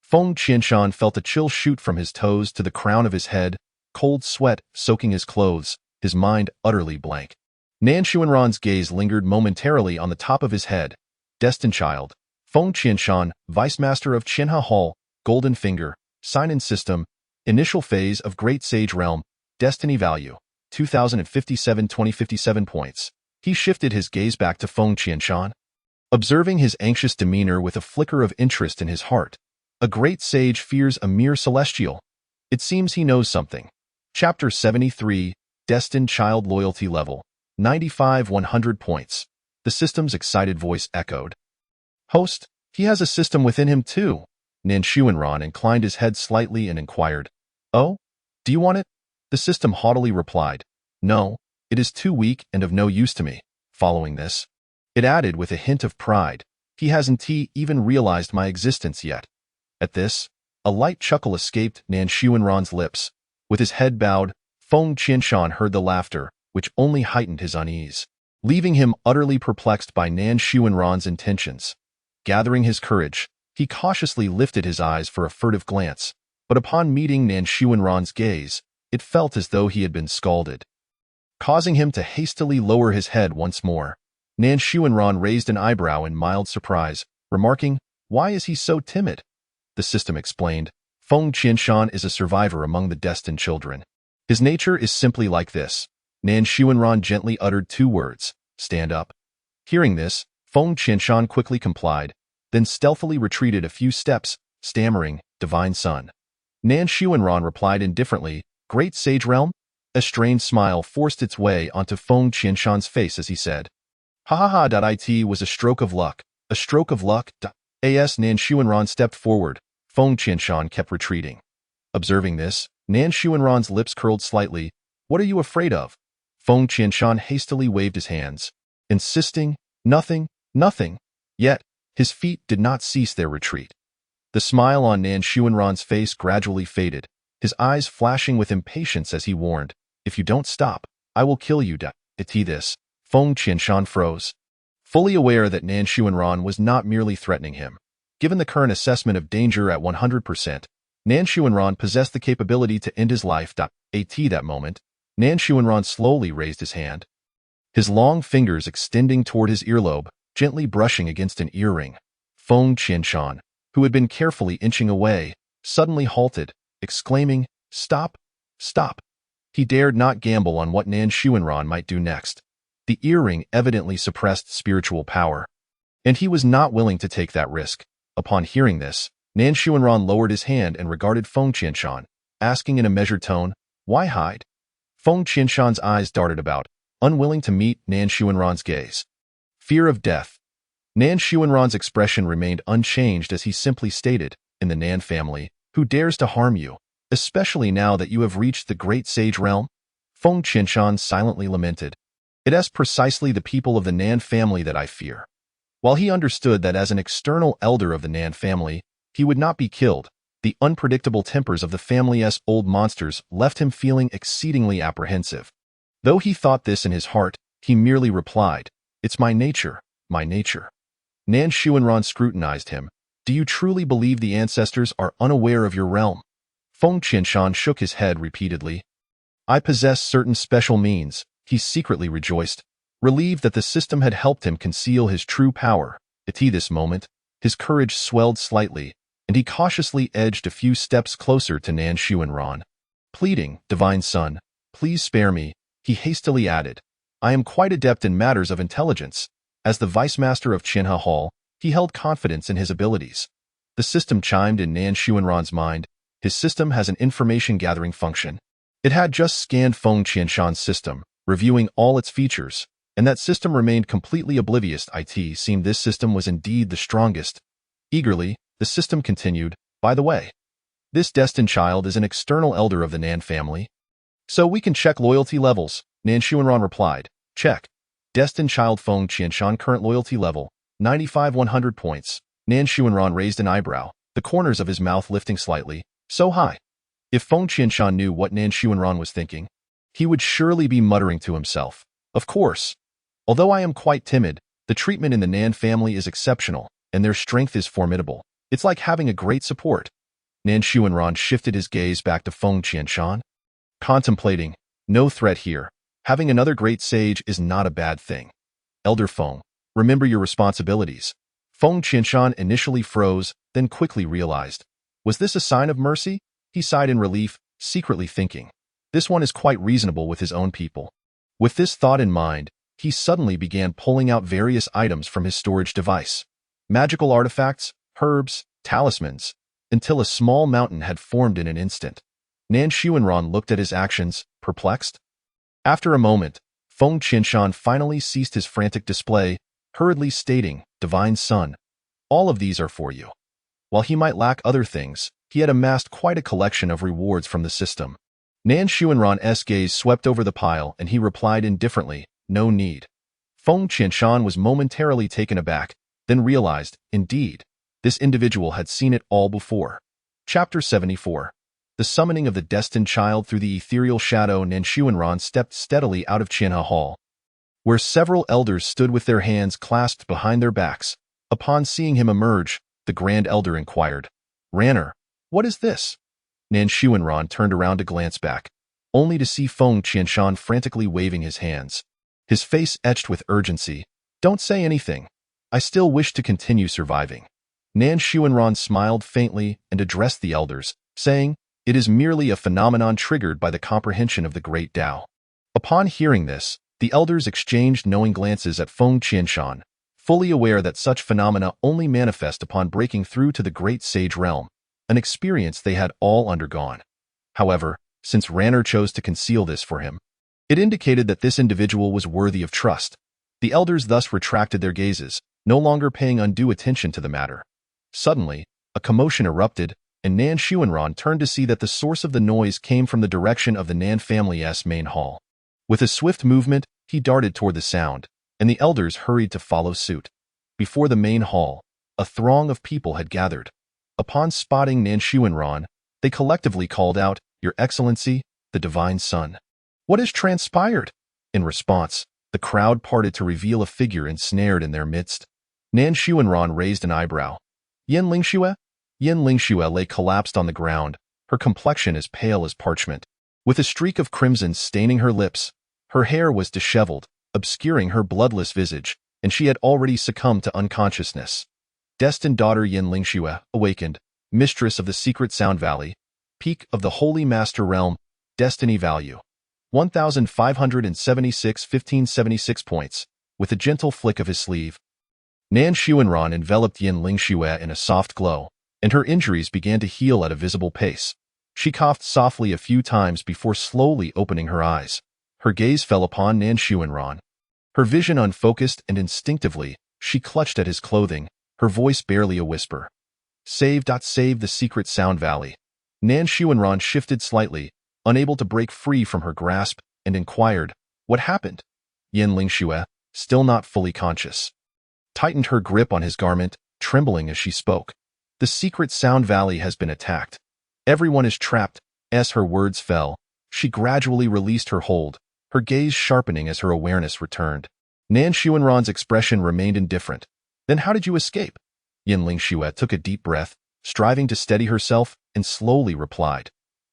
Feng Qianshan felt a chill shoot from his toes to the crown of his head, cold sweat soaking his clothes, his mind utterly blank. Nan Xuanran's gaze lingered momentarily on the top of his head. Destined Child. Feng Qianshan, Vice Master of Qianhe Hall, Golden Finger, Sign-in System, Initial Phase of Great Sage Realm, Destiny Value, 2057 points. He shifted his gaze back to Feng Qianshan, observing his anxious demeanor with a flicker of interest in his heart. A great sage fears a mere celestial. It seems he knows something. Chapter 73, Destined Child Loyalty Level, 95 100 points. The system's excited voice echoed. Host, he has a system within him too. Nan Xuanran inclined his head slightly and inquired. Oh? Do you want it? The system haughtily replied. No, it is too weak and of no use to me. Following this, it added with a hint of pride. He hasn't even realized my existence yet. At this, a light chuckle escaped Nan Xuanran's lips. With his head bowed, Feng Qianshan heard the laughter, which only heightened his unease, leaving him utterly perplexed by Nan Xuanran's intentions. Gathering his courage, he cautiously lifted his eyes for a furtive glance, but upon meeting Nan Xuanran's gaze, it felt as though he had been scalded. Causing him to hastily lower his head once more, Nan Xuanran raised an eyebrow in mild surprise, remarking, Why is he so timid? The system explained, Feng Qianshan is a survivor among the destined children. His nature is simply like this. Nan Xuanran gently uttered two words, stand up. Hearing this, Feng Qianshan quickly complied, then stealthily retreated a few steps, stammering, Divine Son. Nan Xuanran replied indifferently, Great Sage Realm? A strange smile forced its way onto Feng Qianshan's face as he said, Ha ha ha. It was a stroke of luck. A stroke of luck. As Nan Xuanran stepped forward, Feng Qianshan kept retreating. Observing this, Nan Xuanran's lips curled slightly. What are you afraid of? Feng Qianshan hastily waved his hands, insisting, Nothing, nothing. Yet, his feet did not cease their retreat. The smile on Nan Xuanran's face gradually faded, his eyes flashing with impatience as he warned, If you don't stop, I will kill you. This, Feng Qianshan froze. Fully aware that Nan Xuanran was not merely threatening him. Given the current assessment of danger at 100%, Nan Xuanran possessed the capability to end his life. At that moment, Nan Xuanran slowly raised his hand, his long fingers extending toward his earlobe, gently brushing against an earring. Feng Qianshan, who had been carefully inching away, suddenly halted, exclaiming, Stop! Stop! He dared not gamble on what Nan Xuanran might do next. The earring evidently suppressed spiritual power, and he was not willing to take that risk. Upon hearing this, Nan Xuanran lowered his hand and regarded Feng Qianshan, asking in a measured tone, Why hide? Feng Qianshan's eyes darted about, unwilling to meet Nan Xuanran's gaze. Fear of death. Nan Xuanran's expression remained unchanged as he simply stated, In the Nan family, who dares to harm you, especially now that you have reached the Great Sage Realm? Feng Qianshan silently lamented. It is precisely the people of the Nan family that I fear. While he understood that as an external elder of the Nan family, he would not be killed, the unpredictable tempers of the family's old monsters left him feeling exceedingly apprehensive. Though he thought this in his heart, he merely replied, It's my nature, my nature. Nan Xuanran scrutinized him. Do you truly believe the ancestors are unaware of your realm? Feng Qianshan shook his head repeatedly. I possess certain special means, he secretly rejoiced, relieved that the system had helped him conceal his true power. At this moment, his courage swelled slightly, and he cautiously edged a few steps closer to Nan Xuanran. Pleading, Divine Son, please spare me, he hastily added. I am quite adept in matters of intelligence. As the vice-master of Qianhe Hall, he held confidence in his abilities. The system chimed in Nan Xuanran's mind. His system has an information-gathering function. It had just scanned Feng Qianshan's system, reviewing all its features, and that system remained completely oblivious. It seemed this system was indeed the strongest. Eagerly, the system continued, By the way, this destined child is an external elder of the Nan family. So we can check loyalty levels, Nan Xuanran replied. Check. Destined child Feng Qianshan current loyalty level, 95-100 points. Nan Xuanran raised an eyebrow, the corners of his mouth lifting slightly. So high. If Feng Qianshan knew what Nan Xuanran was thinking, he would surely be muttering to himself. Of course. Although I am quite timid, the treatment in the Nan family is exceptional, and their strength is formidable. It's like having a great support. Nan Xuanran shifted his gaze back to Feng Qianshan, contemplating, no threat here. Having another great sage is not a bad thing. Elder Feng, remember your responsibilities. Feng Qianshan initially froze, then quickly realized. Was this a sign of mercy? He sighed in relief, secretly thinking. This one is quite reasonable with his own people. With this thought in mind, he suddenly began pulling out various items from his storage device. Magical artifacts, herbs, talismans, until a small mountain had formed in an instant. Nan Xuanran looked at his actions, perplexed. After a moment, Feng Qianshan finally ceased his frantic display, hurriedly stating, Divine Son, all of these are for you. While he might lack other things, he had amassed quite a collection of rewards from the system. Nan Xuanran's gaze swept over the pile and he replied indifferently, No need. Feng Qianshan was momentarily taken aback, then realized, indeed, this individual had seen it all before. Chapter 74. The summoning of the destined child through the ethereal shadow. Nan Xuanran stepped steadily out of Qianhe Hall, where several elders stood with their hands clasped behind their backs. Upon seeing him emerge, the Grand Elder inquired, Ranner, what is this? Nan Xuanran turned around to glance back, only to see Feng Qianshan frantically waving his hands. His face etched with urgency. Don't say anything. I still wish to continue surviving. Nan Xuanran smiled faintly and addressed the elders, saying, It is merely a phenomenon triggered by the comprehension of the Great Tao. Upon hearing this, The elders exchanged knowing glances at Feng Qianshan, fully aware that such phenomena only manifest upon breaking through to the great sage realm, an experience they had all undergone. However, since Ranner chose to conceal this for him, it indicated that this individual was worthy of trust. The elders thus retracted their gazes, no longer paying undue attention to the matter. Suddenly, a commotion erupted, and Nan Xuanran turned to see that the source of the noise came from the direction of the Nan family's main hall. With a swift movement, he darted toward the sound, and the elders hurried to follow suit. Before the main hall, a throng of people had gathered. Upon spotting Nan Xuanran, they collectively called out, "Your Excellency, the Divine Sun." "What has transpired?" In response, the crowd parted to reveal a figure ensnared in their midst. Nan Xuanran raised an eyebrow. "Yin Lingxue?" Yin Lingxue lay collapsed on the ground, her complexion as pale as parchment. With a streak of crimson staining her lips, her hair was disheveled, obscuring her bloodless visage, and she had already succumbed to unconsciousness. Destined daughter Yin Lingxue awakened, mistress of the secret Sound Valley, peak of the Holy Master Realm, destiny value 1,576 1576 points, with a gentle flick of his sleeve. Nan Xuanran enveloped Yin Lingxue in a soft glow, and her injuries began to heal at a visible pace. She coughed softly a few times before slowly opening her eyes. Her gaze fell upon Nan Xuanran. Her vision unfocused, and instinctively, she clutched at his clothing, her voice barely a whisper. Save the secret Sound Valley." Nan Xuanran shifted slightly, unable to break free from her grasp, and inquired, "What happened?" Yin Lingxue, still not fully conscious, tightened her grip on his garment, trembling as she spoke. "The secret Sound Valley has been attacked. Everyone is trapped." As her words fell, she gradually released her hold, her gaze sharpening as her awareness returned. Nan Xuanran's expression remained indifferent. "Then how did you escape?" Yin Lingxue took a deep breath, striving to steady herself, and slowly replied,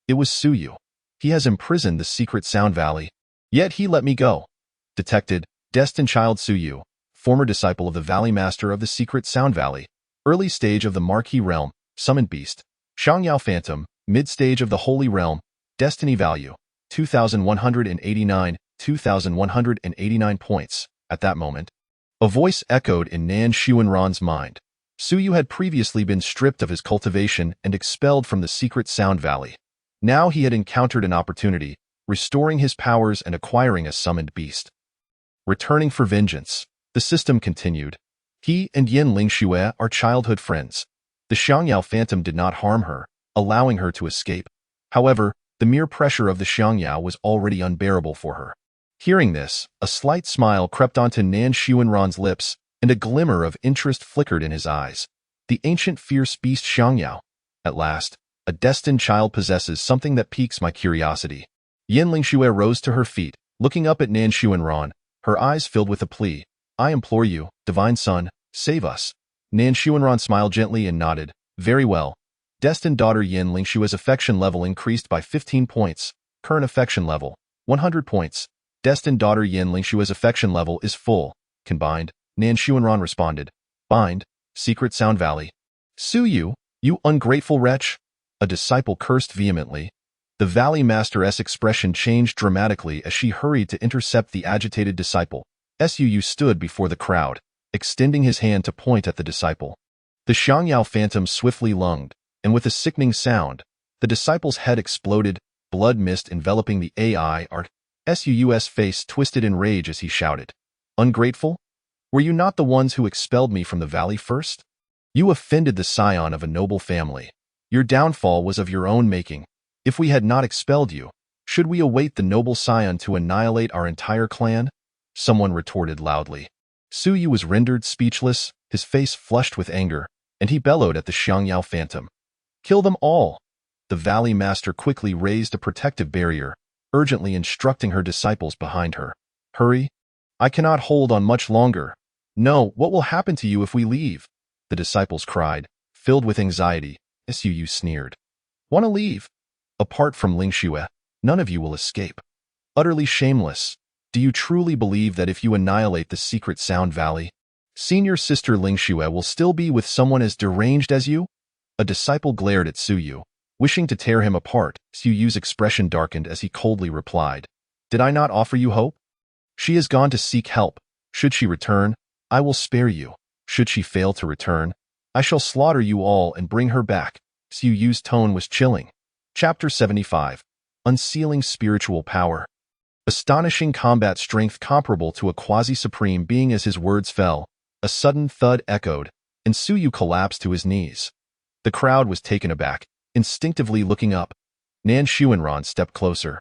"It was Suyu. He has imprisoned the secret Sound Valley. Yet he let me go." Detected, destined child Suyu, former disciple of the Valley Master of the secret Sound Valley, early stage of the Marquee Realm, summoned beast. Xiangyao Phantom, mid-stage of the Holy Realm, destiny value 2,189, 2,189 points. At that moment, a voice echoed in Nan Xuanran's mind. Suyu had previously been stripped of his cultivation and expelled from the secret Sound Valley. Now he had encountered an opportunity, restoring his powers and acquiring a summoned beast. Returning for vengeance, the system continued. He and Yin Lingxue are childhood friends. The Xiangyao Phantom did not harm her, allowing her to escape. However, the mere pressure of the Xiangyao was already unbearable for her. Hearing this, a slight smile crept onto Nan Xuanran's lips, and a glimmer of interest flickered in his eyes. The ancient fierce beast Xiangyao. At last, a destined child possesses something that piques my curiosity. Yin Lingxue rose to her feet, looking up at Nan Xuanran, her eyes filled with a plea. "I implore you, Divine Sun, save us." Nan Xuanran smiled gently and nodded. "Very well." Destined daughter Yin Lingxue's affection level increased by 15 points. Current affection level, 100 points. Destined daughter Yin Lingxue's affection level is full. Combined, Nan Xuanran responded. "Bind, secret Sound Valley." "Suyu, you ungrateful wretch!" A disciple cursed vehemently. The Valley Master's expression changed dramatically as she hurried to intercept the agitated disciple. Suyu stood before the crowd, extending his hand to point at the disciple. The Xiangyao Phantom swiftly lunged, and with a sickening sound, the disciple's head exploded, blood mist enveloping the AI art. Su's face twisted in rage as he shouted, "Ungrateful? Were you not the ones who expelled me from the valley first? You offended the scion of a noble family. Your downfall was of your own making. If we had not expelled you, should we await the noble scion to annihilate our entire clan?" Someone retorted loudly. Suyu was rendered speechless, his face flushed with anger, and he bellowed at the Xiangyao Phantom. "Kill them all!" The Valley Master quickly raised a protective barrier, urgently instructing her disciples behind her. "Hurry! I cannot hold on much longer." "No, what will happen to you if we leave?" the disciples cried, filled with anxiety. Suyu sneered. "Want to leave? Apart from Lingxue, none of you will escape. Utterly shameless. Do you truly believe that if you annihilate the secret Sound Valley, senior sister Lingxue will still be with someone as deranged as you?" A disciple glared at Suyu, wishing to tear him apart. Suyu's expression darkened as he coldly replied, "Did I not offer you hope? She has gone to seek help. Should she return, I will spare you. Should she fail to return, I shall slaughter you all and bring her back. Su Yu's tone was chilling. Chapter 75. Unsealing Spiritual Power. Astonishing combat strength comparable to a quasi-supreme being. As his words fell, a sudden thud echoed, and Su Yu collapsed to his knees. The crowd was taken aback, instinctively looking up. Nan Xuanran stepped closer,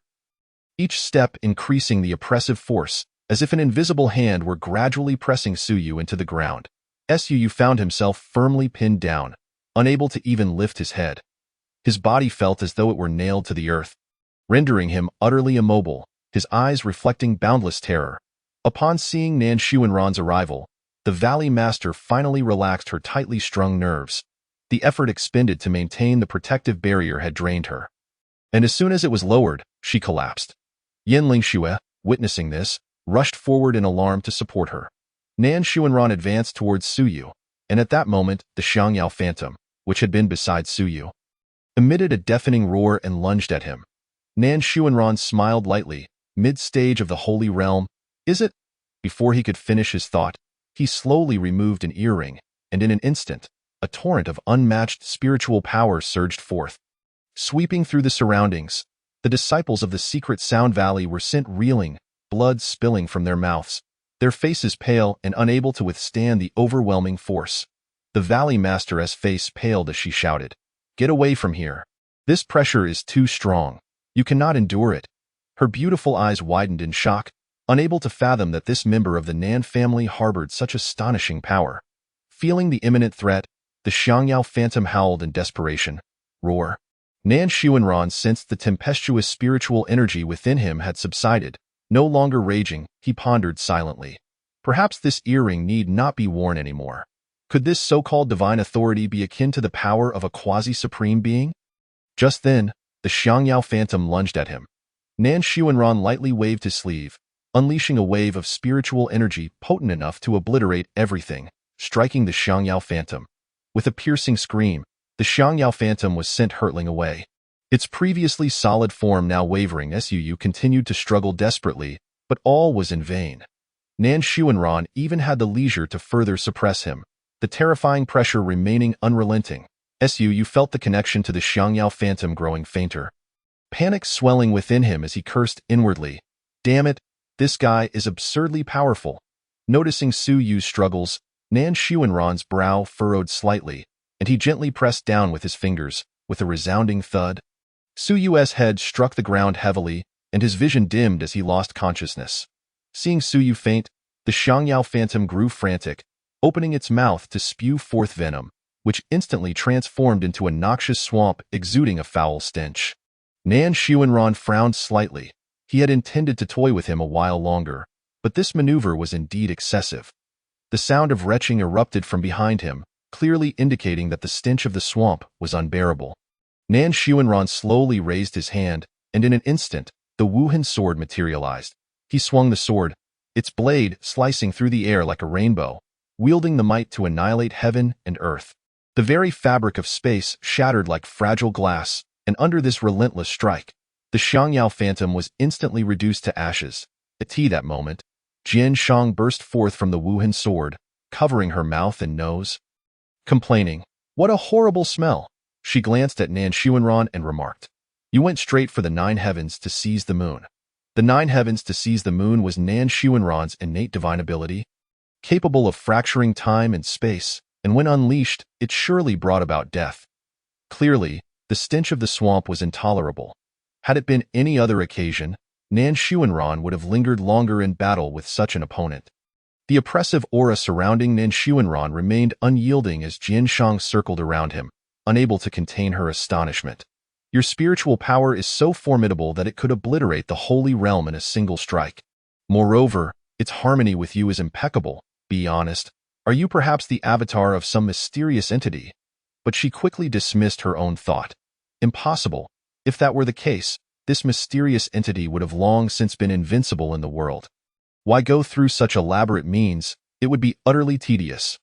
each step increasing the oppressive force, as if an invisible hand were gradually pressing Su Yu into the ground. Su Yu found himself firmly pinned down, unable to even lift his head. His body felt as though it were nailed to the earth, rendering him utterly immobile, his eyes reflecting boundless terror. Upon seeing Nan Xuanran's arrival, the Valley Master finally relaxed her tightly strung nerves. The effort expended to maintain the protective barrier had drained her, and as soon as it was lowered, she collapsed. Yin Lingxue, witnessing this, rushed forward in alarm to support her. Nan Xuanran advanced towards Su Yu, and at that moment, the Xiangyao Phantom, which had been beside Su Yu, emitted a deafening roar and lunged at him. Nan Xuanran smiled lightly. Mid-stage of the Holy Realm, is it? Before he could finish his thought, he slowly removed an earring, and in an instant, a torrent of unmatched spiritual power surged forth. Sweeping through the surroundings, the disciples of the secret Sound Valley were sent reeling, blood spilling from their mouths, their faces pale and unable to withstand the overwhelming force. The Valley Master's face paled as she shouted, "Get away from here. This pressure is too strong. You cannot endure it." Her beautiful eyes widened in shock, unable to fathom that this member of the Nan family harbored such astonishing power. Feeling the imminent threat, the Xiangyao Phantom howled in desperation. Roar. Nan Xuanran sensed the tempestuous spiritual energy within him had subsided. No longer raging, he pondered silently. Perhaps this earring need not be worn anymore. Could this so-called divine authority be akin to the power of a quasi-supreme being? Just then, the Xiangyao Phantom lunged at him. Nan Xuanran lightly waved his sleeve, unleashing a wave of spiritual energy potent enough to obliterate everything, striking the Xiangyao Phantom. With a piercing scream, the Xiangyao Phantom was sent hurtling away. Its previously solid form now wavering, Su Yu continued to struggle desperately, but all was in vain. Nan Xuanran even had the leisure to further suppress him, the terrifying pressure remaining unrelenting. Su Yu felt the connection to the Xiangyao Phantom growing fainter. Panic swelling within him as he cursed inwardly. Damn it, this guy is absurdly powerful. Noticing Su Yu's struggles, Nan Xuanran's brow furrowed slightly, and he gently pressed down with his fingers. With a resounding thud, Su Yu's head struck the ground heavily, and his vision dimmed as he lost consciousness. Seeing Su Yu faint, the Xiangyao Phantom grew frantic, opening its mouth to spew forth venom, which instantly transformed into a noxious swamp exuding a foul stench. Nan Xuanran frowned slightly. He had intended to toy with him a while longer, but this maneuver was indeed excessive. The sound of retching erupted from behind him, clearly indicating that the stench of the swamp was unbearable. Nan Xuanran slowly raised his hand, and in an instant, the Wuhan sword materialized. He swung the sword, its blade slicing through the air like a rainbow, wielding the might to annihilate heaven and earth. The very fabric of space shattered like fragile glass, and under this relentless strike, the Xiangyao Phantom was instantly reduced to ashes. At that moment, Jian Shang burst forth from the Wuhan sword, covering her mouth and nose. Complaining, "What a horrible smell!" She glanced at Nan Xuanran and remarked, "You went straight for the 9 heavens to seize the moon." The 9 heavens to seize the moon was Nan Xuanran's innate divine ability, capable of fracturing time and space, and when unleashed, it surely brought about death. Clearly, the stench of the swamp was intolerable. Had it been any other occasion, Nan Xuanran would have lingered longer in battle with such an opponent. The oppressive aura surrounding Nan Xuanran remained unyielding as Jian Shang circled around him, unable to contain her astonishment. "Your spiritual power is so formidable that it could obliterate the Holy Realm in a single strike. Moreover, its harmony with you is impeccable. Be honest. Are you perhaps the avatar of some mysterious entity?" But she quickly dismissed her own thought. Impossible. If that were the case, this mysterious entity would have long since been invincible in the world. Why go through such elaborate means? It would be utterly tedious.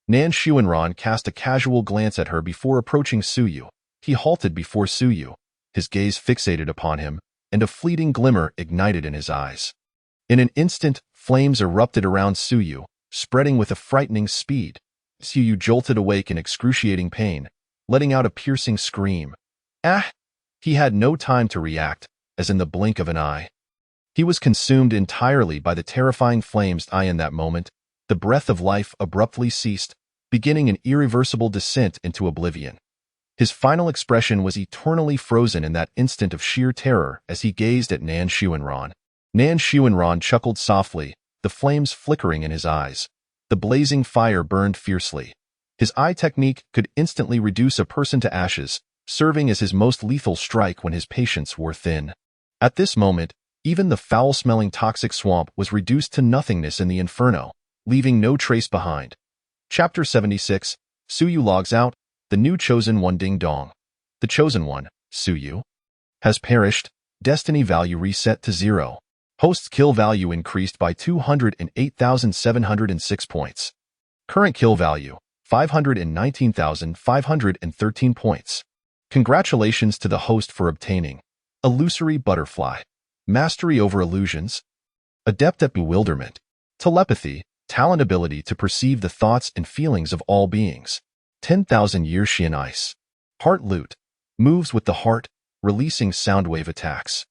Nan Xuanran cast a casual glance at her before approaching Su Yu. He halted before Su Yu, his gaze fixated upon him, and a fleeting glimmer ignited in his eyes. In an instant, flames erupted around Suyu, spreading with a frightening speed. Suyu jolted awake in excruciating pain, letting out a piercing scream. Ah! He had no time to react, as in the blink of an eye. He was consumed entirely by the terrifying flames. In that moment, the breath of life abruptly ceased, beginning an irreversible descent into oblivion. His final expression was eternally frozen in that instant of sheer terror as he gazed at Nan Xuanran. Nan Xuanran chuckled softly, the flames flickering in his eyes. The blazing fire burned fiercely. His eye technique could instantly reduce a person to ashes, serving as his most lethal strike when his patience wore thin. At this moment, even the foul-smelling toxic swamp was reduced to nothingness in the inferno, leaving no trace behind. Chapter 76, Suyu logs out, the new Chosen One. Ding dong. The Chosen One, Suyu, has perished, destiny value reset to 0. Host's kill value increased by 208,706 points. Current kill value, 519,513 points. Congratulations to the host for obtaining Illusory Butterfly, Mastery over Illusions, Adept at Bewilderment, Telepathy, Talent ability to perceive the thoughts and feelings of all beings, 10,000 Year Xian Ice, Heart Loot, moves with the heart, releasing soundwave attacks.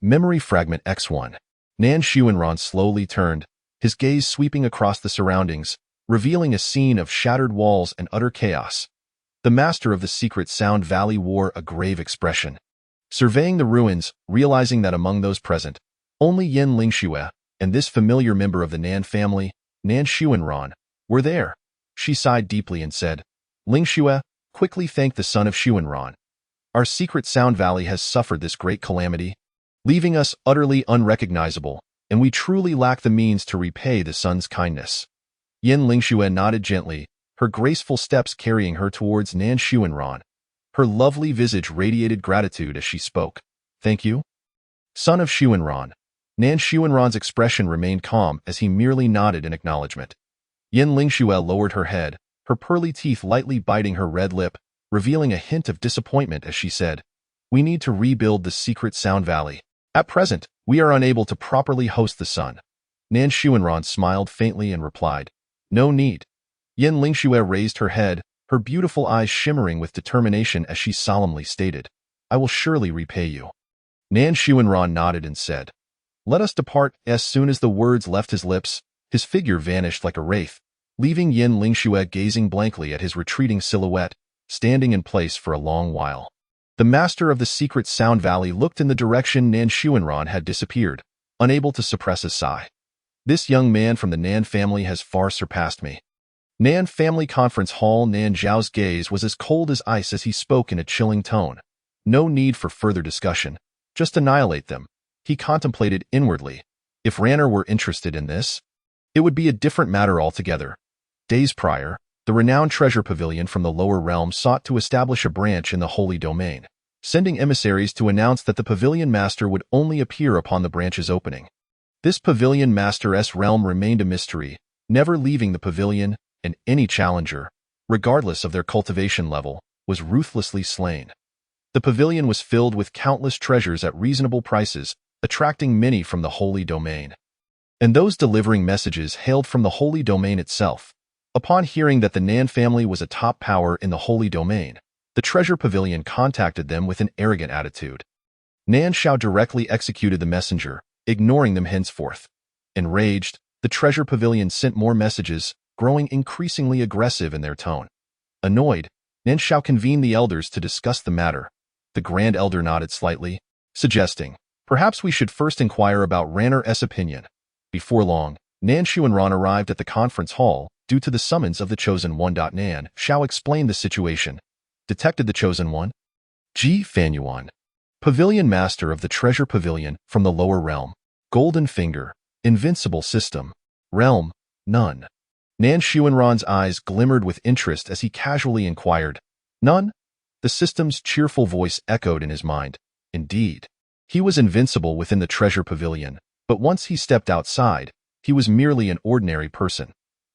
Memory Fragment X1. Nan Xuanran slowly turned, his gaze sweeping across the surroundings, revealing a scene of shattered walls and utter chaos. The master of the secret Sound Valley wore a grave expression. Surveying the ruins, realizing that among those present, only Yin Lingxue and this familiar member of the Nan family, Nan Xuanran, were there. She sighed deeply and said, Lingxue, quickly thank the son of Xuanran. Our secret Sound Valley has suffered this great calamity, leaving us utterly unrecognizable, and we truly lack the means to repay the son's kindness. Yin Lingxue nodded gently, her graceful steps carrying her towards Nan Xuanran. Her lovely visage radiated gratitude as she spoke. Thank you, son of Xuanran. Nan Xuanran's expression remained calm as he merely nodded in acknowledgement. Yin Lingxue lowered her head, her pearly teeth lightly biting her red lip, revealing a hint of disappointment as she said, We need to rebuild the secret Sound Valley. At present, we are unable to properly host the sun. Nan Xuanran smiled faintly and replied, No need. Yin Lingxue raised her head, her beautiful eyes shimmering with determination as she solemnly stated, I will surely repay you. Nan Xuanran nodded and said, Let us depart. As soon as the words left his lips, his figure vanished like a wraith, leaving Yin Lingxue gazing blankly at his retreating silhouette, standing in place for a long while. The master of the secret Sound Valley looked in the direction Nan Xuanran had disappeared, unable to suppress a sigh. This young man from the Nan family has far surpassed me. Nan Family Conference Hall. Nan Zhao's gaze was as cold as ice as he spoke in a chilling tone. No need for further discussion. Just annihilate them. He contemplated inwardly. If Ranner were interested in this, it would be a different matter altogether. Days prior, the renowned treasure pavilion from the lower realm sought to establish a branch in the Holy Domain, sending emissaries to announce that the pavilion master would only appear upon the branch's opening. This pavilion master's realm remained a mystery, never leaving the pavilion, and any challenger, regardless of their cultivation level, was ruthlessly slain. The pavilion was filled with countless treasures at reasonable prices, attracting many from the Holy Domain. And those delivering messages hailed from the Holy Domain itself. Upon hearing that the Nan family was a top power in the Holy Domain, the treasure pavilion contacted them with an arrogant attitude. Nan Zhao directly executed the messenger, ignoring them henceforth. Enraged, the treasure pavilion sent more messages, growing increasingly aggressive in their tone. Annoyed, Nan Zhao convened the elders to discuss the matter. The Grand Elder nodded slightly, suggesting, Perhaps we should first inquire about Ranner's opinion. Before long, Nan Xuanran arrived at the conference hall, due to the summons of the Chosen One. Nan Zhao explained the situation. Detected the Chosen One? Ji Fanyuan, Pavilion Master of the Treasure Pavilion from the lower realm. Golden Finger, Invincible System. Realm, none. Nan Xuanran's eyes glimmered with interest as he casually inquired, None? The system's cheerful voice echoed in his mind. Indeed. He was invincible within the treasure pavilion, but once he stepped outside, he was merely an ordinary person.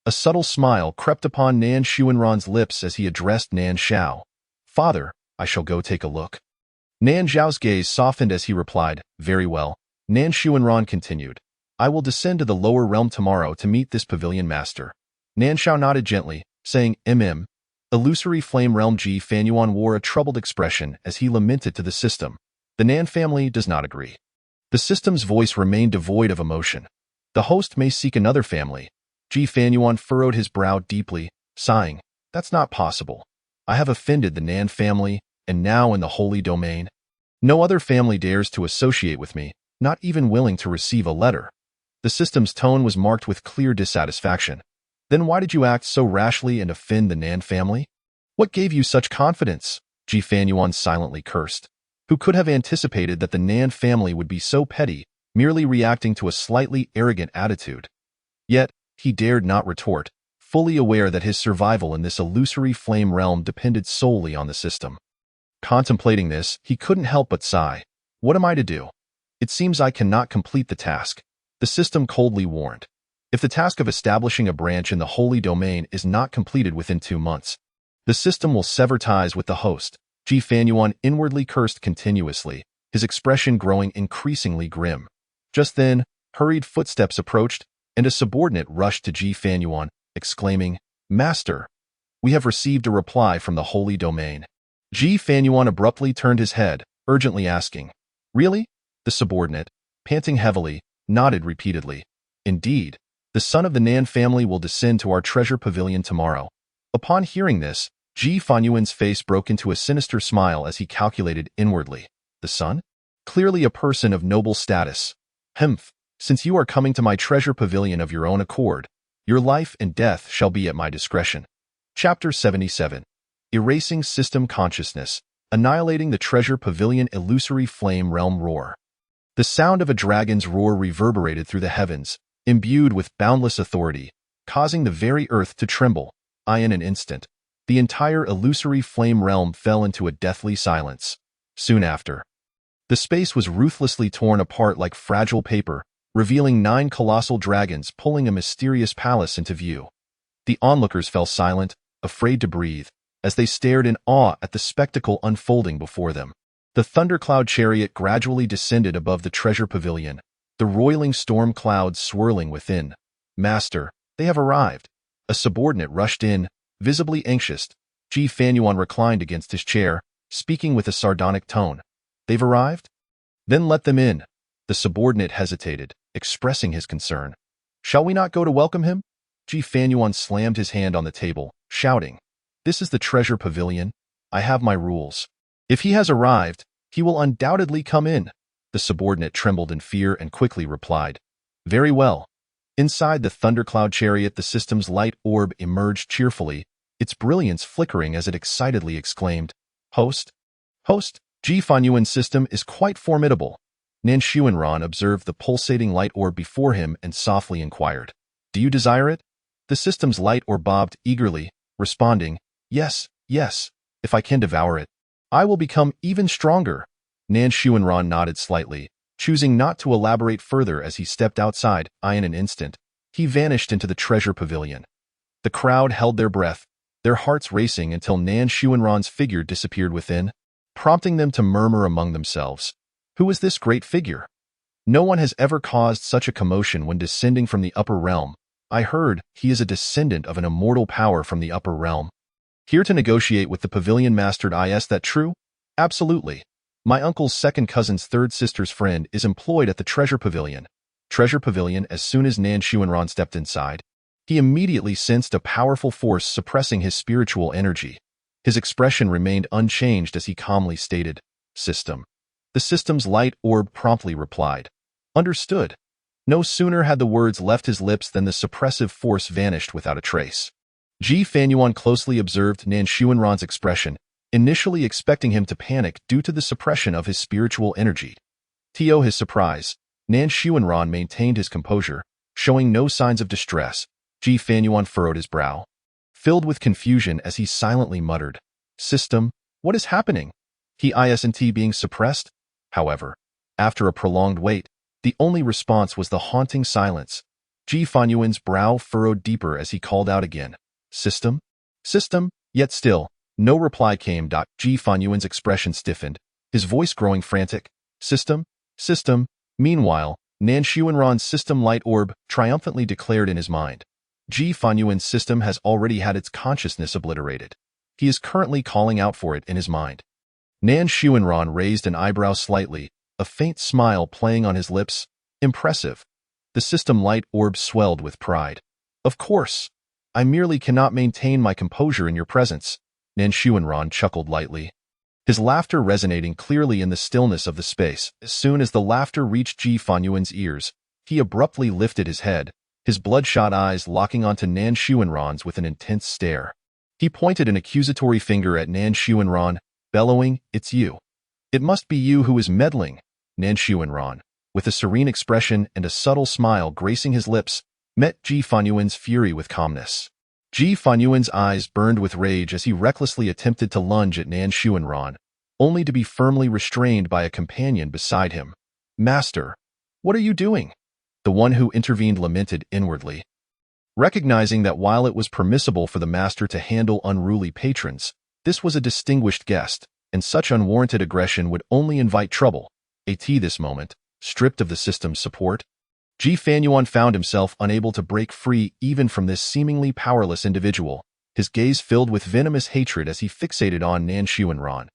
A subtle smile crept upon Nan Xuanran's lips as he addressed Nan Zhao. Father, I shall go take a look. Nan Zhao's gaze softened as he replied, Very well. Nan Xuanran continued, I will descend to the lower realm tomorrow to meet this pavilion master. Nanshao nodded gently, saying, Illusory Flame Realm. Ji Fanyuan wore a troubled expression as he lamented to the system. The Nan family does not agree. The system's voice remained devoid of emotion. The host may seek another family. Ji Fanyuan furrowed his brow deeply, sighing, That's not possible. I have offended the Nan family, and now in the holy domain. No other family dares to associate with me, not even willing to receive a letter. The system's tone was marked with clear dissatisfaction. Then why did you act so rashly and offend the Nan family? What gave you such confidence? Ji Fanyuan silently cursed. Who could have anticipated that the Nan family would be so petty, merely reacting to a slightly arrogant attitude? Yet, he dared not retort, fully aware that his survival in this illusory flame realm depended solely on the system. Contemplating this, he couldn't help but sigh. What am I to do? It seems I cannot complete the task. The system coldly warned. If the task of establishing a branch in the holy domain is not completed within 2 months, the system will sever ties with the host. Ji Fanyuan inwardly cursed continuously, his expression growing increasingly grim. Just then, hurried footsteps approached, and a subordinate rushed to Ji Fanyuan, exclaiming, Master, we have received a reply from the holy domain. Ji Fanyuan abruptly turned his head, urgently asking, Really? The subordinate, panting heavily, nodded repeatedly. Indeed, the son of the Nan family will descend to our treasure pavilion tomorrow. Upon hearing this, Ji Fanyuan's face broke into a sinister smile as he calculated inwardly. The son? Clearly a person of noble status. Humph, since you are coming to my treasure pavilion of your own accord, your life and death shall be at my discretion. Chapter 77. Erasing System Consciousness, Annihilating the Treasure Pavilion. Illusory Flame Realm Roar. The sound of a dragon's roar reverberated through the heavens, imbued with boundless authority, causing the very earth to tremble. In an instant, the entire illusory flame realm fell into a deathly silence. Soon after, the space was ruthlessly torn apart like fragile paper, revealing 9 colossal dragons pulling a mysterious palace into view. The onlookers fell silent, afraid to breathe, as they stared in awe at the spectacle unfolding before them. The thundercloud chariot gradually descended above the treasure pavilion, the roiling storm clouds swirling within. Master, they have arrived. A subordinate rushed in, visibly anxious. Ji Fanyuan reclined against his chair, speaking with a sardonic tone. They've arrived? Then let them in. The subordinate hesitated, expressing his concern. Shall we not go to welcome him? Ji Fanyuan slammed his hand on the table, shouting. This is the treasure pavilion. I have my rules. If he has arrived, he will undoubtedly come in. The subordinate trembled in fear and quickly replied. Very well. Inside the thundercloud chariot, the system's light orb emerged cheerfully, its brilliance flickering as it excitedly exclaimed, Host? Host, Ji Fanyuan's system is quite formidable. Nan Xuanran observed the pulsating light orb before him and softly inquired, Do you desire it? The system's light orb bobbed eagerly, responding, Yes, yes, if I can devour it, I will become even stronger. Nan Xuanran nodded slightly, choosing not to elaborate further as he stepped outside. In an instant, he vanished into the treasure pavilion. The crowd held their breath, their hearts racing until Nan Xuanran's figure disappeared within, prompting them to murmur among themselves. Who is this great figure? No one has ever caused such a commotion when descending from the upper realm. I heard he is a descendant of an immortal power from the upper realm. Here to negotiate with the pavilion master. Is that true? Absolutely. My uncle's second cousin's third sister's friend is employed at the treasure pavilion. Treasure pavilion. As soon as Nan Xuanran stepped inside, he immediately sensed a powerful force suppressing his spiritual energy. His expression remained unchanged as he calmly stated, System. The system's light orb promptly replied, Understood. No sooner had the words left his lips than the suppressive force vanished without a trace. Ji Fanyuan closely observed Nan Xuanran's expression, initially expecting him to panic due to the suppression of his spiritual energy. To his surprise, Nan Xuanran maintained his composure, showing no signs of distress. Ji Fanyuan furrowed his brow, filled with confusion as he silently muttered, System, what is happening? He isn't being suppressed? However, after a prolonged wait, the only response was the haunting silence. Ji Fanyuan's brow furrowed deeper as he called out again, System? System? Yet still, no reply came. Ji Fanyuan's expression stiffened, his voice growing frantic. System? System? Meanwhile, Nan Xuanran's system light orb triumphantly declared in his mind. Ji Fanyuan's system has already had its consciousness obliterated. He is currently calling out for it in his mind. Nan Xuanran raised an eyebrow slightly, a faint smile playing on his lips. Impressive. The system light orb swelled with pride. Of course. I merely cannot maintain my composure in your presence. Nan Xuanran chuckled lightly, his laughter resonating clearly in the stillness of the space. As soon as the laughter reached Ji Fanyuan's ears, he abruptly lifted his head, his bloodshot eyes locking onto Nan Xuanran's with an intense stare. He pointed an accusatory finger at Nan Xuanran, bellowing, "It's you. It must be you who is meddling." Nan Xuanran, with a serene expression and a subtle smile gracing his lips, met Ji Fanyuan's fury with calmness. Ji Fanyuan's eyes burned with rage as he recklessly attempted to lunge at Nan Xuanran, only to be firmly restrained by a companion beside him. "Master, what are you doing?" The one who intervened lamented inwardly. Recognizing that while it was permissible for the master to handle unruly patrons, this was a distinguished guest, and such unwarranted aggression would only invite trouble. This moment, stripped of the system's support, Ji Fanyuan found himself unable to break free even from this seemingly powerless individual, his gaze filled with venomous hatred as he fixated on Nan Xuanran.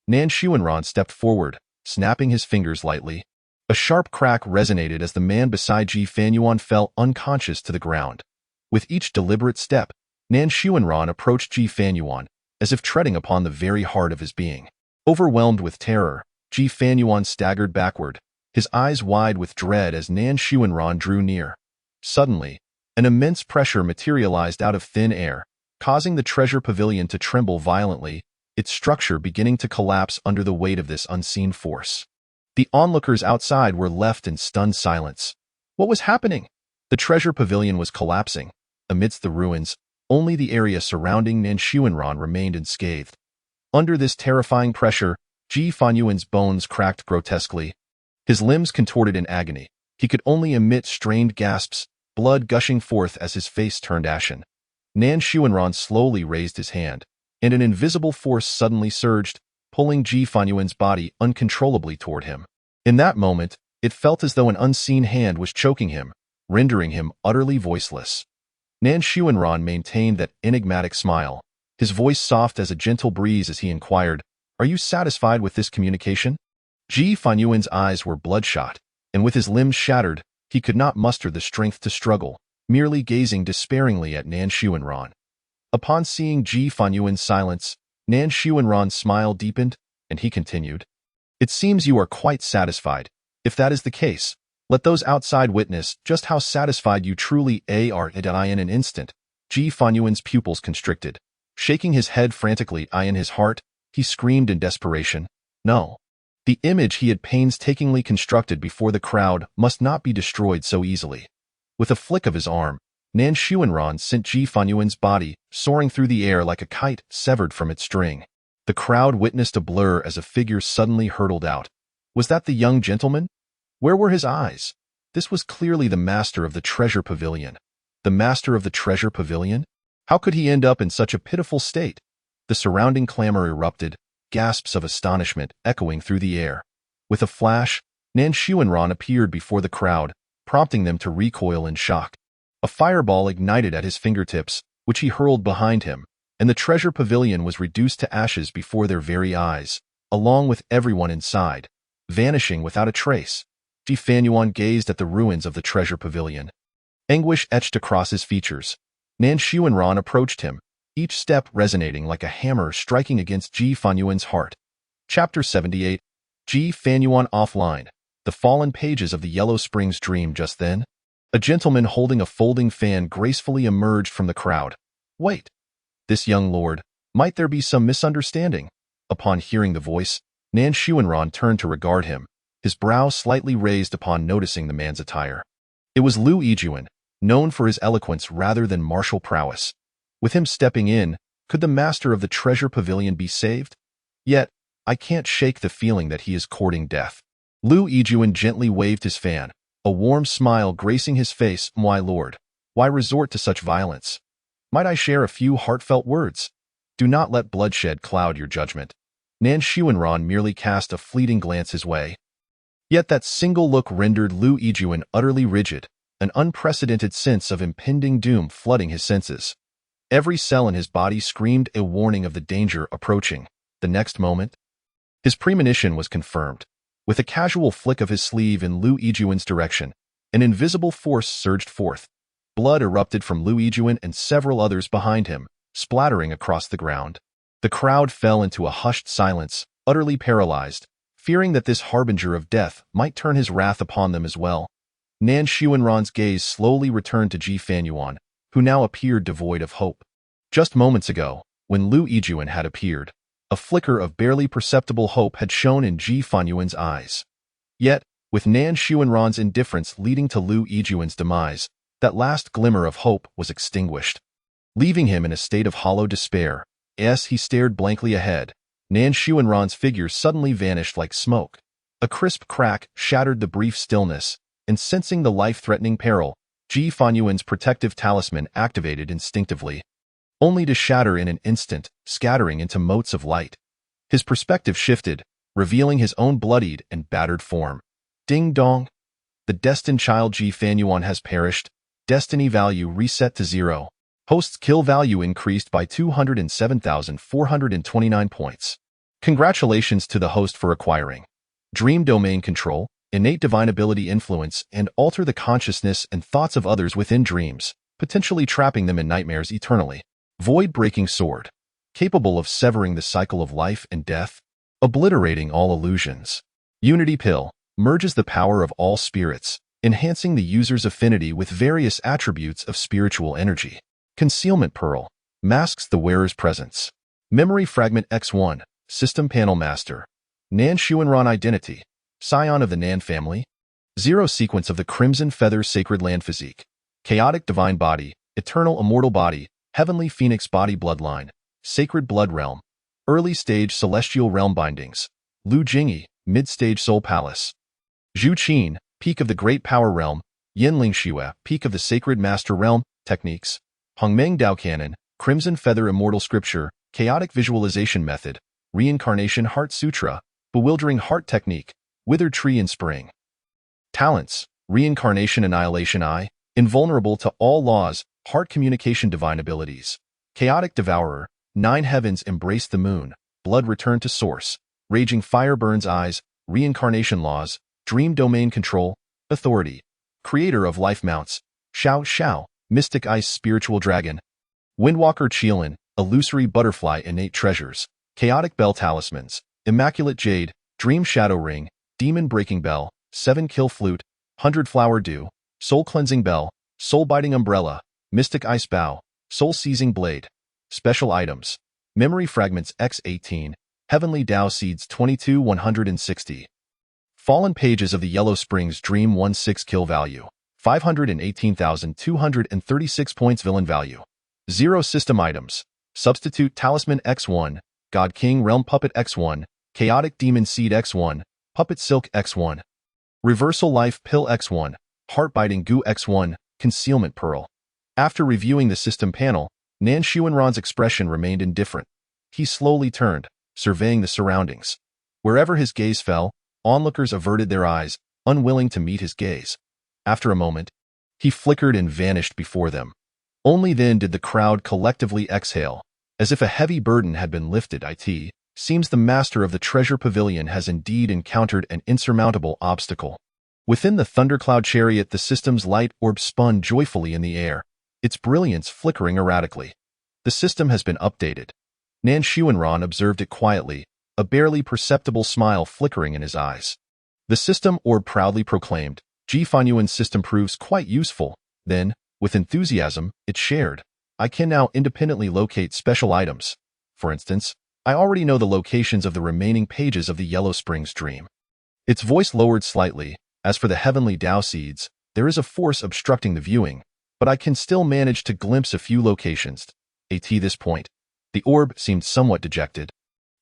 Nan Xuanran stepped forward, snapping his fingers lightly. A sharp crack resonated as the man beside Ji Fanyuan fell unconscious to the ground. With each deliberate step, Nan Xuanran approached Ji Fanyuan, as if treading upon the very heart of his being. Overwhelmed with terror, Ji Fanyuan staggered backward, his eyes wide with dread as Nan Xuanran drew near. Suddenly, an immense pressure materialized out of thin air, causing the treasure pavilion to tremble violently, its structure beginning to collapse under the weight of this unseen force. The onlookers outside were left in stunned silence. What was happening? The treasure pavilion was collapsing. Amidst the ruins, only the area surrounding Nan Xuanran remained unscathed. Under this terrifying pressure, Ji Fanyuan's bones cracked grotesquely. His limbs contorted in agony. He could only emit strained gasps, blood gushing forth as his face turned ashen. Nan Xuanran slowly raised his hand, and an invisible force suddenly surged, pulling Ji Fanyuan's body uncontrollably toward him. In that moment, it felt as though an unseen hand was choking him, rendering him utterly voiceless. Nan Xuanran maintained that enigmatic smile, his voice soft as a gentle breeze as he inquired, "Are you satisfied with this communication?" Ji Fanyuan's eyes were bloodshot, and with his limbs shattered, he could not muster the strength to struggle, merely gazing despairingly at Nan Xuanran. Upon seeing Ji Fanyuan's silence, Nan Xuanran's smile deepened, and he continued, "It seems you are quite satisfied. If that is the case, let those outside witness just how satisfied you truly are." In an instant, Ji Fanyuan's pupils constricted. Shaking his head frantically in his heart, he screamed in desperation, "No." The image he had painstakingly constructed before the crowd must not be destroyed so easily. With a flick of his arm, Nan Xuanran sent Ji Fanyuan's body soaring through the air like a kite severed from its string. The crowd witnessed a blur as a figure suddenly hurtled out. Was that the young gentleman? Where were his eyes? This was clearly the master of the treasure pavilion. The master of the treasure pavilion? How could he end up in such a pitiful state? The surrounding clamor erupted, gasps of astonishment echoing through the air. With a flash, Nan Xuanran appeared before the crowd, prompting them to recoil in shock. A fireball ignited at his fingertips, which he hurled behind him, and the treasure pavilion was reduced to ashes before their very eyes, along with everyone inside, vanishing without a trace. Ji Fanyuan gazed at the ruins of the treasure pavilion. Anguish etched across his features. Nan Xuanran approached him, each step resonating like a hammer striking against Ji Fanyuan's heart. Chapter 78. Ji Fanyuan offline. The fallen pages of the Yellow Springs Dream. Just then, a gentleman holding a folding fan gracefully emerged from the crowd. "Wait. This young lord, might there be some misunderstanding?" Upon hearing the voice, Nan Xuanran turned to regard him, his brow slightly raised upon noticing the man's attire. It was Lu Yijuan, known for his eloquence rather than martial prowess. With him stepping in, could the master of the treasure pavilion be saved? Yet, I can't shake the feeling that he is courting death. Lu Yijuan gently waved his fan, a warm smile gracing his face. "My lord, why resort to such violence? Might I share a few heartfelt words? Do not let bloodshed cloud your judgment." Nan Xuanran merely cast a fleeting glance his way. Yet that single look rendered Lu Yijuan utterly rigid, an unprecedented sense of impending doom flooding his senses. Every cell in his body screamed a warning of the danger approaching. The next moment, his premonition was confirmed. With a casual flick of his sleeve in Lu Yijuan's direction, an invisible force surged forth. Blood erupted from Lu Yijuan and several others behind him, splattering across the ground. The crowd fell into a hushed silence, utterly paralyzed, fearing that this harbinger of death might turn his wrath upon them as well. Nan Xuanran's gaze slowly returned to Ji Fanyuan, who now appeared devoid of hope. Just moments ago, when Lu Yijuan had appeared, a flicker of barely perceptible hope had shone in Ji Fanyuan's eyes. Yet, with Nan Xuanran's indifference leading to Lu Yijuan's demise, that last glimmer of hope was extinguished. Leaving him in a state of hollow despair, as he stared blankly ahead, Nan Xuanran's figure suddenly vanished like smoke. A crisp crack shattered the brief stillness, and sensing the life-threatening peril, Ji Fanyuan's protective talisman activated instinctively, only to shatter in an instant, scattering into motes of light. His perspective shifted, revealing his own bloodied and battered form. Ding dong! The destined child Ji Fanyuan has perished. Destiny value reset to 0. Host's kill value increased by 207,429 points. Congratulations to the host for acquiring Dream Domain Control, innate divine ability influence, and alter the consciousness and thoughts of others within dreams, potentially trapping them in nightmares eternally. Void-breaking sword, capable of severing the cycle of life and death, obliterating all illusions. Unity pill, merges the power of all spirits, enhancing the user's affinity with various attributes of spiritual energy. Concealment pearl, masks the wearer's presence. Memory fragment X1, system panel master. Nan Xuanran identity, scion of the Nan family. 0 sequence of the Crimson Feather Sacred Land physique. Chaotic divine body, eternal immortal body, heavenly phoenix body bloodline, sacred blood realm, early stage celestial realm bindings, Lu Jingyi, mid-stage soul palace, Zhu Qin, peak of the great power realm, Yanling Xue, peak of the sacred master realm, techniques, Hongmeng Dao Canon, crimson feather immortal scripture, chaotic visualization method, reincarnation heart sutra, bewildering heart technique, withered tree in spring. Talents, reincarnation annihilation eye, invulnerable to all laws, heart communication divine abilities. Chaotic devourer, 9 heavens embrace the moon, blood return to source, raging fire burns eyes, reincarnation laws, dream domain control, authority. Creator of life mounts, Xiao Xiao, mystic ice spiritual dragon. Windwalker Qilin, illusory butterfly innate treasures, chaotic bell talismans, immaculate jade, dream shadow ring, demon breaking bell, 7 kill flute, 100 flower dew, soul cleansing bell, soul biting umbrella, mystic ice bow, soul seizing blade. Special items, memory fragments X18, heavenly Dao seeds 22-160. Fallen pages of the Yellow Springs Dream 16 kill value, 518,236 points villain value. 0 system items, substitute talisman X1, God King Realm Puppet X1, Chaotic Demon Seed X1, Puppet Silk X1. Reversal Life Pill X1, Heart-Biting Goo X1, Concealment Pearl. After reviewing the system panel, Nan Xuanran's expression remained indifferent. He slowly turned, surveying the surroundings. Wherever his gaze fell, onlookers averted their eyes, unwilling to meet his gaze. After a moment, he flickered and vanished before them. Only then did the crowd collectively exhale, as if a heavy burden had been lifted. It seems the master of the treasure pavilion has indeed encountered an insurmountable obstacle. Within the thundercloud chariot, the system's light orb spun joyfully in the air, its brilliance flickering erratically. The system has been updated. Nan Xuanran observed it quietly, a barely perceptible smile flickering in his eyes. The system orb proudly proclaimed, Ji Fanyuan's system proves quite useful. Then, with enthusiasm, it shared, I can now independently locate special items. For instance, I already know the locations of the remaining pages of the Yellow Springs Dream. Its voice lowered slightly. As for the heavenly Dao seeds, there is a force obstructing the viewing, but I can still manage to glimpse a few locations. At this point, the orb seemed somewhat dejected,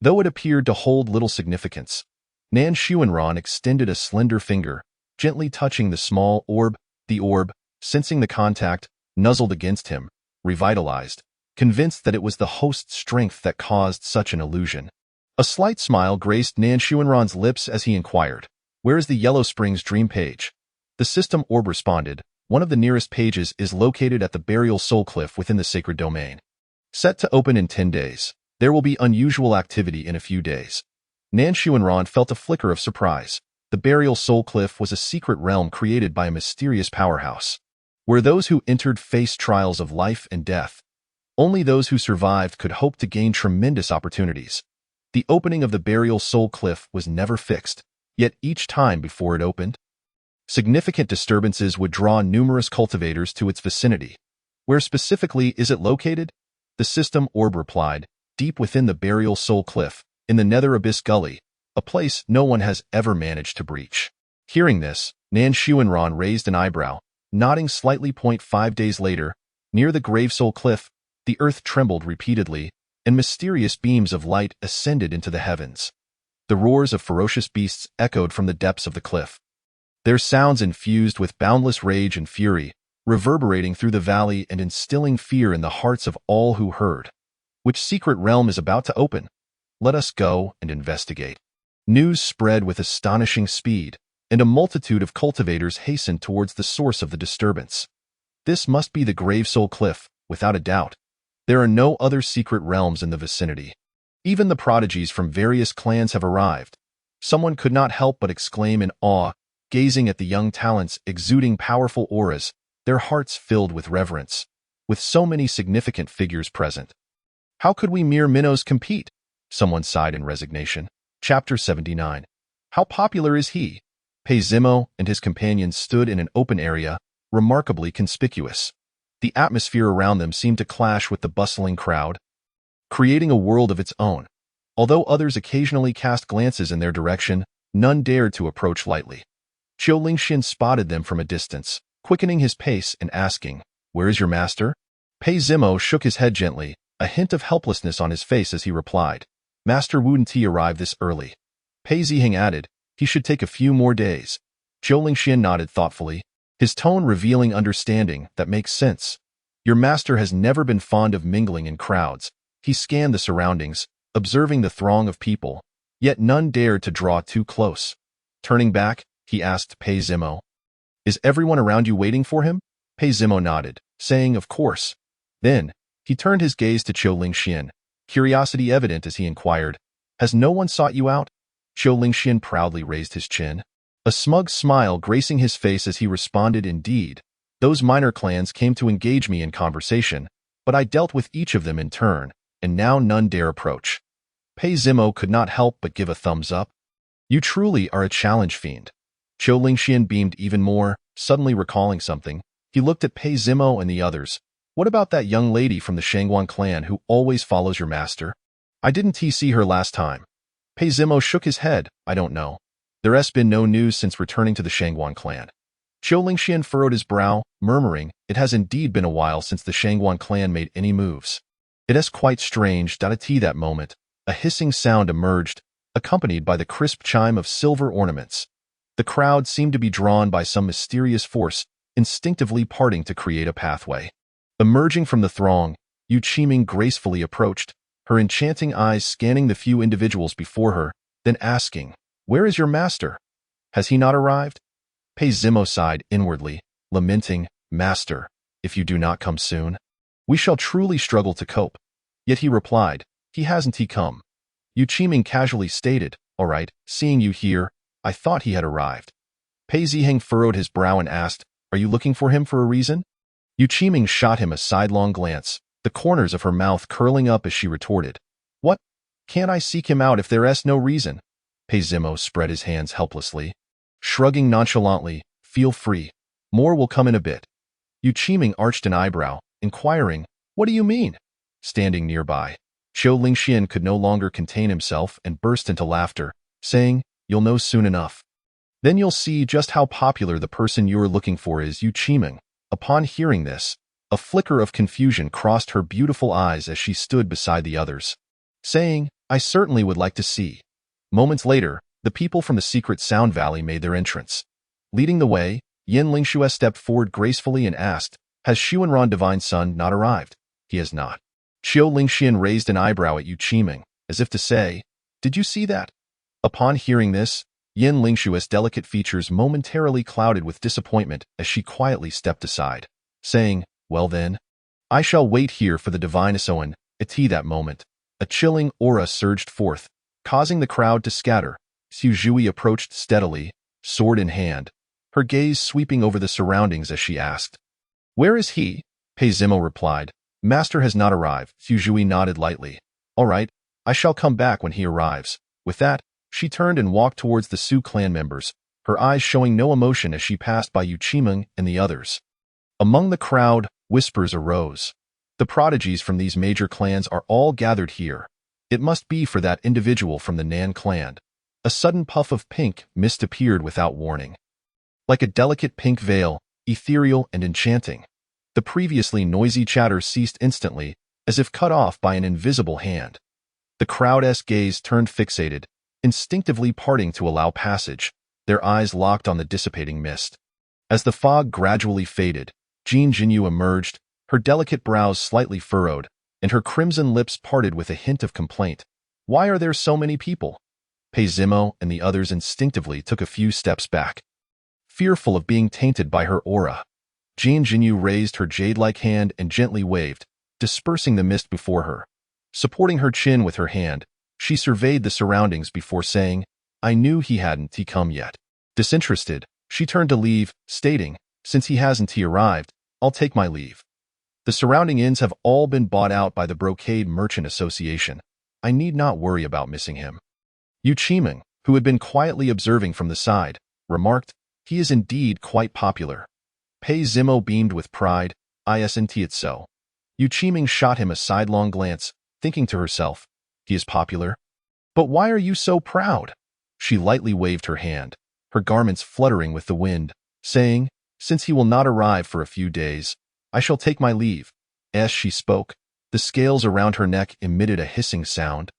though it appeared to hold little significance. Nan Xuanran extended a slender finger, gently touching the small orb. The orb, sensing the contact, nuzzled against him, revitalized, convinced that it was the host's strength that caused such an illusion. A slight smile graced Nan Xuanran's lips as he inquired, Where is the Yellow Springs Dream page? The system orb responded, one of the nearest pages is located at the Burial Soul Cliff within the sacred domain. Set to open in 10 days. There will be unusual activity in a few days. Nan Xuanran felt a flicker of surprise. The Burial Soul Cliff was a secret realm created by a mysterious powerhouse, where those who entered faced trials of life and death. Only those who survived could hope to gain tremendous opportunities. The opening of the Burial Soul Cliff was never fixed, yet each time before it opened, significant disturbances would draw numerous cultivators to its vicinity. Where specifically is it located? The system orb replied, deep within the Burial Soul Cliff, in the Nether Abyss Gully, a place no one has ever managed to breach. Hearing this, Nan Xuanran raised an eyebrow, nodding slightly. 5 days later, near the Grave Soul Cliff, the earth trembled repeatedly, and mysterious beams of light ascended into the heavens. The roars of ferocious beasts echoed from the depths of the cliff, their sounds infused with boundless rage and fury, reverberating through the valley and instilling fear in the hearts of all who heard. Which secret realm is about to open? Let us go and investigate. News spread with astonishing speed, and a multitude of cultivators hastened towards the source of the disturbance. This must be the Grave Soul Cliff, without a doubt. There are no other secret realms in the vicinity. Even the prodigies from various clans have arrived. Someone could not help but exclaim in awe, gazing at the young talents exuding powerful auras, their hearts filled with reverence. With so many significant figures present, how could we mere minnows compete? Someone sighed in resignation. Chapter 79. How popular is he? Pei Zimo and his companions stood in an open area, remarkably conspicuous. The atmosphere around them seemed to clash with the bustling crowd, creating a world of its own. Although others occasionally cast glances in their direction, none dared to approach lightly. Qiu Lingxian spotted them from a distance, quickening his pace and asking, "Where is your master?" Pei Zimo shook his head gently, a hint of helplessness on his face as he replied, "Master Wu Ti arrived this early." Pei Ziheng added, "He should take a few more days." Qiu Lingxian nodded thoughtfully, his tone revealing understanding that makes sense. Your master has never been fond of mingling in crowds. He scanned the surroundings, observing the throng of people, yet none dared to draw too close. Turning back, he asked Pei Zimo, "Is everyone around you waiting for him?" Pei Zimo nodded, saying, "Of course." Then, he turned his gaze to Qiu Lingxian, curiosity evident as he inquired, "Has no one sought you out?" Qiu Lingxian proudly raised his chin, a smug smile gracing his face as he responded, "Indeed, those minor clans came to engage me in conversation, but I dealt with each of them in turn, and now none dare approach." Pei Zimo could not help but give a thumbs up. "You truly are a challenge fiend." Qiu Lingxian beamed even more, suddenly recalling something. He looked at Pei Zimo and the others. "What about that young lady from the Shangguan clan who always follows your master? I didn't see her last time." Pei Zimo shook his head. "I don't know. There has been no news since returning to the Shangguan clan." Qiu Lingxian furrowed his brow, murmuring, "It has indeed been a while since the Shangguan clan made any moves. It is quite strange." At that moment, a hissing sound emerged, accompanied by the crisp chime of silver ornaments. The crowd seemed to be drawn by some mysterious force, instinctively parting to create a pathway. Emerging from the throng, Yu Qiming gracefully approached, her enchanting eyes scanning the few individuals before her, then asking, "Where is your master? Has he not arrived?" Pei Zimo sighed inwardly, lamenting, "Master, if you do not come soon, we shall truly struggle to cope." Yet he replied, "He hasn't come." Yu Qiming casually stated, "All right, seeing you here, I thought he had arrived." Pei Ziheng furrowed his brow and asked, "Are you looking for him for a reason?" Yu Qiming shot him a sidelong glance, the corners of her mouth curling up as she retorted, "What? Can't I seek him out if there is no reason?" Pei Zimo spread his hands helplessly, shrugging nonchalantly, "Feel free. More will come in a bit." Yu Qiming arched an eyebrow, inquiring, "What do you mean?" Standing nearby, Qiu Lingxian could no longer contain himself and burst into laughter, saying, "You'll know soon enough. Then you'll see just how popular the person you're looking for is." Yu Qiming, upon hearing this, a flicker of confusion crossed her beautiful eyes as she stood beside the others, saying, "I certainly would like to see." Moments later, the people from the secret Sound Valley made their entrance. Leading the way, Yin Lingxue stepped forward gracefully and asked, "Has Xuanran Divine Son not arrived?" "He has not." Qiu Lingxian raised an eyebrow at Yu Qiming, as if to say, "Did you see that?" Upon hearing this, Yin Lingshua's delicate features momentarily clouded with disappointment as she quietly stepped aside, saying, "Well then, I shall wait here for the divine Asoan." At that moment, a chilling aura surged forth, causing the crowd to scatter. Xu Zhui approached steadily, sword in hand, her gaze sweeping over the surroundings as she asked, "Where is he?" Pei Zimo replied, "Master has not arrived." Xu Zhui nodded lightly. "All right, I shall come back when he arrives." With that, she turned and walked towards the Su clan members, her eyes showing no emotion as she passed by Yu Qimeng and the others. Among the crowd, whispers arose. The prodigies from these major clans are all gathered here. It must be for that individual from the Nan clan. A sudden puff of pink mist appeared without warning. Like a delicate pink veil, ethereal and enchanting. The previously noisy chatter ceased instantly, as if cut off by an invisible hand. The crowd's gaze turned fixated, instinctively parting to allow passage, their eyes locked on the dissipating mist. As the fog gradually faded, Jin Jinyu emerged, her delicate brows slightly furrowed, and her crimson lips parted with a hint of complaint. "Why are there so many people?" Pei Zimo and the others instinctively took a few steps back, fearful of being tainted by her aura. Jin Jinyu raised her jade-like hand and gently waved, dispersing the mist before her. Supporting her chin with her hand, she surveyed the surroundings before saying, "I knew he hadn't come yet." Disinterested, she turned to leave, stating, "Since he hasn't arrived, I'll take my leave. The surrounding inns have all been bought out by the Brocade Merchant Association. I need not worry about missing him." Yu Qimeng, who had been quietly observing from the side, remarked, "He is indeed quite popular." Pei Zimo beamed with pride. "Isn't it so?" Yu Qimeng shot him a sidelong glance, thinking to herself, "He is popular? But why are you so proud?" She lightly waved her hand, her garments fluttering with the wind, saying, "Since he will not arrive for a few days, I shall take my leave." As she spoke, the scales around her neck emitted a hissing sound.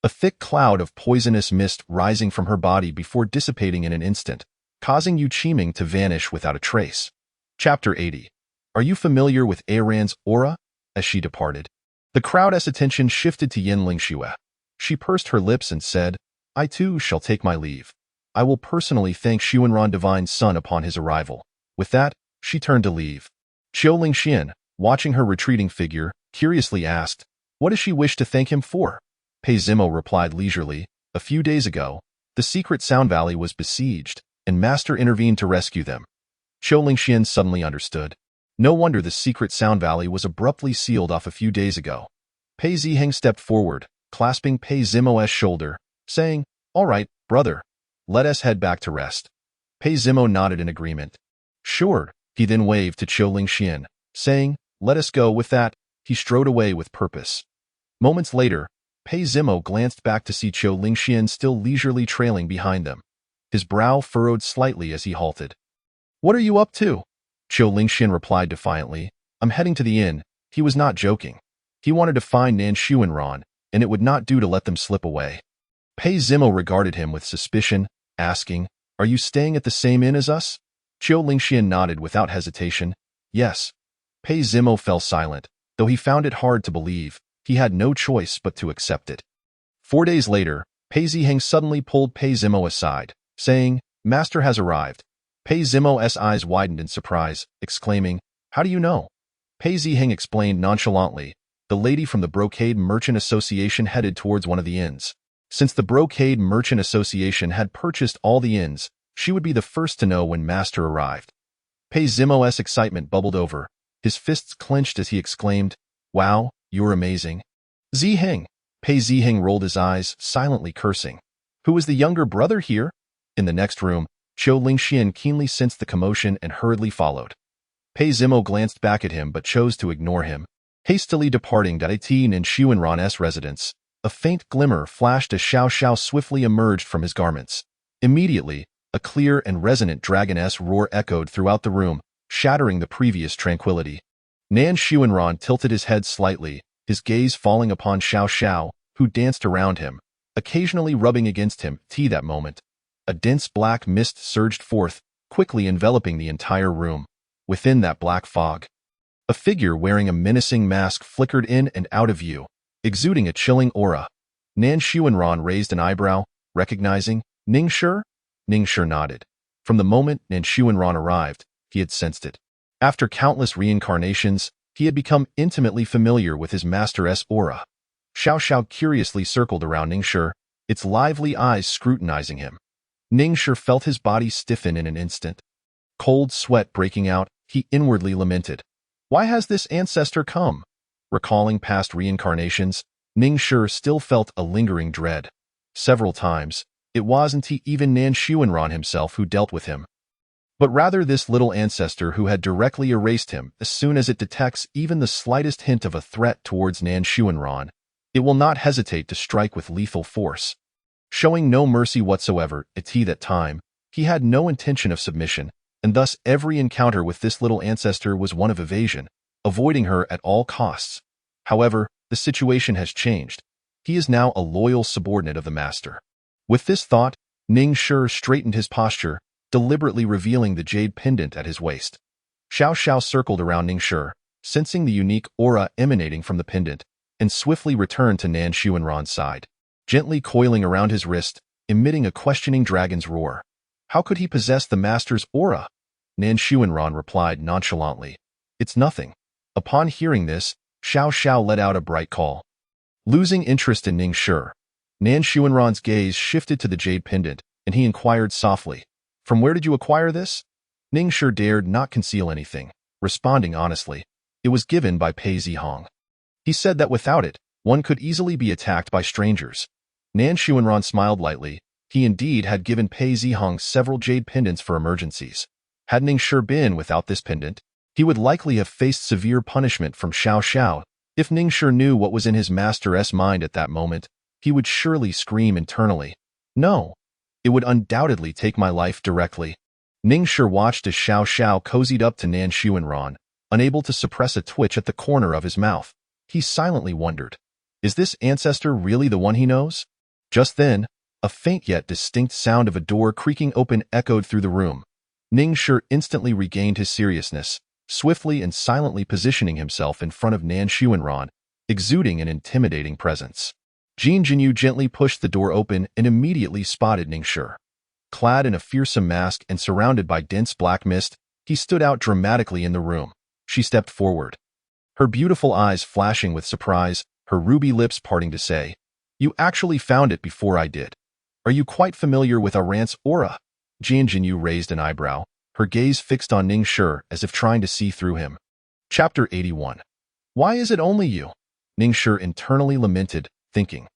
A thick cloud of poisonous mist rising from her body before dissipating in an instant, causing Yu Qimeng to vanish without a trace. Chapter 80. Are you familiar with Aaron's aura? As she departed, the crowd's attention shifted to Yin Lingxue. She pursed her lips and said, "I too shall take my leave. I will personally thank Xuanran Divine Son upon his arrival." With that, she turned to leave. Qiu Lingxian, watching her retreating figure, curiously asked, "What does she wish to thank him for?" Pei Zimo replied leisurely, "A few days ago, the secret Sound Valley was besieged, and Master intervened to rescue them." Qiu Lingxian suddenly understood. No wonder the secret Sound Valley was abruptly sealed off a few days ago. Pei Ziheng stepped forward, clasping Pei Zimo's shoulder, saying, "All right, brother. Let us head back to rest." Pei Zimo nodded in agreement. "Sure." He then waved to Qiu Lingxian, saying, "Let us go." With that, he strode away with purpose. Moments later, Pei Zimo glanced back to see Qiu Lingxian still leisurely trailing behind them. His brow furrowed slightly as he halted. "What are you up to?" Qiu Lingxian replied defiantly, "I'm heading to the inn." He was not joking. He wanted to find Nan Xuanran, and it would not do to let them slip away. Pei Zimo regarded him with suspicion, asking, "Are you staying at the same inn as us?" Qiu Lingxian nodded without hesitation. "Yes." Pei Zimo fell silent, though he found it hard to believe. He had no choice but to accept it. 4 days later, Pei Ziheng suddenly pulled Pei Zimo aside, saying, "Master has arrived." Pei Zimo's eyes widened in surprise, exclaiming, "How do you know?" Pei Ziheng explained nonchalantly, "The lady from the Brocade Merchant Association headed towards one of the inns. Since the Brocade Merchant Association had purchased all the inns, she would be the first to know when Master arrived." Pei Zimo's excitement bubbled over. His fists clenched as he exclaimed, "Wow, you're amazing." "Ziheng." Pei Ziheng rolled his eyes, silently cursing. "Who is the younger brother here?" In the next room, Qiu Lingxian keenly sensed the commotion and hurriedly followed. Pei Zimo glanced back at him but chose to ignore him. Hastily departing Daitin and Xuanran's residence, a faint glimmer flashed as Xiao Xiao swiftly emerged from his garments. Immediately, a clear and resonant dragoness roar echoed throughout the room, shattering the previous tranquility. Nan Xuanran tilted his head slightly, his gaze falling upon Xiao Xiao, who danced around him, occasionally rubbing against him. That moment, a dense black mist surged forth, quickly enveloping the entire room. Within that black fog, a figure wearing a menacing mask flickered in and out of view, exuding a chilling aura. Nan Xuanran raised an eyebrow, recognizing Ning Shi. Ningshi nodded. From the moment Nan Xuanran arrived, he had sensed it. After countless reincarnations, he had become intimately familiar with his master's aura. Xiao Xiao curiously circled around Ningshi, its lively eyes scrutinizing him. Ningshi felt his body stiffen in an instant. Cold sweat breaking out, he inwardly lamented. Why has this ancestor come? Recalling past reincarnations, Ningshi still felt a lingering dread. Several times, it wasn't even Nan Xuanran himself who dealt with him, but rather this little ancestor who had directly erased him as soon as it detects even the slightest hint of a threat towards Nan Xuanran. It will not hesitate to strike with lethal force. Showing no mercy whatsoever at that time, he had no intention of submission, and thus every encounter with this little ancestor was one of evasion, avoiding her at all costs. However, the situation has changed. He is now a loyal subordinate of the master. With this thought, Ningshi straightened his posture, deliberately revealing the jade pendant at his waist. Xiao Xiao circled around Ningshi, sensing the unique aura emanating from the pendant, and swiftly returned to Nan Xuanran's side, gently coiling around his wrist, emitting a questioning dragon's roar. How could he possess the master's aura? Nan Xuanran replied nonchalantly. It's nothing. Upon hearing this, Xiao Xiao let out a bright call. Losing interest in Ningshi, Nan Xuanran's gaze shifted to the jade pendant, and he inquired softly, From where did you acquire this? Ningshi dared not conceal anything, responding honestly. It was given by Pei Zihong. He said that without it, one could easily be attacked by strangers. Nan Xuanran smiled lightly. He indeed had given Pei Zihong several jade pendants for emergencies. Had Ningshi been without this pendant, he would likely have faced severe punishment from Xiao Xiao. If Ningshi knew what was in his master's mind at that moment, he would surely scream internally. No, it would undoubtedly take my life directly. Ningshi watched as Xiao Xiao cozied up to Nan Xuanran, unable to suppress a twitch at the corner of his mouth. He silently wondered, is this ancestor really the one he knows? Just then, a faint yet distinct sound of a door creaking open echoed through the room. Ningshi instantly regained his seriousness, swiftly and silently positioning himself in front of Nan Xuanran, exuding an intimidating presence. Jin Jinyu gently pushed the door open and immediately spotted Ningshi. Clad in a fearsome mask and surrounded by dense black mist, he stood out dramatically in the room. She stepped forward, her beautiful eyes flashing with surprise, her ruby lips parting to say, You actually found it before I did. Are you quite familiar with Arant's aura? Jin Jinyu raised an eyebrow, her gaze fixed on Ningshi as if trying to see through him. Chapter 81. Why is it only you? Ningshi internally lamented, thinking.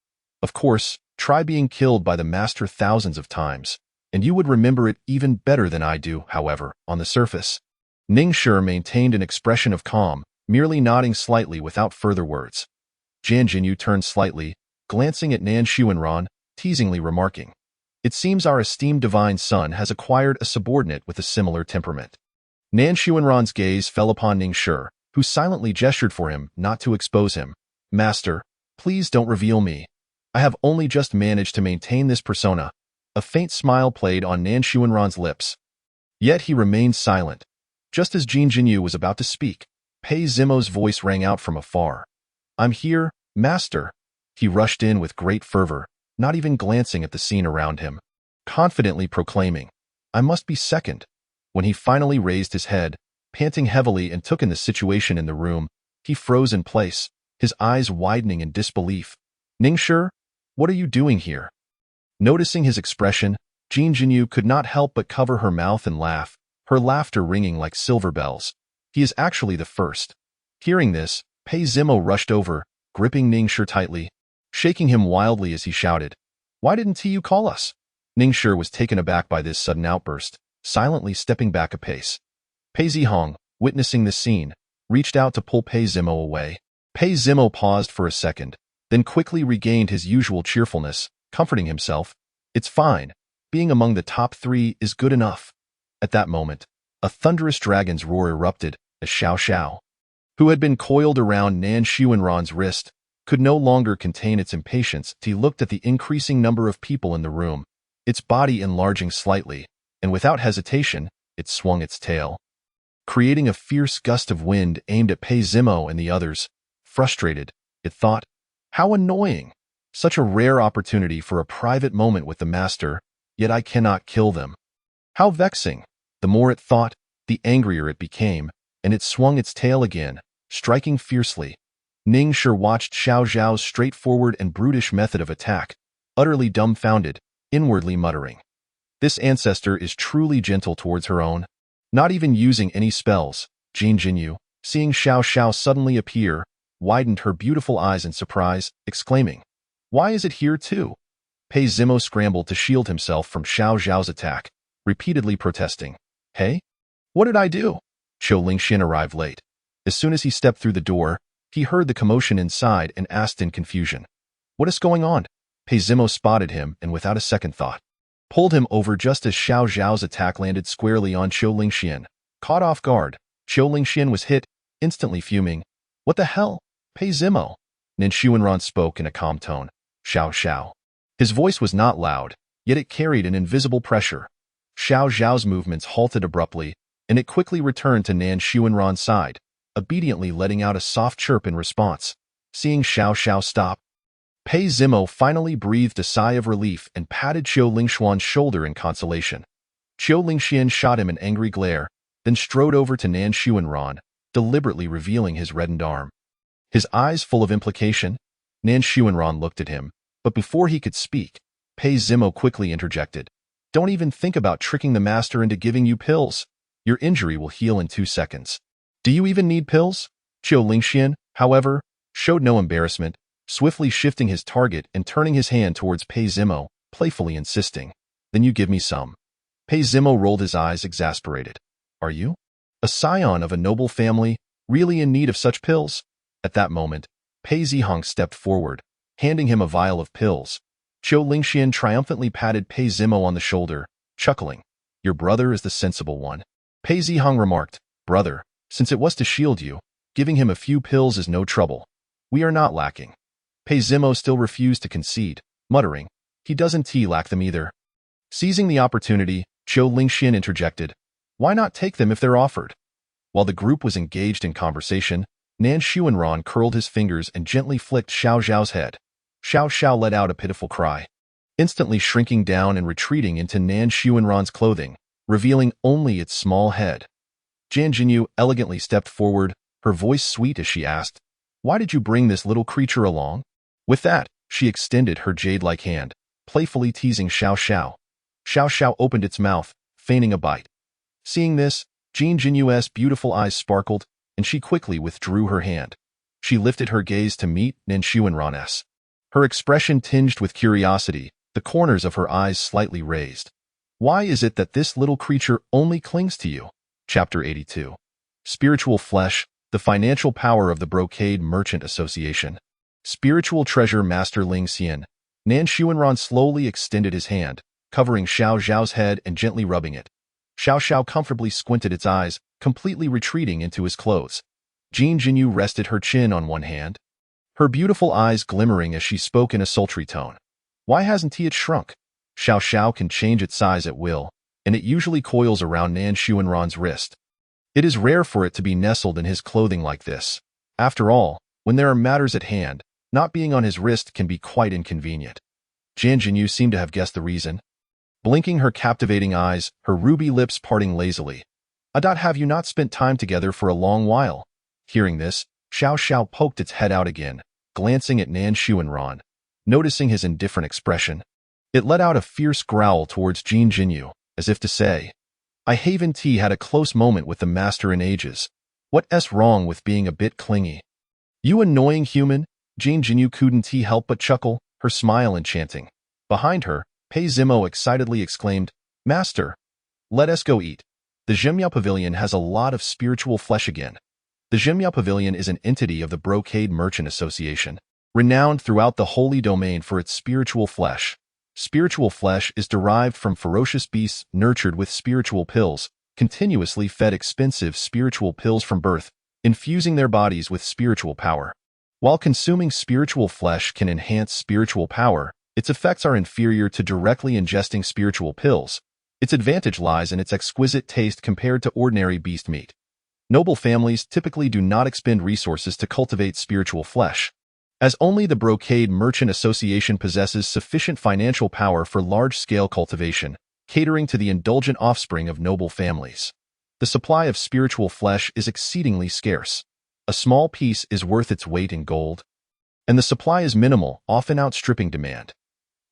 Of course, try being killed by the master thousands of times, and you would remember it even better than I do, however, on the surface. Ningshi maintained an expression of calm, merely nodding slightly without further words. Jin Jinyu turned slightly, glancing at Nan Xuanran, teasingly remarking, It seems our esteemed divine son has acquired a subordinate with a similar temperament. Nan Xuanran's gaze fell upon Ningshi, who silently gestured for him not to expose him. Master, please don't reveal me. I have only just managed to maintain this persona. A faint smile played on Nan Xuanran's lips. Yet he remained silent. Just as Jin Jinyu was about to speak, Pei Zimo's voice rang out from afar. I'm here, master. He rushed in with great fervor, not even glancing at the scene around him, confidently proclaiming, I must be second. When he finally raised his head, panting heavily and took in the situation in the room, he froze in place, his eyes widening in disbelief. Ningshi, what are you doing here? Noticing his expression, Jin Jinyu could not help but cover her mouth and laugh, her laughter ringing like silver bells. He is actually the first. Hearing this, Pei Zimo rushed over, gripping Ningshi tightly, shaking him wildly as he shouted, Why didn't you call us? Ningshi was taken aback by this sudden outburst, silently stepping back a pace. Pei Zihong, witnessing the scene, reached out to pull Pei Zimo away. Pei Zimo paused for a second, then quickly regained his usual cheerfulness, comforting himself. It's fine. Being among the top 3 is good enough. At that moment, a thunderous dragon's roar erupted as Xiao Xiao, who had been coiled around Nan Xuanran's wrist, could no longer contain its impatience. He looked at the increasing number of people in the room, its body enlarging slightly, and without hesitation, it swung its tail, creating a fierce gust of wind aimed at Pei Zimo and the others. Frustrated, it thought, how annoying! Such a rare opportunity for a private moment with the master, yet I cannot kill them. How vexing! The more it thought, the angrier it became, and it swung its tail again, striking fiercely. Ningshi watched Xiao Zhao's straightforward and brutish method of attack, utterly dumbfounded, inwardly muttering. This ancestor is truly gentle towards her own. Not even using any spells, Jin Jinyu, seeing Xiao Xiao suddenly appear, widened her beautiful eyes in surprise, exclaiming, "Why is it here too?" Pei Zimo scrambled to shield himself from Xiao Zhao's attack, repeatedly protesting, "Hey? What did I do?" Qiu Lingxian arrived late. As soon as he stepped through the door, he heard the commotion inside and asked in confusion, "What is going on?" Pei Zimo spotted him and without a second thought, pulled him over just as Xiao Zhao's attack landed squarely on Qiu Lingxian. Caught off guard, Qiu Lingxian was hit, instantly fuming. "What the hell? Pei Zimo?" Nen Xuanran spoke in a calm tone. "Xiao Xiao." His voice was not loud, yet it carried an invisible pressure. Xiao Zhao's movements halted abruptly, and it quickly returned to Nan Xuanran's side, obediently letting out a soft chirp in response. Seeing Xiao Xiao stop, Pei Zimo finally breathed a sigh of relief and patted Qiu Lingxuan's shoulder in consolation. Qiu Lingxian shot him an angry glare, then strode over to Nan Xuanran, deliberately revealing his reddened arm. His eyes full of implication, Nan Xuanran looked at him, but before he could speak, Pei Zimo quickly interjected. "Don't even think about tricking the master into giving you pills. Your injury will heal in 2 seconds. Do you even need pills?" Qiu Lingxian, however, showed no embarrassment, swiftly shifting his target and turning his hand towards Pei Zimo, playfully insisting, "Then you give me some." Pei Zimo rolled his eyes, exasperated. "Are you, a scion of a noble family, really in need of such pills?" At that moment, Pei Zihong stepped forward, handing him a vial of pills. Qiu Lingxian triumphantly patted Pei Zimo on the shoulder, chuckling. "Your brother is the sensible one." Pei Zihong remarked, "Brother, since it was to shield you, giving him a few pills is no trouble. We are not lacking." Pei Zimo still refused to concede, muttering, "He doesn't lack them either." Seizing the opportunity, Qiu Lingxian interjected, "Why not take them if they're offered?" While the group was engaged in conversation, Nan Xuanran curled his fingers and gently flicked Xiao Zhao's head. Xiao Xiao let out a pitiful cry, instantly shrinking down and retreating into Nan Xuanran's clothing, revealing only its small head. Jin Jinyu elegantly stepped forward, her voice sweet as she asked, "Why did you bring this little creature along?" With that, she extended her jade-like hand, playfully teasing Xiao Xiao. Xiao Xiao opened its mouth, feigning a bite. Seeing this, Jin Jinyu's beautiful eyes sparkled, and she quickly withdrew her hand. She lifted her gaze to meet Nen Xuanran's. Her expression tinged with curiosity, the corners of her eyes slightly raised. "Why is it that this little creature only clings to you?" Chapter 82. Spiritual Flesh, the Financial Power of the Brocade Merchant Association. Spiritual Treasure Master Ling Xian. Nan Xuanran slowly extended his hand, covering Xiao Zhao's head and gently rubbing it. Xiao Xiao comfortably squinted its eyes, completely retreating into his clothes. Jin Jinyu rested her chin on one hand, her beautiful eyes glimmering as she spoke in a sultry tone. "Why hasn't it shrunk?" Xiao Xiao can change its size at will, and it usually coils around Nan Xuanran's wrist. It is rare for it to be nestled in his clothing like this. After all, when there are matters at hand, not being on his wrist can be quite inconvenient. Jin Jinyu seemed to have guessed the reason. Blinking her captivating eyes, her ruby lips parting lazily. "Have you not spent time together for a long while?" Hearing this, Xiao Xiao poked its head out again, glancing at Nan Xuanran. Noticing his indifferent expression, it let out a fierce growl towards Jin Jinyu, as if to say, "I haven't had a close moment with the master in ages. What's wrong with being a bit clingy?" "You annoying human," Jin Jinyu couldn't help but chuckle, her smile enchanting. Behind her, Pei Zimo excitedly exclaimed, "Master, let us go eat. The Zhenmiao Pavilion has a lot of spiritual flesh again." The Zhenmiao Pavilion is an entity of the Brocade Merchant Association, renowned throughout the Holy Domain for its spiritual flesh. Spiritual flesh is derived from ferocious beasts nurtured with spiritual pills, continuously fed expensive spiritual pills from birth, infusing their bodies with spiritual power. While consuming spiritual flesh can enhance spiritual power, its effects are inferior to directly ingesting spiritual pills. Its advantage lies in its exquisite taste compared to ordinary beast meat. Noble families typically do not expend resources to cultivate spiritual flesh. as only the Brocade Merchant Association possesses sufficient financial power for large-scale cultivation, catering to the indulgent offspring of noble families. The supply of spiritual flesh is exceedingly scarce. A small piece is worth its weight in gold, and the supply is minimal, often outstripping demand.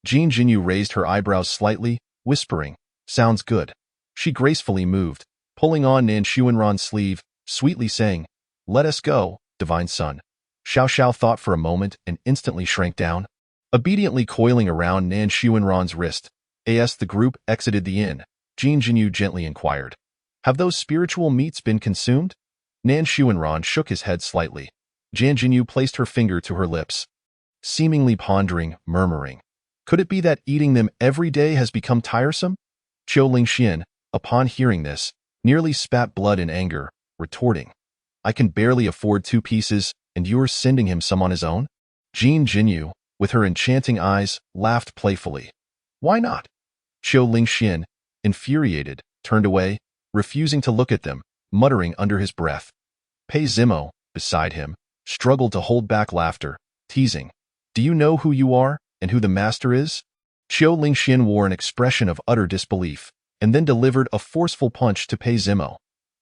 Jin Jinyu raised her eyebrows slightly, whispering, "Sounds good." She gracefully moved, pulling on Nan Xuanran's sleeve, sweetly saying, "Let us go, divine son." Xiao Xiao thought for a moment and instantly shrank down. Obediently coiling around Nan Xuanran's wrist, as the group exited the inn, Jin Jinyu gently inquired, "Have those spiritual meats been consumed?" Nan Xuanran shook his head slightly. Jin Jinyu placed her finger to her lips, seemingly pondering, murmuring, "Could it be that eating them every day has become tiresome?" Qiu Lingxian, upon hearing this, nearly spat blood in anger, retorting, "I can barely afford 2 pieces, and you're sending him some on his own?" Jin Jinyu, with her enchanting eyes, laughed playfully. "Why not?" Qiu Lingxian, infuriated, turned away, refusing to look at them, muttering under his breath. Pei Zimo, beside him, struggled to hold back laughter, teasing, "Do you know who you are, and who the master is?" Qiu Lingxian wore an expression of utter disbelief, and then delivered a forceful punch to Pei Zimo.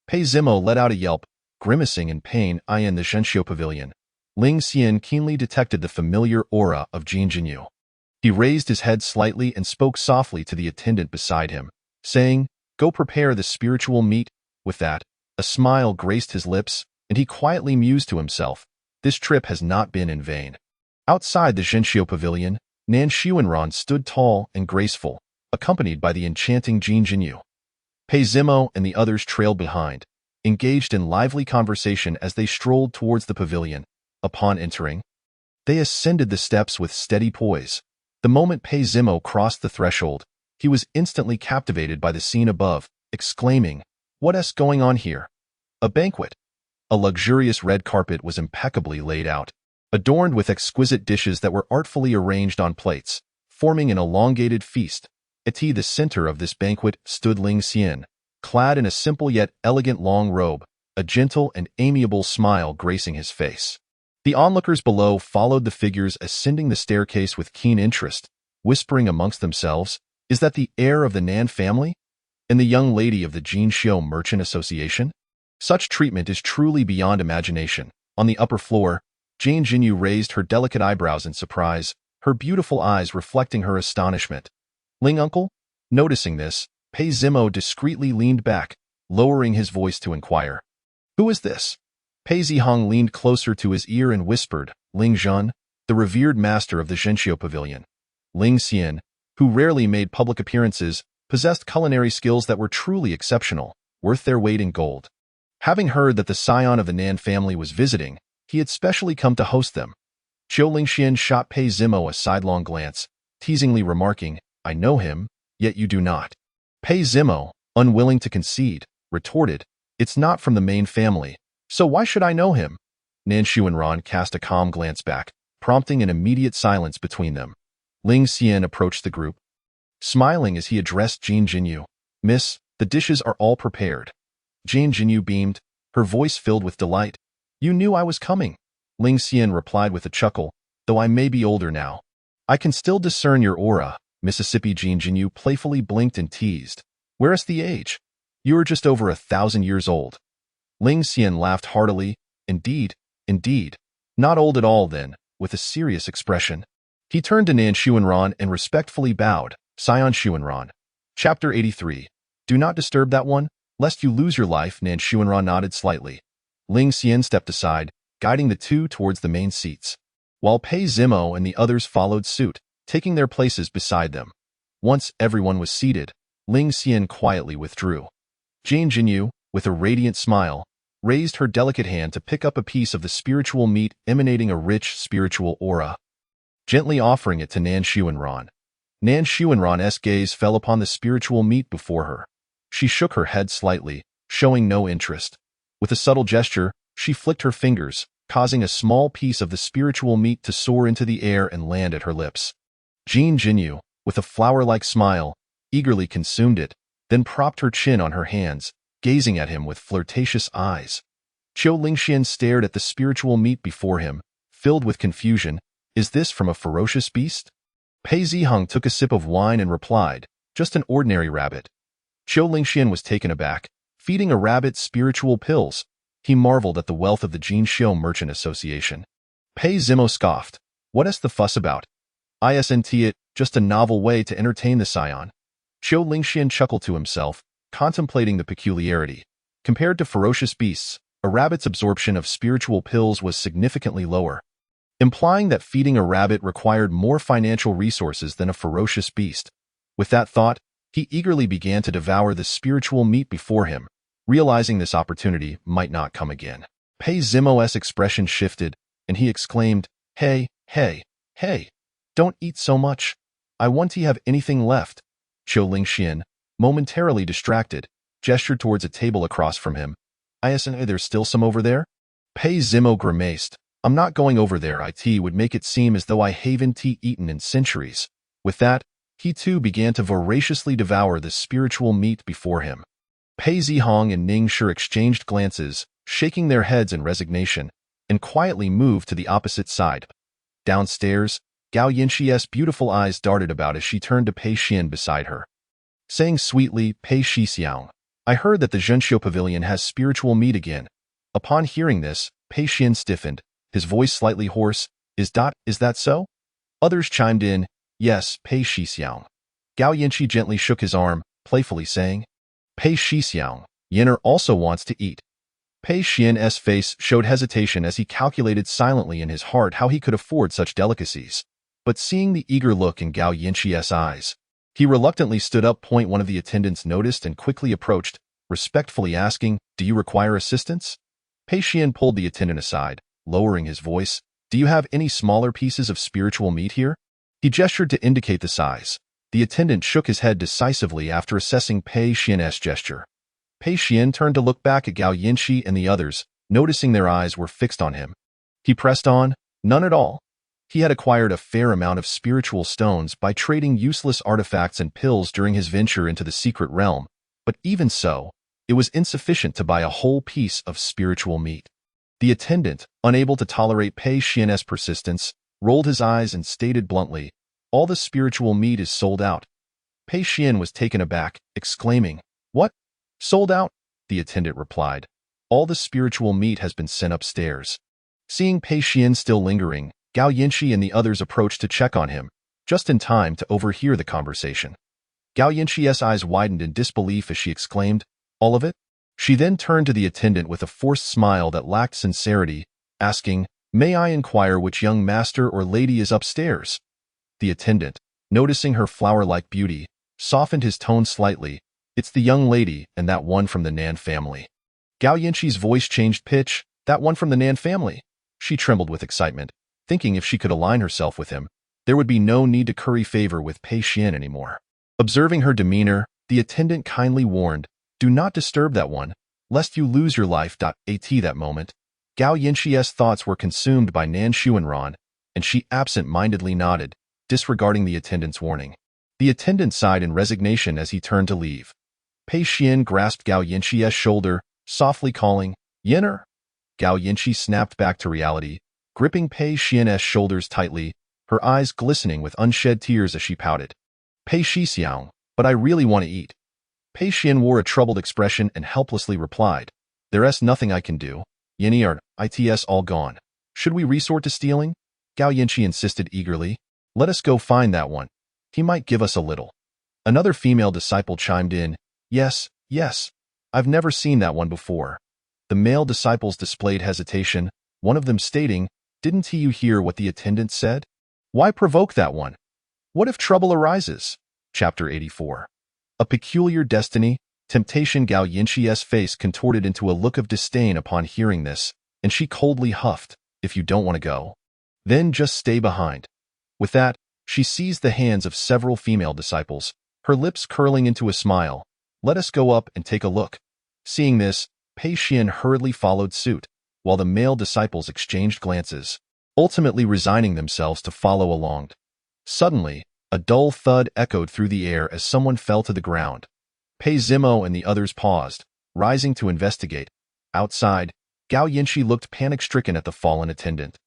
Pei Zimo let out a yelp, grimacing in pain. In the Zhenxiu Pavilion, Ling Xian keenly detected the familiar aura of Jin Jinyu. He raised his head slightly and spoke softly to the attendant beside him, saying, "Go prepare the spiritual meat." With that, a smile graced his lips, and he quietly mused to himself, "This trip has not been in vain." Outside the Zhenxiu Pavilion, Nan Xuanran stood tall and graceful, accompanied by the enchanting Jin Jinyu. Pei Zimo and the others trailed behind, engaged in lively conversation as they strolled towards the pavilion. Upon entering, they ascended the steps with steady poise. The moment Pei Zimo crossed the threshold, he was instantly captivated by the scene above, exclaiming, "What's going on here?" A banquet. A luxurious red carpet was impeccably laid out, adorned with exquisite dishes that were artfully arranged on plates, forming an elongated feast. At the center of this banquet stood Ling Xian, clad in a simple yet elegant long robe, a gentle and amiable smile gracing his face. The onlookers below followed the figures ascending the staircase with keen interest, whispering amongst themselves, "Is that the heir of the Nan family? And the young lady of the Jinxiu Merchant Association?" Such treatment is truly beyond imagination. On the upper floor, Jin Jinyu raised her delicate eyebrows in surprise, her beautiful eyes reflecting her astonishment. "Ling uncle?" Noticing this, Pei Zimo discreetly leaned back, lowering his voice to inquire, "Who is this?" Pei Zihong leaned closer to his ear and whispered, "Ling Zhan, the revered master of the Zhenxiu Pavilion." Ling Xian, who rarely made public appearances, possessed culinary skills that were truly exceptional, worth their weight in gold. Having heard that the scion of the Nan family was visiting, he had specially come to host them. Qiu Lingxian shot Pei Zimo a sidelong glance, teasingly remarking, "I know him, yet you do not." Pei Zimo, unwilling to concede, retorted, "It's not from the main family, so why should I know him?" Nan Xuanran cast a calm glance back, prompting an immediate silence between them. Ling Xian approached the group, smiling as he addressed Jin Jinyu, "Miss, the dishes are all prepared." Jin Jinyu beamed, her voice filled with delight. "You knew I was coming." Ling Xian replied with a chuckle, "Though I may be older now, I can still discern your aura." Mississippi Jin Jinyu playfully blinked and teased, "Where's the age? You are just over 1,000 years old." Ling Xian laughed heartily, "Indeed, indeed. Not old at all then," with a serious expression. He turned to Nan Xuanran and respectfully bowed, "Scion Xuanran." Chapter 83. "Do not disturb that one, lest you lose your life." Nan Xuanran nodded slightly. Ling Xian stepped aside, guiding the two towards the main seats, while Pei Zimo and the others followed suit, taking their places beside them. Once everyone was seated, Ling Xian quietly withdrew. Jin Jinyu, with a radiant smile, raised her delicate hand to pick up a piece of the spiritual meat emanating a rich spiritual aura, gently offering it to Nan Xuanran. Nan Xuanran's gaze fell upon the spiritual meat before her. She shook her head slightly, showing no interest. With a subtle gesture, she flicked her fingers, causing a small piece of the spiritual meat to soar into the air and land at her lips. Jin Jinyu, with a flower-like smile, eagerly consumed it, then propped her chin on her hands, gazing at him with flirtatious eyes. Qiu Lingxian stared at the spiritual meat before him, filled with confusion. Is this from a ferocious beast? Pei Ziheng took a sip of wine and replied, just an ordinary rabbit. Qiu Lingxian was taken aback. Feeding a rabbit spiritual pills. He marveled at the wealth of the Jinxiu Merchant Association. Pei Zimo scoffed. What is the fuss about? Isn't it just a novel way to entertain the scion? Qiu Lingxian chuckled to himself, contemplating the peculiarity. Compared to ferocious beasts, a rabbit's absorption of spiritual pills was significantly lower, implying that feeding a rabbit required more financial resources than a ferocious beast. With that thought, he eagerly began to devour the spiritual meat before him, realizing this opportunity might not come again. Pei Zimo's expression shifted, and he exclaimed, Hey, don't eat so much. I want to have anything left. Qiu Lingxian, momentarily distracted, gestured towards a table across from him. Isn't there's still some over there? Pei Zimo grimaced. I'm not going over there. It would make it seem as though I haven't eaten in centuries. With that, he too began to voraciously devour the spiritual meat before him. Pei Ziheng and Ning Shi exchanged glances, shaking their heads in resignation, and quietly moved to the opposite side. Downstairs, Gao Yanxi's beautiful eyes darted about as she turned to Pei Xian beside her, saying sweetly, Pei Shixiang, I heard that the Zhenxiu Pavilion has spiritual meat again. Upon hearing this, Pei Xian stiffened, his voice slightly hoarse. Is that so? Others chimed in, Yes, Pei Shixiang. Gao Yanxi gently shook his arm, playfully saying, Pei Shixiang, Yenner also wants to eat. Pei Xian's face showed hesitation as he calculated silently in his heart how he could afford such delicacies. But seeing the eager look in Gao Yanxi's eyes, he reluctantly stood up. One of the attendants noticed and quickly approached, respectfully asking, Do you require assistance? Pei Xian pulled the attendant aside, lowering his voice. Do you have any smaller pieces of spiritual meat here? He gestured to indicate the size. The attendant shook his head decisively after assessing Pei Xian's gesture. Pei Xian turned to look back at Gao Yanxi and the others, noticing their eyes were fixed on him. He pressed on, None at all. He had acquired a fair amount of spiritual stones by trading useless artifacts and pills during his venture into the secret realm, but even so, it was insufficient to buy a whole piece of spiritual meat. The attendant, unable to tolerate Pei Xian's persistence, rolled his eyes and stated bluntly, All the spiritual meat is sold out. Pei Xian was taken aback, exclaiming, What? Sold out? The attendant replied, All the spiritual meat has been sent upstairs. Seeing Pei Xian still lingering, Gao Yanxi and the others approached to check on him, just in time to overhear the conversation. Gao Yanxi's eyes widened in disbelief as she exclaimed, All of it? She then turned to the attendant with a forced smile that lacked sincerity, asking, May I inquire which young master or lady is upstairs? The attendant, noticing her flower-like beauty, softened his tone slightly. It's the young lady and that one from the Nan family. Gao Yanxi's voice changed pitch. That one from the Nan family. She trembled with excitement, thinking if she could align herself with him, there would be no need to curry favor with Pei Xian anymore. Observing her demeanor, the attendant kindly warned, Do not disturb that one, lest you lose your life. At that moment, Gao Yanxi's thoughts were consumed by Nan Xuanran, and she absent-mindedly nodded, disregarding the attendant's warning. The attendant sighed in resignation as he turned to leave. Pei Xian grasped Gao Yanxi's shoulder, softly calling, Yenner. Gao Yanxi snapped back to reality, gripping Pei Xian's shoulders tightly, her eyes glistening with unshed tears as she pouted. Pei Shixiang, but I really want to eat. Pei Xian wore a troubled expression and helplessly replied, There's nothing I can do. Yenner, it's all gone. Should we resort to stealing? Gao Yanxi insisted eagerly. Let us go find that one. He might give us a little. Another female disciple chimed in, Yes, I've never seen that one before. The male disciples displayed hesitation, one of them stating, Didn't you hear what the attendant said? Why provoke that one? What if trouble arises? Chapter 84. A peculiar destiny, temptation. Gao Yanxi's face contorted into a look of disdain upon hearing this, and she coldly huffed, If you don't want to go, then just stay behind. With that, she seized the hands of several female disciples, her lips curling into a smile. Let us go up and take a look. Seeing this, Pei Xian hurriedly followed suit, while the male disciples exchanged glances, ultimately resigning themselves to follow along. Suddenly, a dull thud echoed through the air as someone fell to the ground. Pei Zimo and the others paused, rising to investigate. Outside, Gao Yanxi looked panic-stricken at the fallen attendant.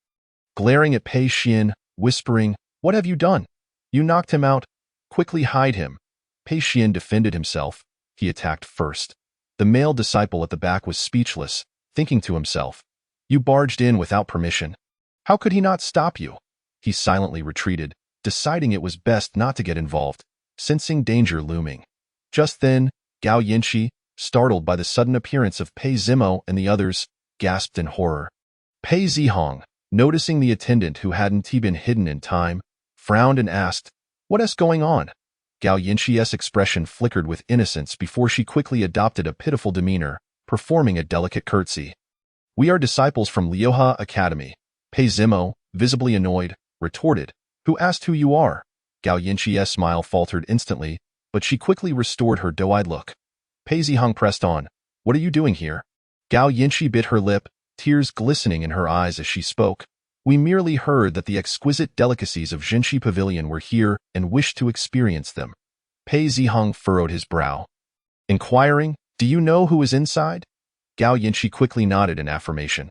glaring at Pei Xian, whispering, "What have you done? You knocked him out. Quickly hide him." Pei Xian defended himself. He attacked first. The male disciple at the back was speechless, thinking to himself, "You barged in without permission. How could he not stop you?" He silently retreated, deciding it was best not to get involved, sensing danger looming. Just then, Gao Yinshi, startled by the sudden appearance of Pei Zimo and the others, gasped in horror. Pei Zihong, noticing the attendant who hadn't been hidden in time, frowned and asked, "What is going on?" Gao Yinxi's expression flickered with innocence before she quickly adopted a pitiful demeanor, performing a delicate curtsy. "We are disciples from Liuha Academy." Pei Zimo, visibly annoyed, retorted, "Who asked who you are?" Gao Yinxi's smile faltered instantly, but she quickly restored her doe-eyed look. Pei Zihong pressed on, "What are you doing here?" Gao Yinxi bit her lip, tears glistening in her eyes as she spoke. "We merely heard that the exquisite delicacies of Jinshi Pavilion were here and wished to experience them." Pei Zihong furrowed his brow. Inquiring, "Do you know who is inside?" Gao Yinshi quickly nodded in affirmation.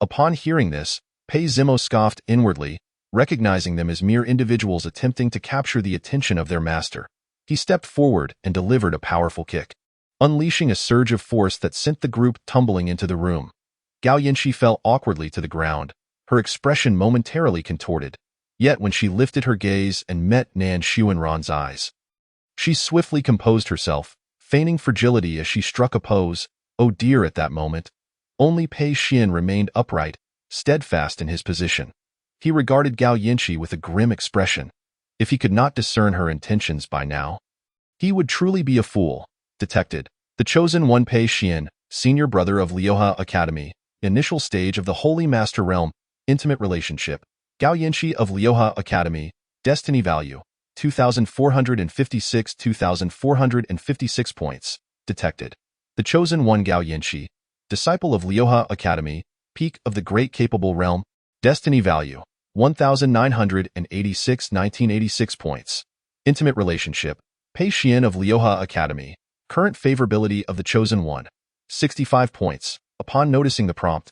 Upon hearing this, Pei Zimo scoffed inwardly, recognizing them as mere individuals attempting to capture the attention of their master. He stepped forward and delivered a powerful kick, unleashing a surge of force that sent the group tumbling into the room. Gao Yinshi fell awkwardly to the ground, her expression momentarily contorted. Yet when she lifted her gaze and met Nan Xuanran's eyes, she swiftly composed herself, feigning fragility as she struck a pose. Oh dear, at that moment, only Pei Xian remained upright, steadfast in his position. He regarded Gao Yinshi with a grim expression. If he could not discern her intentions by now, he would truly be a fool. Detected. The Chosen One Pei Xian, senior brother of Liuha Academy, initial stage of the Holy Master Realm, intimate relationship. Gao Yinshi of Liuha Academy, destiny value, 2,456 2,456 points. Detected. The Chosen One Gao Yinshi, disciple of Liuha Academy, peak of the Great Capable Realm, destiny value, 1,986 1986 points. Intimate relationship. Pei Xian of Liuha Academy, current favorability of the Chosen One, 65 points. Upon noticing the prompt,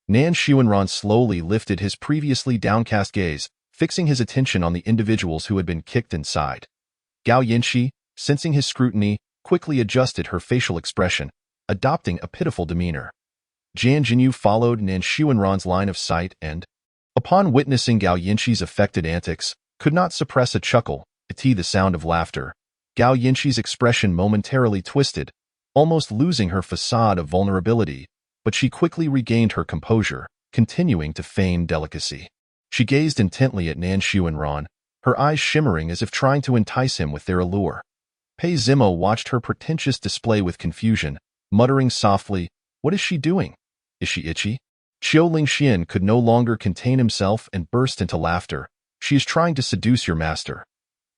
Nan Xuanran slowly lifted his previously downcast gaze, fixing his attention on the individuals who had been kicked inside. Gao Yinshi, sensing his scrutiny, quickly adjusted her facial expression, adopting a pitiful demeanor. Jian Jinyu followed Nan Xuanran's line of sight and, upon witnessing Gao Yinshi's affected antics, could not suppress a chuckle, the sound of laughter. Gao Yinshi's expression momentarily twisted, almost losing her facade of vulnerability, but she quickly regained her composure, continuing to feign delicacy. She gazed intently at Nan Xuanran, her eyes shimmering as if trying to entice him with their allure. Pei Zimo watched her pretentious display with confusion, muttering softly, "What is she doing? Is she itchy?" Qiu Lingxian could no longer contain himself and burst into laughter. "She is trying to seduce your master."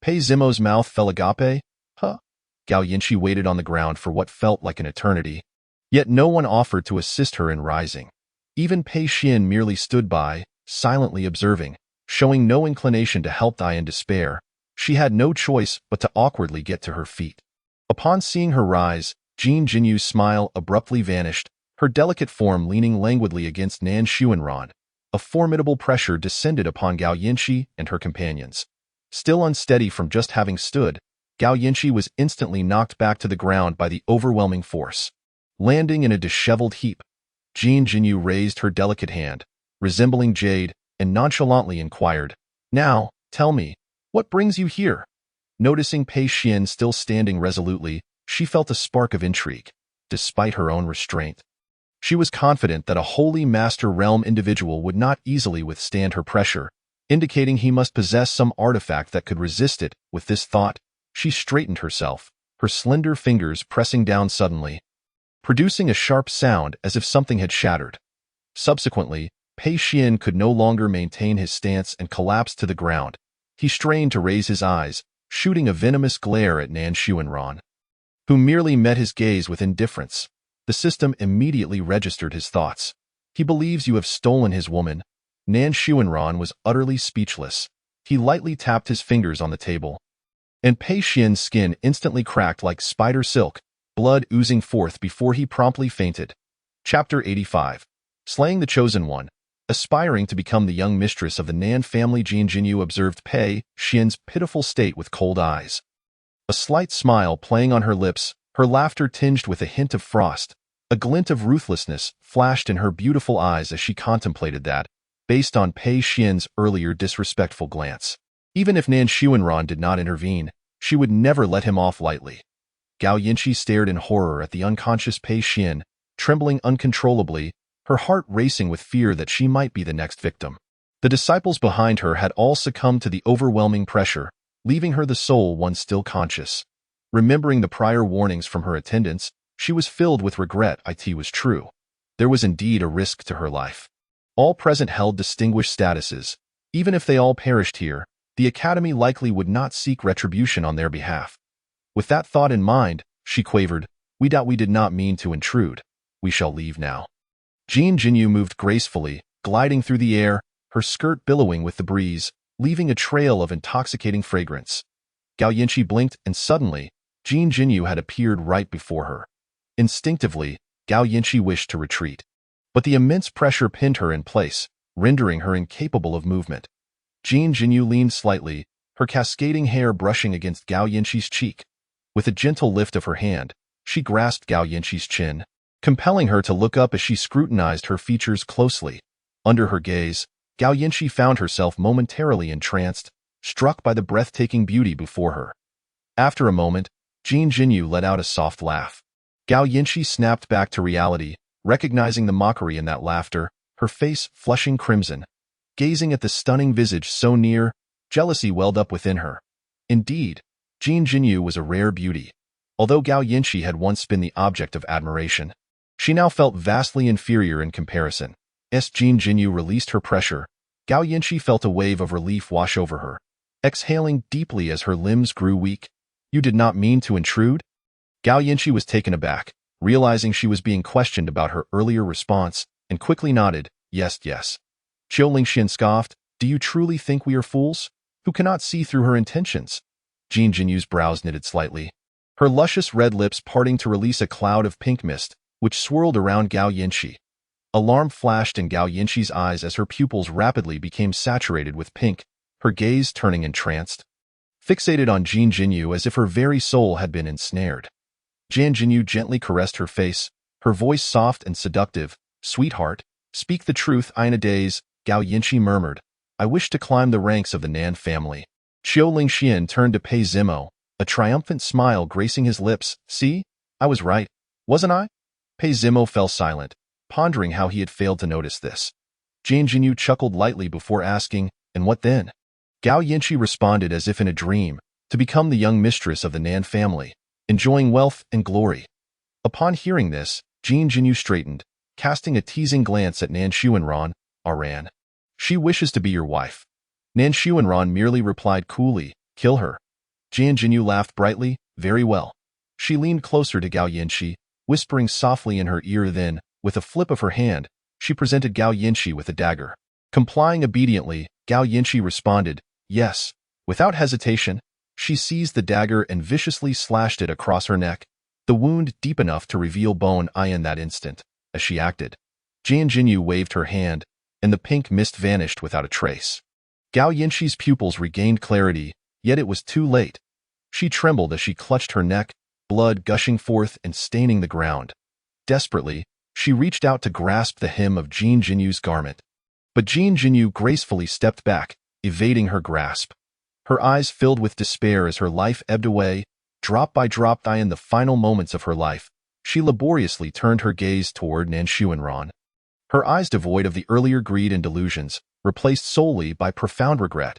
Pei Zimo's mouth fell agape. Huh? Gao Yinshi waited on the ground for what felt like an eternity. Yet no one offered to assist her in rising. Even Pei Xian merely stood by, silently observing, showing no inclination to help die in despair. She had no choice but to awkwardly get to her feet. Upon seeing her rise, Jian Jinyu's smile abruptly vanished, her delicate form leaning languidly against Nan Xuanran. A formidable pressure descended upon Gao Yinshi and her companions. Still unsteady from just having stood, Gao Yinshi was instantly knocked back to the ground by the overwhelming force. Landing in a disheveled heap, Jian Jinyu raised her delicate hand, resembling jade, and nonchalantly inquired, "Now, tell me, what brings you here?" Noticing Pei Xian still standing resolutely, she felt a spark of intrigue, despite her own restraint. She was confident that a Holy Master Realm individual would not easily withstand her pressure, indicating he must possess some artifact that could resist it. With this thought, she straightened herself, her slender fingers pressing down suddenly, producing a sharp sound as if something had shattered. Subsequently, Pei Xian could no longer maintain his stance and collapsed to the ground. He strained to raise his eyes, shooting a venomous glare at Nan Xuanran, who merely met his gaze with indifference. The system immediately registered his thoughts. "He believes you have stolen his woman." Nan Xuanran was utterly speechless. He lightly tapped his fingers on the table, and Pei Xian's skin instantly cracked like spider silk, blood oozing forth before he promptly fainted. Chapter 85. Slaying the Chosen One. Aspiring to become the young mistress of the Nan family, Jin Jinyu observed Pei Xian's pitiful state with cold eyes. A slight smile playing on her lips, her laughter tinged with a hint of frost. A glint of ruthlessness flashed in her beautiful eyes as she contemplated that, based on Pei Xian's earlier disrespectful glance. Even if Nan Xuanran did not intervene, she would never let him off lightly. Gao Yinchi stared in horror at the unconscious Pei Xian, trembling uncontrollably, her heart racing with fear that she might be the next victim. The disciples behind her had all succumbed to the overwhelming pressure, leaving her the sole one still conscious. Remembering the prior warnings from her attendants, she was filled with regret. It was true. There was indeed a risk to her life. All present held distinguished statuses. Even if they all perished here, the Academy likely would not seek retribution on their behalf. With that thought in mind, she quavered, "We did not mean to intrude. We shall leave now." Jin Jinyu moved gracefully, gliding through the air, her skirt billowing with the breeze, leaving a trail of intoxicating fragrance. Gao Yinchi blinked, and suddenly, Jin Jinyu had appeared right before her. Instinctively, Gao Yinchi wished to retreat. But the immense pressure pinned her in place, rendering her incapable of movement. Jin Jinyu leaned slightly, her cascading hair brushing against Gao Yinchi's cheek. With a gentle lift of her hand, she grasped Gao Yinchi's chin, compelling her to look up as she scrutinized her features closely. Under her gaze, Gao Yinchi found herself momentarily entranced, struck by the breathtaking beauty before her. After a moment, Jin Jinyu let out a soft laugh. Gao Yinchi snapped back to reality, recognizing the mockery in that laughter, her face flushing crimson. Gazing at the stunning visage so near, jealousy welled up within her. Indeed, Jin Jinyu was a rare beauty. Although Gao Yinchi had once been the object of admiration, she now felt vastly inferior in comparison. As Jin Jinyu released her pressure, Gao Yinchi felt a wave of relief wash over her. Exhaling deeply as her limbs grew weak, "You did not mean to intrude?" Gao Yinchi was taken aback, realizing she was being questioned about her earlier response, and quickly nodded, Yes. Qiu Lingxian scoffed, "Do you truly think we are fools, who cannot see through her intentions?" Jin Jinyu's brows knitted slightly, her luscious red lips parting to release a cloud of pink mist, which swirled around Gao Yinchi. Alarm flashed in Gao Yinchi's eyes as her pupils rapidly became saturated with pink, her gaze turning entranced, fixated on Jin Jinyu as if her very soul had been ensnared. Jin Jinyu gently caressed her face, her voice soft and seductive. "Sweetheart, speak the truth." "In a daze," Gao Yinchi murmured. "I wish to climb the ranks of the Nan family." Qiu Lingxian turned to Pei Zimo, a triumphant smile gracing his lips. "See? I was right, wasn't I?" Pei Zimo fell silent, pondering how he had failed to notice this. Jin Jinyu chuckled lightly before asking, "And what then?" Gao Yinchi responded as if in a dream, to become the young mistress of the Nan family, enjoying wealth and glory. Upon hearing this, Jin Jinyu straightened, casting a teasing glance at Nan Xuanran. "Aran. She wishes to be your wife." Nan Xuanran merely replied coolly, "Kill her." Jin Jinyu laughed brightly, "Very well." She leaned closer to Gao Yinchi, whispering softly in her ear, then, with a flip of her hand, she presented Gao Yinchi with a dagger. Complying obediently, Gao Yinchi responded, "Yes." Without hesitation, she seized the dagger and viciously slashed it across her neck, the wound deep enough to reveal bone. In that instant, as she acted, Jin Jinyu waved her hand, and the pink mist vanished without a trace. Gao Yinchi's pupils regained clarity, yet it was too late. She trembled as she clutched her neck, blood gushing forth and staining the ground. Desperately, she reached out to grasp the hem of Jin Jinyu's garment. But Jin Jinyu gracefully stepped back, evading her grasp. Her eyes filled with despair as her life ebbed away, drop by drop. In the final moments of her life, she laboriously turned her gaze toward Nan Xuanran. Her eyes devoid of the earlier greed and delusions, replaced solely by profound regret.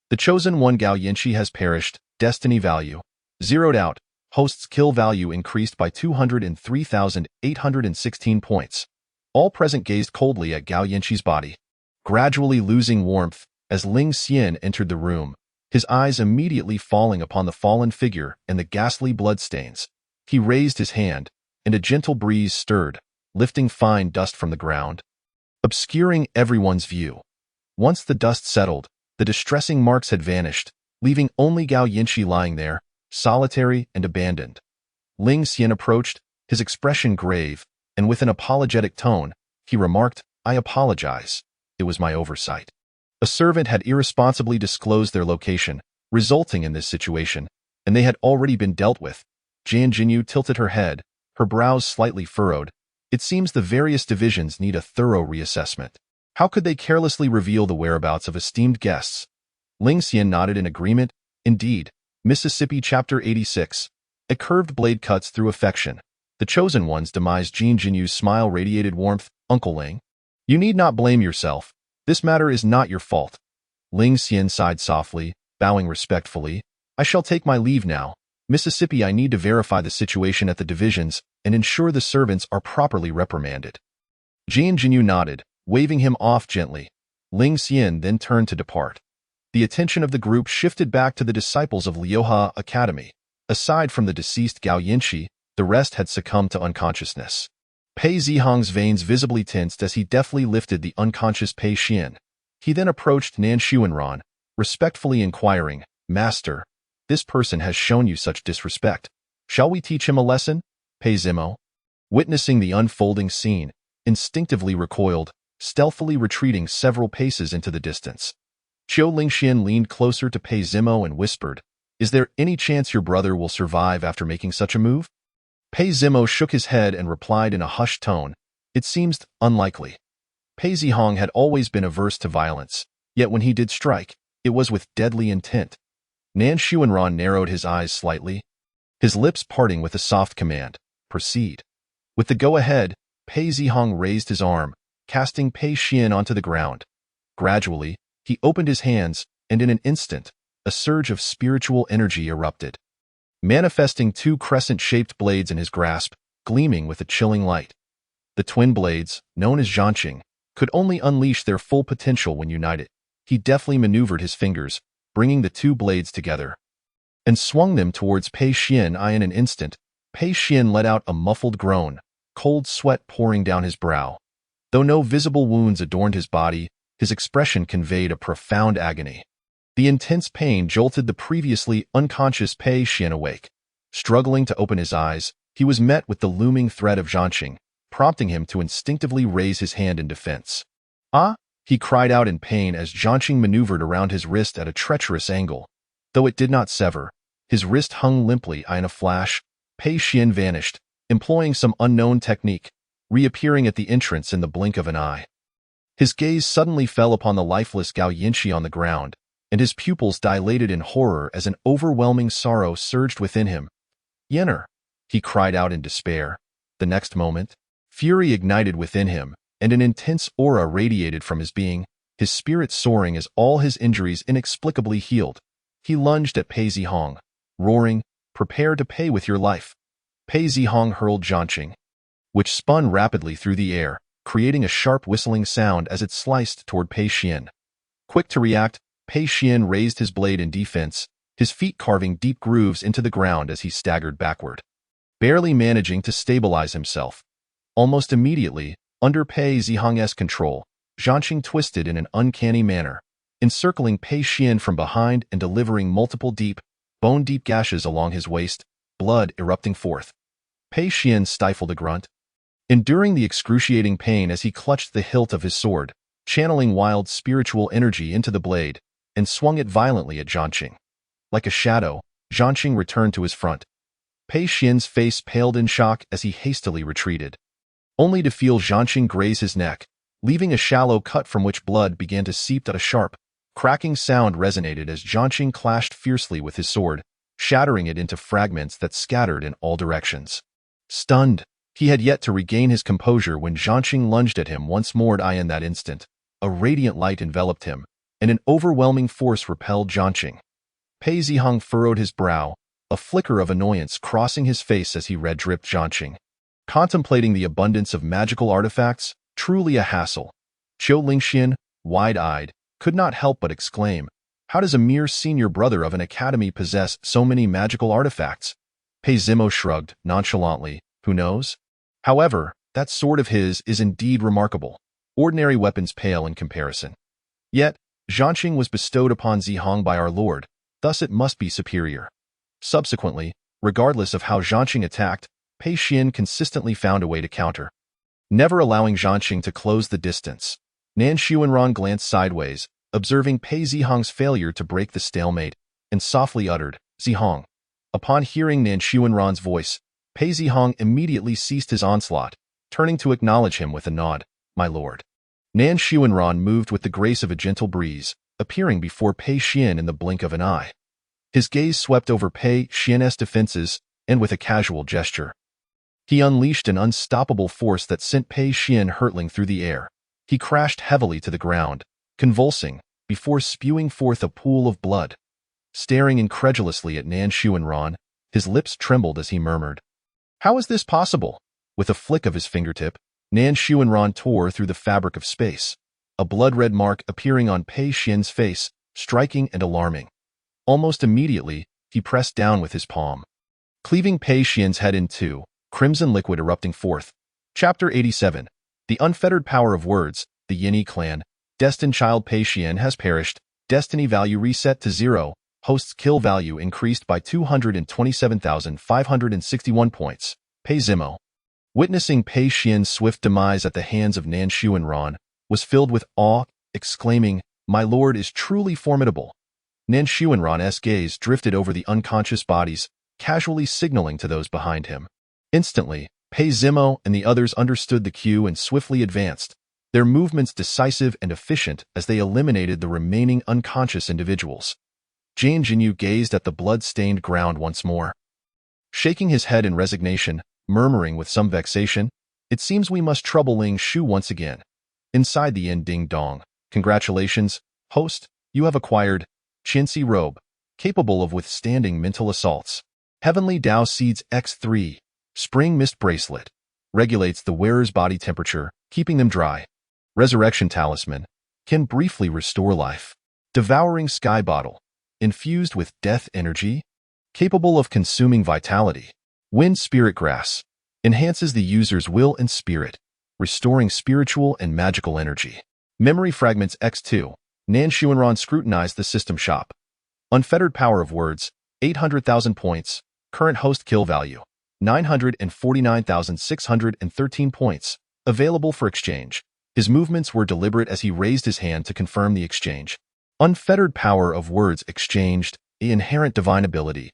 The chosen one, Gao Yinchi, has perished. Destiny value zeroed out. Host's kill value increased by 203,816 points. All present gazed coldly at Gao Yinchi's body, gradually losing warmth as Ling Xian entered the room, his eyes immediately falling upon the fallen figure and the ghastly bloodstains. He raised his hand, and a gentle breeze stirred, lifting fine dust from the ground, obscuring everyone's view. Once the dust settled, the distressing marks had vanished, leaving only Gao Yinchi lying there, solitary and abandoned. Ling Xian approached, his expression grave, and with an apologetic tone, he remarked, "I apologize. it was my oversight. A servant had irresponsibly disclosed their location, resulting in this situation, and they had already been dealt with. Jian Jinyu tilted her head, her brows slightly furrowed. It seems the various divisions need a thorough reassessment. How could they carelessly reveal the whereabouts of esteemed guests? Ling Xian nodded in agreement. Indeed, Mississippi Chapter 86. A curved blade cuts through affection. The chosen one's demise. Jian Jinyu's smile radiated warmth. Uncle Ling, you need not blame yourself. This matter is not your fault. Ling Xian sighed softly, bowing respectfully. I shall take my leave now. Mississippi, I need to verify the situation at the divisions and ensure the servants are properly reprimanded. Jian Jinyu nodded, waving him off gently. Ling Xian then turned to depart. The attention of the group shifted back to the disciples of Liuhe Academy. Aside from the deceased Gao Yinshi, the rest had succumbed to unconsciousness. Pei Zihong's veins visibly tensed as he deftly lifted the unconscious Pei Xian. He then approached Nan Xuanran, respectfully inquiring, Master, this person has shown you such disrespect. Shall we teach him a lesson? Pei Zimo, witnessing the unfolding scene, instinctively recoiled, stealthily retreating several paces into the distance. Qiu Lingxian leaned closer to Pei Zimo and whispered, Is there any chance your brother will survive after making such a move? Pei Zimo shook his head and replied in a hushed tone, It seems unlikely. Pei Zihong had always been averse to violence, yet when he did strike, it was with deadly intent. Nan Xuanran narrowed his eyes slightly, his lips parting with a soft command, Proceed. With the go-ahead, Pei Zihong raised his arm, casting Pei Xian onto the ground. Gradually, he opened his hands, and in an instant, a surge of spiritual energy erupted, manifesting two crescent-shaped blades in his grasp, gleaming with a chilling light. The twin blades, known as Zhanqing, could only unleash their full potential when united. He deftly maneuvered his fingers, bringing the two blades together, and swung them towards Pei Xian. In an instant, Pei Xian let out a muffled groan, cold sweat pouring down his brow. Though no visible wounds adorned his body, his expression conveyed a profound agony. The intense pain jolted the previously unconscious Pei Xian awake. Struggling to open his eyes, he was met with the looming threat of Zhanqing, prompting him to instinctively raise his hand in defense. Ah! He cried out in pain as Zhanqing maneuvered around his wrist at a treacherous angle. Though it did not sever, his wrist hung limply. In a flash, Pei Xian vanished, employing some unknown technique, reappearing at the entrance in the blink of an eye. His gaze suddenly fell upon the lifeless Gao Yinshi on the ground, and his pupils dilated in horror as an overwhelming sorrow surged within him. Yenner! He cried out in despair. The next moment, fury ignited within him, and an intense aura radiated from his being, his spirit soaring as all his injuries inexplicably healed. He lunged at Pei Zihong, roaring, Prepare to pay with your life. Pei Zihong hurled Zhanqing, which spun rapidly through the air, creating a sharp whistling sound as it sliced toward Pei Xian. Quick to react, Pei Xian raised his blade in defense, his feet carving deep grooves into the ground as he staggered backward, barely managing to stabilize himself. Almost immediately, under Pei Zihong's control, Zhanqing twisted in an uncanny manner, encircling Pei Xian from behind and delivering multiple deep, bone-deep gashes along his waist, blood erupting forth. Pei Xian stifled a grunt, enduring the excruciating pain as he clutched the hilt of his sword, channeling wild spiritual energy into the blade, and swung it violently at Zhanqing. Like a shadow, Zhanqing returned to his front. Pei Xian's face paled in shock as he hastily retreated, only to feel Zhanqing graze his neck, leaving a shallow cut from which blood began to seep. A sharp, cracking sound resonated as Zhanqing clashed fiercely with his sword, shattering it into fragments that scattered in all directions. Stunned, he had yet to regain his composure when Zhanqing lunged at him once more. In that instant, a radiant light enveloped him, and an overwhelming force repelled Zhanqing. Pei Zihong furrowed his brow, a flicker of annoyance crossing his face as he red-dripped Zhanqing. Contemplating the abundance of magical artifacts, truly a hassle. Qiu Lingxian, wide-eyed, could not help but exclaim, How does a mere senior brother of an academy possess so many magical artifacts? Pei Zimo shrugged, nonchalantly, Who knows? However, that sword of his is indeed remarkable. Ordinary weapons pale in comparison. Yet, Zhanqing was bestowed upon Zihong by our lord, thus it must be superior. Subsequently, regardless of how Zhanqing attacked, Pei Xian consistently found a way to counter, never allowing Zhanqing to close the distance. Nan Xuanran glanced sideways, observing Pei Zihong's failure to break the stalemate, and softly uttered, "Zihong." Upon hearing Nan Xuanran's voice, Pei Zihong immediately ceased his onslaught, turning to acknowledge him with a nod, "My lord." Nan Xuanran moved with the grace of a gentle breeze, appearing before Pei Xian in the blink of an eye. His gaze swept over Pei Xian's defenses, and with a casual gesture, he unleashed an unstoppable force that sent Pei Xian hurtling through the air. He crashed heavily to the ground, convulsing, before spewing forth a pool of blood. Staring incredulously at Nan Xuanran, his lips trembled as he murmured, "How is this possible?" With a flick of his fingertip, Nan Xuanran tore through the fabric of space, a blood-red mark appearing on Pei Xian's face, striking and alarming. Almost immediately, he pressed down with his palm, cleaving Pei Xian's head in two, crimson liquid erupting forth. Chapter 87. The Unfettered Power of Words. The Yinyi clan. Destined child Pei Xian has perished. Destiny value reset to 0. Host's kill value increased by 227,561 points. Pei Zimo, witnessing Pei Xian's swift demise at the hands of Nan Xuanran, was filled with awe, exclaiming, "My lord is truly formidable." Nan Xuanran's gaze drifted over the unconscious bodies, casually signaling to those behind him. Instantly, Pei Zimo and the others understood the cue and swiftly advanced, their movements decisive and efficient as they eliminated the remaining unconscious individuals. Jane Jinyu gazed at the blood-stained ground once more, shaking his head in resignation, murmuring with some vexation, "It seems we must trouble Ling Shu once again." Inside the inn Ding Dong, "Congratulations, host, you have acquired Qinci Robe, capable of withstanding mental assaults. Heavenly Dao Seeds X3, Spring Mist Bracelet, regulates the wearer's body temperature, keeping them dry. Resurrection Talisman, can briefly restore life. Devouring Sky Bottle, infused with death energy, capable of consuming vitality. Wind Spirit Grass, enhances the user's will and spirit, restoring spiritual and magical energy. Memory Fragments X2, Nan Xuanran scrutinized the system shop. Unfettered Power of Words, 800,000 points, current host kill value, 949,613 points, available for exchange. His movements were deliberate as he raised his hand to confirm the exchange. Unfettered Power of Words exchanged, the inherent divine ability,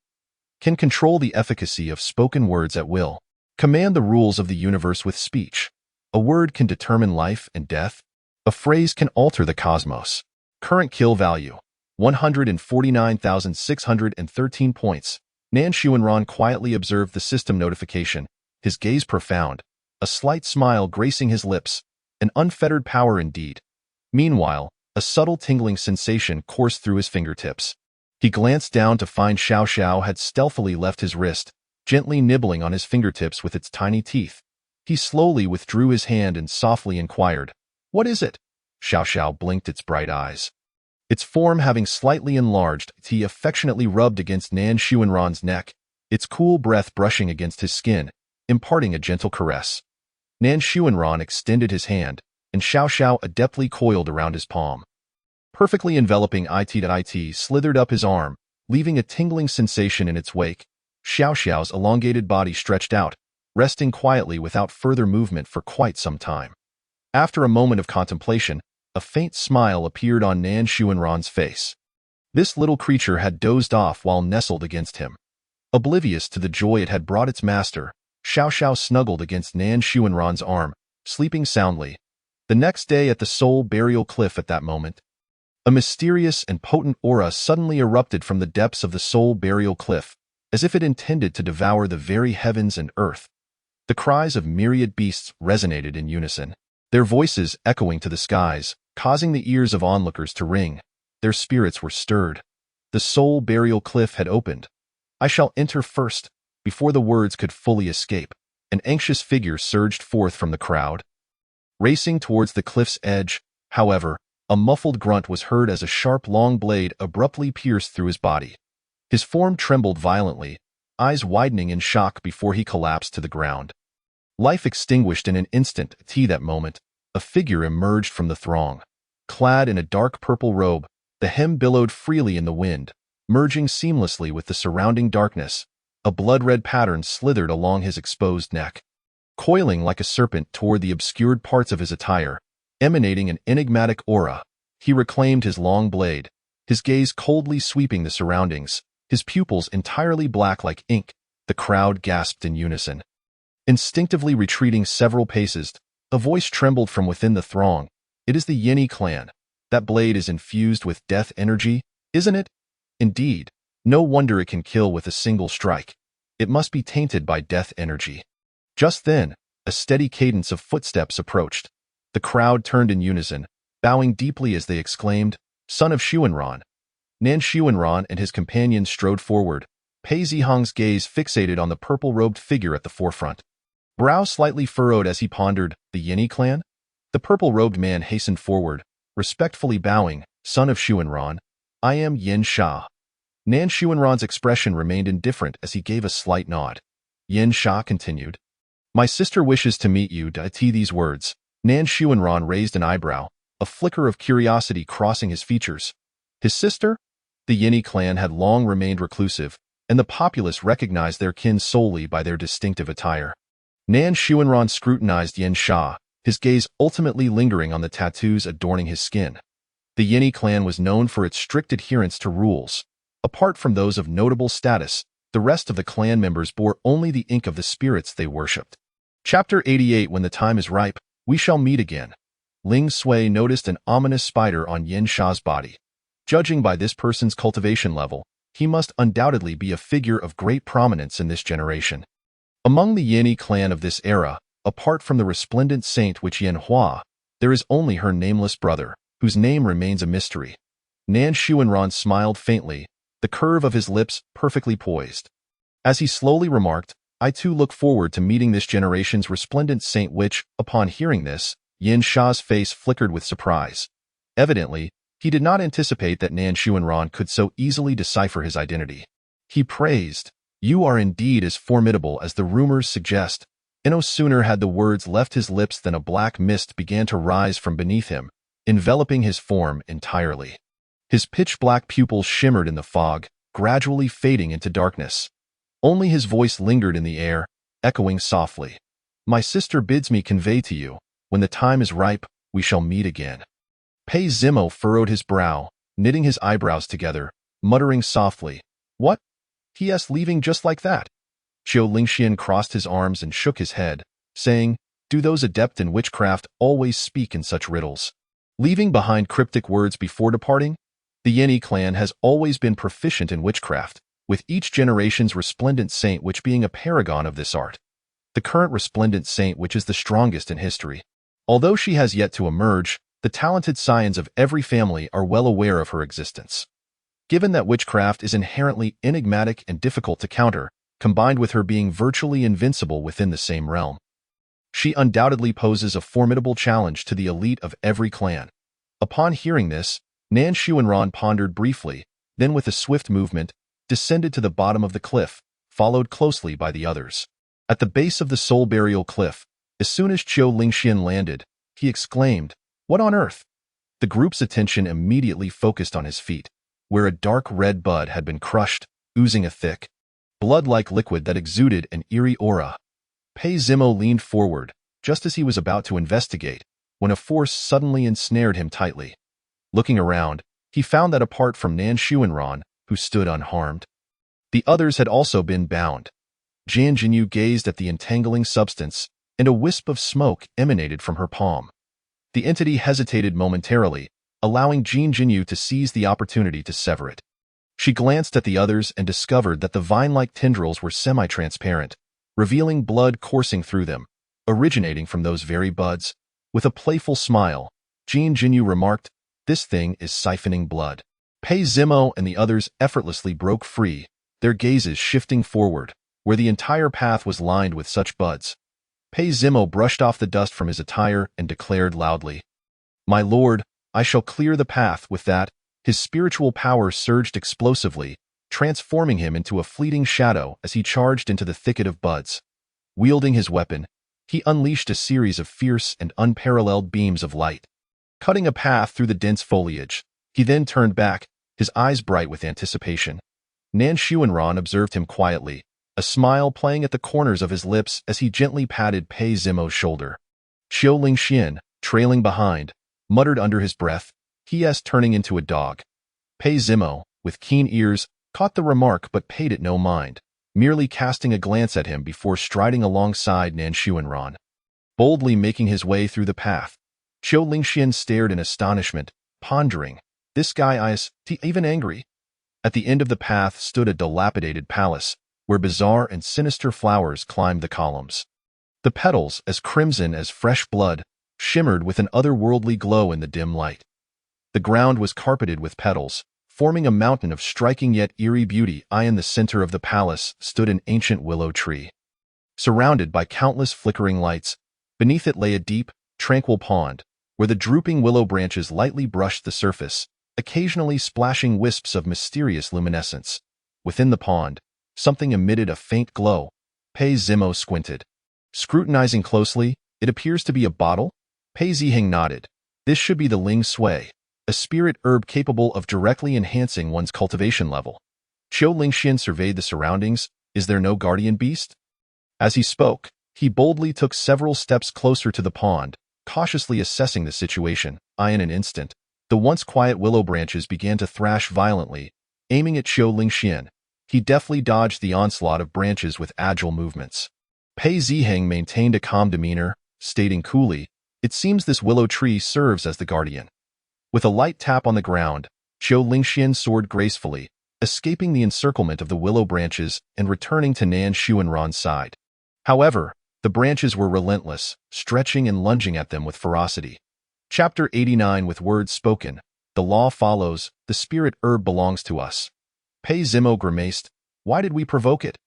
can control the efficacy of spoken words at will. Command the rules of the universe with speech. A word can determine life and death. A phrase can alter the cosmos. Current kill value, 149,613 points. Nan Xuanran quietly observed the system notification, his gaze profound, a slight smile gracing his lips. An unfettered power indeed. Meanwhile, a subtle tingling sensation coursed through his fingertips. He glanced down to find Xiao Xiao had stealthily left his wrist, gently nibbling on his fingertips with its tiny teeth. He slowly withdrew his hand and softly inquired, "What is it?" Xiao Xiao blinked its bright eyes. Its form having slightly enlarged, he affectionately rubbed against Nan Xuanran's neck, its cool breath brushing against his skin, imparting a gentle caress. Nan Xuanran extended his hand, and Xiao Xiao adeptly coiled around his palm. Perfectly enveloping it slithered up his arm, leaving a tingling sensation in its wake. Xiao Xiao's elongated body stretched out, resting quietly without further movement for quite some time. After a moment of contemplation, a faint smile appeared on Nan Xuanran's face. This little creature had dozed off while nestled against him. Oblivious to the joy it had brought its master, Xiao Xiao snuggled against Nan Xuanran's arm, sleeping soundly. The next day at the Soul Burial Cliff at that moment, a mysterious and potent aura suddenly erupted from the depths of the Soul Burial Cliff, as if it intended to devour the very heavens and earth. The cries of myriad beasts resonated in unison, their voices echoing to the skies, causing the ears of onlookers to ring. Their spirits were stirred. The Soul Burial Cliff had opened. "I shall enter first." Before the words could fully escape, an anxious figure surged forth from the crowd. Racing towards the cliff's edge, however, a muffled grunt was heard as a sharp long blade abruptly pierced through his body. His form trembled violently, eyes widening in shock before he collapsed to the ground. Life extinguished in an instant. At that moment, a figure emerged from the throng. Clad in a dark purple robe, the hem billowed freely in the wind, merging seamlessly with the surrounding darkness. A blood-red pattern slithered along his exposed neck. Coiling like a serpent toward the obscured parts of his attire, emanating an enigmatic aura. He reclaimed his long blade, his gaze coldly sweeping the surroundings, his pupils entirely black like ink. The crowd gasped in unison. Instinctively retreating several paces, a voice trembled from within the throng. It is the Yeni clan. That blade is infused with death energy, isn't it? Indeed. No wonder it can kill with a single strike. It must be tainted by death energy. Just then, a steady cadence of footsteps approached. The crowd turned in unison, bowing deeply as they exclaimed, "Son of Xuanran." Nan Xuanran and his companions strode forward, Pei Zihang's gaze fixated on the purple-robed figure at the forefront. Brow slightly furrowed as he pondered, the Yeni clan? The purple-robed man hastened forward, respectfully bowing, "Son of Xuanran, I am Yin Sha." Nan Xuanran's expression remained indifferent as he gave a slight nod. Yin Sha continued, "My sister wishes to meet you." At these words, Nan Xuanran raised an eyebrow, a flicker of curiosity crossing his features. His sister? The Yeni clan had long remained reclusive, and the populace recognized their kin solely by their distinctive attire. Nan Xuanran scrutinized Yin Sha, his gaze ultimately lingering on the tattoos adorning his skin. The Yeni clan was known for its strict adherence to rules. Apart from those of notable status, the rest of the clan members bore only the ink of the spirits they worshipped. Chapter 88. When the time is ripe, we shall meet again. Ling Sui noticed an ominous spider on Yin Sha's body. Judging by this person's cultivation level, he must undoubtedly be a figure of great prominence in this generation. Among the Yeni clan of this era, apart from the resplendent saint Witch Yin Hua, there is only her nameless brother, whose name remains a mystery. Nan Xuanran smiled faintly, the curve of his lips perfectly poised. As he slowly remarked, "I too look forward to meeting this generation's resplendent saint." Which, upon hearing this, Yin Sha's face flickered with surprise. Evidently, he did not anticipate that Nan Xuanran could so easily decipher his identity. He praised, "You are indeed as formidable as the rumors suggest." And no sooner had the words left his lips than a black mist began to rise from beneath him, enveloping his form entirely. His pitch-black pupils shimmered in the fog, gradually fading into darkness. Only his voice lingered in the air, echoing softly. "My sister bids me convey to you, when the time is ripe, we shall meet again." Pei Zimo furrowed his brow, knitting his eyebrows together, muttering softly, "What? He is leaving just like that?" Qiu Lingxian crossed his arms and shook his head, saying, "Do those adept in witchcraft always speak in such riddles? Leaving behind cryptic words before departing? The Yeni clan has always been proficient in witchcraft, with each generation's resplendent saint which being a paragon of this art. The current resplendent saint which is the strongest in history. Although she has yet to emerge, the talented scions of every family are well aware of her existence. Given that witchcraft is inherently enigmatic and difficult to counter, combined with her being virtually invincible within the same realm, she undoubtedly poses a formidable challenge to the elite of every clan." Upon hearing this, Nan Xuanran pondered briefly, then with a swift movement, descended to the bottom of the cliff, followed closely by the others. At the base of the Soul Burial Cliff, as soon as Qiu Lingxian landed, he exclaimed, "What on earth?" The group's attention immediately focused on his feet, where a dark red bud had been crushed, oozing a thick, blood-like liquid that exuded an eerie aura. Pei Zimo leaned forward, just as he was about to investigate, when a force suddenly ensnared him tightly. Looking around, he found that apart from Nan Xuanran, who stood unharmed, the others had also been bound. Jian Jinyu gazed at the entangling substance, and a wisp of smoke emanated from her palm. The entity hesitated momentarily, allowing Jian Jinyu to seize the opportunity to sever it. She glanced at the others and discovered that the vine-like tendrils were semi-transparent, revealing blood coursing through them, originating from those very buds. With a playful smile, Jian Jinyu remarked, "This thing is siphoning blood." Pei Zimo and the others effortlessly broke free, their gazes shifting forward, where the entire path was lined with such buds. Pei Zimo brushed off the dust from his attire and declared loudly, "My lord, I shall clear the path." With that, his spiritual power surged explosively, transforming him into a fleeting shadow as he charged into the thicket of buds. Wielding his weapon, he unleashed a series of fierce and unparalleled beams of light, cutting a path through the dense foliage. He then turned back, his eyes bright with anticipation. Nan Xuanran observed him quietly, a smile playing at the corners of his lips as he gently patted Pei Zimo's shoulder. Qiu Lingxian, trailing behind, muttered under his breath, "He turning into a dog." Pei Zimo, with keen ears, caught the remark but paid it no mind, merely casting a glance at him before striding alongside Nan Xuanran. Boldly making his way through the path, Qiu Lingxian stared in astonishment, pondering, "This guy is even angry?" At the end of the path stood a dilapidated palace, where bizarre and sinister flowers climbed the columns. The petals, as crimson as fresh blood, shimmered with an otherworldly glow in the dim light. The ground was carpeted with petals, forming a mountain of striking yet eerie beauty. In the center of the palace stood an ancient willow tree. Surrounded by countless flickering lights, beneath it lay a deep, tranquil pond, where the drooping willow branches lightly brushed the surface, occasionally splashing wisps of mysterious luminescence. Within the pond, something emitted a faint glow. Pei Zimo squinted. Scrutinizing closely, "It appears to be a bottle?" Pei Ziheng nodded. "This should be the Ling Sui, a spirit herb capable of directly enhancing one's cultivation level." Qiu Lingxian surveyed the surroundings. "Is there no guardian beast?" As he spoke, he boldly took several steps closer to the pond, cautiously assessing the situation. In an instant, the once quiet willow branches began to thrash violently, aiming at Qiu Lingxian. He deftly dodged the onslaught of branches with agile movements. Pei Ziheng maintained a calm demeanor, stating coolly, "It seems this willow tree serves as the guardian." With a light tap on the ground, Qiu Lingxian soared gracefully, escaping the encirclement of the willow branches and returning to Nan Xuanran's side. However, the branches were relentless, stretching and lunging at them with ferocity. Chapter 89. With words spoken, the law follows, the spirit herb belongs to us. Pei Zimo grimaced. "Why did we provoke it?"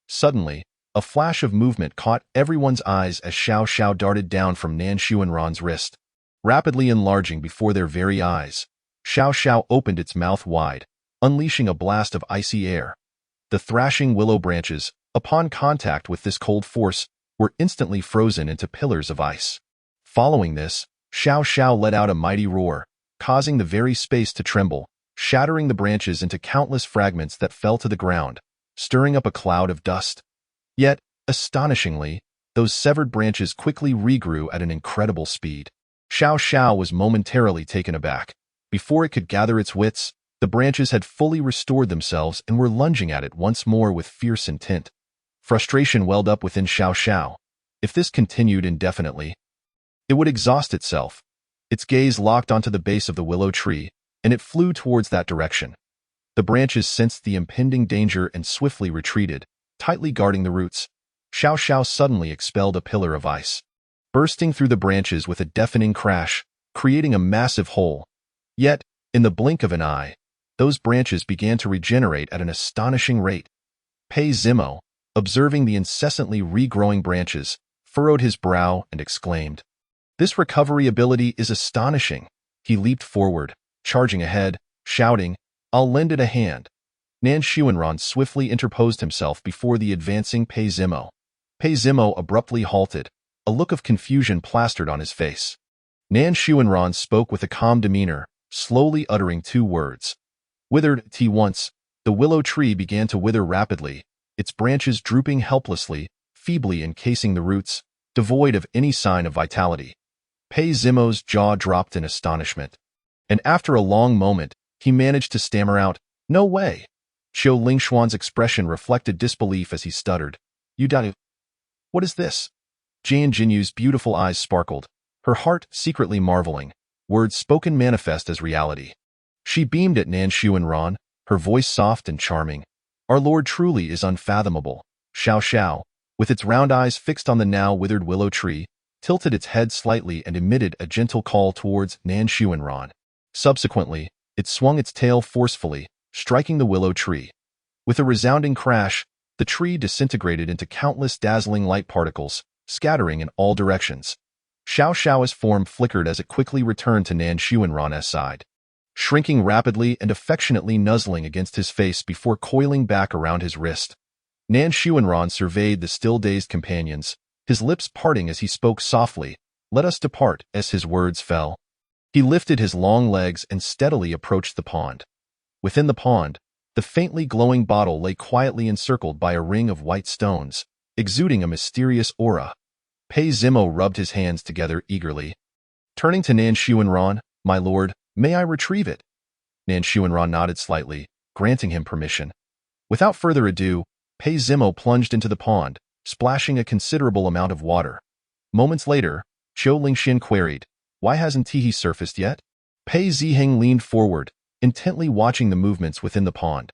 Suddenly, a flash of movement caught everyone's eyes as Xiao Xiao darted down from Nan Xuanran's wrist. Rapidly enlarging before their very eyes, Xiao Xiao opened its mouth wide, unleashing a blast of icy air. The thrashing willow branches, upon contact with this cold force, were instantly frozen into pillars of ice. Following this, Xiao Xiao let out a mighty roar, causing the very space to tremble, shattering the branches into countless fragments that fell to the ground, stirring up a cloud of dust. Yet, astonishingly, those severed branches quickly regrew at an incredible speed. Xiao Xiao was momentarily taken aback. Before it could gather its wits, the branches had fully restored themselves and were lunging at it once more with fierce intent. Frustration welled up within Xiao Xiao. If this continued indefinitely, it would exhaust itself. Its gaze locked onto the base of the willow tree, and it flew towards that direction. The branches sensed the impending danger and swiftly retreated, tightly guarding the roots. Xiao Xiao suddenly expelled a pillar of ice, bursting through the branches with a deafening crash, creating a massive hole. Yet, in the blink of an eye, those branches began to regenerate at an astonishing rate. Pei Zimo, observing the incessantly regrowing branches, furrowed his brow and exclaimed, "This recovery ability is astonishing." He leaped forward, charging ahead, shouting, "I'll lend it a hand." Nan Xuanran swiftly interposed himself before the advancing Pei Zimo. Pei Zimo abruptly halted, a look of confusion plastered on his face. Nan Xuanran spoke with a calm demeanor, slowly uttering two words. Withered tea. Once, the willow tree began to wither rapidly, its branches drooping helplessly, feebly encasing the roots, devoid of any sign of vitality. Pei Zimo's jaw dropped in astonishment, and after a long moment, he managed to stammer out, "No way." Qiu Lingxuan's expression reflected disbelief as he stuttered, "You don't... What is this?" Jian Jinyu's beautiful eyes sparkled, her heart secretly marveling, words spoken manifest as reality. She beamed at Nan Xuanran, her voice soft and charming. "Our Lord truly is unfathomable." Xiao Xiao, with its round eyes fixed on the now withered willow tree, tilted its head slightly and emitted a gentle call towards Nan Xuanran. Subsequently, it swung its tail forcefully, striking the willow tree. With a resounding crash, the tree disintegrated into countless dazzling light particles, scattering in all directions. Xiao Xiao's form flickered as it quickly returned to Nan Xuanran's side, shrinking rapidly and affectionately nuzzling against his face before coiling back around his wrist. Nan Xuanran surveyed the still-dazed companions, his lips parting as he spoke softly, "Let us depart." As his words fell, he lifted his long legs and steadily approached the pond. Within the pond, the faintly glowing bottle lay quietly encircled by a ring of white stones, exuding a mysterious aura. Pei Zimo rubbed his hands together eagerly. Turning to Nan Xuanran, "My lord, may I retrieve it?" Nan Xuanran nodded slightly, granting him permission. Without further ado, Pei Zimo plunged into the pond, splashing a considerable amount of water. Moments later, Zhou Lingxian queried, "Why hasn't he surfaced yet?" Pei Ziheng leaned forward, intently watching the movements within the pond.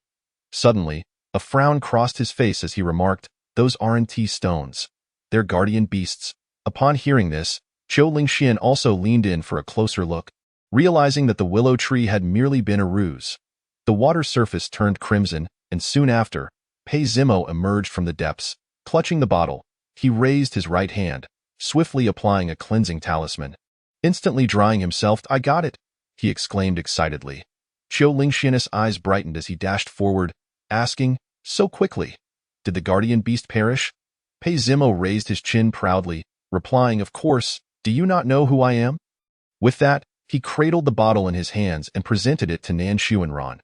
Suddenly, a frown crossed his face as he remarked, "Those aren't stones. They're guardian beasts." Upon hearing this, Zhou Lingxian also leaned in for a closer look, realizing that the willow tree had merely been a ruse. The water surface turned crimson, and soon after, Pei Zimo emerged from the depths. Clutching the bottle, he raised his right hand, swiftly applying a cleansing talisman. Instantly drying himself, "I got it!" he exclaimed excitedly. Zhou Lingxian's eyes brightened as he dashed forward, asking, "So quickly? Did the guardian beast perish?" Pei Zimo raised his chin proudly, replying, "Of course, do you not know who I am?" With that, he cradled the bottle in his hands and presented it to Nan Xuanran.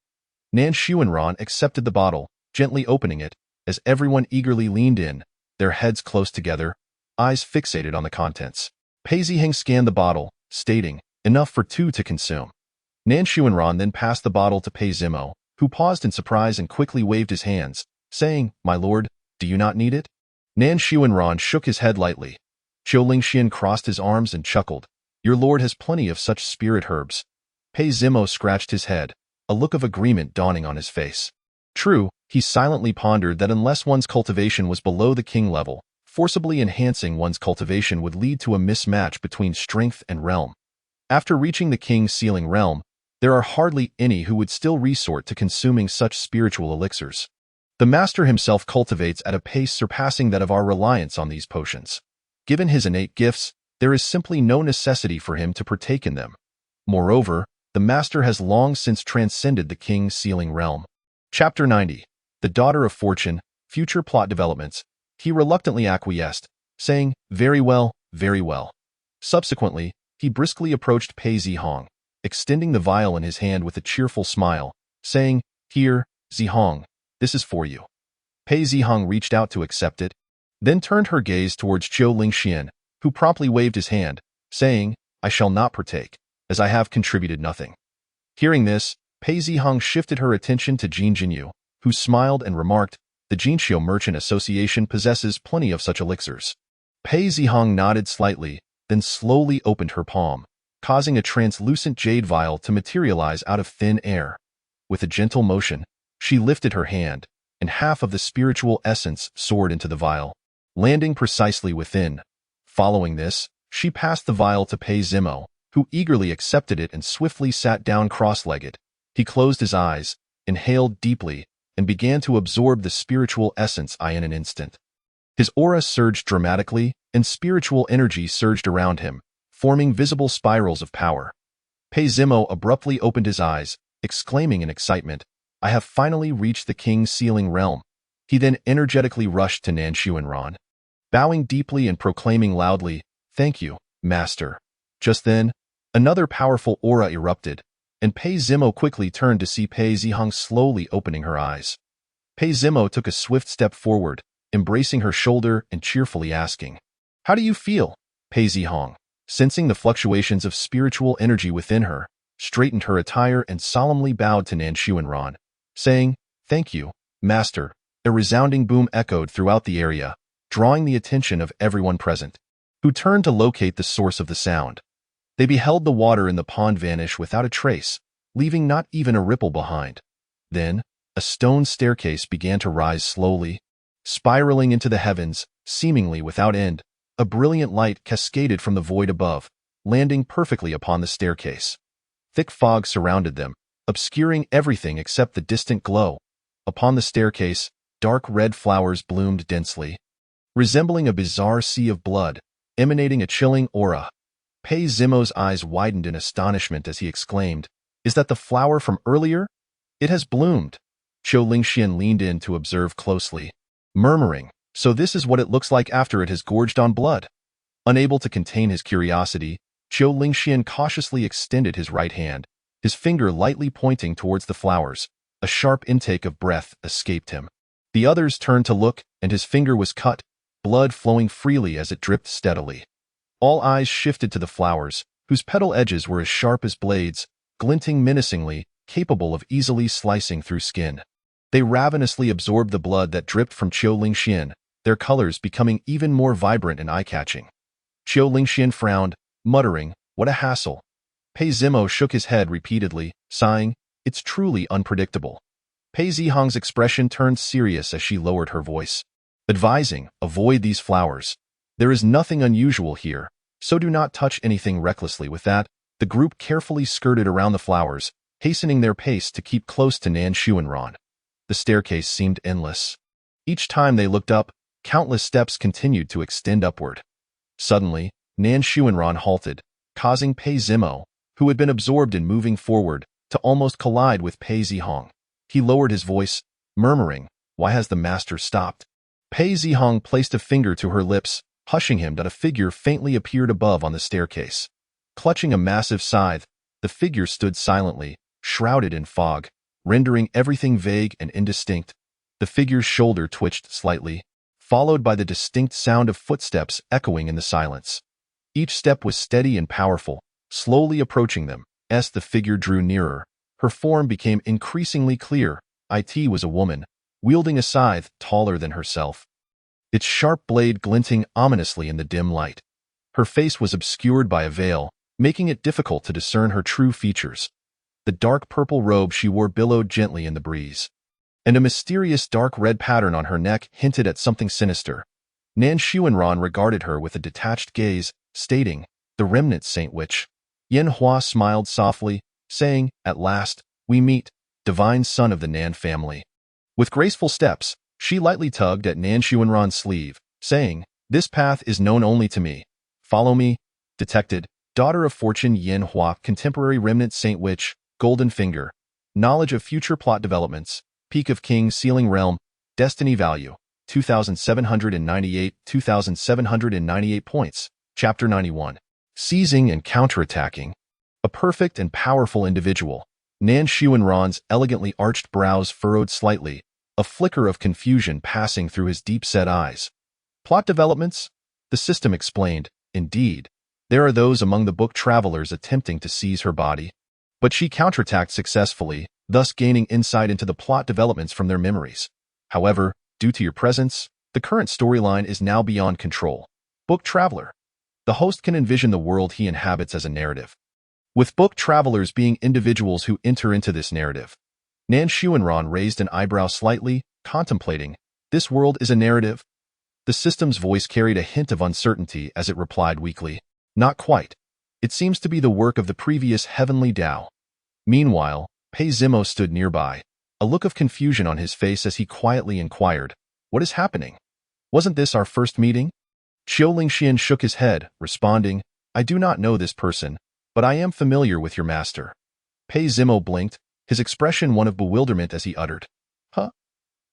Nan Xuanran accepted the bottle, gently opening it, as everyone eagerly leaned in, their heads close together, eyes fixated on the contents. Pei Ziheng scanned the bottle, stating, "Enough for 2 to consume." Nan Xuanran then passed the bottle to Pei Zimo, who paused in surprise and quickly waved his hands, saying, "My lord, do you not need it?" Nan Xuanran shook his head lightly. Zhou Lingxian crossed his arms and chuckled, "Your lord has plenty of such spirit herbs." Pei Zimo scratched his head, a look of agreement dawning on his face. True, he silently pondered that unless one's cultivation was below the king level, forcibly enhancing one's cultivation would lead to a mismatch between strength and realm. After reaching the king's sealing realm, there are hardly any who would still resort to consuming such spiritual elixirs. The master himself cultivates at a pace surpassing that of our reliance on these potions. Given his innate gifts, there is simply no necessity for him to partake in them. Moreover, the master has long since transcended the king's sealing realm. Chapter 90. The Daughter of Fortune, Future Plot Developments. He reluctantly acquiesced, saying, "Very well, very well." Subsequently, he briskly approached Pei Zihong, extending the vial in his hand with a cheerful smile, saying, "Here, Zihong, this is for you." Pei Zihong reached out to accept it, then turned her gaze towards Zhou Lingxian, who promptly waved his hand, saying, "I shall not partake, as I have contributed nothing." Hearing this, Pei Zihong shifted her attention to Jin Jinyu, who smiled and remarked, "The Jinxiu Merchant Association possesses plenty of such elixirs." Pei Zihong nodded slightly, then slowly opened her palm, causing a translucent jade vial to materialize out of thin air. With a gentle motion, she lifted her hand, and half of the spiritual essence soared into the vial, landing precisely within. Following this, she passed the vial to Pei Zimo, who eagerly accepted it and swiftly sat down cross-legged. He closed his eyes, inhaled deeply, and began to absorb the spiritual essence in an instant. His aura surged dramatically, and spiritual energy surged around him, forming visible spirals of power. Pei Zimo abruptly opened his eyes, exclaiming in excitement, "I have finally reached the king's sealing realm." He then energetically rushed to Nan Xuanran, bowing deeply and proclaiming loudly, "Thank you, master." Just then, another powerful aura erupted, and Pei Zimo quickly turned to see Pei Zihong slowly opening her eyes. Pei Zimo took a swift step forward, embracing her shoulder and cheerfully asking, "How do you feel?" Pei Zihong, sensing the fluctuations of spiritual energy within her, straightened her attire and solemnly bowed to Nan Xuanran, saying, "Thank you, master." A resounding boom echoed throughout the area, drawing the attention of everyone present, who turned to locate the source of the sound. They beheld the water in the pond vanish without a trace, leaving not even a ripple behind. Then, a stone staircase began to rise slowly, spiraling into the heavens, seemingly without end. A brilliant light cascaded from the void above, landing perfectly upon the staircase. Thick fog surrounded them, obscuring everything except the distant glow. Upon the staircase, dark red flowers bloomed densely, resembling a bizarre sea of blood, emanating a chilling aura. Pei Zimo's eyes widened in astonishment as he exclaimed, "Is that the flower from earlier? It has bloomed." Zhou Lingxian leaned in to observe closely, murmuring, "So this is what it looks like after it has gorged on blood." Unable to contain his curiosity, Zhou Lingxian cautiously extended his right hand, his finger lightly pointing towards the flowers. A sharp intake of breath escaped him. The others turned to look, and his finger was cut, blood flowing freely as it dripped steadily. All eyes shifted to the flowers, whose petal edges were as sharp as blades, glinting menacingly, capable of easily slicing through skin. They ravenously absorbed the blood that dripped from Qiu Lingxian, their colors becoming even more vibrant and eye-catching. Qiu Lingxian frowned, muttering, "What a hassle." Pei Zimo shook his head repeatedly, sighing, "It's truly unpredictable." Pei Zihong's expression turned serious as she lowered her voice, advising, "Avoid these flowers. There is nothing unusual here, so do not touch anything recklessly." With that, the group carefully skirted around the flowers, hastening their pace to keep close to Nan Xuanran. The staircase seemed endless. Each time they looked up, countless steps continued to extend upward. Suddenly, Nan Xuanran halted, causing Pei Zimo, who had been absorbed in moving forward, to almost collide with Pei Zihong. He lowered his voice, murmuring, "Why has the master stopped?" Pei Zihong placed a finger to her lips, hushing him that a figure faintly appeared above on the staircase. Clutching a massive scythe, the figure stood silently, shrouded in fog, rendering everything vague and indistinct. The figure's shoulder twitched slightly, followed by the distinct sound of footsteps echoing in the silence. Each step was steady and powerful, slowly approaching them. As the figure drew nearer, her form became increasingly clear. It was a woman, wielding a scythe taller than herself, its sharp blade glinting ominously in the dim light. Her face was obscured by a veil, making it difficult to discern her true features. The dark purple robe she wore billowed gently in the breeze, and a mysterious dark red pattern on her neck hinted at something sinister. Nan Xuanran regarded her with a detached gaze, stating, "The remnant Saint Witch." Yen Hua smiled softly, saying, "At last, we meet, divine son of the Nan family." With graceful steps, she lightly tugged at Nan Xuanran's sleeve, saying, "This path is known only to me. Follow me." Detected, daughter of fortune Yen Hua, contemporary remnant Saint Witch, Golden Finger. Knowledge of future plot developments, Peak of Kings Sealing Realm, Destiny Value, 2,798 points. Chapter 91. Seizing and Counterattacking. A perfect and powerful individual. Nan Xuanran's elegantly arched brows furrowed slightly, a flicker of confusion passing through his deep-set eyes. Plot developments? The system explained. Indeed, there are those among the book travelers attempting to seize her body. But she counterattacked successfully, thus gaining insight into the plot developments from their memories. However, due to your presence, the current storyline is now beyond control. Book Traveler. The host can envision the world he inhabits as a narrative, with book travelers being individuals who enter into this narrative. Nan Xuanran raised an eyebrow slightly, contemplating, "This world is a narrative?" The system's voice carried a hint of uncertainty as it replied weakly, "Not quite. It seems to be the work of the previous heavenly Tao." Meanwhile, Pei Zimo stood nearby, a look of confusion on his face as he quietly inquired, "What is happening? Wasn't this our first meeting?" Qiu Lingxian shook his head, responding, "I do not know this person, but I am familiar with your master." Pei Zimo blinked, his expression one of bewilderment as he uttered, "Huh?"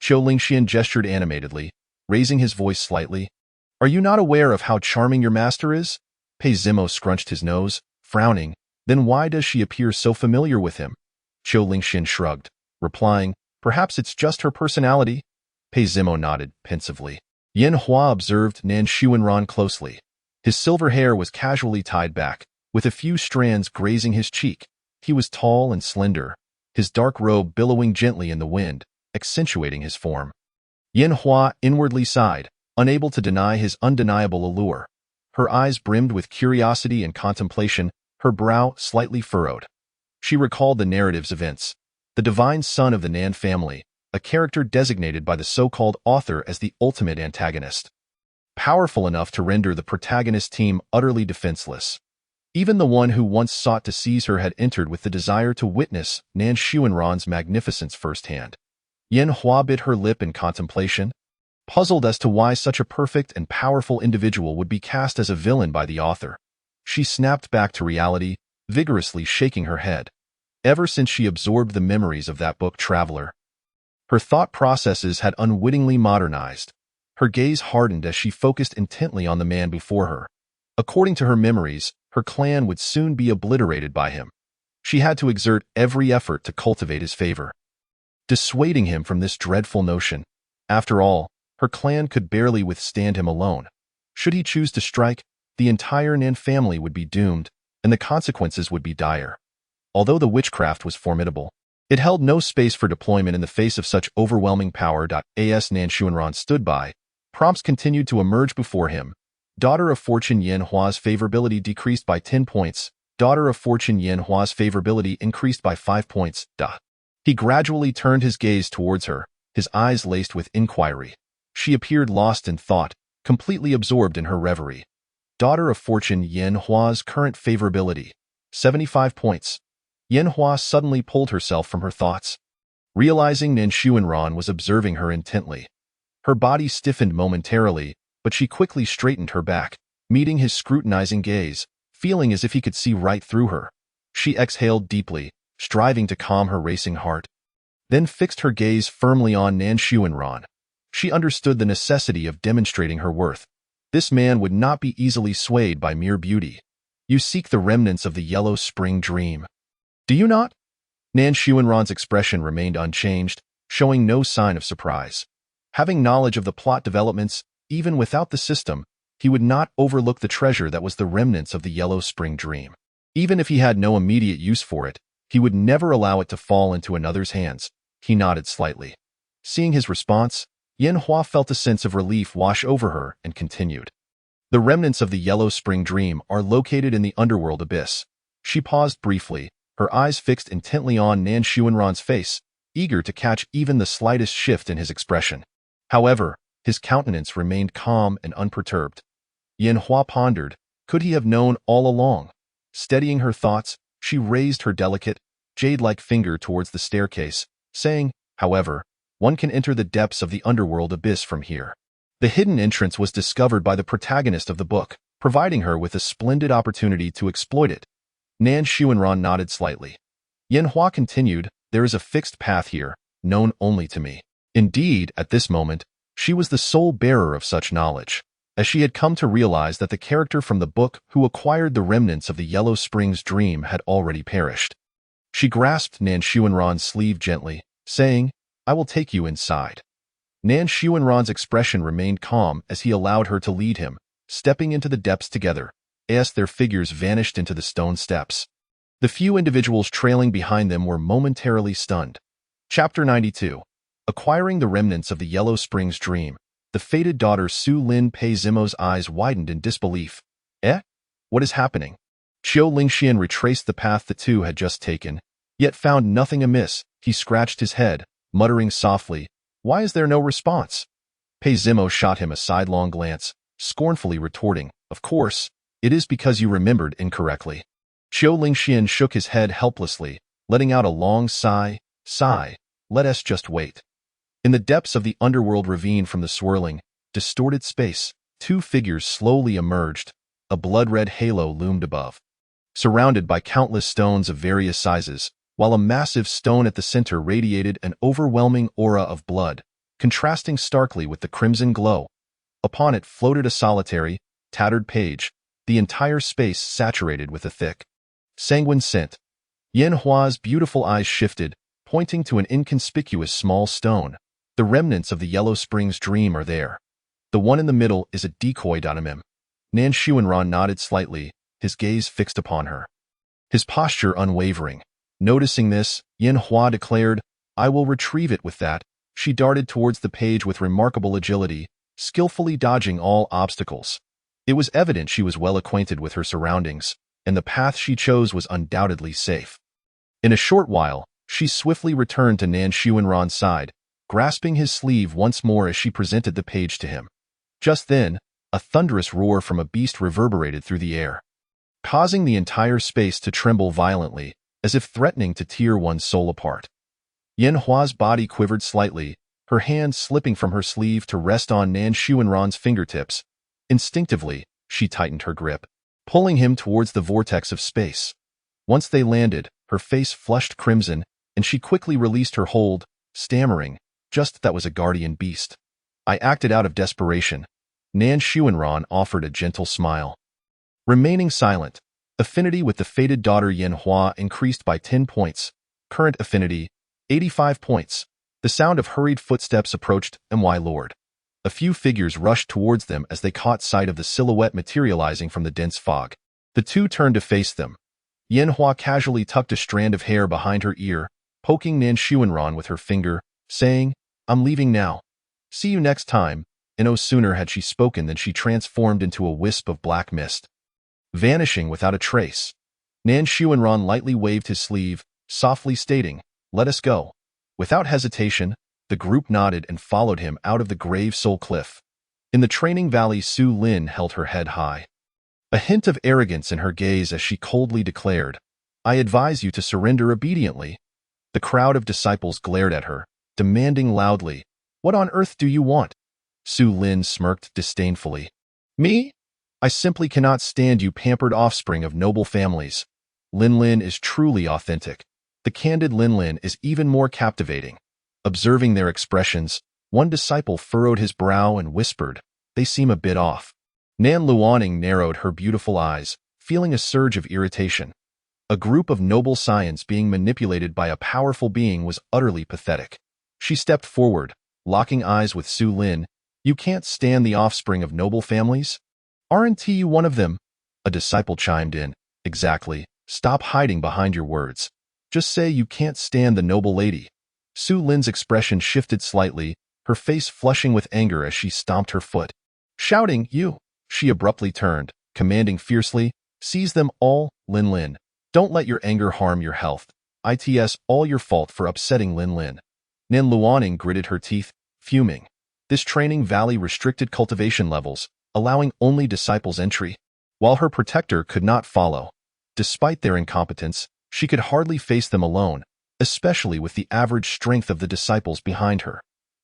Qiu Lingxian gestured animatedly, raising his voice slightly. "Are you not aware of how charming your master is?" Pei Zimo scrunched his nose, frowning. "Then why does she appear so familiar with him?" Qiu Lingxian shrugged, replying, "Perhaps it's just her personality." Pei Zimo nodded pensively. Yen Hua observed Nan Xuanran closely. His silver hair was casually tied back, with a few strands grazing his cheek. He was tall and slender, his dark robe billowing gently in the wind, accentuating his form. Yen Hua inwardly sighed, unable to deny his undeniable allure. Her eyes brimmed with curiosity and contemplation, her brow slightly furrowed. She recalled the narrative's events. The divine son of the Nan family, a character designated by the so-called author as the ultimate antagonist, powerful enough to render the protagonist team utterly defenseless. Even the one who once sought to seize her had entered with the desire to witness Nan Xuanran's magnificence firsthand. Yen Hua bit her lip in contemplation, puzzled as to why such a perfect and powerful individual would be cast as a villain by the author. She snapped back to reality, vigorously shaking her head. Ever since she absorbed the memories of that book traveler, her thought processes had unwittingly modernized. Her gaze hardened as she focused intently on the man before her. According to her memories, her clan would soon be obliterated by him. She had to exert every effort to cultivate his favor, dissuading him from this dreadful notion. After all, her clan could barely withstand him alone. Should he choose to strike, the entire Nan family would be doomed. and the consequences would be dire. Although the witchcraft was formidable, it held no space for deployment in the face of such overwhelming power. As Nan Xuanran stood by, prompts continued to emerge before him. Daughter of Fortune Yen Hua's favorability decreased by 10 points. Daughter of Fortune Yen Hua's favorability increased by 5 points. He gradually turned his gaze towards her, his eyes laced with inquiry. She appeared lost in thought, completely absorbed in her reverie. Daughter of Fortune Yen Hua's current favorability, 75 points. Yen Hua suddenly pulled herself from her thoughts. Realizing Nan Xuanran was observing her intently, her body stiffened momentarily, but she quickly straightened her back, meeting his scrutinizing gaze, feeling as if he could see right through her. She exhaled deeply, striving to calm her racing heart, then fixed her gaze firmly on Nan Xuanran. She understood the necessity of demonstrating her worth. This man would not be easily swayed by mere beauty. You seek the remnants of the Yellow Spring Dream, do you not? Nan Xuanran's expression remained unchanged, showing no sign of surprise. Having knowledge of the plot developments, even without the system, he would not overlook the treasure that was the remnants of the Yellow Spring Dream. Even if he had no immediate use for it, he would never allow it to fall into another's hands. He nodded slightly. Seeing his response, Yen Hua felt a sense of relief wash over her and continued. The remnants of the Yellow Spring Dream are located in the underworld abyss. She paused briefly, her eyes fixed intently on Nan Xuanran's face, eager to catch even the slightest shift in his expression. However, his countenance remained calm and unperturbed. Yen Hua pondered, could he have known all along? Steadying her thoughts, she raised her delicate, jade-like finger towards the staircase, saying, however, one can enter the depths of the underworld abyss from here. The hidden entrance was discovered by the protagonist of the book, providing her with a splendid opportunity to exploit it. Nan Xuanran nodded slightly. Yen Hua continued, there is a fixed path here, known only to me. Indeed, at this moment, she was the sole bearer of such knowledge, as she had come to realize that the character from the book who acquired the remnants of the Yellow Springs Dream had already perished. She grasped Nan Xuanran's sleeve gently, saying, I will take you inside. Nan Xuanran's expression remained calm as he allowed her to lead him, stepping into the depths together, as their figures vanished into the stone steps. The few individuals trailing behind them were momentarily stunned. Chapter 92. Acquiring the remnants of the Yellow Springs Dream, the fated daughter Su Lin Pei Zimo's eyes widened in disbelief. What is happening? Qiu Lingxian retraced the path the two had just taken, yet found nothing amiss. He scratched his head, muttering softly, why is there no response? Pei Zimo shot him a sidelong glance, scornfully retorting, of course, it is because you remembered incorrectly. Qiu Lingxian shook his head helplessly, letting out a long sigh, let us just wait. In the depths of the underworld ravine from the swirling, distorted space, two figures slowly emerged. A blood-red halo loomed above, surrounded by countless stones of various sizes, while a massive stone at the center radiated an overwhelming aura of blood, contrasting starkly with the crimson glow. Upon it floated a solitary, tattered page, the entire space saturated with a thick, sanguine scent. Yen Hua's beautiful eyes shifted, pointing to an inconspicuous small stone. The remnants of the Yellow Springs Dream are there. The one in the middle is a decoy dynamim. Nan Xuanran nodded slightly, his gaze fixed upon her, his posture unwavering. Noticing this, Yen Hua declared, I will retrieve it with that. She darted towards the page with remarkable agility, skillfully dodging all obstacles. It was evident she was well acquainted with her surroundings, and the path she chose was undoubtedly safe. In a short while, she swiftly returned to Nan Xuanran's side, grasping his sleeve once more as she presented the page to him. Just then, a thunderous roar from a beast reverberated through the air, causing the entire space to tremble violently, as if threatening to tear one's soul apart. Yen Hua's body quivered slightly, her hand slipping from her sleeve to rest on Nan Xuanran's fingertips. Instinctively, she tightened her grip, pulling him towards the vortex of space. Once they landed, her face flushed crimson, and she quickly released her hold, stammering, just that was a guardian beast. I acted out of desperation. Nan Xuanran offered a gentle smile. Remaining silent, affinity with the fated daughter Yen Hua increased by 10 points. Current affinity, 85 points. The sound of hurried footsteps approached, My Lord. A few figures rushed towards them as they caught sight of the silhouette materializing from the dense fog. The two turned to face them. Yanhua casually tucked a strand of hair behind her ear, poking Nan Xuanran with her finger, saying, "I'm leaving now. See you next time," and no sooner had she spoken than she transformed into a wisp of black mist, vanishing without a trace. Nan Xuanran lightly waved his sleeve, softly stating, "Let us go." Without hesitation, the group nodded and followed him out of the Grave Soul Cliff. In the training valley, Su Lin held her head high, a hint of arrogance in her gaze as she coldly declared, "I advise you to surrender obediently." The crowd of disciples glared at her, demanding loudly, "What on earth do you want?" Su Lin smirked disdainfully. "Me? I simply cannot stand you pampered offspring of noble families. Lin Lin is truly authentic. The candid Lin Lin is even more captivating." Observing their expressions, one disciple furrowed his brow and whispered, "They seem a bit off." Nan Luaning narrowed her beautiful eyes, feeling a surge of irritation. A group of noble scions being manipulated by a powerful being was utterly pathetic. She stepped forward, locking eyes with Su Lin. "You can't stand the offspring of noble families? Aren't you one of them?" A disciple chimed in, "Exactly. Stop hiding behind your words. Just say you can't stand the noble lady." Su Lin's expression shifted slightly, her face flushing with anger as she stomped her foot. Shouting, "You!" She abruptly turned, commanding fiercely, "Seize them all, Lin Lin. Don't let your anger harm your health. It's all your fault for upsetting Lin Lin." Nan Luaning gritted her teeth, fuming. This training valley restricted cultivation levels, allowing only disciples entry, while her protector could not follow. Despite their incompetence, she could hardly face them alone, especially with the average strength of the disciples behind her.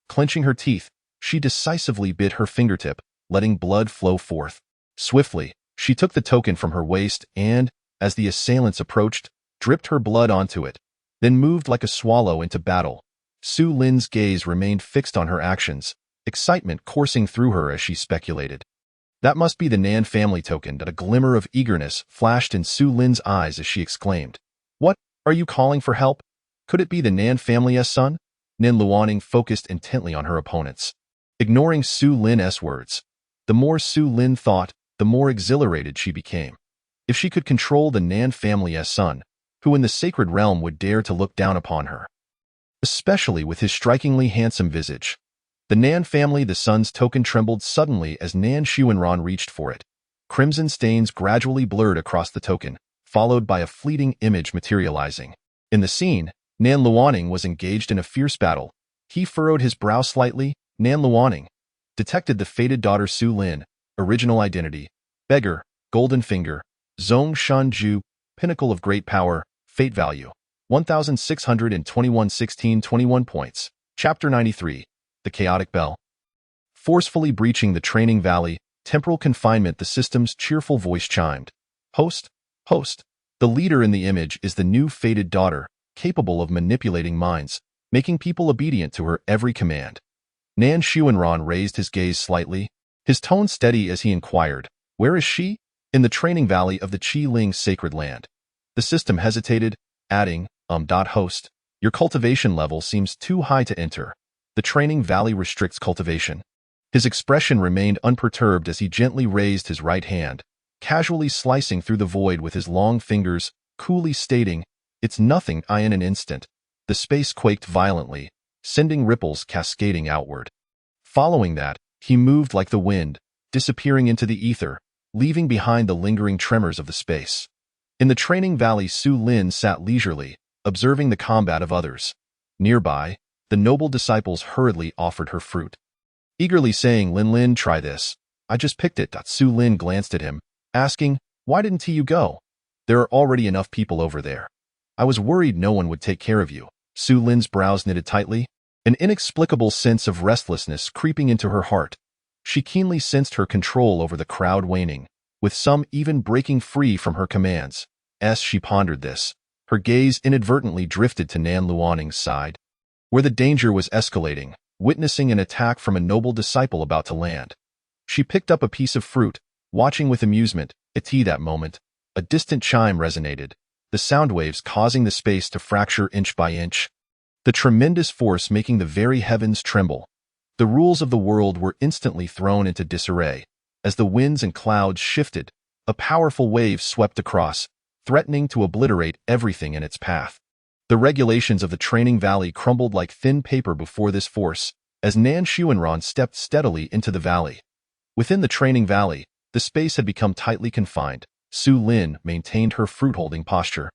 Clenching her teeth, she decisively bit her fingertip, letting blood flow forth. Swiftly, she took the token from her waist and, as the assailants approached, dripped her blood onto it, then moved like a swallow into battle. Su Lin's gaze remained fixed on her actions, excitement coursing through her as she speculated. That must be the Nan family token. That a glimmer of eagerness flashed in Su Lin's eyes as she exclaimed, "What? Are you calling for help? Could it be the Nan family's son?" Nan Luaning focused intently on her opponents, ignoring Su Lin's words. The more Su Lin thought, the more exhilarated she became. If she could control the Nan family's son, who in the sacred realm would dare to look down upon her? Especially with his strikingly handsome visage. The Nan family, the son's token trembled suddenly as Nan Xuanran reached for it. Crimson stains gradually blurred across the token, followed by a fleeting image materializing. In the scene, Nan Luaning was engaged in a fierce battle. He furrowed his brow slightly. Nan Luaning detected the fated daughter Su Lin, original identity, beggar, golden finger, Zhong Shanju, pinnacle of great power, fate value, 1621 1621 points. Chapter 93, The Chaotic Bell. Forcefully breaching the training valley, temporal confinement, the system's cheerful voice chimed. "Host, host, the leader in the image is the new fated daughter, capable of manipulating minds, making people obedient to her every command." Nan Xuanran raised his gaze slightly, his tone steady as he inquired, "Where is she?" "In the training valley of the Qi Ling sacred land." The system hesitated, adding, "Host, your cultivation level seems too high to enter. The training valley restricts cultivation." His expression remained unperturbed as he gently raised his right hand, casually slicing through the void with his long fingers, coolly stating, "It's nothing." In an instant, the space quaked violently, sending ripples cascading outward. Following that, he moved like the wind, disappearing into the ether, leaving behind the lingering tremors of the space. In the training valley, Su Lin sat leisurely, observing the combat of others. Nearby, the noble disciples hurriedly offered her fruit, eagerly saying, "Lin Lin, try this. I just picked it." Su Lin glanced at him, asking, "Why didn't you go? There are already enough people over there. I was worried no one would take care of you." Su Lin's brows knitted tightly, an inexplicable sense of restlessness creeping into her heart. She keenly sensed her control over the crowd waning, with some even breaking free from her commands. As she pondered this, her gaze inadvertently drifted to Nan Luaning's side, where the danger was escalating, witnessing an attack from a noble disciple about to land. She picked up a piece of fruit, watching with amusement. At that moment, a distant chime resonated, the sound waves causing the space to fracture inch by inch, the tremendous force making the very heavens tremble. The rules of the world were instantly thrown into disarray. As the winds and clouds shifted, A powerful wave swept across, threatening to obliterate everything in its path. The regulations of the training valley crumbled like thin paper before this force, as Nan Xuanran stepped steadily into the valley. Within the training valley, the space had become tightly confined. Su Lin maintained her fruit-holding posture,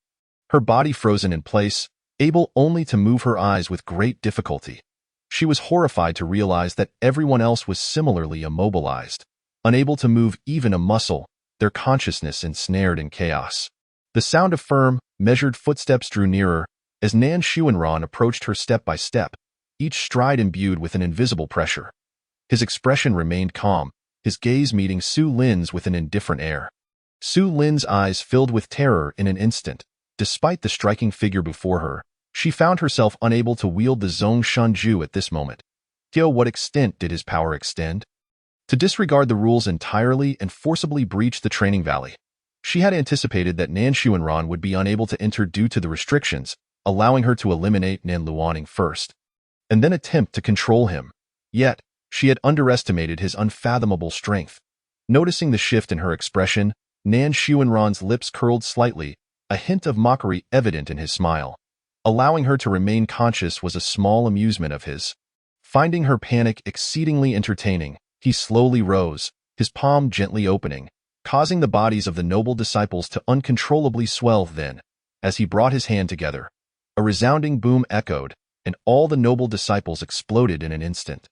her body frozen in place, able only to move her eyes with great difficulty. She was horrified to realize that everyone else was similarly immobilized, unable to move even a muscle, their consciousness ensnared in chaos. The sound of firm, measured footsteps drew nearer, as Nan Xuanran approached her step by step, each stride imbued with an invisible pressure. His expression remained calm, his gaze meeting Su Lin's with an indifferent air. Su Lin's eyes filled with terror in an instant. Despite the striking figure before her, she found herself unable to wield the Zhong Shanju at this moment. To what extent did his power extend? To disregard the rules entirely and forcibly breach the training valley. She had anticipated that Nan Xuanran would be unable to enter due to the restrictions, allowing her to eliminate Nan Luoning first, and then attempt to control him. Yet, she had underestimated his unfathomable strength. Noticing the shift in her expression, Nan Xuanran's lips curled slightly, a hint of mockery evident in his smile. Allowing her to remain conscious was a small amusement of his. Finding her panic exceedingly entertaining, he slowly rose, his palm gently opening, causing the bodies of the noble disciples to uncontrollably swell. Then, as he brought his hand together, a resounding boom echoed, and all the noble disciples exploded in an instant.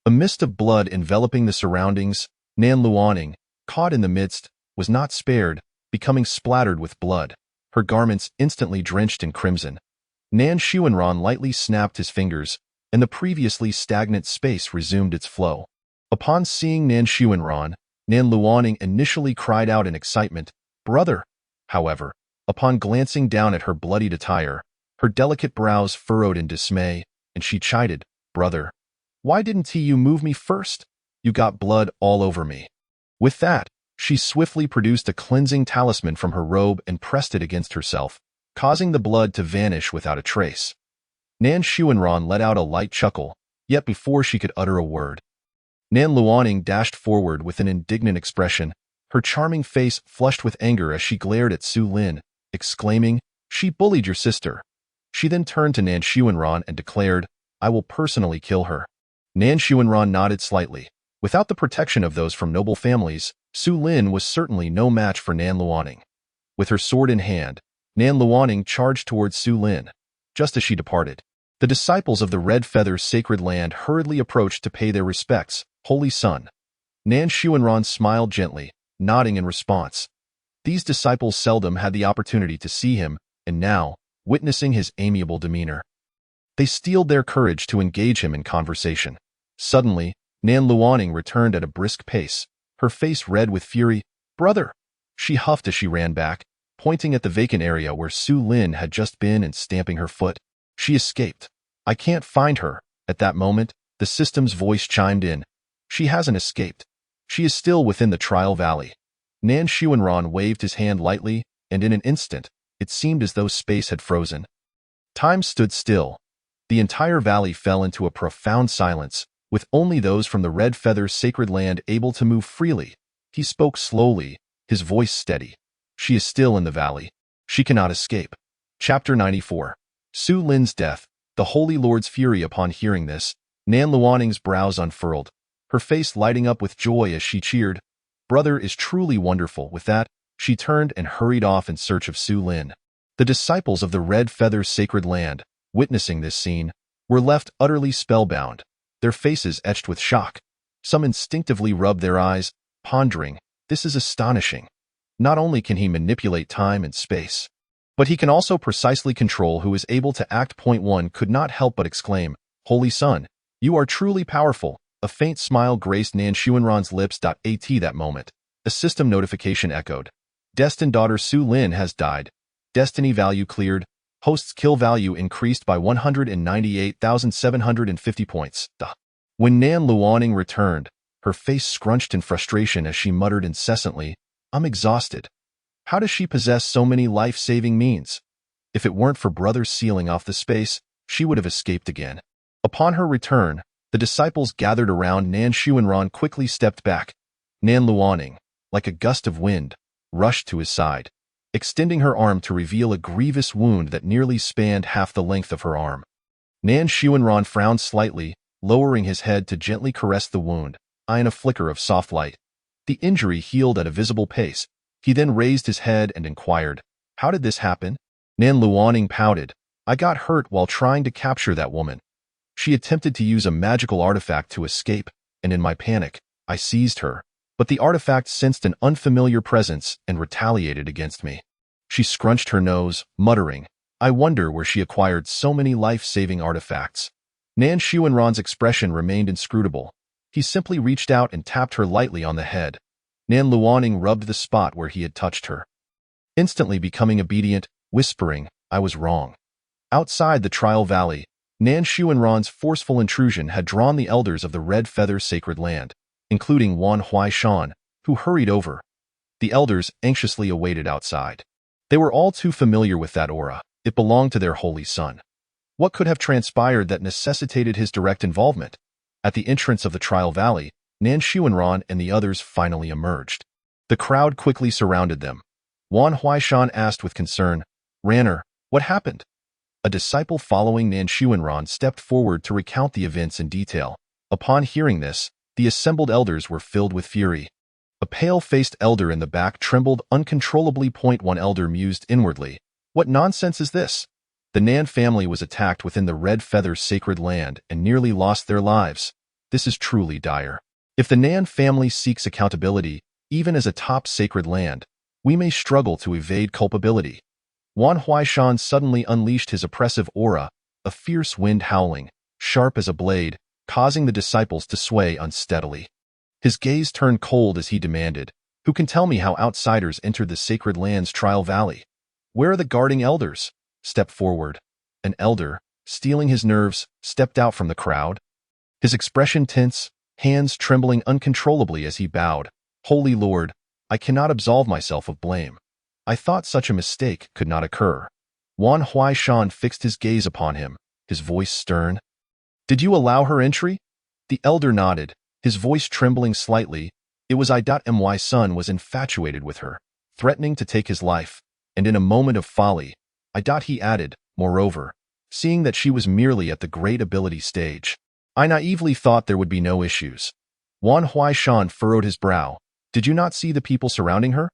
A mist of blood enveloping the surroundings, Nan Luoning, caught in the midst, was not spared, becoming splattered with blood, her garments instantly drenched in crimson. Nan Xuanran lightly snapped his fingers, and the previously stagnant space resumed its flow. Upon seeing Nan Xuanran, Nan Luoning initially cried out in excitement, "Brother!" However, upon glancing down at her bloodied attire, her delicate brows furrowed in dismay, and she chided, "Brother, why didn't you move me first? You got blood all over me." With that, she swiftly produced a cleansing talisman from her robe and pressed it against herself, causing the blood to vanish without a trace. Nan Xuanran let out a light chuckle, yet before she could utter a word, Nan Luoning dashed forward with an indignant expression, her charming face flushed with anger as she glared at Su Lin, exclaiming, "She bullied your sister." She then turned to Nan Xuanran and declared, "I will personally kill her." Nan Xuanran nodded slightly. Without the protection of those from noble families, Su Lin was certainly no match for Nan Luoning. With her sword in hand, Nan Luoning charged towards Su Lin. Just as she departed, the disciples of the Red Feather Sacred Land hurriedly approached to pay their respects. "Holy Son." Nan Xuanran smiled gently, nodding in response. These disciples seldom had the opportunity to see him, and now, witnessing his amiable demeanor, they steeled their courage to engage him in conversation. Suddenly, Nan Luoning returned at a brisk pace, her face red with fury. "Brother!" she huffed as she ran back, pointing at the vacant area where Su Lin had just been and stamping her foot. "She escaped. I can't find her." At that moment, the system's voice chimed in. "She hasn't escaped. She is still within the trial valley." Nan Xuanran waved his hand lightly, and in an instant, it seemed as though space had frozen. Time stood still. The entire valley fell into a profound silence, with only those from the Red Feather Sacred Land able to move freely. He spoke slowly, his voice steady. "She is still in the valley. She cannot escape." Chapter 94. Su Lin's death. The Holy Lord's fury. Upon hearing this, Nan Luoning's brows unfurled, her face lighting up with joy as she cheered, "Brother is truly wonderful." With that, she turned and hurried off in search of Su Lin. The disciples of the Red Feather Sacred Land, witnessing this scene, were left utterly spellbound, their faces etched with shock. Some instinctively rubbed their eyes, pondering, "This is astonishing. Not only can he manipulate time and space, but he can also precisely control who is able to act." One could not help but exclaim, "Holy Son, you are truly powerful." A faint smile graced Nan Xuanran's lips. At that moment, a system notification echoed. "Destined daughter Su Lin has died. Destiny value cleared. Host's kill value increased by 198,750 points. When Nan Luoning returned, her face scrunched in frustration as she muttered incessantly, "I'm exhausted. How does she possess so many life-saving means? If it weren't for brothers sealing off the space, she would have escaped again." Upon her return, the disciples gathered around Nan Xuanran quickly stepped back. Nan Luoning, like a gust of wind, rushed to his side, extending her arm to reveal a grievous wound that nearly spanned half the length of her arm. Nan Xuanran frowned slightly, lowering his head to gently caress the wound, eyeing a flicker of soft light. The injury healed at a visible pace. He then raised his head and inquired, "How did this happen?" Nan Luaning pouted, "I got hurt while trying to capture that woman. She attempted to use a magical artifact to escape, and in my panic, I seized her. But the artifact sensed an unfamiliar presence and retaliated against me." She scrunched her nose, muttering, "I wonder where she acquired so many life-saving artifacts." Nan Xuanran's expression remained inscrutable. He simply reached out and tapped her lightly on the head. Nan Luaning rubbed the spot where he had touched her, instantly becoming obedient, whispering, "I was wrong." Outside the Trial Valley, Nan Xuanran's forceful intrusion had drawn the elders of the Red Feather Sacred Land, including Wan Huaishan, who hurried over. The elders anxiously awaited outside. They were all too familiar with that aura. It belonged to their holy son. What could have transpired that necessitated his direct involvement? At the entrance of the Trial Valley, Nan Xuanran and the others finally emerged. The crowd quickly surrounded them. Wan Huaishan asked with concern, "Ranner, what happened?" A disciple following Nan Xuanran stepped forward to recount the events in detail. Upon hearing this, the assembled elders were filled with fury. A pale-faced elder in the back trembled uncontrollably. One elder mused inwardly, "What nonsense is this?" The Nan family was attacked within the Red Feather Sacred Land and nearly lost their lives. This is truly dire. If the Nan family seeks accountability, even as a top sacred land, we may struggle to evade culpability. Wan Huaishan suddenly unleashed his oppressive aura, a fierce wind howling, sharp as a blade, causing the disciples to sway unsteadily. His gaze turned cold as he demanded, "Who can tell me how outsiders entered the Sacred Land's Trial Valley? Where are the guarding elders?" Step forward. An elder, steeling his nerves, stepped out from the crowd. His expression tense, hands trembling uncontrollably as he bowed. "Holy Lord, I cannot absolve myself of blame. I thought such a mistake could not occur." Wan Huaishan fixed his gaze upon him, his voice stern. "Did you allow her entry?" The elder nodded, his voice trembling slightly. "It was my son was infatuated with her, threatening to take his life, and in a moment of folly, he added, moreover, seeing that she was merely at the great ability stage. I naively thought there would be no issues." Wan Huaishan furrowed his brow. "Did you not see the people surrounding her?"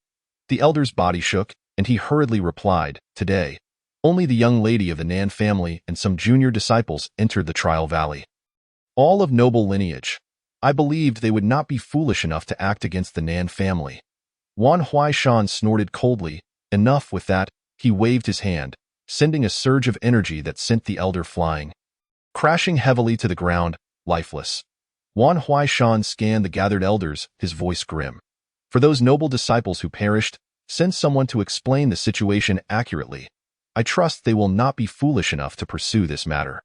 The elder's body shook, and he hurriedly replied, "Today, only the young lady of the Nan family and some junior disciples entered the Trial Valley. All of noble lineage. I believed they would not be foolish enough to act against the Nan family." Wan Huaishan snorted coldly. Enough with that. He waved his hand, sending a surge of energy that sent the elder flying, crashing heavily to the ground, lifeless. Wan Huaishan scanned the gathered elders, his voice grim. "For those noble disciples who perished, send someone to explain the situation accurately. I trust they will not be foolish enough to pursue this matter."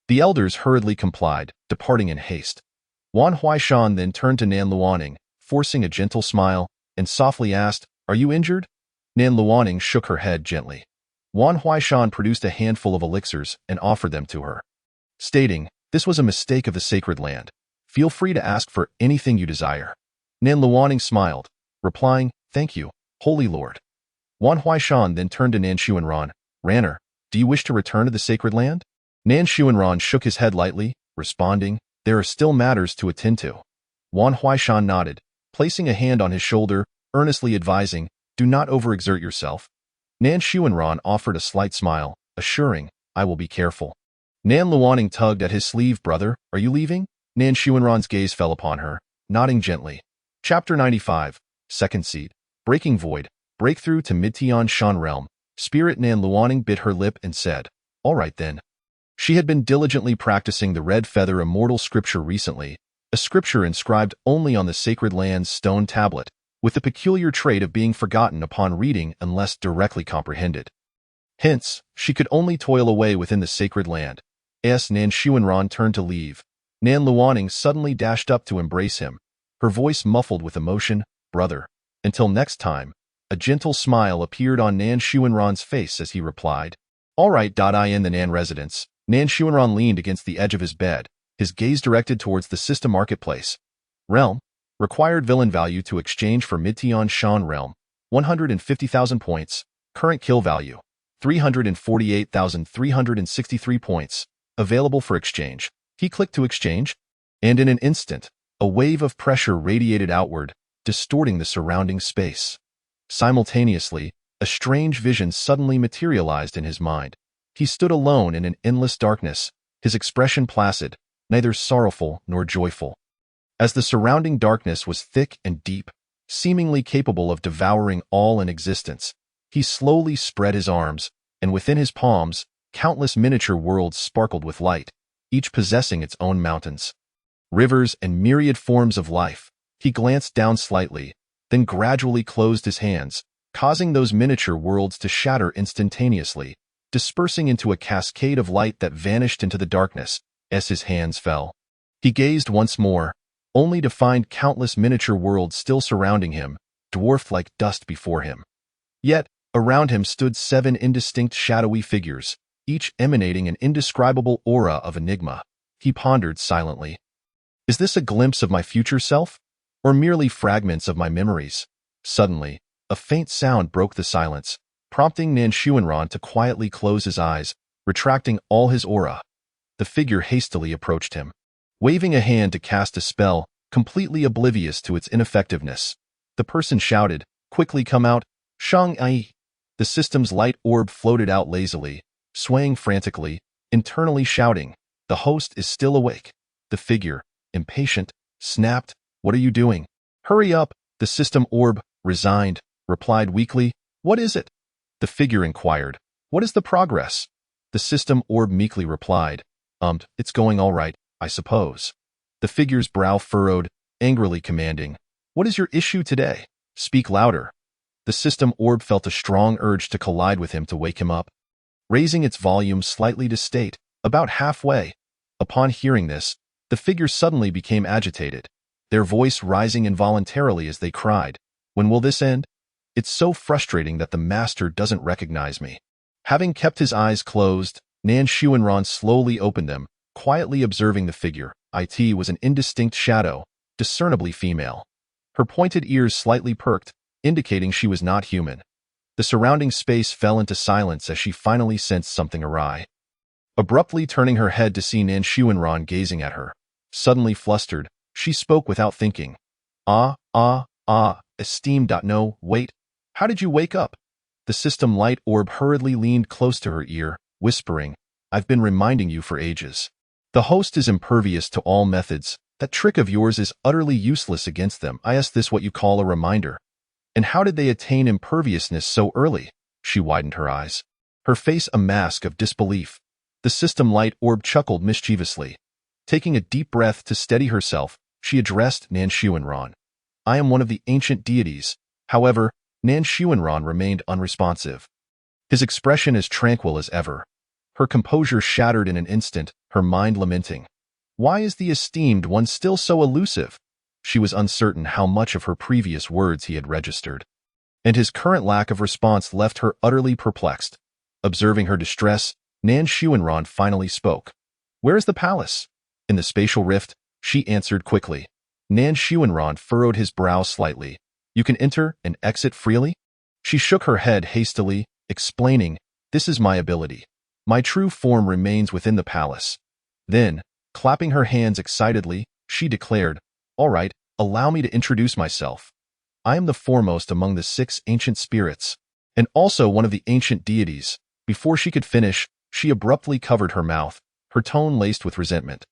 The elders hurriedly complied, departing in haste. Wan Huaishan then turned to Nan Luaning, forcing a gentle smile, and softly asked, "Are you injured?" Nan Luaning shook her head gently. Wan Huaishan produced a handful of elixirs and offered them to her, stating, "This was a mistake of the Sacred Land. Feel free to ask for anything you desire." Nan Luaning smiled, replying, "Thank you, Holy Lord." Wan Huaishan then turned to Nan Xuanran, "Ranner, do you wish to return to the Sacred Land?" Nan Xuanran shook his head lightly, responding, "There are still matters to attend to." Wan Huaishan nodded, placing a hand on his shoulder, earnestly advising, "Do not overexert yourself." Nan Xuanran offered a slight smile, assuring, "I will be careful." Nan Luaning tugged at his sleeve. "Brother, are you leaving?" Nan Xuanran's gaze fell upon her, nodding gently. Chapter 95, Second Seed. Breaking Void. Breakthrough to Midtian Shan Realm. Spirit Nan Luaning bit her lip and said, "All right then." She had been diligently practicing the Red Feather Immortal Scripture recently, a scripture inscribed only on the Sacred Land's stone tablet, with the peculiar trait of being forgotten upon reading unless directly comprehended. Hence, she could only toil away within the Sacred Land. As Nan Xuanran turned to leave, Nan Luaning suddenly dashed up to embrace him, her voice muffled with emotion, "Brother, until next time." A gentle smile appeared on Nan Xuanran's face as he replied, "All right. In the Nan residence, Nan Xuanran leaned against the edge of his bed, his gaze directed towards the Sista Marketplace. Realm. Required villain value to exchange for Midtian Shan Realm. 150,000 points. Current kill value, 348,363 points. Available for exchange. He clicked to exchange, and in an instant, a wave of pressure radiated outward, distorting the surrounding space. Simultaneously, a strange vision suddenly materialized in his mind. He stood alone in an endless darkness, his expression placid, neither sorrowful nor joyful. As the surrounding darkness was thick and deep, seemingly capable of devouring all in existence, he slowly spread his arms, and within his palms, countless miniature worlds sparkled with light, each possessing its own mountains, rivers, and myriad forms of life. He glanced down slightly, then gradually closed his hands, causing those miniature worlds to shatter instantaneously, dispersing into a cascade of light that vanished into the darkness as his hands fell. He gazed once more, only to find countless miniature worlds still surrounding him, dwarfed like dust before him. Yet, around him stood 7 indistinct shadowy figures, each emanating an indescribable aura of enigma. He pondered silently. Is this a glimpse of my future self, or merely fragments of my memories? Suddenly, a faint sound broke the silence, prompting Nan Xuanran to quietly close his eyes, retracting all his aura. The figure hastily approached him, waving a hand to cast a spell, completely oblivious to its ineffectiveness. The person shouted, "Quickly come out, Shang Ai!" The system's light orb floated out lazily, swaying frantically, internally shouting, "The host is still awake." The figure, impatient, snapped, "What are you doing? Hurry up!" The system orb, resigned, replied weakly, "What is it?" The figure inquired, "What is the progress?" The system orb meekly replied, "It's going all right, I suppose." The figure's brow furrowed, angrily commanding, "What is your issue today? Speak louder." The system orb felt a strong urge to collide with him to wake him up. Raising its volume slightly to state, about halfway. Upon hearing this, the figure suddenly became agitated, their voice rising involuntarily as they cried, "When will this end? It's so frustrating that the master doesn't recognize me." Having kept his eyes closed, Nan Xuanran slowly opened them, quietly observing the figure. It was an indistinct shadow, discernibly female. Her pointed ears slightly perked, indicating she was not human. The surrounding space fell into silence as she finally sensed something awry. Abruptly turning her head to see Nan Xuanran gazing at her. Suddenly flustered, she spoke without thinking. Esteemed. No, wait. How did you wake up?" The system light orb hurriedly leaned close to her ear, whispering, "I've been reminding you for ages. The host is impervious to all methods. That trick of yours is utterly useless against them. Is this what you call a reminder? And how did they attain imperviousness so early?" She widened her eyes, her face a mask of disbelief. The system light orb chuckled mischievously. Taking a deep breath to steady herself, she addressed Nan Xuanran. "I am one of the ancient deities." However, Nan Xuanran remained unresponsive, his expression as tranquil as ever. Her composure shattered in an instant, her mind lamenting. Why is the esteemed one still so elusive? She was uncertain how much of her previous words he had registered, and his current lack of response left her utterly perplexed. Observing her distress, Nan Xuanran finally spoke. "Where is the palace?" "In the spatial rift," she answered quickly. Nan Xuanran furrowed his brow slightly. "You can enter and exit freely?" She shook her head hastily, explaining, "This is my ability. My true form remains within the palace." Then, clapping her hands excitedly, she declared, "All right, allow me to introduce myself. I am the foremost among the 6 ancient spirits, and also one of the ancient deities." Before she could finish, she abruptly covered her mouth, her tone laced with resentment.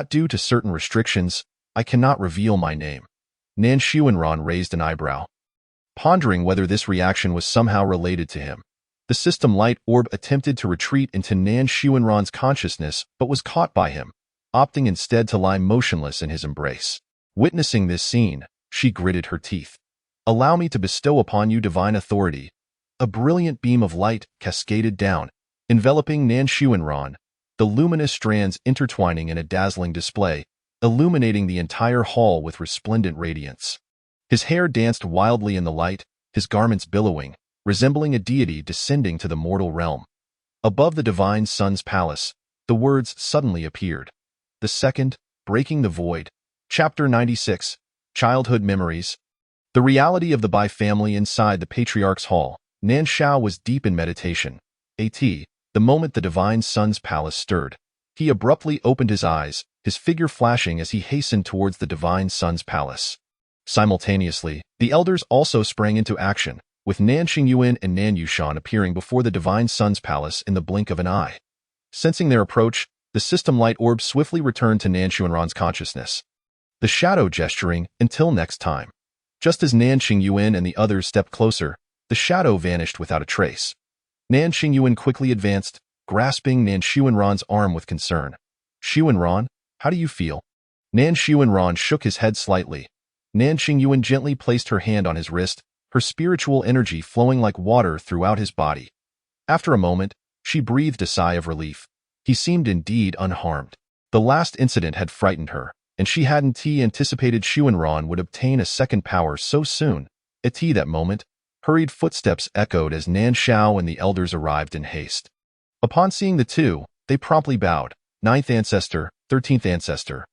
Due to certain restrictions, I cannot reveal my name." Nan Xuanran raised an eyebrow, pondering whether this reaction was somehow related to him. The system light orb attempted to retreat into Nan Xuanran's consciousness but was caught by him, opting instead to lie motionless in his embrace. Witnessing this scene, she gritted her teeth. "Allow me to bestow upon you divine authority." A brilliant beam of light cascaded down, enveloping Nan Xuanran, the luminous strands intertwining in a dazzling display, illuminating the entire hall with resplendent radiance. His hair danced wildly in the light, his garments billowing, resembling a deity descending to the mortal realm. Above the divine sun's palace, the words suddenly appeared. The second, breaking the void. Chapter 96, Childhood Memories. The reality of the Bai family inside the patriarch's hall. Nan Shao was deep in meditation. The moment the divine son's palace stirred, he abruptly opened his eyes, his figure flashing as he hastened towards the divine son's palace. Simultaneously, the elders also sprang into action, with Nan Xingyuan and Nan Yushan appearing before the divine son's palace in the blink of an eye. Sensing their approach, the system light orb swiftly returned to Nan Xuanran's consciousness. The shadow gesturing, until next time. Just as Nan Xingyuan and the others stepped closer, the shadow vanished without a trace. Nan Xingyuan quickly advanced, grasping Nan Xuanran's arm with concern. Xuanran, how do you feel? Nan Xuanran shook his head slightly. Nan Xingyuan gently placed her hand on his wrist, her spiritual energy flowing like water throughout his body. After a moment, she breathed a sigh of relief. He seemed indeed unharmed. The last incident had frightened her, and she hadn't anticipated Xuanran would obtain a second power so soon. At that moment, hurried footsteps echoed as Nan Shao and the elders arrived in haste. Upon seeing the two, they promptly bowed. 9th ancestor, 13th ancestor.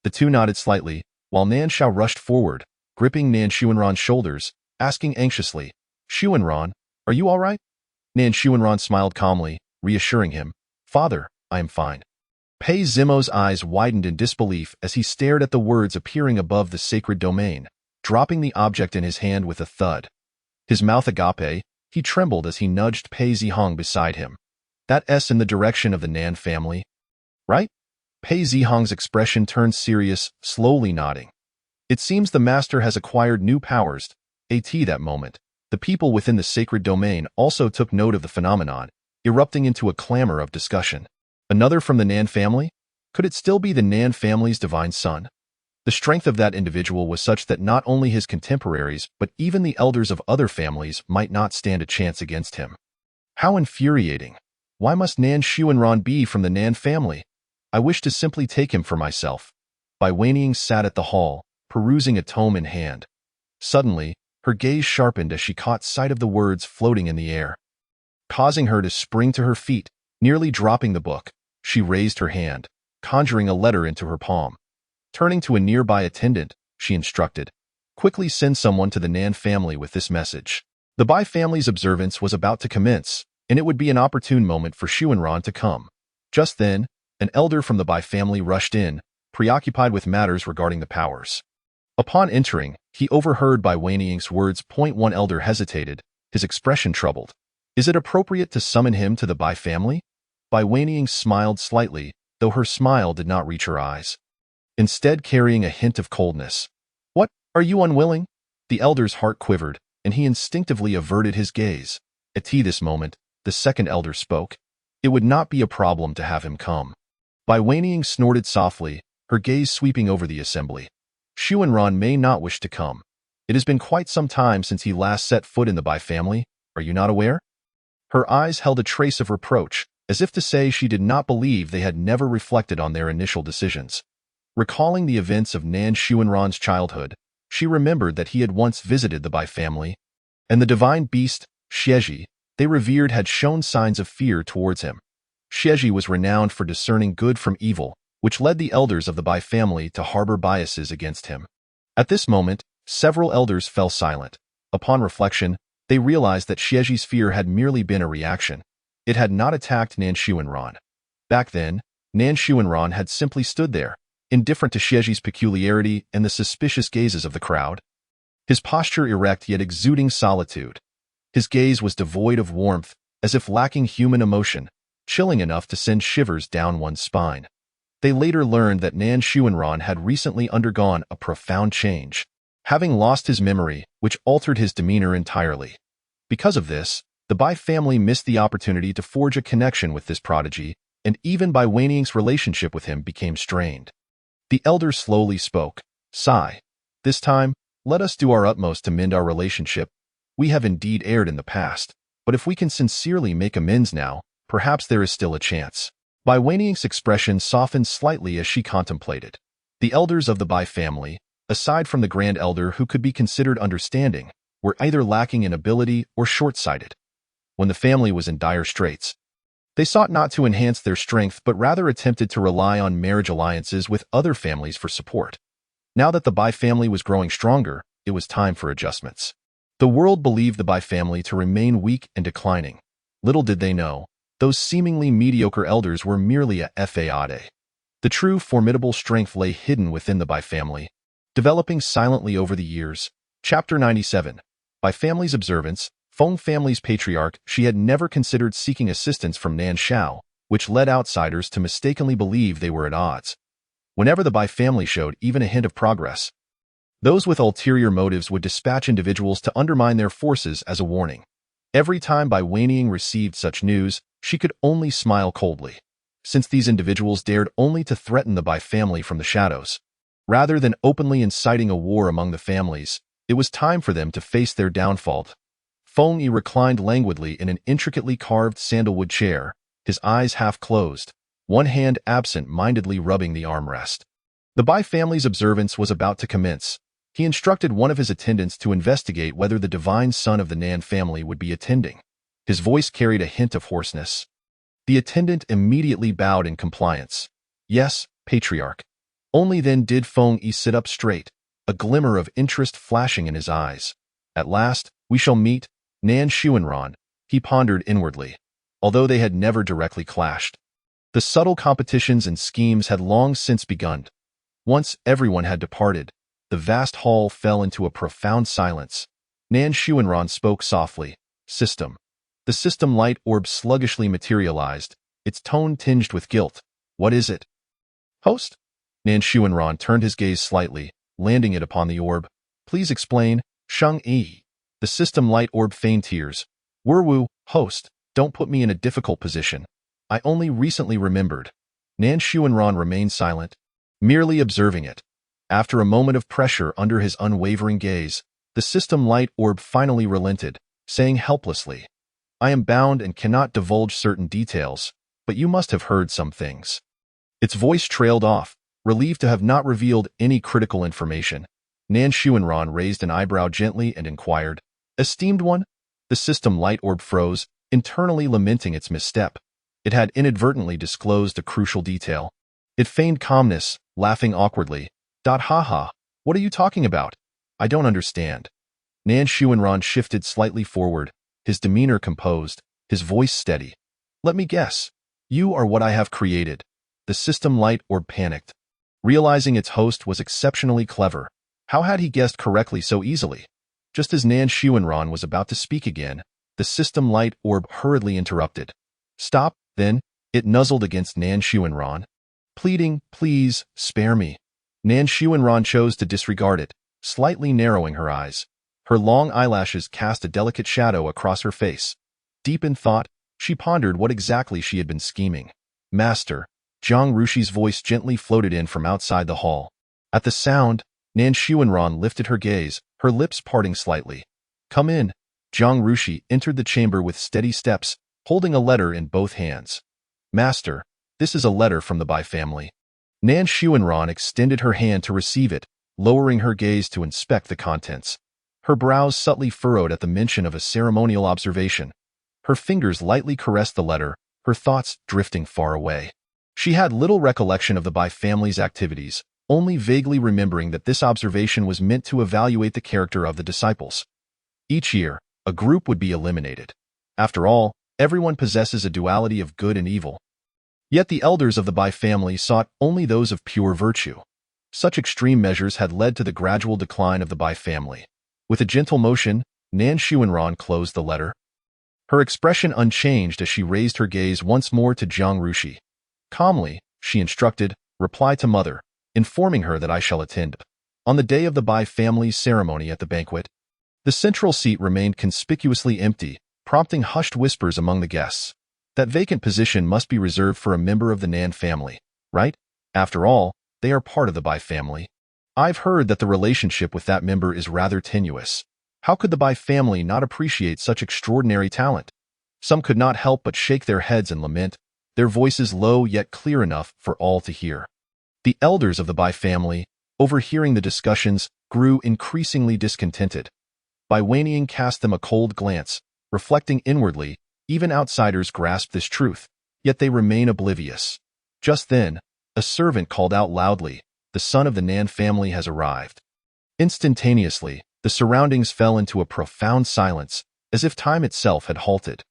The two nodded slightly, while Nan Shao rushed forward, gripping Nan Xuanran's shoulders, asking anxiously, Xuanran, are you all right? Nan Xuanran smiled calmly, reassuring him, Father, I am fine. Pei Zimo's eyes widened in disbelief as he stared at the words appearing above the sacred domain, dropping the object in his hand with a thud. His mouth agape, he trembled as he nudged Pei Zihong beside him. That S in the direction of the Nan family? Right? Pei Zihong's expression turned serious, slowly nodding. It seems the master has acquired new powers. At that moment, the people within the sacred domain also took note of the phenomenon, erupting into a clamor of discussion. Another from the Nan family? Could it still be the Nan family's divine son? The strength of that individual was such that not only his contemporaries but even the elders of other families might not stand a chance against him. How infuriating! Why must Nan Xuanran be from the Nan family? I wish to simply take him for myself. Bai Weiniang sat at the hall, perusing a tome in hand. Suddenly, her gaze sharpened as she caught sight of the words floating in the air. Causing her to spring to her feet, nearly dropping the book, she raised her hand, conjuring a letter into her palm. Turning to a nearby attendant, she instructed, quickly send someone to the Nan family with this message. The Bai family's observance was about to commence, and it would be an opportune moment for Xuanran to come. Just then, an elder from the Bai family rushed in, preoccupied with matters regarding the powers. Upon entering, he overheard Bai Weiniang's words. One elder hesitated, his expression troubled. Is it appropriate to summon him to the Bai family? Bai Weiniang smiled slightly, though her smile did not reach her eyes, instead carrying a hint of coldness. What, are you unwilling? The elder's heart quivered, and he instinctively averted his gaze. At this moment, the second elder spoke. It would not be a problem to have him come. Bai Weiniang snorted softly, her gaze sweeping over the assembly. Xuanran may not wish to come. It has been quite some time since he last set foot in the Bai family, are you not aware? Her eyes held a trace of reproach, as if to say she did not believe they had never reflected on their initial decisions. Recalling the events of Nan Xuanran's childhood, she remembered that he had once visited the Bai family, and the divine beast, Xieji, they revered had shown signs of fear towards him. Xieji was renowned for discerning good from evil, which led the elders of the Bai family to harbor biases against him. At this moment, several elders fell silent. Upon reflection, they realized that Xieji's fear had merely been a reaction. It had not attacked Nan Xuanran. Back then, Nan Xuanran had simply stood there, indifferent to Xieji's peculiarity and the suspicious gazes of the crowd. His posture erect yet exuding solitude. His gaze was devoid of warmth, as if lacking human emotion, chilling enough to send shivers down one's spine. They later learned that Nan Xuanran had recently undergone a profound change, having lost his memory, which altered his demeanor entirely. Because of this, the Bai family missed the opportunity to forge a connection with this prodigy, and even Bai Weiniang's relationship with him became strained. The elder slowly spoke. Sigh. This time, let us do our utmost to mend our relationship. We have indeed erred in the past, but if we can sincerely make amends now, perhaps there is still a chance. Bai Weiniang's expression softened slightly as she contemplated. The elders of the Bai family, aside from the Grand Elder who could be considered understanding, were either lacking in ability or short-sighted. When the family was in dire straits, they sought not to enhance their strength but rather attempted to rely on marriage alliances with other families for support. Now that the Bai family was growing stronger, it was time for adjustments. The world believed the Bai family to remain weak and declining. Little did they know, those seemingly mediocre elders were merely a fade. The true formidable strength lay hidden within the Bai family, developing silently over the years. Chapter 97. By family's observance, Feng family's patriarch, she had never considered seeking assistance from Nan Shao, which led outsiders to mistakenly believe they were at odds. Whenever the Bai family showed even a hint of progress, those with ulterior motives would dispatch individuals to undermine their forces as a warning. Every time Bai Weiniang received such news, she could only smile coldly, since these individuals dared only to threaten the Bai family from the shadows. Rather than openly inciting a war among the families, it was time for them to face their downfall. Feng Yi reclined languidly in an intricately carved sandalwood chair, his eyes half closed, one hand absent-mindedly rubbing the armrest. The Bai family's observance was about to commence. He instructed one of his attendants to investigate whether the divine son of the Nan family would be attending. His voice carried a hint of hoarseness. The attendant immediately bowed in compliance. Yes, Patriarch. Only then did Feng Yi sit up straight, a glimmer of interest flashing in his eyes. At last, we shall meet, Nan Xuanran, he pondered inwardly, although they had never directly clashed. The subtle competitions and schemes had long since begun. Once everyone had departed, the vast hall fell into a profound silence. Nan Xuanran spoke softly. System. The system light orb sluggishly materialized, its tone tinged with guilt. What is it? Host? Nan Xuanran turned his gaze slightly, landing it upon the orb. Please explain, Sheng Yi. The system light orb feigned tears. Werwu, host, don't put me in a difficult position. I only recently remembered. Nan Xuanran remained silent, merely observing it. After a moment of pressure under his unwavering gaze, the system light orb finally relented, saying helplessly, I am bound and cannot divulge certain details, but you must have heard some things. Its voice trailed off, relieved to have not revealed any critical information. Nan Xuanran raised an eyebrow gently and inquired, Esteemed one? The system light orb froze, internally lamenting its misstep. It had inadvertently disclosed a crucial detail. It feigned calmness, laughing awkwardly. Ha, what are you talking about? I don't understand. Nan Xuanran shifted slightly forward, his demeanor composed, his voice steady. Let me guess. You are what I have created. The system light orb panicked. Realizing its host was exceptionally clever, how had he guessed correctly so easily? Just as Nan Xuanran was about to speak again, the system light orb hurriedly interrupted. Stop, then, it nuzzled against Nan Xuanran. Pleading, please, spare me. Nan Xuanran chose to disregard it, slightly narrowing her eyes. Her long eyelashes cast a delicate shadow across her face. Deep in thought, she pondered what exactly she had been scheming. Master, Jiang Rushi's voice gently floated in from outside the hall. At the sound, Nan Xuanran lifted her gaze, her lips parting slightly. Come in. Jiang Rushi entered the chamber with steady steps, holding a letter in both hands. Master, this is a letter from the Bai family. Nan Xuanran extended her hand to receive it, lowering her gaze to inspect the contents. Her brows subtly furrowed at the mention of a ceremonial observation. Her fingers lightly caressed the letter, her thoughts drifting far away. She had little recollection of the Bai family's activities, only vaguely remembering that this observation was meant to evaluate the character of the disciples. Each year, a group would be eliminated. After all, everyone possesses a duality of good and evil. Yet the elders of the Bai family sought only those of pure virtue. Such extreme measures had led to the gradual decline of the Bai family. With a gentle motion, Nan Xuanran closed the letter. Her expression unchanged as she raised her gaze once more to Jiang Rushi. Calmly, she instructed, reply to mother, informing her that I shall attend. On the day of the Bai family's ceremony at the banquet, the central seat remained conspicuously empty, prompting hushed whispers among the guests. That vacant position must be reserved for a member of the Nan family, right? After all, they are part of the Bai family. I've heard that the relationship with that member is rather tenuous. How could the Bai family not appreciate such extraordinary talent? Some could not help but shake their heads and lament, their voices low yet clear enough for all to hear. The elders of the Bai family, overhearing the discussions, grew increasingly discontented. Bai Weiniang cast them a cold glance, reflecting inwardly, even outsiders grasp this truth, yet they remain oblivious. Just then, a servant called out loudly, the son of the Nan family has arrived. Instantaneously, the The surroundings fell into a profound silence, as if time itself had halted.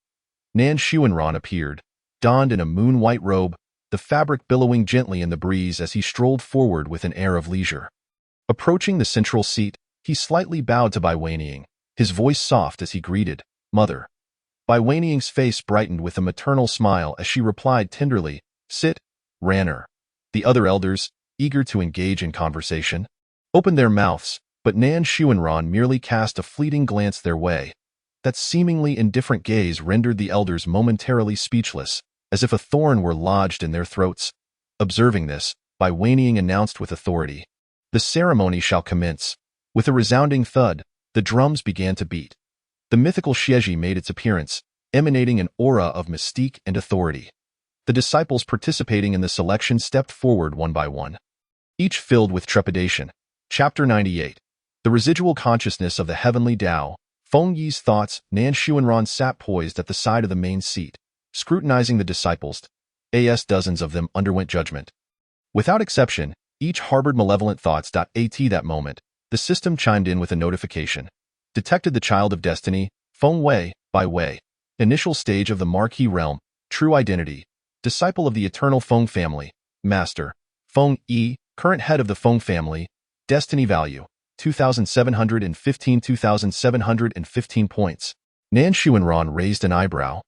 Nan Xuanran appeared, donned in a moon-white robe, the fabric billowing gently in the breeze as he strolled forward with an air of leisure. Approaching the central seat, he slightly bowed to Bai Weining, his voice soft as he greeted, "Mother." Bai Weining's face brightened with a maternal smile as she replied tenderly, "Sit, Ranner." The other elders, eager to engage in conversation, opened their mouths, but Nan Xuanran merely cast a fleeting glance their way. That seemingly indifferent gaze rendered the elders momentarily speechless, as if a thorn were lodged in their throats. Observing this, Bai Weining announced with authority, "The ceremony shall commence." With a resounding thud, the drums began to beat. The mythical Xieji made its appearance, emanating an aura of mystique and authority. The disciples participating in the selection stepped forward one by one, each filled with trepidation. Chapter 98. The Residual Consciousness of the Heavenly Tao. Feng Yi's thoughts. Nan Xuanran sat poised at the side of the main seat, scrutinizing the disciples. Dozens of them underwent judgment. Without exception, each harbored malevolent thoughts. At that moment, the system chimed in with a notification. Detected the child of destiny, Feng Wei, Bai Wei. Initial stage of the Marquis realm, true identity. Disciple of the eternal Feng family, Master. Feng Yi, current head of the Feng family. Destiny value, 2,715 points. Nan Xuanran raised an eyebrow,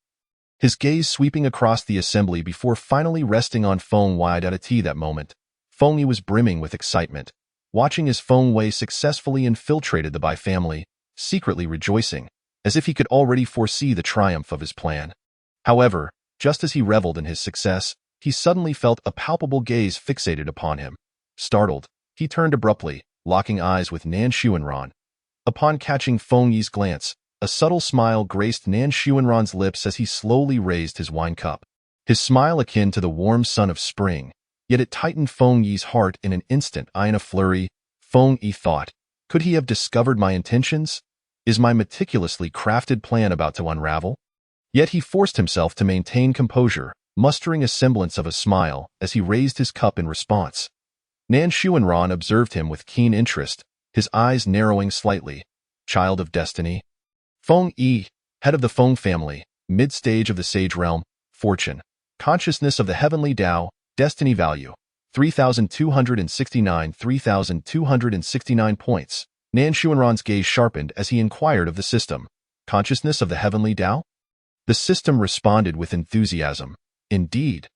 his gaze sweeping across the assembly before finally resting on Feng Wei. At that moment, Feng Yi was brimming with excitement, watching as Feng Wei successfully infiltrated the Bai family, secretly rejoicing, as if he could already foresee the triumph of his plan. However, just as he reveled in his success, he suddenly felt a palpable gaze fixated upon him. Startled, he turned abruptly, locking eyes with Nan Xuanran. Upon catching Feng Yi's glance, a subtle smile graced Nan Xuanran's lips as he slowly raised his wine cup. His smile akin to the warm sun of spring, yet it tightened Feng Yi's heart in an instant. In a flurry, Feng Yi thought, could he have discovered my intentions? Is my meticulously crafted plan about to unravel? Yet he forced himself to maintain composure, mustering a semblance of a smile as he raised his cup in response. Nan Xuanran observed him with keen interest, his eyes narrowing slightly. Child of destiny. Feng Yi, head of the Feng family, mid-stage of the Sage realm, fortune. Consciousness of the Heavenly Tao, destiny value, 3,269 points. Nan Xuanran's gaze sharpened as he inquired of the system. Consciousness of the Heavenly Tao? The system responded with enthusiasm. Indeed.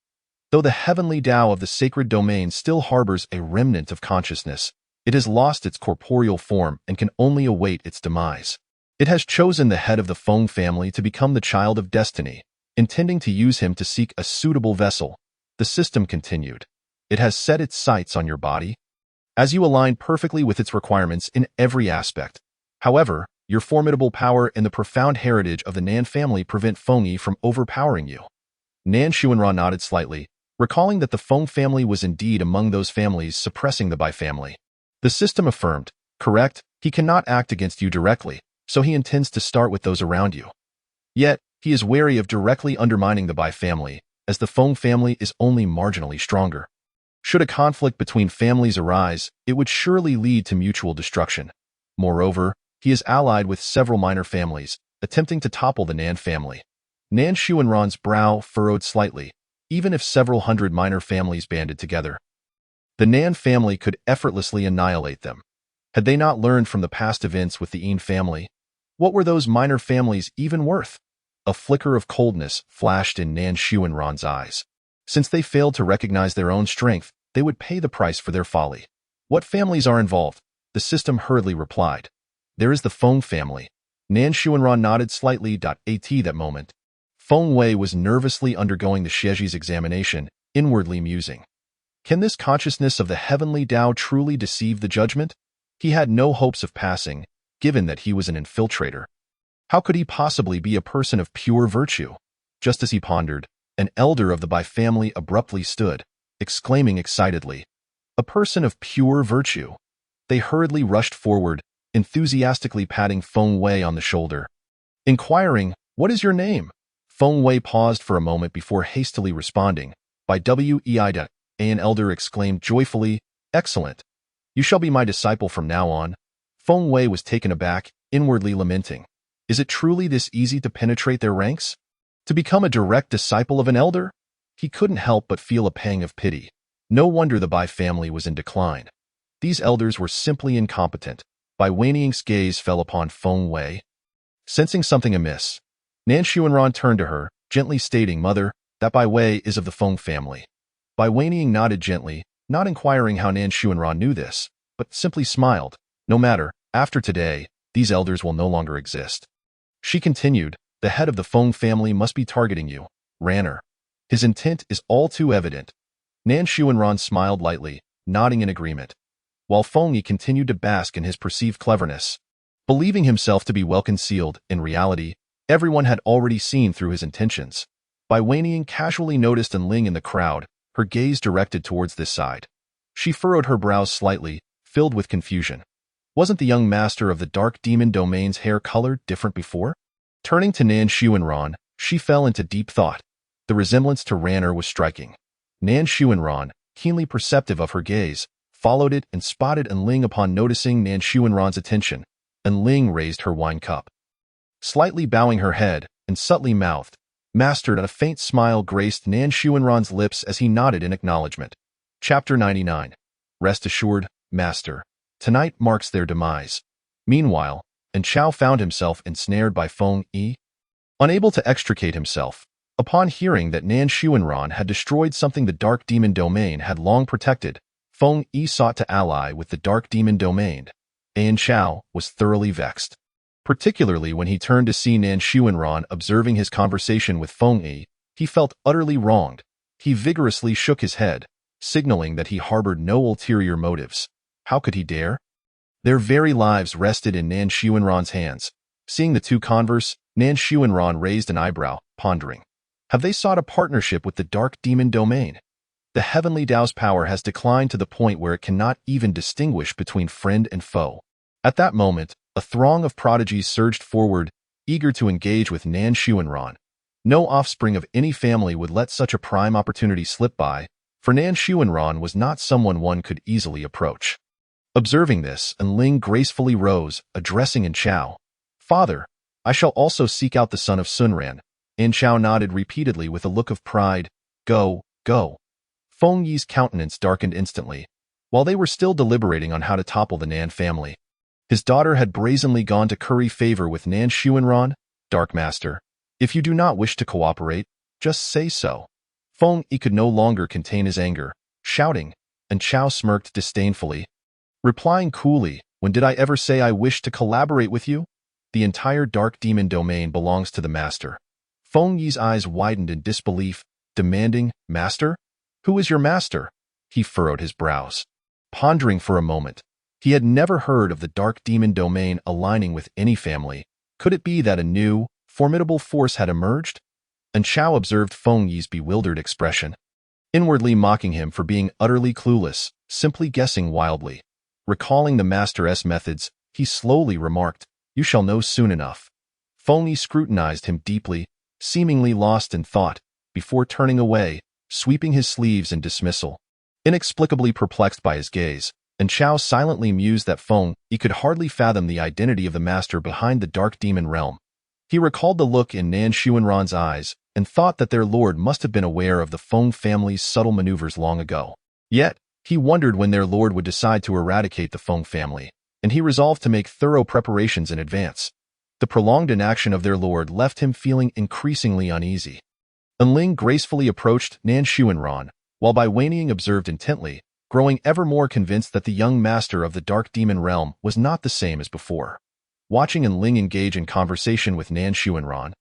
Though the heavenly Tao of the sacred domain still harbors a remnant of consciousness, it has lost its corporeal form and can only await its demise. It has chosen the head of the Feng family to become the child of destiny, intending to use him to seek a suitable vessel. The system continued. It has set its sights on your body, as you align perfectly with its requirements in every aspect. However, your formidable power and the profound heritage of the Nan family prevent Feng Yi from overpowering you. Nan Xuanran nodded slightly, recalling that the Feng family was indeed among those families suppressing the Bai family. The system affirmed, correct, he cannot act against you directly, so he intends to start with those around you. Yet, he is wary of directly undermining the Bai family, as the Feng family is only marginally stronger. Should a conflict between families arise, it would surely lead to mutual destruction. Moreover, he is allied with several minor families, attempting to topple the Nan family. Nan Xuanran's brow furrowed slightly, even if several hundred minor families banded together. The Nan family could effortlessly annihilate them. Had they not learned from the past events with the Yin family? What were those minor families even worth? A flicker of coldness flashed in Nan Xuanran's eyes. Since they failed to recognize their own strength, they would pay the price for their folly. What families are involved? The system hurriedly replied. There is the Feng family. Nan Xuanran nodded slightly. At that moment, Feng Wei was nervously undergoing the Xieji's examination, inwardly musing. Can this consciousness of the heavenly Tao truly deceive the judgment? He had no hopes of passing, given that he was an infiltrator. How could he possibly be a person of pure virtue? Just as he pondered, an elder of the Bai family abruptly stood, exclaiming excitedly, "A person of pure virtue!" They hurriedly rushed forward, enthusiastically patting Feng Wei on the shoulder. Inquiring, "What is your name?" Feng Wei paused for a moment before hastily responding. "By Wei." An elder exclaimed joyfully, "Excellent! You shall be my disciple from now on." Feng Wei was taken aback, inwardly lamenting. Is it truly this easy to penetrate their ranks? To become a direct disciple of an elder? He couldn't help but feel a pang of pity. No wonder the Bai family was in decline. These elders were simply incompetent. Bai Waning's gaze fell upon Feng Wei. Sensing something amiss, Nan Xuanran turned to her, gently stating, "Mother, that Bai Wei is of the Feng family." Bai Waning nodded gently, not inquiring how Nan Xuanran knew this, but simply smiled. "No matter, after today, these elders will no longer exist." She continued, "The head of the Feng family must be targeting you, Ranner. His intent is all too evident." Nan Xuanran smiled lightly, nodding in agreement, while Feng Yi continued to bask in his perceived cleverness. Believing himself to be well concealed, in reality, everyone had already seen through his intentions. Bai Wanning casually noticed An Ling in the crowd, her gaze directed towards this side. She furrowed her brows slightly, filled with confusion. Wasn't the young master of the Dark Demon Domain's hair colored different before? Turning to Nan Xuanran, she fell into deep thought. The resemblance to Ranner was striking. Nan Xuanran, keenly perceptive of her gaze, followed it and spotted An Ling. Upon noticing Nan Xuanran's attention, An Ling raised her wine cup. Slightly bowing her head and subtly mouthed, "Master," and a faint smile graced Nan Xuanran's lips as he nodded in acknowledgement. Chapter 99. Rest assured, Master. Tonight marks their demise. Meanwhile, An Chao found himself ensnared by Feng Yi. Unable to extricate himself, upon hearing that Nan Xuanran had destroyed something the Dark Demon Domain had long protected, Feng Yi sought to ally with the Dark Demon Domain. An Chao was thoroughly vexed, particularly when he turned to see Nan Xuanran observing his conversation with Feng Yi. He felt utterly wronged. He vigorously shook his head, signaling that he harbored no ulterior motives. How could he dare? Their very lives rested in Nan Xuanran's hands. Seeing the two converse, Nan Xuanran raised an eyebrow, pondering. Have they sought a partnership with the Dark Demon Domain? The Heavenly Dao's power has declined to the point where it cannot even distinguish between friend and foe. At that moment, a throng of prodigies surged forward, eager to engage with Nan Xuanran. No offspring of any family would let such a prime opportunity slip by, for Nan Xuanran was not someone one could easily approach. Observing this, An Ling gracefully rose, addressing An Chao. "Father, I shall also seek out the son of Sunran." An Chao nodded repeatedly with a look of pride. "Go, go." Feng Yi's countenance darkened instantly, while they were still deliberating on how to topple the Nan family. His daughter had brazenly gone to curry favor with Nan Xuanran. "Dark Master, if you do not wish to cooperate, just say so." Feng Yi could no longer contain his anger, shouting, and Chao smirked disdainfully, replying coolly, "When did I ever say I wish to collaborate with you? The entire Dark Demon Domain belongs to the Master." Feng Yi's eyes widened in disbelief, demanding, "Master? Who is your master?" He furrowed his brows, pondering for a moment. He had never heard of the Dark Demon Domain aligning with any family. Could it be that a new, formidable force had emerged? And Chao observed Feng Yi's bewildered expression, inwardly mocking him for being utterly clueless, simply guessing wildly. Recalling the Master's methods, he slowly remarked, "You shall know soon enough." Feng Yi scrutinized him deeply, seemingly lost in thought, before turning away, sweeping his sleeves in dismissal. Inexplicably perplexed by his gaze, An Chao silently mused that Feng Yi could hardly fathom the identity of the master behind the Dark Demon realm. He recalled the look in Nan Xuanran's eyes and thought that their lord must have been aware of the Feng family's subtle maneuvers long ago. Yet, he wondered when their lord would decide to eradicate the Feng family, and he resolved to make thorough preparations in advance. The prolonged inaction of their lord left him feeling increasingly uneasy. An Ling gracefully approached Nan Xuanran, while Bai Wanning observed intently, growing ever more convinced that the young master of the Dark Demon realm was not the same as before. Watching An Ling engage in conversation with Nan Xuanran,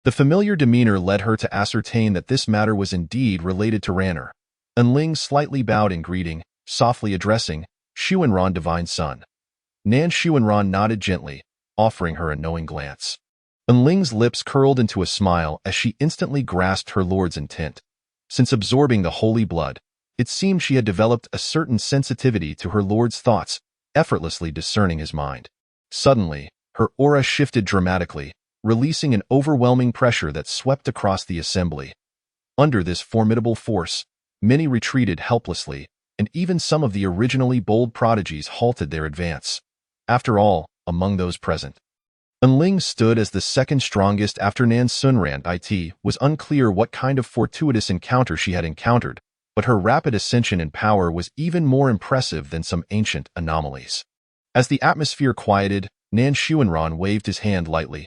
the familiar demeanor led her to ascertain that this matter was indeed related to Ranner. An Ling slightly bowed in greeting, softly addressing, "Xuanran, divine son." Nan Xuanran nodded gently, offering her a knowing glance. An Ling's lips curled into a smile as she instantly grasped her lord's intent. Since absorbing the holy blood, it seemed she had developed a certain sensitivity to her lord's thoughts, effortlessly discerning his mind. Suddenly, her aura shifted dramatically, releasing an overwhelming pressure that swept across the assembly. Under this formidable force, many retreated helplessly, and even some of the originally bold prodigies halted their advance. after all, among those present. Enling stood as the second strongest after Nan Sunran. It was unclear what kind of fortuitous encounter she had encountered, but her rapid ascension in power was even more impressive than some ancient anomalies. As the atmosphere quieted, Nan Xuanran waved his hand lightly.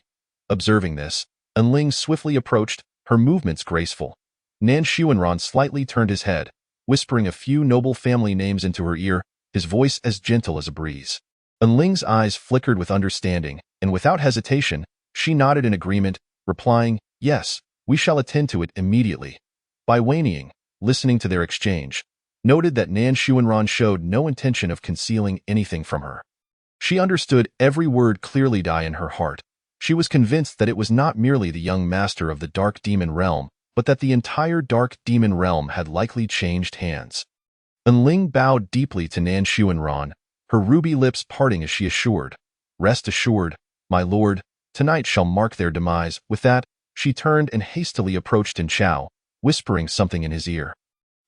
Observing this, Enling swiftly approached, her movements graceful. Nan Xuanran slightly turned his head, whispering a few noble family names into her ear, his voice as gentle as a breeze. Enling's eyes flickered with understanding, and without hesitation, she nodded in agreement, replying, "Yes, we shall attend to it immediately." Bai Weining, listening to their exchange, noted that Nan Xuanran showed no intention of concealing anything from her. She understood every word clearly in her heart. She was convinced that it was not merely the young master of the Dark Demon Realm, but that the entire Dark Demon Realm had likely changed hands. Enling bowed deeply to Nan Xuanran, her ruby lips parting as she assured, "Rest assured, my lord, tonight shall mark their demise." With that, she turned and hastily approached In Chao, whispering something in his ear.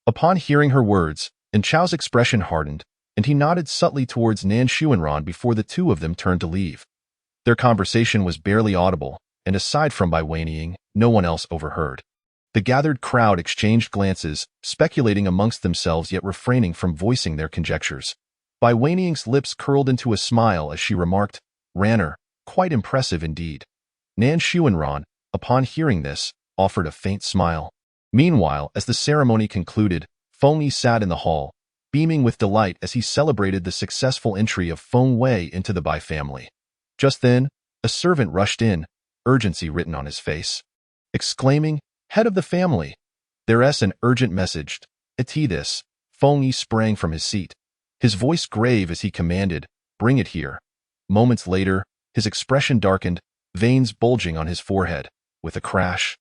Upon hearing her words, In Chao's expression hardened, and he nodded subtly towards Nan Xuanran before the two of them turned to leave. Their conversation was barely audible, and aside from Bai Weining, no one else overheard. The gathered crowd exchanged glances, speculating amongst themselves yet refraining from voicing their conjectures. Bai Weining's lips curled into a smile as she remarked, "Ranner, quite impressive indeed." Nan Xuanran, upon hearing this, offered a faint smile. Meanwhile, as the ceremony concluded, Feng Yi sat in the hall, beaming with delight as he celebrated the successful entry of Feng Wei into the Bai family. Just then, a servant rushed in, urgency written on his face. Exclaiming, "Head of the family, there's an urgent message." "Iti this." Feng Yi sprang from his seat, his voice grave as he commanded, "Bring it here." Moments later, his expression darkened, veins bulging on his forehead. With a crash,